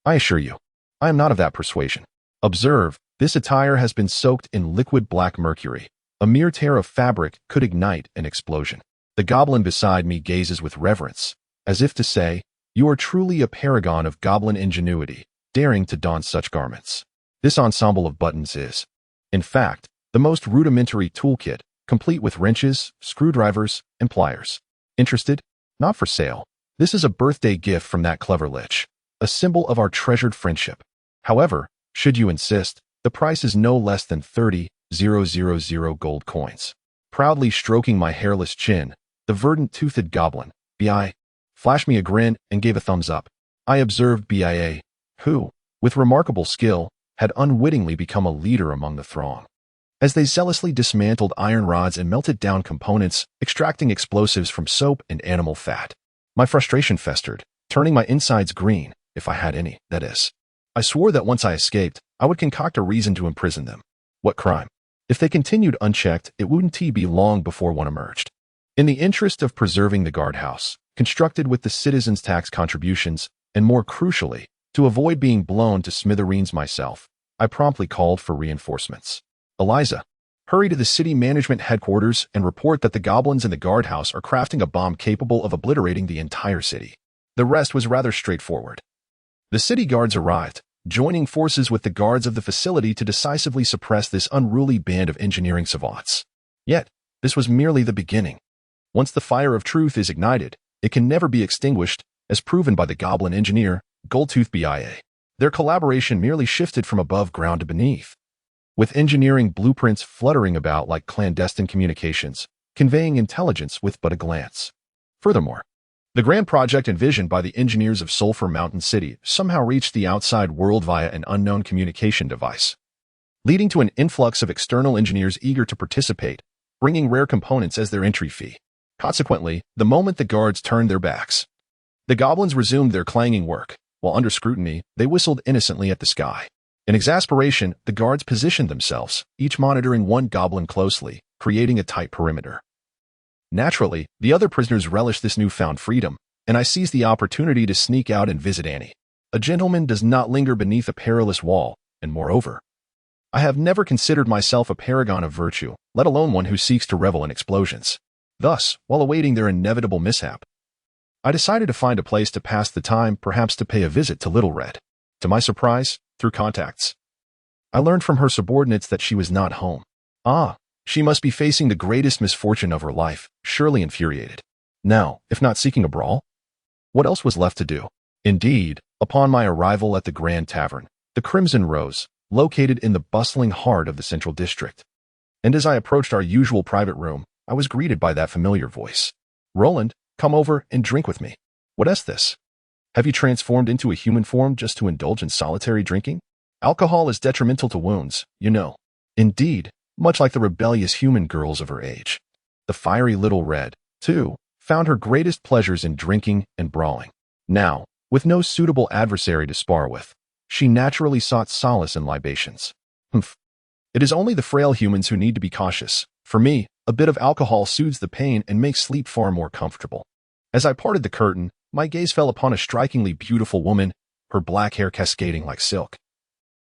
Speaker 1: I assure you, I am not of that persuasion. Observe, this attire has been soaked in liquid black mercury. A mere tear of fabric could ignite an explosion. The goblin beside me gazes with reverence, as if to say, you are truly a paragon of goblin ingenuity, daring to don such garments. This ensemble of buttons is, in fact, the most rudimentary toolkit, complete with wrenches, screwdrivers, and pliers. Interested? Not for sale. This is a birthday gift from that clever lich, a symbol of our treasured friendship. However, should you insist, the price is no less than 30,000 gold coins. Proudly stroking my hairless chin, the verdant-toothed goblin, B.I., flashed me a grin and gave a thumbs up. I observed B.I.A., who, with remarkable skill, had unwittingly become a leader among the throng. As they zealously dismantled iron rods and melted down components, extracting explosives from soap and animal fat, my frustration festered, turning my insides green, if I had any, that is. I swore that once I escaped, I would concoct a reason to imprison them. What crime? If they continued unchecked, it wouldn't be long before one emerged. In the interest of preserving the guardhouse, constructed with the citizens' tax contributions, and more crucially, to avoid being blown to smithereens myself, I promptly called for reinforcements. Eliza, hurry to the city management headquarters and report that the goblins in the guardhouse are crafting a bomb capable of obliterating the entire city. The rest was rather straightforward. The city guards arrived, joining forces with the guards of the facility to decisively suppress this unruly band of engineering savants. Yet, this was merely the beginning. Once the fire of truth is ignited, it can never be extinguished, as proven by the goblin engineer, Goldtooth BIA. Their collaboration merely shifted from above ground to beneath, with engineering blueprints fluttering about like clandestine communications, conveying intelligence with but a glance. Furthermore, the grand project envisioned by the engineers of Sulphur Mountain City somehow reached the outside world via an unknown communication device, leading to an influx of external engineers eager to participate, bringing rare components as their entry fee. Consequently, the moment the guards turned their backs, the goblins resumed their clanging work, while under scrutiny, they whistled innocently at the sky. In exasperation, the guards positioned themselves, each monitoring one goblin closely, creating a tight perimeter. Naturally, the other prisoners relished this newfound freedom, and I seized the opportunity to sneak out and visit Annie. A gentleman does not linger beneath a perilous wall, and moreover, I have never considered myself a paragon of virtue, let alone one who seeks to revel in explosions. Thus, while awaiting their inevitable mishap, I decided to find a place to pass the time, perhaps to pay a visit to Little Red. To my surprise, through contacts, I learned from her subordinates that she was not home. She must be facing the greatest misfortune of her life, surely infuriated. Now, if not seeking a brawl, what else was left to do? Indeed, upon my arrival at the Grand Tavern, the Crimson Rose, located in the bustling heart of the Central District, and as I approached our usual private room, I was greeted by that familiar voice. Roland, come over and drink with me. What is this? Have you transformed into a human form just to indulge in solitary drinking? Alcohol is detrimental to wounds, you know. Indeed, much like the rebellious human girls of her age. The fiery Little Red, too, found her greatest pleasures in drinking and brawling. Now, with no suitable adversary to spar with, she naturally sought solace in libations. It is only the frail humans who need to be cautious. For me, a bit of alcohol soothes the pain and makes sleep far more comfortable. As I parted the curtain, my gaze fell upon a strikingly beautiful woman, her black hair cascading like silk,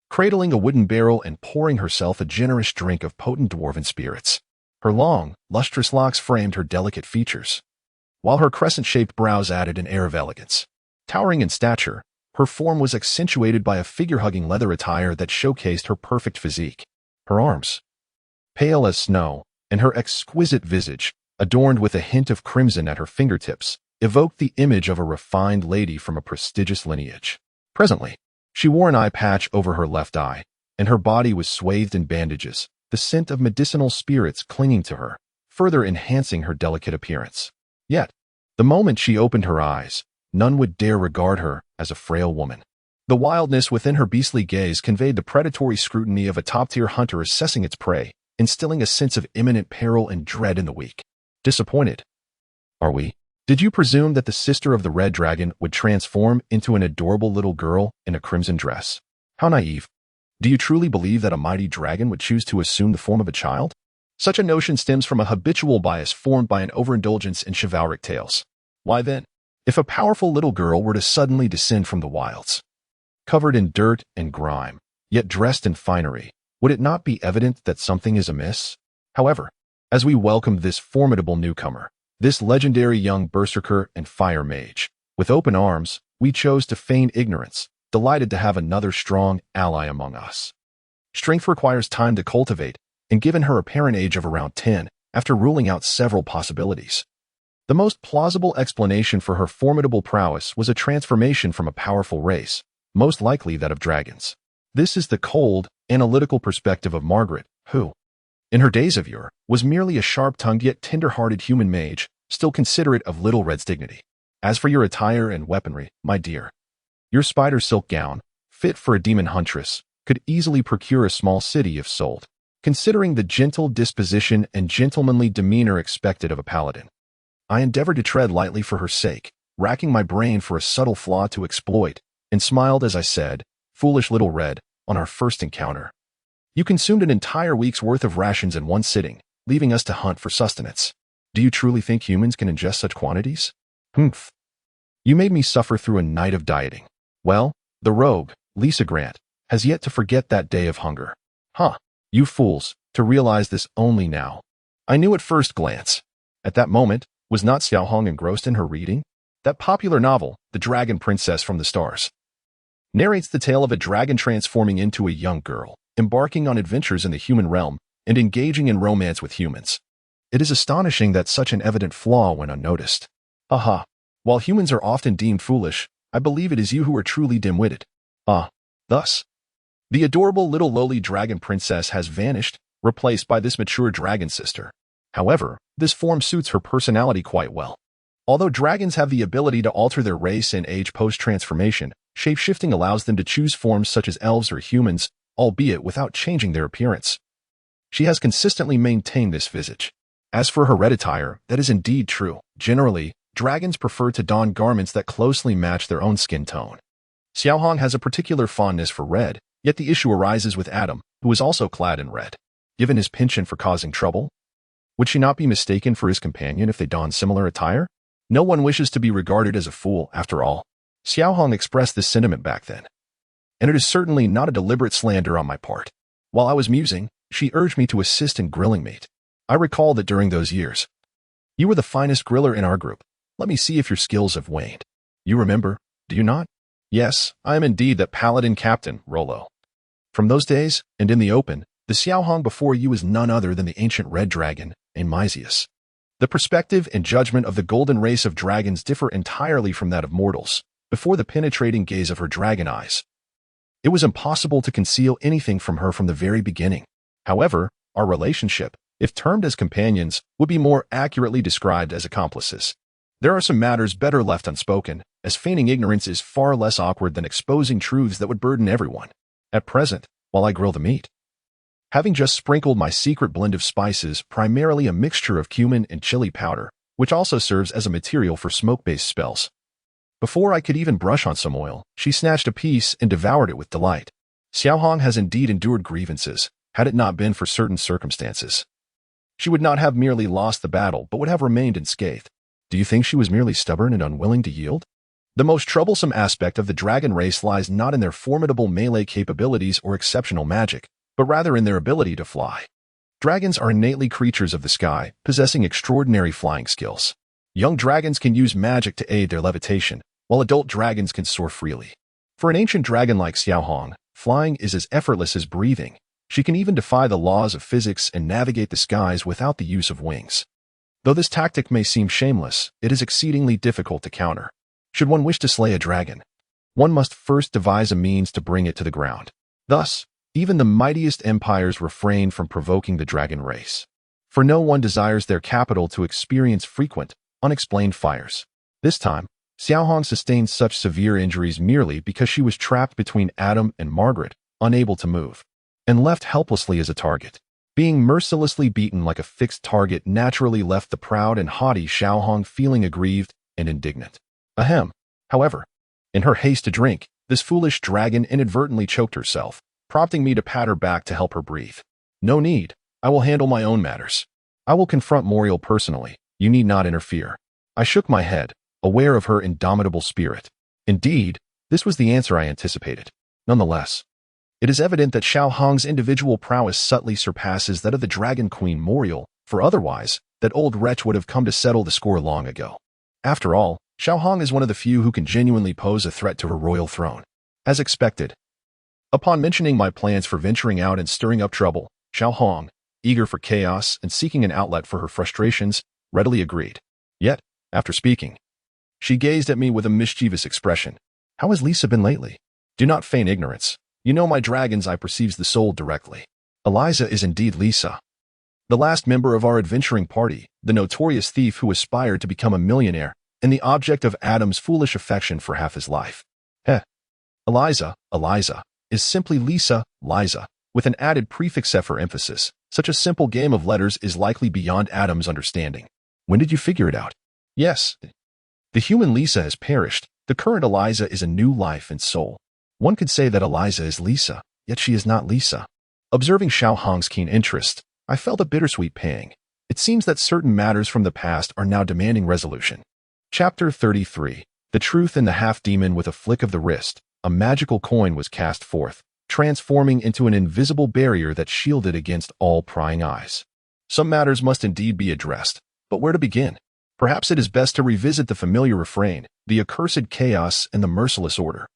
Speaker 1: cradling a wooden barrel and pouring herself a generous drink of potent dwarven spirits. Her long, lustrous locks framed her delicate features, while her crescent-shaped brows added an air of elegance. Towering in stature, her form was accentuated by a figure-hugging leather attire that showcased her perfect physique. Her arms, pale as snow, and her exquisite visage, adorned with a hint of crimson at her fingertips, evoked the image of a refined lady from a prestigious lineage. Presently, she wore an eye patch over her left eye, and her body was swathed in bandages, the scent of medicinal spirits clinging to her, further enhancing her delicate appearance. Yet, the moment she opened her eyes, none would dare regard her as a frail woman. The wildness within her beastly gaze conveyed the predatory scrutiny of a top-tier hunter assessing its prey, instilling a sense of imminent peril and dread in the weak. Disappointed. Are we? Did you presume that the sister of the Red Dragon would transform into an adorable little girl in a crimson dress? How naive. Do you truly believe that a mighty dragon would choose to assume the form of a child? Such a notion stems from a habitual bias formed by an overindulgence in chivalric tales. Why then, if a powerful little girl were to suddenly descend from the wilds, covered in dirt and grime, yet dressed in finery, would it not be evident that something is amiss? However, as we welcomed this formidable newcomer, this legendary young berserker and fire mage, with open arms, we chose to feign ignorance, delighted to have another strong ally among us. Strength requires time to cultivate, and given her apparent age of around 10, after ruling out several possibilities, the most plausible explanation for her formidable prowess was a transformation from a powerful race, most likely that of dragons. This is the cold, analytical perspective of Margaret, who, in her days of yore, was merely a sharp-tongued yet tender-hearted human mage, still considerate of Little Red's dignity. As for your attire and weaponry, my dear, your spider silk gown, fit for a demon huntress, could easily procure a small city if sold, considering the gentle disposition and gentlemanly demeanor expected of a paladin. I endeavored to tread lightly for her sake, racking my brain for a subtle flaw to exploit, and smiled as I said, "Foolish Little Red, on our first encounter, you consumed an entire week's worth of rations in one sitting, leaving us to hunt for sustenance. Do you truly think humans can ingest such quantities?" You made me suffer through a night of dieting. Well, the rogue, Lisa Grant, has yet to forget that day of hunger. Huh, you fools, to realize this only now. I knew at first glance. At that moment, was not Xiao Hong engrossed in her reading? That popular novel, The Dragon Princess from the Stars, narrates the tale of a dragon transforming into a young girl, embarking on adventures in the human realm, and engaging in romance with humans. It is astonishing that such an evident flaw went unnoticed. Aha. While humans are often deemed foolish, I believe it is you who are truly dim-witted. Thus, the adorable little lowly dragon princess has vanished, replaced by this mature dragon sister. However, this form suits her personality quite well. Although dragons have the ability to alter their race and age post-transformation, shape-shifting allows them to choose forms such as elves or humans, albeit without changing their appearance. She has consistently maintained this visage. As for her red attire, that is indeed true. Generally, dragons prefer to don garments that closely match their own skin tone. Xiao Hong has a particular fondness for red, yet the issue arises with Adam, who is also clad in red. Given his penchant for causing trouble, would she not be mistaken for his companion if they don similar attire? No one wishes to be regarded as a fool, after all. Xiao Hong expressed this sentiment back then. And it is certainly not a deliberate slander on my part. While I was musing, she urged me to assist in grilling meat. I recall that during those years, you were the finest griller in our group. Let me see if your skills have waned. You remember, do you not? Yes, I am indeed that paladin captain, Rollo. From those days, and in the open, the Xiao Hong before you is none other than the ancient red dragon, Amisius. The perspective and judgment of the golden race of dragons differ entirely from that of mortals. Before the penetrating gaze of her dragon eyes, it was impossible to conceal anything from her from the very beginning. However, our relationship, if termed as companions, would be more accurately described as accomplices. There are some matters better left unspoken, as feigning ignorance is far less awkward than exposing truths that would burden everyone. At present, while I grill the meat, having just sprinkled my secret blend of spices, primarily a mixture of cumin and chili powder, which also serves as a material for smoke-based spells. Before I could even brush on some oil, she snatched a piece and devoured it with delight. Xiao Hong has indeed endured grievances, had it not been for certain circumstances. She would not have merely lost the battle, but would have remained unscathed. Do you think she was merely stubborn and unwilling to yield? The most troublesome aspect of the dragon race lies not in their formidable melee capabilities or exceptional magic, but rather in their ability to fly. Dragons are innately creatures of the sky, possessing extraordinary flying skills. Young dragons can use magic to aid their levitation, while adult dragons can soar freely. For an ancient dragon like Xiao Hong, flying is as effortless as breathing. She can even defy the laws of physics and navigate the skies without the use of wings. Though this tactic may seem shameless, it is exceedingly difficult to counter. Should one wish to slay a dragon, one must first devise a means to bring it to the ground. Thus, even the mightiest empires refrain from provoking the dragon race. For no one desires their capital to experience frequent, unexplained fires. This time, Xiao Hong sustained such severe injuries merely because she was trapped between Adam and Margaret, unable to move, and left helplessly as a target. Being mercilessly beaten like a fixed target naturally left the proud and haughty Xiao Hong feeling aggrieved and indignant. Ahem. However, in her haste to drink, this foolish dragon inadvertently choked herself, prompting me to pat her back to help her breathe. No need. I will handle my own matters. I will confront Moriel personally. You need not interfere. I shook my head, aware of her indomitable spirit. Indeed, this was the answer I anticipated. Nonetheless, it is evident that Xiao Hong's individual prowess subtly surpasses that of the Dragon Queen Moriel, for otherwise, that old wretch would have come to settle the score long ago. After all, Xiao Hong is one of the few who can genuinely pose a threat to her royal throne. As expected, upon mentioning my plans for venturing out and stirring up trouble, Xiao Hong, eager for chaos and seeking an outlet for her frustrations, readily agreed. Yet, after speaking, she gazed at me with a mischievous expression. How has Lisa been lately? Do not feign ignorance. You know my dragon's eye perceives the soul directly. Eliza is indeed Lisa, the last member of our adventuring party, the notorious thief who aspired to become a millionaire, and the object of Adam's foolish affection for half his life. Eliza, is simply Lisa, Liza, with an added prefix F for emphasis. Such a simple game of letters is likely beyond Adam's understanding. When did you figure it out? Yes. The human Lisa has perished. The current Eliza is a new life and soul. One could say that Eliza is Lisa, yet she is not Lisa. Observing Xiao Hong's keen interest, I felt a bittersweet pang. It seems that certain matters from the past are now demanding resolution. Chapter 33. The truth in the half-demon. With a flick of the wrist, a magical coin was cast forth, transforming into an invisible barrier that shielded against all prying eyes. Some matters must indeed be addressed, but where to begin? Perhaps it is best to revisit the familiar refrain, the accursed chaos and the merciless order,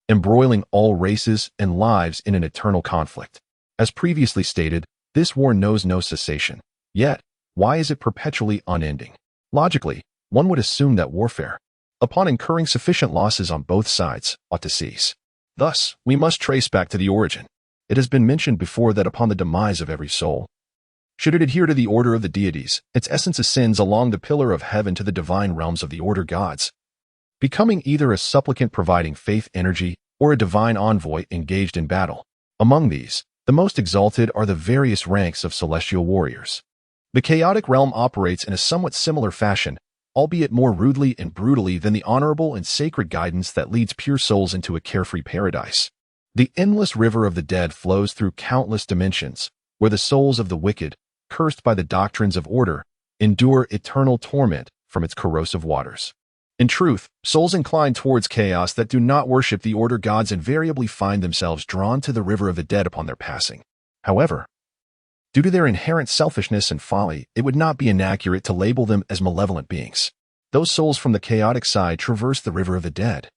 Speaker 1: embroiling all races and lives in an eternal conflict. As previously stated, this war knows no cessation. Yet, why is it perpetually unending? Logically, one would assume that warfare, upon incurring sufficient losses on both sides, ought to cease. Thus, we must trace back to the origin. It has been mentioned before that upon the demise of every soul, should it adhere to the order of the deities, its essence ascends along the pillar of heaven to the divine realms of the order gods, becoming either a supplicant providing faith energy or a divine envoy engaged in battle. Among these, the most exalted are the various ranks of celestial warriors. The chaotic realm operates in a somewhat similar fashion, albeit more rudely and brutally than the honorable and sacred guidance that leads pure souls into a carefree paradise. The endless river of the dead flows through countless dimensions, where the souls of the wicked, cursed by the doctrines of order, endure eternal torment from its corrosive waters. In truth, souls inclined towards chaos that do not worship the order gods invariably find themselves drawn to the river of the dead upon their passing. However, due to their inherent selfishness and folly, it would not be inaccurate to label them as malevolent beings. Those souls from the chaotic side traverse the river of the dead,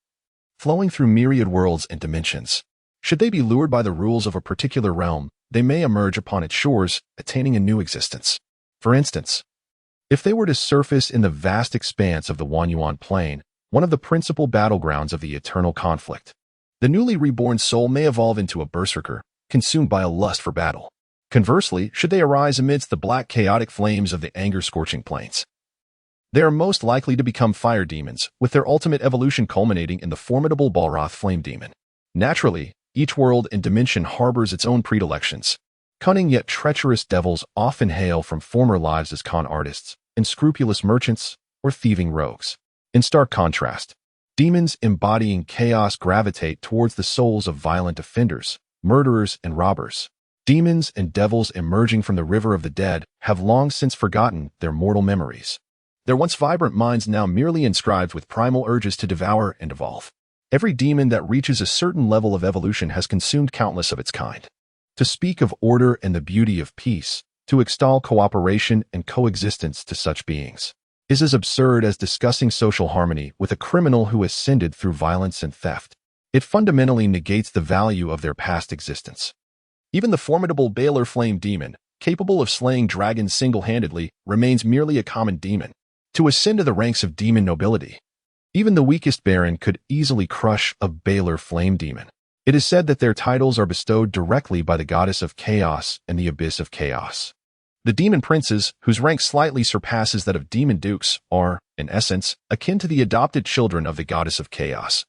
Speaker 1: flowing through myriad worlds and dimensions. Should they be lured by the rules of a particular realm, they may emerge upon its shores, attaining a new existence. For instance, if they were to surface in the vast expanse of the Wanyuan Plain, one of the principal battlegrounds of the eternal conflict, the newly reborn soul may evolve into a berserker, consumed by a lust for battle. Conversely, should they arise amidst the black chaotic flames of the anger-scorching plains, they are most likely to become fire demons, with their ultimate evolution culminating in the formidable Balroth flame demon. Naturally, each world and dimension harbors its own predilections. Cunning yet treacherous devils often hail from former lives as con artists, unscrupulous merchants, or thieving rogues. In stark contrast, demons embodying chaos gravitate towards the souls of violent offenders, murderers, and robbers. Demons and devils emerging from the river of the dead have long since forgotten their mortal memories. Their once vibrant minds now merely inscribed with primal urges to devour and evolve. Every demon that reaches a certain level of evolution has consumed countless of its kind. To speak of order and the beauty of peace, to extol cooperation and coexistence to such beings, is as absurd as discussing social harmony with a criminal who ascended through violence and theft. It fundamentally negates the value of their past existence. Even the formidable Baylor Flame Demon, capable of slaying dragons single-handedly, remains merely a common demon. To ascend to the ranks of demon nobility, even the weakest baron could easily crush a Baylor Flame Demon. It is said that their titles are bestowed directly by the goddess of chaos and the abyss of chaos. The demon princes, whose rank slightly surpasses that of demon dukes, are, in essence, akin to the adopted children of the goddess of chaos,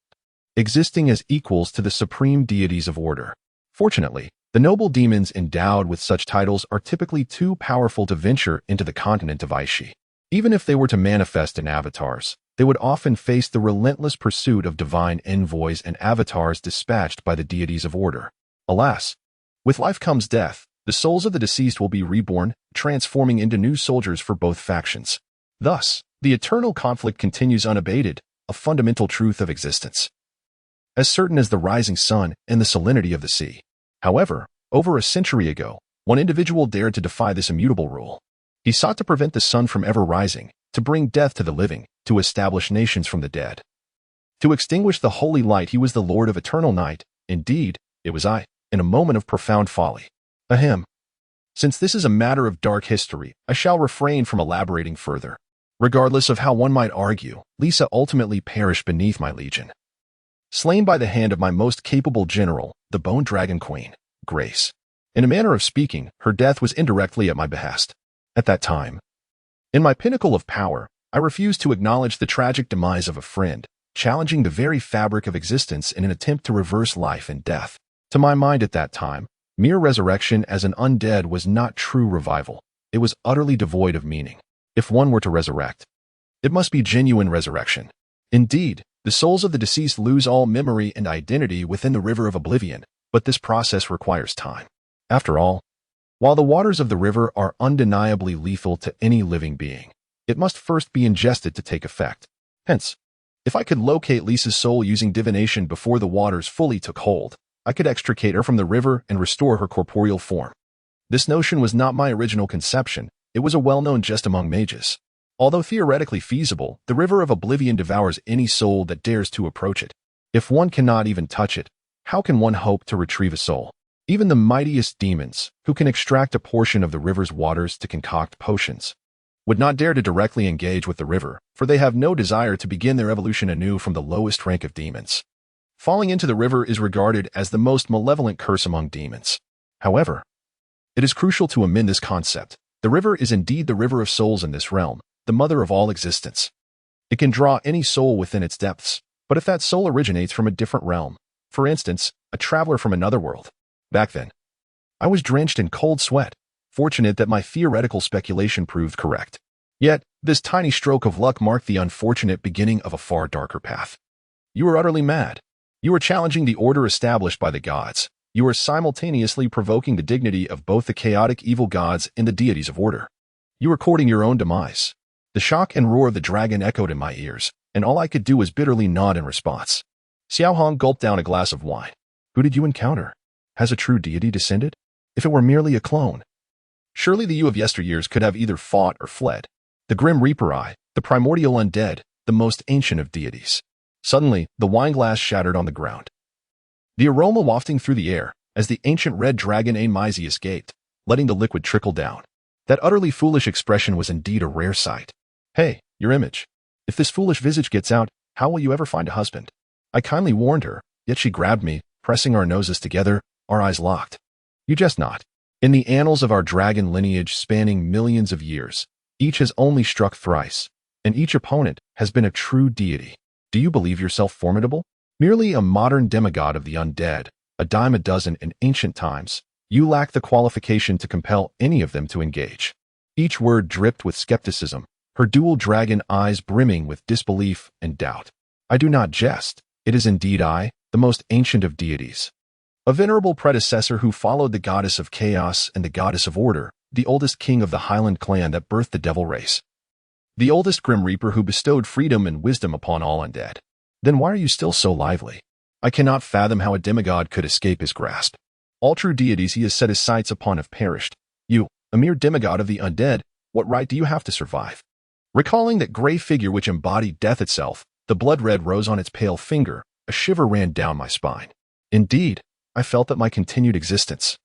Speaker 1: existing as equals to the supreme deities of order. Fortunately, the noble demons endowed with such titles are typically too powerful to venture into the continent of Aishi. Even if they were to manifest in avatars, they would often face the relentless pursuit of divine envoys and avatars dispatched by the deities of order. Alas, with life comes death. The souls of the deceased will be reborn, transforming into new soldiers for both factions. Thus, the eternal conflict continues unabated, a fundamental truth of existence, as certain as the rising sun and the salinity of the sea. However, over a century ago, one individual dared to defy this immutable rule. He sought to prevent the sun from ever rising, to bring death to the living, to establish nations from the dead. To extinguish the holy light, he was the Lord of eternal night. Indeed, it was I, in a moment of profound folly. Ahem. Since this is a matter of dark history, I shall refrain from elaborating further. Regardless of how one might argue, Lisa ultimately perished beneath my legion, slain by the hand of my most capable general, the Bone Dragon Queen, Grace. In a manner of speaking, her death was indirectly at my behest. At that time, in my pinnacle of power, I refused to acknowledge the tragic demise of a friend, challenging the very fabric of existence in an attempt to reverse life and death. To my mind at that time, mere resurrection as an undead was not true revival. It was utterly devoid of meaning. If one were to resurrect, it must be genuine resurrection. Indeed, the souls of the deceased lose all memory and identity within the river of oblivion, but this process requires time. After all, while the waters of the river are undeniably lethal to any living being, it must first be ingested to take effect. Hence, If I could locate Lisa's soul using divination before the waters fully took hold, I could extricate her from the river and restore her corporeal form. This notion was not my original conception. It was a well-known jest among mages. Although theoretically feasible, the river of oblivion devours any soul that dares to approach it. If one cannot even touch it, how can one hope to retrieve a soul? Even the mightiest demons, who can extract a portion of the river's waters to concoct potions, would not dare to directly engage with the river, for they have no desire to begin their evolution anew from the lowest rank of demons. Falling into the river is regarded as the most malevolent curse among demons. However, it is crucial to amend this concept. The river is indeed the river of souls in this realm, the mother of all existence. It can draw any soul within its depths, but if that soul originates from a different realm, for instance, a traveler from another world. Back then, I was drenched in cold sweat, fortunate that my theoretical speculation proved correct. Yet, this tiny stroke of luck marked the unfortunate beginning of a far darker path. You are utterly mad. You are challenging the order established by the gods. You are simultaneously provoking the dignity of both the chaotic evil gods and the deities of order. You are courting your own demise. The shock and roar of the dragon echoed in my ears, and all I could do was bitterly nod in response. Xiao Hong gulped down a glass of wine. Who did you encounter? Has a true deity descended? If it were merely a clone, surely the you of yesteryears could have either fought or fled. The Grim Reaper, the primordial undead, the most ancient of deities. Suddenly, the wineglass shattered on the ground. The aroma wafting through the air, as the ancient red dragon Amisi escaped, letting the liquid trickle down. That utterly foolish expression was indeed a rare sight. Hey, your image. If this foolish visage gets out, how will you ever find a husband? I kindly warned her, yet she grabbed me, pressing our noses together, our eyes locked. You jest not. In the annals of our dragon lineage spanning millions of years, each has only struck thrice, and each opponent has been a true deity. Do you believe yourself formidable? Merely a modern demigod of the undead, a dime a dozen in ancient times, you lack the qualification to compel any of them to engage. Each word dripped with skepticism, her dual dragon eyes brimming with disbelief and doubt. I do not jest. It is indeed I, the most ancient of deities. A venerable predecessor who followed the goddess of chaos and the goddess of order, the oldest king of the Highland clan that birthed the devil race. The oldest Grim Reaper who bestowed freedom and wisdom upon all undead. Then why are you still so lively? I cannot fathom how a demigod could escape his grasp. All true deities he has set his sights upon have perished. You, a mere demigod of the undead, what right do you have to survive? Recalling that gray figure which embodied death itself, the blood red rose on its pale finger, a shiver ran down my spine. Indeed, I felt that my continued existence,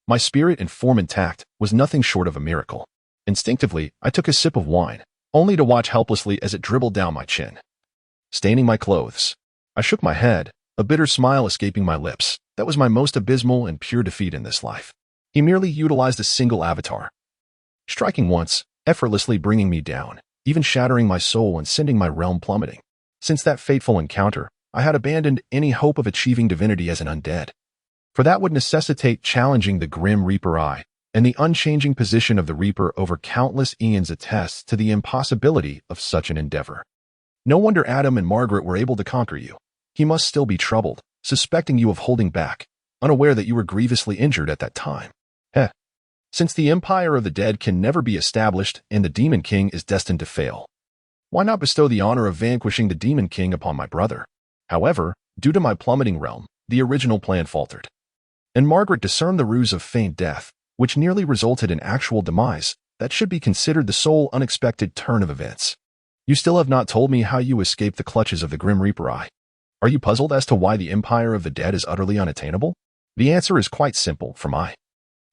Speaker 1: my spirit and form intact, was nothing short of a miracle. Instinctively, I took a sip of wine, only to watch helplessly as it dribbled down my chin, staining my clothes. I shook my head, a bitter smile escaping my lips. That was my most abysmal and pure defeat in this life. He merely utilized a single avatar, striking once, effortlessly bringing me down, even shattering my soul and sending my realm plummeting. Since that fateful encounter, I had abandoned any hope of achieving divinity as an undead, for that would necessitate challenging the Grim Reaper and the unchanging position of the Reaper over countless eons attests to the impossibility of such an endeavor. No wonder Adam and Margaret were able to conquer you. He must still be troubled, suspecting you of holding back, unaware that you were grievously injured at that time. Since the empire of the dead can never be established and the Demon King is destined to fail, why not bestow the honor of vanquishing the Demon King upon my brother? However, due to my plummeting realm, the original plan faltered, and Margaret discerned the ruse of feigned death, which nearly resulted in actual demise. That should be considered the sole unexpected turn of events. You still have not told me how you escaped the clutches of the Grim Reaper. Are you puzzled as to why the empire of the dead is utterly unattainable? The answer is quite simple for me.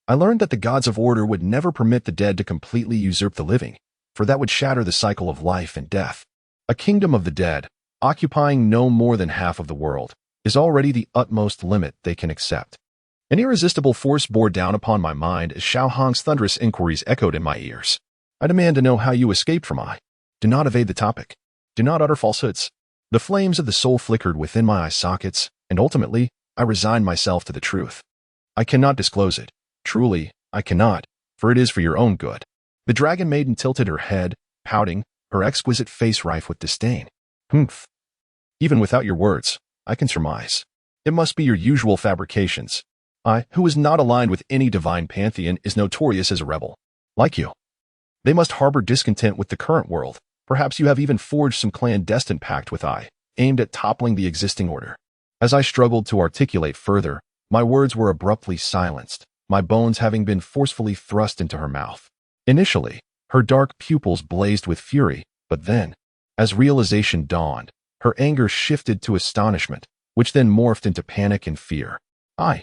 Speaker 1: I learned that the gods of order would never permit the dead to completely usurp the living, for that would shatter the cycle of life and death. A kingdom of the dead, occupying no more than half of the world, is already the utmost limit they can accept. An irresistible force bore down upon my mind as Xiao Hong's thunderous inquiries echoed in my ears. I demand to know how you escaped from I. Do not evade the topic. Do not utter falsehoods. The flames of the soul flickered within my eye sockets, and ultimately, I resigned myself to the truth. I cannot disclose it. Truly, I cannot, for it is for your own good. The dragon maiden tilted her head, pouting, her exquisite face rife with disdain. Humph. Even without your words, I can surmise. It must be your usual fabrications. I, who is not aligned with any divine pantheon, is notorious as a rebel. Like you. They must harbor discontent with the current world, Perhaps you have even forged some clandestine pact with I, aimed at toppling the existing order. As I struggled to articulate further, my words were abruptly silenced, my bones having been forcefully thrust into her mouth. Initially, her dark pupils blazed with fury, but then, as realization dawned, her anger shifted to astonishment, which then morphed into panic and fear. I.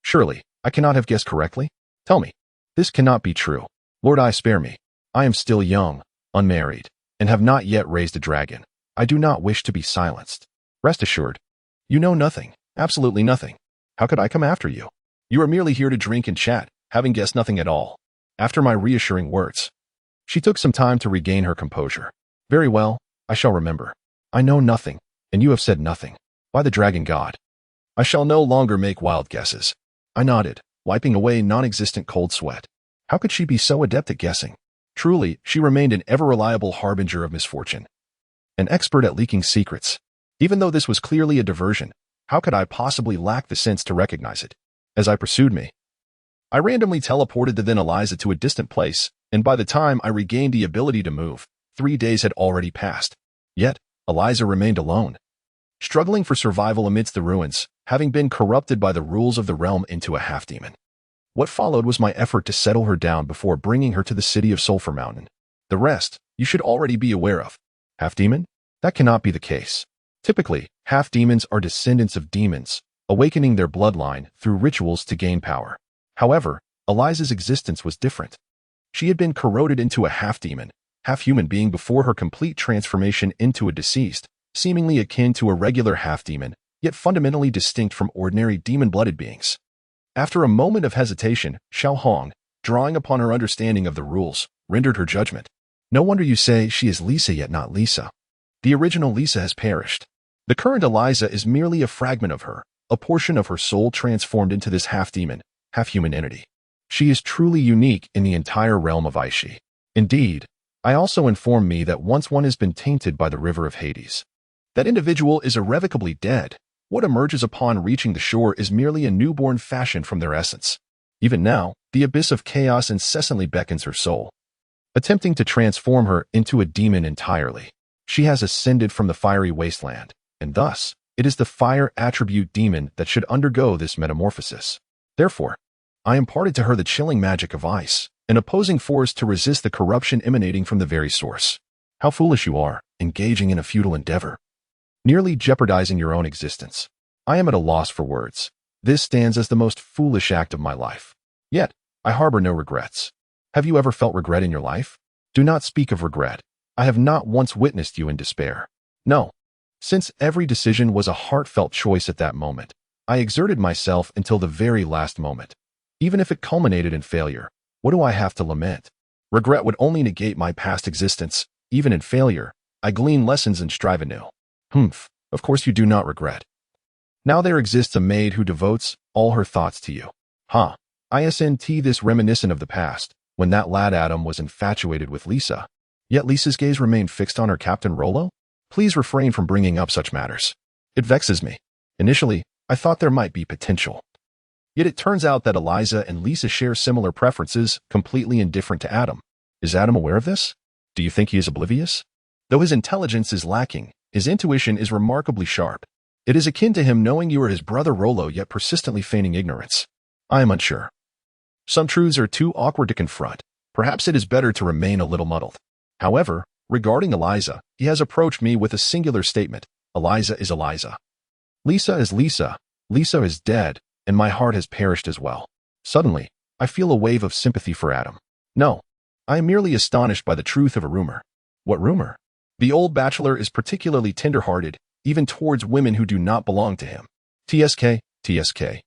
Speaker 1: Surely, I cannot have guessed correctly? Tell me. This cannot be true. Lord, I spare me. I am still young, unmarried, and have not yet raised a dragon. I do not wish to be silenced. Rest assured. You know nothing, absolutely nothing. How could I come after you? You are merely here to drink and chat, having guessed nothing at all. After my reassuring words, she took some time to regain her composure. Very well, I shall remember. I know nothing, and you have said nothing. By the dragon god, I shall no longer make wild guesses. I nodded, wiping away non-existent cold sweat. How could she be so adept at guessing? Truly, she remained an ever-reliable harbinger of misfortune. An expert at leaking secrets. Even though this was clearly a diversion, how could I possibly lack the sense to recognize it? As I pursued me, I randomly teleported the then Eliza to a distant place, and by the time I regained the ability to move, 3 days had already passed. Yet, Eliza remained alone, struggling for survival amidst the ruins, having been corrupted by the rules of the realm into a half-demon. What followed was my effort to settle her down before bringing her to the city of Sulphur Mountain. The rest, you should already be aware of. Half-demon? That cannot be the case. Typically, half-demons are descendants of demons, awakening their bloodline through rituals to gain power. However, Eliza's existence was different. She had been corroded into a half-demon, half-human being before her complete transformation into a deceased, seemingly akin to a regular half-demon, yet fundamentally distinct from ordinary demon-blooded beings. After a moment of hesitation, Xiao Hong, drawing upon her understanding of the rules, rendered her judgment. No wonder you say she is Lisa yet not Lisa. The original Lisa has perished. The current Eliza is merely a fragment of her, a portion of her soul transformed into this half-demon, half-human entity. She is truly unique in the entire realm of Aishi. Indeed, I also inform me that once one has been tainted by the river of Hades, that individual is irrevocably dead. What emerges upon reaching the shore is merely a newborn fashioned from their essence. Even now, the abyss of chaos incessantly beckons her soul, attempting to transform her into a demon entirely. She has ascended from the fiery wasteland, and thus, it is the fire attribute demon that should undergo this metamorphosis. Therefore, I imparted to her the chilling magic of ice, an opposing force to resist the corruption emanating from the very source. How foolish you are, engaging in a futile endeavor, nearly jeopardizing your own existence. I am at a loss for words. This stands as the most foolish act of my life. Yet, I harbor no regrets. Have you ever felt regret in your life? Do not speak of regret. I have not once witnessed you in despair. No. Since every decision was a heartfelt choice at that moment, I exerted myself until the very last moment. Even if it culminated in failure, what do I have to lament? Regret would only negate my past existence. Even in failure, I glean lessons and strive anew. Of course you do not regret. Now there exists a maid who devotes all her thoughts to you. Isn't this reminiscent of the past, when that lad Adam was infatuated with Lisa? Yet Lisa's gaze remained fixed on her Captain Rollo? Please refrain from bringing up such matters. It vexes me. Initially, I thought there might be potential. Yet it turns out that Eliza and Lisa share similar preferences, completely indifferent to Adam. Is Adam aware of this? Do you think he is oblivious? Though his intelligence is lacking, his intuition is remarkably sharp. It is akin to him knowing you are his brother Rollo yet persistently feigning ignorance. I am unsure. Some truths are too awkward to confront. Perhaps it is better to remain a little muddled. However, regarding Eliza, he has approached me with a singular statement. Eliza is Eliza. Lisa is Lisa. Lisa is dead, and my heart has perished as well. Suddenly, I feel a wave of sympathy for Adam. No, I am merely astonished by the truth of a rumor. What rumor? The old bachelor is particularly tender-hearted, even towards women who do not belong to him. TSK.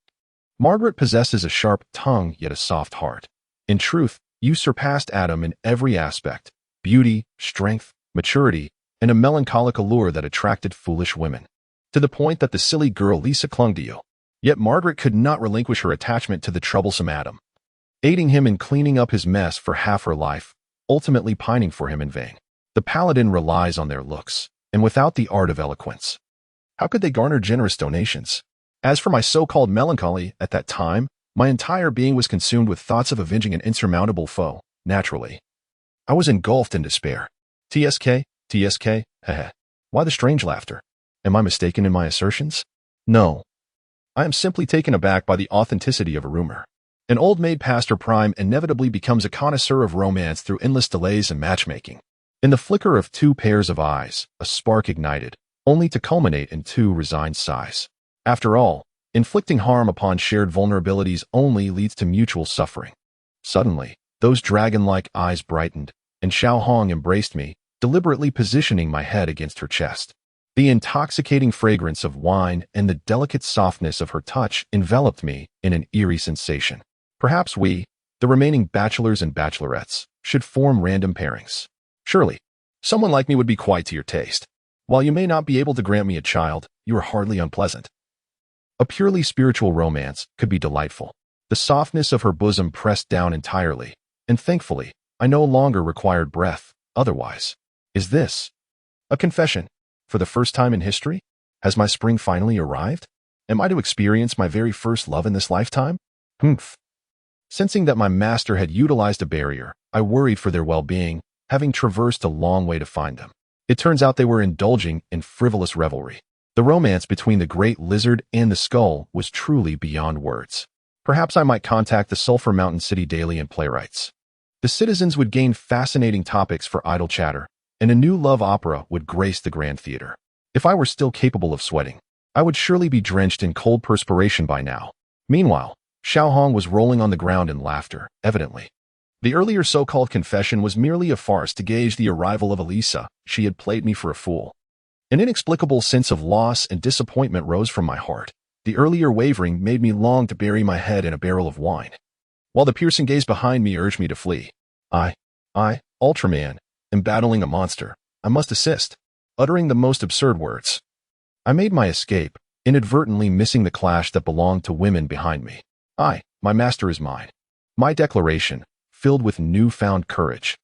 Speaker 1: Margaret possesses a sharp tongue yet a soft heart. In truth, you surpassed Adam in every aspect: beauty, strength, maturity, and a melancholic allure that attracted foolish women. To the point that the silly girl Lisa clung to you. Yet Margaret could not relinquish her attachment to the troublesome Adam, aiding him in cleaning up his mess for half her life, ultimately pining for him in vain. The paladin relies on their looks, and without the art of eloquence, how could they garner generous donations? As for my so-called melancholy, at that time, my entire being was consumed with thoughts of avenging an insurmountable foe. Naturally, I was engulfed in despair. TSK, TSK, heh. Why the strange laughter? Am I mistaken in my assertions? No. I am simply taken aback by the authenticity of a rumor. An old maid past her prime inevitably becomes a connoisseur of romance through endless delays and matchmaking. In the flicker of two pairs of eyes, a spark ignited, only to culminate in two resigned sighs. After all, inflicting harm upon shared vulnerabilities only leads to mutual suffering. Suddenly, those dragon-like eyes brightened, and Xiao Hong embraced me, deliberately positioning my head against her chest. The intoxicating fragrance of wine and the delicate softness of her touch enveloped me in an eerie sensation. Perhaps we, the remaining bachelors and bachelorettes, should form random pairings. Surely, someone like me would be quite to your taste. While you may not be able to grant me a child, you are hardly unpleasant. A purely spiritual romance could be delightful. The softness of her bosom pressed down entirely, and thankfully, I no longer required breath. Otherwise, is this a confession? For the first time in history? Has my spring finally arrived? Am I to experience my very first love in this lifetime? Humph. Sensing that my master had utilized a barrier, I worried for their well-being, having traversed a long way to find them. It turns out they were indulging in frivolous revelry. The romance between the great lizard and the skull was truly beyond words. Perhaps I might contact the Sulphur Mountain City Daily and Playwrights. The citizens would gain fascinating topics for idle chatter, and a new love opera would grace the Grand Theater. If I were still capable of sweating, I would surely be drenched in cold perspiration by now. Meanwhile, Xiao Hong was rolling on the ground in laughter, evidently. The earlier so-called confession was merely a farce to gauge the arrival of Elisa. She had played me for a fool. An inexplicable sense of loss and disappointment rose from my heart. The earlier wavering made me long to bury my head in a barrel of wine. While the piercing gaze behind me urged me to flee. I, Ultraman, am battling a monster. I must assist. Uttering the most absurd words. I made my escape, inadvertently missing the clash that belonged to women behind me. My master is mine. My declaration, filled with newfound courage,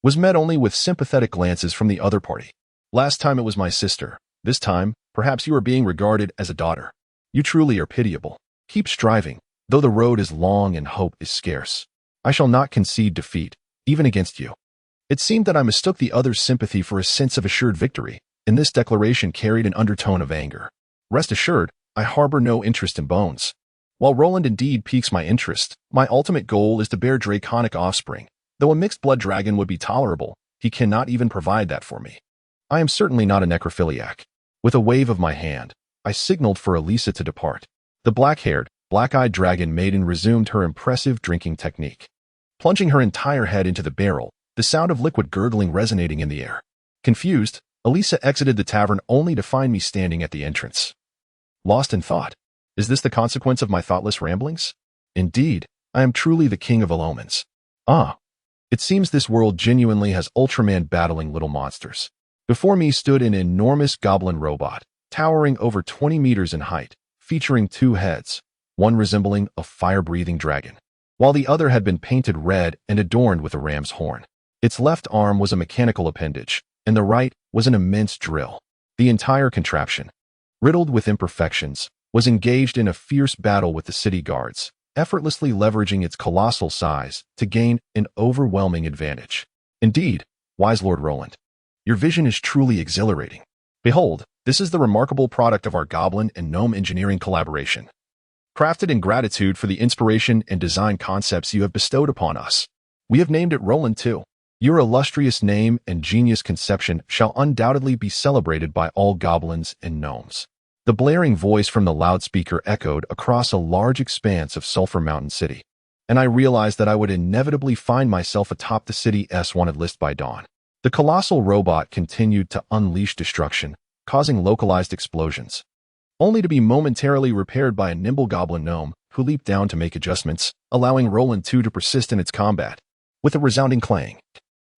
Speaker 1: was met only with sympathetic glances from the other party. Last time it was my sister. This time, perhaps you are being regarded as a daughter. You truly are pitiable. Keep striving, though the road is long and hope is scarce. I shall not concede defeat, even against you. It seemed that I mistook the other's sympathy for a sense of assured victory, and this declaration carried an undertone of anger. Rest assured, I harbor no interest in bones. While Roland indeed piques my interest, my ultimate goal is to bear draconic offspring. Though a mixed-blood dragon would be tolerable, he cannot even provide that for me. I am certainly not a necrophiliac. With a wave of my hand, I signaled for Elisa to depart. The black-haired, black-eyed dragon maiden resumed her impressive drinking technique. Plunging her entire head into the barrel, the sound of liquid gurgling resonating in the air. Confused, Elisa exited the tavern only to find me standing at the entrance. Lost in thought. Is this the consequence of my thoughtless ramblings? Indeed, I am truly the king of ill omens. It seems this world genuinely has Ultraman battling little monsters. Before me stood an enormous goblin robot, towering over 20 meters in height, featuring two heads, one resembling a fire-breathing dragon, while the other had been painted red and adorned with a ram's horn. Its left arm was a mechanical appendage, and the right was an immense drill. The entire contraption, riddled with imperfections, was engaged in a fierce battle with the city guards, effortlessly leveraging its colossal size to gain an overwhelming advantage. Indeed, wise Lord Roland, your vision is truly exhilarating. Behold, this is the remarkable product of our goblin and gnome engineering collaboration. Crafted in gratitude for the inspiration and design concepts you have bestowed upon us. We have named it Roland too. Your illustrious name and genius conception shall undoubtedly be celebrated by all goblins and gnomes. The blaring voice from the loudspeaker echoed across a large expanse of Sulphur Mountain City, and I realized that I would inevitably find myself atop the city's wanted list by dawn. The colossal robot continued to unleash destruction, causing localized explosions, only to be momentarily repaired by a nimble goblin gnome who leaped down to make adjustments, allowing Roland 2 to persist in its combat. With a resounding clang,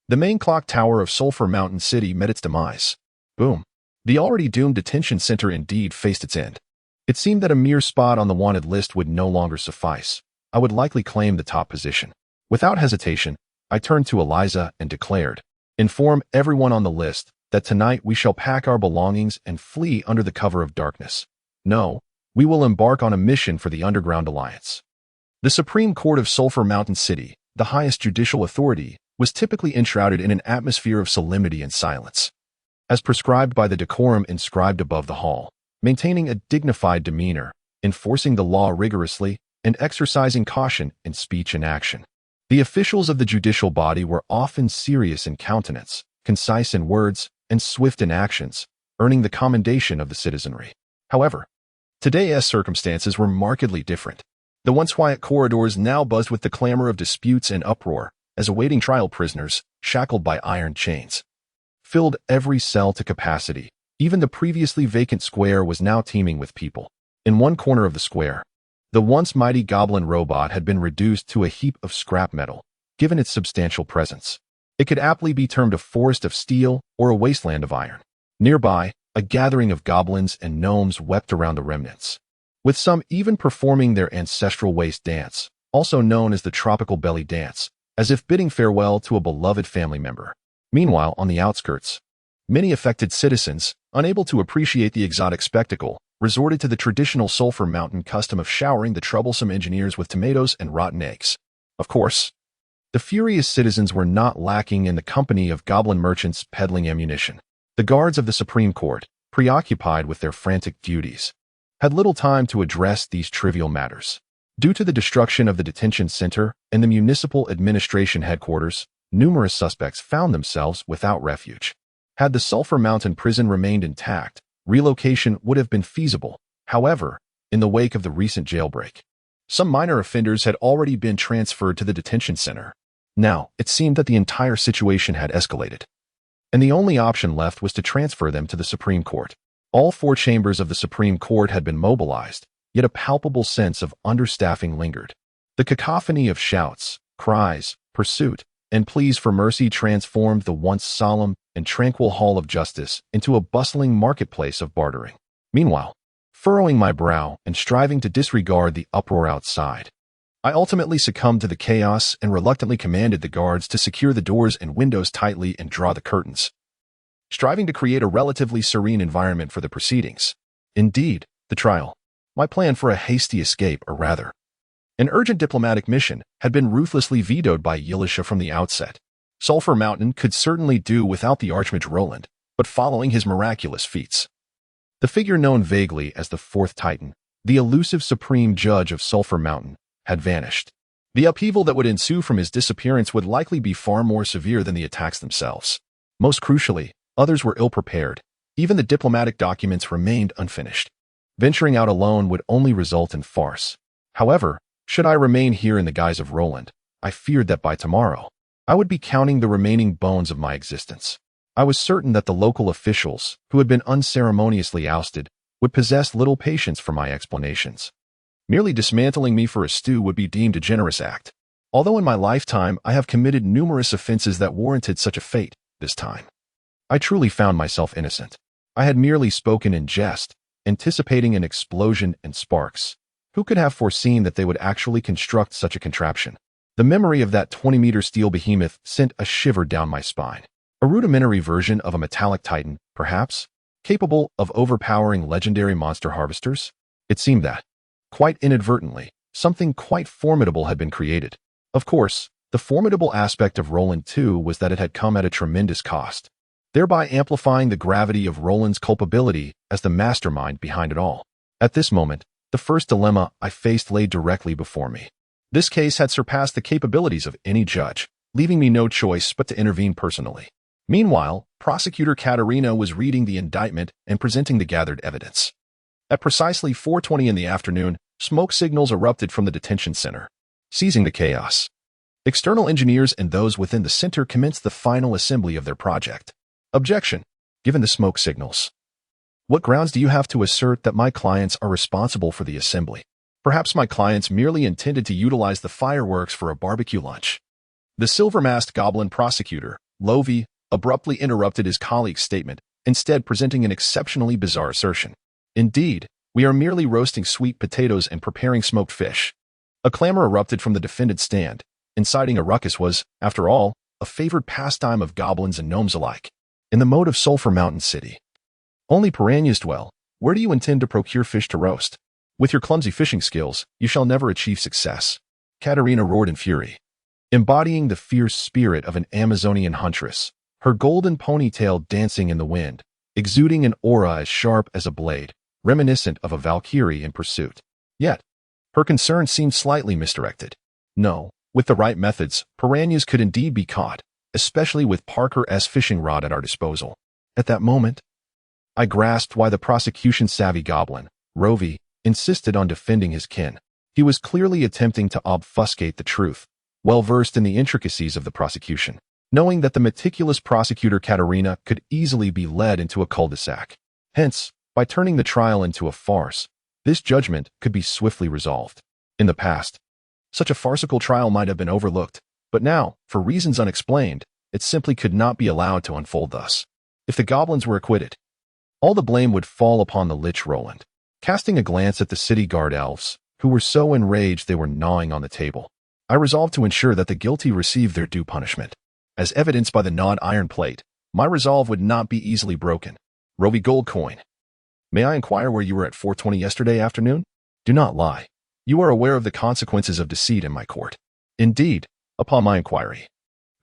Speaker 1: the main clock tower of Sulphur Mountain City met its demise. Boom. The already doomed detention center indeed faced its end. It seemed that a mere spot on the wanted list would no longer suffice. I would likely claim the top position. Without hesitation, I turned to Eliza and declared, "Inform everyone on the list that tonight we shall pack our belongings and flee under the cover of darkness. No, we will embark on a mission for the Underground Alliance." The Supreme Court of Sulphur Mountain City, the highest judicial authority, was typically enshrouded in an atmosphere of solemnity and silence, as prescribed by the decorum inscribed above the hall, maintaining a dignified demeanor, enforcing the law rigorously, and exercising caution in speech and action. The officials of the judicial body were often serious in countenance, concise in words, and swift in actions, earning the commendation of the citizenry. However, today's circumstances were markedly different. The once quiet corridors now buzzed with the clamor of disputes and uproar, as awaiting trial prisoners, shackled by iron chains, filled every cell to capacity. Even the previously vacant square was now teeming with people. In one corner of the square, the once mighty goblin robot had been reduced to a heap of scrap metal, given its substantial presence. It could aptly be termed a forest of steel or a wasteland of iron. Nearby, a gathering of goblins and gnomes wept around the remnants, with some even performing their ancestral waist dance, also known as the tropical belly dance, as if bidding farewell to a beloved family member. Meanwhile, on the outskirts, many affected citizens, unable to appreciate the exotic spectacle, resorted to the traditional Sulphur Mountain custom of showering the troublesome engineers with tomatoes and rotten eggs. Of course, the furious citizens were not lacking in the company of goblin merchants peddling ammunition. The guards of the Supreme Court, preoccupied with their frantic duties, had little time to address these trivial matters. Due to the destruction of the detention center and the municipal administration headquarters, numerous suspects found themselves without refuge. Had the Sulphur Mountain prison remained intact, relocation would have been feasible. However, in the wake of the recent jailbreak, some minor offenders had already been transferred to the detention center. Now, it seemed that the entire situation had escalated, and the only option left was to transfer them to the Supreme Court. All four chambers of the Supreme Court had been mobilized, yet a palpable sense of understaffing lingered. The cacophony of shouts, cries, pursuit, and pleas for mercy transformed the once solemn and tranquil Hall of Justice into a bustling marketplace of bartering. Meanwhile, furrowing my brow and striving to disregard the uproar outside, I ultimately succumbed to the chaos and reluctantly commanded the guards to secure the doors and windows tightly and draw the curtains, striving to create a relatively serene environment for the proceedings. Indeed, the trial, my plan for a hasty escape, or rather, an urgent diplomatic mission, had been ruthlessly vetoed by Ylisha from the outset. Sulphur Mountain could certainly do without the Archmage Roland, but following his miraculous feats, the figure known vaguely as the Fourth Titan, the elusive supreme judge of Sulphur Mountain, had vanished. The upheaval that would ensue from his disappearance would likely be far more severe than the attacks themselves. Most crucially, others were ill-prepared. Even the diplomatic documents remained unfinished. Venturing out alone would only result in farce. However, should I remain here in the guise of Roland, I feared that by tomorrow, I would be counting the remaining bones of my existence. I was certain that the local officials, who had been unceremoniously ousted, would possess little patience for my explanations. Merely dismantling me for a stew would be deemed a generous act. Although in my lifetime I have committed numerous offenses that warranted such a fate, this time I truly found myself innocent. I had merely spoken in jest, anticipating an explosion and sparks. Who could have foreseen that they would actually construct such a contraption? The memory of that 20-meter steel behemoth sent a shiver down my spine. A rudimentary version of a metallic titan, perhaps, capable of overpowering legendary monster harvesters? It seemed that, quite inadvertently, something quite formidable had been created. Of course, the formidable aspect of Roland 2 was that it had come at a tremendous cost, thereby amplifying the gravity of Roland's culpability as the mastermind behind it all. At this moment, the first dilemma I faced lay directly before me. This case had surpassed the capabilities of any judge, leaving me no choice but to intervene personally. Meanwhile, Prosecutor Katerina was reading the indictment and presenting the gathered evidence. At precisely 4:20 in the afternoon, smoke signals erupted from the detention center, seizing the chaos. External engineers and those within the center commenced the final assembly of their project. Objection. Given the smoke signals, what grounds do you have to assert that my clients are responsible for the assembly? Perhaps my clients merely intended to utilize the fireworks for a barbecue lunch. The silver-masked goblin prosecutor, Lovi, abruptly interrupted his colleague's statement, instead presenting an exceptionally bizarre assertion. Indeed, we are merely roasting sweet potatoes and preparing smoked fish. A clamor erupted from the defendant's stand. Inciting a ruckus was, after all, a favored pastime of goblins and gnomes alike. In the moat of Sulphur Mountain City, only piranhas dwell. Where do you intend to procure fish to roast? With your clumsy fishing skills, you shall never achieve success. Katerina roared in fury. embodying the fierce spirit of an Amazonian huntress, her golden ponytail dancing in the wind, exuding an aura as sharp as a blade, reminiscent of a Valkyrie in pursuit. Yet, her concern seemed slightly misdirected. No, with the right methods, piranhas could indeed be caught, especially with Parker's fishing rod at our disposal. At that moment, I grasped why the prosecution-savvy goblin, Rovi, insisted on defending his kin. He was clearly attempting to obfuscate the truth, well-versed in the intricacies of the prosecution, knowing that the meticulous prosecutor Katerina could easily be led into a cul-de-sac. Hence, by turning the trial into a farce, this judgment could be swiftly resolved. In the past, such a farcical trial might have been overlooked, but now, for reasons unexplained, it simply could not be allowed to unfold thus. If the goblins were acquitted, all the blame would fall upon the Lich Roland. Casting a glance at the city guard elves, who were so enraged they were gnawing on the table, I resolved to ensure that the guilty received their due punishment. As evidenced by the gnawed iron plate, my resolve would not be easily broken. Rovi gold coin. May I inquire where you were at 4:20 yesterday afternoon? Do not lie. You are aware of the consequences of deceit in my court. Indeed, upon my inquiry.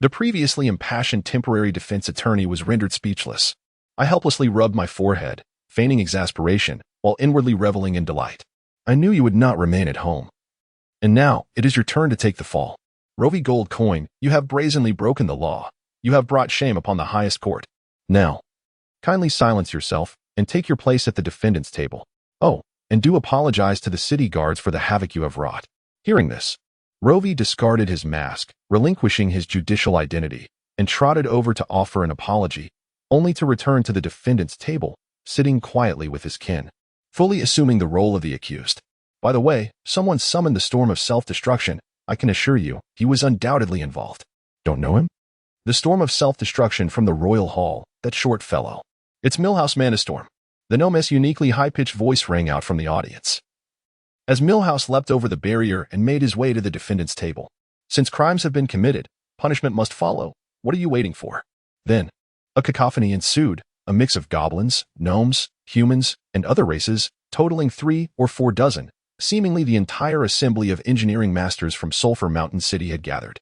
Speaker 1: The previously impassioned temporary defense attorney was rendered speechless. I helplessly rubbed my forehead, feigning exasperation, while inwardly reveling in delight. I knew you would not remain at home. And now, it is your turn to take the fall. Rovi gold coin, you have brazenly broken the law. You have brought shame upon the highest court. Now, kindly silence yourself and take your place at the defendant's table. Oh, and do apologize to the city guards for the havoc you have wrought. Hearing this, Rovi discarded his mask, relinquishing his judicial identity, and trotted over to offer an apology, only to return to the defendant's table, sitting quietly with his kin, fully assuming the role of the accused. By the way, someone summoned the storm of self-destruction. I can assure you, he was undoubtedly involved. Don't know him? The storm of self-destruction from the Royal Hall, that short fellow. It's Millhouse Manastorm. The gnome's uniquely high-pitched voice rang out from the audience. As Millhouse leapt over the barrier and made his way to the defendant's table. Since crimes have been committed, punishment must follow. What are you waiting for? Then, a cacophony ensued, a mix of goblins, gnomes, humans, and other races, totaling 3 or 4 dozen. Seemingly the entire assembly of engineering masters from Sulphur Mountain City had gathered.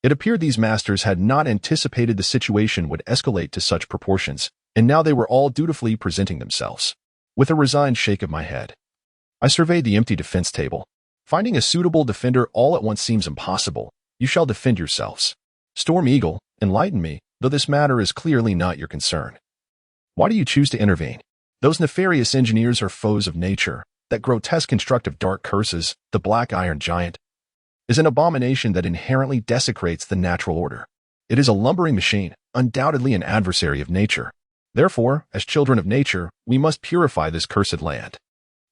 Speaker 1: It appeared these masters had not anticipated the situation would escalate to such proportions, and now they were all dutifully presenting themselves. With a resigned shake of my head, I surveyed the empty defense table. Finding a suitable defender all at once seems impossible. You shall defend yourselves. Storm Eagle, enlighten me, though this matter is clearly not your concern. Why do you choose to intervene? Those nefarious engineers are foes of nature. That grotesque construct of dark curses, the Black Iron Giant, is an abomination that inherently desecrates the natural order. It is a lumbering machine, undoubtedly an adversary of nature. Therefore, as children of nature, we must purify this cursed land.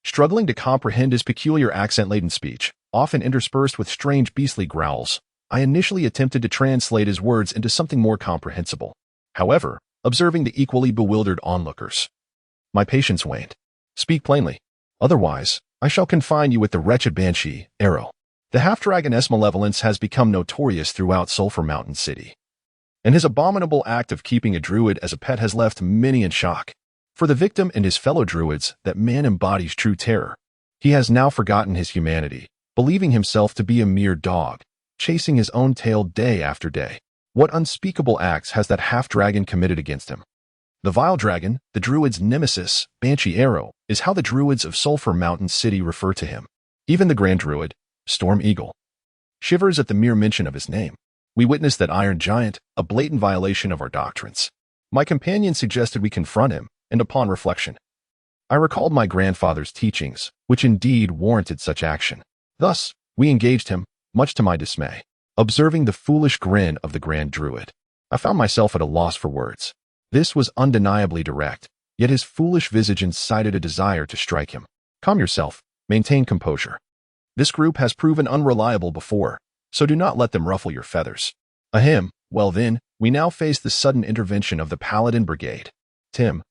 Speaker 1: Struggling to comprehend his peculiar accent-laden speech, often interspersed with strange beastly growls, I initially attempted to translate his words into something more comprehensible. However, observing the equally bewildered onlookers, my patience waned. Speak plainly. Otherwise, I shall confine you with the wretched banshee, Arrow. The half-dragon's malevolence has become notorious throughout Sulphur Mountain City, and his abominable act of keeping a druid as a pet has left many in shock. For the victim and his fellow druids, that man embodies true terror. He has now forgotten his humanity, believing himself to be a mere dog, chasing his own tail day after day. What unspeakable acts has that half-dragon committed against him? The vile dragon, the druid's nemesis, Banshee Arrow, is how the druids of Sulphur Mountain City refer to him. Even the Grand Druid, Storm Eagle, shivers at the mere mention of his name. We witnessed that Iron Giant, a blatant violation of our doctrines. My companion suggested we confront him, and upon reflection, I recalled my grandfather's teachings, which indeed warranted such action. Thus, we engaged him, much to my dismay. Observing the foolish grin of the Grand Druid, I found myself at a loss for words. This was undeniably direct, yet his foolish visage incited a desire to strike him. Calm yourself, maintain composure. This group has proven unreliable before, so do not let them ruffle your feathers. Ahem, well then, we now face the sudden intervention of the Paladin Brigade. Tim,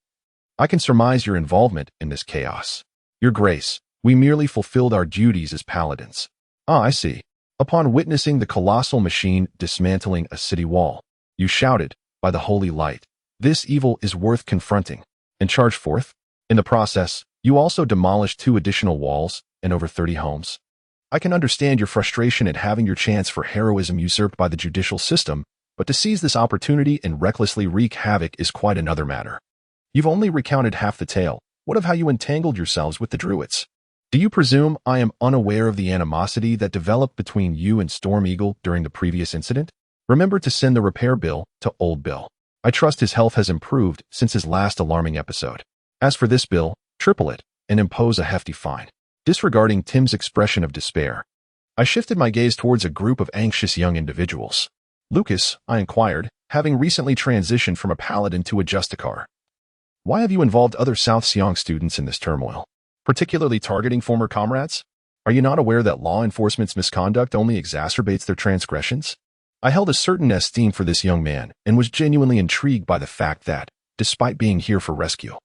Speaker 1: I can surmise your involvement in this chaos. Your Grace, we merely fulfilled our duties as paladins. Ah, I see. Upon witnessing the colossal machine dismantling a city wall, you shouted, by the holy light, this evil is worth confronting, and charged forth. In the process, you also demolished 2 additional walls and over 30 homes. I can understand your frustration at having your chance for heroism usurped by the judicial system, but to seize this opportunity and recklessly wreak havoc is quite another matter. You've only recounted half the tale. What of how you entangled yourselves with the Druids? Do you presume I am unaware of the animosity that developed between you and Storm Eagle during the previous incident? Remember to send the repair bill to Old Bill. I trust his health has improved since his last alarming episode. As for this bill, triple it and impose a hefty fine. Disregarding Tim's expression of despair, I shifted my gaze towards a group of anxious young individuals. Lucas, I inquired, having recently transitioned from a paladin to a justicar. Why have you involved other South Siong students in this turmoil, particularly targeting former comrades? Are you not aware that law enforcement's misconduct only exacerbates their transgressions? I held a certain esteem for this young man and was genuinely intrigued by the fact that, despite being here for rescue,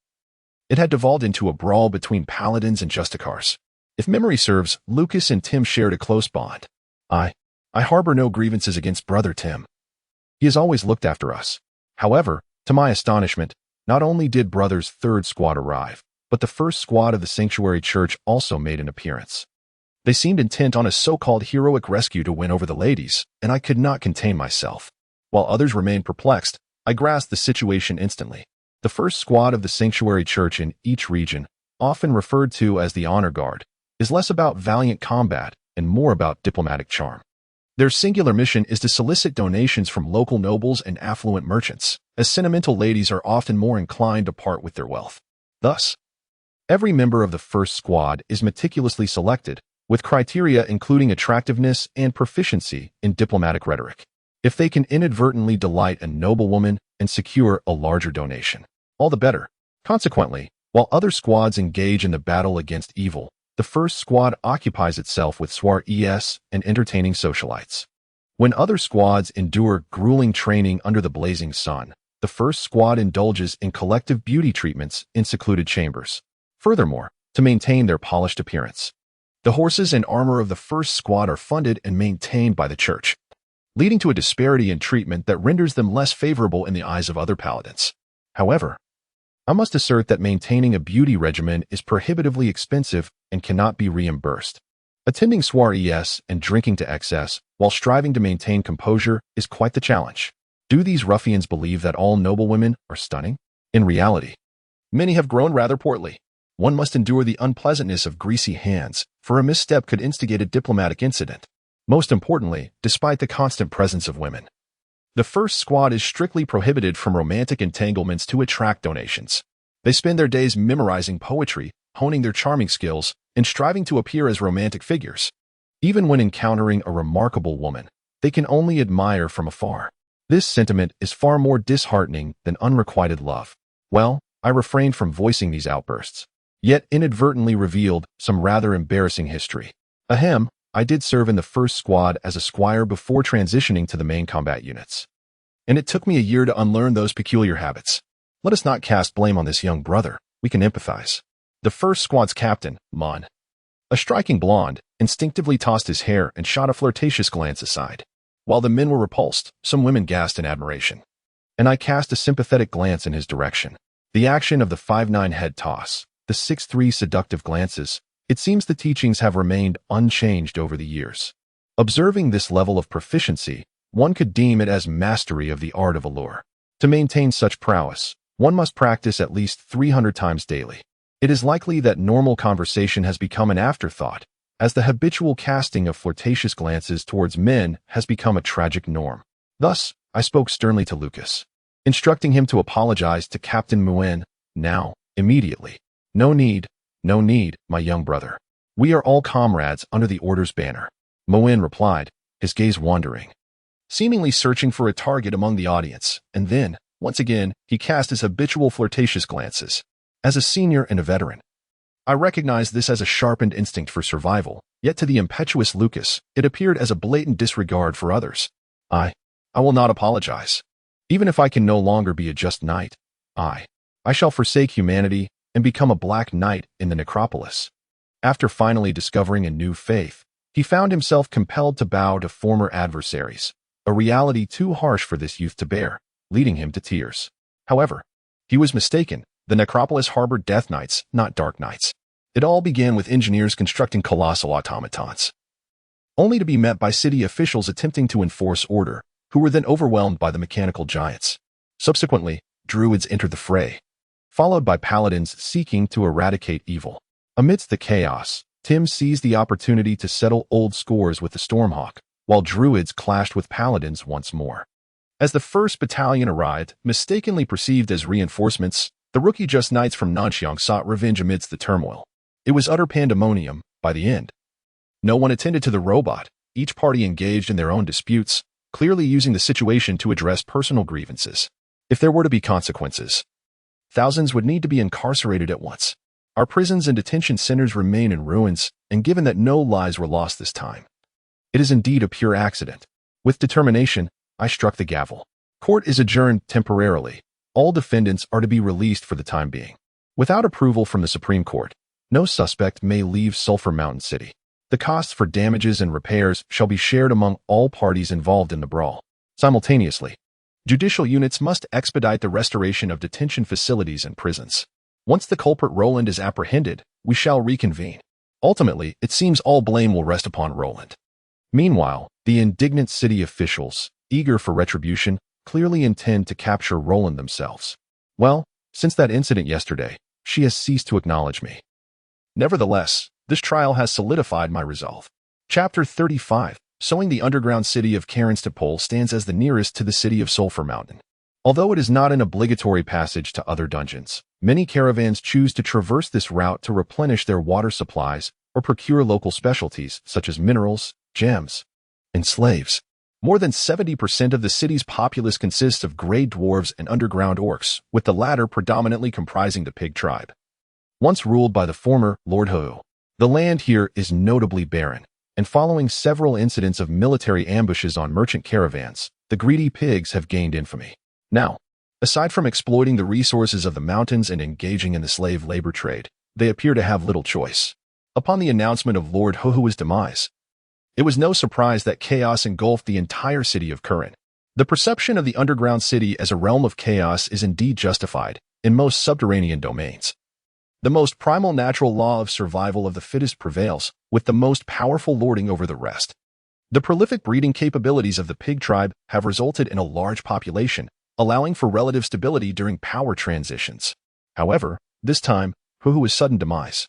Speaker 1: it had devolved into a brawl between paladins and justicars. If memory serves, Lucas and Tim shared a close bond. I harbor no grievances against brother Tim. He has always looked after us. However, to my astonishment, not only did brother's third squad arrive, but the first squad of the Sanctuary Church also made an appearance. They seemed intent on a so-called heroic rescue to win over the ladies, and I could not contain myself. While others remained perplexed, I grasped the situation instantly. The first squad of the Sanctuary Church in each region, often referred to as the Honor Guard, is less about valiant combat and more about diplomatic charm. Their singular mission is to solicit donations from local nobles and affluent merchants, as sentimental ladies are often more inclined to part with their wealth. Thus, every member of the first squad is meticulously selected, with criteria including attractiveness and proficiency in diplomatic rhetoric. If they can inadvertently delight a noblewoman and secure a larger donation, all the better. Consequently, while other squads engage in the battle against evil, the first squad occupies itself with soirees and entertaining socialites. When other squads endure grueling training under the blazing sun, the first squad indulges in collective beauty treatments in secluded chambers. Furthermore, to maintain their polished appearance, the horses and armor of the first squad are funded and maintained by the church, leading to a disparity in treatment that renders them less favorable in the eyes of other paladins. However, I must assert that maintaining a beauty regimen is prohibitively expensive and cannot be reimbursed. Attending soirees and drinking to excess while striving to maintain composure is quite the challenge. Do these ruffians believe that all noblewomen are stunning? In reality, many have grown rather portly. One must endure the unpleasantness of greasy hands, for a misstep could instigate a diplomatic incident. Most importantly, despite the constant presence of women, the first squad is strictly prohibited from romantic entanglements to attract donations. They spend their days memorizing poetry, honing their charming skills, and striving to appear as romantic figures. Even when encountering a remarkable woman, they can only admire from afar. This sentiment is far more disheartening than unrequited love. Well, I refrained from voicing these outbursts, yet inadvertently revealed some rather embarrassing history. Ahem, I did serve in the first squad as a squire before transitioning to the main combat units, and it took me a year to unlearn those peculiar habits. Let us not cast blame on this young brother. We can empathize. The first squad's captain, Mon, a striking blonde, instinctively tossed his hair and shot a flirtatious glance aside. While the men were repulsed, some women gasped in admiration, and I cast a sympathetic glance in his direction. The action of the 5'9" head toss, the 6'3" seductive glances, it seems the teachings have remained unchanged over the years. Observing this level of proficiency, one could deem it as mastery of the art of allure. To maintain such prowess, one must practice at least 300 times daily. It is likely that normal conversation has become an afterthought, as the habitual casting of flirtatious glances towards men has become a tragic norm. Thus, I spoke sternly to Lucas, instructing him to apologize to Captain Muen, now, immediately. No need, my young brother. We are all comrades under the Order's banner. Muen replied, his gaze wandering, seemingly searching for a target among the audience, and then, once again, he cast his habitual flirtatious glances. As a senior and a veteran, I recognized this as a sharpened instinct for survival, yet to the impetuous Lucas, it appeared as a blatant disregard for others. I will not apologize. Even if I can no longer be a just knight, I shall forsake humanity and become a black knight in the necropolis. After finally discovering a new faith, he found himself compelled to bow to former adversaries, a reality too harsh for this youth to bear, leading him to tears. However, he was mistaken. The necropolis harbored death knights, not dark knights. It all began with engineers constructing colossal automatons. only to be met by city officials attempting to enforce order, who were then overwhelmed by the mechanical giants. Subsequently, druids entered the fray, followed by paladins seeking to eradicate evil. Amidst the chaos, Tim seized the opportunity to settle old scores with the Stormhawk, while druids clashed with paladins once more. As the first battalion arrived, mistakenly perceived as reinforcements, the rookie Just Knights from Nanxiang sought revenge amidst the turmoil. It was utter pandemonium by the end. No one attended to the robot, each party engaged in their own disputes, clearly using the situation to address personal grievances. If there were to be consequences, thousands would need to be incarcerated at once. Our prisons and detention centers remain in ruins, and given that no lives were lost this time, it is indeed a pure accident. With determination, I struck the gavel. Court is adjourned temporarily. All defendants are to be released for the time being. Without approval from the Supreme Court, no suspect may leave Sulphur Mountain City. The costs for damages and repairs shall be shared among all parties involved in the brawl. Simultaneously, judicial units must expedite the restoration of detention facilities and prisons. Once the culprit Roland is apprehended, we shall reconvene. Ultimately, it seems all blame will rest upon Roland. Meanwhile, the indignant city officials, eager for retribution, clearly intend to capture Roland themselves. Well, since that incident yesterday, she has ceased to acknowledge me. Nevertheless, this trial has solidified my resolve. Chapter 35, Sowing the underground city of Karenstapol stands as the nearest to the city of Sulphur Mountain. Although it is not an obligatory passage to other dungeons, many caravans choose to traverse this route to replenish their water supplies or procure local specialties such as minerals, gems, and slaves. More than 70% of the city's populace consists of gray dwarves and underground orcs, with the latter predominantly comprising the pig tribe. Once ruled by the former Lord Pooh, the land here is notably barren, and following several incidents of military ambushes on merchant caravans, the greedy pigs have gained infamy. Now, aside from exploiting the resources of the mountains and engaging in the slave labor trade, they appear to have little choice. Upon the announcement of Lord Pooh's demise, it was no surprise that chaos engulfed the entire city of Kurin. The perception of the underground city as a realm of chaos is indeed justified in most subterranean domains. The most primal natural law of survival of the fittest prevails, with the most powerful lording over the rest. The prolific breeding capabilities of the pig tribe have resulted in a large population, allowing for relative stability during power transitions. However, this time, Pooh's sudden demise,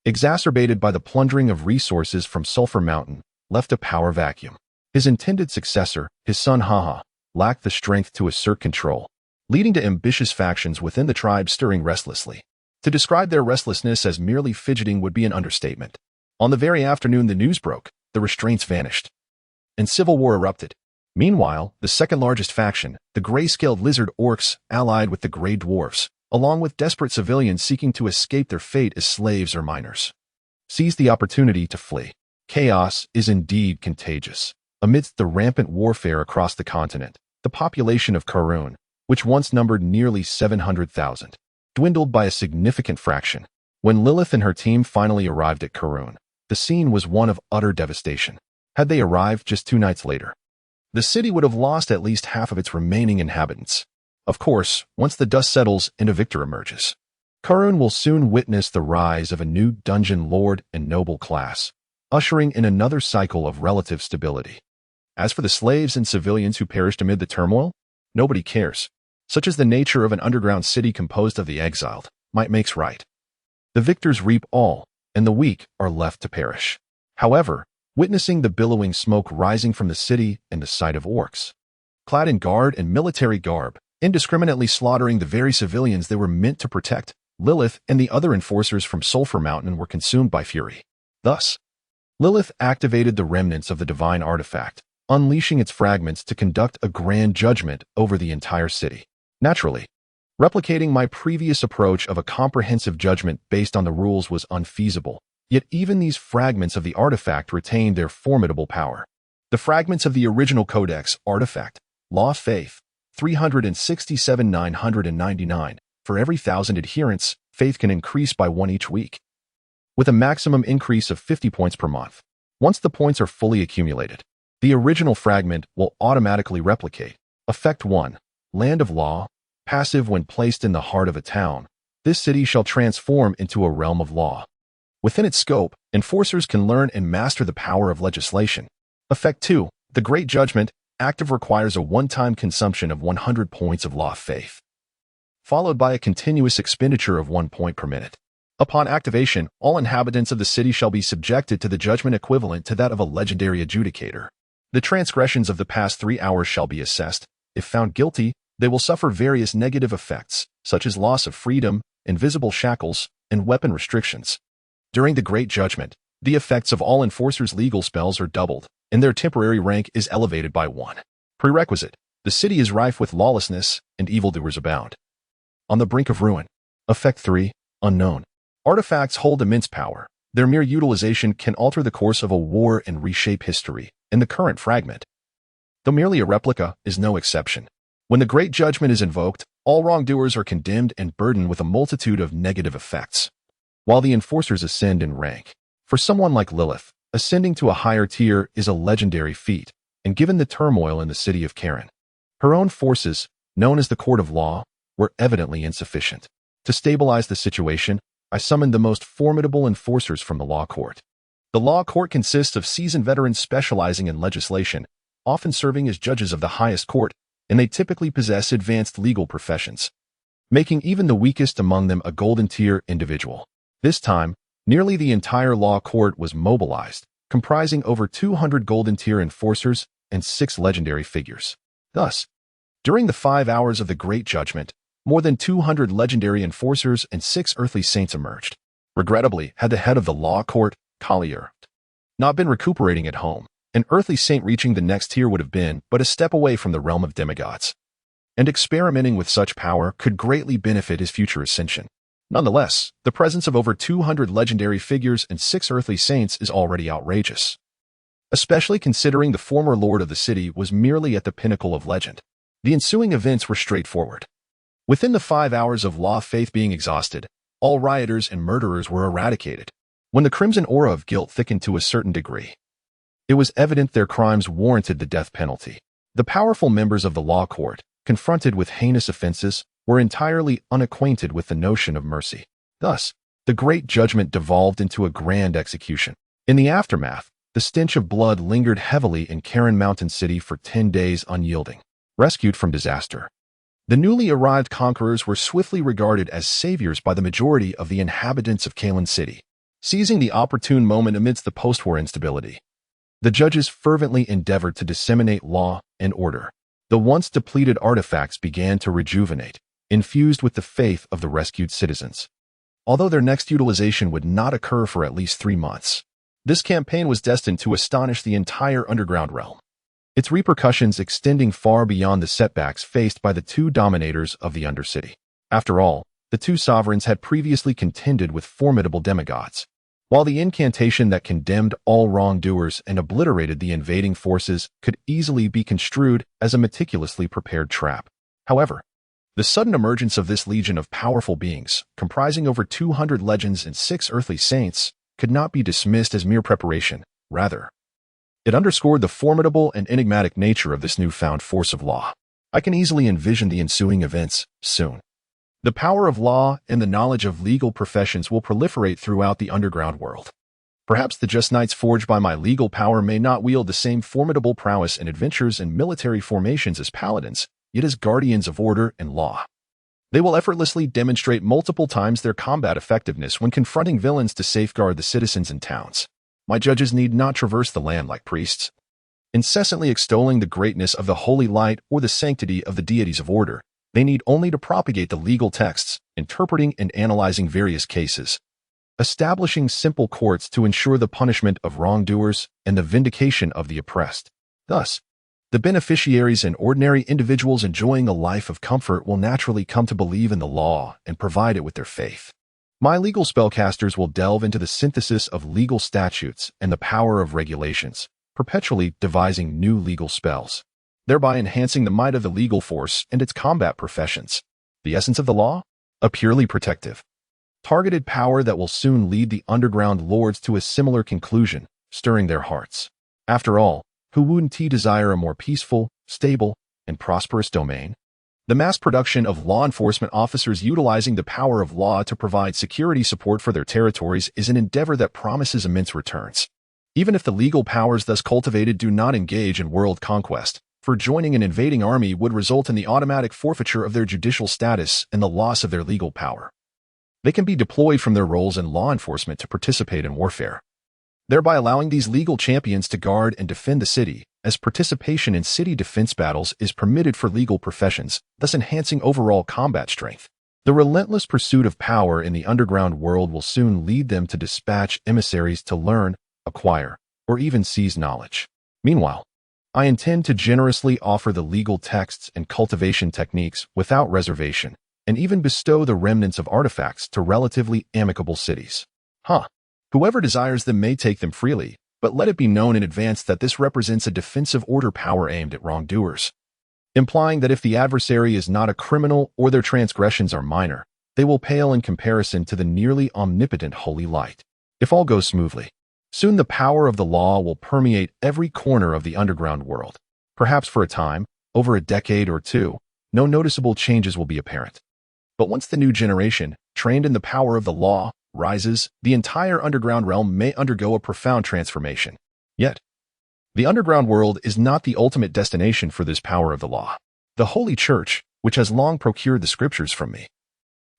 Speaker 1: exacerbated by the plundering of resources from Sulphur Mountain, left a power vacuum. His intended successor, his son Haha, lacked the strength to assert control, leading to ambitious factions within the tribe stirring restlessly. To describe their restlessness as merely fidgeting would be an understatement. On the very afternoon the news broke, the restraints vanished, and civil war erupted. Meanwhile, the second largest faction, the gray-scaled lizard orcs, allied with the gray dwarves, along with desperate civilians seeking to escape their fate as slaves or miners, seized the opportunity to flee. Chaos is indeed contagious. Amidst the rampant warfare across the continent, the population of Karun, which once numbered nearly 700,000, dwindled by a significant fraction. When Lilith and her team finally arrived at Karun, the scene was one of utter devastation. Had they arrived just 2 nights later, the city would have lost at least half of its remaining inhabitants. Of course, once the dust settles and a victor emerges, Karun will soon witness the rise of a new dungeon lord and noble class, ushering in another cycle of relative stability. As for the slaves and civilians who perished amid the turmoil, nobody cares. Such is the nature of an underground city composed of the exiled. Might makes right. The victors reap all, and the weak are left to perish. However, witnessing the billowing smoke rising from the city and the sight of orcs, clad in guard and military garb, indiscriminately slaughtering the very civilians they were meant to protect, Lilith and the other enforcers from Sulphur Mountain were consumed by fury. Thus, Lilith activated the remnants of the divine artifact, unleashing its fragments to conduct a grand judgment over the entire city. Naturally, replicating my previous approach of a comprehensive judgment based on the rules was unfeasible, yet even these fragments of the artifact retained their formidable power. The fragments of the original Codex artifact, Law of Faith, 367,999. For every 1,000 adherents, faith can increase by 1 each week, with a maximum increase of 50 points per month. Once the points are fully accumulated, the original fragment will automatically replicate. Effect 1. Land of Law. Passive when placed in the heart of a town. This city shall transform into a realm of law. Within its scope, enforcers can learn and master the power of legislation. Effect 2. The Great Judgment. Active requires a one-time consumption of 100 points of law faith, followed by a continuous expenditure of 1 point per minute. Upon activation, all inhabitants of the city shall be subjected to the judgment equivalent to that of a legendary adjudicator. The transgressions of the past 3 hours shall be assessed. If found guilty, they will suffer various negative effects, such as loss of freedom, invisible shackles, and weapon restrictions. During the Great Judgment, the effects of all enforcers' legal spells are doubled, and their temporary rank is elevated by 1. Prerequisite: the city is rife with lawlessness, and evildoers abound. On the brink of ruin. Effect 3. Unknown. Artifacts hold immense power. Their mere utilization can alter the course of a war and reshape history, and the current fragment, though merely a replica, is no exception. When the Great Judgment is invoked, all wrongdoers are condemned and burdened with a multitude of negative effects, while the enforcers ascend in rank. For someone like Lilith, ascending to a higher tier is a legendary feat, and given the turmoil in the city of Karen, her own forces, known as the Court of Law, were evidently insufficient. To stabilize the situation, I summoned the most formidable enforcers from the Law Court. The Law Court consists of seasoned veterans specializing in legislation, often serving as judges of the highest court, and they typically possess advanced legal professions, making even the weakest among them a golden tier individual. This time, nearly the entire Law Court was mobilized, comprising over 200 golden tier enforcers and 6 legendary figures. Thus, during the 5 hours of the Great Judgment, more than 200 legendary enforcers and 6 earthly saints emerged. Regrettably, had the head of the Law Court, Collier, not been recuperating at home, an earthly saint reaching the next tier would have been but a step away from the realm of demigods, and experimenting with such power could greatly benefit his future ascension. Nonetheless, the presence of over 200 legendary figures and 6 earthly saints is already outrageous, especially considering the former lord of the city was merely at the pinnacle of legend. The ensuing events were straightforward. Within the 5 hours of law faith being exhausted, all rioters and murderers were eradicated. When the crimson aura of guilt thickened to a certain degree, it was evident their crimes warranted the death penalty. The powerful members of the Law Court, confronted with heinous offenses, were entirely unacquainted with the notion of mercy. Thus, the Great Judgment devolved into a grand execution. In the aftermath, the stench of blood lingered heavily in Karen Mountain City for 10 days unyielding. Rescued from disaster, the newly arrived conquerors were swiftly regarded as saviors by the majority of the inhabitants of Kalen City. Seizing the opportune moment amidst the post-war instability, the judges fervently endeavored to disseminate law and order. The once depleted artifacts began to rejuvenate, infused with the faith of the rescued citizens. Although their next utilization would not occur for at least 3 months, this campaign was destined to astonish the entire underground realm, its repercussions extending far beyond the setbacks faced by the 2 dominators of the Undercity. After all, the 2 sovereigns had previously contended with formidable demigods, while the incantation that condemned all wrongdoers and obliterated the invading forces could easily be construed as a meticulously prepared trap. However, the sudden emergence of this legion of powerful beings, comprising over 200 legends and 6 earthly saints, could not be dismissed as mere preparation. Rather, it underscored the formidable and enigmatic nature of this newfound force of law. I can easily envision the ensuing events soon. The power of law and the knowledge of legal professions will proliferate throughout the underground world. Perhaps the just knights forged by my legal power may not wield the same formidable prowess and adventures in military formations as paladins, yet as guardians of order and law, they will effortlessly demonstrate multiple times their combat effectiveness when confronting villains to safeguard the citizens and towns. My judges need not traverse the land like priests, incessantly extolling the greatness of the holy light or the sanctity of the deities of order. They need only to propagate the legal texts, interpreting and analyzing various cases, establishing simple courts to ensure the punishment of wrongdoers and the vindication of the oppressed. Thus, the beneficiaries and ordinary individuals enjoying a life of comfort will naturally come to believe in the law and provide it with their faith. My legal spellcasters will delve into the synthesis of legal statutes and the power of regulations, perpetually devising new legal spells, thereby enhancing the might of the legal force and its combat professions. The essence of the law? A purely protective, targeted power that will soon lead the underground lords to a similar conclusion, stirring their hearts. After all, who wouldn't desire a more peaceful, stable, and prosperous domain? The mass production of law enforcement officers utilizing the power of law to provide security support for their territories is an endeavor that promises immense returns. Even if the legal powers thus cultivated do not engage in world conquest, for joining an invading army would result in the automatic forfeiture of their judicial status and the loss of their legal power. They can be deployed from their roles in law enforcement to participate in warfare, thereby allowing these legal champions to guard and defend the city, as participation in city defense battles is permitted for legal professions, thus enhancing overall combat strength. The relentless pursuit of power in the underground world will soon lead them to dispatch emissaries to learn, acquire, or even seize knowledge. Meanwhile, I intend to generously offer the legal texts and cultivation techniques without reservation, and even bestow the remnants of artifacts to relatively amicable cities. Whoever desires them may take them freely, but let it be known in advance that this represents a defensive order power aimed at wrongdoers, implying that if the adversary is not a criminal or their transgressions are minor, they will pale in comparison to the nearly omnipotent holy light. If all goes smoothly, soon the power of the law will permeate every corner of the underground world. Perhaps for a time, over a decade or two, no noticeable changes will be apparent. But once the new generation, trained in the power of the law, rises, the entire underground realm may undergo a profound transformation. Yet, the underground world is not the ultimate destination for this power of the law. The Holy Church, which has long procured the scriptures from me,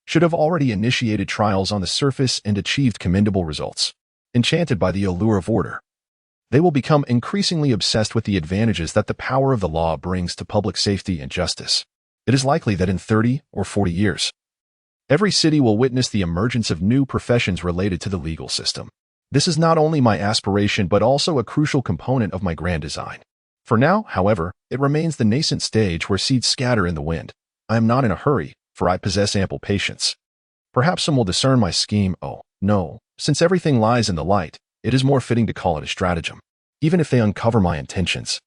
Speaker 1: should have already initiated trials on the surface and achieved commendable results. Enchanted by the allure of order, they will become increasingly obsessed with the advantages that the power of the law brings to public safety and justice. It is likely that in 30 or 40 years, every city will witness the emergence of new professions related to the legal system. This is not only my aspiration but also a crucial component of my grand design. For now, however, it remains the nascent stage where seeds scatter in the wind. I am not in a hurry, for I possess ample patience. Perhaps some will discern my scheme. Oh, no, since everything lies in the light, it is more fitting to call it a stratagem. Even if they uncover my intentions,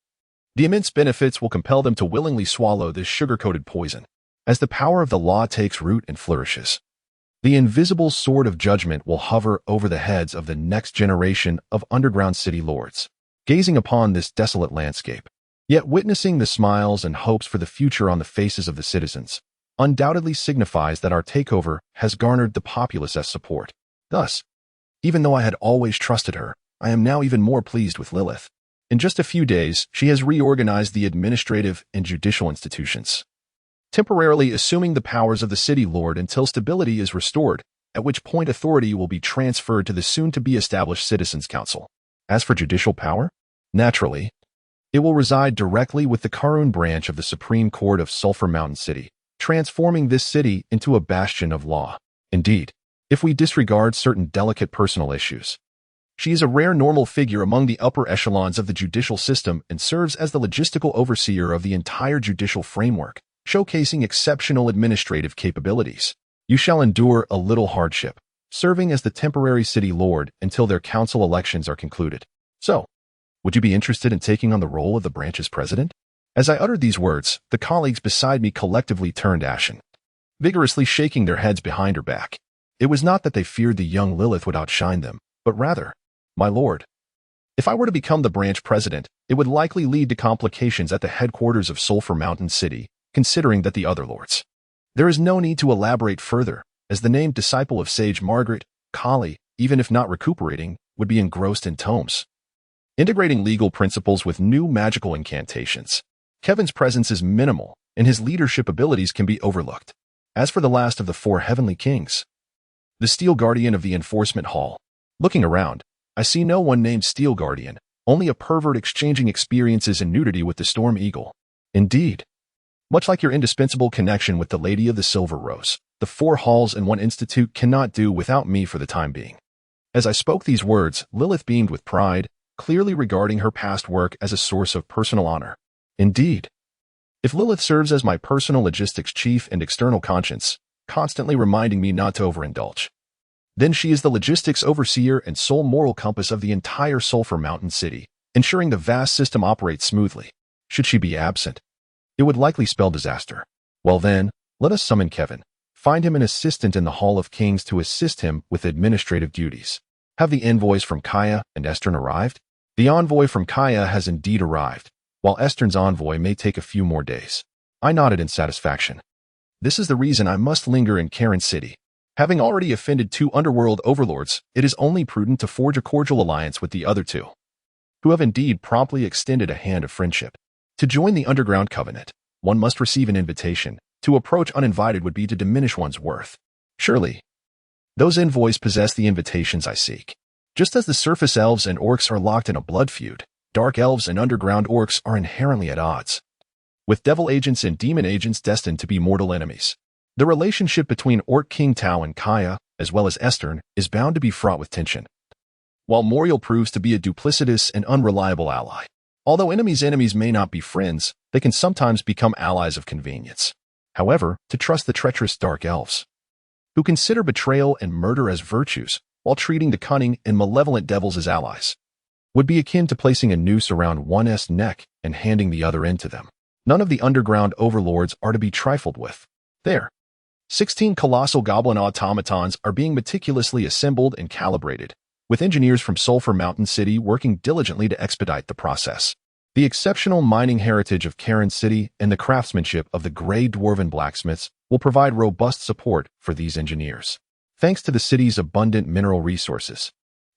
Speaker 1: the immense benefits will compel them to willingly swallow this sugar-coated poison. As the power of the law takes root and flourishes, the invisible sword of judgment will hover over the heads of the next generation of underground city lords, gazing upon this desolate landscape, yet witnessing the smiles and hopes for the future on the faces of the citizens, undoubtedly signifies that our takeover has garnered the populace's support. Thus, even though I had always trusted her, I am now even more pleased with Lilith. In just a few days, she has reorganized the administrative and judicial institutions, temporarily assuming the powers of the city lord until stability is restored, at which point authority will be transferred to the soon-to-be-established Citizens' Council. As for judicial power, naturally, it will reside directly with the Karun branch of the Supreme Court of Sulphur Mountain City, transforming this city into a bastion of law. Indeed, if we disregard certain delicate personal issues, she is a rare normal figure among the upper echelons of the judicial system and serves as the logistical overseer of the entire judicial framework, showcasing exceptional administrative capabilities. You shall endure a little hardship, serving as the temporary city lord until their council elections are concluded. So, would you be interested in taking on the role of the branch's president? As I uttered these words, the colleagues beside me collectively turned ashen, vigorously shaking their heads behind her back. It was not that they feared the young Lilith would outshine them, but rather, my lord, if I were to become the branch president, it would likely lead to complications at the headquarters of Sulphur Mountain City, considering that the other lords. There is no need to elaborate further, as the named disciple of Sage Margaret, Kali, even if not recuperating, would be engrossed in tomes, integrating legal principles with new magical incantations. Kevin's presence is minimal, and his leadership abilities can be overlooked. As for the last of the four heavenly kings, the Steel Guardian of the Enforcement Hall, looking around, I see no one named Steel Guardian, only a pervert exchanging experiences in nudity with the Storm Eagle. Indeed, much like your indispensable connection with the Lady of the Silver Rose, the 4 halls and 1 institute cannot do without me for the time being. As I spoke these words, Lilith beamed with pride, clearly regarding her past work as a source of personal honor. Indeed, if Lilith serves as my personal logistics chief and external conscience, constantly reminding me not to overindulge, then she is the logistics overseer and sole moral compass of the entire Sulphur Mountain City, ensuring the vast system operates smoothly. Should she be absent, it would likely spell disaster. Well then, let us summon Kevin, find him an assistant in the Hall of Kings to assist him with administrative duties. Have the envoys from Kaya and Estern arrived? The envoy from Kaya has indeed arrived, while Estern's envoy may take a few more days. I nodded in satisfaction. This is the reason I must linger in Karen City. Having already offended 2 underworld overlords, it is only prudent to forge a cordial alliance with the other 2, who have indeed promptly extended a hand of friendship. To join the underground covenant, one must receive an invitation. To approach uninvited would be to diminish one's worth. Surely, those envoys possess the invitations I seek. Just as the surface elves and orcs are locked in a blood feud, dark elves and underground orcs are inherently at odds, with devil agents and demon agents destined to be mortal enemies. The relationship between Orc King Tao and Kaya, as well as Estern, is bound to be fraught with tension. While Moriel proves to be a duplicitous and unreliable ally. Although enemies may not be friends, they can sometimes become allies of convenience. However, to trust the treacherous dark elves, who consider betrayal and murder as virtues, while treating the cunning and malevolent devils as allies, would be akin to placing a noose around one's neck and handing the other end to them. None of the underground overlords are to be trifled with. There, 16 colossal goblin automatons are being meticulously assembled and calibrated, with engineers from Sulphur Mountain City working diligently to expedite the process. The exceptional mining heritage of Karen City and the craftsmanship of the Grey Dwarven blacksmiths will provide robust support for these engineers. Thanks to the city's abundant mineral resources,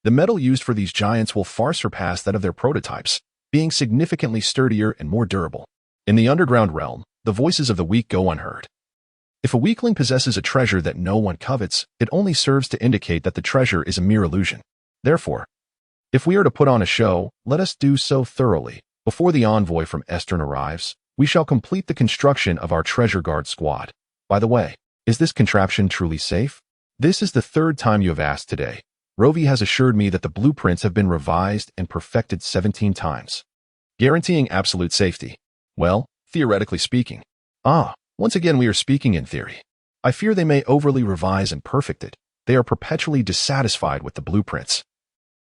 Speaker 1: the metal used for these giants will far surpass that of their prototypes, being significantly sturdier and more durable. In the underground realm, the voices of the weak go unheard. If a weakling possesses a treasure that no one covets, it only serves to indicate that the treasure is a mere illusion. Therefore, if we are to put on a show, let us do so thoroughly. Before the envoy from Estern arrives, we shall complete the construction of our treasure guard squad. By the way, is this contraption truly safe? This is the 3rd time you have asked today. Rovi has assured me that the blueprints have been revised and perfected 17 times, guaranteeing absolute safety. Well, theoretically speaking. Once again we are speaking in theory. I fear they may overly revise and perfect it. They are perpetually dissatisfied with the blueprints,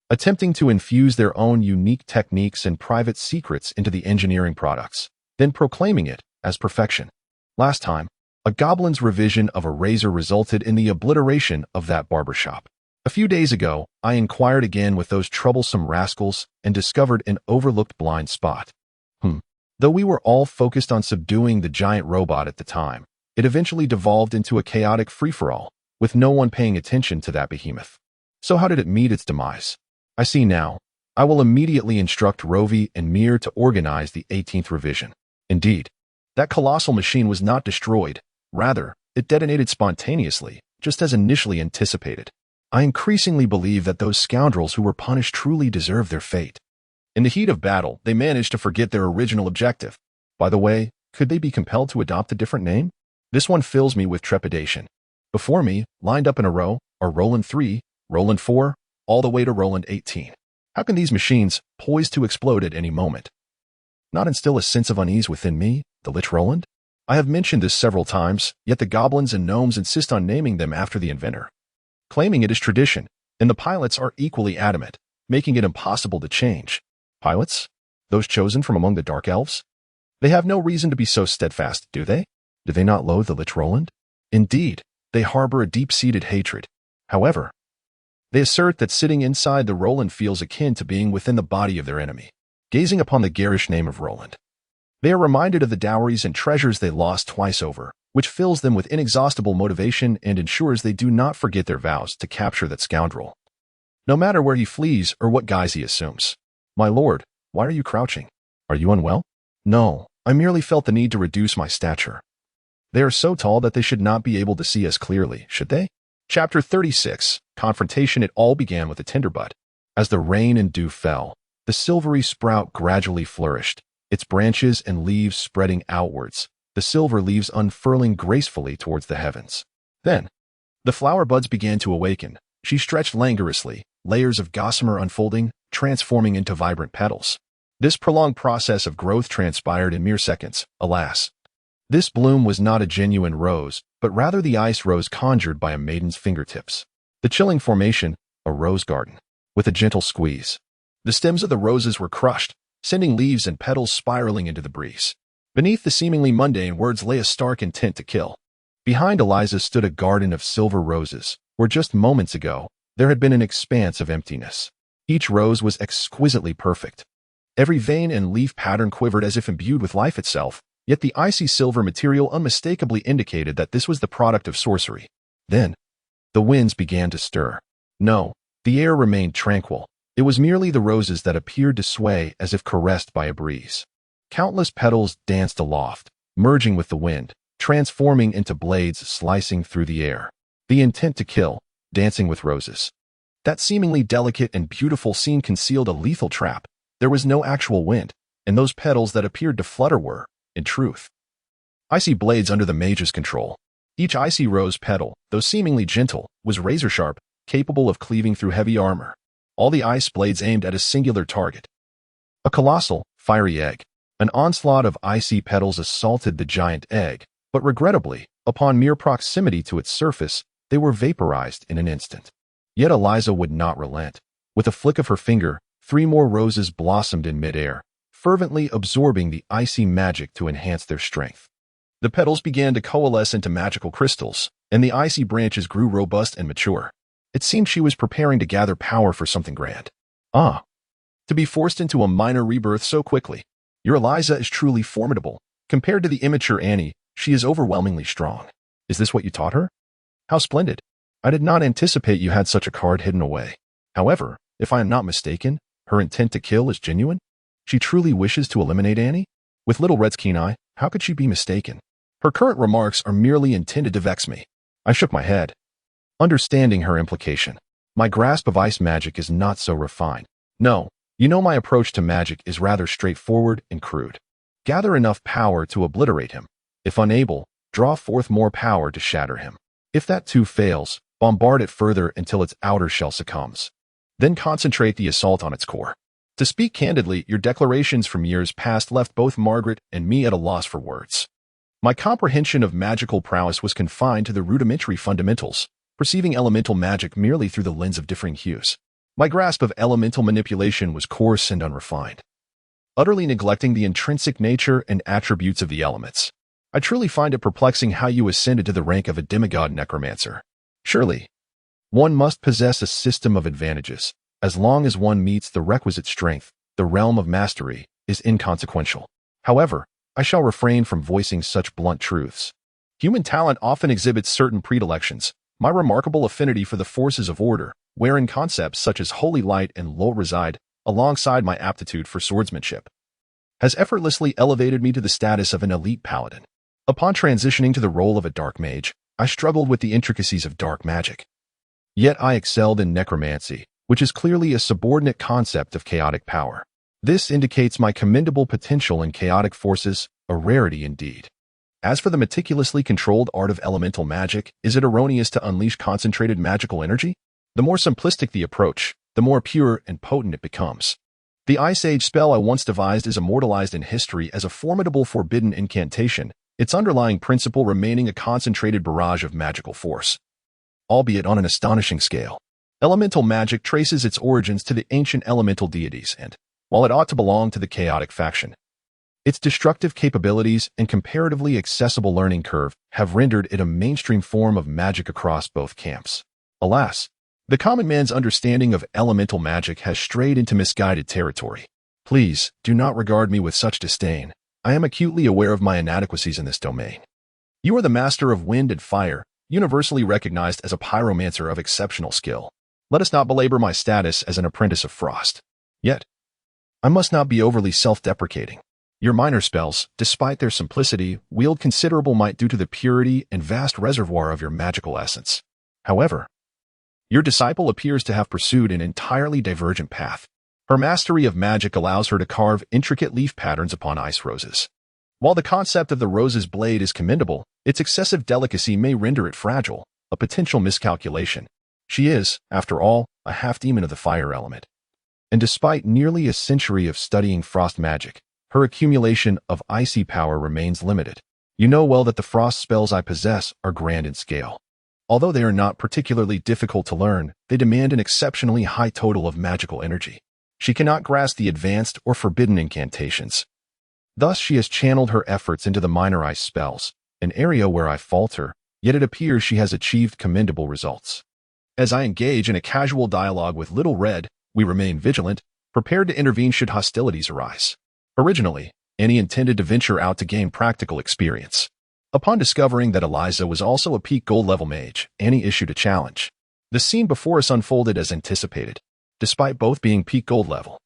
Speaker 1: attempting to infuse their own unique techniques and private secrets into the engineering products, then proclaiming it as perfection. Last time, a goblin's revision of a razor resulted in the obliteration of that barbershop. A few days ago, I inquired again with those troublesome rascals and discovered an overlooked blind spot. Though we were all focused on subduing the giant robot at the time, it eventually devolved into a chaotic free-for-all, with no one paying attention to that behemoth. So how did it meet its demise? I see now. I will immediately instruct Rovi and Mir to organize the 18th revision. Indeed, that colossal machine was not destroyed. Rather, it detonated spontaneously, just as initially anticipated. I increasingly believe that those scoundrels who were punished truly deserve their fate. In the heat of battle, they managed to forget their original objective. By the way, could they be compelled to adopt a different name? This one fills me with trepidation. Before me, lined up in a row, are Roland 3, Roland 4, all the way to Roland 18. How can these machines, poised to explode at any moment, not instill a sense of unease within me, the Lich Roland? I have mentioned this several times, yet the goblins and gnomes insist on naming them after the inventor, claiming it is tradition, and the pilots are equally adamant, making it impossible to change. Pilots? Those chosen from among the Dark Elves? They have no reason to be so steadfast, do they? Do they not loathe the Lich Roland? Indeed, they harbor a deep-seated hatred. However, they assert that sitting inside the Roland feels akin to being within the body of their enemy, gazing upon the garish name of Roland. They are reminded of the dowries and treasures they lost twice over, which fills them with inexhaustible motivation and ensures they do not forget their vows to capture that scoundrel, no matter where he flees or what guise he assumes. My lord, why are you crouching? Are you unwell? No, I merely felt the need to reduce my stature. They are so tall that they should not be able to see us clearly, should they? Chapter 36, Confrontation. It all began with a tinderbud. As the rain and dew fell, the silvery sprout gradually flourished, its branches and leaves spreading outwards, the silver leaves unfurling gracefully towards the heavens. Then, the flower buds began to awaken. She stretched languorously, layers of gossamer unfolding, transforming into vibrant petals. This prolonged process of growth transpired in mere seconds, alas. This bloom was not a genuine rose, but rather the ice rose conjured by a maiden's fingertips. The chilling formation, a rose garden, with a gentle squeeze. The stems of the roses were crushed, sending leaves and petals spiraling into the breeze. Beneath the seemingly mundane words lay a stark intent to kill. Behind Eliza stood a garden of silver roses, where just moments ago, there had been an expanse of emptiness. Each rose was exquisitely perfect. Every vein and leaf pattern quivered as if imbued with life itself, yet the icy silver material unmistakably indicated that this was the product of sorcery. Then, the winds began to stir. No, the air remained tranquil. It was merely the roses that appeared to sway as if caressed by a breeze. Countless petals danced aloft, merging with the wind, transforming into blades slicing through the air. The intent to kill, dancing with roses. That seemingly delicate and beautiful scene concealed a lethal trap. There was no actual wind, and those petals that appeared to flutter were, in truth, icy blades under the mage's control. Each icy rose petal, though seemingly gentle, was razor-sharp, capable of cleaving through heavy armor. All the ice blades aimed at a singular target. A colossal, fiery egg. An onslaught of icy petals assaulted the giant egg, but regrettably, upon mere proximity to its surface, they were vaporized in an instant. Yet Eliza would not relent. With a flick of her finger, 3 more roses blossomed in midair, fervently absorbing the icy magic to enhance their strength. The petals began to coalesce into magical crystals, and the icy branches grew robust and mature. It seemed she was preparing to gather power for something grand. Ah, to be forced into a minor rebirth so quickly. Your Eliza is truly formidable. Compared to the immature Annie, she is overwhelmingly strong. Is this what you taught her? How splendid. I did not anticipate you had such a card hidden away. However, if I am not mistaken, her intent to kill is genuine? She truly wishes to eliminate Annie? With Little Red's keen eye, how could she be mistaken? Her current remarks are merely intended to vex me. I shook my head, understanding her implication. My grasp of ice magic is not so refined. No, you know my approach to magic is rather straightforward and crude. Gather enough power to obliterate him. If unable, draw forth more power to shatter him. If that too fails, bombard it further until its outer shell succumbs. Then concentrate the assault on its core. To speak candidly, your declarations from years past left both Margaret and me at a loss for words. My comprehension of magical prowess was confined to the rudimentary fundamentals, perceiving elemental magic merely through the lens of differing hues. My grasp of elemental manipulation was coarse and unrefined, utterly neglecting the intrinsic nature and attributes of the elements. I truly find it perplexing how you ascended to the rank of a demigod necromancer. Surely, one must possess a system of advantages. As long as one meets the requisite strength, the realm of mastery is inconsequential. However, I shall refrain from voicing such blunt truths. Human talent often exhibits certain predilections. My remarkable affinity for the forces of order, wherein concepts such as holy light and law reside, alongside my aptitude for swordsmanship, has effortlessly elevated me to the status of an elite paladin. Upon transitioning to the role of a dark mage, I struggled with the intricacies of dark magic. Yet I excelled in necromancy, which is clearly a subordinate concept of chaotic power. This indicates my commendable potential in chaotic forces, a rarity indeed. As for the meticulously controlled art of elemental magic, is it erroneous to unleash concentrated magical energy? The more simplistic the approach, the more pure and potent it becomes. The Ice Age spell I once devised is immortalized in history as a formidable forbidden incantation, its underlying principle remaining a concentrated barrage of magical force, albeit on an astonishing scale. Elemental magic traces its origins to the ancient elemental deities and, while it ought to belong to the chaotic faction, its destructive capabilities and comparatively accessible learning curve have rendered it a mainstream form of magic across both camps. Alas, the common man's understanding of elemental magic has strayed into misguided territory. Please, do not regard me with such disdain. I am acutely aware of my inadequacies in this domain. You are the master of wind and fire, universally recognized as a pyromancer of exceptional skill. Let us not belabor my status as an apprentice of frost. Yet, I must not be overly self-deprecating. Your minor spells, despite their simplicity, wield considerable might due to the purity and vast reservoir of your magical essence. However, your disciple appears to have pursued an entirely divergent path. Her mastery of magic allows her to carve intricate leaf patterns upon ice roses. While the concept of the rose's blade is commendable, its excessive delicacy may render it fragile, a potential miscalculation. She is, after all, a half-demon of the fire element. And despite nearly a century of studying frost magic, her accumulation of icy power remains limited. You know well that the frost spells I possess are grand in scale. Although they are not particularly difficult to learn, they demand an exceptionally high total of magical energy. She cannot grasp the advanced or forbidden incantations. Thus she has channeled her efforts into the minor ice spells, an area where I falter, yet it appears she has achieved commendable results. As I engage in a casual dialogue with Little Red, we remain vigilant, prepared to intervene should hostilities arise. Originally, Annie intended to venture out to gain practical experience. Upon discovering that Eliza was also a peak gold level mage, Annie issued a challenge. The scene before us unfolded as anticipated, despite both being peak gold level.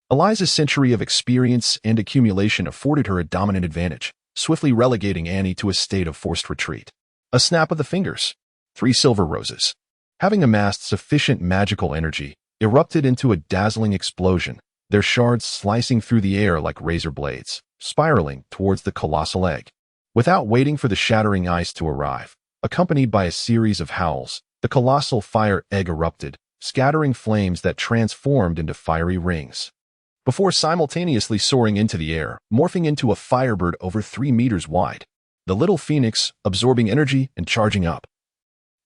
Speaker 1: Eliza's century of experience and accumulation afforded her a dominant advantage, swiftly relegating Annie to a state of forced retreat. A snap of the fingers. 3 silver roses, having amassed sufficient magical energy, erupted into a dazzling explosion, their shards slicing through the air like razor blades, spiraling towards the colossal egg. Without waiting for the shattering ice to arrive, accompanied by a series of howls, the colossal fire egg erupted, scattering flames that transformed into fiery rings, before simultaneously soaring into the air, morphing into a firebird over 3 meters wide. The little phoenix, absorbing energy and charging up,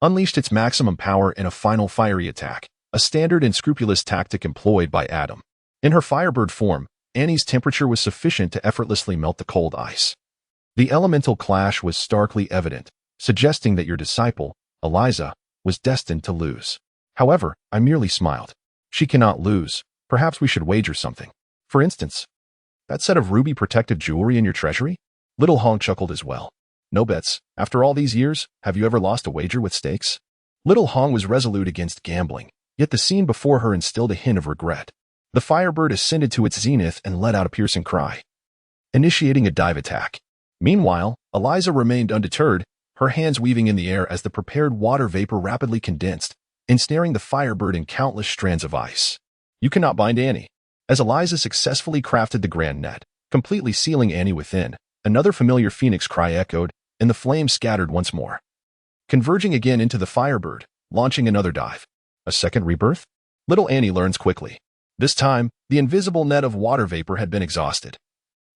Speaker 1: unleashed its maximum power in a final fiery attack, a standard and scrupulous tactic employed by Adam. In her firebird form, Annie's temperature was sufficient to effortlessly melt the cold ice. The elemental clash was starkly evident, suggesting that your disciple, Eliza, was destined to lose. However, I merely smiled. She cannot lose. Perhaps we should wager something. For instance, that set of ruby-protected jewelry in your treasury? Little Hong chuckled as well. No bets. After all these years, have you ever lost a wager with stakes? Little Hong was resolute against gambling, yet the scene before her instilled a hint of regret. The firebird ascended to its zenith and let out a piercing cry, initiating a dive attack. Meanwhile, Eliza remained undeterred, her hands weaving in the air as the prepared water vapor rapidly condensed, ensnaring the firebird in countless strands of ice. You cannot bind Annie. As Eliza successfully crafted the grand net, completely sealing Annie within, another familiar phoenix cry echoed, and the flames scattered once more, converging again into the firebird, launching another dive. A second rebirth? Little Annie learns quickly. This time, the invisible net of water vapor had been exhausted,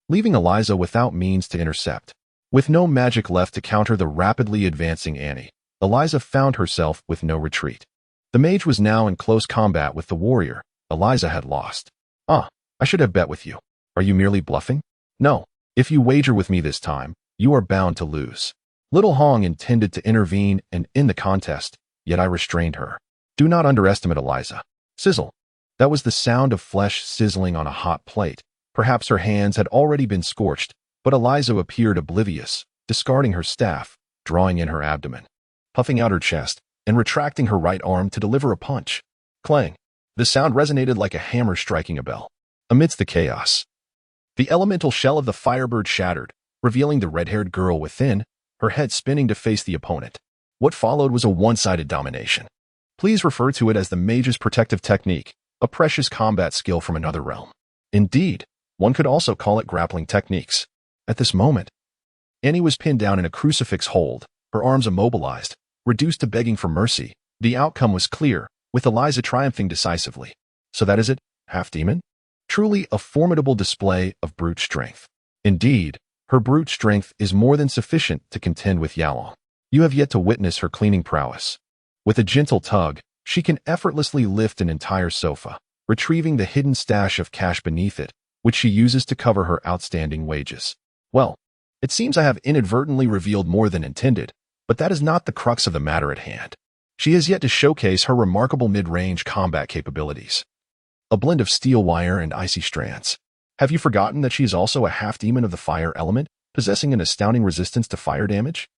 Speaker 1: leaving Eliza without means to intercept. With no magic left to counter the rapidly advancing Annie, Eliza found herself with no retreat. The mage was now in close combat with the warrior. Eliza had lost. I should have bet with you. Are you merely bluffing? No. If you wager with me this time, you are bound to lose. Little Hong intended to intervene and end the contest, yet I restrained her. Do not underestimate Eliza. Sizzle. That was the sound of flesh sizzling on a hot plate. Perhaps her hands had already been scorched, but Eliza appeared oblivious, discarding her staff, drawing in her abdomen, puffing out her chest, and retracting her right arm to deliver a punch. Clang. The sound resonated like a hammer striking a bell. Amidst the chaos, the elemental shell of the firebird shattered, revealing the red-haired girl within, her head spinning to face the opponent. What followed was a one-sided domination. Please refer to it as the mage's protective technique, a precious combat skill from another realm. Indeed, one could also call it grappling techniques. At this moment, Annie was pinned down in a crucifix hold, her arms immobilized, reduced to begging for mercy. The outcome was clear, with Eliza triumphing decisively. So that is it, half-demon? Truly a formidable display of brute strength. Indeed, her brute strength is more than sufficient to contend with Yalong. You have yet to witness her cleaning prowess. With a gentle tug, she can effortlessly lift an entire sofa, retrieving the hidden stash of cash beneath it, which she uses to cover her outstanding wages. Well, it seems I have inadvertently revealed more than intended, but that is not the crux of the matter at hand. She has yet to showcase her remarkable mid-range combat capabilities. A blend of steel wire and icy strands. Have you forgotten that she is also a half-demon of the fire element, possessing an astounding resistance to fire damage?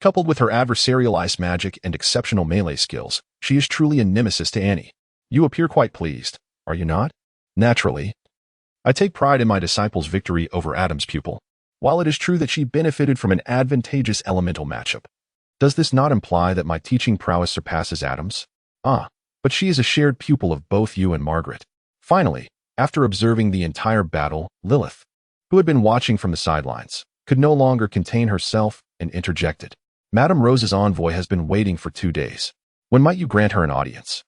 Speaker 1: Coupled with her adversarial ice magic and exceptional melee skills, she is truly a nemesis to Annie. You appear quite pleased, are you not? Naturally. I take pride in my disciple's victory over Adam's pupil. While it is true that she benefited from an advantageous elemental matchup, does this not imply that my teaching prowess surpasses Adam's? But she is a shared pupil of both you and Margaret. Finally, after observing the entire battle, Lilith, who had been watching from the sidelines, could no longer contain herself and interjected. Madame Rose's envoy has been waiting for 2 days. When might you grant her an audience?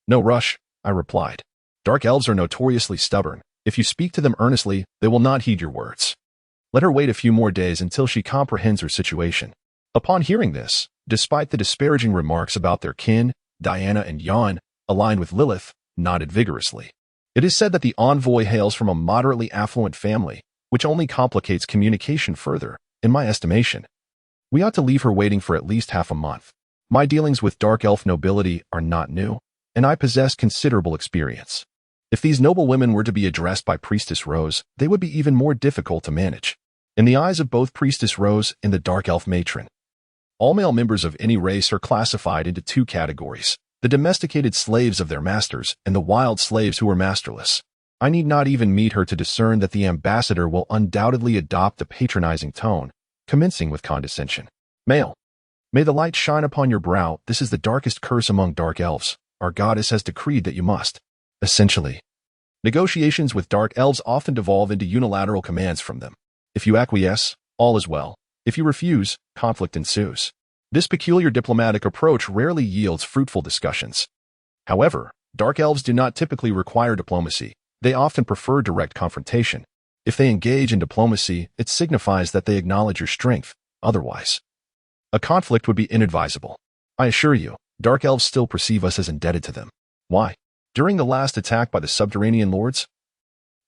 Speaker 1: No rush, I replied. Dark elves are notoriously stubborn. If you speak to them earnestly, they will not heed your words. Let her wait a few more days until she comprehends her situation. Upon hearing this, despite the disparaging remarks about their kin, Diana and Jan, aligned with Lilith, nodded vigorously. It is said that the envoy hails from a moderately affluent family, which only complicates communication further, in my estimation. We ought to leave her waiting for at least half a month. My dealings with dark elf nobility are not new, and I possess considerable experience. If these noble women were to be addressed by Priestess Rose, they would be even more difficult to manage. In the eyes of both Priestess Rose and the Dark Elf Matron, all male members of any race are classified into two categories: the domesticated slaves of their masters and the wild slaves who are masterless. I need not even meet her to discern that the ambassador will undoubtedly adopt a patronizing tone, commencing with condescension. Male, may the light shine upon your brow. This is the darkest curse among dark elves. Our goddess has decreed that you must. Essentially, negotiations with dark elves often devolve into unilateral commands from them. If you acquiesce, all is well. If you refuse, conflict ensues. This peculiar diplomatic approach rarely yields fruitful discussions. However, dark elves do not typically require diplomacy. They often prefer direct confrontation. If they engage in diplomacy, it signifies that they acknowledge your strength. Otherwise, a conflict would be inadvisable. I assure you, dark elves still perceive us as indebted to them. Why? During the last attack by the subterranean lords,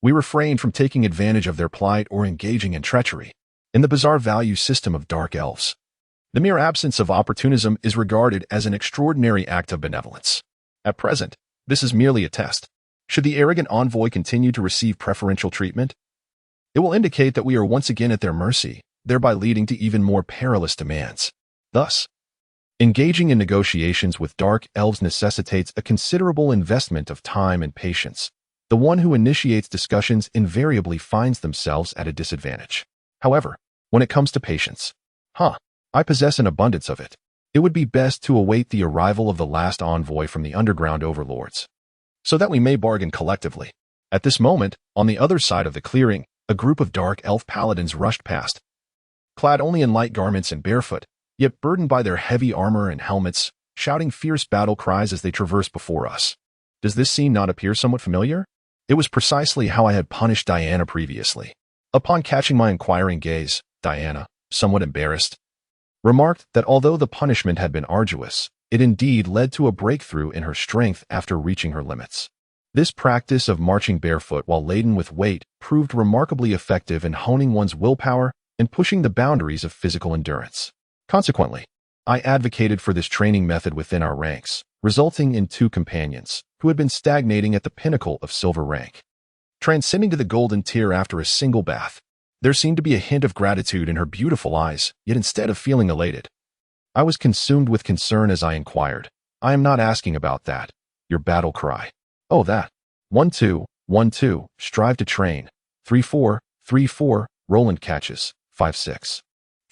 Speaker 1: we refrained from taking advantage of their plight or engaging in treachery. In the bizarre value system of dark elves, the mere absence of opportunism is regarded as an extraordinary act of benevolence. At present, this is merely a test. Should the arrogant envoy continue to receive preferential treatment, it will indicate that we are once again at their mercy, thereby leading to even more perilous demands. Thus, engaging in negotiations with dark elves necessitates a considerable investment of time and patience. The one who initiates discussions invariably finds themselves at a disadvantage. However, when it comes to patience, I possess an abundance of it. It would be best to await the arrival of the last envoy from the underground overlords, so that we may bargain collectively. At this moment, on the other side of the clearing, a group of dark elf paladins rushed past, clad only in light garments and barefoot, yet burdened by their heavy armor and helmets, shouting fierce battle cries as they traversed before us. Does this scene not appear somewhat familiar? It was precisely how I had punished Diana previously. Upon catching my inquiring gaze, Diana, somewhat embarrassed, remarked that although the punishment had been arduous, it indeed led to a breakthrough in her strength after reaching her limits. This practice of marching barefoot while laden with weight proved remarkably effective in honing one's willpower and pushing the boundaries of physical endurance. Consequently, I advocated for this training method within our ranks, resulting in 2 companions who had been stagnating at the pinnacle of silver rank, transcending to the golden tier after a single bath. There seemed to be a hint of gratitude in her beautiful eyes, yet instead of feeling elated, I was consumed with concern as I inquired, I am not asking about that. Your battle cry. Oh, that. 1-2, 1-2, strive to train. 3-4, 3-4, Roland catches. 5-6.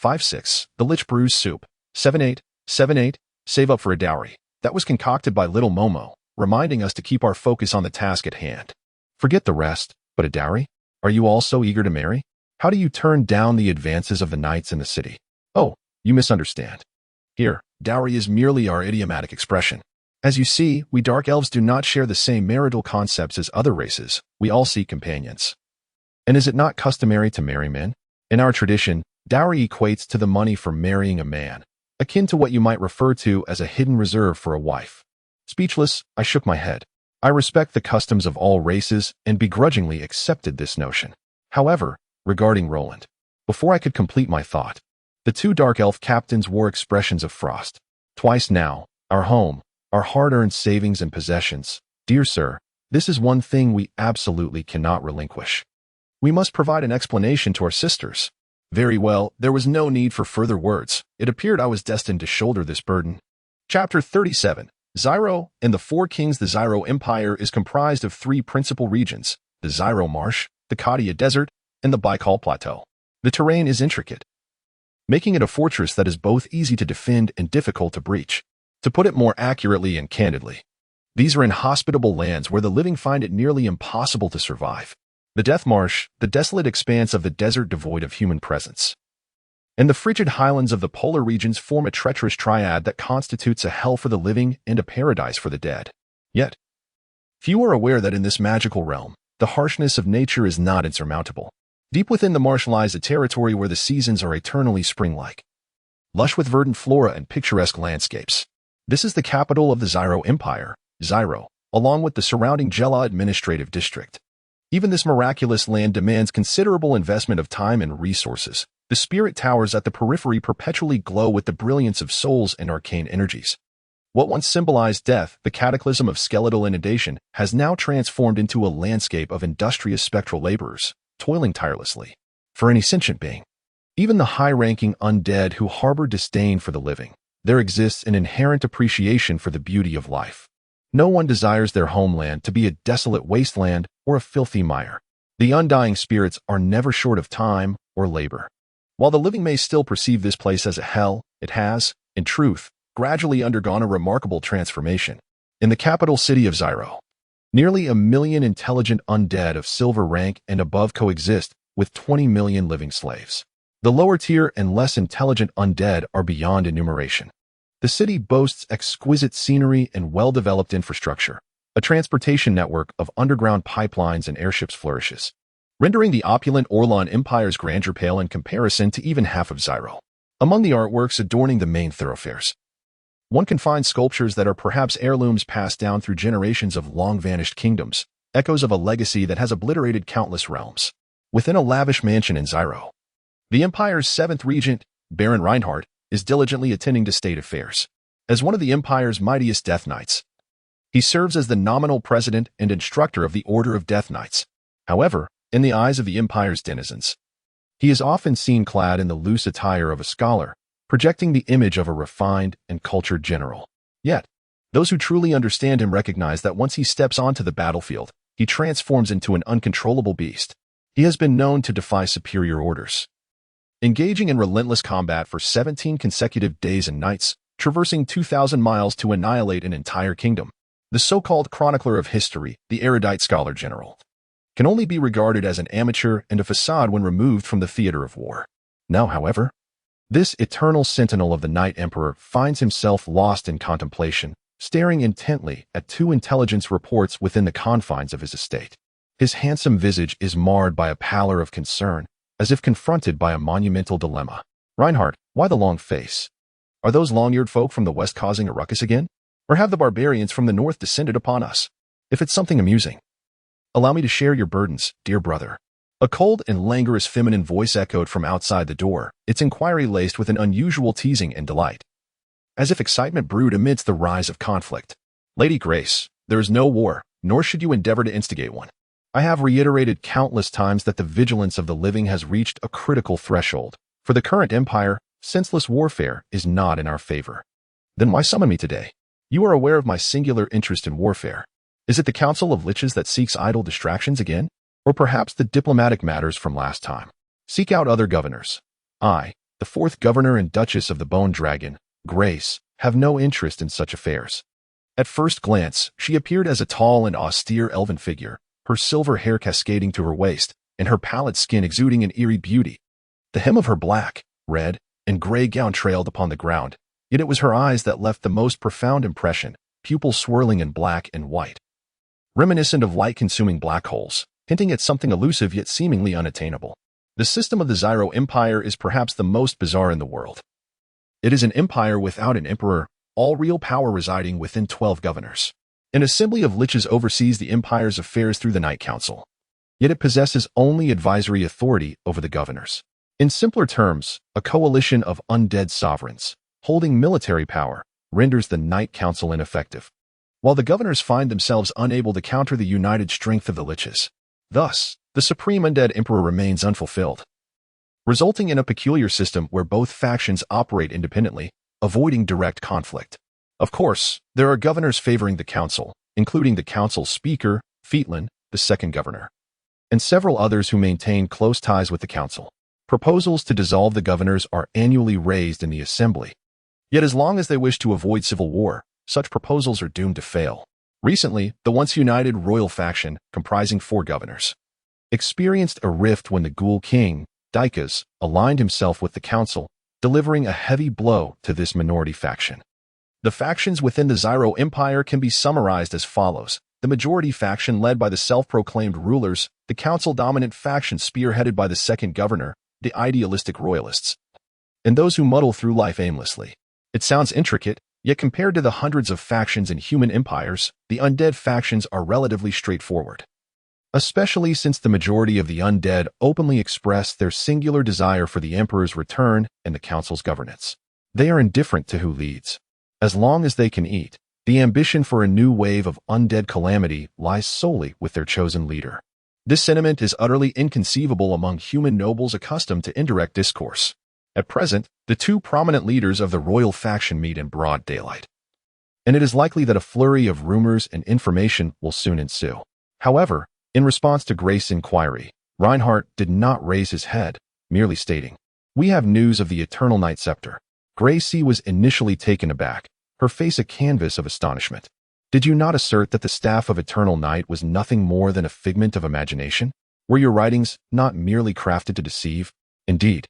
Speaker 1: 5-6, the Lich brews soup. 7-8, 7-8, save up for a dowry. That was concocted by little Momo, reminding us to keep our focus on the task at hand. Forget the rest, but a dowry? Are you all so eager to marry? How do you turn down the advances of the knights in the city? Oh, you misunderstand. Here, dowry is merely our idiomatic expression. As you see, we dark elves do not share the same marital concepts as other races. We all seek companions. And is it not customary to marry men? In our tradition, dowry equates to the money for marrying a man, akin to what you might refer to as a hidden reserve for a wife. Speechless, I shook my head. I respect the customs of all races and begrudgingly accepted this notion. However, regarding Roland, before I could complete my thought, the 2 dark elf captains wore expressions of frost. Twice now, our home, our hard-earned savings and possessions. Dear sir, this is one thing we absolutely cannot relinquish. We must provide an explanation to our sisters. Very well, there was no need for further words. It appeared I was destined to shoulder this burden. Chapter 37. Zyro and the 4 Kings. The Zyro Empire is comprised of 3 principal regions: the Zyro Marsh, the Kadia Desert, and the Baikal Plateau. The terrain is intricate, making it a fortress that is both easy to defend and difficult to breach. To put it more accurately and candidly, these are inhospitable lands where the living find it nearly impossible to survive. The Death Marsh, the desolate expanse of the desert devoid of human presence, and the frigid highlands of the polar regions form a treacherous triad that constitutes a hell for the living and a paradise for the dead. Yet, few are aware that in this magical realm, the harshness of nature is not insurmountable. Deep within the marsh lies a territory where the seasons are eternally spring-like, lush with verdant flora and picturesque landscapes. This is the capital of the Zyro Empire, Zyro, along with the surrounding Jela administrative district. Even this miraculous land demands considerable investment of time and resources. The spirit towers at the periphery perpetually glow with the brilliance of souls and arcane energies, What once symbolized death, the cataclysm of skeletal inundation, has now transformed into a landscape of industrious spectral laborers, toiling tirelessly for any sentient being. Even the high-ranking undead who harbor disdain for the living, there exists an inherent appreciation for the beauty of life. No one desires their homeland to be a desolate wasteland or a filthy mire. The undying spirits are never short of time or labor. While the living may still perceive this place as a hell, it has, in truth, gradually undergone a remarkable transformation. In the capital city of Zyro, nearly 1 million intelligent undead of silver rank and above coexist with 20 million living slaves. The lower tier and less intelligent undead are beyond enumeration. The city boasts exquisite scenery and well-developed infrastructure. A transportation network of underground pipelines and airships flourishes, rendering the opulent Orlan Empire's grandeur pale in comparison to even half of Zyro. Among the artworks adorning the main thoroughfares, one can find sculptures that are perhaps heirlooms passed down through generations of long-vanished kingdoms, echoes of a legacy that has obliterated countless realms. Within a lavish mansion in Zyro, the Empire's 7th regent, Baron Reinhardt, is diligently attending to state affairs. As one of the Empire's mightiest Death Knights, he serves as the nominal president and instructor of the Order of Death Knights. However, in the eyes of the Empire's denizens, he is often seen clad in the loose attire of a scholar, projecting the image of a refined and cultured general. Yet, those who truly understand him recognize that once he steps onto the battlefield, he transforms into an uncontrollable beast. He has been known to defy superior orders, engaging in relentless combat for 17 consecutive days and nights, traversing 2,000 miles to annihilate an entire kingdom. The so-called chronicler of history, the erudite scholar general, can only be regarded as an amateur and a facade when removed from the theater of war. Now, however, this eternal sentinel of the Night Emperor finds himself lost in contemplation, staring intently at 2 intelligence reports within the confines of his estate. His handsome visage is marred by a pallor of concern, as if confronted by a monumental dilemma. Reinhardt, why the long face? Are those long-eared folk from the west causing a ruckus again? Or have the barbarians from the north descended upon us? If it's something amusing, allow me to share your burdens, dear brother. A cold and languorous feminine voice echoed from outside the door, its inquiry laced with an unusual teasing and delight, as if excitement brewed amidst the rise of conflict. Lady Grace, there is no war, nor should you endeavor to instigate one. I have reiterated countless times that the vigilance of the living has reached a critical threshold. For the current empire, senseless warfare is not in our favor. Then why summon me today? You are aware of my singular interest in warfare. Is it the Council of Liches that seeks idle distractions again? Or perhaps the diplomatic matters from last time? Seek out other governors. I, the 4th governor and Duchess of the Bone Dragon, Grace, have no interest in such affairs. At first glance, she appeared as a tall and austere elven figure, her silver hair cascading to her waist, and her pallid skin exuding an eerie beauty. The hem of her black, red, and gray gown trailed upon the ground, yet it was her eyes that left the most profound impression, pupils swirling in black and white, reminiscent of light-consuming black holes, hinting at something elusive yet seemingly unattainable. The system of the Zyro Empire is perhaps the most bizarre in the world. It is an empire without an emperor, all real power residing within 12 governors. An assembly of liches oversees the empire's affairs through the Night Council, yet it possesses only advisory authority over the governors. In simpler terms, a coalition of undead sovereigns, holding military power, renders the Night Council ineffective, while the governors find themselves unable to counter the united strength of the liches. Thus, the supreme undead emperor remains unfulfilled, resulting in a peculiar system where both factions operate independently, avoiding direct conflict. Of course, there are governors favoring the council, including the council's speaker, Feetlan, the 2nd governor, and several others who maintain close ties with the council. Proposals to dissolve the governors are annually raised in the assembly. Yet as long as they wish to avoid civil war, such proposals are doomed to fail. Recently, the once united royal faction, comprising 4 governors, experienced a rift when the Ghoul King, Daikas, aligned himself with the council, delivering a heavy blow to this minority faction. The factions within the Zyro Empire can be summarized as follows. The majority faction led by the self-proclaimed rulers, the council-dominant faction spearheaded by the 2nd governor, the idealistic royalists, and those who muddle through life aimlessly. It sounds intricate, yet compared to the hundreds of factions in human empires, the undead factions are relatively straightforward. Especially since the majority of the undead openly express their singular desire for the emperor's return and the council's governance. They are indifferent to who leads. As long as they can eat, the ambition for a new wave of undead calamity lies solely with their chosen leader. This sentiment is utterly inconceivable among human nobles accustomed to indirect discourse. At present, the two prominent leaders of the royal faction meet in broad daylight, and it is likely that a flurry of rumors and information will soon ensue. However, in response to Grace's inquiry, Reinhardt did not raise his head, merely stating, "We have news of the Eternal Night Scepter." Grace was initially taken aback, her face a canvas of astonishment. "Did you not assert that the Staff of Eternal Night was nothing more than a figment of imagination? Were your writings not merely crafted to deceive? Indeed,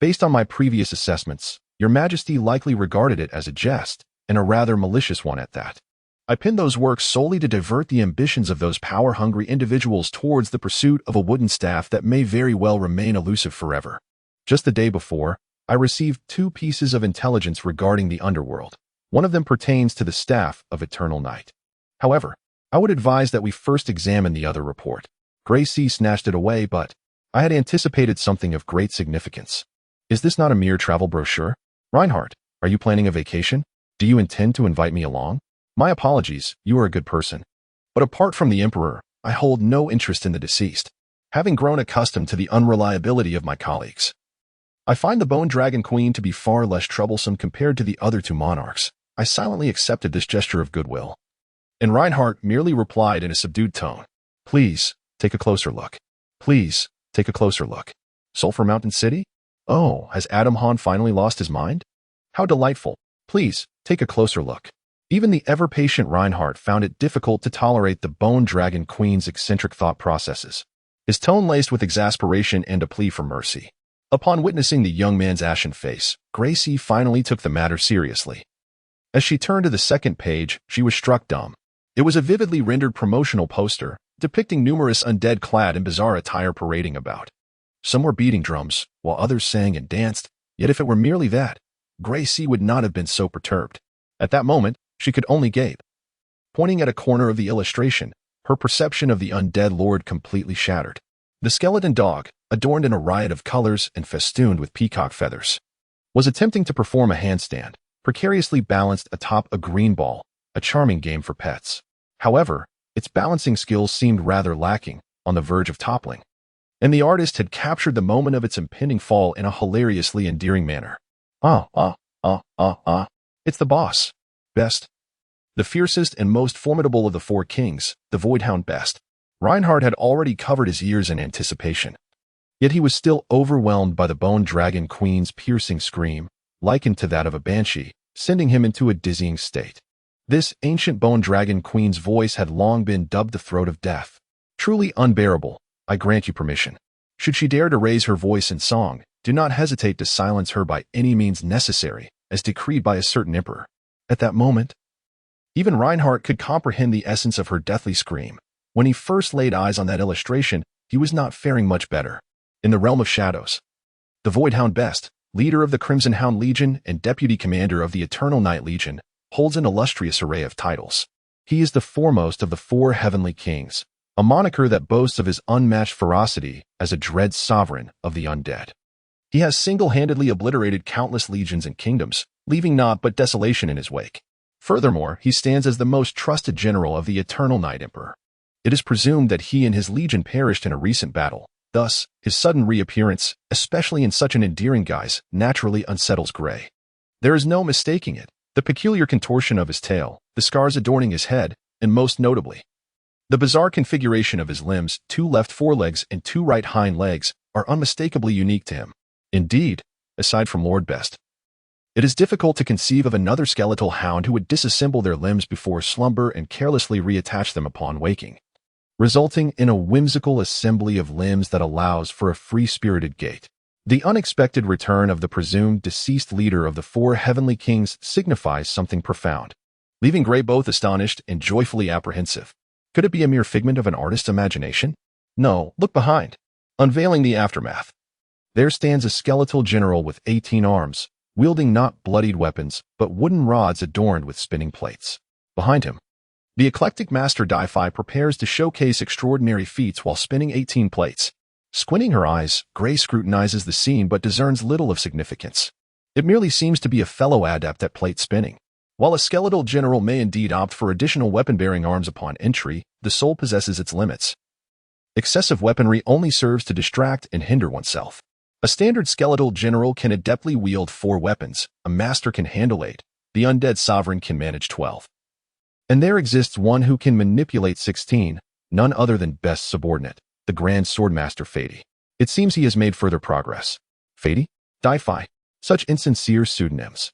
Speaker 1: based on my previous assessments, your Majesty likely regarded it as a jest, and a rather malicious one at that. I penned those works solely to divert the ambitions of those power-hungry individuals towards the pursuit of a wooden staff that may very well remain elusive forever. Just the day before, I received 2 pieces of intelligence regarding the underworld. One of them pertains to the Staff of Eternal Night. However, I would advise that we first examine the other report." Grace snatched it away, but I had anticipated something of great significance. "Is this not a mere travel brochure? Reinhardt, are you planning a vacation? Do you intend to invite me along? My apologies, you are a good person. But apart from the Emperor, I hold no interest in the deceased, having grown accustomed to the unreliability of my colleagues. I find the Bone Dragon Queen to be far less troublesome compared to the other 2 monarchs." I silently accepted this gesture of goodwill, and Reinhardt merely replied in a subdued tone, "Please, take a closer look. Please, take a closer look. Sulphur Mountain City? Oh, has Adam Hahn finally lost his mind? How delightful. Please, take a closer look." Even the ever-patient Reinhardt found it difficult to tolerate the Bone Dragon Queen's eccentric thought processes, his tone laced with exasperation and a plea for mercy. Upon witnessing the young man's ashen face, Grace finally took the matter seriously. As she turned to the second page, she was struck dumb. It was a vividly rendered promotional poster, depicting numerous undead clad in bizarre attire parading about. Some were beating drums, while others sang and danced, yet if it were merely that, Grace would not have been so perturbed. At that moment, she could only gape. Pointing at a corner of the illustration, her perception of the undead lord completely shattered. The skeleton dog, adorned in a riot of colors and festooned with peacock feathers, was attempting to perform a handstand, precariously balanced atop a green ball, a charming game for pets. However, its balancing skills seemed rather lacking, on the verge of toppling, and the artist had captured the moment of its impending fall in a hilariously endearing manner. It's the boss. Best. The fiercest and most formidable of the 4 kings, the Voidhound Best. Reinhardt had already covered his ears in anticipation. Yet he was still overwhelmed by the Bone Dragon Queen's piercing scream, likened to that of a banshee, sending him into a dizzying state. This ancient Bone Dragon Queen's voice had long been dubbed the throat of death. Truly unbearable, I grant you permission. Should she dare to raise her voice in song, do not hesitate to silence her by any means necessary, as decreed by a certain emperor. At that moment, even Reinhardt could comprehend the essence of her deathly scream. When he first laid eyes on that illustration, he was not faring much better. In the realm of shadows, the Voidhound Best, leader of the Crimson Hound Legion and deputy commander of the Eternal Night Legion, holds an illustrious array of titles. He is the foremost of the 4 heavenly kings, a moniker that boasts of his unmatched ferocity as a dread sovereign of the undead. He has single-handedly obliterated countless legions and kingdoms, leaving naught but desolation in his wake. Furthermore, he stands as the most trusted general of the Eternal Night Emperor. It is presumed that he and his legion perished in a recent battle. Thus, his sudden reappearance, especially in such an endearing guise, naturally unsettles Gray. There is no mistaking it. The peculiar contortion of his tail, the scars adorning his head, and most notably, the bizarre configuration of his limbs, 2 left forelegs and 2 right hind legs, are unmistakably unique to him. Indeed, aside from Lord Best, it is difficult to conceive of another skeletal hound who would disassemble their limbs before slumber and carelessly reattach them upon waking, resulting in a whimsical assembly of limbs that allows for a free-spirited gait. The unexpected return of the presumed deceased leader of the 4 heavenly kings signifies something profound, leaving Gray both astonished and joyfully apprehensive. Could it be a mere figment of an artist's imagination? No, look behind. Unveiling the aftermath. There stands a skeletal general with 18 arms, wielding not bloodied weapons, but wooden rods adorned with spinning plates. Behind him, the eclectic master Di-Fi prepares to showcase extraordinary feats while spinning 18 plates. Squinting her eyes, Gray scrutinizes the scene but discerns little of significance. It merely seems to be a fellow adept at plate spinning. While a skeletal general may indeed opt for additional weapon-bearing arms upon entry, the soul possesses its limits. Excessive weaponry only serves to distract and hinder oneself. A standard skeletal general can adeptly wield 4 weapons, a master can handle 8, the undead sovereign can manage 12. And there exists one who can manipulate 16, none other than best subordinate, the Grand Swordmaster Fady. It seems he has made further progress. Fady? Di-Fi. Such insincere pseudonyms.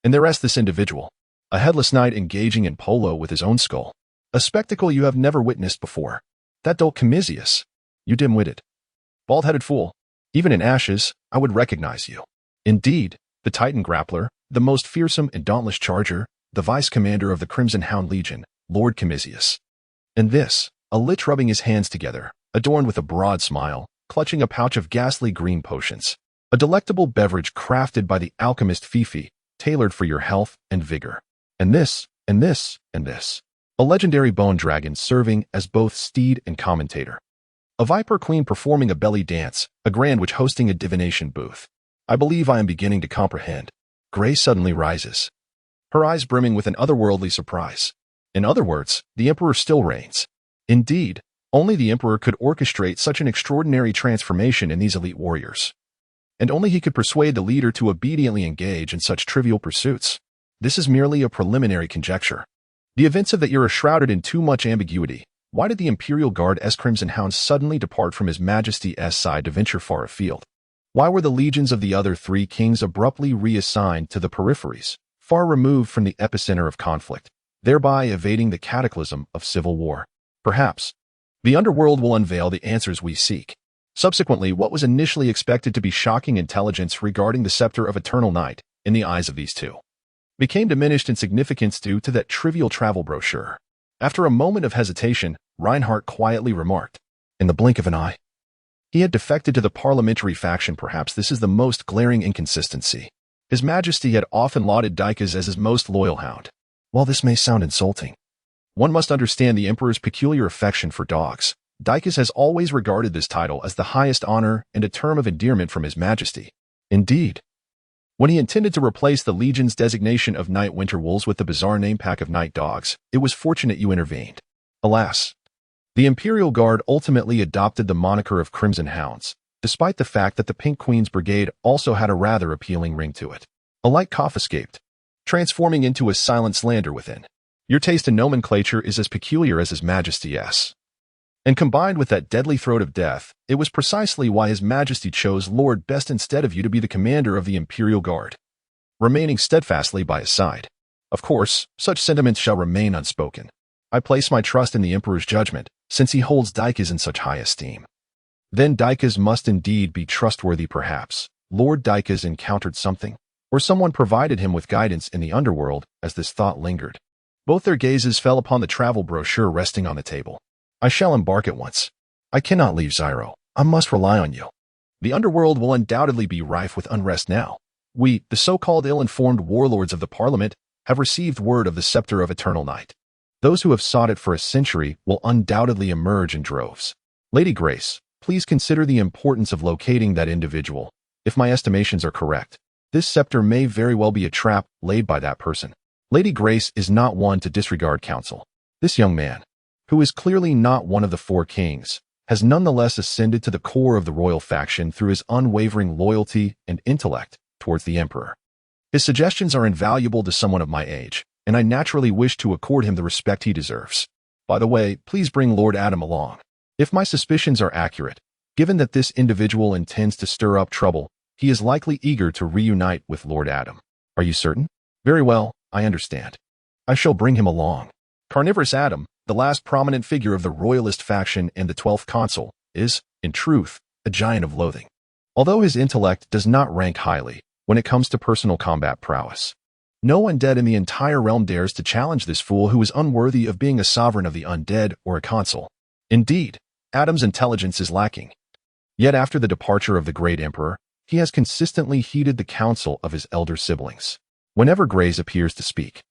Speaker 1: And the rest this individual. A headless knight engaging in polo with his own skull. A spectacle you have never witnessed before. That dolt Camisius. You dim-witted. Bald-headed fool. Even in ashes, I would recognize you. Indeed, the Titan Grappler, the most fearsome and dauntless charger, the vice-commander of the Crimson Hound Legion, Lord Camisius. And this, a lich rubbing his hands together, adorned with a broad smile, clutching a pouch of ghastly green potions. A delectable beverage crafted by the alchemist Fifi, tailored for your health and vigor. And this, and this, and this. A legendary bone dragon serving as both steed and commentator. A viper queen performing a belly dance, a grand witch hosting a divination booth. I believe I am beginning to comprehend. Grace suddenly rises, her eyes brimming with an otherworldly surprise. In other words, the Emperor still reigns. Indeed, only the Emperor could orchestrate such an extraordinary transformation in these elite warriors. And only he could persuade the leader to obediently engage in such trivial pursuits. This is merely a preliminary conjecture. The events of that year are shrouded in too much ambiguity. Why did the Imperial Guard's Crimson Hound suddenly depart from His Majesty's side to venture far afield? Why were the legions of the other 3 kings abruptly reassigned to the peripheries, far removed from the epicenter of conflict, thereby evading the cataclysm of civil war? Perhaps the underworld will unveil the answers we seek. Subsequently, what was initially expected to be shocking intelligence regarding the Scepter of Eternal Night, in the eyes of these 2, became diminished in significance due to that trivial travel brochure. After a moment of hesitation, Reinhardt quietly remarked, in the blink of an eye. He had defected to the parliamentary faction. Perhaps this is the most glaring inconsistency. His Majesty had often lauded Dicas as his most loyal hound. While this may sound insulting, one must understand the Emperor's peculiar affection for dogs. Dicas has always regarded this title as the highest honor and a term of endearment from His Majesty. Indeed, when he intended to replace the Legion's designation of Night Winter Wolves with the bizarre name Pack of Night Dogs, it was fortunate you intervened. Alas, the Imperial Guard ultimately adopted the moniker of Crimson Hounds, despite the fact that the Pink Queen's Brigade also had a rather appealing ring to it. A light cough escaped, transforming into a silent slander within. Your taste in nomenclature is as peculiar as His Majesty's. And combined with that deadly throat of death, it was precisely why His Majesty chose Lord Best instead of you to be the commander of the Imperial Guard, remaining steadfastly by his side. Of course, such sentiments shall remain unspoken. I place my trust in the Emperor's judgment, since he holds Dicas in such high esteem. Then Dicas must indeed be trustworthy. Perhaps Lord Dicas encountered something, or someone provided him with guidance in the underworld as this thought lingered. Both their gazes fell upon the travel brochure resting on the table. I shall embark at once. I cannot leave Zyro. I must rely on you. The underworld will undoubtedly be rife with unrest now. We, the so-called ill-informed warlords of the Parliament, have received word of the Scepter of Eternal Night. Those who have sought it for a century will undoubtedly emerge in droves. Lady Grace, please consider the importance of locating that individual. If my estimations are correct, this scepter may very well be a trap laid by that person. Lady Grace is not one to disregard counsel. This young man, who is clearly not one of the 4 kings, has nonetheless ascended to the core of the royal faction through his unwavering loyalty and intellect towards the Emperor. His suggestions are invaluable to someone of my age, and I naturally wish to accord him the respect he deserves. By the way, please bring Lord Adam along. If my suspicions are accurate, given that this individual intends to stir up trouble, he is likely eager to reunite with Lord Adam. Are you certain? Very well, I understand. I shall bring him along. Carnivorous Adam, the last prominent figure of the royalist faction and the 12th consul, is, in truth, a giant of loathing. Although his intellect does not rank highly when it comes to personal combat prowess, no undead in the entire realm dares to challenge this fool who is unworthy of being a sovereign of the undead or a consul. Indeed, Adam's intelligence is lacking. Yet after the departure of the great emperor, he has consistently heeded the counsel of his elder siblings. Whenever Grace appears to speak,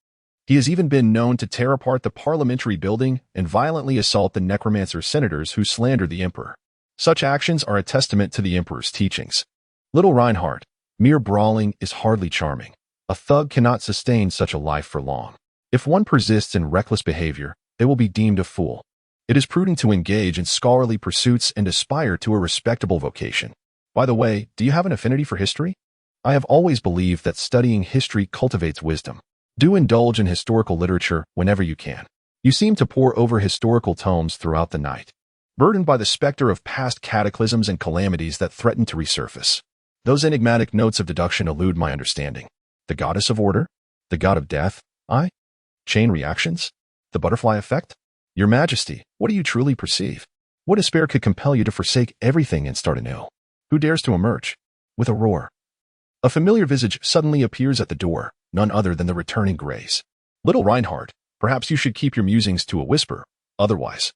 Speaker 1: he has even been known to tear apart the parliamentary building and violently assault the necromancer senators who slander the emperor. Such actions are a testament to the emperor's teachings. Little Reinhardt, mere brawling is hardly charming. A thug cannot sustain such a life for long. If one persists in reckless behavior, they will be deemed a fool. It is prudent to engage in scholarly pursuits and aspire to a respectable vocation. By the way, do you have an affinity for history? I have always believed that studying history cultivates wisdom. Do indulge in historical literature whenever you can. You seem to pore over historical tomes throughout the night, burdened by the specter of past cataclysms and calamities that threaten to resurface. Those enigmatic notes of deduction elude my understanding. The goddess of order? The god of death? Chain reactions? The butterfly effect? Your Majesty, what do you truly perceive? What despair could compel you to forsake everything and start anew? Who dares to emerge? With a roar. A familiar visage suddenly appears at the door, none other than the returning Grays. Little Reinhardt, perhaps you should keep your musings to a whisper, otherwise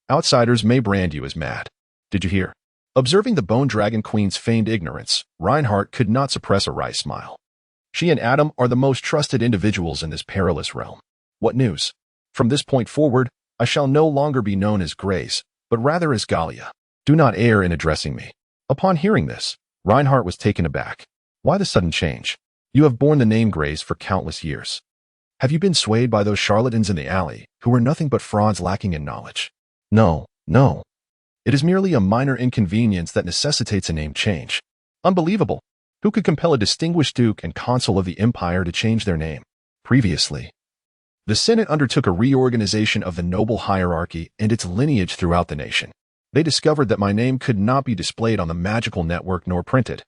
Speaker 1: outsiders may brand you as mad. Did you hear? Observing the Bone Dragon Queen's feigned ignorance, Reinhardt could not suppress a wry smile. She and Adam are the most trusted individuals in this perilous realm. What news? From this point forward, I shall no longer be known as Grace, but rather as Galia. Do not err in addressing me. Upon hearing this, Reinhardt was taken aback. Why the sudden change? You have borne the name Grace for countless years. Have you been swayed by those charlatans in the alley, who were nothing but frauds lacking in knowledge? No. It is merely a minor inconvenience that necessitates a name change. Unbelievable. Who could compel a distinguished duke and consul of the empire to change their name? Previously, the Senate undertook a reorganization of the noble hierarchy and its lineage throughout the nation. They discovered that my name could not be displayed on the magical network nor printed,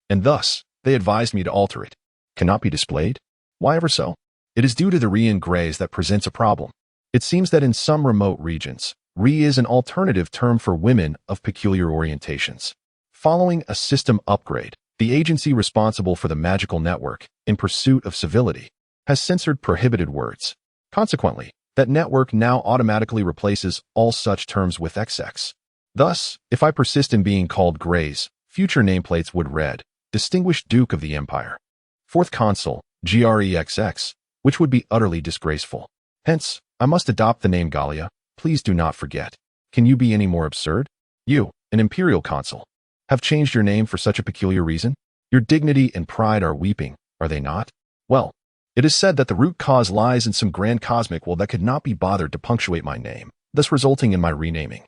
Speaker 1: and thus they advised me to alter it. Cannot be displayed? Why ever so? It is due to the Re and Grays that presents a problem. It seems that in some remote regions, Re is an alternative term for women of peculiar orientations. Following a system upgrade, the agency responsible for the magical network, in pursuit of civility, has censored prohibited words. Consequently, that network now automatically replaces all such terms with XX. Thus, if I persist in being called Grays, future nameplates would read, Distinguished Duke of the Empire. Fourth Consul, GREXX, which would be utterly disgraceful. Hence, I must adopt the name Galia. Please do not forget. Can you be any more absurd? You, an imperial consul, have changed your name for such a peculiar reason? Your dignity and pride are weeping, are they not? Well, it is said that the root cause lies in some grand cosmic will that could not be bothered to punctuate my name, thus resulting in my renaming.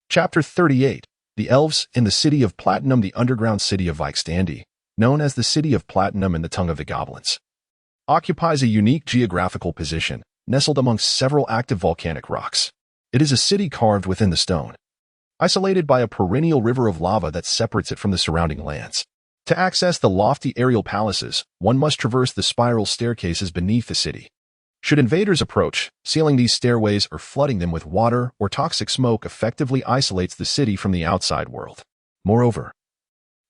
Speaker 1: Chapter 38. The Elves in the City of Platinum. The underground city of Vikestandi, known as the City of Platinum in the tongue of the goblins, occupies a unique geographical position, nestled amongst several active volcanic rocks. It is a city carved within the stone, isolated by a perennial river of lava that separates it from the surrounding lands. To access the lofty aerial palaces, one must traverse the spiral staircases beneath the city. Should invaders approach, sealing these stairways or flooding them with water or toxic smoke effectively isolates the city from the outside world. Moreover,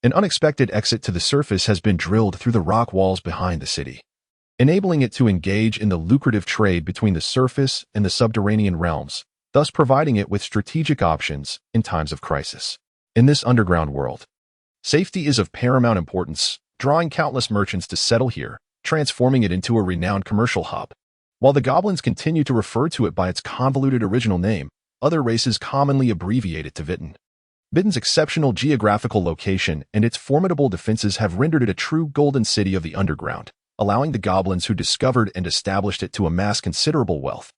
Speaker 1: an unexpected exit to the surface has been drilled through the rock walls behind the city, enabling it to engage in the lucrative trade between the surface and the subterranean realms, thus providing it with strategic options in times of crisis. In this underground world, safety is of paramount importance, drawing countless merchants to settle here, transforming it into a renowned commercial hub. While the goblins continue to refer to it by its convoluted original name, other races commonly abbreviate it to Vitten. Vitten's exceptional geographical location and its formidable defenses have rendered it a true golden city of the underground, allowing the goblins who discovered and established it to amass considerable wealth.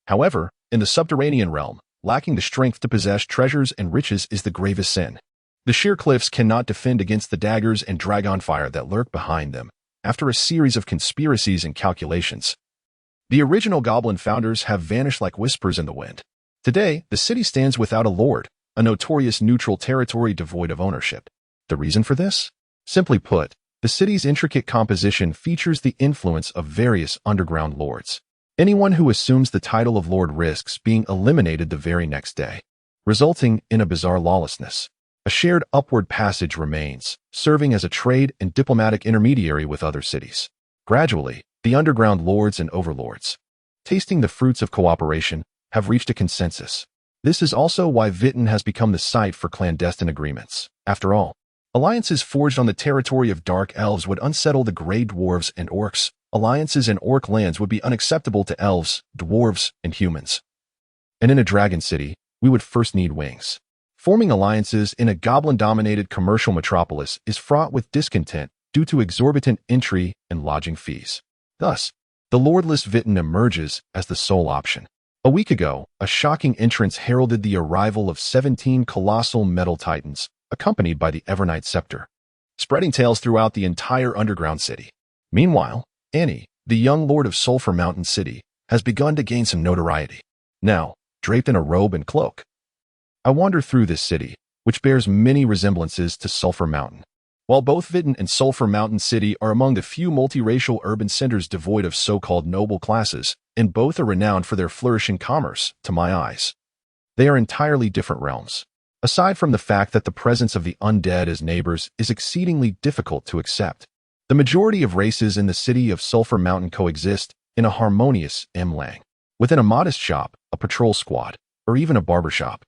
Speaker 1: However, in the subterranean realm, lacking the strength to possess treasures and riches is the gravest sin. The sheer cliffs cannot defend against the daggers and dragon fire that lurk behind them. After a series of conspiracies and calculations, the original goblin founders have vanished like whispers in the wind. Today, the city stands without a lord, a notorious neutral territory devoid of ownership. The reason for this? Simply put, the city's intricate composition features the influence of various underground lords. Anyone who assumes the title of lord risks being eliminated the very next day, resulting in a bizarre lawlessness. A shared upward passage remains, serving as a trade and diplomatic intermediary with other cities. Gradually, the underground lords and overlords, tasting the fruits of cooperation, have reached a consensus. This is also why Vitten has become the site for clandestine agreements. After all, alliances forged on the territory of dark elves would unsettle the gray dwarves and orcs. Alliances in orc lands would be unacceptable to elves, dwarves, and humans. And in a dragon city, we would first need wings. Forming alliances in a goblin-dominated commercial metropolis is fraught with discontent due to exorbitant entry and lodging fees. Thus, the lordless Vitten emerges as the sole option. A week ago, a shocking entrance heralded the arrival of 17 colossal metal titans, accompanied by the Evernight scepter, spreading tales throughout the entire underground city. Meanwhile, Annie, the young lord of Sulphur Mountain City, has begun to gain some notoriety. Now, draped in a robe and cloak, I wander through this city, which bears many resemblances to Sulphur Mountain. While both Vitten and Sulphur Mountain City are among the few multiracial urban centers devoid of so-called noble classes, and both are renowned for their flourishing commerce, to my eyes, they are entirely different realms. Aside from the fact that the presence of the undead as neighbors is exceedingly difficult to accept, the majority of races in the city of Sulphur Mountain coexist in a harmonious M-lang. Within a modest shop, a patrol squad, or even a barber shop,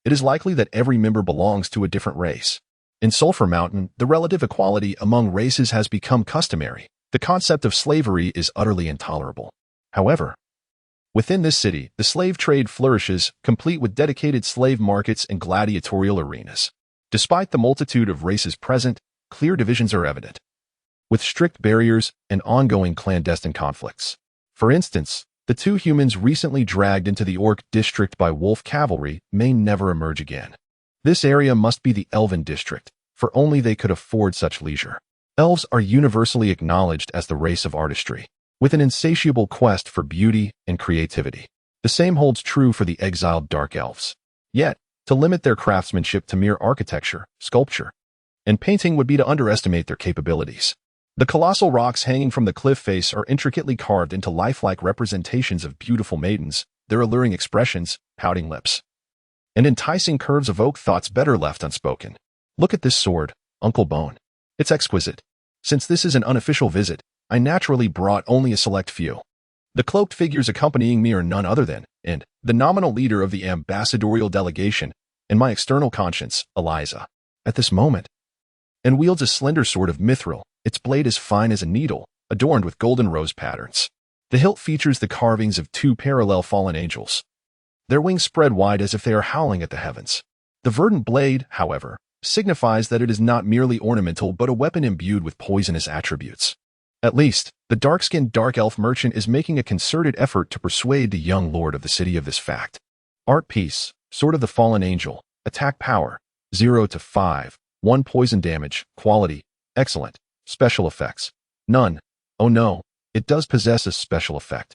Speaker 1: it is likely that every member belongs to a different race. In Sulphur Mountain, the relative equality among races has become customary. The concept of slavery is utterly intolerable. However, within this city, the slave trade flourishes, complete with dedicated slave markets and gladiatorial arenas. Despite the multitude of races present, clear divisions are evident, with strict barriers and ongoing clandestine conflicts. For instance, the two humans recently dragged into the Orc district by wolf cavalry may never emerge again. This area must be the Elven district, for only they could afford such leisure. Elves are universally acknowledged as the race of artistry, with an insatiable quest for beauty and creativity. The same holds true for the exiled Dark Elves. Yet, to limit their craftsmanship to mere architecture, sculpture, and painting would be to underestimate their capabilities. The colossal rocks hanging from the cliff face are intricately carved into lifelike representations of beautiful maidens, their alluring expressions, pouting lips, and enticing curves evoke thoughts better left unspoken. Look at this sword, Uncle Bone. It's exquisite. Since this is an unofficial visit, I naturally brought only a select few. The cloaked figures accompanying me are none other than, and the nominal leader of the ambassadorial delegation, and my external conscience, Eliza, at this moment, and wields a slender sword of mithril, its blade as fine as a needle, adorned with golden rose patterns. The hilt features the carvings of two parallel fallen angels, their wings spread wide as if they are howling at the heavens. The verdant blade, however, signifies that it is not merely ornamental but a weapon imbued with poisonous attributes. At least, the dark-skinned dark elf merchant is making a concerted effort to persuade the young lord of the city of this fact. Art piece, Sword of the Fallen Angel, attack power, 0 to 5, 1 poison damage, quality, excellent, special effects, none. Oh no, it does possess a special effect.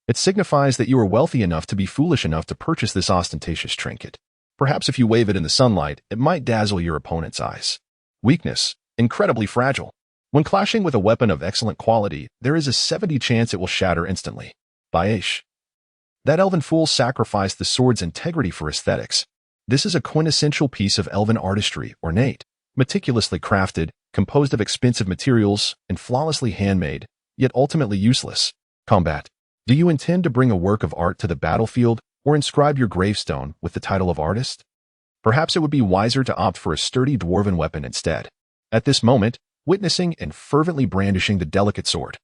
Speaker 1: It signifies that you are wealthy enough to be foolish enough to purchase this ostentatious trinket. Perhaps if you wave it in the sunlight, it might dazzle your opponent's eyes. Weakness, incredibly fragile. When clashing with a weapon of excellent quality, there is a 70% chance it will shatter instantly. Baesh. That elven fool sacrificed the sword's integrity for aesthetics. This is a quintessential piece of elven artistry, ornate, meticulously crafted, composed of expensive materials, and flawlessly handmade, yet ultimately useless. Combat. Do you intend to bring a work of art to the battlefield or inscribe your gravestone with the title of artist? Perhaps it would be wiser to opt for a sturdy dwarven weapon instead. At this moment, witnessing and fervently brandishing the delicate sword,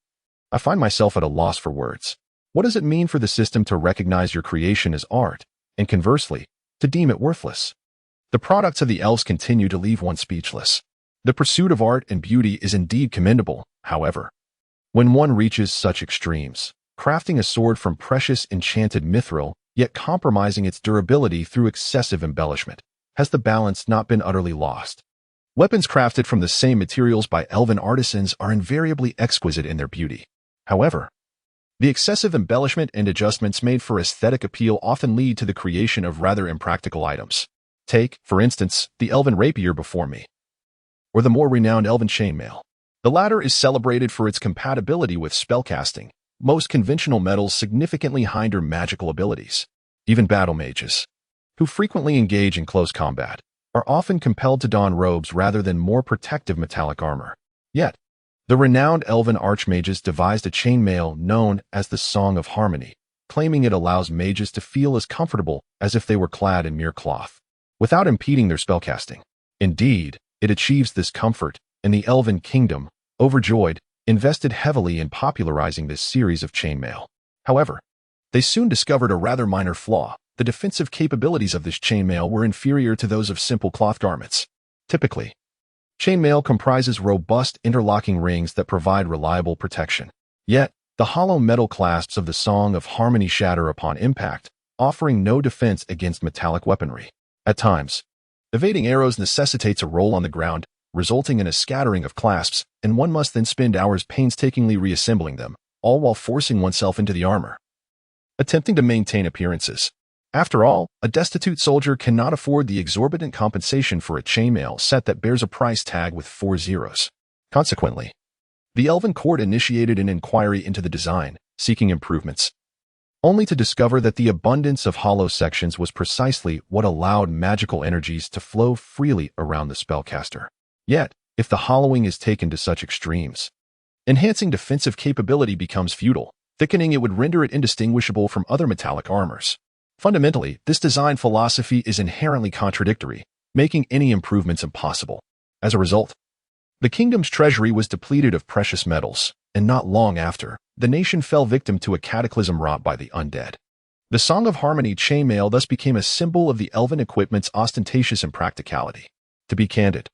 Speaker 1: I find myself at a loss for words. What does it mean for the system to recognize your creation as art, and conversely, to deem it worthless? The products of the elves continue to leave one speechless. The pursuit of art and beauty is indeed commendable, however. When one reaches such extremes, crafting a sword from precious enchanted mithril, yet compromising its durability through excessive embellishment, has the balance not been utterly lost? Weapons crafted from the same materials by elven artisans are invariably exquisite in their beauty. However, the excessive embellishment and adjustments made for aesthetic appeal often lead to the creation of rather impractical items. Take, for instance, the elven rapier before me, or the more renowned elven chainmail. The latter is celebrated for its compatibility with spellcasting. Most conventional metals significantly hinder magical abilities. Even battle mages, who frequently engage in close combat, are often compelled to don robes rather than more protective metallic armor. Yet, the renowned elven archmages devised a chainmail known as the Song of Harmony, claiming it allows mages to feel as comfortable as if they were clad in mere cloth, without impeding their spellcasting. Indeed, it achieves this comfort, and the elven kingdom, overjoyed, invested heavily in popularizing this series of chainmail. However, they soon discovered a rather minor flaw. The defensive capabilities of this chainmail were inferior to those of simple cloth garments. Typically, Chainmail comprises robust interlocking rings that provide reliable protection. Yet, the hollow metal clasps of the Song of Harmony shatter upon impact, offering no defense against metallic weaponry. At times, evading arrows necessitates a roll on the ground, resulting in a scattering of clasps, and one must then spend hours painstakingly reassembling them, all while forcing oneself into the armor. Attempting to maintain appearances. After all, a destitute soldier cannot afford the exorbitant compensation for a chainmail set that bears a price tag with 4 zeros. Consequently, the Elven court initiated an inquiry into the design, seeking improvements, only to discover that the abundance of hollow sections was precisely what allowed magical energies to flow freely around the spellcaster. Yet, if the hollowing is taken to such extremes, enhancing defensive capability becomes futile. Thickening it would render it indistinguishable from other metallic armors. Fundamentally, this design philosophy is inherently contradictory, making any improvements impossible. As a result, the kingdom's treasury was depleted of precious metals, and not long after, the nation fell victim to a cataclysm wrought by the undead. The Song of Harmony chainmail thus became a symbol of the elven equipment's ostentatious impracticality. To be candid,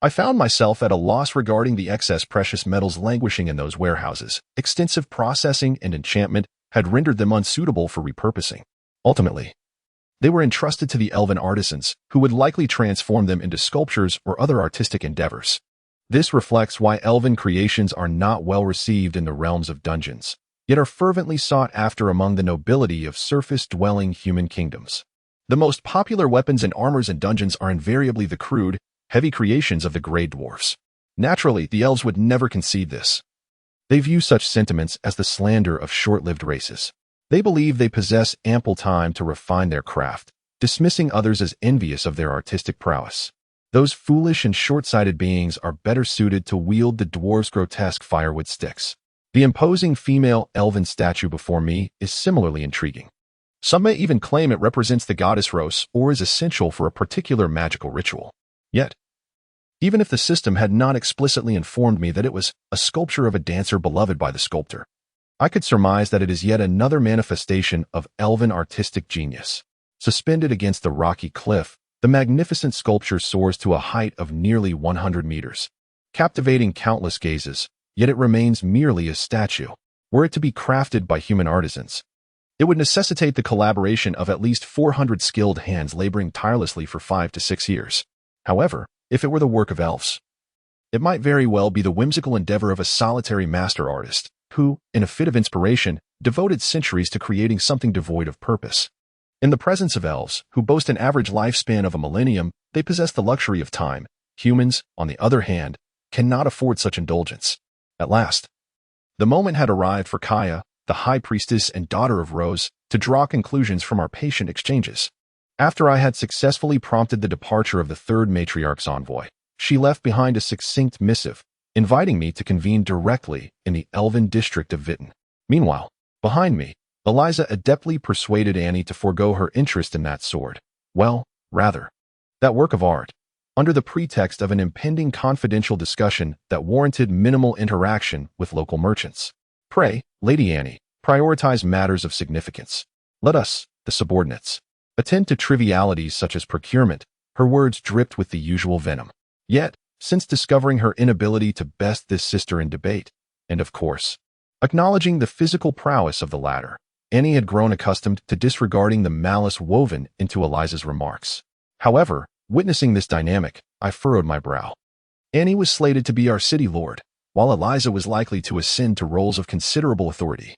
Speaker 1: I found myself at a loss regarding the excess precious metals languishing in those warehouses. Extensive processing and enchantment had rendered them unsuitable for repurposing. Ultimately, they were entrusted to the elven artisans, who would likely transform them into sculptures or other artistic endeavors. This reflects why elven creations are not well received in the realms of dungeons, yet are fervently sought after among the nobility of surface-dwelling human kingdoms. The most popular weapons and armors in dungeons are invariably the crude, heavy creations of the Grey Dwarfs. Naturally, the elves would never concede this. They view such sentiments as the slander of short-lived races. They believe they possess ample time to refine their craft, dismissing others as envious of their artistic prowess. Those foolish and short-sighted beings are better suited to wield the dwarves' grotesque firewood sticks. The imposing female elven statue before me is similarly intriguing. Some may even claim it represents the goddess Rose or is essential for a particular magical ritual. Yet, even if the system had not explicitly informed me that it was a sculpture of a dancer beloved by the sculptor, I could surmise that it is yet another manifestation of elven artistic genius. Suspended against the rocky cliff, the magnificent sculpture soars to a height of nearly 100 meters, captivating countless gazes, yet it remains merely a statue. Were it to be crafted by human artisans, it would necessitate the collaboration of at least 400 skilled hands laboring tirelessly for 5 to 6 years. However, if it were the work of elves, it might very well be the whimsical endeavor of a solitary master artist, who, in a fit of inspiration, devoted centuries to creating something devoid of purpose. In the presence of elves, who boast an average lifespan of a millennium, they possess the luxury of time. Humans, on the other hand, cannot afford such indulgence. At last, the moment had arrived for Kaya, the high priestess and daughter of Rose, to draw conclusions from our patient exchanges. After I had successfully prompted the departure of the third matriarch's envoy, she left behind a succinct missive, inviting me to convene directly in the elven district of Vitten. Meanwhile, behind me, Eliza adeptly persuaded Annie to forego her interest in that sword. Well, rather, that work of art, under the pretext of an impending confidential discussion that warranted minimal interaction with local merchants. Pray, Lady Annie, prioritize matters of significance. Let us, the subordinates, attend to trivialities such as procurement. Her words dripped with the usual venom. Yet, since discovering her inability to best this sister in debate, and of course, acknowledging the physical prowess of the latter, Annie had grown accustomed to disregarding the malice woven into Eliza's remarks. However, witnessing this dynamic, I furrowed my brow. Annie was slated to be our city lord, while Eliza was likely to ascend to roles of considerable authority,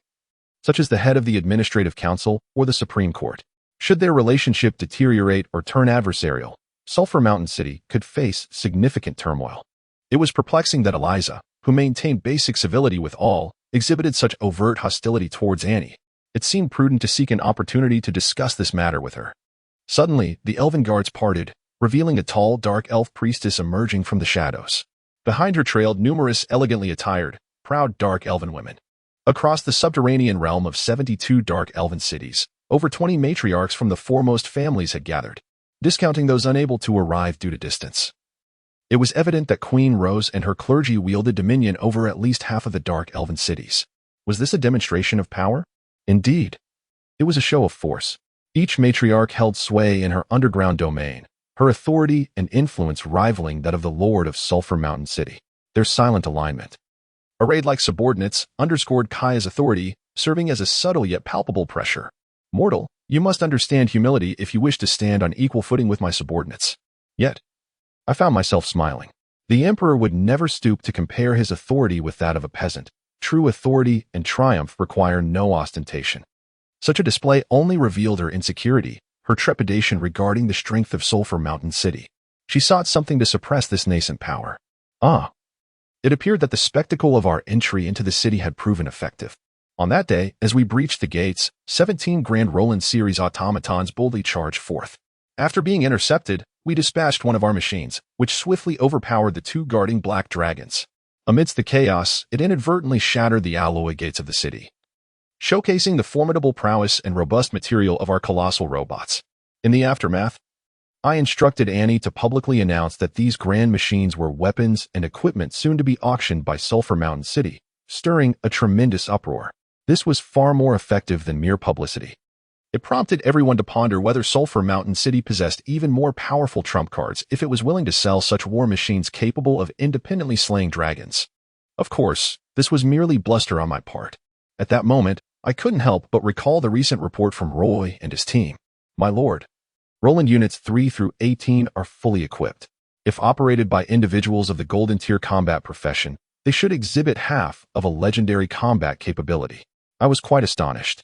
Speaker 1: such as the head of the Administrative Council or the Supreme Court. Should their relationship deteriorate or turn adversarial, Sulphur Mountain City could face significant turmoil. It was perplexing that Eliza, who maintained basic civility with all, exhibited such overt hostility towards Annie. It seemed prudent to seek an opportunity to discuss this matter with her. Suddenly, the elven guards parted, revealing a tall, dark elf priestess emerging from the shadows. Behind her trailed numerous elegantly attired, proud dark elven women. Across the subterranean realm of 72 dark elven cities, over 20 matriarchs from the foremost families had gathered, discounting those unable to arrive due to distance. It was evident that Queen Rose and her clergy wielded dominion over at least half of the dark elven cities. Was this a demonstration of power? Indeed, it was a show of force. Each matriarch held sway in her underground domain, her authority and influence rivaling that of the Lord of Sulphur Mountain City. Their silent alignment, arrayed like subordinates, underscored Kaya's authority, serving as a subtle yet palpable pressure. Mortal, you must understand humility if you wish to stand on equal footing with my subordinates. Yet, I found myself smiling. The emperor would never stoop to compare his authority with that of a peasant. True authority and triumph require no ostentation. Such a display only revealed her insecurity, her trepidation regarding the strength of Sulphur Mountain City. She sought something to suppress this nascent power. It appeared that the spectacle of our entry into the city had proven effective. On that day, as we breached the gates, 17 Grand Roland series automatons boldly charged forth. After being intercepted, we dispatched one of our machines, which swiftly overpowered the 2 guarding black dragons. Amidst the chaos, it inadvertently shattered the alloy gates of the city, showcasing the formidable prowess and robust material of our colossal robots. In the aftermath, I instructed Annie to publicly announce that these grand machines were weapons and equipment soon to be auctioned by Sulphur Mountain City, stirring a tremendous uproar. This was far more effective than mere publicity. It prompted everyone to ponder whether Sulphur Mountain City possessed even more powerful trump cards if it was willing to sell such war machines capable of independently slaying dragons. Of course, this was merely bluster on my part. At that moment, I couldn't help but recall the recent report from Roy and his team. My lord, Roland Units 3 through 18 are fully equipped. If operated by individuals of the Golden Tier combat profession, they should exhibit half of a legendary combat capability. I was quite astonished.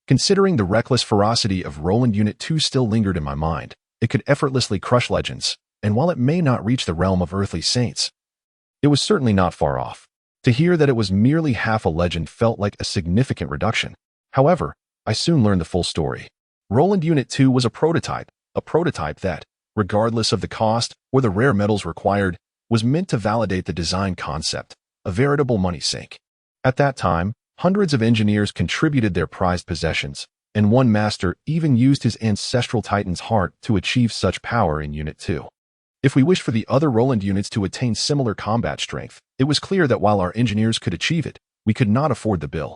Speaker 1: Considering the reckless ferocity of Roland Unit 2 still lingered in my mind, it could effortlessly crush legends, and while it may not reach the realm of earthly saints, it was certainly not far off. To hear that it was merely half a legend felt like a significant reduction. However, I soon learned the full story. Roland Unit 2 was a prototype that, regardless of the cost or the rare metals required, was meant to validate the design concept, a veritable money sink. At that time, hundreds of engineers contributed their prized possessions, and one master even used his ancestral titan's heart to achieve such power in Unit 2. If we wished for the other Roland units to attain similar combat strength, it was clear that while our engineers could achieve it, we could not afford the bill.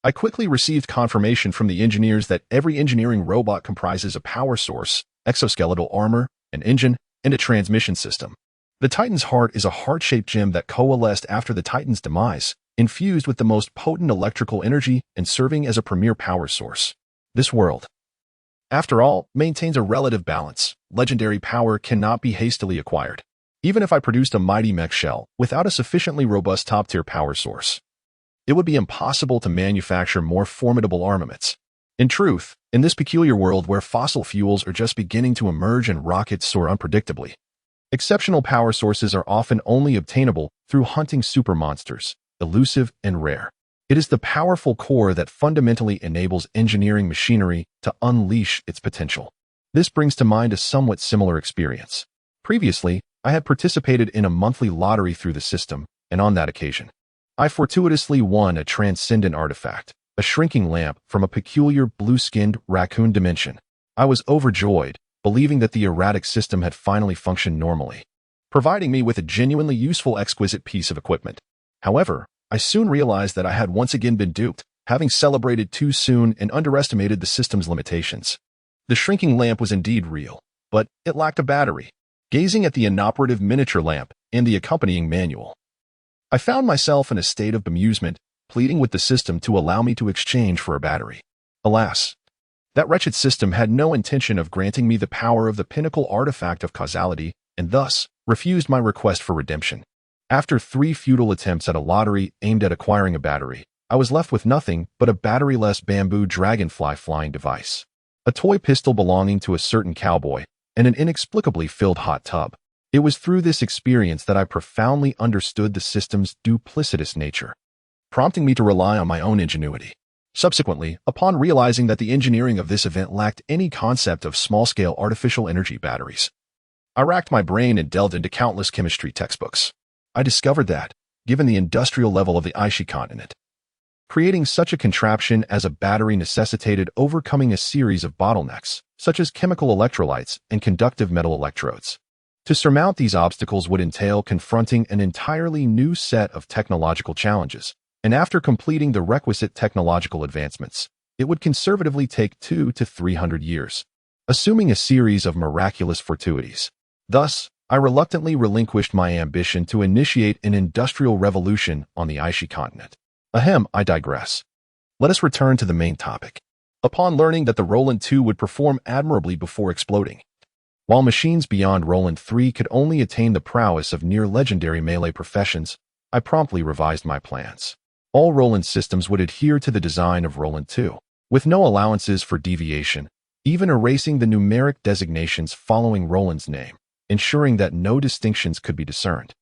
Speaker 1: I quickly received confirmation from the engineers that every engineering robot comprises a power source, exoskeletal armor, an engine, and a transmission system. The Titan's heart is a heart-shaped gem that coalesced after the Titan's demise, infused with the most potent electrical energy and serving as a premier power source. This world, after all, maintains a relative balance. Legendary power cannot be hastily acquired. Even if I produced a mighty mech shell without a sufficiently robust top-tier power source, it would be impossible to manufacture more formidable armaments. In truth, in this peculiar world where fossil fuels are just beginning to emerge and rockets soar unpredictably, exceptional power sources are often only obtainable through hunting super monsters, elusive and rare. It is the powerful core that fundamentally enables engineering machinery to unleash its potential. This brings to mind a somewhat similar experience. Previously, I had participated in a monthly lottery through the system, and on that occasion, I fortuitously won a transcendent artifact, a shrinking lamp from a peculiar blue-skinned raccoon dimension. I was overjoyed, believing that the erratic system had finally functioned normally, providing me with a genuinely useful exquisite piece of equipment. However, I soon realized that I had once again been duped, having celebrated too soon and underestimated the system's limitations. The shrinking lamp was indeed real, but it lacked a battery. Gazing at the inoperative miniature lamp and the accompanying manual, I found myself in a state of bemusement, pleading with the system to allow me to exchange for a battery. Alas, that wretched system had no intention of granting me the power of the pinnacle artifact of causality, and thus refused my request for redemption. After 3 futile attempts at a lottery aimed at acquiring a battery, I was left with nothing but a battery-less bamboo dragonfly flying device, a toy pistol belonging to a certain cowboy, and an inexplicably filled hot tub. It was through this experience that I profoundly understood the system's duplicitous nature, prompting me to rely on my own ingenuity. Subsequently, upon realizing that the engineering of this event lacked any concept of small-scale artificial energy batteries, I racked my brain and delved into countless chemistry textbooks. I discovered that, given the industrial level of the Aishi continent, creating such a contraption as a battery necessitated overcoming a series of bottlenecks, such as chemical electrolytes and conductive metal electrodes. To surmount these obstacles would entail confronting an entirely new set of technological challenges, and after completing the requisite technological advancements, it would conservatively take 200 to 300 years. Assuming a series of miraculous fortuities, Thus, I reluctantly relinquished my ambition to initiate an industrial revolution on the Aishi continent. Ahem, I digress. Let us return to the main topic. Upon learning that the Roland 2 would perform admirably before exploding, while machines beyond Roland 3 could only attain the prowess of near-legendary melee professions, I promptly revised my plans. All Roland systems would adhere to the design of Roland 2, with no allowances for deviation, even erasing the numeric designations following Roland's name, ensuring that no distinctions could be discerned.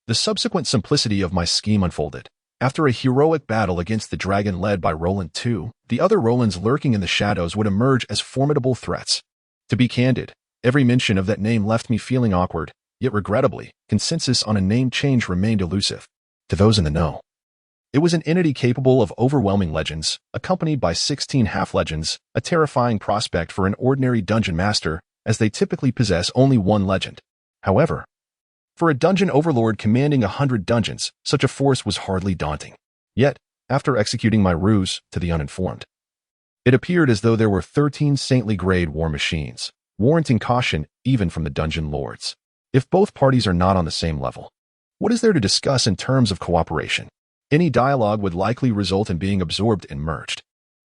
Speaker 1: The subsequent simplicity of my scheme unfolded. After a heroic battle against the dragon led by Roland 2, the other Rolands lurking in the shadows would emerge as formidable threats. To be candid, every mention of that name left me feeling awkward, yet regrettably, consensus on a name change remained elusive. To those in the know, it was an entity capable of overwhelming legends, accompanied by 16 half-legends, a terrifying prospect for an ordinary dungeon master, as they typically possess only one legend. However, for a dungeon overlord commanding 100 dungeons, such a force was hardly daunting. Yet, after executing my ruse to the uninformed, it appeared as though there were 13 saintly grade war machines, warranting caution even from the dungeon lords. If both parties are not on the same level, what is there to discuss in terms of cooperation? Any dialogue would likely result in being absorbed and merged.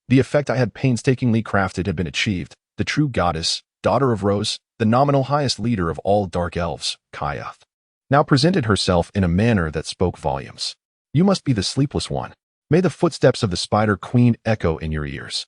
Speaker 1: The effect I had painstakingly crafted had been achieved. The true goddess, daughter of Rose, the nominal highest leader of all dark elves, Kaya, now presented herself in a manner that spoke volumes. You must be the sleepless one. May the footsteps of the Spider Queen echo in your ears.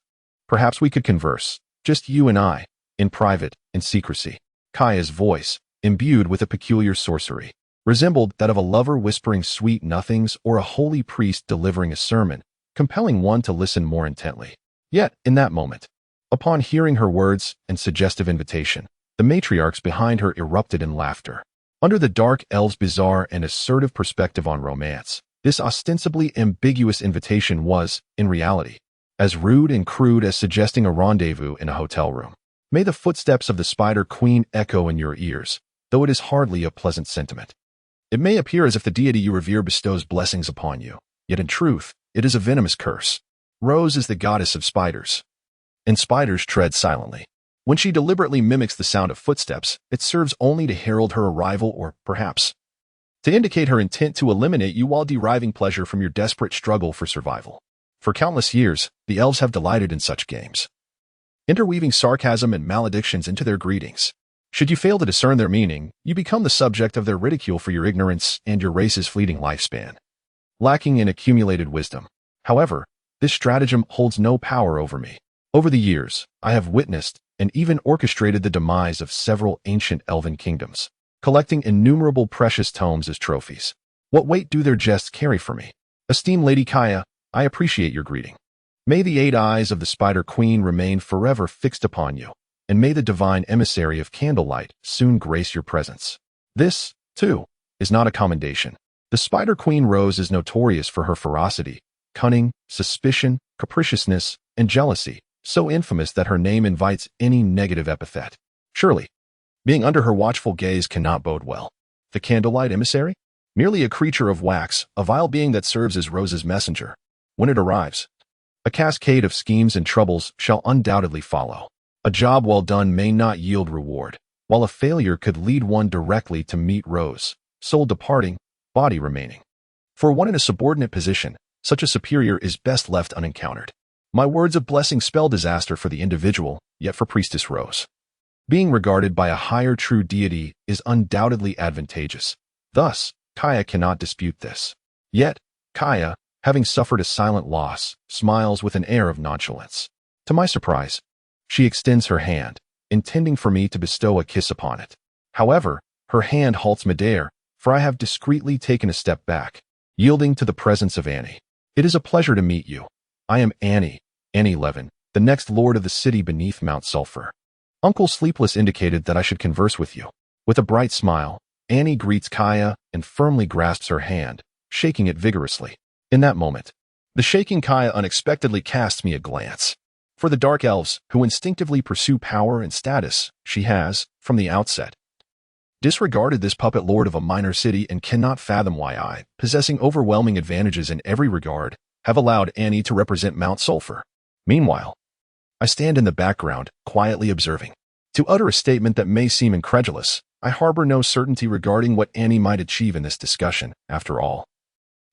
Speaker 1: Perhaps we could converse, just you and I, in private, in secrecy. Kaya's voice, imbued with a peculiar sorcery, resembled that of a lover whispering sweet nothings or a holy priest delivering a sermon, compelling one to listen more intently. Yet, in that moment, upon hearing her words and suggestive invitation, the matriarchs behind her erupted in laughter. Under the dark elves' bizarre and assertive perspective on romance, this ostensibly ambiguous invitation was, in reality, as rude and crude as suggesting a rendezvous in a hotel room. May the footsteps of the Spider Queen echo in your ears, though it is hardly a pleasant sentiment. It may appear as if the deity you revere bestows blessings upon you, yet in truth, it is a venomous curse. Rose is the goddess of spiders, and spiders tread silently. When she deliberately mimics the sound of footsteps, it serves only to herald her arrival or, perhaps, to indicate her intent to eliminate you while deriving pleasure from your desperate struggle for survival. For countless years, the elves have delighted in such games, interweaving sarcasm and maledictions into their greetings. Should you fail to discern their meaning, you become the subject of their ridicule for your ignorance and your race's fleeting lifespan, lacking in accumulated wisdom. However, this stratagem holds no power over me. Over the years, I have witnessed and even orchestrated the demise of several ancient elven kingdoms, collecting innumerable precious tomes as trophies. What weight do their jests carry for me? Esteemed Lady Kaya, I appreciate your greeting. May the 8 eyes of the Spider Queen remain forever fixed upon you, and may the divine emissary of candlelight soon grace your presence. This, too, is not a commendation. The Spider Queen Rose is notorious for her ferocity, cunning, suspicion, capriciousness, and jealousy, so infamous that her name invites any negative epithet. Surely, being under her watchful gaze cannot bode well. The candlelight emissary? Merely a creature of wax, a vile being that serves as Rose's messenger. When it arrives, a cascade of schemes and troubles shall undoubtedly follow. A job well done may not yield reward, while a failure could lead one directly to meet Rose, soul departing, body remaining. For one in a subordinate position, such a superior is best left unencountered. My words of blessing spell disaster for the individual, yet for Priestess Rose, being regarded by a higher true deity is undoubtedly advantageous. Thus, Kaya cannot dispute this. Yet, Kaya, having suffered a silent loss, smiles with an air of nonchalance. To my surprise, she extends her hand, intending for me to bestow a kiss upon it. However, her hand halts midair, for I have discreetly taken a step back, yielding to the presence of Annie. It is a pleasure to meet you. I am Annie Levin, the next lord of the city beneath Mount Sulphur. Uncle Sleepless indicated that I should converse with you. With a bright smile, Annie greets Kaya and firmly grasps her hand, shaking it vigorously. In that moment, the shaking Kaya unexpectedly casts me a glance. For the dark elves, who instinctively pursue power and status, she has, from the outset, disregarded this puppet lord of a minor city and cannot fathom why I, possessing overwhelming advantages in every regard, have allowed Annie to represent Mount Sulphur. Meanwhile, I stand in the background, quietly observing. To utter a statement that may seem incredulous, I harbor no certainty regarding what Annie might achieve in this discussion, after all.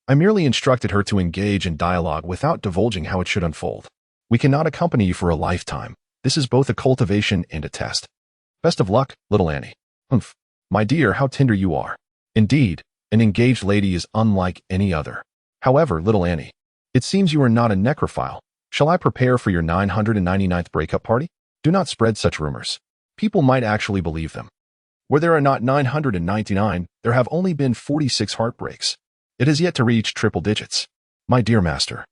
Speaker 1: I merely instructed her to engage in dialogue without divulging how it should unfold. We cannot accompany you for a lifetime. This is both a cultivation and a test. Best of luck, little Annie. Humph. My dear, how tender you are. Indeed, an engaged lady is unlike any other. However, little Annie, it seems you are not a necrophile. Shall I prepare for your 999th breakup party? Do not spread such rumors. People might actually believe them. Where there are not 999, there have only been 46 heartbreaks. It has yet to reach triple digits. My dear master,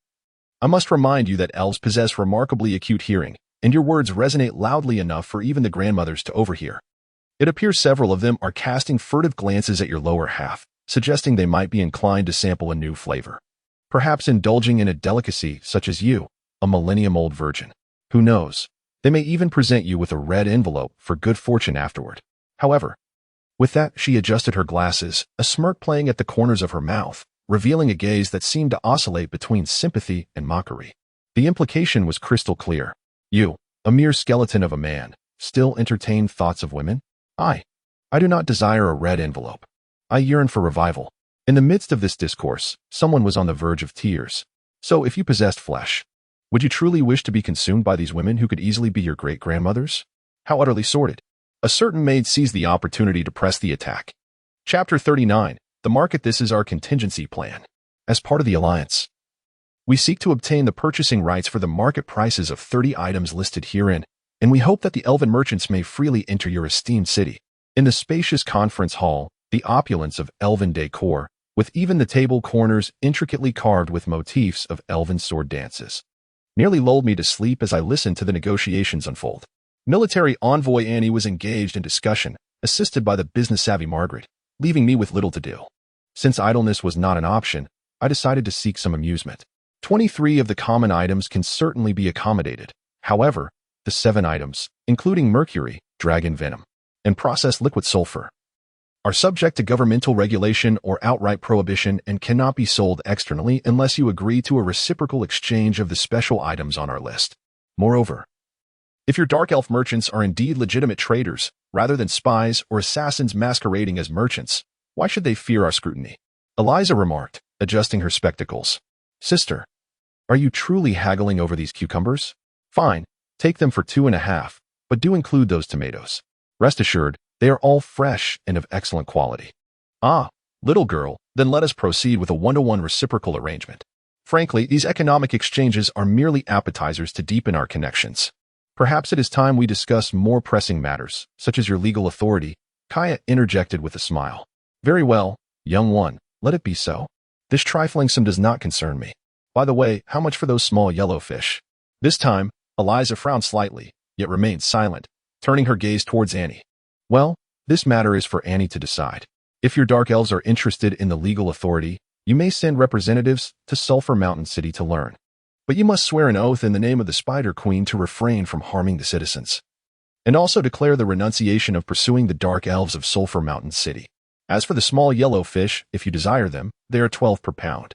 Speaker 1: I must remind you that elves possess remarkably acute hearing, and your words resonate loudly enough for even the grandmothers to overhear. It appears several of them are casting furtive glances at your lower half, suggesting they might be inclined to sample a new flavor. Perhaps indulging in a delicacy such as you, a millennium-old virgin. Who knows? They may even present you with a red envelope for good fortune afterward. However, with that, she adjusted her glasses, a smirk playing at the corners of her mouth, revealing a gaze that seemed to oscillate between sympathy and mockery. The implication was crystal clear. You, a mere skeleton of a man, still entertain thoughts of women? I do not desire a red envelope. I yearn for revival. In the midst of this discourse, someone was on the verge of tears. So if you possessed flesh, would you truly wish to be consumed by these women who could easily be your great-grandmothers? How utterly sordid. A certain maid seized the opportunity to press the attack. Chapter 39. The market. This is our contingency plan. As part of the alliance, we seek to obtain the purchasing rights for the market prices of 30 items listed herein, and we hope that the elven merchants may freely enter your esteemed city. In the spacious conference hall, the opulence of elven decor, with even the table corners intricately carved with motifs of elven sword dances, nearly lulled me to sleep as I listened to the negotiations unfold. Military envoy Annie was engaged in discussion, assisted by the business-savvy Margaret, leaving me with little to do. Since idleness was not an option, I decided to seek some amusement. 23 of the common items can certainly be accommodated. However, the 7 items, including mercury, dragon venom, and processed liquid sulfur, are subject to governmental regulation or outright prohibition and cannot be sold externally unless you agree to a reciprocal exchange of the special items on our list. Moreover, if your dark elf merchants are indeed legitimate traders, rather than spies or assassins masquerading as merchants, why should they fear our scrutiny? Eliza remarked, adjusting her spectacles. Sister, are you truly haggling over these cucumbers? Fine, take them for 2.5, but do include those tomatoes. Rest assured, they are all fresh and of excellent quality. Ah, little girl, then let us proceed with a 1-to-1 reciprocal arrangement. Frankly, these economic exchanges are merely appetizers to deepen our connections. Perhaps it is time we discuss more pressing matters, such as your legal authority, Kaya interjected with a smile. Very well, young one, let it be so. This trifling sum does not concern me. By the way, how much for those small yellow fish? This time, Eliza frowned slightly, yet remained silent, turning her gaze towards Annie. Well, this matter is for Annie to decide. If your dark elves are interested in the legal authority, you may send representatives to Sulphur Mountain City to learn. But you must swear an oath in the name of the Spider Queen to refrain from harming the citizens, and also declare the renunciation of pursuing the dark elves of Sulphur Mountain City. As for the small yellow fish, if you desire them, they are 12 per pound.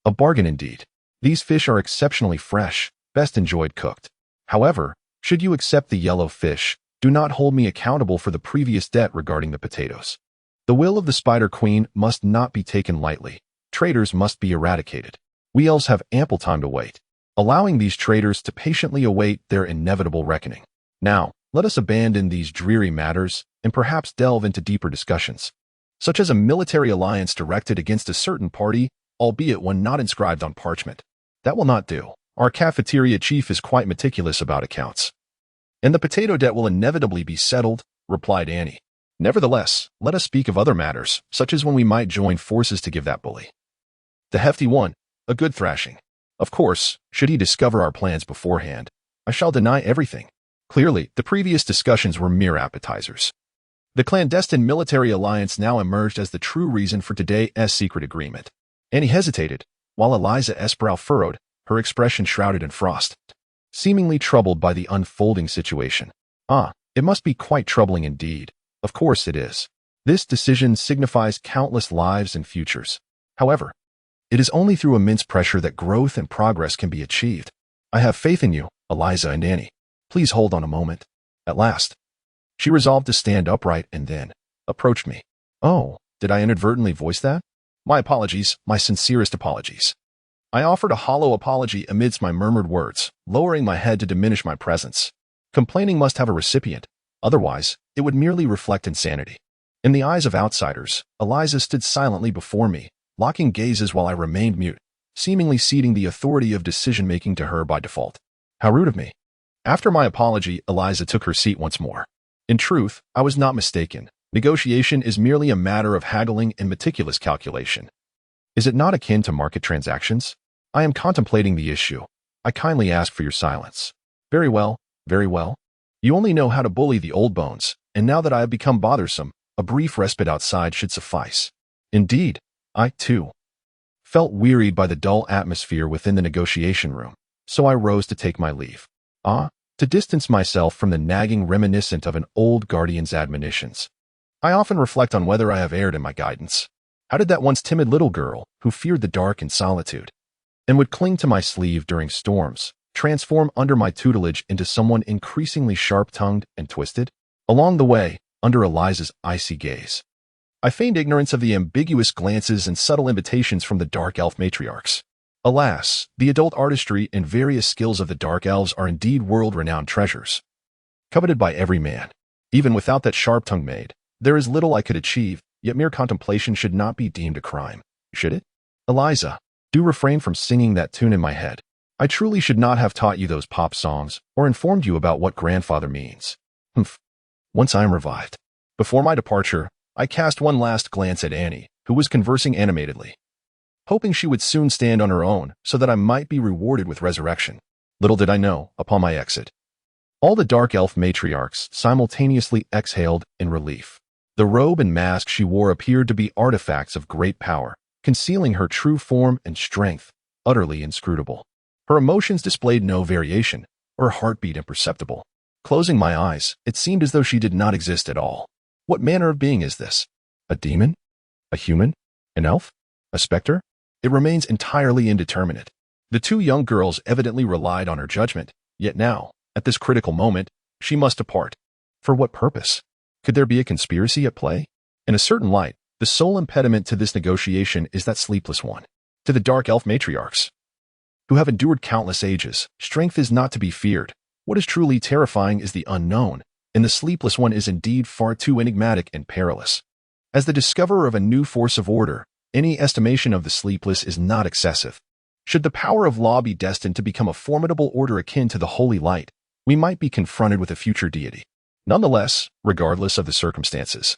Speaker 1: A bargain indeed. These fish are exceptionally fresh, best enjoyed cooked. However, should you accept the yellow fish, do not hold me accountable for the previous debt regarding the potatoes. The will of the Spider Queen must not be taken lightly. Traitors must be eradicated. We elves have ample time to wait, allowing these traitors to patiently await their inevitable reckoning. Now, let us abandon these dreary matters and perhaps delve into deeper discussions, such as a military alliance directed against a certain party, albeit one not inscribed on parchment. That will not do. Our cafeteria chief is quite meticulous about accounts, and the potato debt will inevitably be settled, replied Annie. Nevertheless, let us speak of other matters, such as when we might join forces to give that bully, the hefty one, a good thrashing. Of course, should he discover our plans beforehand, I shall deny everything. Clearly, the previous discussions were mere appetizers. The clandestine military alliance now emerged as the true reason for today's secret agreement. Annie hesitated, while Eliza's brow furrowed, her expression shrouded in frost, seemingly troubled by the unfolding situation. Ah, it must be quite troubling indeed. Of course it is. This decision signifies countless lives and futures. However, it is only through immense pressure that growth and progress can be achieved. I have faith in you, Eliza and Annie. Please hold on a moment. At last, she resolved to stand upright and then, approached me. Oh, did I inadvertently voice that? My apologies, my sincerest apologies. I offered a hollow apology amidst my murmured words, lowering my head to diminish my presence. Complaining must have a recipient, otherwise, it would merely reflect insanity. In the eyes of outsiders, Eliza stood silently before me, locking gazes while I remained mute, seemingly ceding the authority of decision-making to her by default. How rude of me. After my apology, Eliza took her seat once more. In truth, I was not mistaken. Negotiation is merely a matter of haggling and meticulous calculation. Is it not akin to market transactions? I am contemplating the issue. I kindly ask for your silence. Very well, very well. You only know how to bully the old bones, and now that I have become bothersome, a brief respite outside should suffice. Indeed, I, too, felt wearied by the dull atmosphere within the negotiation room, so I rose to take my leave. To distance myself from the nagging reminiscent of an old guardian's admonitions. I often reflect on whether I have erred in my guidance. How did that once timid little girl, who feared the dark and solitude, and would cling to my sleeve during storms, transform under my tutelage into someone increasingly sharp-tongued and twisted? Along the way, under Eliza's icy gaze, I feigned ignorance of the ambiguous glances and subtle invitations from the dark elf matriarchs. Alas, the adult artistry and various skills of the dark elves are indeed world-renowned treasures, coveted by every man. Even without that sharp-tongued maid, there is little I could achieve, yet mere contemplation should not be deemed a crime, should it? Eliza, do refrain from singing that tune in my head. I truly should not have taught you those pop songs, or informed you about what grandfather means. Once I am revived. Before my departure, I cast one last glance at Annie, who was conversing animatedly, hoping she would soon stand on her own so that I might be rewarded with resurrection. Little did I know, upon my exit, all the dark elf matriarchs simultaneously exhaled in relief. The robe and mask she wore appeared to be artifacts of great power, concealing her true form and strength, utterly inscrutable. Her emotions displayed no variation, or heartbeat imperceptible. Closing my eyes, it seemed as though she did not exist at all. What manner of being is this? A demon? A human? An elf? A specter? It remains entirely indeterminate. The two young girls evidently relied on her judgment, yet now, at this critical moment, she must depart. For what purpose? Could there be a conspiracy at play? In a certain light, the sole impediment to this negotiation is that sleepless one. To the dark elf matriarchs, who have endured countless ages, strength is not to be feared. What is truly terrifying is the unknown, and the sleepless one is indeed far too enigmatic and perilous. As the discoverer of a new force of order, any estimation of the sleepless is not excessive. Should the power of law be destined to become a formidable order akin to the holy light, we might be confronted with a future deity. Nonetheless, regardless of the circumstances,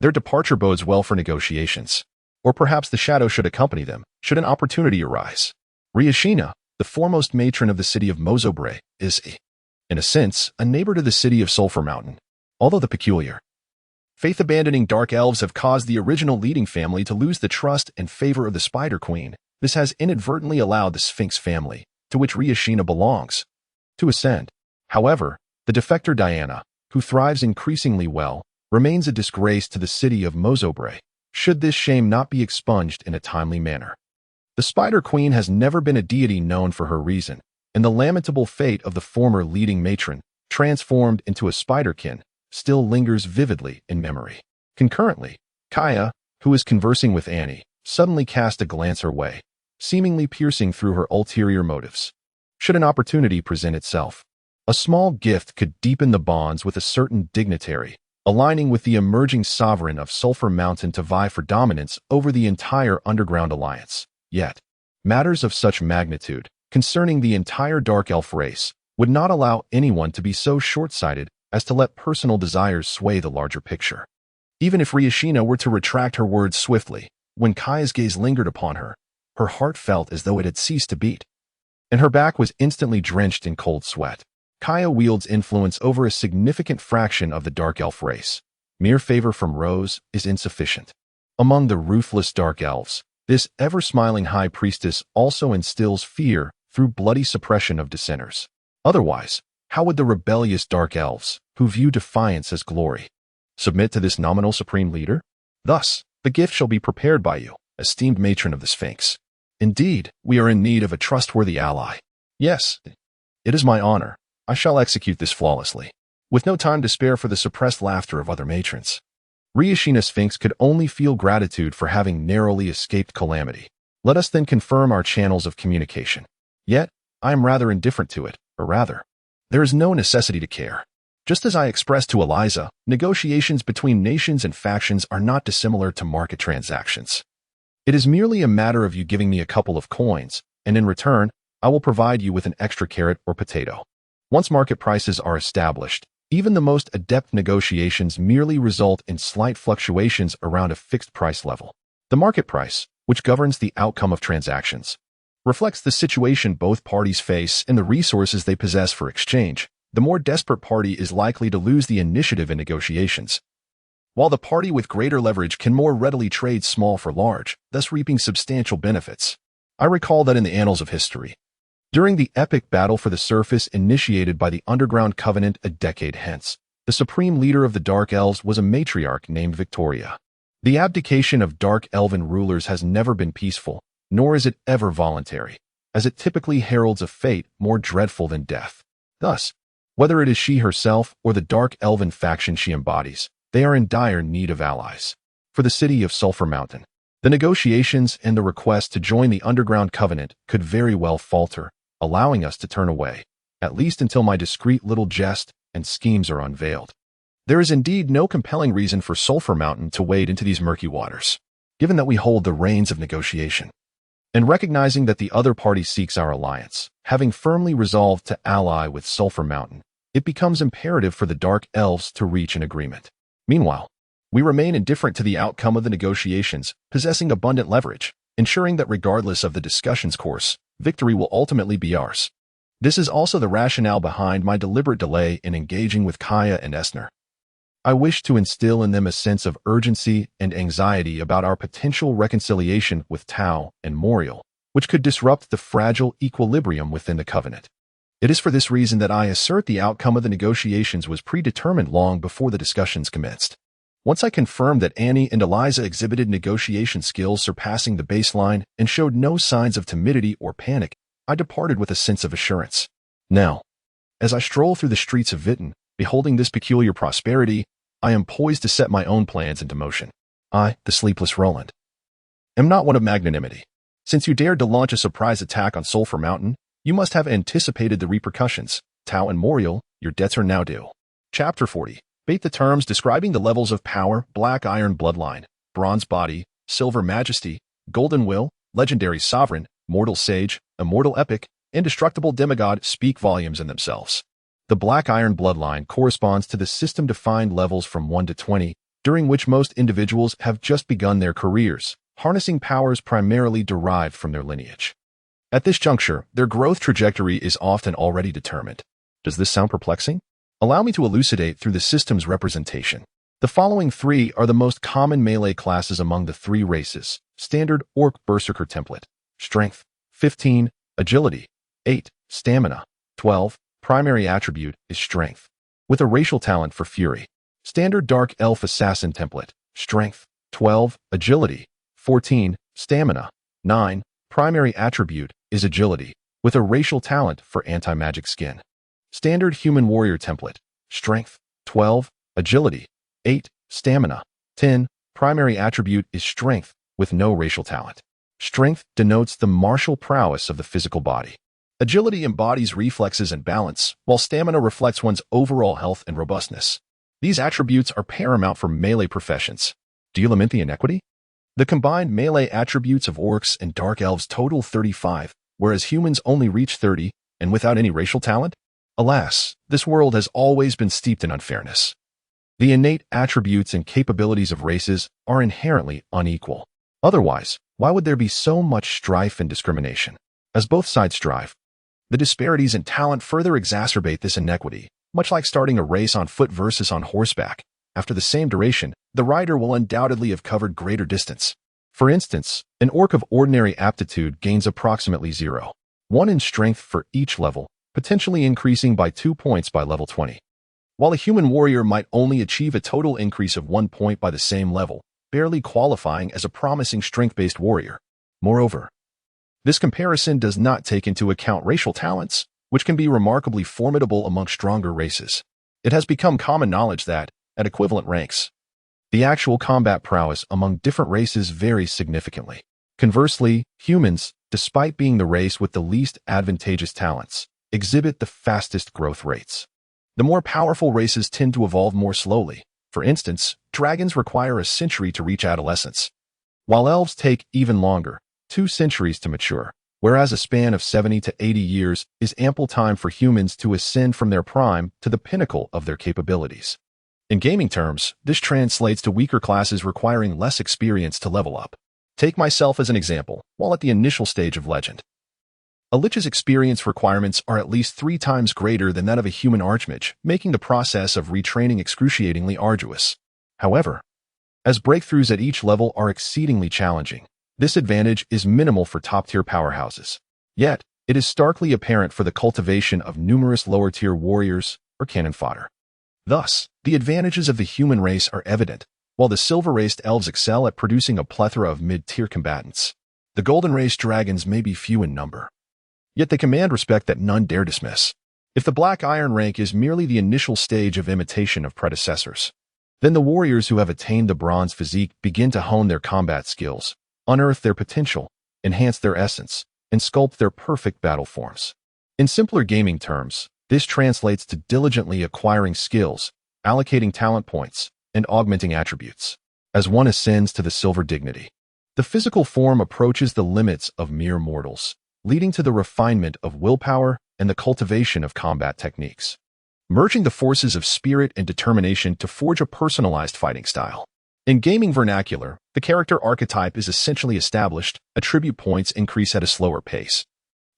Speaker 1: their departure bodes well for negotiations. Or perhaps the shadow should accompany them, should an opportunity arise. Riashina, the foremost matron of the city of Mozobre, is, in a sense, a neighbor to the city of Sulphur Mountain. Although the peculiar, faith-abandoning dark elves have caused the original leading family to lose the trust and favor of the Spider Queen, this has inadvertently allowed the Sphinx family, to which Riashina belongs, to ascend. However, the defector Diana, who thrives increasingly well, remains a disgrace to the city of Mozobre, should this shame not be expunged in a timely manner. The Spider Queen has never been a deity known for her reason, and the lamentable fate of the former leading matron, transformed into a spiderkin, still lingers vividly in memory. Concurrently, Kaya, who is conversing with Annie, suddenly cast a glance her way, seemingly piercing through her ulterior motives. Should an opportunity present itself, a small gift could deepen the bonds with a certain dignitary, aligning with the emerging sovereign of Sulphur Mountain to vie for dominance over the entire underground alliance. Yet, matters of such magnitude, concerning the entire dark elf race, would not allow anyone to be so short-sighted as to let personal desires sway the larger picture. Even if Riashina were to retract her words swiftly, when Kaya's gaze lingered upon her, her heart felt as though it had ceased to beat, and her back was instantly drenched in cold sweat. Kaya wields influence over a significant fraction of the dark elf race. Mere favor from Rose is insufficient. Among the ruthless dark elves, this ever-smiling high priestess also instills fear through bloody suppression of dissenters. Otherwise, how would the rebellious dark elves, who view defiance as glory, submit to this nominal supreme leader? Thus, the gift shall be prepared by you, esteemed matron of the Sphinx. Indeed, we are in need of a trustworthy ally. Yes, it is my honor. I shall execute this flawlessly, with no time to spare for the suppressed laughter of other matrons. Riashina Sphinx could only feel gratitude for having narrowly escaped calamity. Let us then confirm our channels of communication. Yet, I am rather indifferent to it, or rather, there is no necessity to care. Just as I expressed to Eliza, negotiations between nations and factions are not dissimilar to market transactions. It is merely a matter of you giving me a couple of coins, and in return, I will provide you with an extra carrot or potato. Once market prices are established, even the most adept negotiations merely result in slight fluctuations around a fixed price level. The market price, which governs the outcome of transactions, reflects the situation both parties face and the resources they possess for exchange. The more desperate party is likely to lose the initiative in negotiations, while the party with greater leverage can more readily trade small for large, thus reaping substantial benefits. I recall that in the annals of history, during the epic battle for the surface initiated by the Underground Covenant a decade hence, the supreme leader of the Dark Elves was a matriarch named Victoria. The abdication of Dark Elven rulers has never been peaceful, nor is it ever voluntary, as it typically heralds a fate more dreadful than death. Thus, whether it is she herself or the Dark Elven faction she embodies, they are in dire need of allies. For the city of Sulphur Mountain, the negotiations and the request to join the Underground Covenant could very well falter, allowing us to turn away, at least until my discreet little jest and schemes are unveiled. There is indeed no compelling reason for Sulphur Mountain to wade into these murky waters, given that we hold the reins of negotiation. And recognizing that the other party seeks our alliance, having firmly resolved to ally with Sulphur Mountain, it becomes imperative for the Dark Elves to reach an agreement. Meanwhile, we remain indifferent to the outcome of the negotiations, possessing abundant leverage, ensuring that regardless of the discussion's course, victory will ultimately be ours. This is also the rationale behind my deliberate delay in engaging with Kaya and Esner. I wish to instill in them a sense of urgency and anxiety about our potential reconciliation with Tau and Moriel, which could disrupt the fragile equilibrium within the Covenant. It is for this reason that I assert the outcome of the negotiations was predetermined long before the discussions commenced. Once I confirmed that Annie and Eliza exhibited negotiation skills surpassing the baseline and showed no signs of timidity or panic, I departed with a sense of assurance. Now, as I stroll through the streets of Vitten, beholding this peculiar prosperity, I am poised to set my own plans into motion. I, the sleepless Roland, am not one of magnanimity. Since you dared to launch a surprise attack on Sulphur Mountain, you must have anticipated the repercussions. Tau and Moriel, your debts are now due. Chapter 40. Bait the terms describing the levels of power: Black Iron Bloodline, Bronze Body, Silver Majesty, Golden Will, Legendary Sovereign, Mortal Sage, Immortal Epic, Indestructible Demigod speak volumes in themselves. The Black Iron Bloodline corresponds to the system-defined levels from 1 to 20, during which most individuals have just begun their careers, harnessing powers primarily derived from their lineage. At this juncture, their growth trajectory is often already determined. Does this sound perplexing? Allow me to elucidate through the system's representation. The following three are the most common melee classes among the three races: Standard Orc Berserker Template, Strength, 15, Agility, 8, Stamina, 12. Primary attribute is Strength, with a racial talent for Fury. Standard Dark Elf Assassin Template, Strength, 12, Agility, 14, Stamina, 9. Primary attribute is Agility, with a racial talent for Anti-Magic Skin. Standard Human Warrior Template, Strength, 12, Agility, 8, Stamina, 10. Primary attribute is Strength, with no racial talent. Strength denotes the martial prowess of the physical body. Agility embodies reflexes and balance, while Stamina reflects one's overall health and robustness. These attributes are paramount for melee professions. Do you lament the inequity? The combined melee attributes of Orcs and Dark Elves total 35, whereas humans only reach 30, and without any racial talent? Alas, this world has always been steeped in unfairness. The innate attributes and capabilities of races are inherently unequal. Otherwise, why would there be so much strife and discrimination? As both sides strive, the disparities in talent further exacerbate this inequity, much like starting a race on foot versus on horseback. After the same duration, the rider will undoubtedly have covered greater distance. For instance, an Orc of ordinary aptitude gains approximately 0.1 in strength for each level, potentially increasing by 2 points by level 20. While a human warrior might only achieve a total increase of 1 point by the same level, barely qualifying as a promising strength-based warrior. Moreover, this comparison does not take into account racial talents, which can be remarkably formidable among stronger races. It has become common knowledge that, at equivalent ranks, The actual combat prowess among different races varies significantly. Conversely, humans, despite being the race with the least advantageous talents, exhibit the fastest growth rates. The more powerful races tend to evolve more slowly. For instance, dragons require a century to reach adolescence, while elves take even longer, 2 centuries to mature, whereas a span of 70 to 80 years is ample time for humans to ascend from their prime to the pinnacle of their capabilities. In gaming terms, this translates to weaker classes requiring less experience to level up. Take myself as an example, while at the initial stage of Legend. A lich's experience requirements are at least 3 times greater than that of a human archmage, making the process of retraining excruciatingly arduous. However, as breakthroughs at each level are exceedingly challenging, this advantage is minimal for top-tier powerhouses. Yet, it is starkly apparent for the cultivation of numerous lower-tier warriors or cannon fodder. Thus, the advantages of the human race are evident, while the silver-raced elves excel at producing a plethora of mid-tier combatants. The golden-raced dragons may be few in number, yet they command respect that none dare dismiss. If the black iron rank is merely the initial stage of imitation of predecessors, then the warriors who have attained the bronze physique begin to hone their combat skills, unearth their potential, enhance their essence, and sculpt their perfect battle forms. In simpler gaming terms, this translates to diligently acquiring skills, allocating talent points, and augmenting attributes. As one ascends to the silver dignity, the physical form approaches the limits of mere mortals, leading to the refinement of willpower and the cultivation of combat techniques, merging the forces of spirit and determination to forge a personalized fighting style. In gaming vernacular, the character archetype is essentially established, attribute points increase at a slower pace,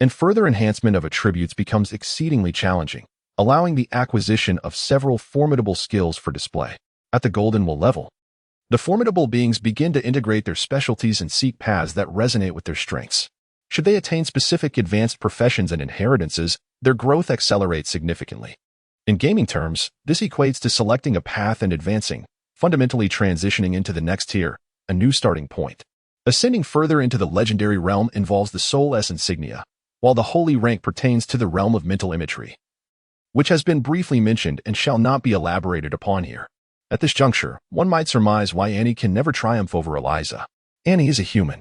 Speaker 1: and further enhancement of attributes becomes exceedingly challenging, allowing the acquisition of several formidable skills for display. At the Golden Wool level, the formidable beings begin to integrate their specialties and seek paths that resonate with their strengths. Should they attain specific advanced professions and inheritances, their growth accelerates significantly. In gaming terms, this equates to selecting a path and advancing, fundamentally transitioning into the next tier, a new starting point. Ascending further into the legendary realm involves the soul insignia, while the holy rank pertains to the realm of mental imagery, which has been briefly mentioned and shall not be elaborated upon here. At this juncture, one might surmise why Annie can never triumph over Eliza. Annie is a human,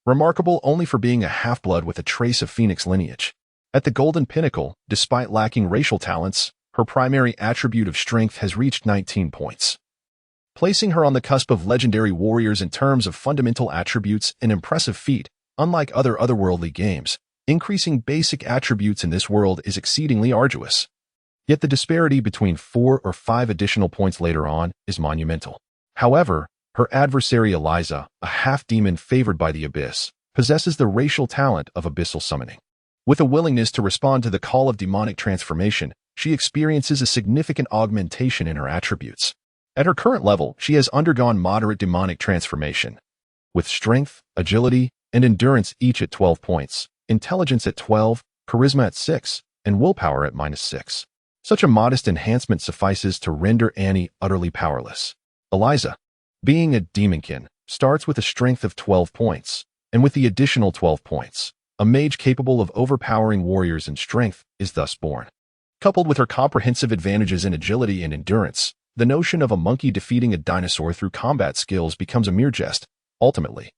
Speaker 1: remarkable only for being a half-blood with a trace of Phoenix lineage. At the Golden Pinnacle, despite lacking racial talents, her primary attribute of strength has reached 19 points, placing her on the cusp of legendary warriors in terms of fundamental attributes, an impressive feat. Unlike other otherworldly games, increasing basic attributes in this world is exceedingly arduous. Yet the disparity between 4 or 5 additional points later on is monumental. However, her adversary Eliza, a half-demon favored by the Abyss, possesses the racial talent of abyssal summoning. With a willingness to respond to the call of demonic transformation, she experiences a significant augmentation in her attributes. At her current level, she has undergone moderate demonic transformation, with strength, agility, and endurance each at 12 points, intelligence at 12, charisma at 6, and willpower at -6. Such a modest enhancement suffices to render Annie utterly powerless. Eliza, being a demonkin, starts with a strength of 12 points, and with the additional 12 points, a mage capable of overpowering warriors in strength is thus born. Coupled with her comprehensive advantages in agility and endurance, the notion of a monkey defeating a dinosaur through combat skills becomes a mere jest. Ultimately,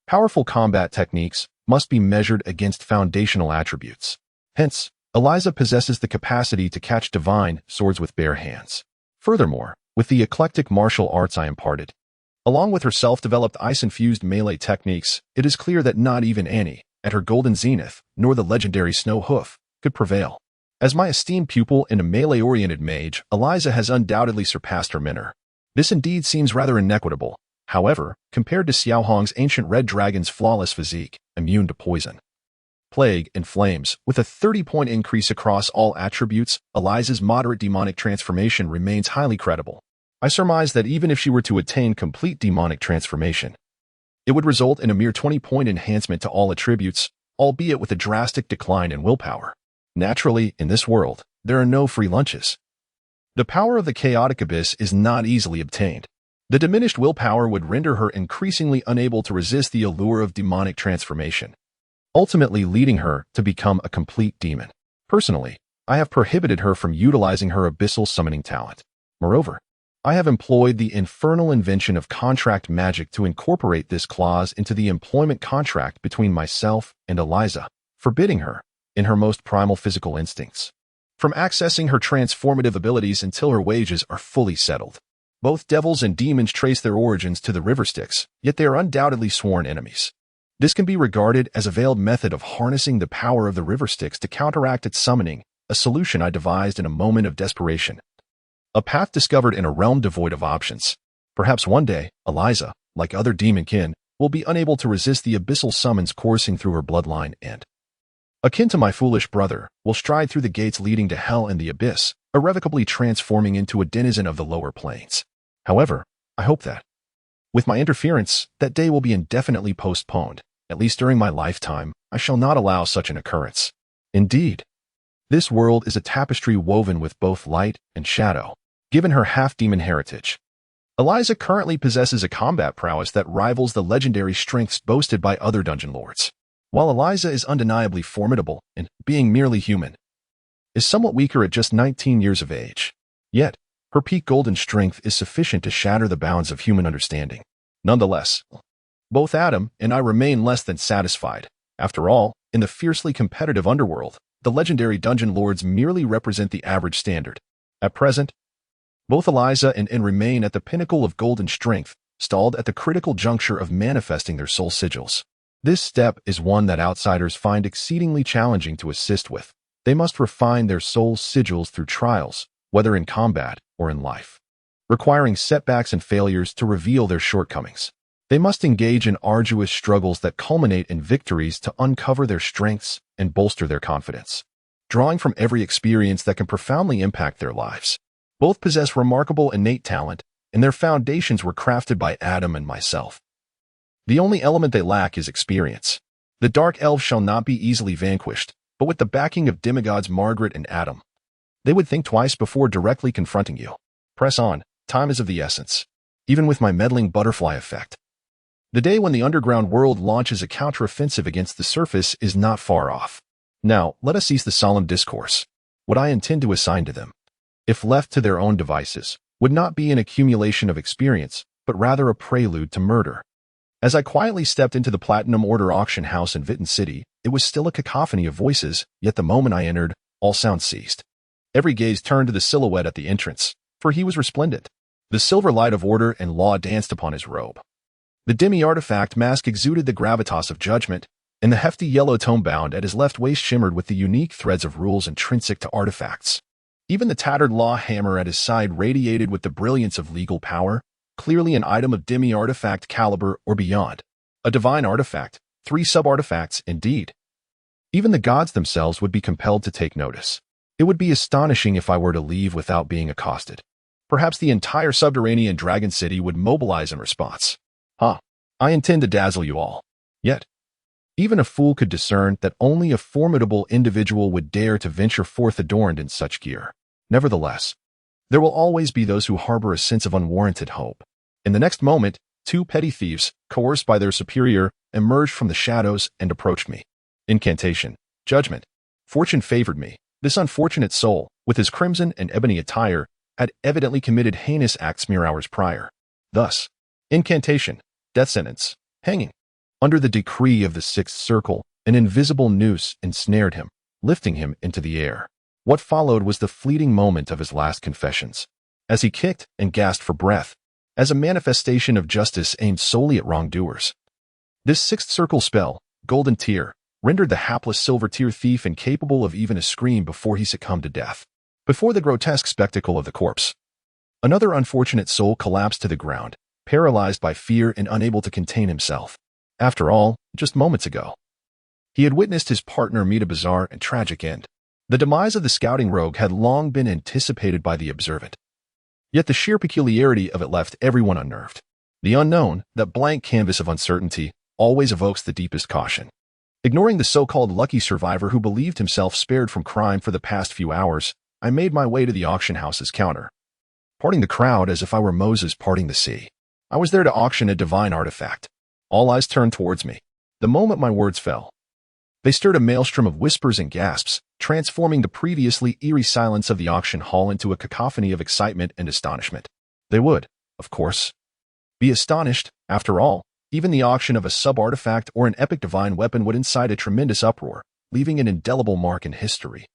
Speaker 1: powerful combat techniques must be measured against foundational attributes. Hence, Eliza possesses the capacity to catch divine swords with bare hands. Furthermore, with the eclectic martial arts I imparted, along with her self-developed ice-infused melee techniques, it is clear that not even Annie, at her golden zenith, nor the legendary Snow Hoof, could prevail. As my esteemed pupil and a melee-oriented mage, Eliza has undoubtedly surpassed her mentor. This indeed seems rather inequitable. However, compared to Xiao Hong's ancient red dragon's flawless physique, immune to poison, plague, and flames, with a 30-point increase across all attributes, Eliza's moderate demonic transformation remains highly credible. I surmise that even if she were to attain complete demonic transformation, it would result in a mere 20-point enhancement to all attributes, albeit with a drastic decline in willpower. Naturally, in this world, there are no free lunches. The power of the chaotic abyss is not easily obtained. The diminished willpower would render her increasingly unable to resist the allure of demonic transformation, ultimately leading her to become a complete demon. Personally, I have prohibited her from utilizing her abyssal summoning talent. Moreover, I have employed the infernal invention of contract magic to incorporate this clause into the employment contract between myself and Eliza, forbidding her, in her most primal physical instincts, from accessing her transformative abilities until her wages are fully settled. Both devils and demons trace their origins to the river Styx, yet they are undoubtedly sworn enemies. This can be regarded as a veiled method of harnessing the power of the river Styx to counteract its summoning, a solution I devised in a moment of desperation. A path discovered in a realm devoid of options. Perhaps one day, Eliza, like other demon kin, will be unable to resist the abyssal summons coursing through her bloodline and, akin to my foolish brother, will stride through the gates leading to hell and the abyss, irrevocably transforming into a denizen of the lower planes. However, I hope that, with my interference, that day will be indefinitely postponed. At least during my lifetime, I shall not allow such an occurrence. Indeed, this world is a tapestry woven with both light and shadow, given her half-demon heritage. Eliza currently possesses a combat prowess that rivals the legendary strengths boasted by other dungeon lords. While Eliza is undeniably formidable and, being merely human, is somewhat weaker at just 19 years of age. Yet, her peak golden strength is sufficient to shatter the bounds of human understanding. Nonetheless, both Adam and I remain less than satisfied. After all, in the fiercely competitive underworld, the legendary dungeon lords merely represent the average standard. At present, both Eliza and N remain at the pinnacle of golden strength, stalled at the critical juncture of manifesting their soul sigils. This step is one that outsiders find exceedingly challenging to assist with. They must refine their soul sigils through trials, whether in combat or in life, requiring setbacks and failures to reveal their shortcomings. They must engage in arduous struggles that culminate in victories to uncover their strengths and bolster their confidence, drawing from every experience that can profoundly impact their lives. Both possess remarkable innate talent, and their foundations were crafted by Adam and myself. The only element they lack is experience. The dark elves shall not be easily vanquished, but with the backing of demigods Margaret and Adam, they would think twice before directly confronting you. Press on, time is of the essence. Even with my meddling butterfly effect, the day when the underground world launches a counteroffensive against the surface is not far off. Now, let us cease the solemn discourse. What I intend to assign to them, if left to their own devices, would not be an accumulation of experience, but rather a prelude to murder. As I quietly stepped into the Platinum Order auction house in Vitten City, it was still a cacophony of voices, yet the moment I entered, all sound ceased. Every gaze turned to the silhouette at the entrance, for he was resplendent. The silver light of order and law danced upon his robe. The demi-artifact mask exuded the gravitas of judgment, and the hefty yellow tome bound at his left waist shimmered with the unique threads of rules intrinsic to artifacts. Even the tattered law hammer at his side radiated with the brilliance of legal power, clearly an item of demi-artifact caliber or beyond. A divine artifact, 3 sub-artifacts, indeed. Even the gods themselves would be compelled to take notice. It would be astonishing if I were to leave without being accosted. Perhaps the entire subterranean dragon city would mobilize in response. I intend to dazzle you all. Yet, even a fool could discern that only a formidable individual would dare to venture forth adorned in such gear. Nevertheless, there will always be those who harbor a sense of unwarranted hope. In the next moment, 2 petty thieves, coerced by their superior, emerged from the shadows and approached me. Incantation. Judgment. Fortune favored me. This unfortunate soul, with his crimson and ebony attire, had evidently committed heinous acts mere hours prior. Thus, incantation, death sentence, hanging. Under the decree of the 6th circle, an invisible noose ensnared him, lifting him into the air. What followed was the fleeting moment of his last confessions, as he kicked and gasped for breath, as a manifestation of justice aimed solely at wrongdoers. This 6th circle spell, Golden Tear, rendered the hapless silver tear thief incapable of even a scream before he succumbed to death. Before the grotesque spectacle of the corpse, another unfortunate soul collapsed to the ground, paralyzed by fear and unable to contain himself. After all, just moments ago, he had witnessed his partner meet a bizarre and tragic end. The demise of the scouting rogue had long been anticipated by the observant. Yet the sheer peculiarity of it left everyone unnerved. The unknown, that blank canvas of uncertainty, always evokes the deepest caution. Ignoring the so-called lucky survivor who believed himself spared from crime for the past few hours, I made my way to the auction house's counter, parting the crowd as if I were Moses parting the sea. I was there to auction a divine artifact. All eyes turned towards me. The moment my words fell, they stirred a maelstrom of whispers and gasps, transforming the previously eerie silence of the auction hall into a cacophony of excitement and astonishment. They would, of course, be astonished. After all, even the auction of a sub-artifact or an epic divine weapon would incite a tremendous uproar, leaving an indelible mark in history.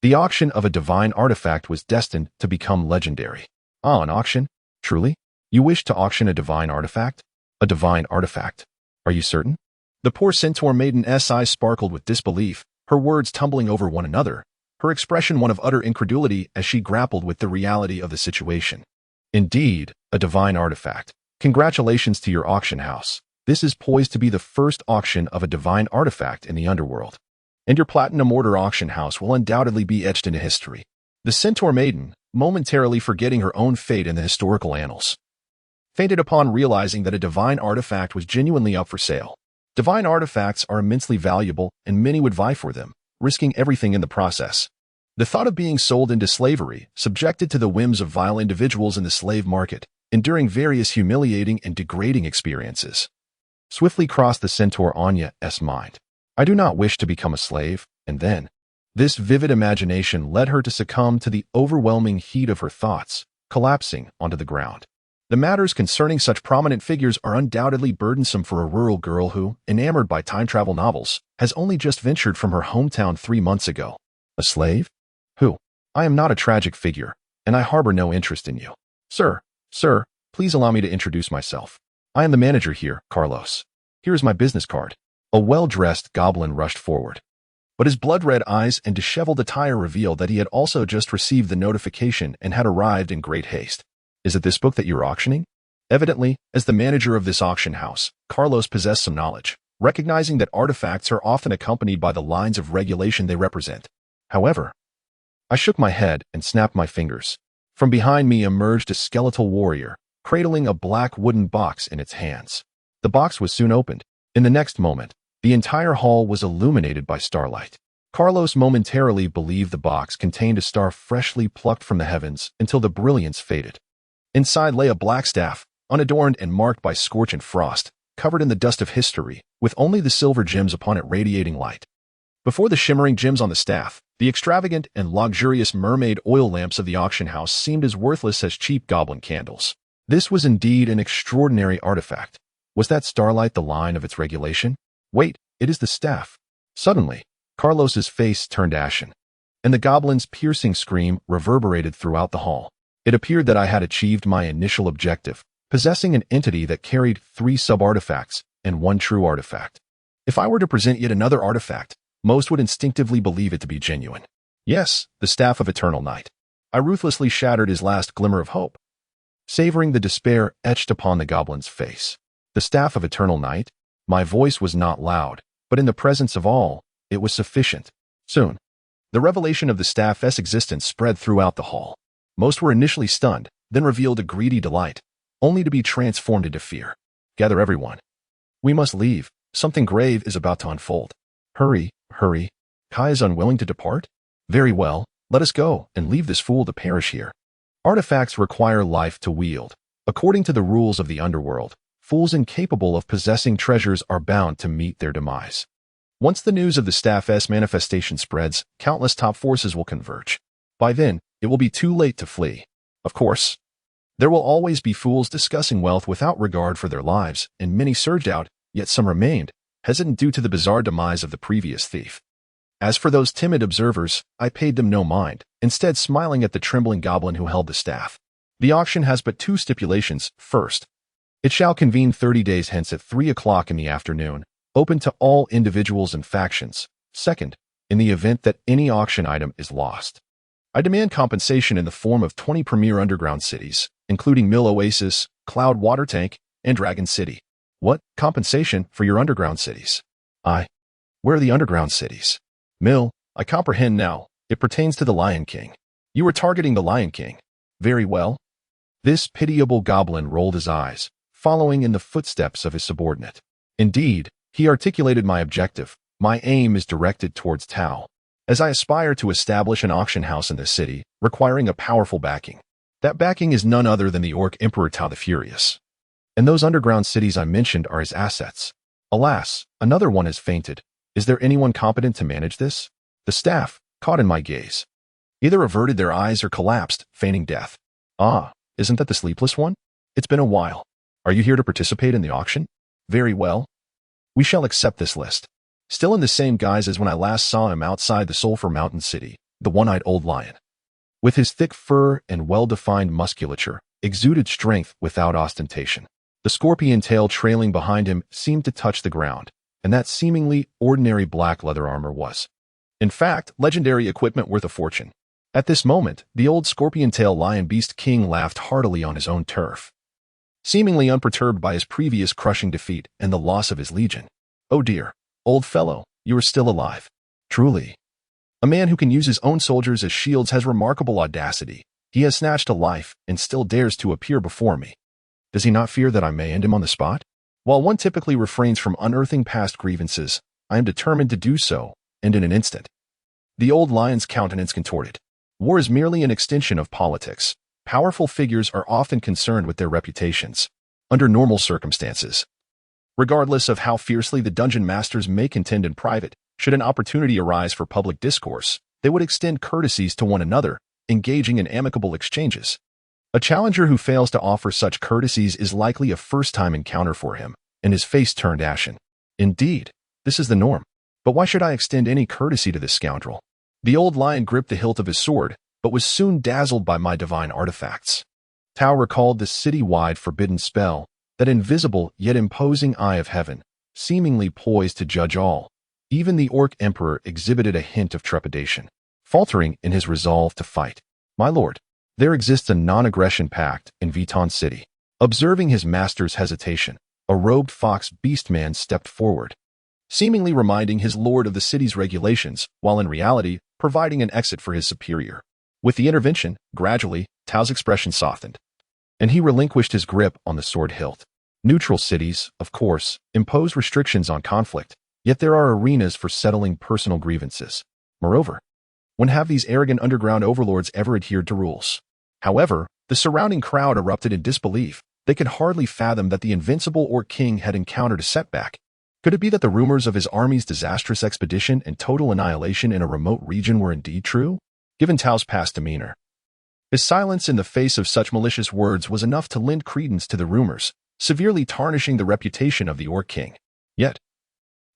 Speaker 1: The auction of a divine artifact was destined to become legendary. Ah, an auction? Truly? You wish to auction a divine artifact? A divine artifact? Are you certain? The poor centaur maiden's eyes sparkled with disbelief, her words tumbling over one another, her expression one of utter incredulity as she grappled with the reality of the situation. Indeed, a divine artifact. Congratulations to your auction house. This is poised to be the first auction of a divine artifact in the underworld. And your platinum order auction house will undoubtedly be etched into history. The centaur maiden, momentarily forgetting her own fate in the historical annals, fainted upon realizing that a divine artifact was genuinely up for sale. Divine artifacts are immensely valuable, and many would vie for them, risking everything in the process. The thought of being sold into slavery, subjected to the whims of vile individuals in the slave market, enduring various humiliating and degrading experiences, swiftly crossed the centaur Anya's mind. I do not wish to become a slave, and then, this vivid imagination led her to succumb to the overwhelming heat of her thoughts, collapsing onto the ground. The matters concerning such prominent figures are undoubtedly burdensome for a rural girl who, enamored by time travel novels, has only just ventured from her hometown 3 months ago. A slave? Who? I am not a tragic figure, and I harbor no interest in you. Sir, please allow me to introduce myself. I am the manager here, Carlos. Here is my business card. A well-dressed goblin rushed forward, but his blood-red eyes and disheveled attire revealed that he had also just received the notification and had arrived in great haste. Is it this book that you're auctioning? Evidently, as the manager of this auction house, Carlos possessed some knowledge, recognizing that artifacts are often accompanied by the lines of regulation they represent. However, I shook my head and snapped my fingers. From behind me emerged a skeletal warrior, cradling a black wooden box in its hands. The box was soon opened. In the next moment, the entire hall was illuminated by starlight. Carlos momentarily believed the box contained a star freshly plucked from the heavens until the brilliance faded. Inside lay a black staff, unadorned and marked by scorch and frost, covered in the dust of history, with only the silver gems upon it radiating light. Before the shimmering gems on the staff, the extravagant and luxurious mermaid oil lamps of the auction house seemed as worthless as cheap goblin candles. This was indeed an extraordinary artifact. Was that starlight the line of its regulation? Wait, it is the staff. Suddenly, Carlos's face turned ashen, and the goblin's piercing scream reverberated throughout the hall. It appeared that I had achieved my initial objective, possessing an entity that carried 3 sub-artifacts and 1 true artifact. If I were to present yet another artifact, most would instinctively believe it to be genuine. Yes, the Staff of Eternal Night. I ruthlessly shattered his last glimmer of hope, savoring the despair etched upon the goblin's face. The Staff of Eternal Night? My voice was not loud, but in the presence of all, it was sufficient. Soon, the revelation of the staff's existence spread throughout the hall. Most were initially stunned, then revealed a greedy delight, only to be transformed into fear. Gather everyone. We must leave. Something grave is about to unfold. Hurry. Kai is unwilling to depart? Very well, let us go and leave this fool to perish here. Artifacts require life to wield. According to the rules of the underworld, fools incapable of possessing treasures are bound to meet their demise. Once the news of the staff's manifestation spreads, countless top forces will converge. By then, it will be too late to flee. Of course, there will always be fools discussing wealth without regard for their lives, and many surged out, yet some remained, hesitant due to the bizarre demise of the previous thief. As for those timid observers, I paid them no mind, instead smiling at the trembling goblin who held the staff. The auction has but 2 stipulations. First, it shall convene 30 days hence at 3 o'clock in the afternoon, open to all individuals and factions. Second, in the event that any auction item is lost, I demand compensation in the form of 20 premier underground cities, including Mill Oasis, Cloud Water Tank, and Dragon City. What? Compensation for your underground cities? Where are the underground cities? Mill, I comprehend now. It pertains to the Lion King. You were targeting the Lion King. Very well. This pitiable goblin rolled his eyes, following in the footsteps of his subordinate. Indeed, he articulated my objective. My aim is directed towards Tao, as I aspire to establish an auction house in this city, requiring a powerful backing. That backing is none other than the Orc Emperor Tao the Furious. And those underground cities I mentioned are his assets. Alas, another one has fainted. Is there anyone competent to manage this? The staff, caught in my gaze, either averted their eyes or collapsed, feigning death. Isn't that the sleepless one? It's been a while. Are you here to participate in the auction? Very well. We shall accept this list. Still in the same guise as when I last saw him outside the Sulphur Mountain City, the one-eyed old lion. With his thick fur and well-defined musculature, exuded strength without ostentation. The scorpion tail trailing behind him seemed to touch the ground, and that seemingly ordinary black leather armor was, in fact, legendary equipment worth a fortune. At this moment, the old scorpion-tail lion beast king laughed heartily on his own turf, seemingly unperturbed by his previous crushing defeat and the loss of his legion. Oh dear, old fellow, you are still alive. Truly. A man who can use his own soldiers as shields has remarkable audacity. He has snatched a life and still dares to appear before me. Does he not fear that I may end him on the spot? While one typically refrains from unearthing past grievances, I am determined to do so, and in an instant. The old lion's countenance contorted. War is merely an extension of politics. Powerful figures are often concerned with their reputations, under normal circumstances. Regardless of how fiercely the dungeon masters may contend in private, should an opportunity arise for public discourse, they would extend courtesies to one another, engaging in amicable exchanges. A challenger who fails to offer such courtesies is likely a first-time encounter for him, and his face turned ashen. Indeed, this is the norm. But why should I extend any courtesy to this scoundrel? The old lion gripped the hilt of his sword, but was soon dazzled by my divine artifacts. Tao recalled the city-wide forbidden spell, that invisible yet imposing eye of heaven, seemingly poised to judge all. Even the orc emperor exhibited a hint of trepidation, faltering in his resolve to fight. My lord, there exists a non-aggression pact in Vuitton City. Observing his master's hesitation, a robed fox beastman stepped forward, seemingly reminding his lord of the city's regulations, while in reality, providing an exit for his superior. With the intervention, gradually, Tao's expression softened, and he relinquished his grip on the sword hilt. Neutral cities, of course, impose restrictions on conflict, yet there are arenas for settling personal grievances. Moreover, when have these arrogant underground overlords ever adhered to rules? However, the surrounding crowd erupted in disbelief. They could hardly fathom that the invincible Orc King had encountered a setback. Could it be that the rumors of his army's disastrous expedition and total annihilation in a remote region were indeed true? Given Tao's past demeanor, his silence in the face of such malicious words was enough to lend credence to the rumors, severely tarnishing the reputation of the Orc King. Yet,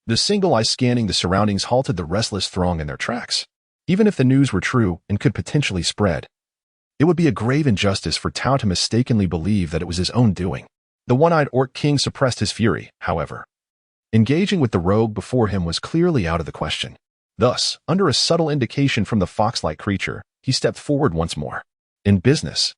Speaker 1: the single eye scanning the surroundings halted the restless throng in their tracks. Even if the news were true and could potentially spread, it would be a grave injustice for Tao to mistakenly believe that it was his own doing. The one-eyed Orc King suppressed his fury, however. Engaging with the rogue before him was clearly out of the question. Thus, under a subtle indication from the fox-like creature, he stepped forward once more. In business,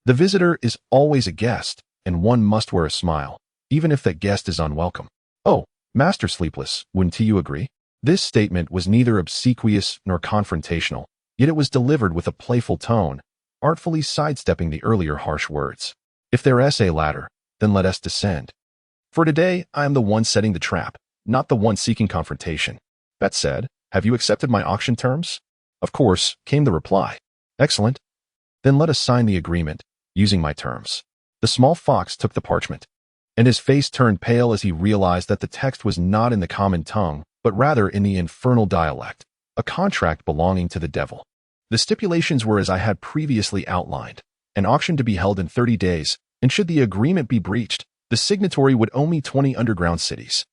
Speaker 1: the visitor is always a guest, and one must wear a smile, even if that guest is unwelcome. Oh, Master Sleepless, wouldn't you agree? This statement was neither obsequious nor confrontational, yet it was delivered with a playful tone, artfully sidestepping the earlier harsh words. If there is a ladder, then let us descend. For today, I am the one setting the trap, not the one seeking confrontation. That said, have you accepted my auction terms? Of course, came the reply. Excellent. Then let us sign the agreement, using my terms. The small fox took the parchment, and his face turned pale as he realized that the text was not in the common tongue, but rather in the infernal dialect, a contract belonging to the devil. The stipulations were as I had previously outlined, an auction to be held in 30 days, and should the agreement be breached, the signatory would owe me 20 underground cities.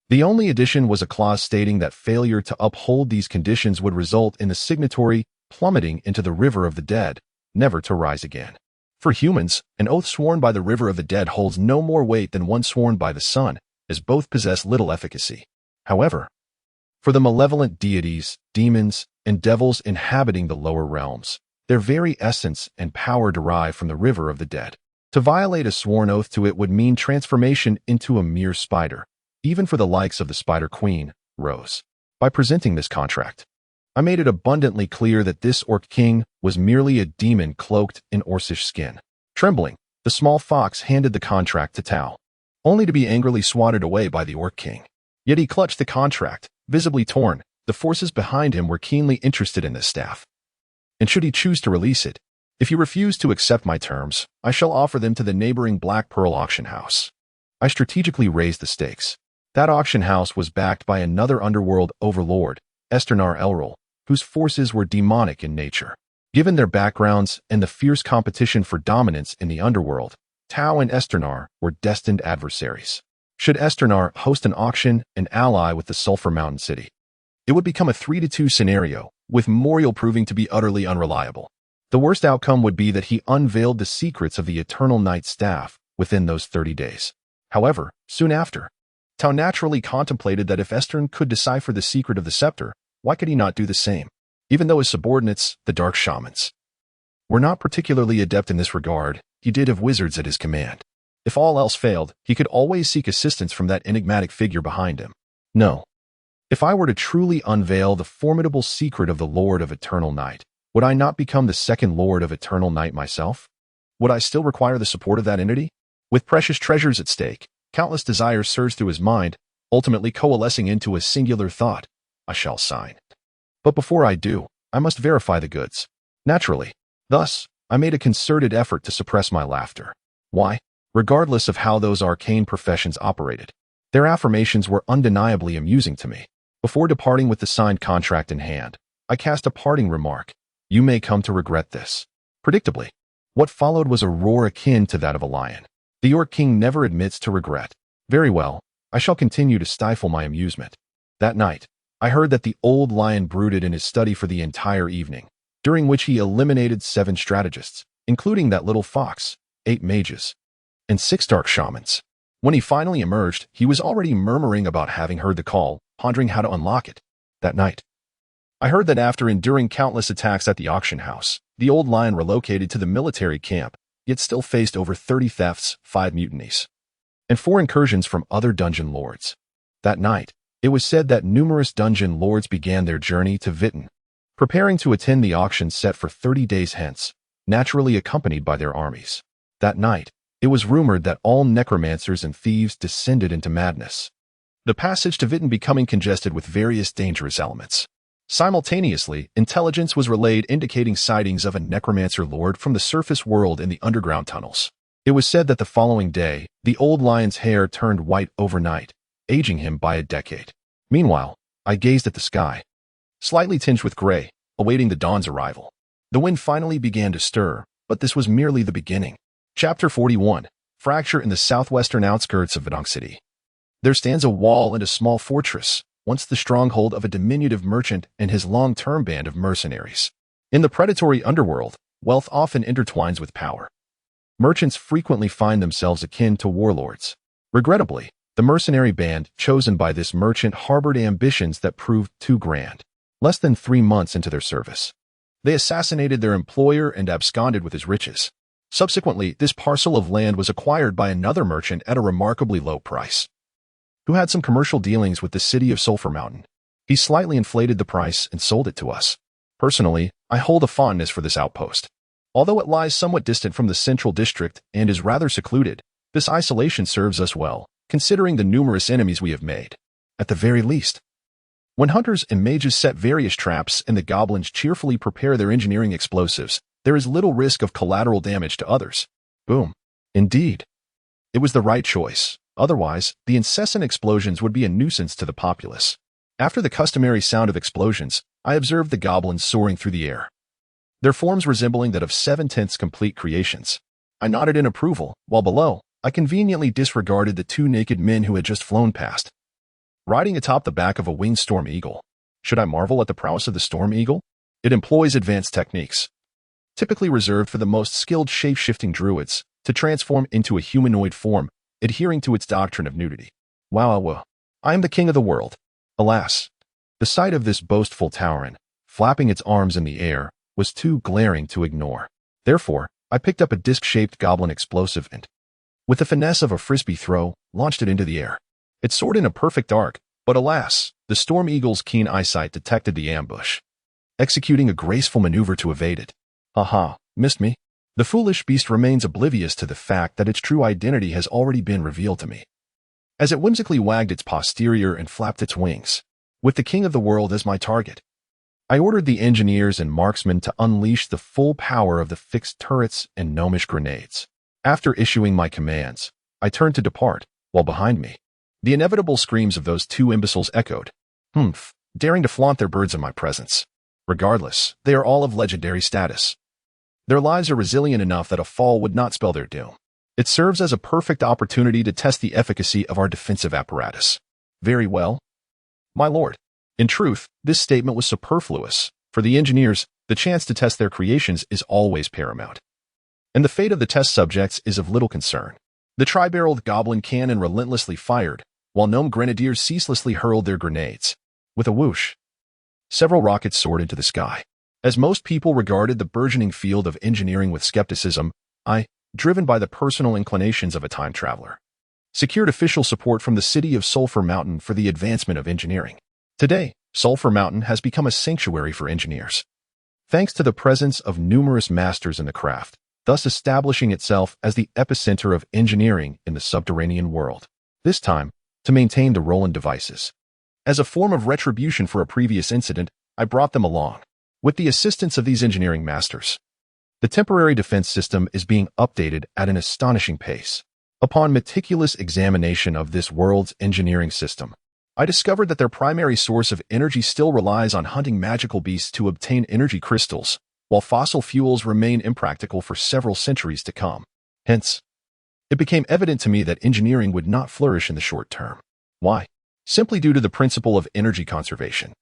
Speaker 1: The only addition was a clause stating that failure to uphold these conditions would result in the signatory plummeting into the river of the dead, never to rise again. For humans, an oath sworn by the river of the dead holds no more weight than one sworn by the sun, as both possess little efficacy. However, for the malevolent deities, demons, and devils inhabiting the lower realms, their very essence and power derive from the river of the dead. To violate a sworn oath to it would mean transformation into a mere spider, even for the likes of the Spider Queen, Rose. By presenting this contract, I made it abundantly clear that this Orc King was merely a demon cloaked in Orcish skin. Trembling, the small fox handed the contract to Tao, only to be angrily swatted away by the Orc King. Yet he clutched the contract, visibly torn. The forces behind him were keenly interested in this staff. And should he choose to release it, if you refuse to accept my terms, I shall offer them to the neighboring Black Pearl auction house. I strategically raised the stakes. That auction house was backed by another underworld overlord, Esternar Elrol, whose forces were demonic in nature. Given their backgrounds and the fierce competition for dominance in the underworld, Tao and Esternar were destined adversaries. Should Esternar host an auction and ally with the Sulphur Mountain City, it would become a 3-2 scenario, with Moriel proving to be utterly unreliable. The worst outcome would be that he unveiled the secrets of the Eternal Night's staff within those 30 days. However, soon after, Tao naturally contemplated that if Estern could decipher the secret of the scepter, why could he not do the same? Even though his subordinates, the Dark Shamans, were not particularly adept in this regard, he did have wizards at his command. If all else failed, he could always seek assistance from that enigmatic figure behind him. No. If I were to truly unveil the formidable secret of the Lord of Eternal Night, would I not become the second Lord of Eternal Night myself? Would I still require the support of that entity? With precious treasures at stake, countless desires surged through his mind, ultimately coalescing into a singular thought: I shall sign. But before I do, I must verify the goods. Naturally. Thus, I made a concerted effort to suppress my laughter. Why? Regardless of how those arcane professions operated, their affirmations were undeniably amusing to me. Before departing with the signed contract in hand, I cast a parting remark: you may come to regret this. Predictably, what followed was a roar akin to that of a lion. The York King never admits to regret. Very well, I shall continue to stifle my amusement. That night, I heard that the old lion brooded in his study for the entire evening, during which he eliminated 7 strategists, including that little fox, 8 mages, and 6 dark shamans. When he finally emerged, he was already murmuring about having heard the call, pondering how to unlock it. That night, I heard that after enduring countless attacks at the auction house, the old lion relocated to the military camp, yet still faced over 30 thefts, 5 mutinies, and 4 incursions from other dungeon lords. That night, it was said that numerous dungeon lords began their journey to Vitten, preparing to attend the auction set for 30 days hence, naturally accompanied by their armies. That night, it was rumored that all necromancers and thieves descended into madness, the passage to Vitten becoming congested with various dangerous elements. Simultaneously, intelligence was relayed indicating sightings of a necromancer lord from the surface world in the underground tunnels. It was said that the following day, the old lion's hair turned white overnight, aging him by a decade. Meanwhile, I gazed at the sky, slightly tinged with gray, awaiting the dawn's arrival. The wind finally began to stir, but this was merely the beginning. Chapter 41. Fracture in the southwestern outskirts of Vedong City. There stands a wall and a small fortress, once the stronghold of a diminutive merchant and his long-term band of mercenaries. In the predatory underworld, wealth often intertwines with power. Merchants frequently find themselves akin to warlords. Regrettably, the mercenary band chosen by this merchant harbored ambitions that proved too grand. Less than 3 months into their service, they assassinated their employer and absconded with his riches. Subsequently, this parcel of land was acquired by another merchant at a remarkably low price, who had some commercial dealings with the city of Sulphur Mountain. He slightly inflated the price and sold it to us. Personally, I hold a fondness for this outpost. Although it lies somewhat distant from the central district and is rather secluded, this isolation serves us well, considering the numerous enemies we have made. At the very least, when hunters and mages set various traps and the goblins cheerfully prepare their engineering explosives, there is little risk of collateral damage to others. Boom. Indeed. It was the right choice. Otherwise, the incessant explosions would be a nuisance to the populace. After the customary sound of explosions, I observed the goblins soaring through the air, their forms resembling that of 7/10 complete creations. I nodded in approval, while below, I conveniently disregarded the 2 naked men who had just flown past, riding atop the back of a winged storm eagle. Should I marvel at the prowess of the storm eagle? It employs advanced techniques, typically reserved for the most skilled shape-shifting druids, to transform into a humanoid form, adhering to its doctrine of nudity. Wow, I am the king of the world. Alas, the sight of this boastful tauren, flapping its arms in the air, was too glaring to ignore. Therefore, I picked up a disc-shaped goblin explosive and, with the finesse of a frisbee throw, launched it into the air. It soared in a perfect arc, but alas, the storm eagle's keen eyesight detected the ambush, executing a graceful maneuver to evade it. Haha, missed me. The foolish beast remains oblivious to the fact that its true identity has already been revealed to me, as it whimsically wagged its posterior and flapped its wings. With the king of the world as my target, I ordered the engineers and marksmen to unleash the full power of the fixed turrets and gnomish grenades. After issuing my commands, I turned to depart, while behind me, the inevitable screams of those 2 imbeciles echoed. Daring to flaunt their birds in my presence. Regardless, they are all of legendary status. Their lives are resilient enough that a fall would not spell their doom. It serves as a perfect opportunity to test the efficacy of our defensive apparatus. Very well, my lord. In truth, this statement was superfluous. For the engineers, the chance to test their creations is always paramount. And the fate of the test subjects is of little concern. The tri-barreled goblin cannon relentlessly fired, while gnome grenadiers ceaselessly hurled their grenades. With a whoosh, several rockets soared into the sky. As most people regarded the burgeoning field of engineering with skepticism, I, driven by the personal inclinations of a time traveler, secured official support from the city of Sulphur Mountain for the advancement of engineering. Today, Sulphur Mountain has become a sanctuary for engineers, thanks to the presence of numerous masters in the craft, thus establishing itself as the epicenter of engineering in the subterranean world. This time, to maintain the Roland devices. As a form of retribution for a previous incident, I brought them along. With the assistance of these engineering masters, the temporary defense system is being updated at an astonishing pace. Upon meticulous examination of this world's engineering system, I discovered that their primary source of energy still relies on hunting magical beasts to obtain energy crystals, while fossil fuels remain impractical for several centuries to come. Hence, it became evident to me that engineering would not flourish in the short term. Why? Simply due to the principle of energy conservation.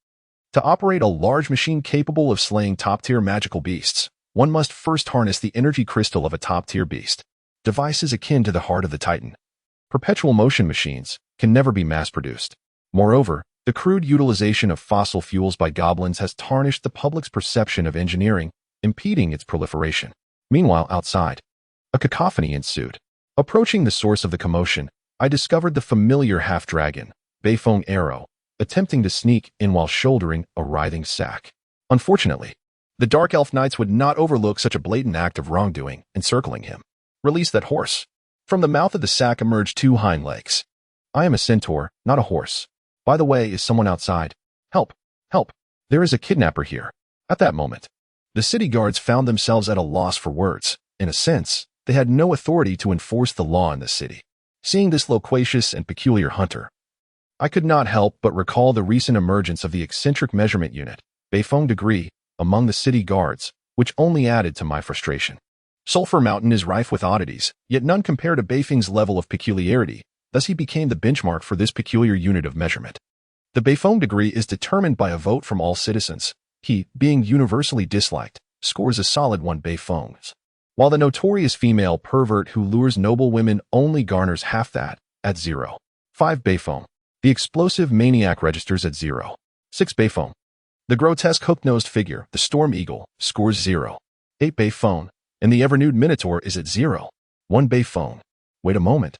Speaker 1: To operate a large machine capable of slaying top-tier magical beasts, one must first harness the energy crystal of a top-tier beast. Devices akin to the heart of the Titan, perpetual motion machines, can never be mass-produced. Moreover, the crude utilization of fossil fuels by goblins has tarnished the public's perception of engineering, impeding its proliferation. Meanwhile, outside, a cacophony ensued. Approaching the source of the commotion, I discovered the familiar half-dragon, Beifong Arrow, attempting to sneak in while shouldering a writhing sack. Unfortunately, the Dark Elf Knights would not overlook such a blatant act of wrongdoing, encircling him. Release that horse. From the mouth of the sack emerged two hind legs. I am a centaur, not a horse. By the way, is someone outside? Help! Help! There is a kidnapper here. At that moment, the city guards found themselves at a loss for words. In a sense, they had no authority to enforce the law in the city. Seeing this loquacious and peculiar hunter, I could not help but recall the recent emergence of the eccentric measurement unit, Beifong degree, among the city guards, which only added to my frustration. Sulphur Mountain is rife with oddities, yet none compare to Beifong's level of peculiarity, thus he became the benchmark for this peculiar unit of measurement. The Beifong degree is determined by a vote from all citizens. He, being universally disliked, scores a solid 1 Beifongs, while the notorious female pervert who lures noble women only garners half that, at 0. 5 Beifong. The explosive maniac registers at 0. 6 Beifong. The grotesque hook-nosed figure, the storm eagle, scores 0. 8 Beifong. And the ever-nude minotaur is at 0. 1 Beifong. Wait a moment.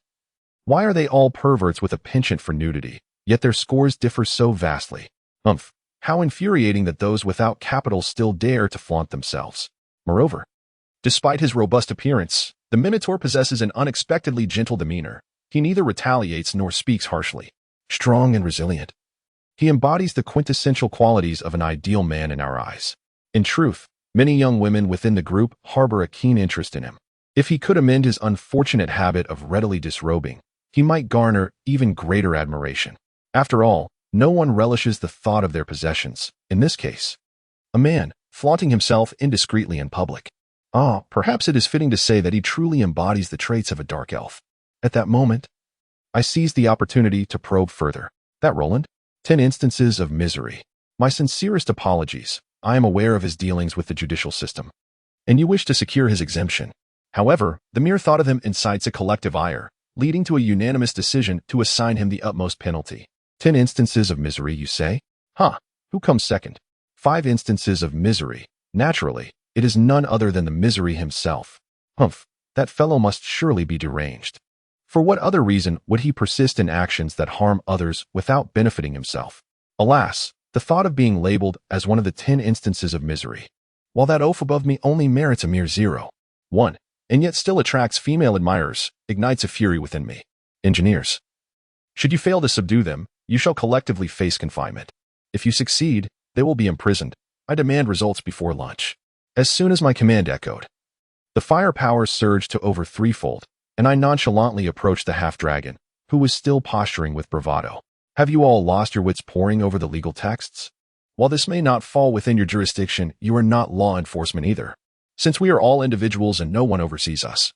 Speaker 1: Why are they all perverts with a penchant for nudity, yet their scores differ so vastly? Umph. How infuriating that those without capital still dare to flaunt themselves. Moreover, despite his robust appearance, the minotaur possesses an unexpectedly gentle demeanor. He neither retaliates nor speaks harshly. Strong and resilient, he embodies the quintessential qualities of an ideal man in our eyes. In truth, many young women within the group harbor a keen interest in him. If he could amend his unfortunate habit of readily disrobing, he might garner even greater admiration. After all, no one relishes the thought of their possessions, in this case, a man flaunting himself indiscreetly in public. Perhaps it is fitting to say that he truly embodies the traits of a dark elf. At that moment, I seized the opportunity to probe further. That Roland? 10 instances of misery. My sincerest apologies. I am aware of his dealings with the judicial system, and you wish to secure his exemption. However, the mere thought of him incites a collective ire, leading to a unanimous decision to assign him the utmost penalty. 10 instances of misery, you say? Who comes second? 5 instances of misery. Naturally, it is none other than the misery himself. Humph, that fellow must surely be deranged. For what other reason would he persist in actions that harm others without benefiting himself? Alas, the thought of being labeled as one of the 10 instances of misery, while that oaf above me only merits a mere 0. 1, and yet still attracts female admirers, ignites a fury within me. Engineers. Should you fail to subdue them, you shall collectively face confinement. If you succeed, they will be imprisoned. I demand results before lunch. As soon as my command echoed, the firepower surged to over threefold, and I nonchalantly approached the half-dragon, who was still posturing with bravado. Have you all lost your wits poring over the legal texts? While this may not fall within your jurisdiction, you are not law enforcement either. Since we are all individuals and no one oversees us,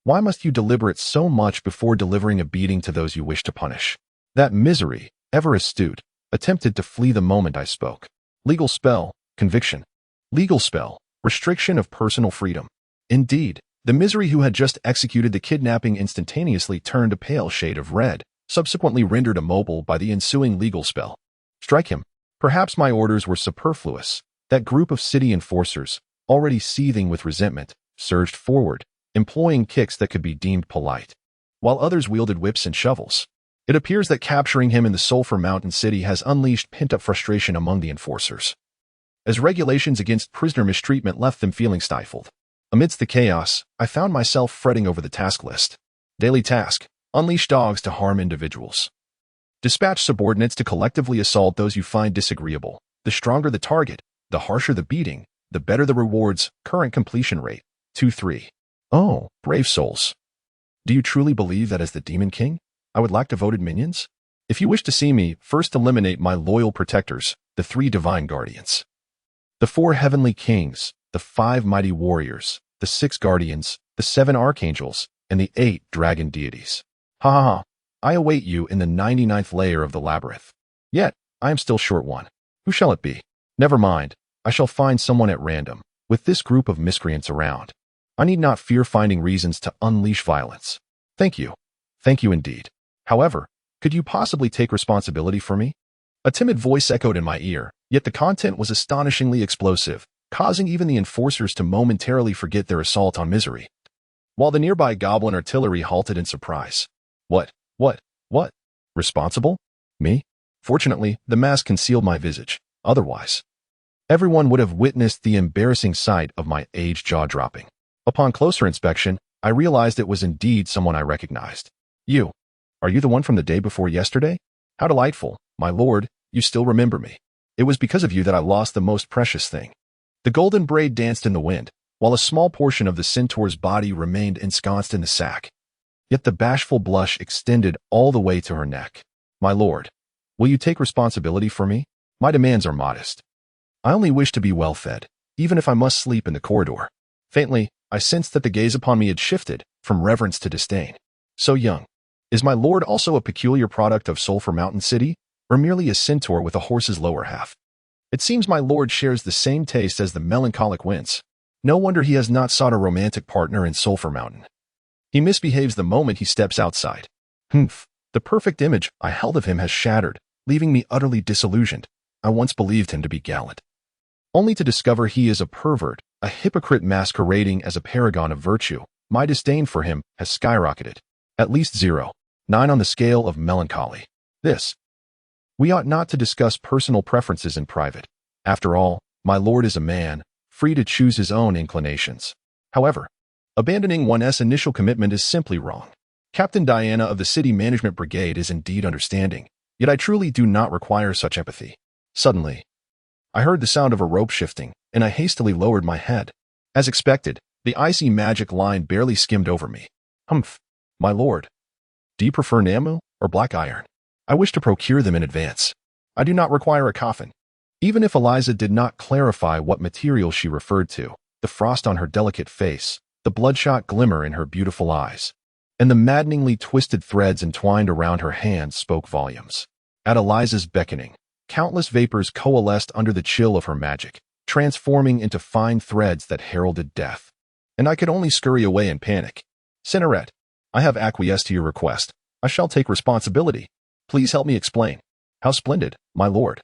Speaker 1: why must you deliberate so much before delivering a beating to those you wish to punish? That misery, ever astute, attempted to flee the moment I spoke. Legal spell, conviction. Legal spell, restriction of personal freedom. Indeed, the misery who had just executed the kidnapping instantaneously turned a pale shade of red, subsequently rendered immobile by the ensuing legal spell. Strike him. Perhaps my orders were superfluous. That group of city enforcers, already seething with resentment, surged forward, employing kicks that could be deemed polite, while others wielded whips and shovels. It appears that capturing him in the Sulphur Mountain City has unleashed pent-up frustration among the enforcers, as regulations against prisoner mistreatment left them feeling stifled. Amidst the chaos, I found myself fretting over the task list. Daily task: unleash dogs to harm individuals. Dispatch subordinates to collectively assault those you find disagreeable. The stronger the target, the harsher the beating, the better the rewards. Current completion rate, 2-3. Oh, brave souls. Do you truly believe that as the Demon King, I would lack devoted minions? If you wish to see me, first eliminate my loyal protectors, the 3 divine guardians, the 4 heavenly kings, the 5 mighty warriors, the 6 guardians, the 7 archangels, and the 8 dragon deities. Ha ha ha. I await you in the 99th layer of the labyrinth. Yet, I am still short one. Who shall it be? Never mind. I shall find someone at random. With this group of miscreants around, I need not fear finding reasons to unleash violence. Thank you. Thank you indeed. However, could you possibly take responsibility for me? A timid voice echoed in my ear, yet the content was astonishingly explosive, causing even the enforcers to momentarily forget their assault on misery, while the nearby goblin artillery halted in surprise. What? Responsible? Me? Fortunately, the mask concealed my visage. Otherwise, everyone would have witnessed the embarrassing sight of my aged jaw dropping. Upon closer inspection, I realized it was indeed someone I recognized. You. Are you the one from the day before yesterday? How delightful, my lord, you still remember me. It was because of you that I lost the most precious thing. The golden braid danced in the wind, while a small portion of the centaur's body remained ensconced in the sack. Yet the bashful blush extended all the way to her neck. My lord, will you take responsibility for me? My demands are modest. I only wish to be well fed, even if I must sleep in the corridor. Faintly, I sensed that the gaze upon me had shifted from reverence to disdain. So young. Is my lord also a peculiar product of Sulphur Mountain City, or merely a centaur with a horse's lower half? It seems my lord shares the same taste as the melancholic winds. No wonder he has not sought a romantic partner in Sulphur Mountain. He misbehaves the moment he steps outside. Humph. The perfect image I held of him has shattered, leaving me utterly disillusioned. I once believed him to be gallant, only to discover he is a pervert, a hypocrite masquerading as a paragon of virtue. My disdain for him has skyrocketed. At least 0.9 on the scale of melancholy. We ought not to discuss personal preferences in private. After all, my lord is a man, free to choose his own inclinations. However, abandoning one's initial commitment is simply wrong. Captain Diana of the City Management Brigade is indeed understanding, yet I truly do not require such empathy. Suddenly, I heard the sound of a rope shifting, and I hastily lowered my head. As expected, the icy magic line barely skimmed over me. Humph, my lord. Do you prefer Namu or black iron? I wish to procure them in advance. I do not require a coffin. Even if Eliza did not clarify what material she referred to, the frost on her delicate face, the bloodshot glimmer in her beautiful eyes, and the maddeningly twisted threads entwined around her hands spoke volumes. At Eliza's beckoning, countless vapors coalesced under the chill of her magic, transforming into fine threads that heralded death. And I could only scurry away in panic. Cinerette, I have acquiesced to your request. I shall take responsibility. Please help me explain. How splendid, my lord.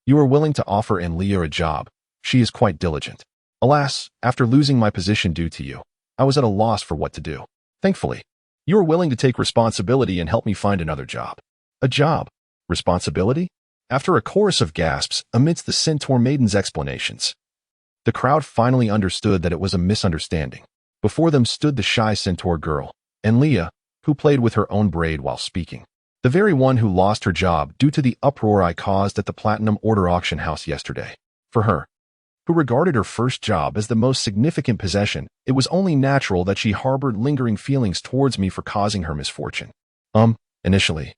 Speaker 1: You are willing to offer Enlia a job. She is quite diligent. Alas, after losing my position due to you, I was at a loss for what to do. Thankfully, you are willing to take responsibility and help me find another job. A job? Responsibility? After a chorus of gasps amidst the centaur maiden's explanations, the crowd finally understood that it was a misunderstanding. Before them stood the shy centaur girl, Enlia, who played with her own braid while speaking. The very one who lost her job due to the uproar I caused at the Platinum Order auction house yesterday. For her, who regarded her first job as the most significant possession, it was only natural that she harbored lingering feelings towards me for causing her misfortune. Initially,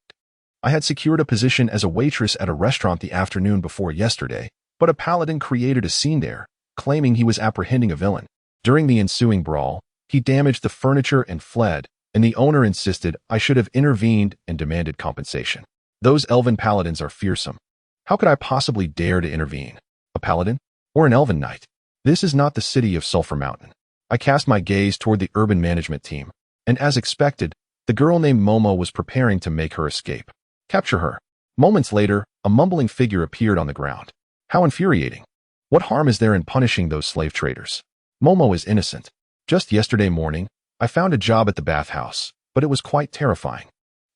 Speaker 1: I had secured a position as a waitress at a restaurant the afternoon before yesterday, but a paladin created a scene there, claiming he was apprehending a villain. During the ensuing brawl, he damaged the furniture and fled, and the owner insisted I should have intervened and demanded compensation. Those elven paladins are fearsome. How could I possibly dare to intervene? A paladin? Or an elven knight? This is not the city of Sulphur Mountain. I cast my gaze toward the urban management team, and as expected, the girl named Momo was preparing to make her escape. Capture her. Moments later, a mumbling figure appeared on the ground. How infuriating. What harm is there in punishing those slave traders? Momo is innocent. Just yesterday morning, I found a job at the bathhouse, but it was quite terrifying.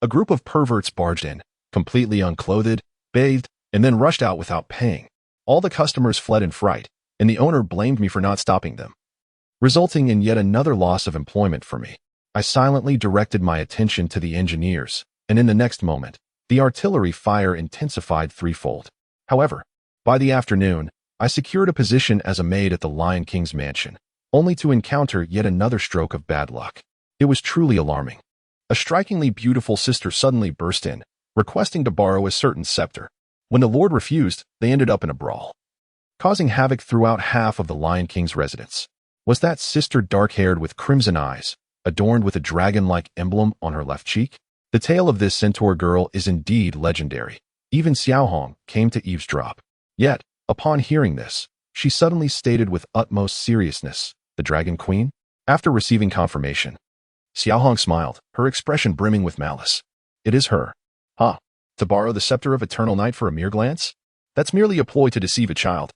Speaker 1: A group of perverts barged in, completely unclothed, bathed, and then rushed out without paying. All the customers fled in fright, and the owner blamed me for not stopping them, resulting in yet another loss of employment for me. I silently directed my attention to the engineers, and in the next moment, the artillery fire intensified threefold. However, by the afternoon, I secured a position as a maid at the Lion King's mansion, only to encounter yet another stroke of bad luck. It was truly alarming. A strikingly beautiful sister suddenly burst in, requesting to borrow a certain scepter. When the Lord refused, they ended up in a brawl, causing havoc throughout half of the Lion King's residence. Was that sister dark-haired with crimson eyes, adorned with a dragon-like emblem on her left cheek? The tale of this centaur girl is indeed legendary. Even Xiaohong came to eavesdrop. Yet, upon hearing this, she suddenly stated with utmost seriousness, "The Dragon Queen?" After receiving confirmation, Xiaohong smiled, her expression brimming with malice. "It is her." "Huh? To borrow the scepter of Eternal Night for a mere glance? That's merely a ploy to deceive a child.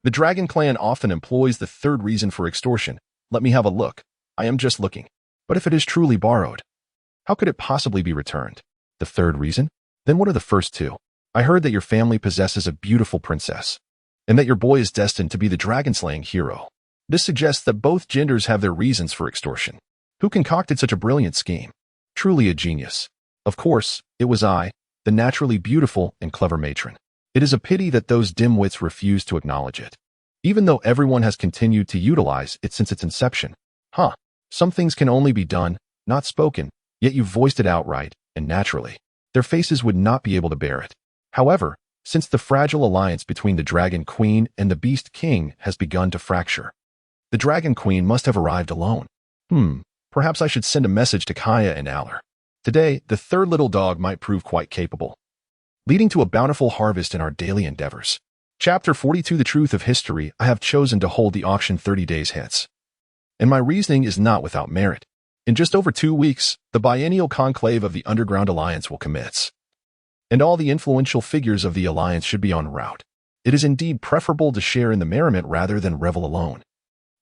Speaker 1: The Dragon Clan often employs the third reason for extortion. Let me have a look. I am just looking. But if it is truly borrowed, how could it possibly be returned? The third reason? Then what are the first two? I heard that your family possesses a beautiful princess, and that your boy is destined to be the dragon-slaying hero. This suggests that both genders have their reasons for extortion. Who concocted such a brilliant scheme? Truly a genius. Of course, it was I, the naturally beautiful and clever matron. It is a pity that those dimwits refuse to acknowledge it, even though everyone has continued to utilize it since its inception. Some things can only be done, not spoken, yet you voiced it outright, and naturally, their faces would not be able to bear it. However, since the fragile alliance between the Dragon Queen and the Beast King has begun to fracture, the Dragon Queen must have arrived alone. Perhaps I should send a message to Kaya and Aller. Today, the third little dog might prove quite capable, leading to a bountiful harvest in our daily endeavors. Chapter 42 The Truth of History. I have chosen to hold the auction 30 days hence, and my reasoning is not without merit. In just over 2 weeks, the biennial conclave of the Underground Alliance will commence, and all the influential figures of the Alliance should be en route. It is indeed preferable to share in the merriment rather than revel alone.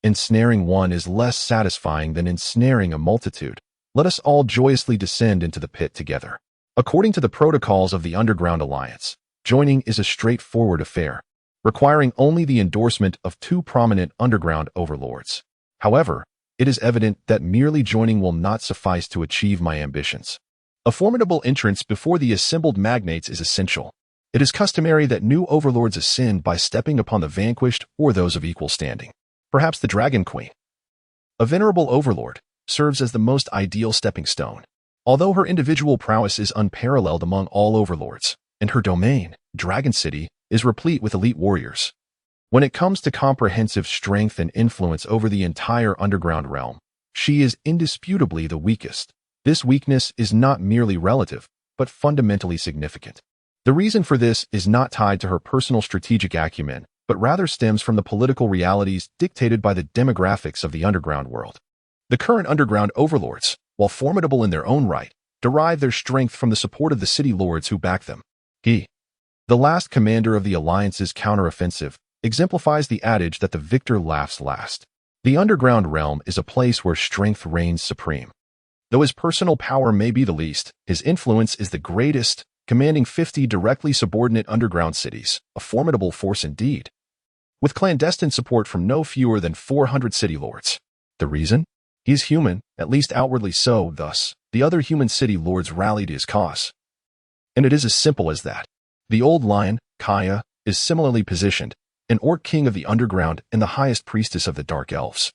Speaker 1: Ensnaring one is less satisfying than ensnaring a multitude. Let us all joyously descend into the pit together. According to the protocols of the Underground Alliance, joining is a straightforward affair, requiring only the endorsement of 2 prominent underground overlords. However, it is evident that merely joining will not suffice to achieve my ambitions. A formidable entrance before the assembled magnates is essential. It is customary that new overlords ascend by stepping upon the vanquished or those of equal standing. Perhaps the Dragon Queen, a venerable overlord, serves as the most ideal stepping stone. Although her individual prowess is unparalleled among all overlords, and her domain, Dragon City, is replete with elite warriors, when it comes to comprehensive strength and influence over the entire underground realm, she is indisputably the weakest. This weakness is not merely relative, but fundamentally significant. The reason for this is not tied to her personal strategic acumen, but rather stems from the political realities dictated by the demographics of the underground world. The current underground overlords, while formidable in their own right, derive their strength from the support of the city lords who back them. He, the last commander of the Alliance's counteroffensive, exemplifies the adage that the victor laughs last. The underground realm is a place where strength reigns supreme. Though his personal power may be the least, his influence is the greatest, commanding 50 directly subordinate underground cities, a formidable force indeed, with clandestine support from no fewer than 400 city lords. The reason? He is human, at least outwardly so, thus, the other human city lords rallied his cause. And it is as simple as that. The old lion, Kaya, is similarly positioned, an orc king of the underground and the highest priestess of the dark elves.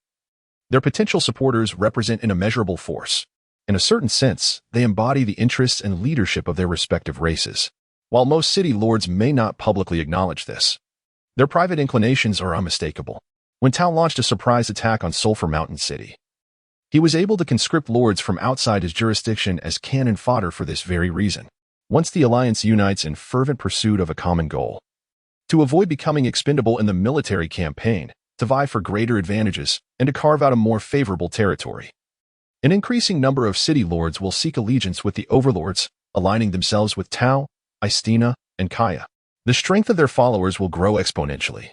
Speaker 1: Their potential supporters represent an immeasurable force. In a certain sense, they embody the interests and leadership of their respective races. While most city lords may not publicly acknowledge this, their private inclinations are unmistakable. When Tao launched a surprise attack on Sulphur Mountain City, he was able to conscript lords from outside his jurisdiction as cannon fodder for this very reason. Once the alliance unites in fervent pursuit of a common goal, to avoid becoming expendable in the military campaign, to vie for greater advantages, and to carve out a more favorable territory, an increasing number of city lords will seek allegiance with the overlords, aligning themselves with Tao, Istina, and Kaya. The strength of their followers will grow exponentially,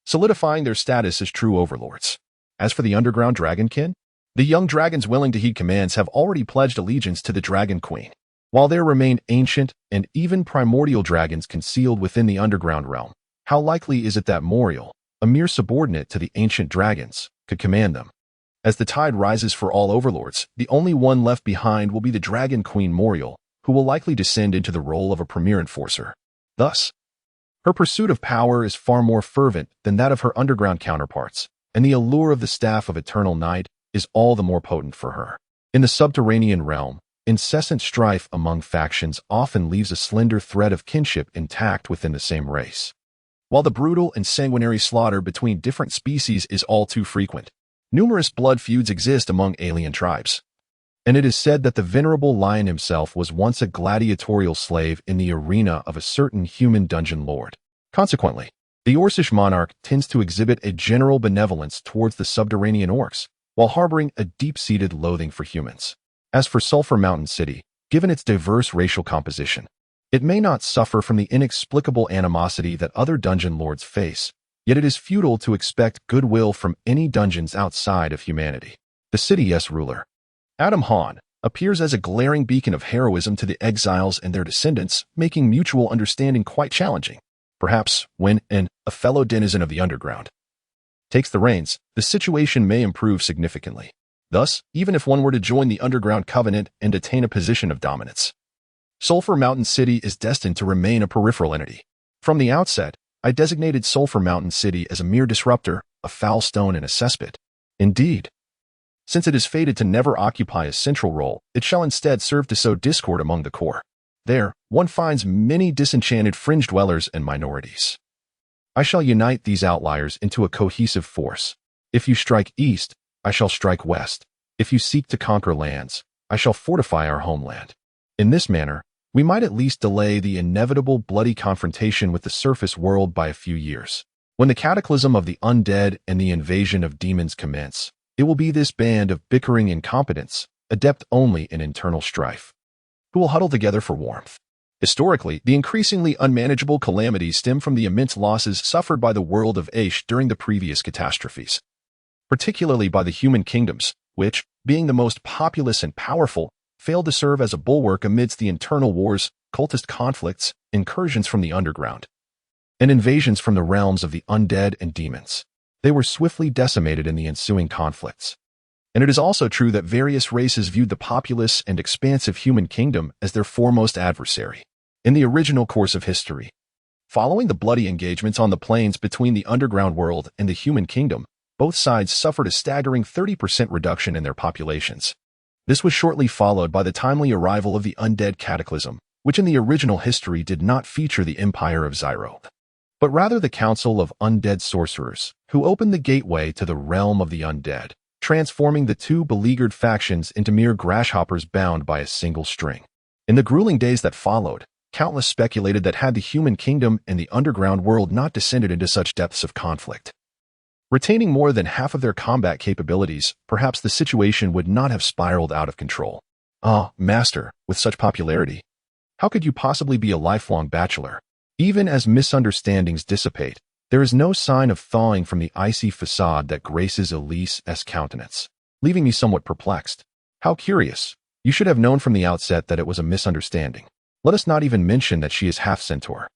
Speaker 1: solidifying their status as true overlords. As for the underground dragonkin, the young dragons willing to heed commands have already pledged allegiance to the Dragon Queen. While there remain ancient and even primordial dragons concealed within the underground realm, how likely is it that Moriel, a mere subordinate to the ancient dragons, could command them? As the tide rises for all overlords, the only one left behind will be the Dragon Queen Moriel, who will likely descend into the role of a premier enforcer. Thus, her pursuit of power is far more fervent than that of her underground counterparts, and the allure of the Staff of Eternal Night is all the more potent for her. In the subterranean realm, incessant strife among factions often leaves a slender thread of kinship intact within the same race. While the brutal and sanguinary slaughter between different species is all too frequent, numerous blood feuds exist among alien tribes, and it is said that the venerable lion himself was once a gladiatorial slave in the arena of a certain human dungeon lord. Consequently, the Orcish monarch tends to exhibit a general benevolence towards the subterranean orcs, while harboring a deep-seated loathing for humans. As for Sulphur Mountain City, given its diverse racial composition, it may not suffer from the inexplicable animosity that other dungeon lords face, yet it is futile to expect goodwill from any dungeons outside of humanity. The city's ruler, Adam Hahn, appears as a glaring beacon of heroism to the exiles and their descendants, making mutual understanding quite challenging. Perhaps when a fellow denizen of the underground takes the reins, the situation may improve significantly. Thus, even if one were to join the underground covenant and attain a position of dominance, Sulphur Mountain City is destined to remain a peripheral entity. From the outset, I designated Sulphur Mountain City as a mere disruptor, a foul stone in a cesspit. Indeed, since it is fated to never occupy a central role, it shall instead serve to sow discord among the core. There, one finds many disenchanted fringe dwellers and minorities. I shall unite these outliers into a cohesive force. If you strike east, I shall strike west. If you seek to conquer lands, I shall fortify our homeland. In this manner, we might at least delay the inevitable bloody confrontation with the surface world by a few years. When the cataclysm of the undead and the invasion of demons commence, it will be this band of bickering incompetents, adept only in internal strife, who will huddle together for warmth. Historically, the increasingly unmanageable calamities stem from the immense losses suffered by the world of Aish during the previous catastrophes, particularly by the human kingdoms, which, being the most populous and powerful, failed to serve as a bulwark amidst the internal wars, cultist conflicts, incursions from the underground, and invasions from the realms of the undead and demons. They were swiftly decimated in the ensuing conflicts. And it is also true that various races viewed the populous and expansive human kingdom as their foremost adversary. In the original course of history, following the bloody engagements on the plains between the underground world and the human kingdom, both sides suffered a staggering 30% reduction in their populations. This was shortly followed by the timely arrival of the undead cataclysm, which in the original history did not feature the Empire of Zyro, but rather the Council of Undead Sorcerers, who opened the gateway to the realm of the undead, transforming the two beleaguered factions into mere grasshoppers bound by a single string. In the grueling days that followed, countless speculated that had the human kingdom and the underground world not descended into such depths of conflict, retaining more than half of their combat capabilities, perhaps the situation would not have spiraled out of control. Ah, Master, with such popularity, how could you possibly be a lifelong bachelor? Even as misunderstandings dissipate, there is no sign of thawing from the icy facade that graces Elise's countenance, leaving me somewhat perplexed. How curious. You should have known from the outset that it was a misunderstanding. Let us not even mention that she is half-centaur.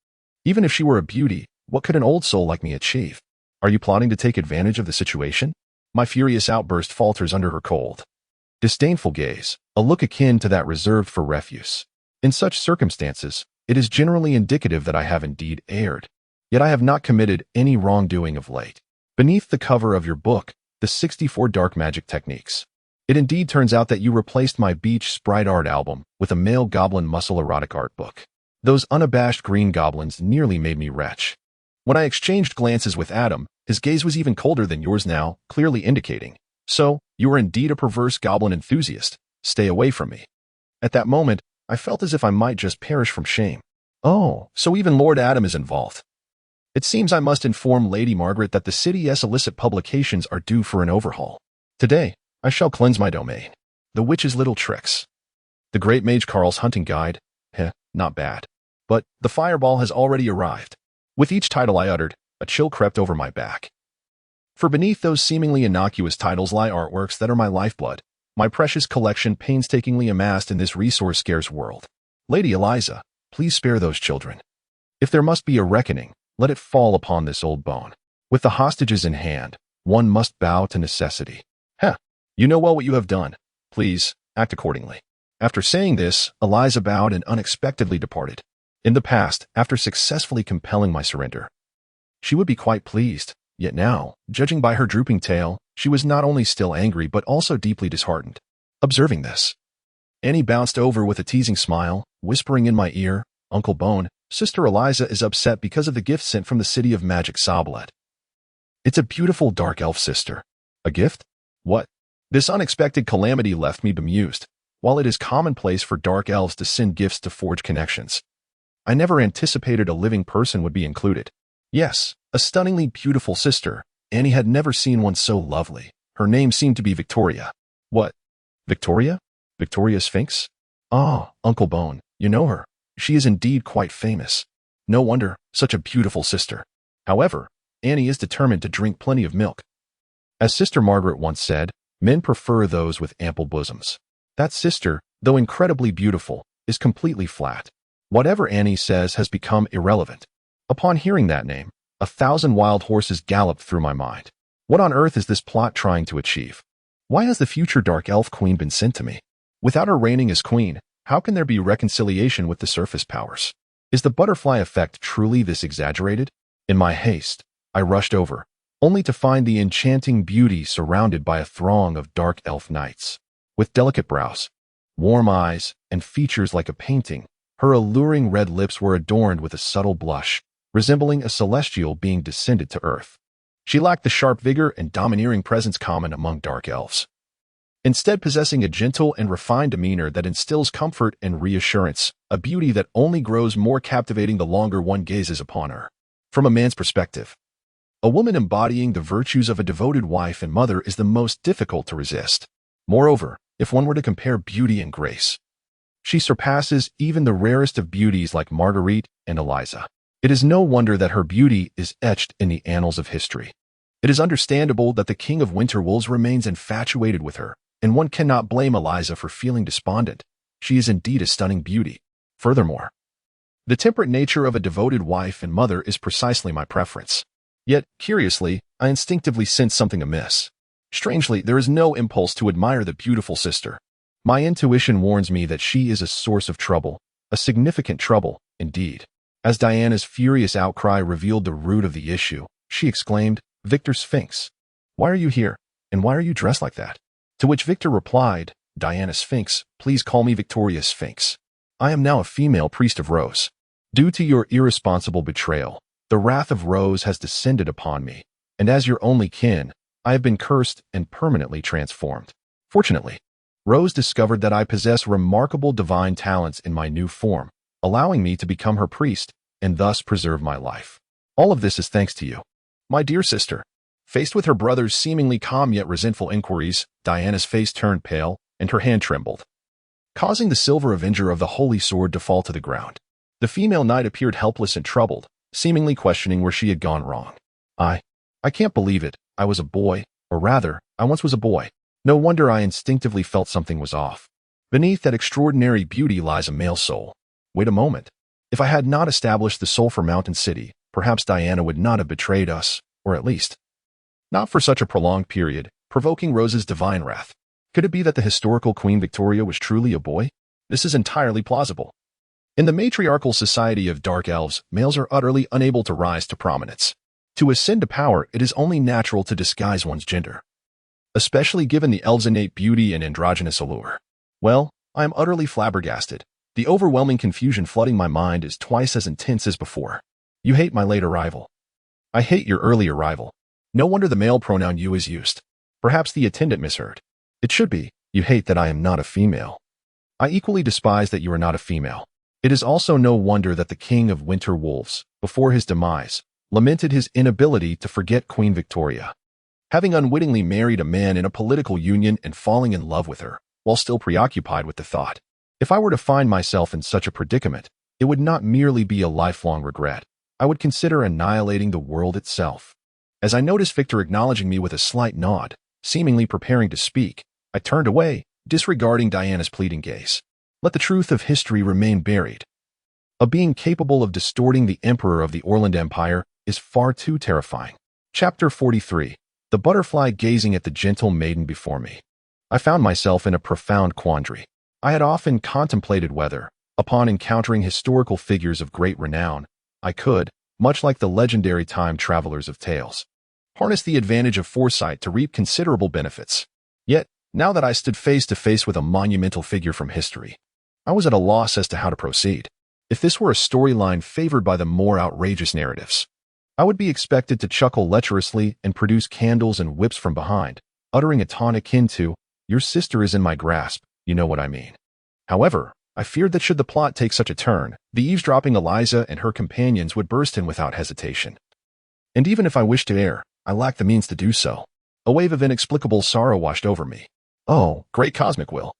Speaker 1: Even if she were a beauty, what could an old soul like me achieve? Are you plotting to take advantage of the situation? My furious outburst falters under her cold, disdainful gaze, a look akin to that reserved for refuse. In such circumstances, it is generally indicative that I have indeed erred. Yet I have not committed any wrongdoing of late. Beneath the cover of your book, The 64 Dark Magic Techniques, It indeed turns out that you replaced my beach sprite art album with a male goblin muscle erotic art book. Those unabashed green goblins nearly made me retch. When I exchanged glances with Adam, his gaze was even colder than yours now, clearly indicating, "So, you are indeed a perverse goblin enthusiast. Stay away from me." At that moment, I felt as if I might just perish from shame. Oh, so even Lord Adam is involved. It seems I must inform Lady Margaret that the city's illicit publications are due for an overhaul. Today, I shall cleanse my domain. The Witch's Little Tricks. The Great Mage Carl's Hunting Guide. Not bad. But the fireball has already arrived. With each title I uttered, a chill crept over my back. For beneath those seemingly innocuous titles lie artworks that are my lifeblood, my precious collection painstakingly amassed in this resource-scarce world. Lady Eliza, please spare those children. If there must be a reckoning, let it fall upon this old bone. With the hostages in hand, one must bow to necessity. You know well what you have done. Please, act accordingly. After saying this, Eliza bowed and unexpectedly departed. In the past, after successfully compelling my surrender, she would be quite pleased. Yet now, judging by her drooping tail, she was not only still angry but also deeply disheartened. Observing this, Annie bounced over with a teasing smile, whispering in my ear, "Uncle Bone, Sister Eliza is upset because of the gift sent from the city of magic Sablet. It's a beautiful dark elf sister." A gift? What? This unexpected calamity left me bemused. While it is commonplace for dark elves to send gifts to forge connections, I never anticipated a living person would be included. Yes, a stunningly beautiful sister. Annie had never seen one so lovely. Her name seemed to be Victoria. What? Victoria? Victoria Sphinx? Ah, Uncle Bone, you know her. She is indeed quite famous. No wonder, such a beautiful sister. However, Annie is determined to drink plenty of milk. As Sister Margaret once said, men prefer those with ample bosoms. That sister, though incredibly beautiful, is completely flat. Whatever Annie says has become irrelevant. Upon hearing that name, 1,000 wild horses galloped through my mind. What on earth is this plot trying to achieve? Why has the future Dark Elf Queen been sent to me? Without her reigning as queen, how can there be reconciliation with the surface powers? Is the butterfly effect truly this exaggerated? In my haste, I rushed over, only to find the enchanting beauty surrounded by a throng of dark elf knights. With delicate brows, warm eyes, and features like a painting, her alluring red lips were adorned with a subtle blush, resembling a celestial being descended to earth. She lacked the sharp vigor and domineering presence common among dark elves, instead possessing a gentle and refined demeanor that instills comfort and reassurance, a beauty that only grows more captivating the longer one gazes upon her. From a man's perspective, a woman embodying the virtues of a devoted wife and mother is the most difficult to resist. Moreover, if one were to compare beauty and grace, she surpasses even the rarest of beauties like Marguerite and Eliza. It is no wonder that her beauty is etched in the annals of history. It is understandable that the King of Winterwolves remains infatuated with her, and one cannot blame Eliza for feeling despondent. She is indeed a stunning beauty. Furthermore, the temperate nature of a devoted wife and mother is precisely my preference. Yet, curiously, I instinctively sense something amiss. Strangely, there is no impulse to admire the beautiful sister. My intuition warns me that she is a source of trouble, a significant trouble, indeed. As Diana's furious outcry revealed the root of the issue, she exclaimed, "Victor Sphinx, why are you here, and why are you dressed like that?" To which Victor replied, "Diana Sphinx, please call me Victoria Sphinx. I am now a female priest of Rose. Due to your irresponsible betrayal, the wrath of Rose has descended upon me, and as your only kin, I have been cursed and permanently transformed. Fortunately, Rose discovered that I possess remarkable divine talents in my new form, allowing me to become her priest and thus preserve my life. All of this is thanks to you, my dear sister." Faced with her brother's seemingly calm yet resentful inquiries, Diana's face turned pale and her hand trembled, causing the silver avenger of the holy sword to fall to the ground. The female knight appeared helpless and troubled, seemingly questioning where she had gone wrong. I can't believe it. I was a boy, or rather, I once was a boy. No wonder I instinctively felt something was off. Beneath that extraordinary beauty lies a male soul. Wait a moment. If I had not established the Sulphur Mountain City, perhaps Diana would not have betrayed us, or at least not for such a prolonged period, provoking Rose's divine wrath. Could it be that the historical Queen Victoria was truly a boy? This is entirely plausible. In the matriarchal society of dark elves, males are utterly unable to rise to prominence. To ascend to power, it is only natural to disguise one's gender. especially given the elves' innate beauty and androgynous allure. Well, I am utterly flabbergasted. The overwhelming confusion flooding my mind is twice as intense as before. You hate my late arrival. I hate your early arrival. No wonder the male pronoun you is used. Perhaps the attendant misheard. It should be, you hate that I am not a female. I equally despise that you are not a female. It is also no wonder that the king of winter wolves, before his demise, lamented his inability to forget Queen Victoria. Having unwittingly married a man in a political union and falling in love with her, while still preoccupied with the thought. If I were to find myself in such a predicament, it would not merely be a lifelong regret. I would consider annihilating the world itself. As I noticed Victor acknowledging me with a slight nod, seemingly preparing to speak, I turned away, disregarding Diana's pleading gaze. Let the truth of history remain buried. A being capable of distorting the emperor of the Orland Empire is far too terrifying. Chapter 43. The butterfly gazing at the gentle maiden before me. I found myself in a profound quandary. I had often contemplated whether, upon encountering historical figures of great renown, I could, much like the legendary time travelers of tales, harness the advantage of foresight to reap considerable benefits. Yet, now that I stood face to face with a monumental figure from history, I was at a loss as to how to proceed. If this were a storyline favored by the more outrageous narratives, I would be expected to chuckle lecherously and produce candles and whips from behind, uttering a taunt akin to, "Your sister is in my grasp, you know what I mean." However, I feared that should the plot take such a turn, the eavesdropping Eliza and her companions would burst in without hesitation. And even if I wished to err, I lacked the means to do so. A wave of inexplicable sorrow washed over me. Oh, great cosmic will.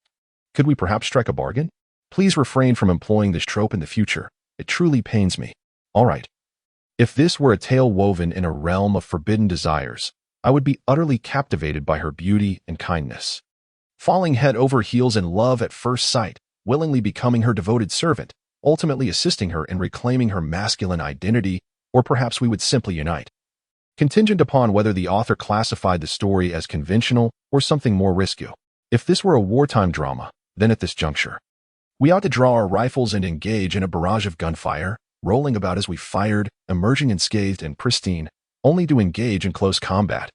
Speaker 1: Could we perhaps strike a bargain? Please refrain from employing this trope in the future. It truly pains me. All right. If this were a tale woven in a realm of forbidden desires, I would be utterly captivated by her beauty and kindness. Falling head over heels in love at first sight, willingly becoming her devoted servant, ultimately assisting her in reclaiming her masculine identity, or perhaps we would simply unite. Contingent upon whether the author classified the story as conventional or something more risque. If this were a wartime drama, then at this juncture, we ought to draw our rifles and engage in a barrage of gunfire, rolling about as we fired, emerging unscathed and pristine, only to engage in close combat,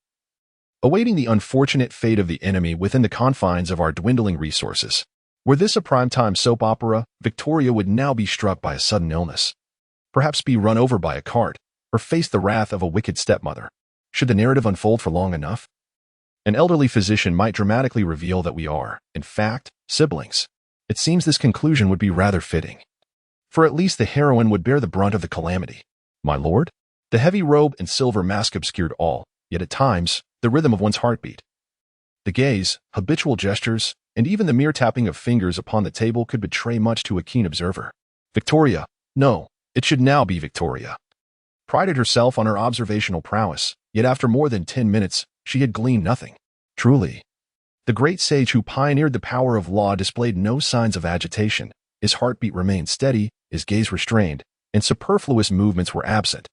Speaker 1: awaiting the unfortunate fate of the enemy within the confines of our dwindling resources. Were this a primetime soap opera, Victoria would now be struck by a sudden illness, perhaps be run over by a cart, or face the wrath of a wicked stepmother. Should the narrative unfold for long enough, an elderly physician might dramatically reveal that we are, in fact, siblings. It seems this conclusion would be rather fitting. For at least the heroine would bear the brunt of the calamity. My lord? The heavy robe and silver mask obscured all, yet at times, the rhythm of one's heartbeat. The gaze, habitual gestures, and even the mere tapping of fingers upon the table could betray much to a keen observer. Victoria, no, it should now be Victoria, prided herself on her observational prowess, yet after more than 10 minutes, she had gleaned nothing. Truly, the great sage who pioneered the power of law displayed no signs of agitation. His heartbeat remained steady, his gaze restrained, and superfluous movements were absent,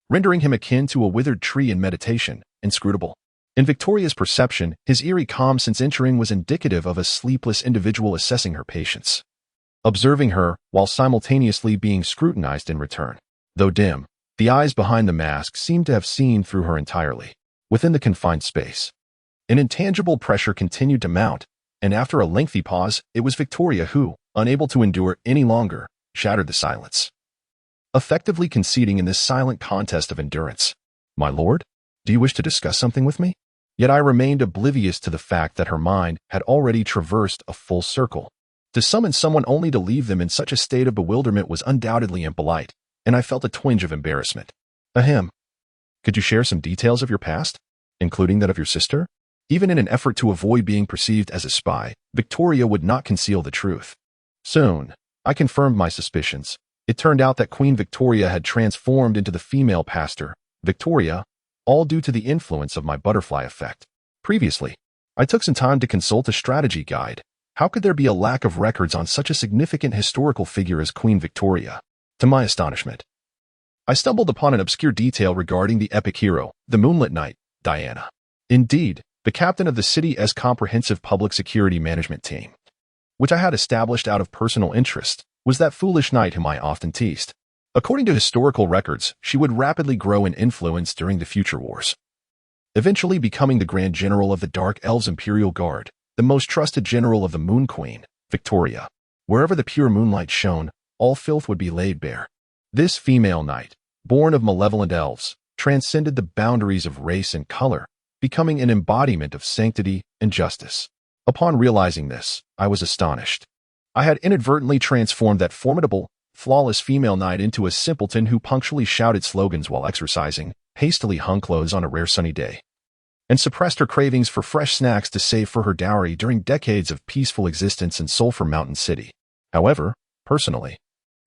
Speaker 1: rendering him akin to a withered tree in meditation, inscrutable. In Victoria's perception, his eerie calm since entering was indicative of a sleepless individual assessing her patience, observing her while simultaneously being scrutinized in return. Though dim, the eyes behind the mask seemed to have seen through her entirely. Within the confined space, an intangible pressure continued to mount, and after a lengthy pause, it was Victoria who, unable to endure any longer, shattered the silence, effectively conceding in this silent contest of endurance. My lord, do you wish to discuss something with me? Yet I remained oblivious to the fact that her mind had already traversed a full circle. To summon someone only to leave them in such a state of bewilderment was undoubtedly impolite, and I felt a twinge of embarrassment. Ahem. Could you share some details of your past, including that of your sister? Even in an effort to avoid being perceived as a spy, Victoria would not conceal the truth. Soon, I confirmed my suspicions. It turned out that Queen Victoria had transformed into the female pastor, Victoria, all due to the influence of my butterfly effect. Previously, I took some time to consult a strategy guide. How could there be a lack of records on such a significant historical figure as Queen Victoria? To my astonishment, I stumbled upon an obscure detail regarding the epic hero, the Moonlit Knight, Diana. Indeed, the captain of the city's comprehensive public security management team, which I had established out of personal interest, was that foolish knight whom I often teased. According to historical records, she would rapidly grow in influence during the future wars, eventually becoming the Grand General of the Dark Elves Imperial Guard, the most trusted general of the Moon Queen, Victoria. Wherever the pure moonlight shone, all filth would be laid bare. This female knight, born of malevolent elves, transcended the boundaries of race and color, becoming an embodiment of sanctity and justice. Upon realizing this, I was astonished. I had inadvertently transformed that formidable, flawless female knight into a simpleton who punctually shouted slogans while exercising, hastily hung clothes on a rare sunny day, and suppressed her cravings for fresh snacks to save for her dowry during decades of peaceful existence in Sulphur Mountain City. However, personally,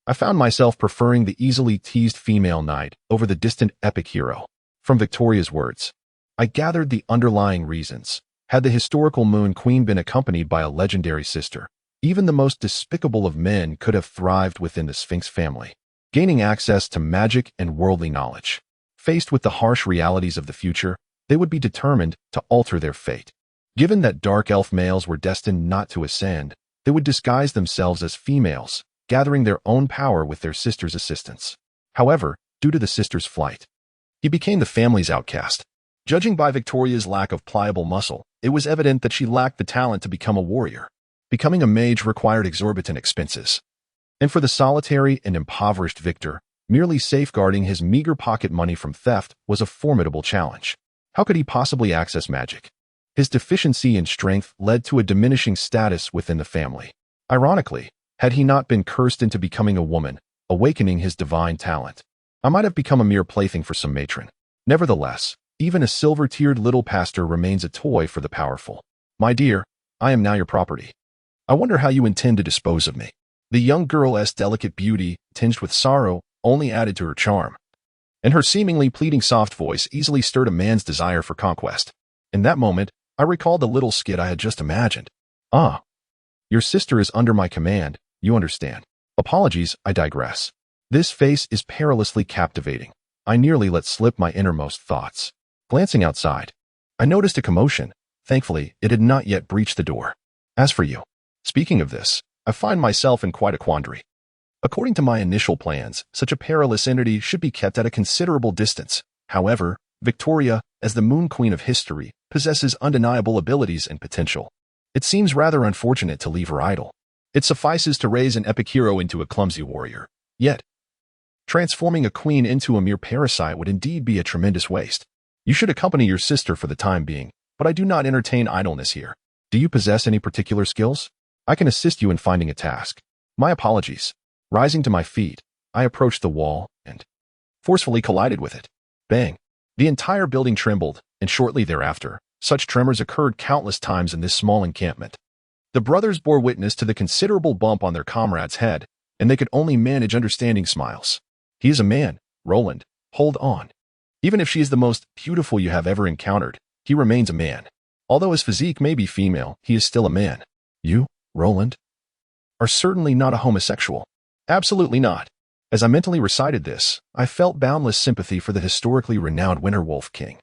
Speaker 1: I found myself preferring the easily teased female knight over the distant epic hero. From Victoria's words, I gathered the underlying reasons. Had the historical Moon Queen been accompanied by a legendary sister, even the most despicable of men could have thrived within the Sphinx family, gaining access to magic and worldly knowledge. Faced with the harsh realities of the future, they would be determined to alter their fate. Given that dark elf males were destined not to ascend, they would disguise themselves as females, gathering their own power with their sister's assistance. However, due to the sister's flight, he became the family's outcast. Judging by Victoria's lack of pliable muscle, it was evident that she lacked the talent to become a warrior. Becoming a mage required exorbitant expenses. And for the solitary and impoverished Victor, merely safeguarding his meager pocket money from theft was a formidable challenge. How could he possibly access magic? His deficiency in strength led to a diminishing status within the family. Ironically, had he not been cursed into becoming a woman, awakening his divine talent, I might have become a mere plaything for some matron. Nevertheless, even a silver-tiered little pastor remains a toy for the powerful. My dear, I am now your property. I wonder how you intend to dispose of me. The young girl's delicate beauty, tinged with sorrow, only added to her charm, and her seemingly pleading soft voice easily stirred a man's desire for conquest. In that moment, I recalled the little skit I had just imagined. Ah, your sister is under my command, you understand. Apologies, I digress. This face is perilously captivating. I nearly let slip my innermost thoughts. Glancing outside, I noticed a commotion. Thankfully, it had not yet breached the door. As for you, speaking of this, I find myself in quite a quandary. According to my initial plans, such a perilous entity should be kept at a considerable distance. However, Victoria, as the Moon Queen of history, possesses undeniable abilities and potential. It seems rather unfortunate to leave her idle. It suffices to raise an epic hero into a clumsy warrior. Yet, transforming a queen into a mere parasite would indeed be a tremendous waste. You should accompany your sister for the time being, but I do not entertain idleness here. Do you possess any particular skills? I can assist you in finding a task. My apologies. Rising to my feet, I approached the wall and forcefully collided with it. Bang! The entire building trembled, and shortly thereafter, such tremors occurred countless times in this small encampment. The brothers bore witness to the considerable bump on their comrade's head, and they could only manage understanding smiles. He is a man, Roland. Hold on. Even if she is the most beautiful you have ever encountered, he remains a man. Although his physique may be female, he is still a man. You, Roland, are certainly not a homosexual. Absolutely not. As I mentally recited this, I felt boundless sympathy for the historically renowned Winterwolf King.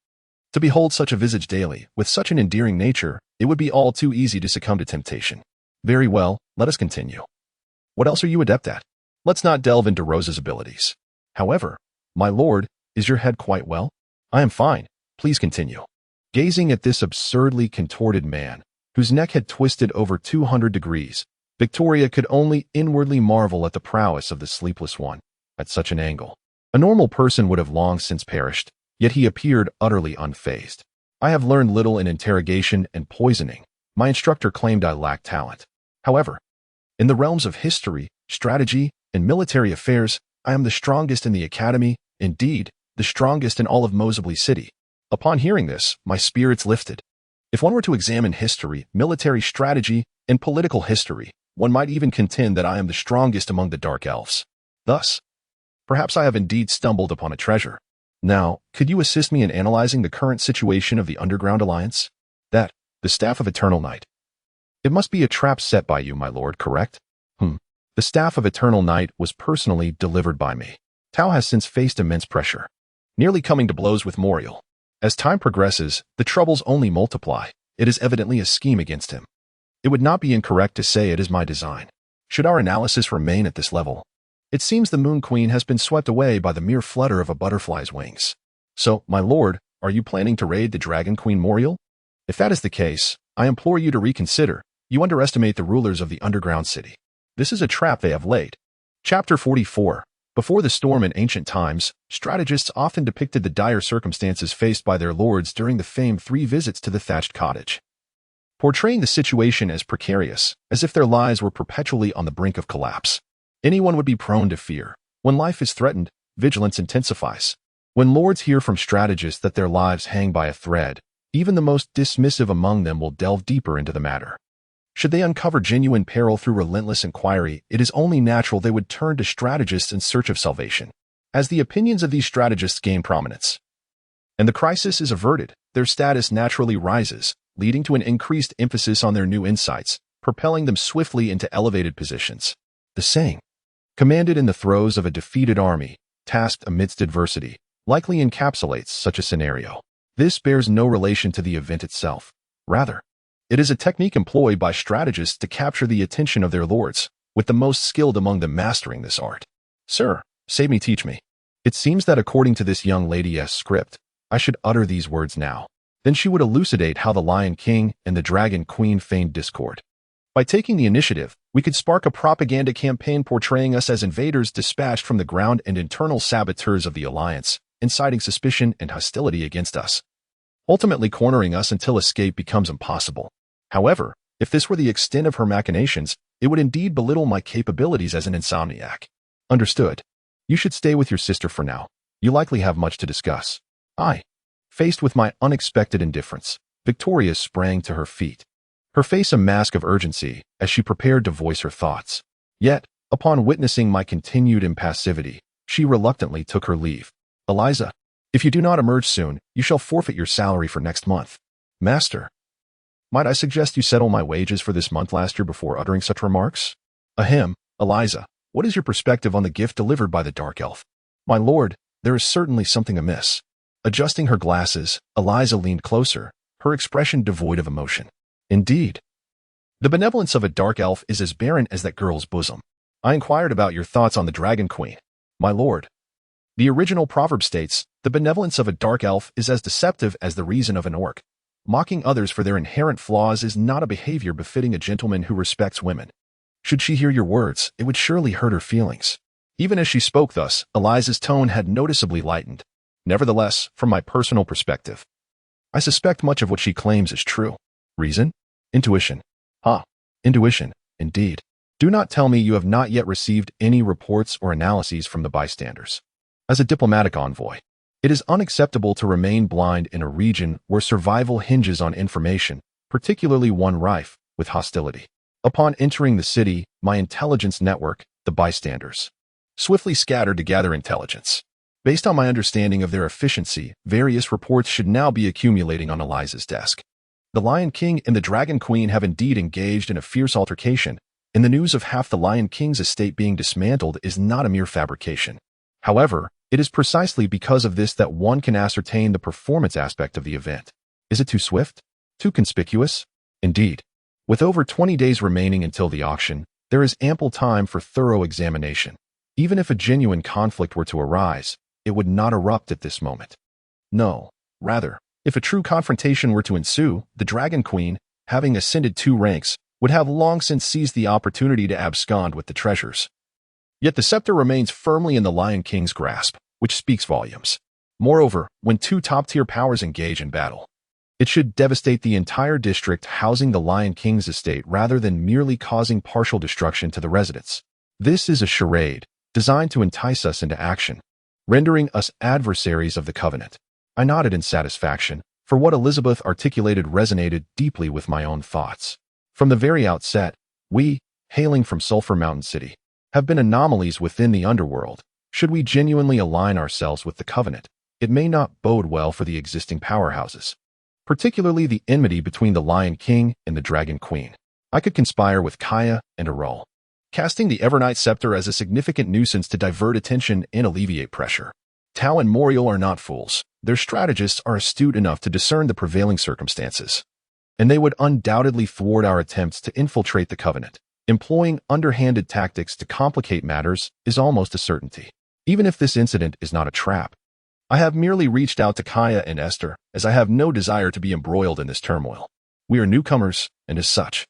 Speaker 1: To behold such a visage daily, with such an endearing nature, it would be all too easy to succumb to temptation. Very well, let us continue. What else are you adept at? Let's not delve into Rosa's abilities. However, my lord, is your head quite well? I am fine. Please continue. Gazing at this absurdly contorted man, whose neck had twisted over 200 degrees, Victoria could only inwardly marvel at the prowess of the sleepless one. At such an angle, a normal person would have long since perished, yet he appeared utterly unfazed. I have learned little in interrogation and poisoning. My instructor claimed I lacked talent. However, in the realms of history, strategy, and military affairs, I am the strongest in the academy, indeed, the strongest in all of Moseley City. Upon hearing this, my spirits lifted. If one were to examine history, military strategy, and political history, one might even contend that I am the strongest among the Dark Elves. Thus, perhaps I have indeed stumbled upon a treasure. Now, could you assist me in analyzing the current situation of the Underground Alliance? That, the Staff of Eternal Night. It must be a trap set by you, my lord, correct? The Staff of Eternal Night was personally delivered by me. Tao has since faced immense pressure, nearly coming to blows with Moriel. As time progresses, the troubles only multiply. It is evidently a scheme against him. It would not be incorrect to say it is my design. Should our analysis remain at this level, it seems the Moon Queen has been swept away by the mere flutter of a butterfly's wings. So, my lord, Are you planning to raid the Dragon Queen Moriel? If that is the case, I implore you to reconsider. You underestimate the rulers of the underground city. This is a trap they have laid. Chapter 44. Before the storm in ancient times, strategists often depicted the dire circumstances faced by their lords during the famed 3 visits to the thatched cottage, portraying the situation as precarious, as if their lives were perpetually on the brink of collapse. Anyone would be prone to fear. When life is threatened, vigilance intensifies. When lords hear from strategists that their lives hang by a thread, even the most dismissive among them will delve deeper into the matter. Should they uncover genuine peril through relentless inquiry, it is only natural they would turn to strategists in search of salvation. As the opinions of these strategists gain prominence, and the crisis is averted, their status naturally rises, leading to an increased emphasis on their new insights, propelling them swiftly into elevated positions. The saying, commanded in the throes of a defeated army, tasked amidst adversity, likely encapsulates such a scenario. This bears no relation to the event itself. Rather, it is a technique employed by strategists to capture the attention of their lords, with the most skilled among them mastering this art. Sir, save me, teach me. It seems that according to this young lady's script, I should utter these words now. Then she would elucidate how the Lion King and the Dragon Queen feigned discord. By taking the initiative, we could spark a propaganda campaign portraying us as invaders dispatched from the ground and internal saboteurs of the alliance, inciting suspicion and hostility against us, ultimately cornering us until escape becomes impossible. However, if this were the extent of her machinations, it would indeed belittle my capabilities as an insomniac. Understood. You should stay with your sister for now. You likely have much to discuss. Faced with my unexpected indifference, Victoria sprang to her feet, her face a mask of urgency as she prepared to voice her thoughts. Yet, upon witnessing my continued impassivity, she reluctantly took her leave. Eliza, if you do not emerge soon, you shall forfeit your salary for next month. Master, might I suggest you settle my wages for this month last year before uttering such remarks? Ahem, Eliza, what is your perspective on the gift delivered by the Dark Elf? My lord, there is certainly something amiss. Adjusting her glasses, Eliza leaned closer, her expression devoid of emotion. Indeed. The benevolence of a Dark Elf is as barren as that girl's bosom. I inquired about your thoughts on the Dragon Queen. My lord, the original proverb states, the benevolence of a Dark Elf is as deceptive as the reason of an orc. Mocking others for their inherent flaws is not a behavior befitting a gentleman who respects women. Should she hear your words, it would surely hurt her feelings. Even as she spoke thus, Eliza's tone had noticeably lightened. Nevertheless, from my personal perspective, I suspect much of what she claims is true. Reason? Intuition. Intuition, indeed. Do not tell me you have not yet received any reports or analyses from the bystanders. As a diplomatic envoy, it is unacceptable to remain blind in a region where survival hinges on information, particularly one rife with hostility. Upon entering the city, my intelligence network, the bystanders, swiftly scattered to gather intelligence. Based on my understanding of their efficiency, various reports should now be accumulating on Eliza's desk. The Lion King and the Dragon Queen have indeed engaged in a fierce altercation, and the news of half the Lion King's estate being dismantled is not a mere fabrication. However, it is precisely because of this that one can ascertain the performance aspect of the event. Is it too swift? Too conspicuous? Indeed. With over 20 days remaining until the auction, there is ample time for thorough examination. Even if a genuine conflict were to arise, it would not erupt at this moment. No, rather, if a true confrontation were to ensue, the Dragon Queen, having ascended 2 ranks, would have long since seized the opportunity to abscond with the treasures. Yet the scepter remains firmly in the Lion King's grasp, which speaks volumes. Moreover, when 2 top-tier powers engage in battle, it should devastate the entire district housing the Lion King's estate rather than merely causing partial destruction to the residents. This is a charade, designed to entice us into action, rendering us adversaries of the Covenant. I nodded in satisfaction, for what Elizabeth articulated resonated deeply with my own thoughts. From the very outset, we, hailing from Sulphur Mountain City, have been anomalies within the underworld. Should we genuinely align ourselves with the Covenant, it may not bode well for the existing powerhouses, particularly the enmity between the Lion King and the Dragon Queen. I could conspire with Kaya and Arul, casting the Evernight Scepter as a significant nuisance to divert attention and alleviate pressure. Tao and Moriel are not fools. Their strategists are astute enough to discern the prevailing circumstances, and they would undoubtedly thwart our attempts to infiltrate the Covenant. Employing underhanded tactics to complicate matters is almost a certainty. Even if this incident is not a trap, I have merely reached out to Kaya and Esther, as I have no desire to be embroiled in this turmoil. We are newcomers, and as such,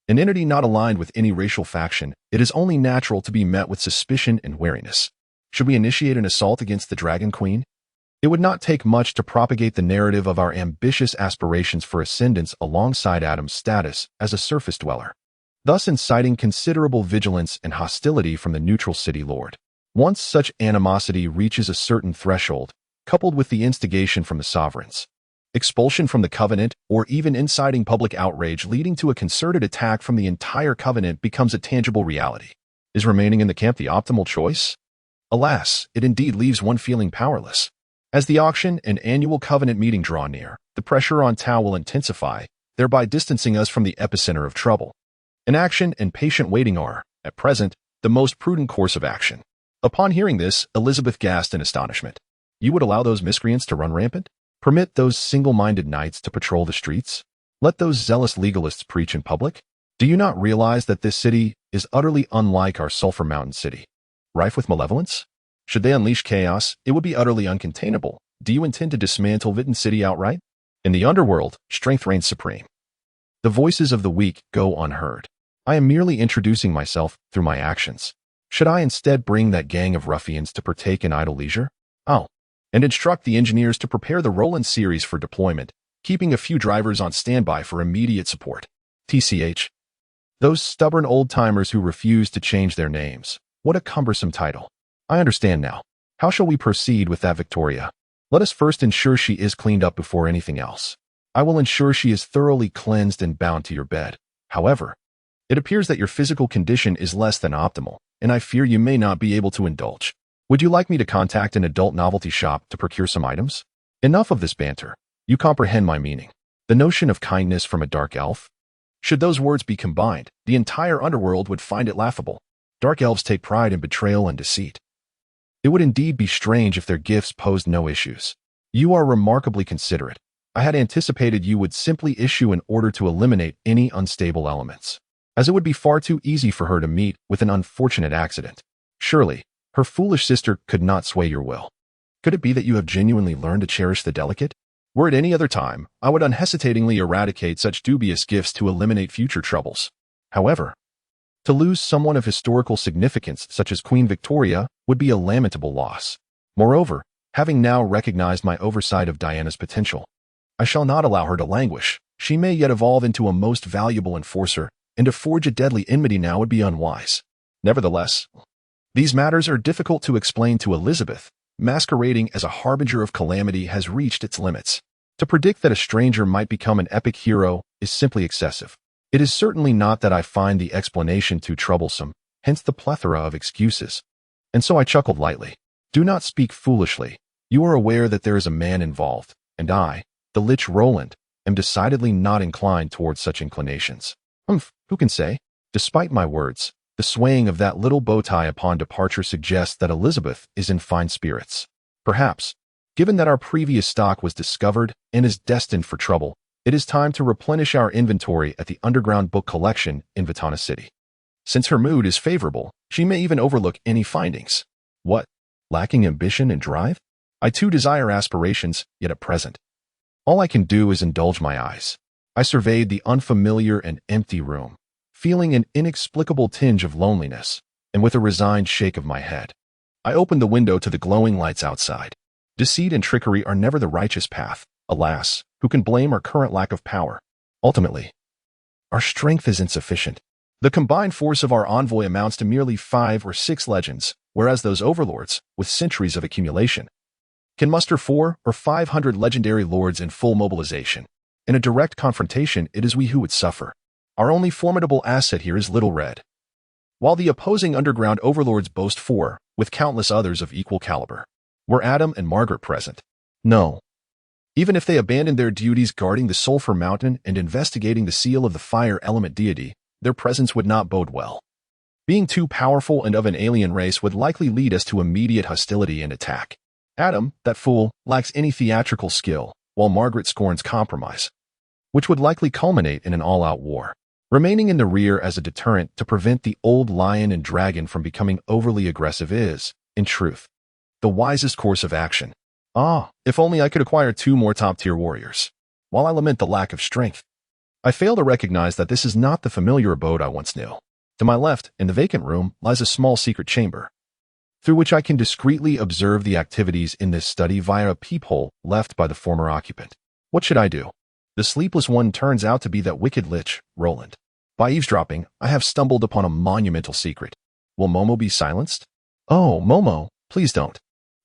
Speaker 1: an entity not aligned with any racial faction, it is only natural to be met with suspicion and wariness. Should we initiate an assault against the Dragon Queen? It would not take much to propagate the narrative of our ambitious aspirations for ascendance alongside Adam's status as a surface dweller, thus inciting considerable vigilance and hostility from the neutral city lord. Once such animosity reaches a certain threshold, coupled with the instigation from the sovereigns, expulsion from the covenant, or even inciting public outrage leading to a concerted attack from the entire covenant becomes a tangible reality. Is remaining in the camp the optimal choice? Alas, it indeed leaves one feeling powerless. As the auction and annual covenant meeting draw near, the pressure on Tao will intensify, thereby distancing us from the epicenter of trouble. Inaction and patient waiting are, at present, the most prudent course of action. Upon hearing this, Elizabeth gasped in astonishment. You would allow those miscreants to run rampant? Permit those single-minded knights to patrol the streets? Let those zealous legalists preach in public? Do you not realize that this city is utterly unlike our Sulphur Mountain city, rife with malevolence? Should they unleash chaos, it would be utterly uncontainable. Do you intend to dismantle Vitten City outright? In the underworld, strength reigns supreme. The voices of the weak go unheard. I am merely introducing myself through my actions. Should I instead bring that gang of ruffians to partake in idle leisure? Oh, and instruct the engineers to prepare the Roland series for deployment, keeping a few drivers on standby for immediate support. TCH. Those stubborn old-timers who refuse to change their names. What a cumbersome title. I understand now. How shall we proceed with that, Victoria? Let us first ensure she is cleaned up before anything else. I will ensure she is thoroughly cleansed and bound to your bed. However, it appears that your physical condition is less than optimal, and I fear you may not be able to indulge. Would you like me to contact an adult novelty shop to procure some items? Enough of this banter. You comprehend my meaning. The notion of kindness from a dark elf? Should those words be combined, the entire underworld would find it laughable. Dark elves take pride in betrayal and deceit. It would indeed be strange if their gifts posed no issues. You are remarkably considerate. I had anticipated you would simply issue an order to eliminate any unstable elements, as it would be far too easy for her to meet with an unfortunate accident. Surely, her foolish sister could not sway your will. Could it be that you have genuinely learned to cherish the delicate? Were it any other time, I would unhesitatingly eradicate such dubious gifts to eliminate future troubles. However, to lose someone of historical significance such as Queen Victoria would be a lamentable loss. Moreover, having now recognized my oversight of Diana's potential, I shall not allow her to languish. She may yet evolve into a most valuable enforcer, and to forge a deadly enmity now would be unwise. Nevertheless, these matters are difficult to explain to Elizabeth. Masquerading as a harbinger of calamity has reached its limits. To predict that a stranger might become an epic hero is simply excessive. It is certainly not that I find the explanation too troublesome, hence the plethora of excuses. And so I chuckled lightly. Do not speak foolishly. You are aware that there is a man involved, and I, the Lich Roland, am decidedly not inclined towards such inclinations. Who can say? Despite my words, the swaying of that little bow tie upon departure suggests that Elizabeth is in fine spirits. Perhaps, given that our previous stock was discovered and is destined for trouble, it is time to replenish our inventory at the underground book collection in Vitana City. Since her mood is favorable, she may even overlook any findings. What? Lacking ambition and drive? I too desire aspirations, yet at present, all I can do is indulge my eyes. I surveyed the unfamiliar and empty room, feeling an inexplicable tinge of loneliness, and with a resigned shake of my head, I opened the window to the glowing lights outside. Deceit and trickery are never the righteous path. Alas, who can blame our current lack of power? Ultimately, our strength is insufficient. The combined force of our envoy amounts to merely 5 or 6 legends, whereas those overlords, with centuries of accumulation, can muster 400 or 500 legendary lords in full mobilization. In a direct confrontation, it is we who would suffer. Our only formidable asset here is Little Red, while the opposing underground overlords boast 4, with countless others of equal caliber. Were Adam and Margaret present? No. Even if they abandoned their duties guarding the Sulphur Mountain and investigating the seal of the fire element deity, their presence would not bode well. Being too powerful and of an alien race would likely lead us to immediate hostility and attack. Adam, that fool, lacks any theatrical skill, while Margaret scorns compromise, which would likely culminate in an all-out war. Remaining in the rear as a deterrent to prevent the old lion and dragon from becoming overly aggressive is, in truth, the wisest course of action. Ah, if only I could acquire 2 more top-tier warriors. While I lament the lack of strength, I fail to recognize that this is not the familiar abode I once knew. To my left, in the vacant room, lies a small secret chamber, through which I can discreetly observe the activities in this study via a peephole left by the former occupant. What should I do? The sleepless one turns out to be that wicked lich, Roland. By eavesdropping, I have stumbled upon a monumental secret. Will Momo be silenced? Oh, Momo, please don't.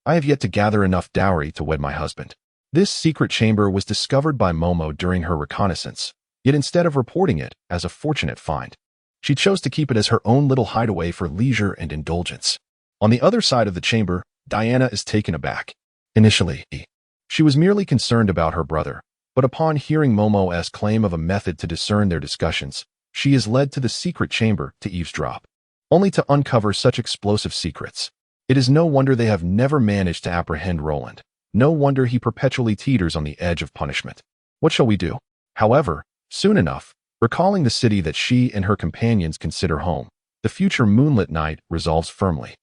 Speaker 1: I have yet to gather enough dowry to wed my husband. This secret chamber was discovered by Momo during her reconnaissance, yet instead of reporting it as a fortunate find, she chose to keep it as her own little hideaway for leisure and indulgence. On the other side of the chamber, Diana is taken aback. Initially, she was merely concerned about her brother, but upon hearing Momo's claim of a method to discern their discussions, she is led to the secret chamber to eavesdrop, only to uncover such explosive secrets. It is no wonder they have never managed to apprehend Roland. No wonder he perpetually teeters on the edge of punishment. What shall we do? However, soon enough, recalling the city that she and her companions consider home, the future moonlit night resolves firmly.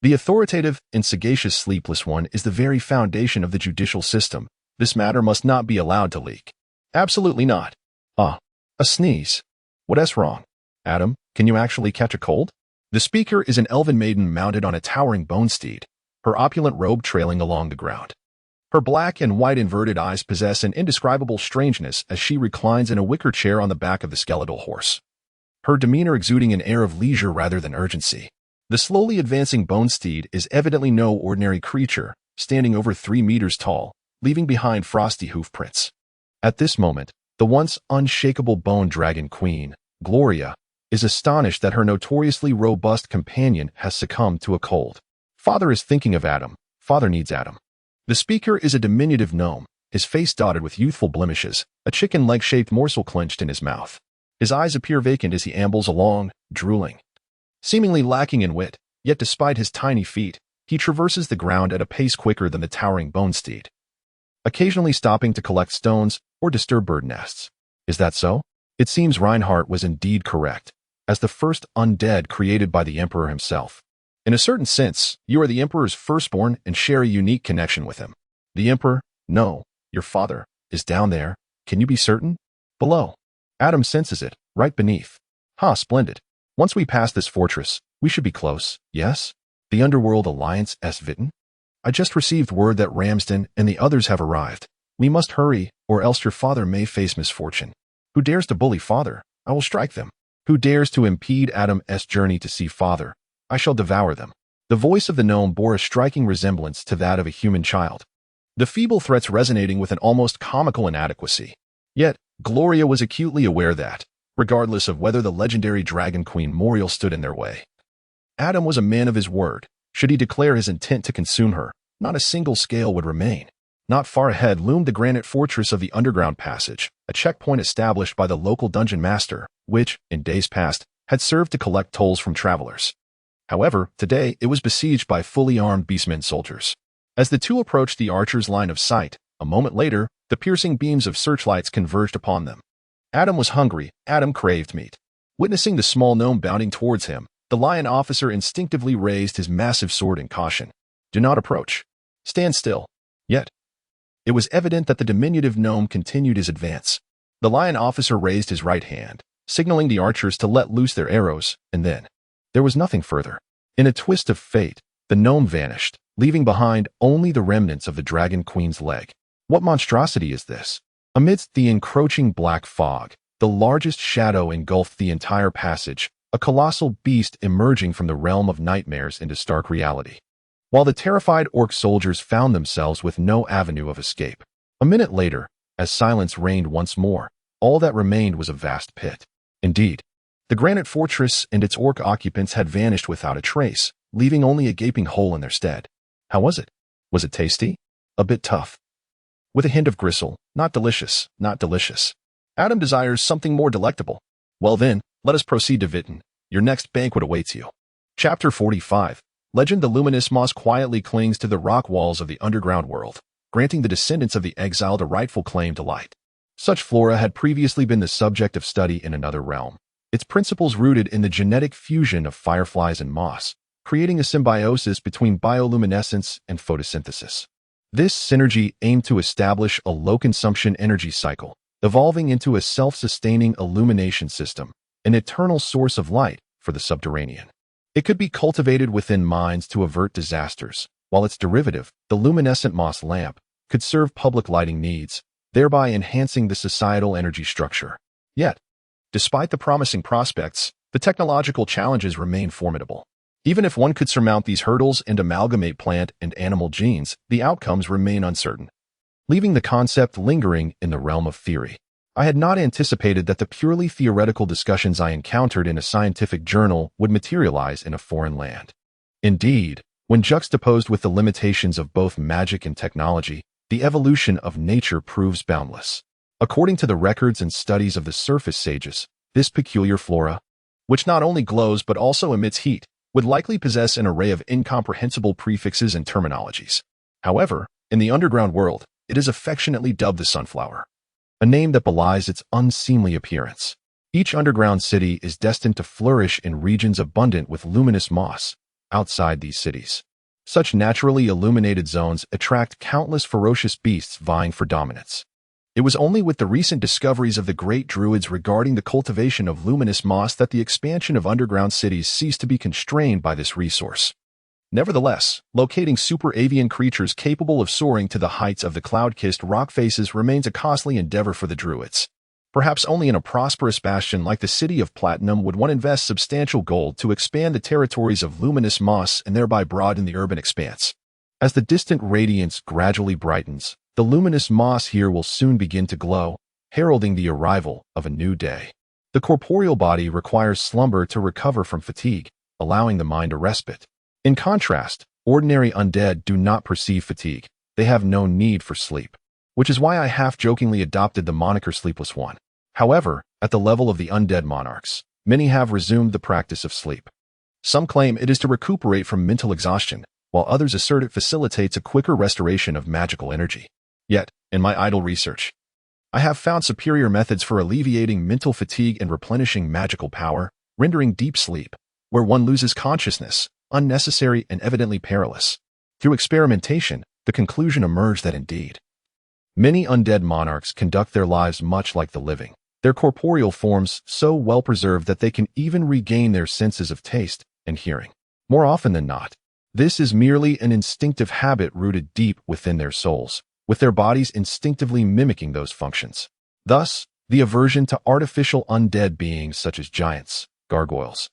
Speaker 1: The authoritative and sagacious sleepless one is the very foundation of the judicial system. This matter must not be allowed to leak. Absolutely not. Ah, a sneeze. What's wrong? Adam, can you actually catch a cold? The speaker is an elven maiden mounted on a towering bone steed, her opulent robe trailing along the ground. Her black and white inverted eyes possess an indescribable strangeness as she reclines in a wicker chair on the back of the skeletal horse, her demeanor exuding an air of leisure rather than urgency. The slowly advancing bone steed is evidently no ordinary creature, standing over 3 meters tall, leaving behind frosty hoof prints. At this moment, the once unshakable bone dragon queen, Gloria, is astonished that her notoriously robust companion has succumbed to a cold. Father is thinking of Adam. Father needs Adam. The speaker is a diminutive gnome, his face dotted with youthful blemishes, a chicken leg-shaped morsel clenched in his mouth. His eyes appear vacant as he ambles along, drooling. Seemingly lacking in wit, yet despite his tiny feet, he traverses the ground at a pace quicker than the towering bone steed, occasionally stopping to collect stones or disturb bird nests. Is that so? It seems Reinhardt was indeed correct, as the first undead created by the Emperor himself. In a certain sense, you are the Emperor's firstborn and share a unique connection with him. The Emperor, no, your father, is down there. Can you be certain? Below. Adam senses it, right beneath. Ha, splendid. Once we pass this fortress, we should be close, yes? The Underworld Alliance S. Vitten? I just received word that Ramsden and the others have arrived. We must hurry, or else your father may face misfortune. Who dares to bully father? I will strike them. Who dares to impede Adam's journey to see father? I shall devour them. The voice of the gnome bore a striking resemblance to that of a human child, the feeble threats resonating with an almost comical inadequacy. Yet, Gloria was acutely aware that, regardless of whether the legendary Dragon Queen Moriel stood in their way, Adam was a man of his word. Should he declare his intent to consume her, not a single scale would remain. Not far ahead loomed the granite fortress of the underground passage, a checkpoint established by the local dungeon master, which, in days past, had served to collect tolls from travelers. However, today it was besieged by fully armed beastmen soldiers. As the two approached the archer's line of sight, a moment later, the piercing beams of searchlights converged upon them. Adam was hungry. Adam craved meat. Witnessing the small gnome bounding towards him, the lion officer instinctively raised his massive sword in caution. Do not approach. Stand still. Yet, it was evident that the diminutive gnome continued his advance. The lion officer raised his right hand, signaling the archers to let loose their arrows, and then there was nothing further. In a twist of fate, the gnome vanished, leaving behind only the remnants of the Dragon Queen's leg. What monstrosity is this? Amidst the encroaching black fog, the largest shadow engulfed the entire passage, a colossal beast emerging from the realm of nightmares into stark reality. While the terrified orc soldiers found themselves with no avenue of escape. A minute later, as silence reigned once more, all that remained was a vast pit. Indeed, the granite fortress and its orc occupants had vanished without a trace, leaving only a gaping hole in their stead. How was it? Was it tasty? A bit tough. With a hint of gristle. Not delicious, not delicious. Adam desires something more delectable. Well then, let us proceed to Vitten. Your next banquet awaits you. Chapter 45. Legend: the luminous moss quietly clings to the rock walls of the underground world, granting the descendants of the exiled a rightful claim to light. Such flora had previously been the subject of study in another realm, its principles rooted in the genetic fusion of fireflies and moss, creating a symbiosis between bioluminescence and photosynthesis. This synergy aimed to establish a low-consumption energy cycle, evolving into a self-sustaining illumination system, an eternal source of light for the subterranean. It could be cultivated within mines to avert disasters, while its derivative, the luminescent moss lamp, could serve public lighting needs, thereby enhancing the societal energy structure. Yet, despite the promising prospects, the technological challenges remain formidable. Even if one could surmount these hurdles and amalgamate plant and animal genes, the outcomes remain uncertain, leaving the concept lingering in the realm of theory. I had not anticipated that the purely theoretical discussions I encountered in a scientific journal would materialize in a foreign land. Indeed, when juxtaposed with the limitations of both magic and technology, the evolution of nature proves boundless. According to the records and studies of the surface sages, this peculiar flora, which not only glows but also emits heat, would likely possess an array of incomprehensible prefixes and terminologies. However, in the underground world, it is affectionately dubbed the sunflower, a name that belies its unseemly appearance. Each underground city is destined to flourish in regions abundant with luminous moss. Outside these cities, such naturally illuminated zones attract countless ferocious beasts vying for dominance. It was only with the recent discoveries of the great druids regarding the cultivation of luminous moss that the expansion of underground cities ceased to be constrained by this resource. Nevertheless, locating super-avian creatures capable of soaring to the heights of the cloud-kissed rock faces remains a costly endeavor for the druids. Perhaps only in a prosperous bastion like the city of Platinum would one invest substantial gold to expand the territories of luminous moss and thereby broaden the urban expanse. As the distant radiance gradually brightens, the luminous moss here will soon begin to glow, heralding the arrival of a new day. The corporeal body requires slumber to recover from fatigue, allowing the mind a respite. In contrast, ordinary undead do not perceive fatigue. They have no need for sleep, which is why I half-jokingly adopted the moniker Sleepless One. However, at the level of the undead monarchs, many have resumed the practice of sleep. Some claim it is to recuperate from mental exhaustion, while others assert it facilitates a quicker restoration of magical energy. Yet, in my idle research, I have found superior methods for alleviating mental fatigue and replenishing magical power, rendering deep sleep, where one loses consciousness, unnecessary and evidently perilous. Through experimentation, the conclusion emerged that indeed, many undead monarchs conduct their lives much like the living, their corporeal forms so well preserved that they can even regain their senses of taste and hearing. More often than not, this is merely an instinctive habit rooted deep within their souls, with their bodies instinctively mimicking those functions. Thus, the aversion to artificial undead beings such as giants, gargoyles,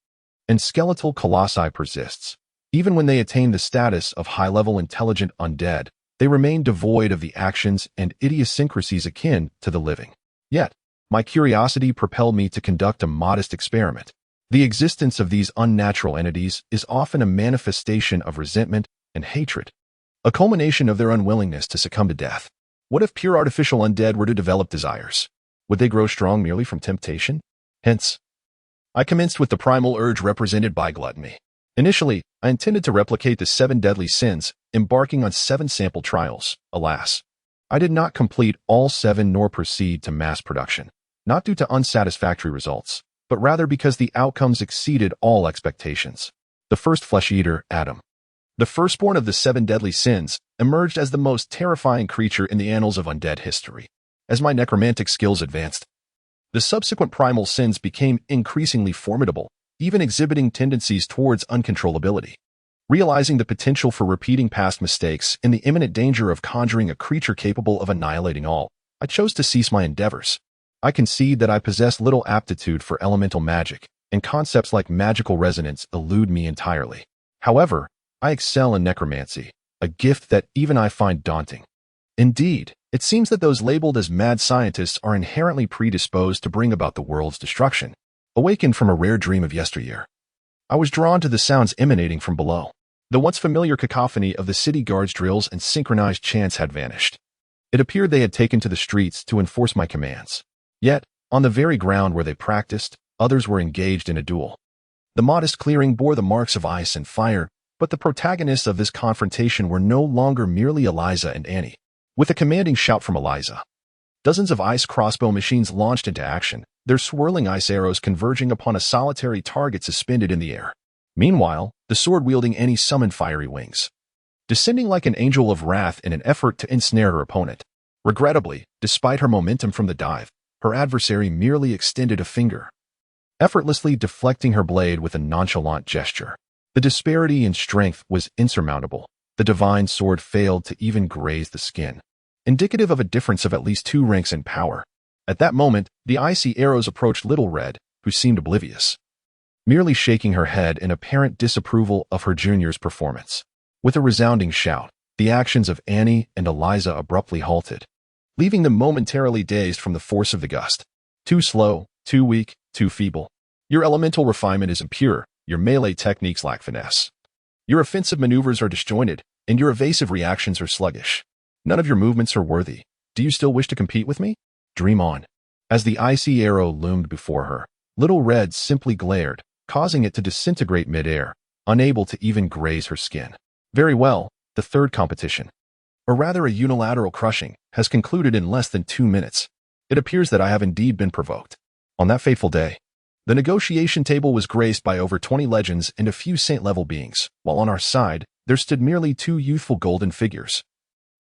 Speaker 1: and skeletal colossi persists. Even when they attain the status of high-level intelligent undead, they remain devoid of the actions and idiosyncrasies akin to the living. Yet, my curiosity propelled me to conduct a modest experiment. The existence of these unnatural entities is often a manifestation of resentment and hatred, a culmination of their unwillingness to succumb to death. What if pure artificial undead were to develop desires? Would they grow strong merely from temptation? Hence, I commenced with the primal urge represented by gluttony. Initially, I intended to replicate the 7 deadly sins, embarking on 7 sample trials. Alas, I did not complete all 7 nor proceed to mass production, not due to unsatisfactory results, but rather because the outcomes exceeded all expectations. The first flesh-eater, Adam, the firstborn of the 7 deadly sins, emerged as the most terrifying creature in the annals of undead history. As my necromantic skills advanced, the subsequent primal sins became increasingly formidable, even exhibiting tendencies towards uncontrollability. Realizing the potential for repeating past mistakes and the imminent danger of conjuring a creature capable of annihilating all, I chose to cease my endeavors. I concede that I possess little aptitude for elemental magic, and concepts like magical resonance elude me entirely. However, I excel in necromancy, a gift that even I find daunting. Indeed, it seems that those labeled as mad scientists are inherently predisposed to bring about the world's destruction. Awakened from a rare dream of yesteryear, I was drawn to the sounds emanating from below. The once familiar cacophony of the city guards' drills and synchronized chants had vanished. It appeared they had taken to the streets to enforce my commands. Yet, on the very ground where they practiced, others were engaged in a duel. The modest clearing bore the marks of ice and fire, but the protagonists of this confrontation were no longer merely Eliza and Annie. With a commanding shout from Eliza, dozens of ice crossbow machines launched into action, their swirling ice arrows converging upon a solitary target suspended in the air. Meanwhile, the sword-wielding Annie summoned fiery wings. descending like an angel of wrath in an effort to ensnare her opponent. Regrettably, despite her momentum from the dive, her adversary merely extended a finger, effortlessly deflecting her blade with a nonchalant gesture. The disparity in strength was insurmountable. The divine sword failed to even graze the skin, indicative of a difference of at least 2 ranks in power. At that moment, the icy arrows approached Little Red, who seemed oblivious, merely shaking her head in apparent disapproval of her junior's performance. With a resounding shout, the actions of Annie and Eliza abruptly halted, leaving them momentarily dazed from the force of the gust. Too slow, too weak, too feeble. Your elemental refinement is impure, your melee techniques lack finesse. Your offensive maneuvers are disjointed, and your evasive reactions are sluggish. None of your movements are worthy. Do you still wish to compete with me? Dream on. As the icy arrow loomed before her, Little Red simply glared, causing it to disintegrate midair, unable to even graze her skin. Very well, the third competition, or rather a unilateral crushing, has concluded in less than 2 minutes. It appears that I have indeed been provoked. On that fateful day, the negotiation table was graced by over 20 legends and a few saint-level beings, while on our side, there stood merely 2 youthful golden figures,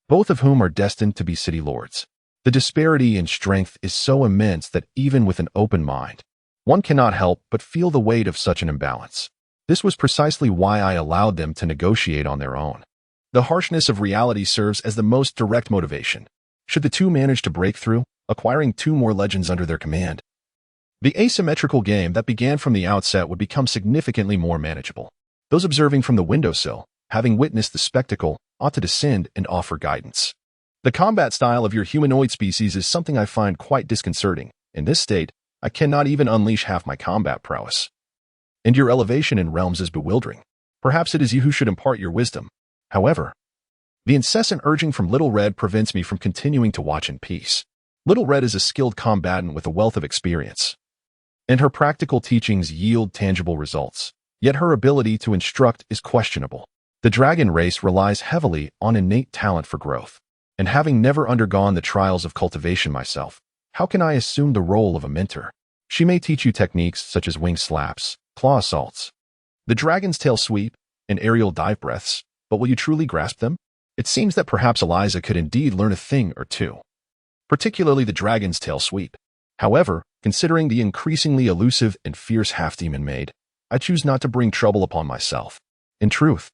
Speaker 1: both of whom are destined to be city lords. The disparity in strength is so immense that even with an open mind, one cannot help but feel the weight of such an imbalance. This was precisely why I allowed them to negotiate on their own. The harshness of reality serves as the most direct motivation. Should the 2 manage to break through, acquiring 2 more legends under their command, the asymmetrical game that began from the outset would become significantly more manageable. Those observing from the windowsill, having witnessed the spectacle, ought to descend and offer guidance. The combat style of your humanoid species is something I find quite disconcerting. In this state, I cannot even unleash half my combat prowess. And your elevation in realms is bewildering. Perhaps it is you who should impart your wisdom. However, the incessant urging from Little Red prevents me from continuing to watch in peace. Little Red is a skilled combatant with a wealth of experience, and her practical teachings yield tangible results. Yet her ability to instruct is questionable. The dragon race relies heavily on innate talent for growth, and having never undergone the trials of cultivation myself, how can I assume the role of a mentor? She may teach you techniques such as wing slaps, claw assaults, the dragon's tail sweep, and aerial dive breaths, but will you truly grasp them? It seems that perhaps Eliza could indeed learn a thing or two, particularly the dragon's tail sweep. However, considering the increasingly elusive and fierce half-demon maid, I choose not to bring trouble upon myself. In truth,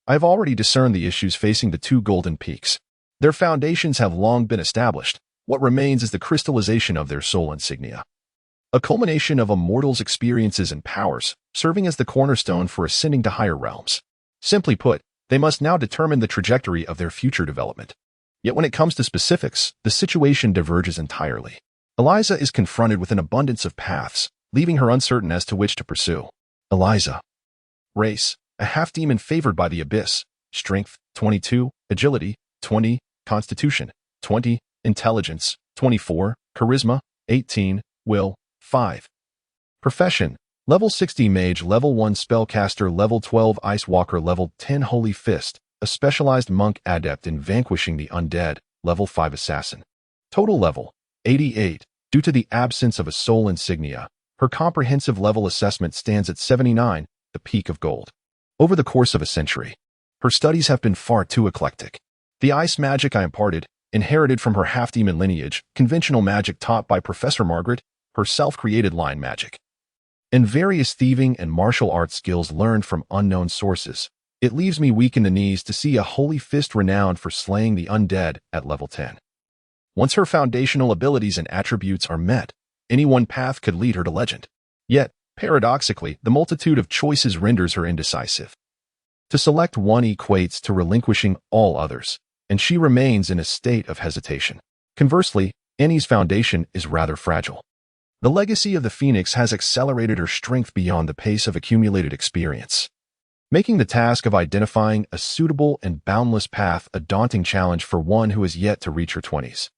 Speaker 1: I have already discerned the issues facing the 2 golden peaks. Their foundations have long been established. What remains is the crystallization of their soul insignia, a culmination of a mortal's experiences and powers, serving as the cornerstone for ascending to higher realms. Simply put, they must now determine the trajectory of their future development. Yet when it comes to specifics, the situation diverges entirely. Eliza is confronted with an abundance of paths, leaving her uncertain as to which to pursue. Eliza. Race, a half-demon favored by the abyss. Strength, 22. Agility, 20. Constitution, 20. Intelligence, 24. Charisma, 18. Will, 5. Profession, level 60 Mage, level 1 Spellcaster, level 12 Ice Walker, level 10 Holy Fist, a specialized monk adept in vanquishing the undead, level 5 Assassin. Total level, 88. Due to the absence of a soul insignia, her comprehensive level assessment stands at 79, the peak of gold. Over the course of a century, her studies have been far too eclectic. The ice magic I imparted, inherited from her half-demon lineage, conventional magic taught by Professor Margaret, her self-created line magic, and various thieving and martial arts skills learned from unknown sources. It leaves me weak in the knees to see a holy fist renowned for slaying the undead at level 10. Once her foundational abilities and attributes are met, any one path could lead her to legend. Yet, paradoxically, the multitude of choices renders her indecisive. To select one equates to relinquishing all others, and she remains in a state of hesitation. Conversely, Annie's foundation is rather fragile. The legacy of the Phoenix has accelerated her strength beyond the pace of accumulated experience, making the task of identifying a suitable and boundless path a daunting challenge for one who has yet to reach her 20s.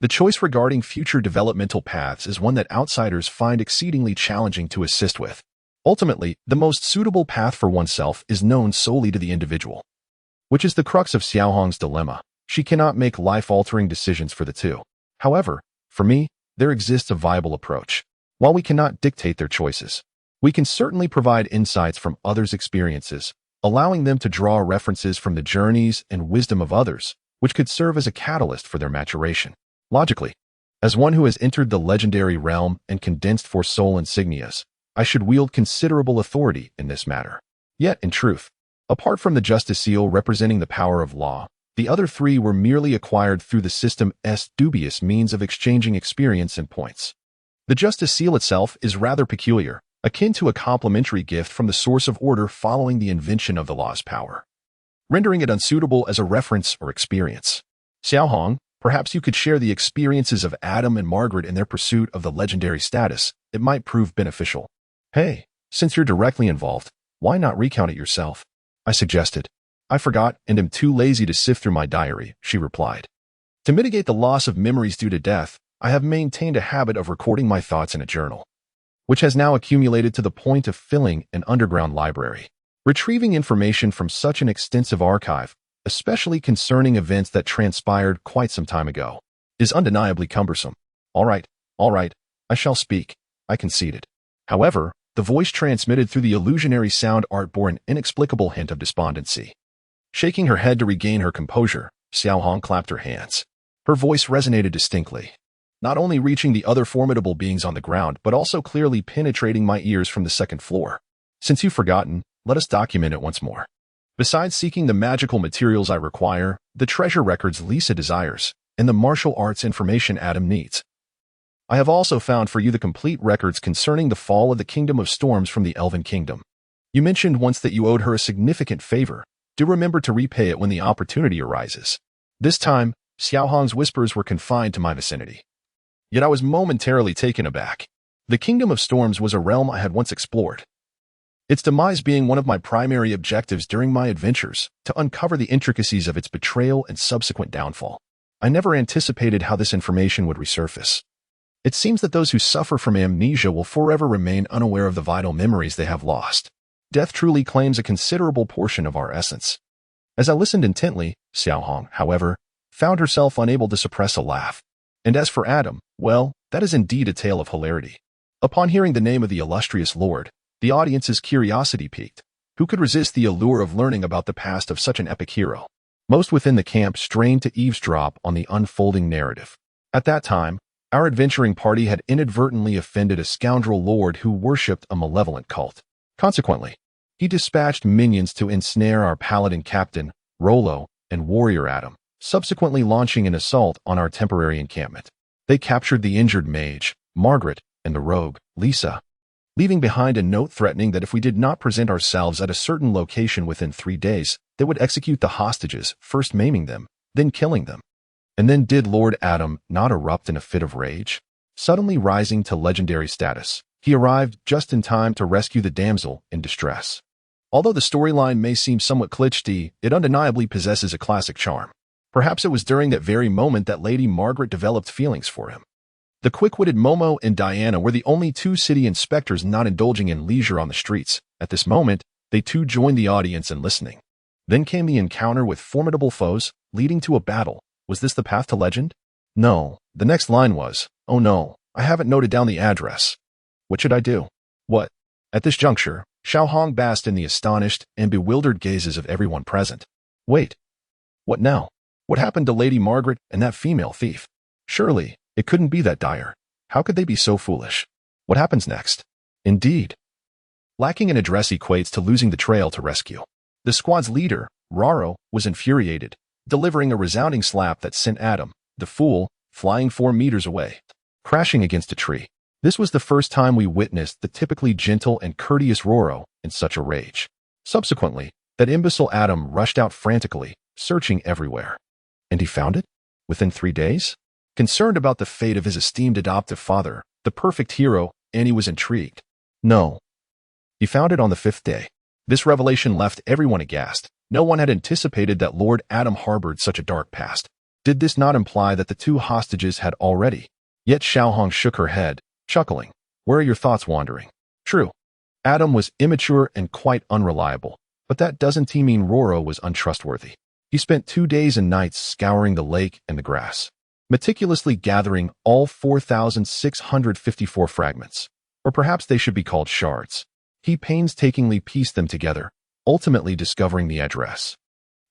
Speaker 1: The choice regarding future developmental paths is one that outsiders find exceedingly challenging to assist with. Ultimately, the most suitable path for oneself is known solely to the individual, which is the crux of Xiaohong's dilemma. She cannot make life-altering decisions for the 2. However, for me, there exists a viable approach. While we cannot dictate their choices, we can certainly provide insights from others' experiences, allowing them to draw references from the journeys and wisdom of others, which could serve as a catalyst for their maturation. Logically, as one who has entered the legendary realm and condensed for soul insignias, I should wield considerable authority in this matter. Yet, in truth, apart from the justice seal representing the power of law, the other three were merely acquired through the system's dubious means of exchanging experience and points. The justice seal itself is rather peculiar, akin to a complementary gift from the source of order following the invention of the law's power, rendering it unsuitable as a reference or experience. Xiaohong, perhaps you could share the experiences of Adam and Margaret in their pursuit of the legendary status. It might prove beneficial. Hey, since you're directly involved, why not recount it yourself? I suggested. I forgot and am too lazy to sift through my diary, she replied. To mitigate the loss of memories due to death, I have maintained a habit of recording my thoughts in a journal, which has now accumulated to the point of filling an underground library. Retrieving information from such an extensive archive, especially concerning events that transpired quite some time ago, is undeniably cumbersome. All right, I shall speak, I conceded. However, the voice transmitted through the illusionary sound art bore an inexplicable hint of despondency. Shaking her head to regain her composure, Xiaohong clapped her hands. Her voice resonated distinctly, not only reaching the other formidable beings on the ground, but also clearly penetrating my ears from the second floor. Since you've forgotten, let us document it once more. Besides seeking the magical materials I require, the treasure records Lisa desires, and the martial arts information Adam needs, I have also found for you the complete records concerning the fall of the Kingdom of Storms from the Elven Kingdom. You mentioned once that you owed her a significant favor. Do remember to repay it when the opportunity arises. This time, Xiaohong's whispers were confined to my vicinity. Yet I was momentarily taken aback. The Kingdom of Storms was a realm I had once explored, its demise being one of my primary objectives during my adventures, to uncover the intricacies of its betrayal and subsequent downfall. I never anticipated how this information would resurface. It seems that those who suffer from amnesia will forever remain unaware of the vital memories they have lost. Death truly claims a considerable portion of our essence. As I listened intently, Xiaohong, however, found herself unable to suppress a laugh. And as for Adam, well, that is indeed a tale of hilarity. Upon hearing the name of the illustrious lord, the audience's curiosity piqued. Who could resist the allure of learning about the past of such an epic hero? Most within the camp strained to eavesdrop on the unfolding narrative. At that time, our adventuring party had inadvertently offended a scoundrel lord who worshipped a malevolent cult. Consequently, he dispatched minions to ensnare our paladin captain, Rollo, and warrior Adam, subsequently launching an assault on our temporary encampment. They captured the injured mage, Margaret, and the rogue, Lisa, leaving behind a note threatening that if we did not present ourselves at a certain location within 3 days, they would execute the hostages, first maiming them, then killing them. And then did Lord Adam not erupt in a fit of rage? Suddenly rising to legendary status, he arrived just in time to rescue the damsel in distress. Although the storyline may seem somewhat cliché, it undeniably possesses a classic charm. Perhaps it was during that very moment that Lady Margaret developed feelings for him. The quick-witted Momo and Diana were the only two city inspectors not indulging in leisure on the streets. At this moment, they too joined the audience in listening. Then came the encounter with formidable foes, leading to a battle. Was this the path to legend? No. The next line was, "Oh no, I haven't noted down the address. What should I do?" What? At this juncture, Xiaohong basked in the astonished and bewildered gazes of everyone present. Wait. What now? What happened to Lady Margaret and that female thief? Surely, it couldn't be that dire. How could they be so foolish? What happens next? Indeed. Lacking an address equates to losing the trail to rescue. The squad's leader, Raro, was infuriated, delivering a resounding slap that sent Adam, the fool, flying 4 meters away, crashing against a tree. This was the first time we witnessed the typically gentle and courteous Roro in such a rage. Subsequently, that imbecile Adam rushed out frantically, searching everywhere. And he found it? Within 3 days? Concerned about the fate of his esteemed adoptive father, the perfect hero, Annie was intrigued. No. He found it on the 5th day. This revelation left everyone aghast. No one had anticipated that Lord Adam harbored such a dark past. Did this not imply that the 2 hostages had already? Yet Xiaohong shook her head, chuckling. Where are your thoughts wandering? True. Adam was immature and quite unreliable, but that doesn't mean Roro was untrustworthy. He spent 2 days and nights scouring the lake and the grass, meticulously gathering all 4,654 fragments, or perhaps they should be called shards. He painstakingly pieced them together, ultimately discovering the address,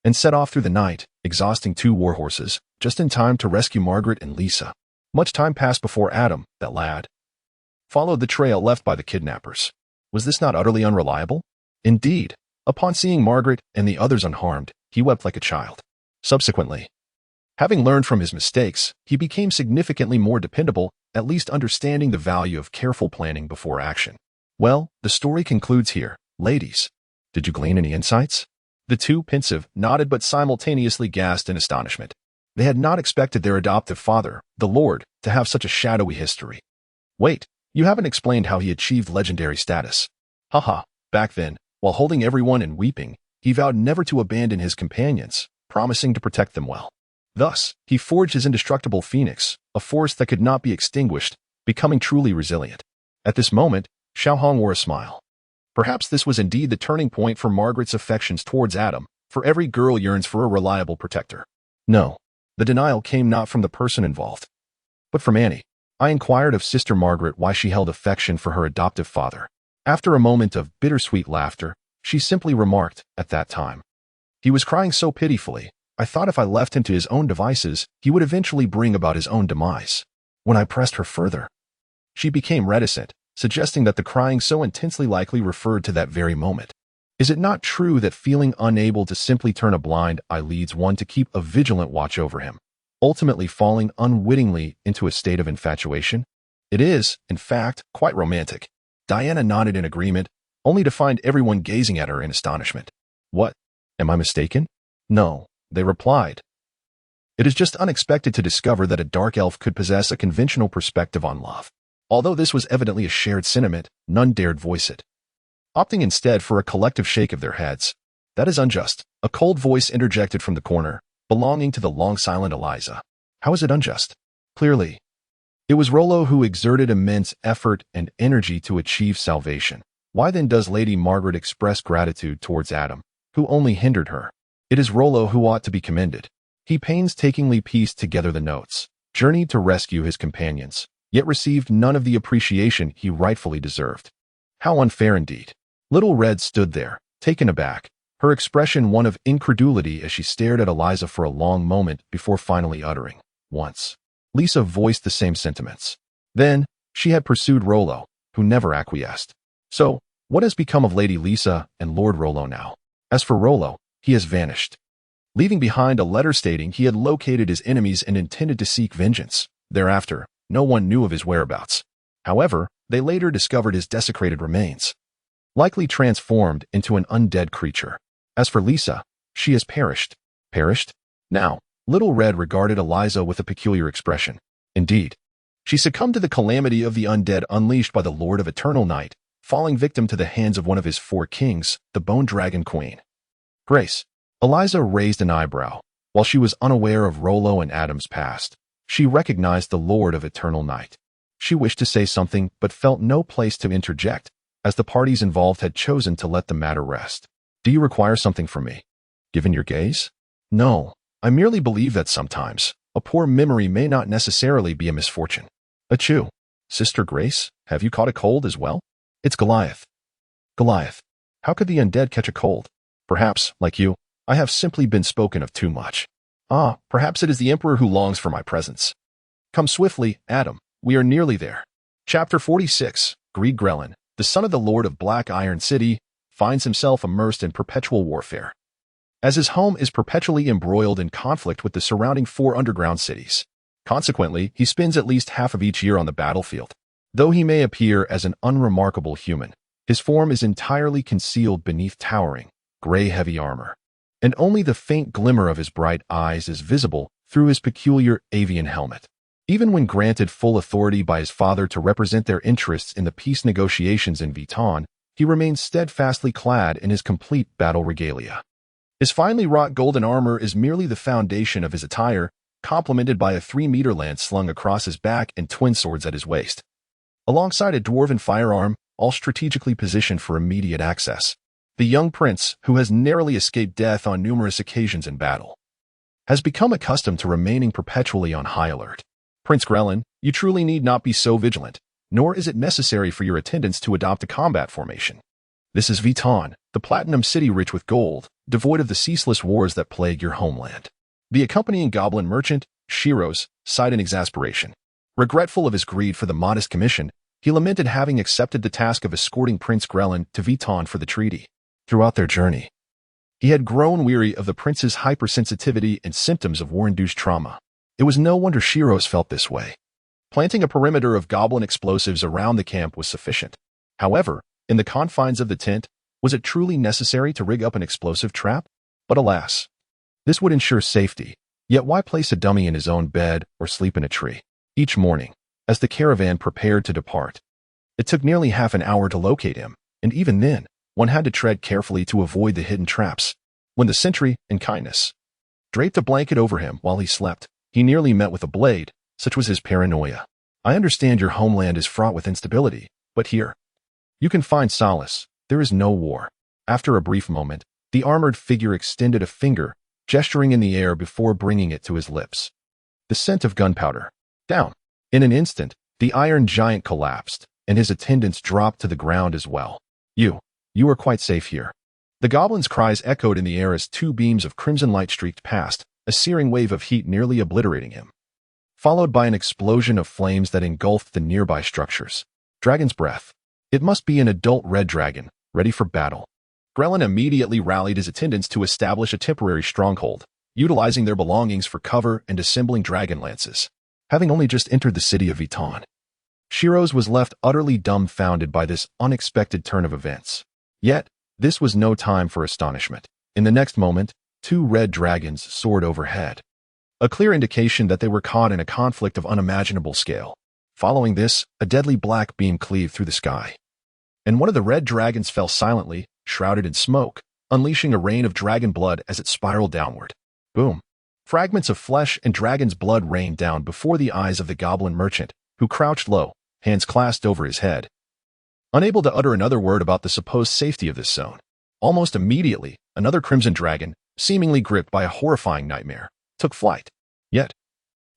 Speaker 1: and set off through the night, exhausting 2 warhorses, just in time to rescue Margaret and Lisa. Much time passed before Adam, that lad, followed the trail left by the kidnappers. Was this not utterly unreliable? Indeed, upon seeing Margaret and the others unharmed, he wept like a child. Subsequently, having learned from his mistakes, he became significantly more dependable, at least understanding the value of careful planning before action. Well, the story concludes here. Ladies, did you glean any insights? The 2, pensive, nodded but simultaneously gasped in astonishment. They had not expected their adoptive father, the Lord, to have such a shadowy history. Wait, you haven't explained how he achieved legendary status. Haha, back then, while holding everyone and weeping, he vowed never to abandon his companions, promising to protect them well. Thus, he forged his indestructible phoenix, a force that could not be extinguished, becoming truly resilient. At this moment, Xiaohong wore a smile. Perhaps this was indeed the turning point for Margaret's affections towards Adam, for every girl yearns for a reliable protector. No, the denial came not from the person involved, but from Annie. I inquired of Sister Margaret why she held affection for her adoptive father. After a moment of bittersweet laughter, she simply remarked, at that time, he was crying so pitifully, I thought if I left him to his own devices, he would eventually bring about his own demise. When I pressed her further, she became reticent, suggesting that the crying so intensely likely referred to that very moment. Is it not true that feeling unable to simply turn a blind eye leads one to keep a vigilant watch over him, ultimately falling unwittingly into a state of infatuation? It is, in fact, quite romantic. Diana nodded in agreement, only to find everyone gazing at her in astonishment. What? Am I mistaken? No, they replied. It is just unexpected to discover that a dark elf could possess a conventional perspective on love. Although this was evidently a shared sentiment, none dared voice it, opting instead for a collective shake of their heads. That is unjust, a cold voice interjected from the corner, belonging to the long-silent Eliza. How is it unjust? Clearly, it was Rollo who exerted immense effort and energy to achieve salvation. Why then does Lady Margaret express gratitude towards Adam, who only hindered her? It is Rollo who ought to be commended. He painstakingly pieced together the notes, journeyed to rescue his companions, yet received none of the appreciation he rightfully deserved. How unfair indeed. Little Red stood there, taken aback, her expression one of incredulity as she stared at Eliza for a long moment before finally uttering, once. Lisa voiced the same sentiments. Then, she had pursued Rollo, who never acquiesced. So, what has become of Lady Lisa and Lord Rollo now? As for Rollo, he has vanished, leaving behind a letter stating he had located his enemies and intended to seek vengeance. Thereafter, no one knew of his whereabouts. However, they later discovered his desecrated remains, likely transformed into an undead creature. As for Lisa, she has perished. Perished? Now, Little Red regarded Eliza with a peculiar expression. Indeed, she succumbed to the calamity of the undead unleashed by the Lord of Eternal Night, falling victim to the hands of one of his 4 kings, the Bone Dragon Queen. Grace. Eliza raised an eyebrow. While she was unaware of Rollo and Adam's past, she recognized the Lord of Eternal Night. She wished to say something but felt no place to interject, as the parties involved had chosen to let the matter rest. Do you require something from me? Given your gaze? No, I merely believe that sometimes a poor memory may not necessarily be a misfortune. Achoo. Sister Grace, have you caught a cold as well? It's Goliath. Goliath. How could the undead catch a cold? Perhaps, like you, I have simply been spoken of too much. Ah, perhaps it is the Emperor who longs for my presence. Come swiftly, Adam, we are nearly there. Chapter 46. Greed Grelin, the son of the Lord of Black Iron City, finds himself immersed in perpetual warfare, as his home is perpetually embroiled in conflict with the surrounding 4 underground cities. Consequently, he spends at least half of each year on the battlefield. Though he may appear as an unremarkable human, his form is entirely concealed beneath towering, gray heavy armor, and only the faint glimmer of his bright eyes is visible through his peculiar avian helmet. Even when granted full authority by his father to represent their interests in the peace negotiations in Viton, he remains steadfastly clad in his complete battle regalia. His finely wrought golden armor is merely the foundation of his attire, complemented by a 3-meter lance slung across his back and twin swords at his waist, alongside a dwarven firearm, all strategically positioned for immediate access. The young prince, who has narrowly escaped death on numerous occasions in battle, has become accustomed to remaining perpetually on high alert. Prince Grelin, you truly need not be so vigilant, nor is it necessary for your attendants to adopt a combat formation. This is Vuitton, the platinum city rich with gold, devoid of the ceaseless wars that plague your homeland. The accompanying goblin merchant, Shiros, sighed in exasperation. Regretful of his greed for the modest commission, he lamented having accepted the task of escorting Prince Grelin to Vuitton for the treaty. Throughout their journey, he had grown weary of the prince's hypersensitivity and symptoms of war-induced trauma. It was no wonder Shiros felt this way. Planting a perimeter of goblin explosives around the camp was sufficient. However, in the confines of the tent, was it truly necessary to rig up an explosive trap? But alas, this would ensure safety. Yet why place a dummy in his own bed or sleep in a tree? Each morning, as the caravan prepared to depart, it took nearly half an hour to locate him, and even then, one had to tread carefully to avoid the hidden traps. When the sentry, in kindness, draped a blanket over him while he slept, he nearly met with a blade. Such was his paranoia. I understand your homeland is fraught with instability, but here, you can find solace. There is no war. After a brief moment, the armored figure extended a finger, gesturing in the air before bringing it to his lips. The scent of gunpowder. Down. In an instant, the iron giant collapsed, and his attendants dropped to the ground as well. You are quite safe here. The goblin's cries echoed in the air as two beams of crimson light streaked past, a searing wave of heat nearly obliterating him, followed by an explosion of flames that engulfed the nearby structures. Dragon's breath. It must be an adult red dragon, ready for battle. Grelin immediately rallied his attendants to establish a temporary stronghold, utilizing their belongings for cover and assembling dragon lances. Having only just entered the city of Vuitton, Shiros was left utterly dumbfounded by this unexpected turn of events. Yet, this was no time for astonishment. In the next moment, two red dragons soared overhead, a clear indication that they were caught in a conflict of unimaginable scale. Following this, a deadly black beam cleaved through the sky, and one of the red dragons fell silently, shrouded in smoke, unleashing a rain of dragon blood as it spiraled downward. Boom! Fragments of flesh and dragon's blood rained down before the eyes of the goblin merchant, who crouched low, hands clasped over his head, unable to utter another word about the supposed safety of this zone. Almost immediately, another crimson dragon, seemingly gripped by a horrifying nightmare, took flight. Yet,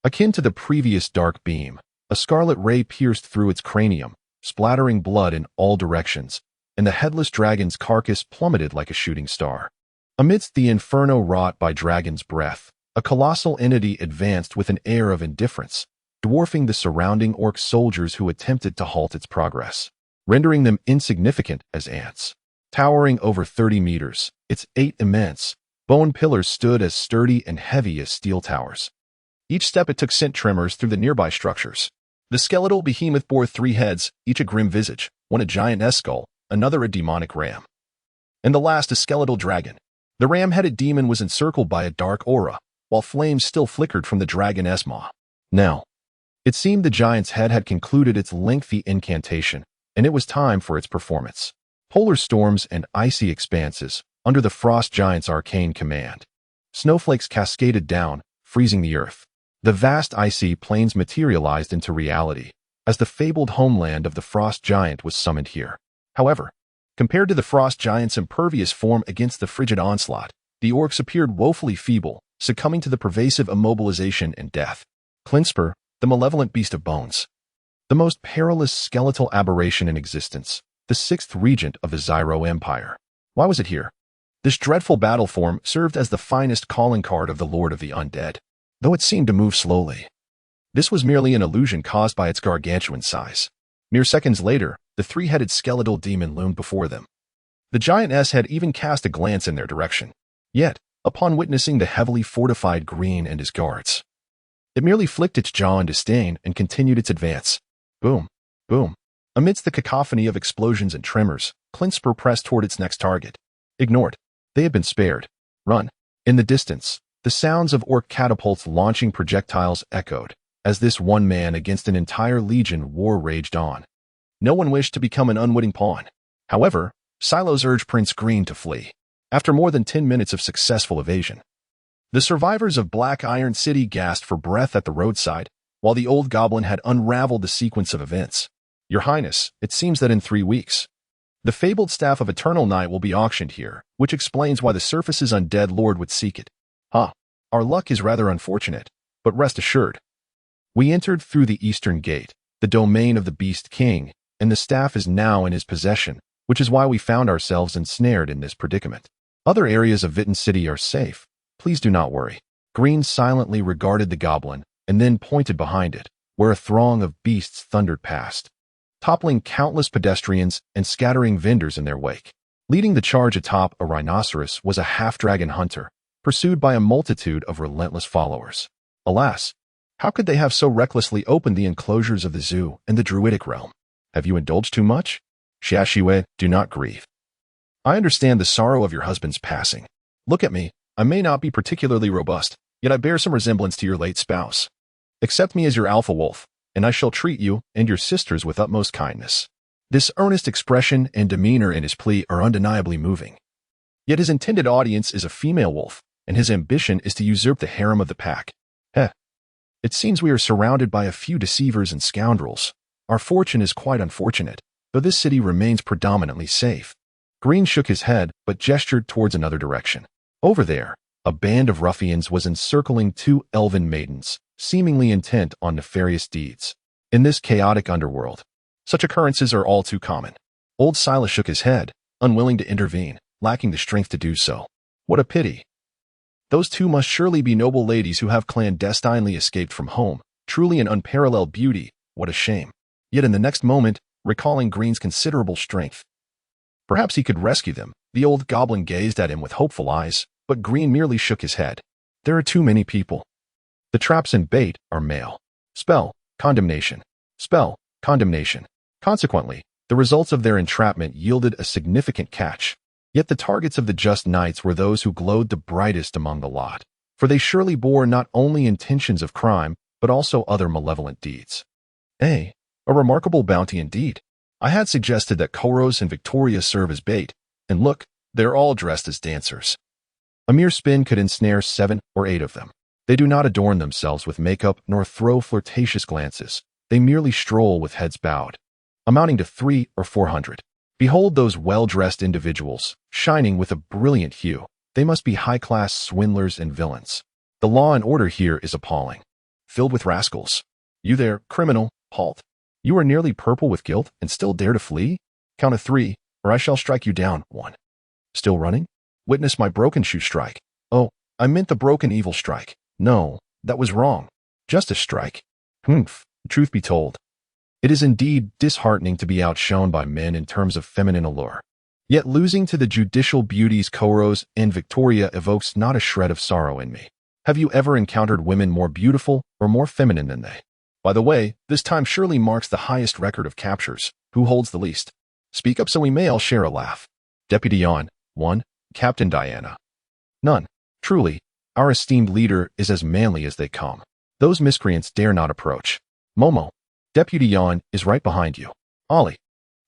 Speaker 1: akin to the previous dark beam, a scarlet ray pierced through its cranium, splattering blood in all directions, and the headless dragon's carcass plummeted like a shooting star. Amidst the inferno wrought by dragon's breath, a colossal entity advanced with an air of indifference, dwarfing the surrounding orc soldiers who attempted to halt its progress, rendering them insignificant as ants. Towering over 30 meters, its 8 immense, bone pillars stood as sturdy and heavy as steel towers. Each step it took sent tremors through the nearby structures. The skeletal behemoth bore 3 heads, each a grim visage, one a giant skull, another a demonic ram, and the last a skeletal dragon. The ram-headed demon was encircled by a dark aura, while flames still flickered from the dragon's maw. Now, it seemed the giant's head had concluded its lengthy incantation, and it was time for its performance. Polar storms and icy expanses, under the frost giant's arcane command. Snowflakes cascaded down, freezing the earth. The vast icy plains materialized into reality, as the fabled homeland of the frost giant was summoned here. However, compared to the frost giant's impervious form against the frigid onslaught, the orcs appeared woefully feeble, succumbing to the pervasive immobilization and death. Clinspur, the malevolent beast of bones, the most perilous skeletal aberration in existence, the 6th regent of the Zyro Empire. Why was it here? This dreadful battle form served as the finest calling card of the Lord of the Undead, though it seemed to move slowly. This was merely an illusion caused by its gargantuan size. Mere seconds later, the 3-headed skeletal demon loomed before them. The giantess had even cast a glance in their direction. Yet, upon witnessing the heavily fortified Green and his guards, it merely flicked its jaw in disdain and continued its advance. Boom, boom. Amidst the cacophony of explosions and tremors, Clinspur pressed toward its next target. Ignored. They had been spared. Run. In the distance, the sounds of orc catapults launching projectiles echoed, as this one man against an entire legion war raged on. No one wished to become an unwitting pawn. However, Silos urged Prince Green to flee. After more than 10 minutes of successful evasion, the survivors of Black Iron City gasped for breath at the roadside, while the old goblin had unraveled the sequence of events. Your Highness, it seems that in 3 weeks, the fabled staff of Eternal Night will be auctioned here, which explains why the surface's undead lord would seek it. Our luck is rather unfortunate, but rest assured. We entered through the eastern gate, the domain of the Beast King, and the staff is now in his possession, which is why we found ourselves ensnared in this predicament. Other areas of Vitten City are safe. Please do not worry. Green silently regarded the goblin and then pointed behind it, where a throng of beasts thundered past, toppling countless pedestrians and scattering vendors in their wake. Leading the charge atop a rhinoceros was a half-dragon hunter, pursued by a multitude of relentless followers. Alas, how could they have so recklessly opened the enclosures of the zoo and the druidic realm? Have you indulged too much? Xiaxiwei, do not grieve. I understand the sorrow of your husband's passing. Look at me. I may not be particularly robust, yet I bear some resemblance to your late spouse. Accept me as your alpha wolf, and I shall treat you and your sisters with utmost kindness. This earnest expression and demeanor in his plea are undeniably moving. Yet his intended audience is a female wolf, and his ambition is to usurp the harem of the pack. It seems we are surrounded by a few deceivers and scoundrels. Our fortune is quite unfortunate, though this city remains predominantly safe. Green shook his head, but gestured towards another direction. Over there, a band of ruffians was encircling two elven maidens, seemingly intent on nefarious deeds. In this chaotic underworld, such occurrences are all too common. Old Silas shook his head, unwilling to intervene, lacking the strength to do so. What a pity. Those two must surely be noble ladies who have clandestinely escaped from home. Truly an unparalleled beauty. What a shame. Yet in the next moment, recalling Green's considerable strength, perhaps he could rescue them. The old goblin gazed at him with hopeful eyes, but Green merely shook his head. There are too many people. The traps and bait are male. Spell, condemnation. Spell, condemnation. Consequently, the results of their entrapment yielded a significant catch. Yet the targets of the just knights were those who glowed the brightest among the lot, for they surely bore not only intentions of crime, but also other malevolent deeds. A remarkable bounty indeed. I had suggested that Koros and Victoria serve as bait, and look, they're all dressed as dancers. A mere spin could ensnare 7 or 8 of them. They do not adorn themselves with makeup nor throw flirtatious glances. They merely stroll with heads bowed, amounting to 300 or 400. Behold those well-dressed individuals, shining with a brilliant hue. They must be high-class swindlers and villains. The law and order here is appalling, filled with rascals. You there, criminal, halt. You are nearly purple with guilt and still dare to flee? Count of 3, or I shall strike you down. 1. Still running? Witness my broken shoe strike. Oh, I meant the broken evil strike. No, that was wrong. Justice strike. Humph, truth be told, it is indeed disheartening to be outshone by men in terms of feminine allure. Yet losing to the judicial beauties Koros and Victoria evokes not a shred of sorrow in me. Have you ever encountered women more beautiful or more feminine than they? By the way, this time surely marks the highest record of captures. Who holds the least? Speak up so we may all share a laugh. Deputy Yon, 1. Captain Diana. None. Truly, our esteemed leader is as manly as they come. Those miscreants dare not approach. Momo. Deputy Yon is right behind you. Ollie.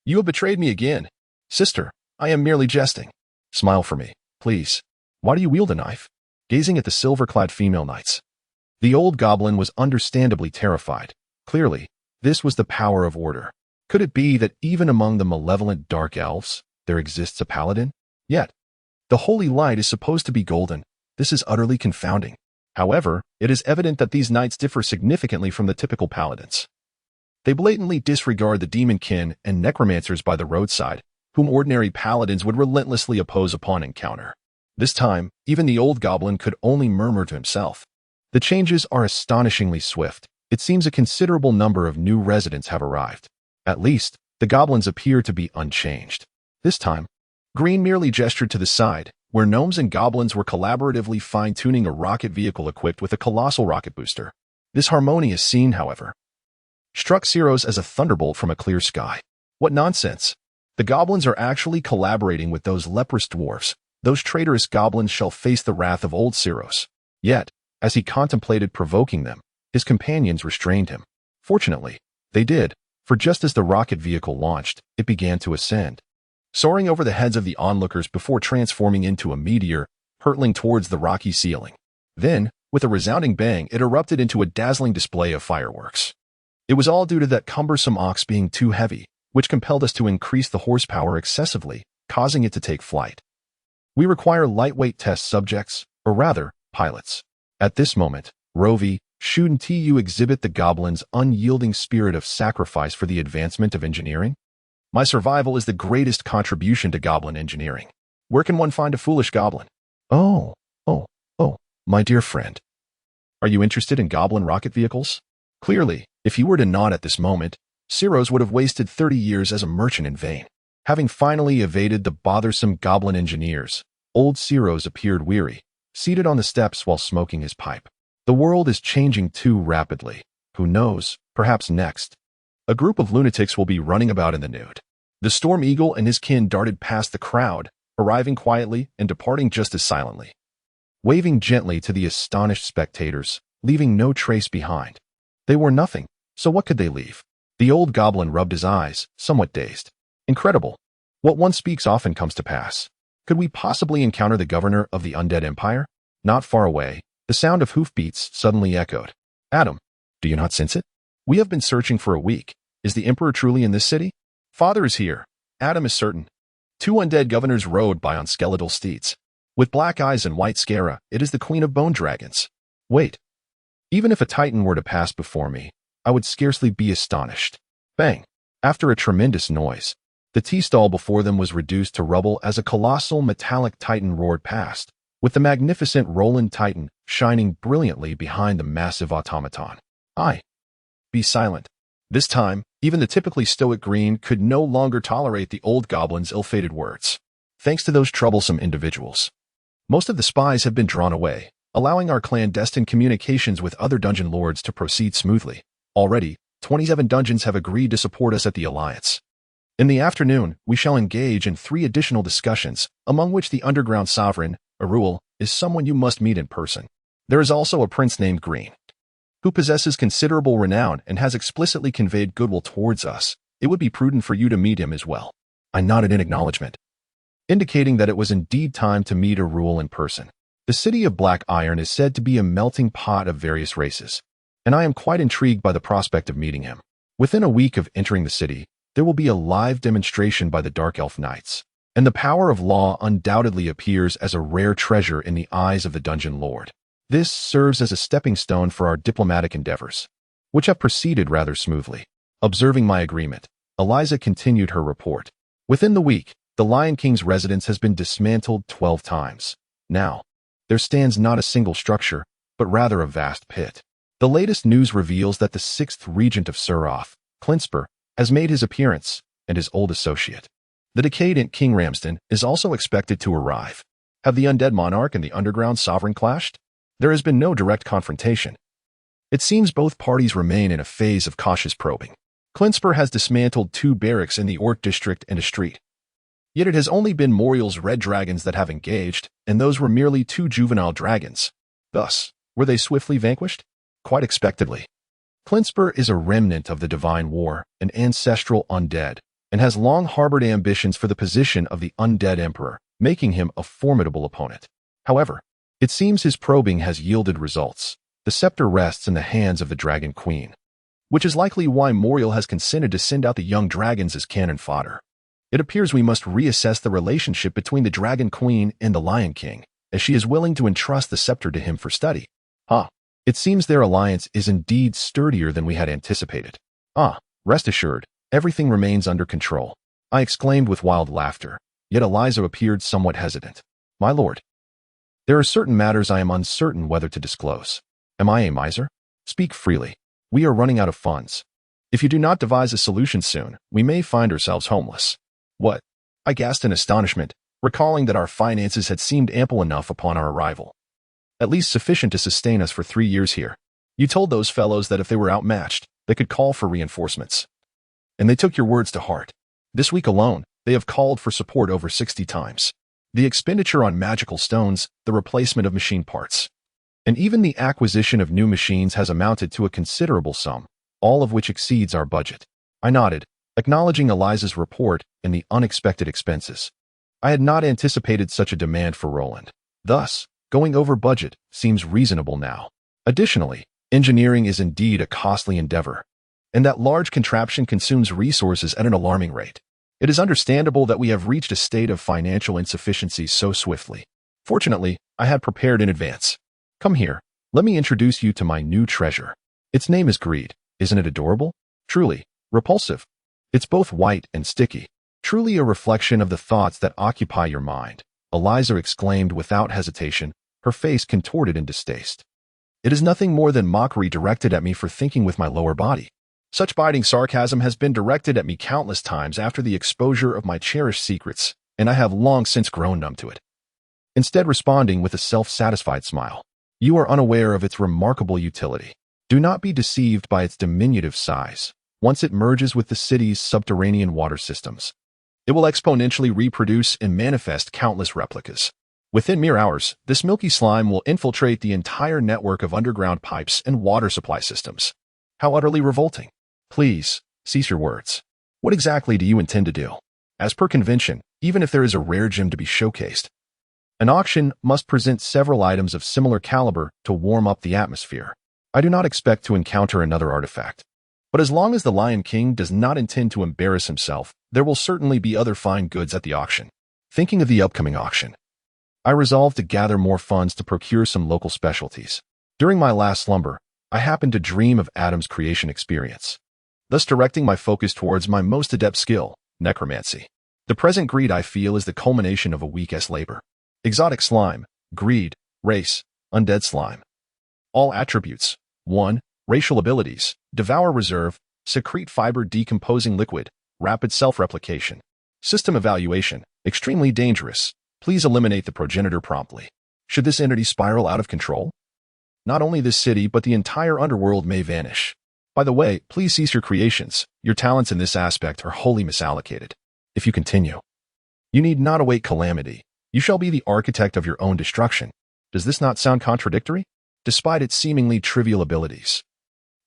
Speaker 1: You have betrayed me again. Sister, I am merely jesting. Smile for me, please. Why do you wield a knife? Gazing at the silver-clad female knights. The old goblin was understandably terrified. Clearly, this was the power of order. Could it be that even among the malevolent dark elves, there exists a paladin? Yet, the holy light is supposed to be golden. This is utterly confounding. However, it is evident that these knights differ significantly from the typical paladins. They blatantly disregard the demonkin and necromancers by the roadside, whom ordinary paladins would relentlessly oppose upon encounter. This time, even the old goblin could only murmur to himself. The changes are astonishingly swift. It seems a considerable number of new residents have arrived. At least, the goblins appear to be unchanged. This time, Green merely gestured to the side, where gnomes and goblins were collaboratively fine-tuning a rocket vehicle equipped with a colossal rocket booster. This harmonious scene, however, struck Ciros as a thunderbolt from a clear sky. What nonsense! The goblins are actually collaborating with those leprous dwarfs. Those traitorous goblins shall face the wrath of old Ciros. Yet, as he contemplated provoking them, his companions restrained him. Fortunately, they did, for just as the rocket vehicle launched, it began to ascend, soaring over the heads of the onlookers before transforming into a meteor, hurtling towards the rocky ceiling. Then, with a resounding bang, it erupted into a dazzling display of fireworks. It was all due to that cumbersome ox being too heavy, which compelled us to increase the horsepower excessively, causing it to take flight. We require lightweight test subjects, or rather, pilots. At this moment, Rovi, shouldn't you exhibit the goblin's unyielding spirit of sacrifice for the advancement of engineering? My survival is the greatest contribution to goblin engineering. Where can one find a foolish goblin? Oh, oh, oh, my dear friend. Are you interested in goblin rocket vehicles? Clearly, if he were to nod at this moment, Ciros would have wasted 30 years as a merchant in vain. Having finally evaded the bothersome goblin engineers, old Ciros appeared weary, seated on the steps while smoking his pipe. The world is changing too rapidly. Who knows, perhaps next, a group of lunatics will be running about in the nude. The Storm Eagle and his kin darted past the crowd, arriving quietly and departing just as silently, waving gently to the astonished spectators, leaving no trace behind. They were nothing, so what could they leave? The old goblin rubbed his eyes, somewhat dazed. Incredible. What one speaks often comes to pass. Could we possibly encounter the governor of the undead empire? Not far away, the sound of hoofbeats suddenly echoed. Adam, do you not sense it? We have been searching for a week. Is the emperor truly in this city? Father is here. Adam is certain. Two undead governors rode by on skeletal steeds. With black eyes and white scara, it is the queen of bone dragons. Wait. Even if a titan were to pass before me, I would scarcely be astonished. Bang! After a tremendous noise, the tea stall before them was reduced to rubble as a colossal metallic titan roared past, with the magnificent Roland Titan shining brilliantly behind the massive automaton. Be silent. This time, even the typically stoic Green could no longer tolerate the old goblin's ill-fated words. Thanks to those troublesome individuals, most of the spies have been drawn away, allowing our clandestine communications with other dungeon lords to proceed smoothly. Already, 27 dungeons have agreed to support us at the Alliance. In the afternoon, we shall engage in 3 additional discussions, among which the underground sovereign, Arul, is someone you must meet in person. There is also a prince named Green, who possesses considerable renown and has explicitly conveyed goodwill towards us. It would be prudent for you to meet him as well. I nodded in acknowledgement, indicating that it was indeed time to meet Arul in person. The city of Black Iron is said to be a melting pot of various races, and I am quite intrigued by the prospect of meeting him. Within a week of entering the city, there will be a live demonstration by the Dark Elf Knights, and the power of law undoubtedly appears as a rare treasure in the eyes of the Dungeon Lord. This serves as a stepping stone for our diplomatic endeavors, which have proceeded rather smoothly. Observing my agreement, Eliza continued her report. Within the week, the Lion King's residence has been dismantled 12 times. Now, there stands not a single structure, but rather a vast pit. The latest news reveals that the 6th regent of Suroth, Clinspur, has made his appearance, and his old associate, the decadent King Ramsden, is also expected to arrive. Have the undead monarch and the underground sovereign clashed? There has been no direct confrontation. It seems both parties remain in a phase of cautious probing. Clinspur has dismantled 2 barracks in the Orc district and a street. Yet it has only been Moriel's red dragons that have engaged, and those were merely 2 juvenile dragons. Thus, were they swiftly vanquished? Quite expectedly. Clinspur is a remnant of the Divine War, an ancestral undead, and has long harbored ambitions for the position of the undead emperor, making him a formidable opponent. However, it seems his probing has yielded results. The scepter rests in the hands of the Dragon Queen, which is likely why Moriel has consented to send out the young dragons as cannon fodder. It appears we must reassess the relationship between the Dragon Queen and the Lion King, as she is willing to entrust the scepter to him for study. It seems their alliance is indeed sturdier than we had anticipated. Rest assured, everything remains under control, I exclaimed with wild laughter, yet Eliza appeared somewhat hesitant. My lord, there are certain matters I am uncertain whether to disclose. Am I a miser? Speak freely. We are running out of funds. If you do not devise a solution soon, we may find ourselves homeless. What? I gasped in astonishment, recalling that our finances had seemed ample enough upon our arrival. At least sufficient to sustain us for 3 years here. You told those fellows that if they were outmatched, they could call for reinforcements. And they took your words to heart. This week alone, they have called for support over 60 times. The expenditure on magical stones, the replacement of machine parts, and even the acquisition of new machines has amounted to a considerable sum, all of which exceeds our budget. I nodded, acknowledging Eliza's report and the unexpected expenses. I had not anticipated such a demand for Roland. Thus, going over budget seems reasonable now. Additionally, engineering is indeed a costly endeavor, and that large contraption consumes resources at an alarming rate. It is understandable that we have reached a state of financial insufficiency so swiftly. Fortunately, I had prepared in advance. Come here, let me introduce you to my new treasure. Its name is Greed. Isn't it adorable? Truly, repulsive. It's both white and sticky, truly a reflection of the thoughts that occupy your mind, Eliza exclaimed without hesitation, her face contorted in distaste. It is nothing more than mockery directed at me for thinking with my lower body. Such biting sarcasm has been directed at me countless times after the exposure of my cherished secrets, and I have long since grown numb to it. Instead responding with a self-satisfied smile, you are unaware of its remarkable utility. Do not be deceived by its diminutive size. Once it merges with the city's subterranean water systems, it will exponentially reproduce and manifest countless replicas. Within mere hours, this milky slime will infiltrate the entire network of underground pipes and water supply systems. How utterly revolting. Please, cease your words. What exactly do you intend to do? As per convention, even if there is a rare gem to be showcased, an auction must present several items of similar caliber to warm up the atmosphere. I do not expect to encounter another artifact. But as long as the Lion King does not intend to embarrass himself, there will certainly be other fine goods at the auction. Thinking of the upcoming auction, I resolved to gather more funds to procure some local specialties. During my last slumber, I happened to dream of Adam's creation experience, thus directing my focus towards my most adept skill, necromancy. The present greed I feel is the culmination of a week's labor. Exotic slime, greed, race, undead slime. All attributes. 1. Racial abilities, devour reserve, secrete fiber decomposing liquid, rapid self-replication. System evaluation, extremely dangerous. Please eliminate the progenitor promptly. Should this entity spiral out of control, not only this city but the entire underworld may vanish. By the way, please cease your creations. Your talents in this aspect are wholly misallocated. If you continue, you need not await calamity. You shall be the architect of your own destruction. Does this not sound contradictory? Despite its seemingly trivial abilities,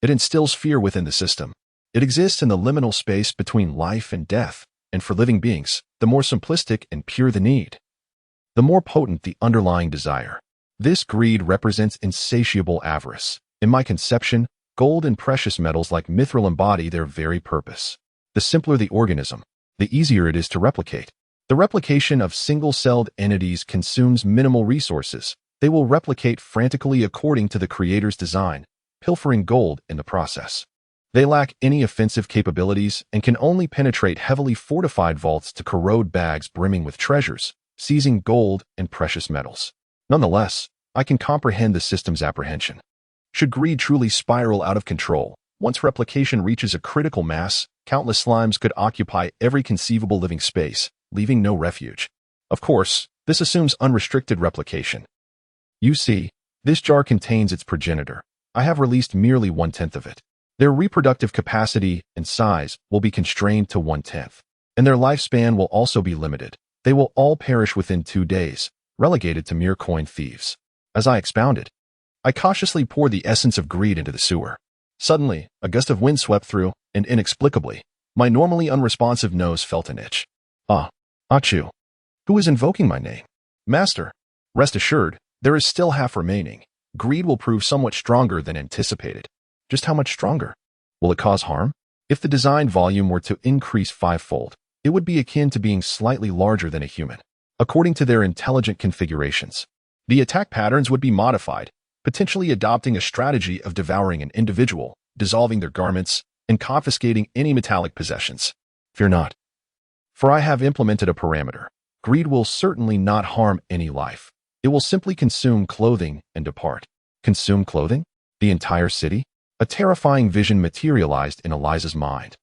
Speaker 1: it instills fear within the system. It exists in the liminal space between life and death, and for living beings, the more simplistic and pure the need, the more potent the underlying desire. This greed represents insatiable avarice. In my conception, gold and precious metals like mithril embody their very purpose. The simpler the organism, the easier it is to replicate. The replication of single-celled entities consumes minimal resources. They will replicate frantically according to the creator's design, pilfering gold in the process. They lack any offensive capabilities and can only penetrate heavily fortified vaults to corrode bags brimming with treasures, seizing gold and precious metals. Nonetheless, I can comprehend the system's apprehension. Should greed truly spiral out of control, once replication reaches a critical mass, countless slimes could occupy every conceivable living space, leaving no refuge. Of course, this assumes unrestricted replication. You see, this jar contains its progenitor. I have released merely 1/10 of it. Their reproductive capacity and size will be constrained to 1/10, and their lifespan will also be limited. They will all perish within 2 days, relegated to mere coin thieves. As I expounded, I cautiously poured the essence of greed into the sewer. Suddenly, a gust of wind swept through, and inexplicably, my normally unresponsive nose felt an itch. Achoo. Who is invoking my name? Master. Rest assured, there is still half remaining. Greed will prove somewhat stronger than anticipated. Just how much stronger? Will it cause harm? If the design volume were to increase 5-fold, it would be akin to being slightly larger than a human. According to their intelligent configurations, the attack patterns would be modified, potentially adopting a strategy of devouring an individual, dissolving their garments, and confiscating any metallic possessions. Fear not, for I have implemented a parameter. Greed will certainly not harm any life. It will simply consume clothing and depart. Consume clothing? The entire city? A terrifying vision materialized in Eliza's mind.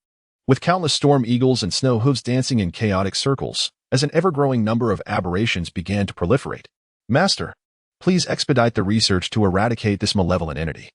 Speaker 1: With countless storm eagles and snow hooves dancing in chaotic circles, as an ever-growing number of aberrations began to proliferate. Master, please expedite the research to eradicate this malevolent entity.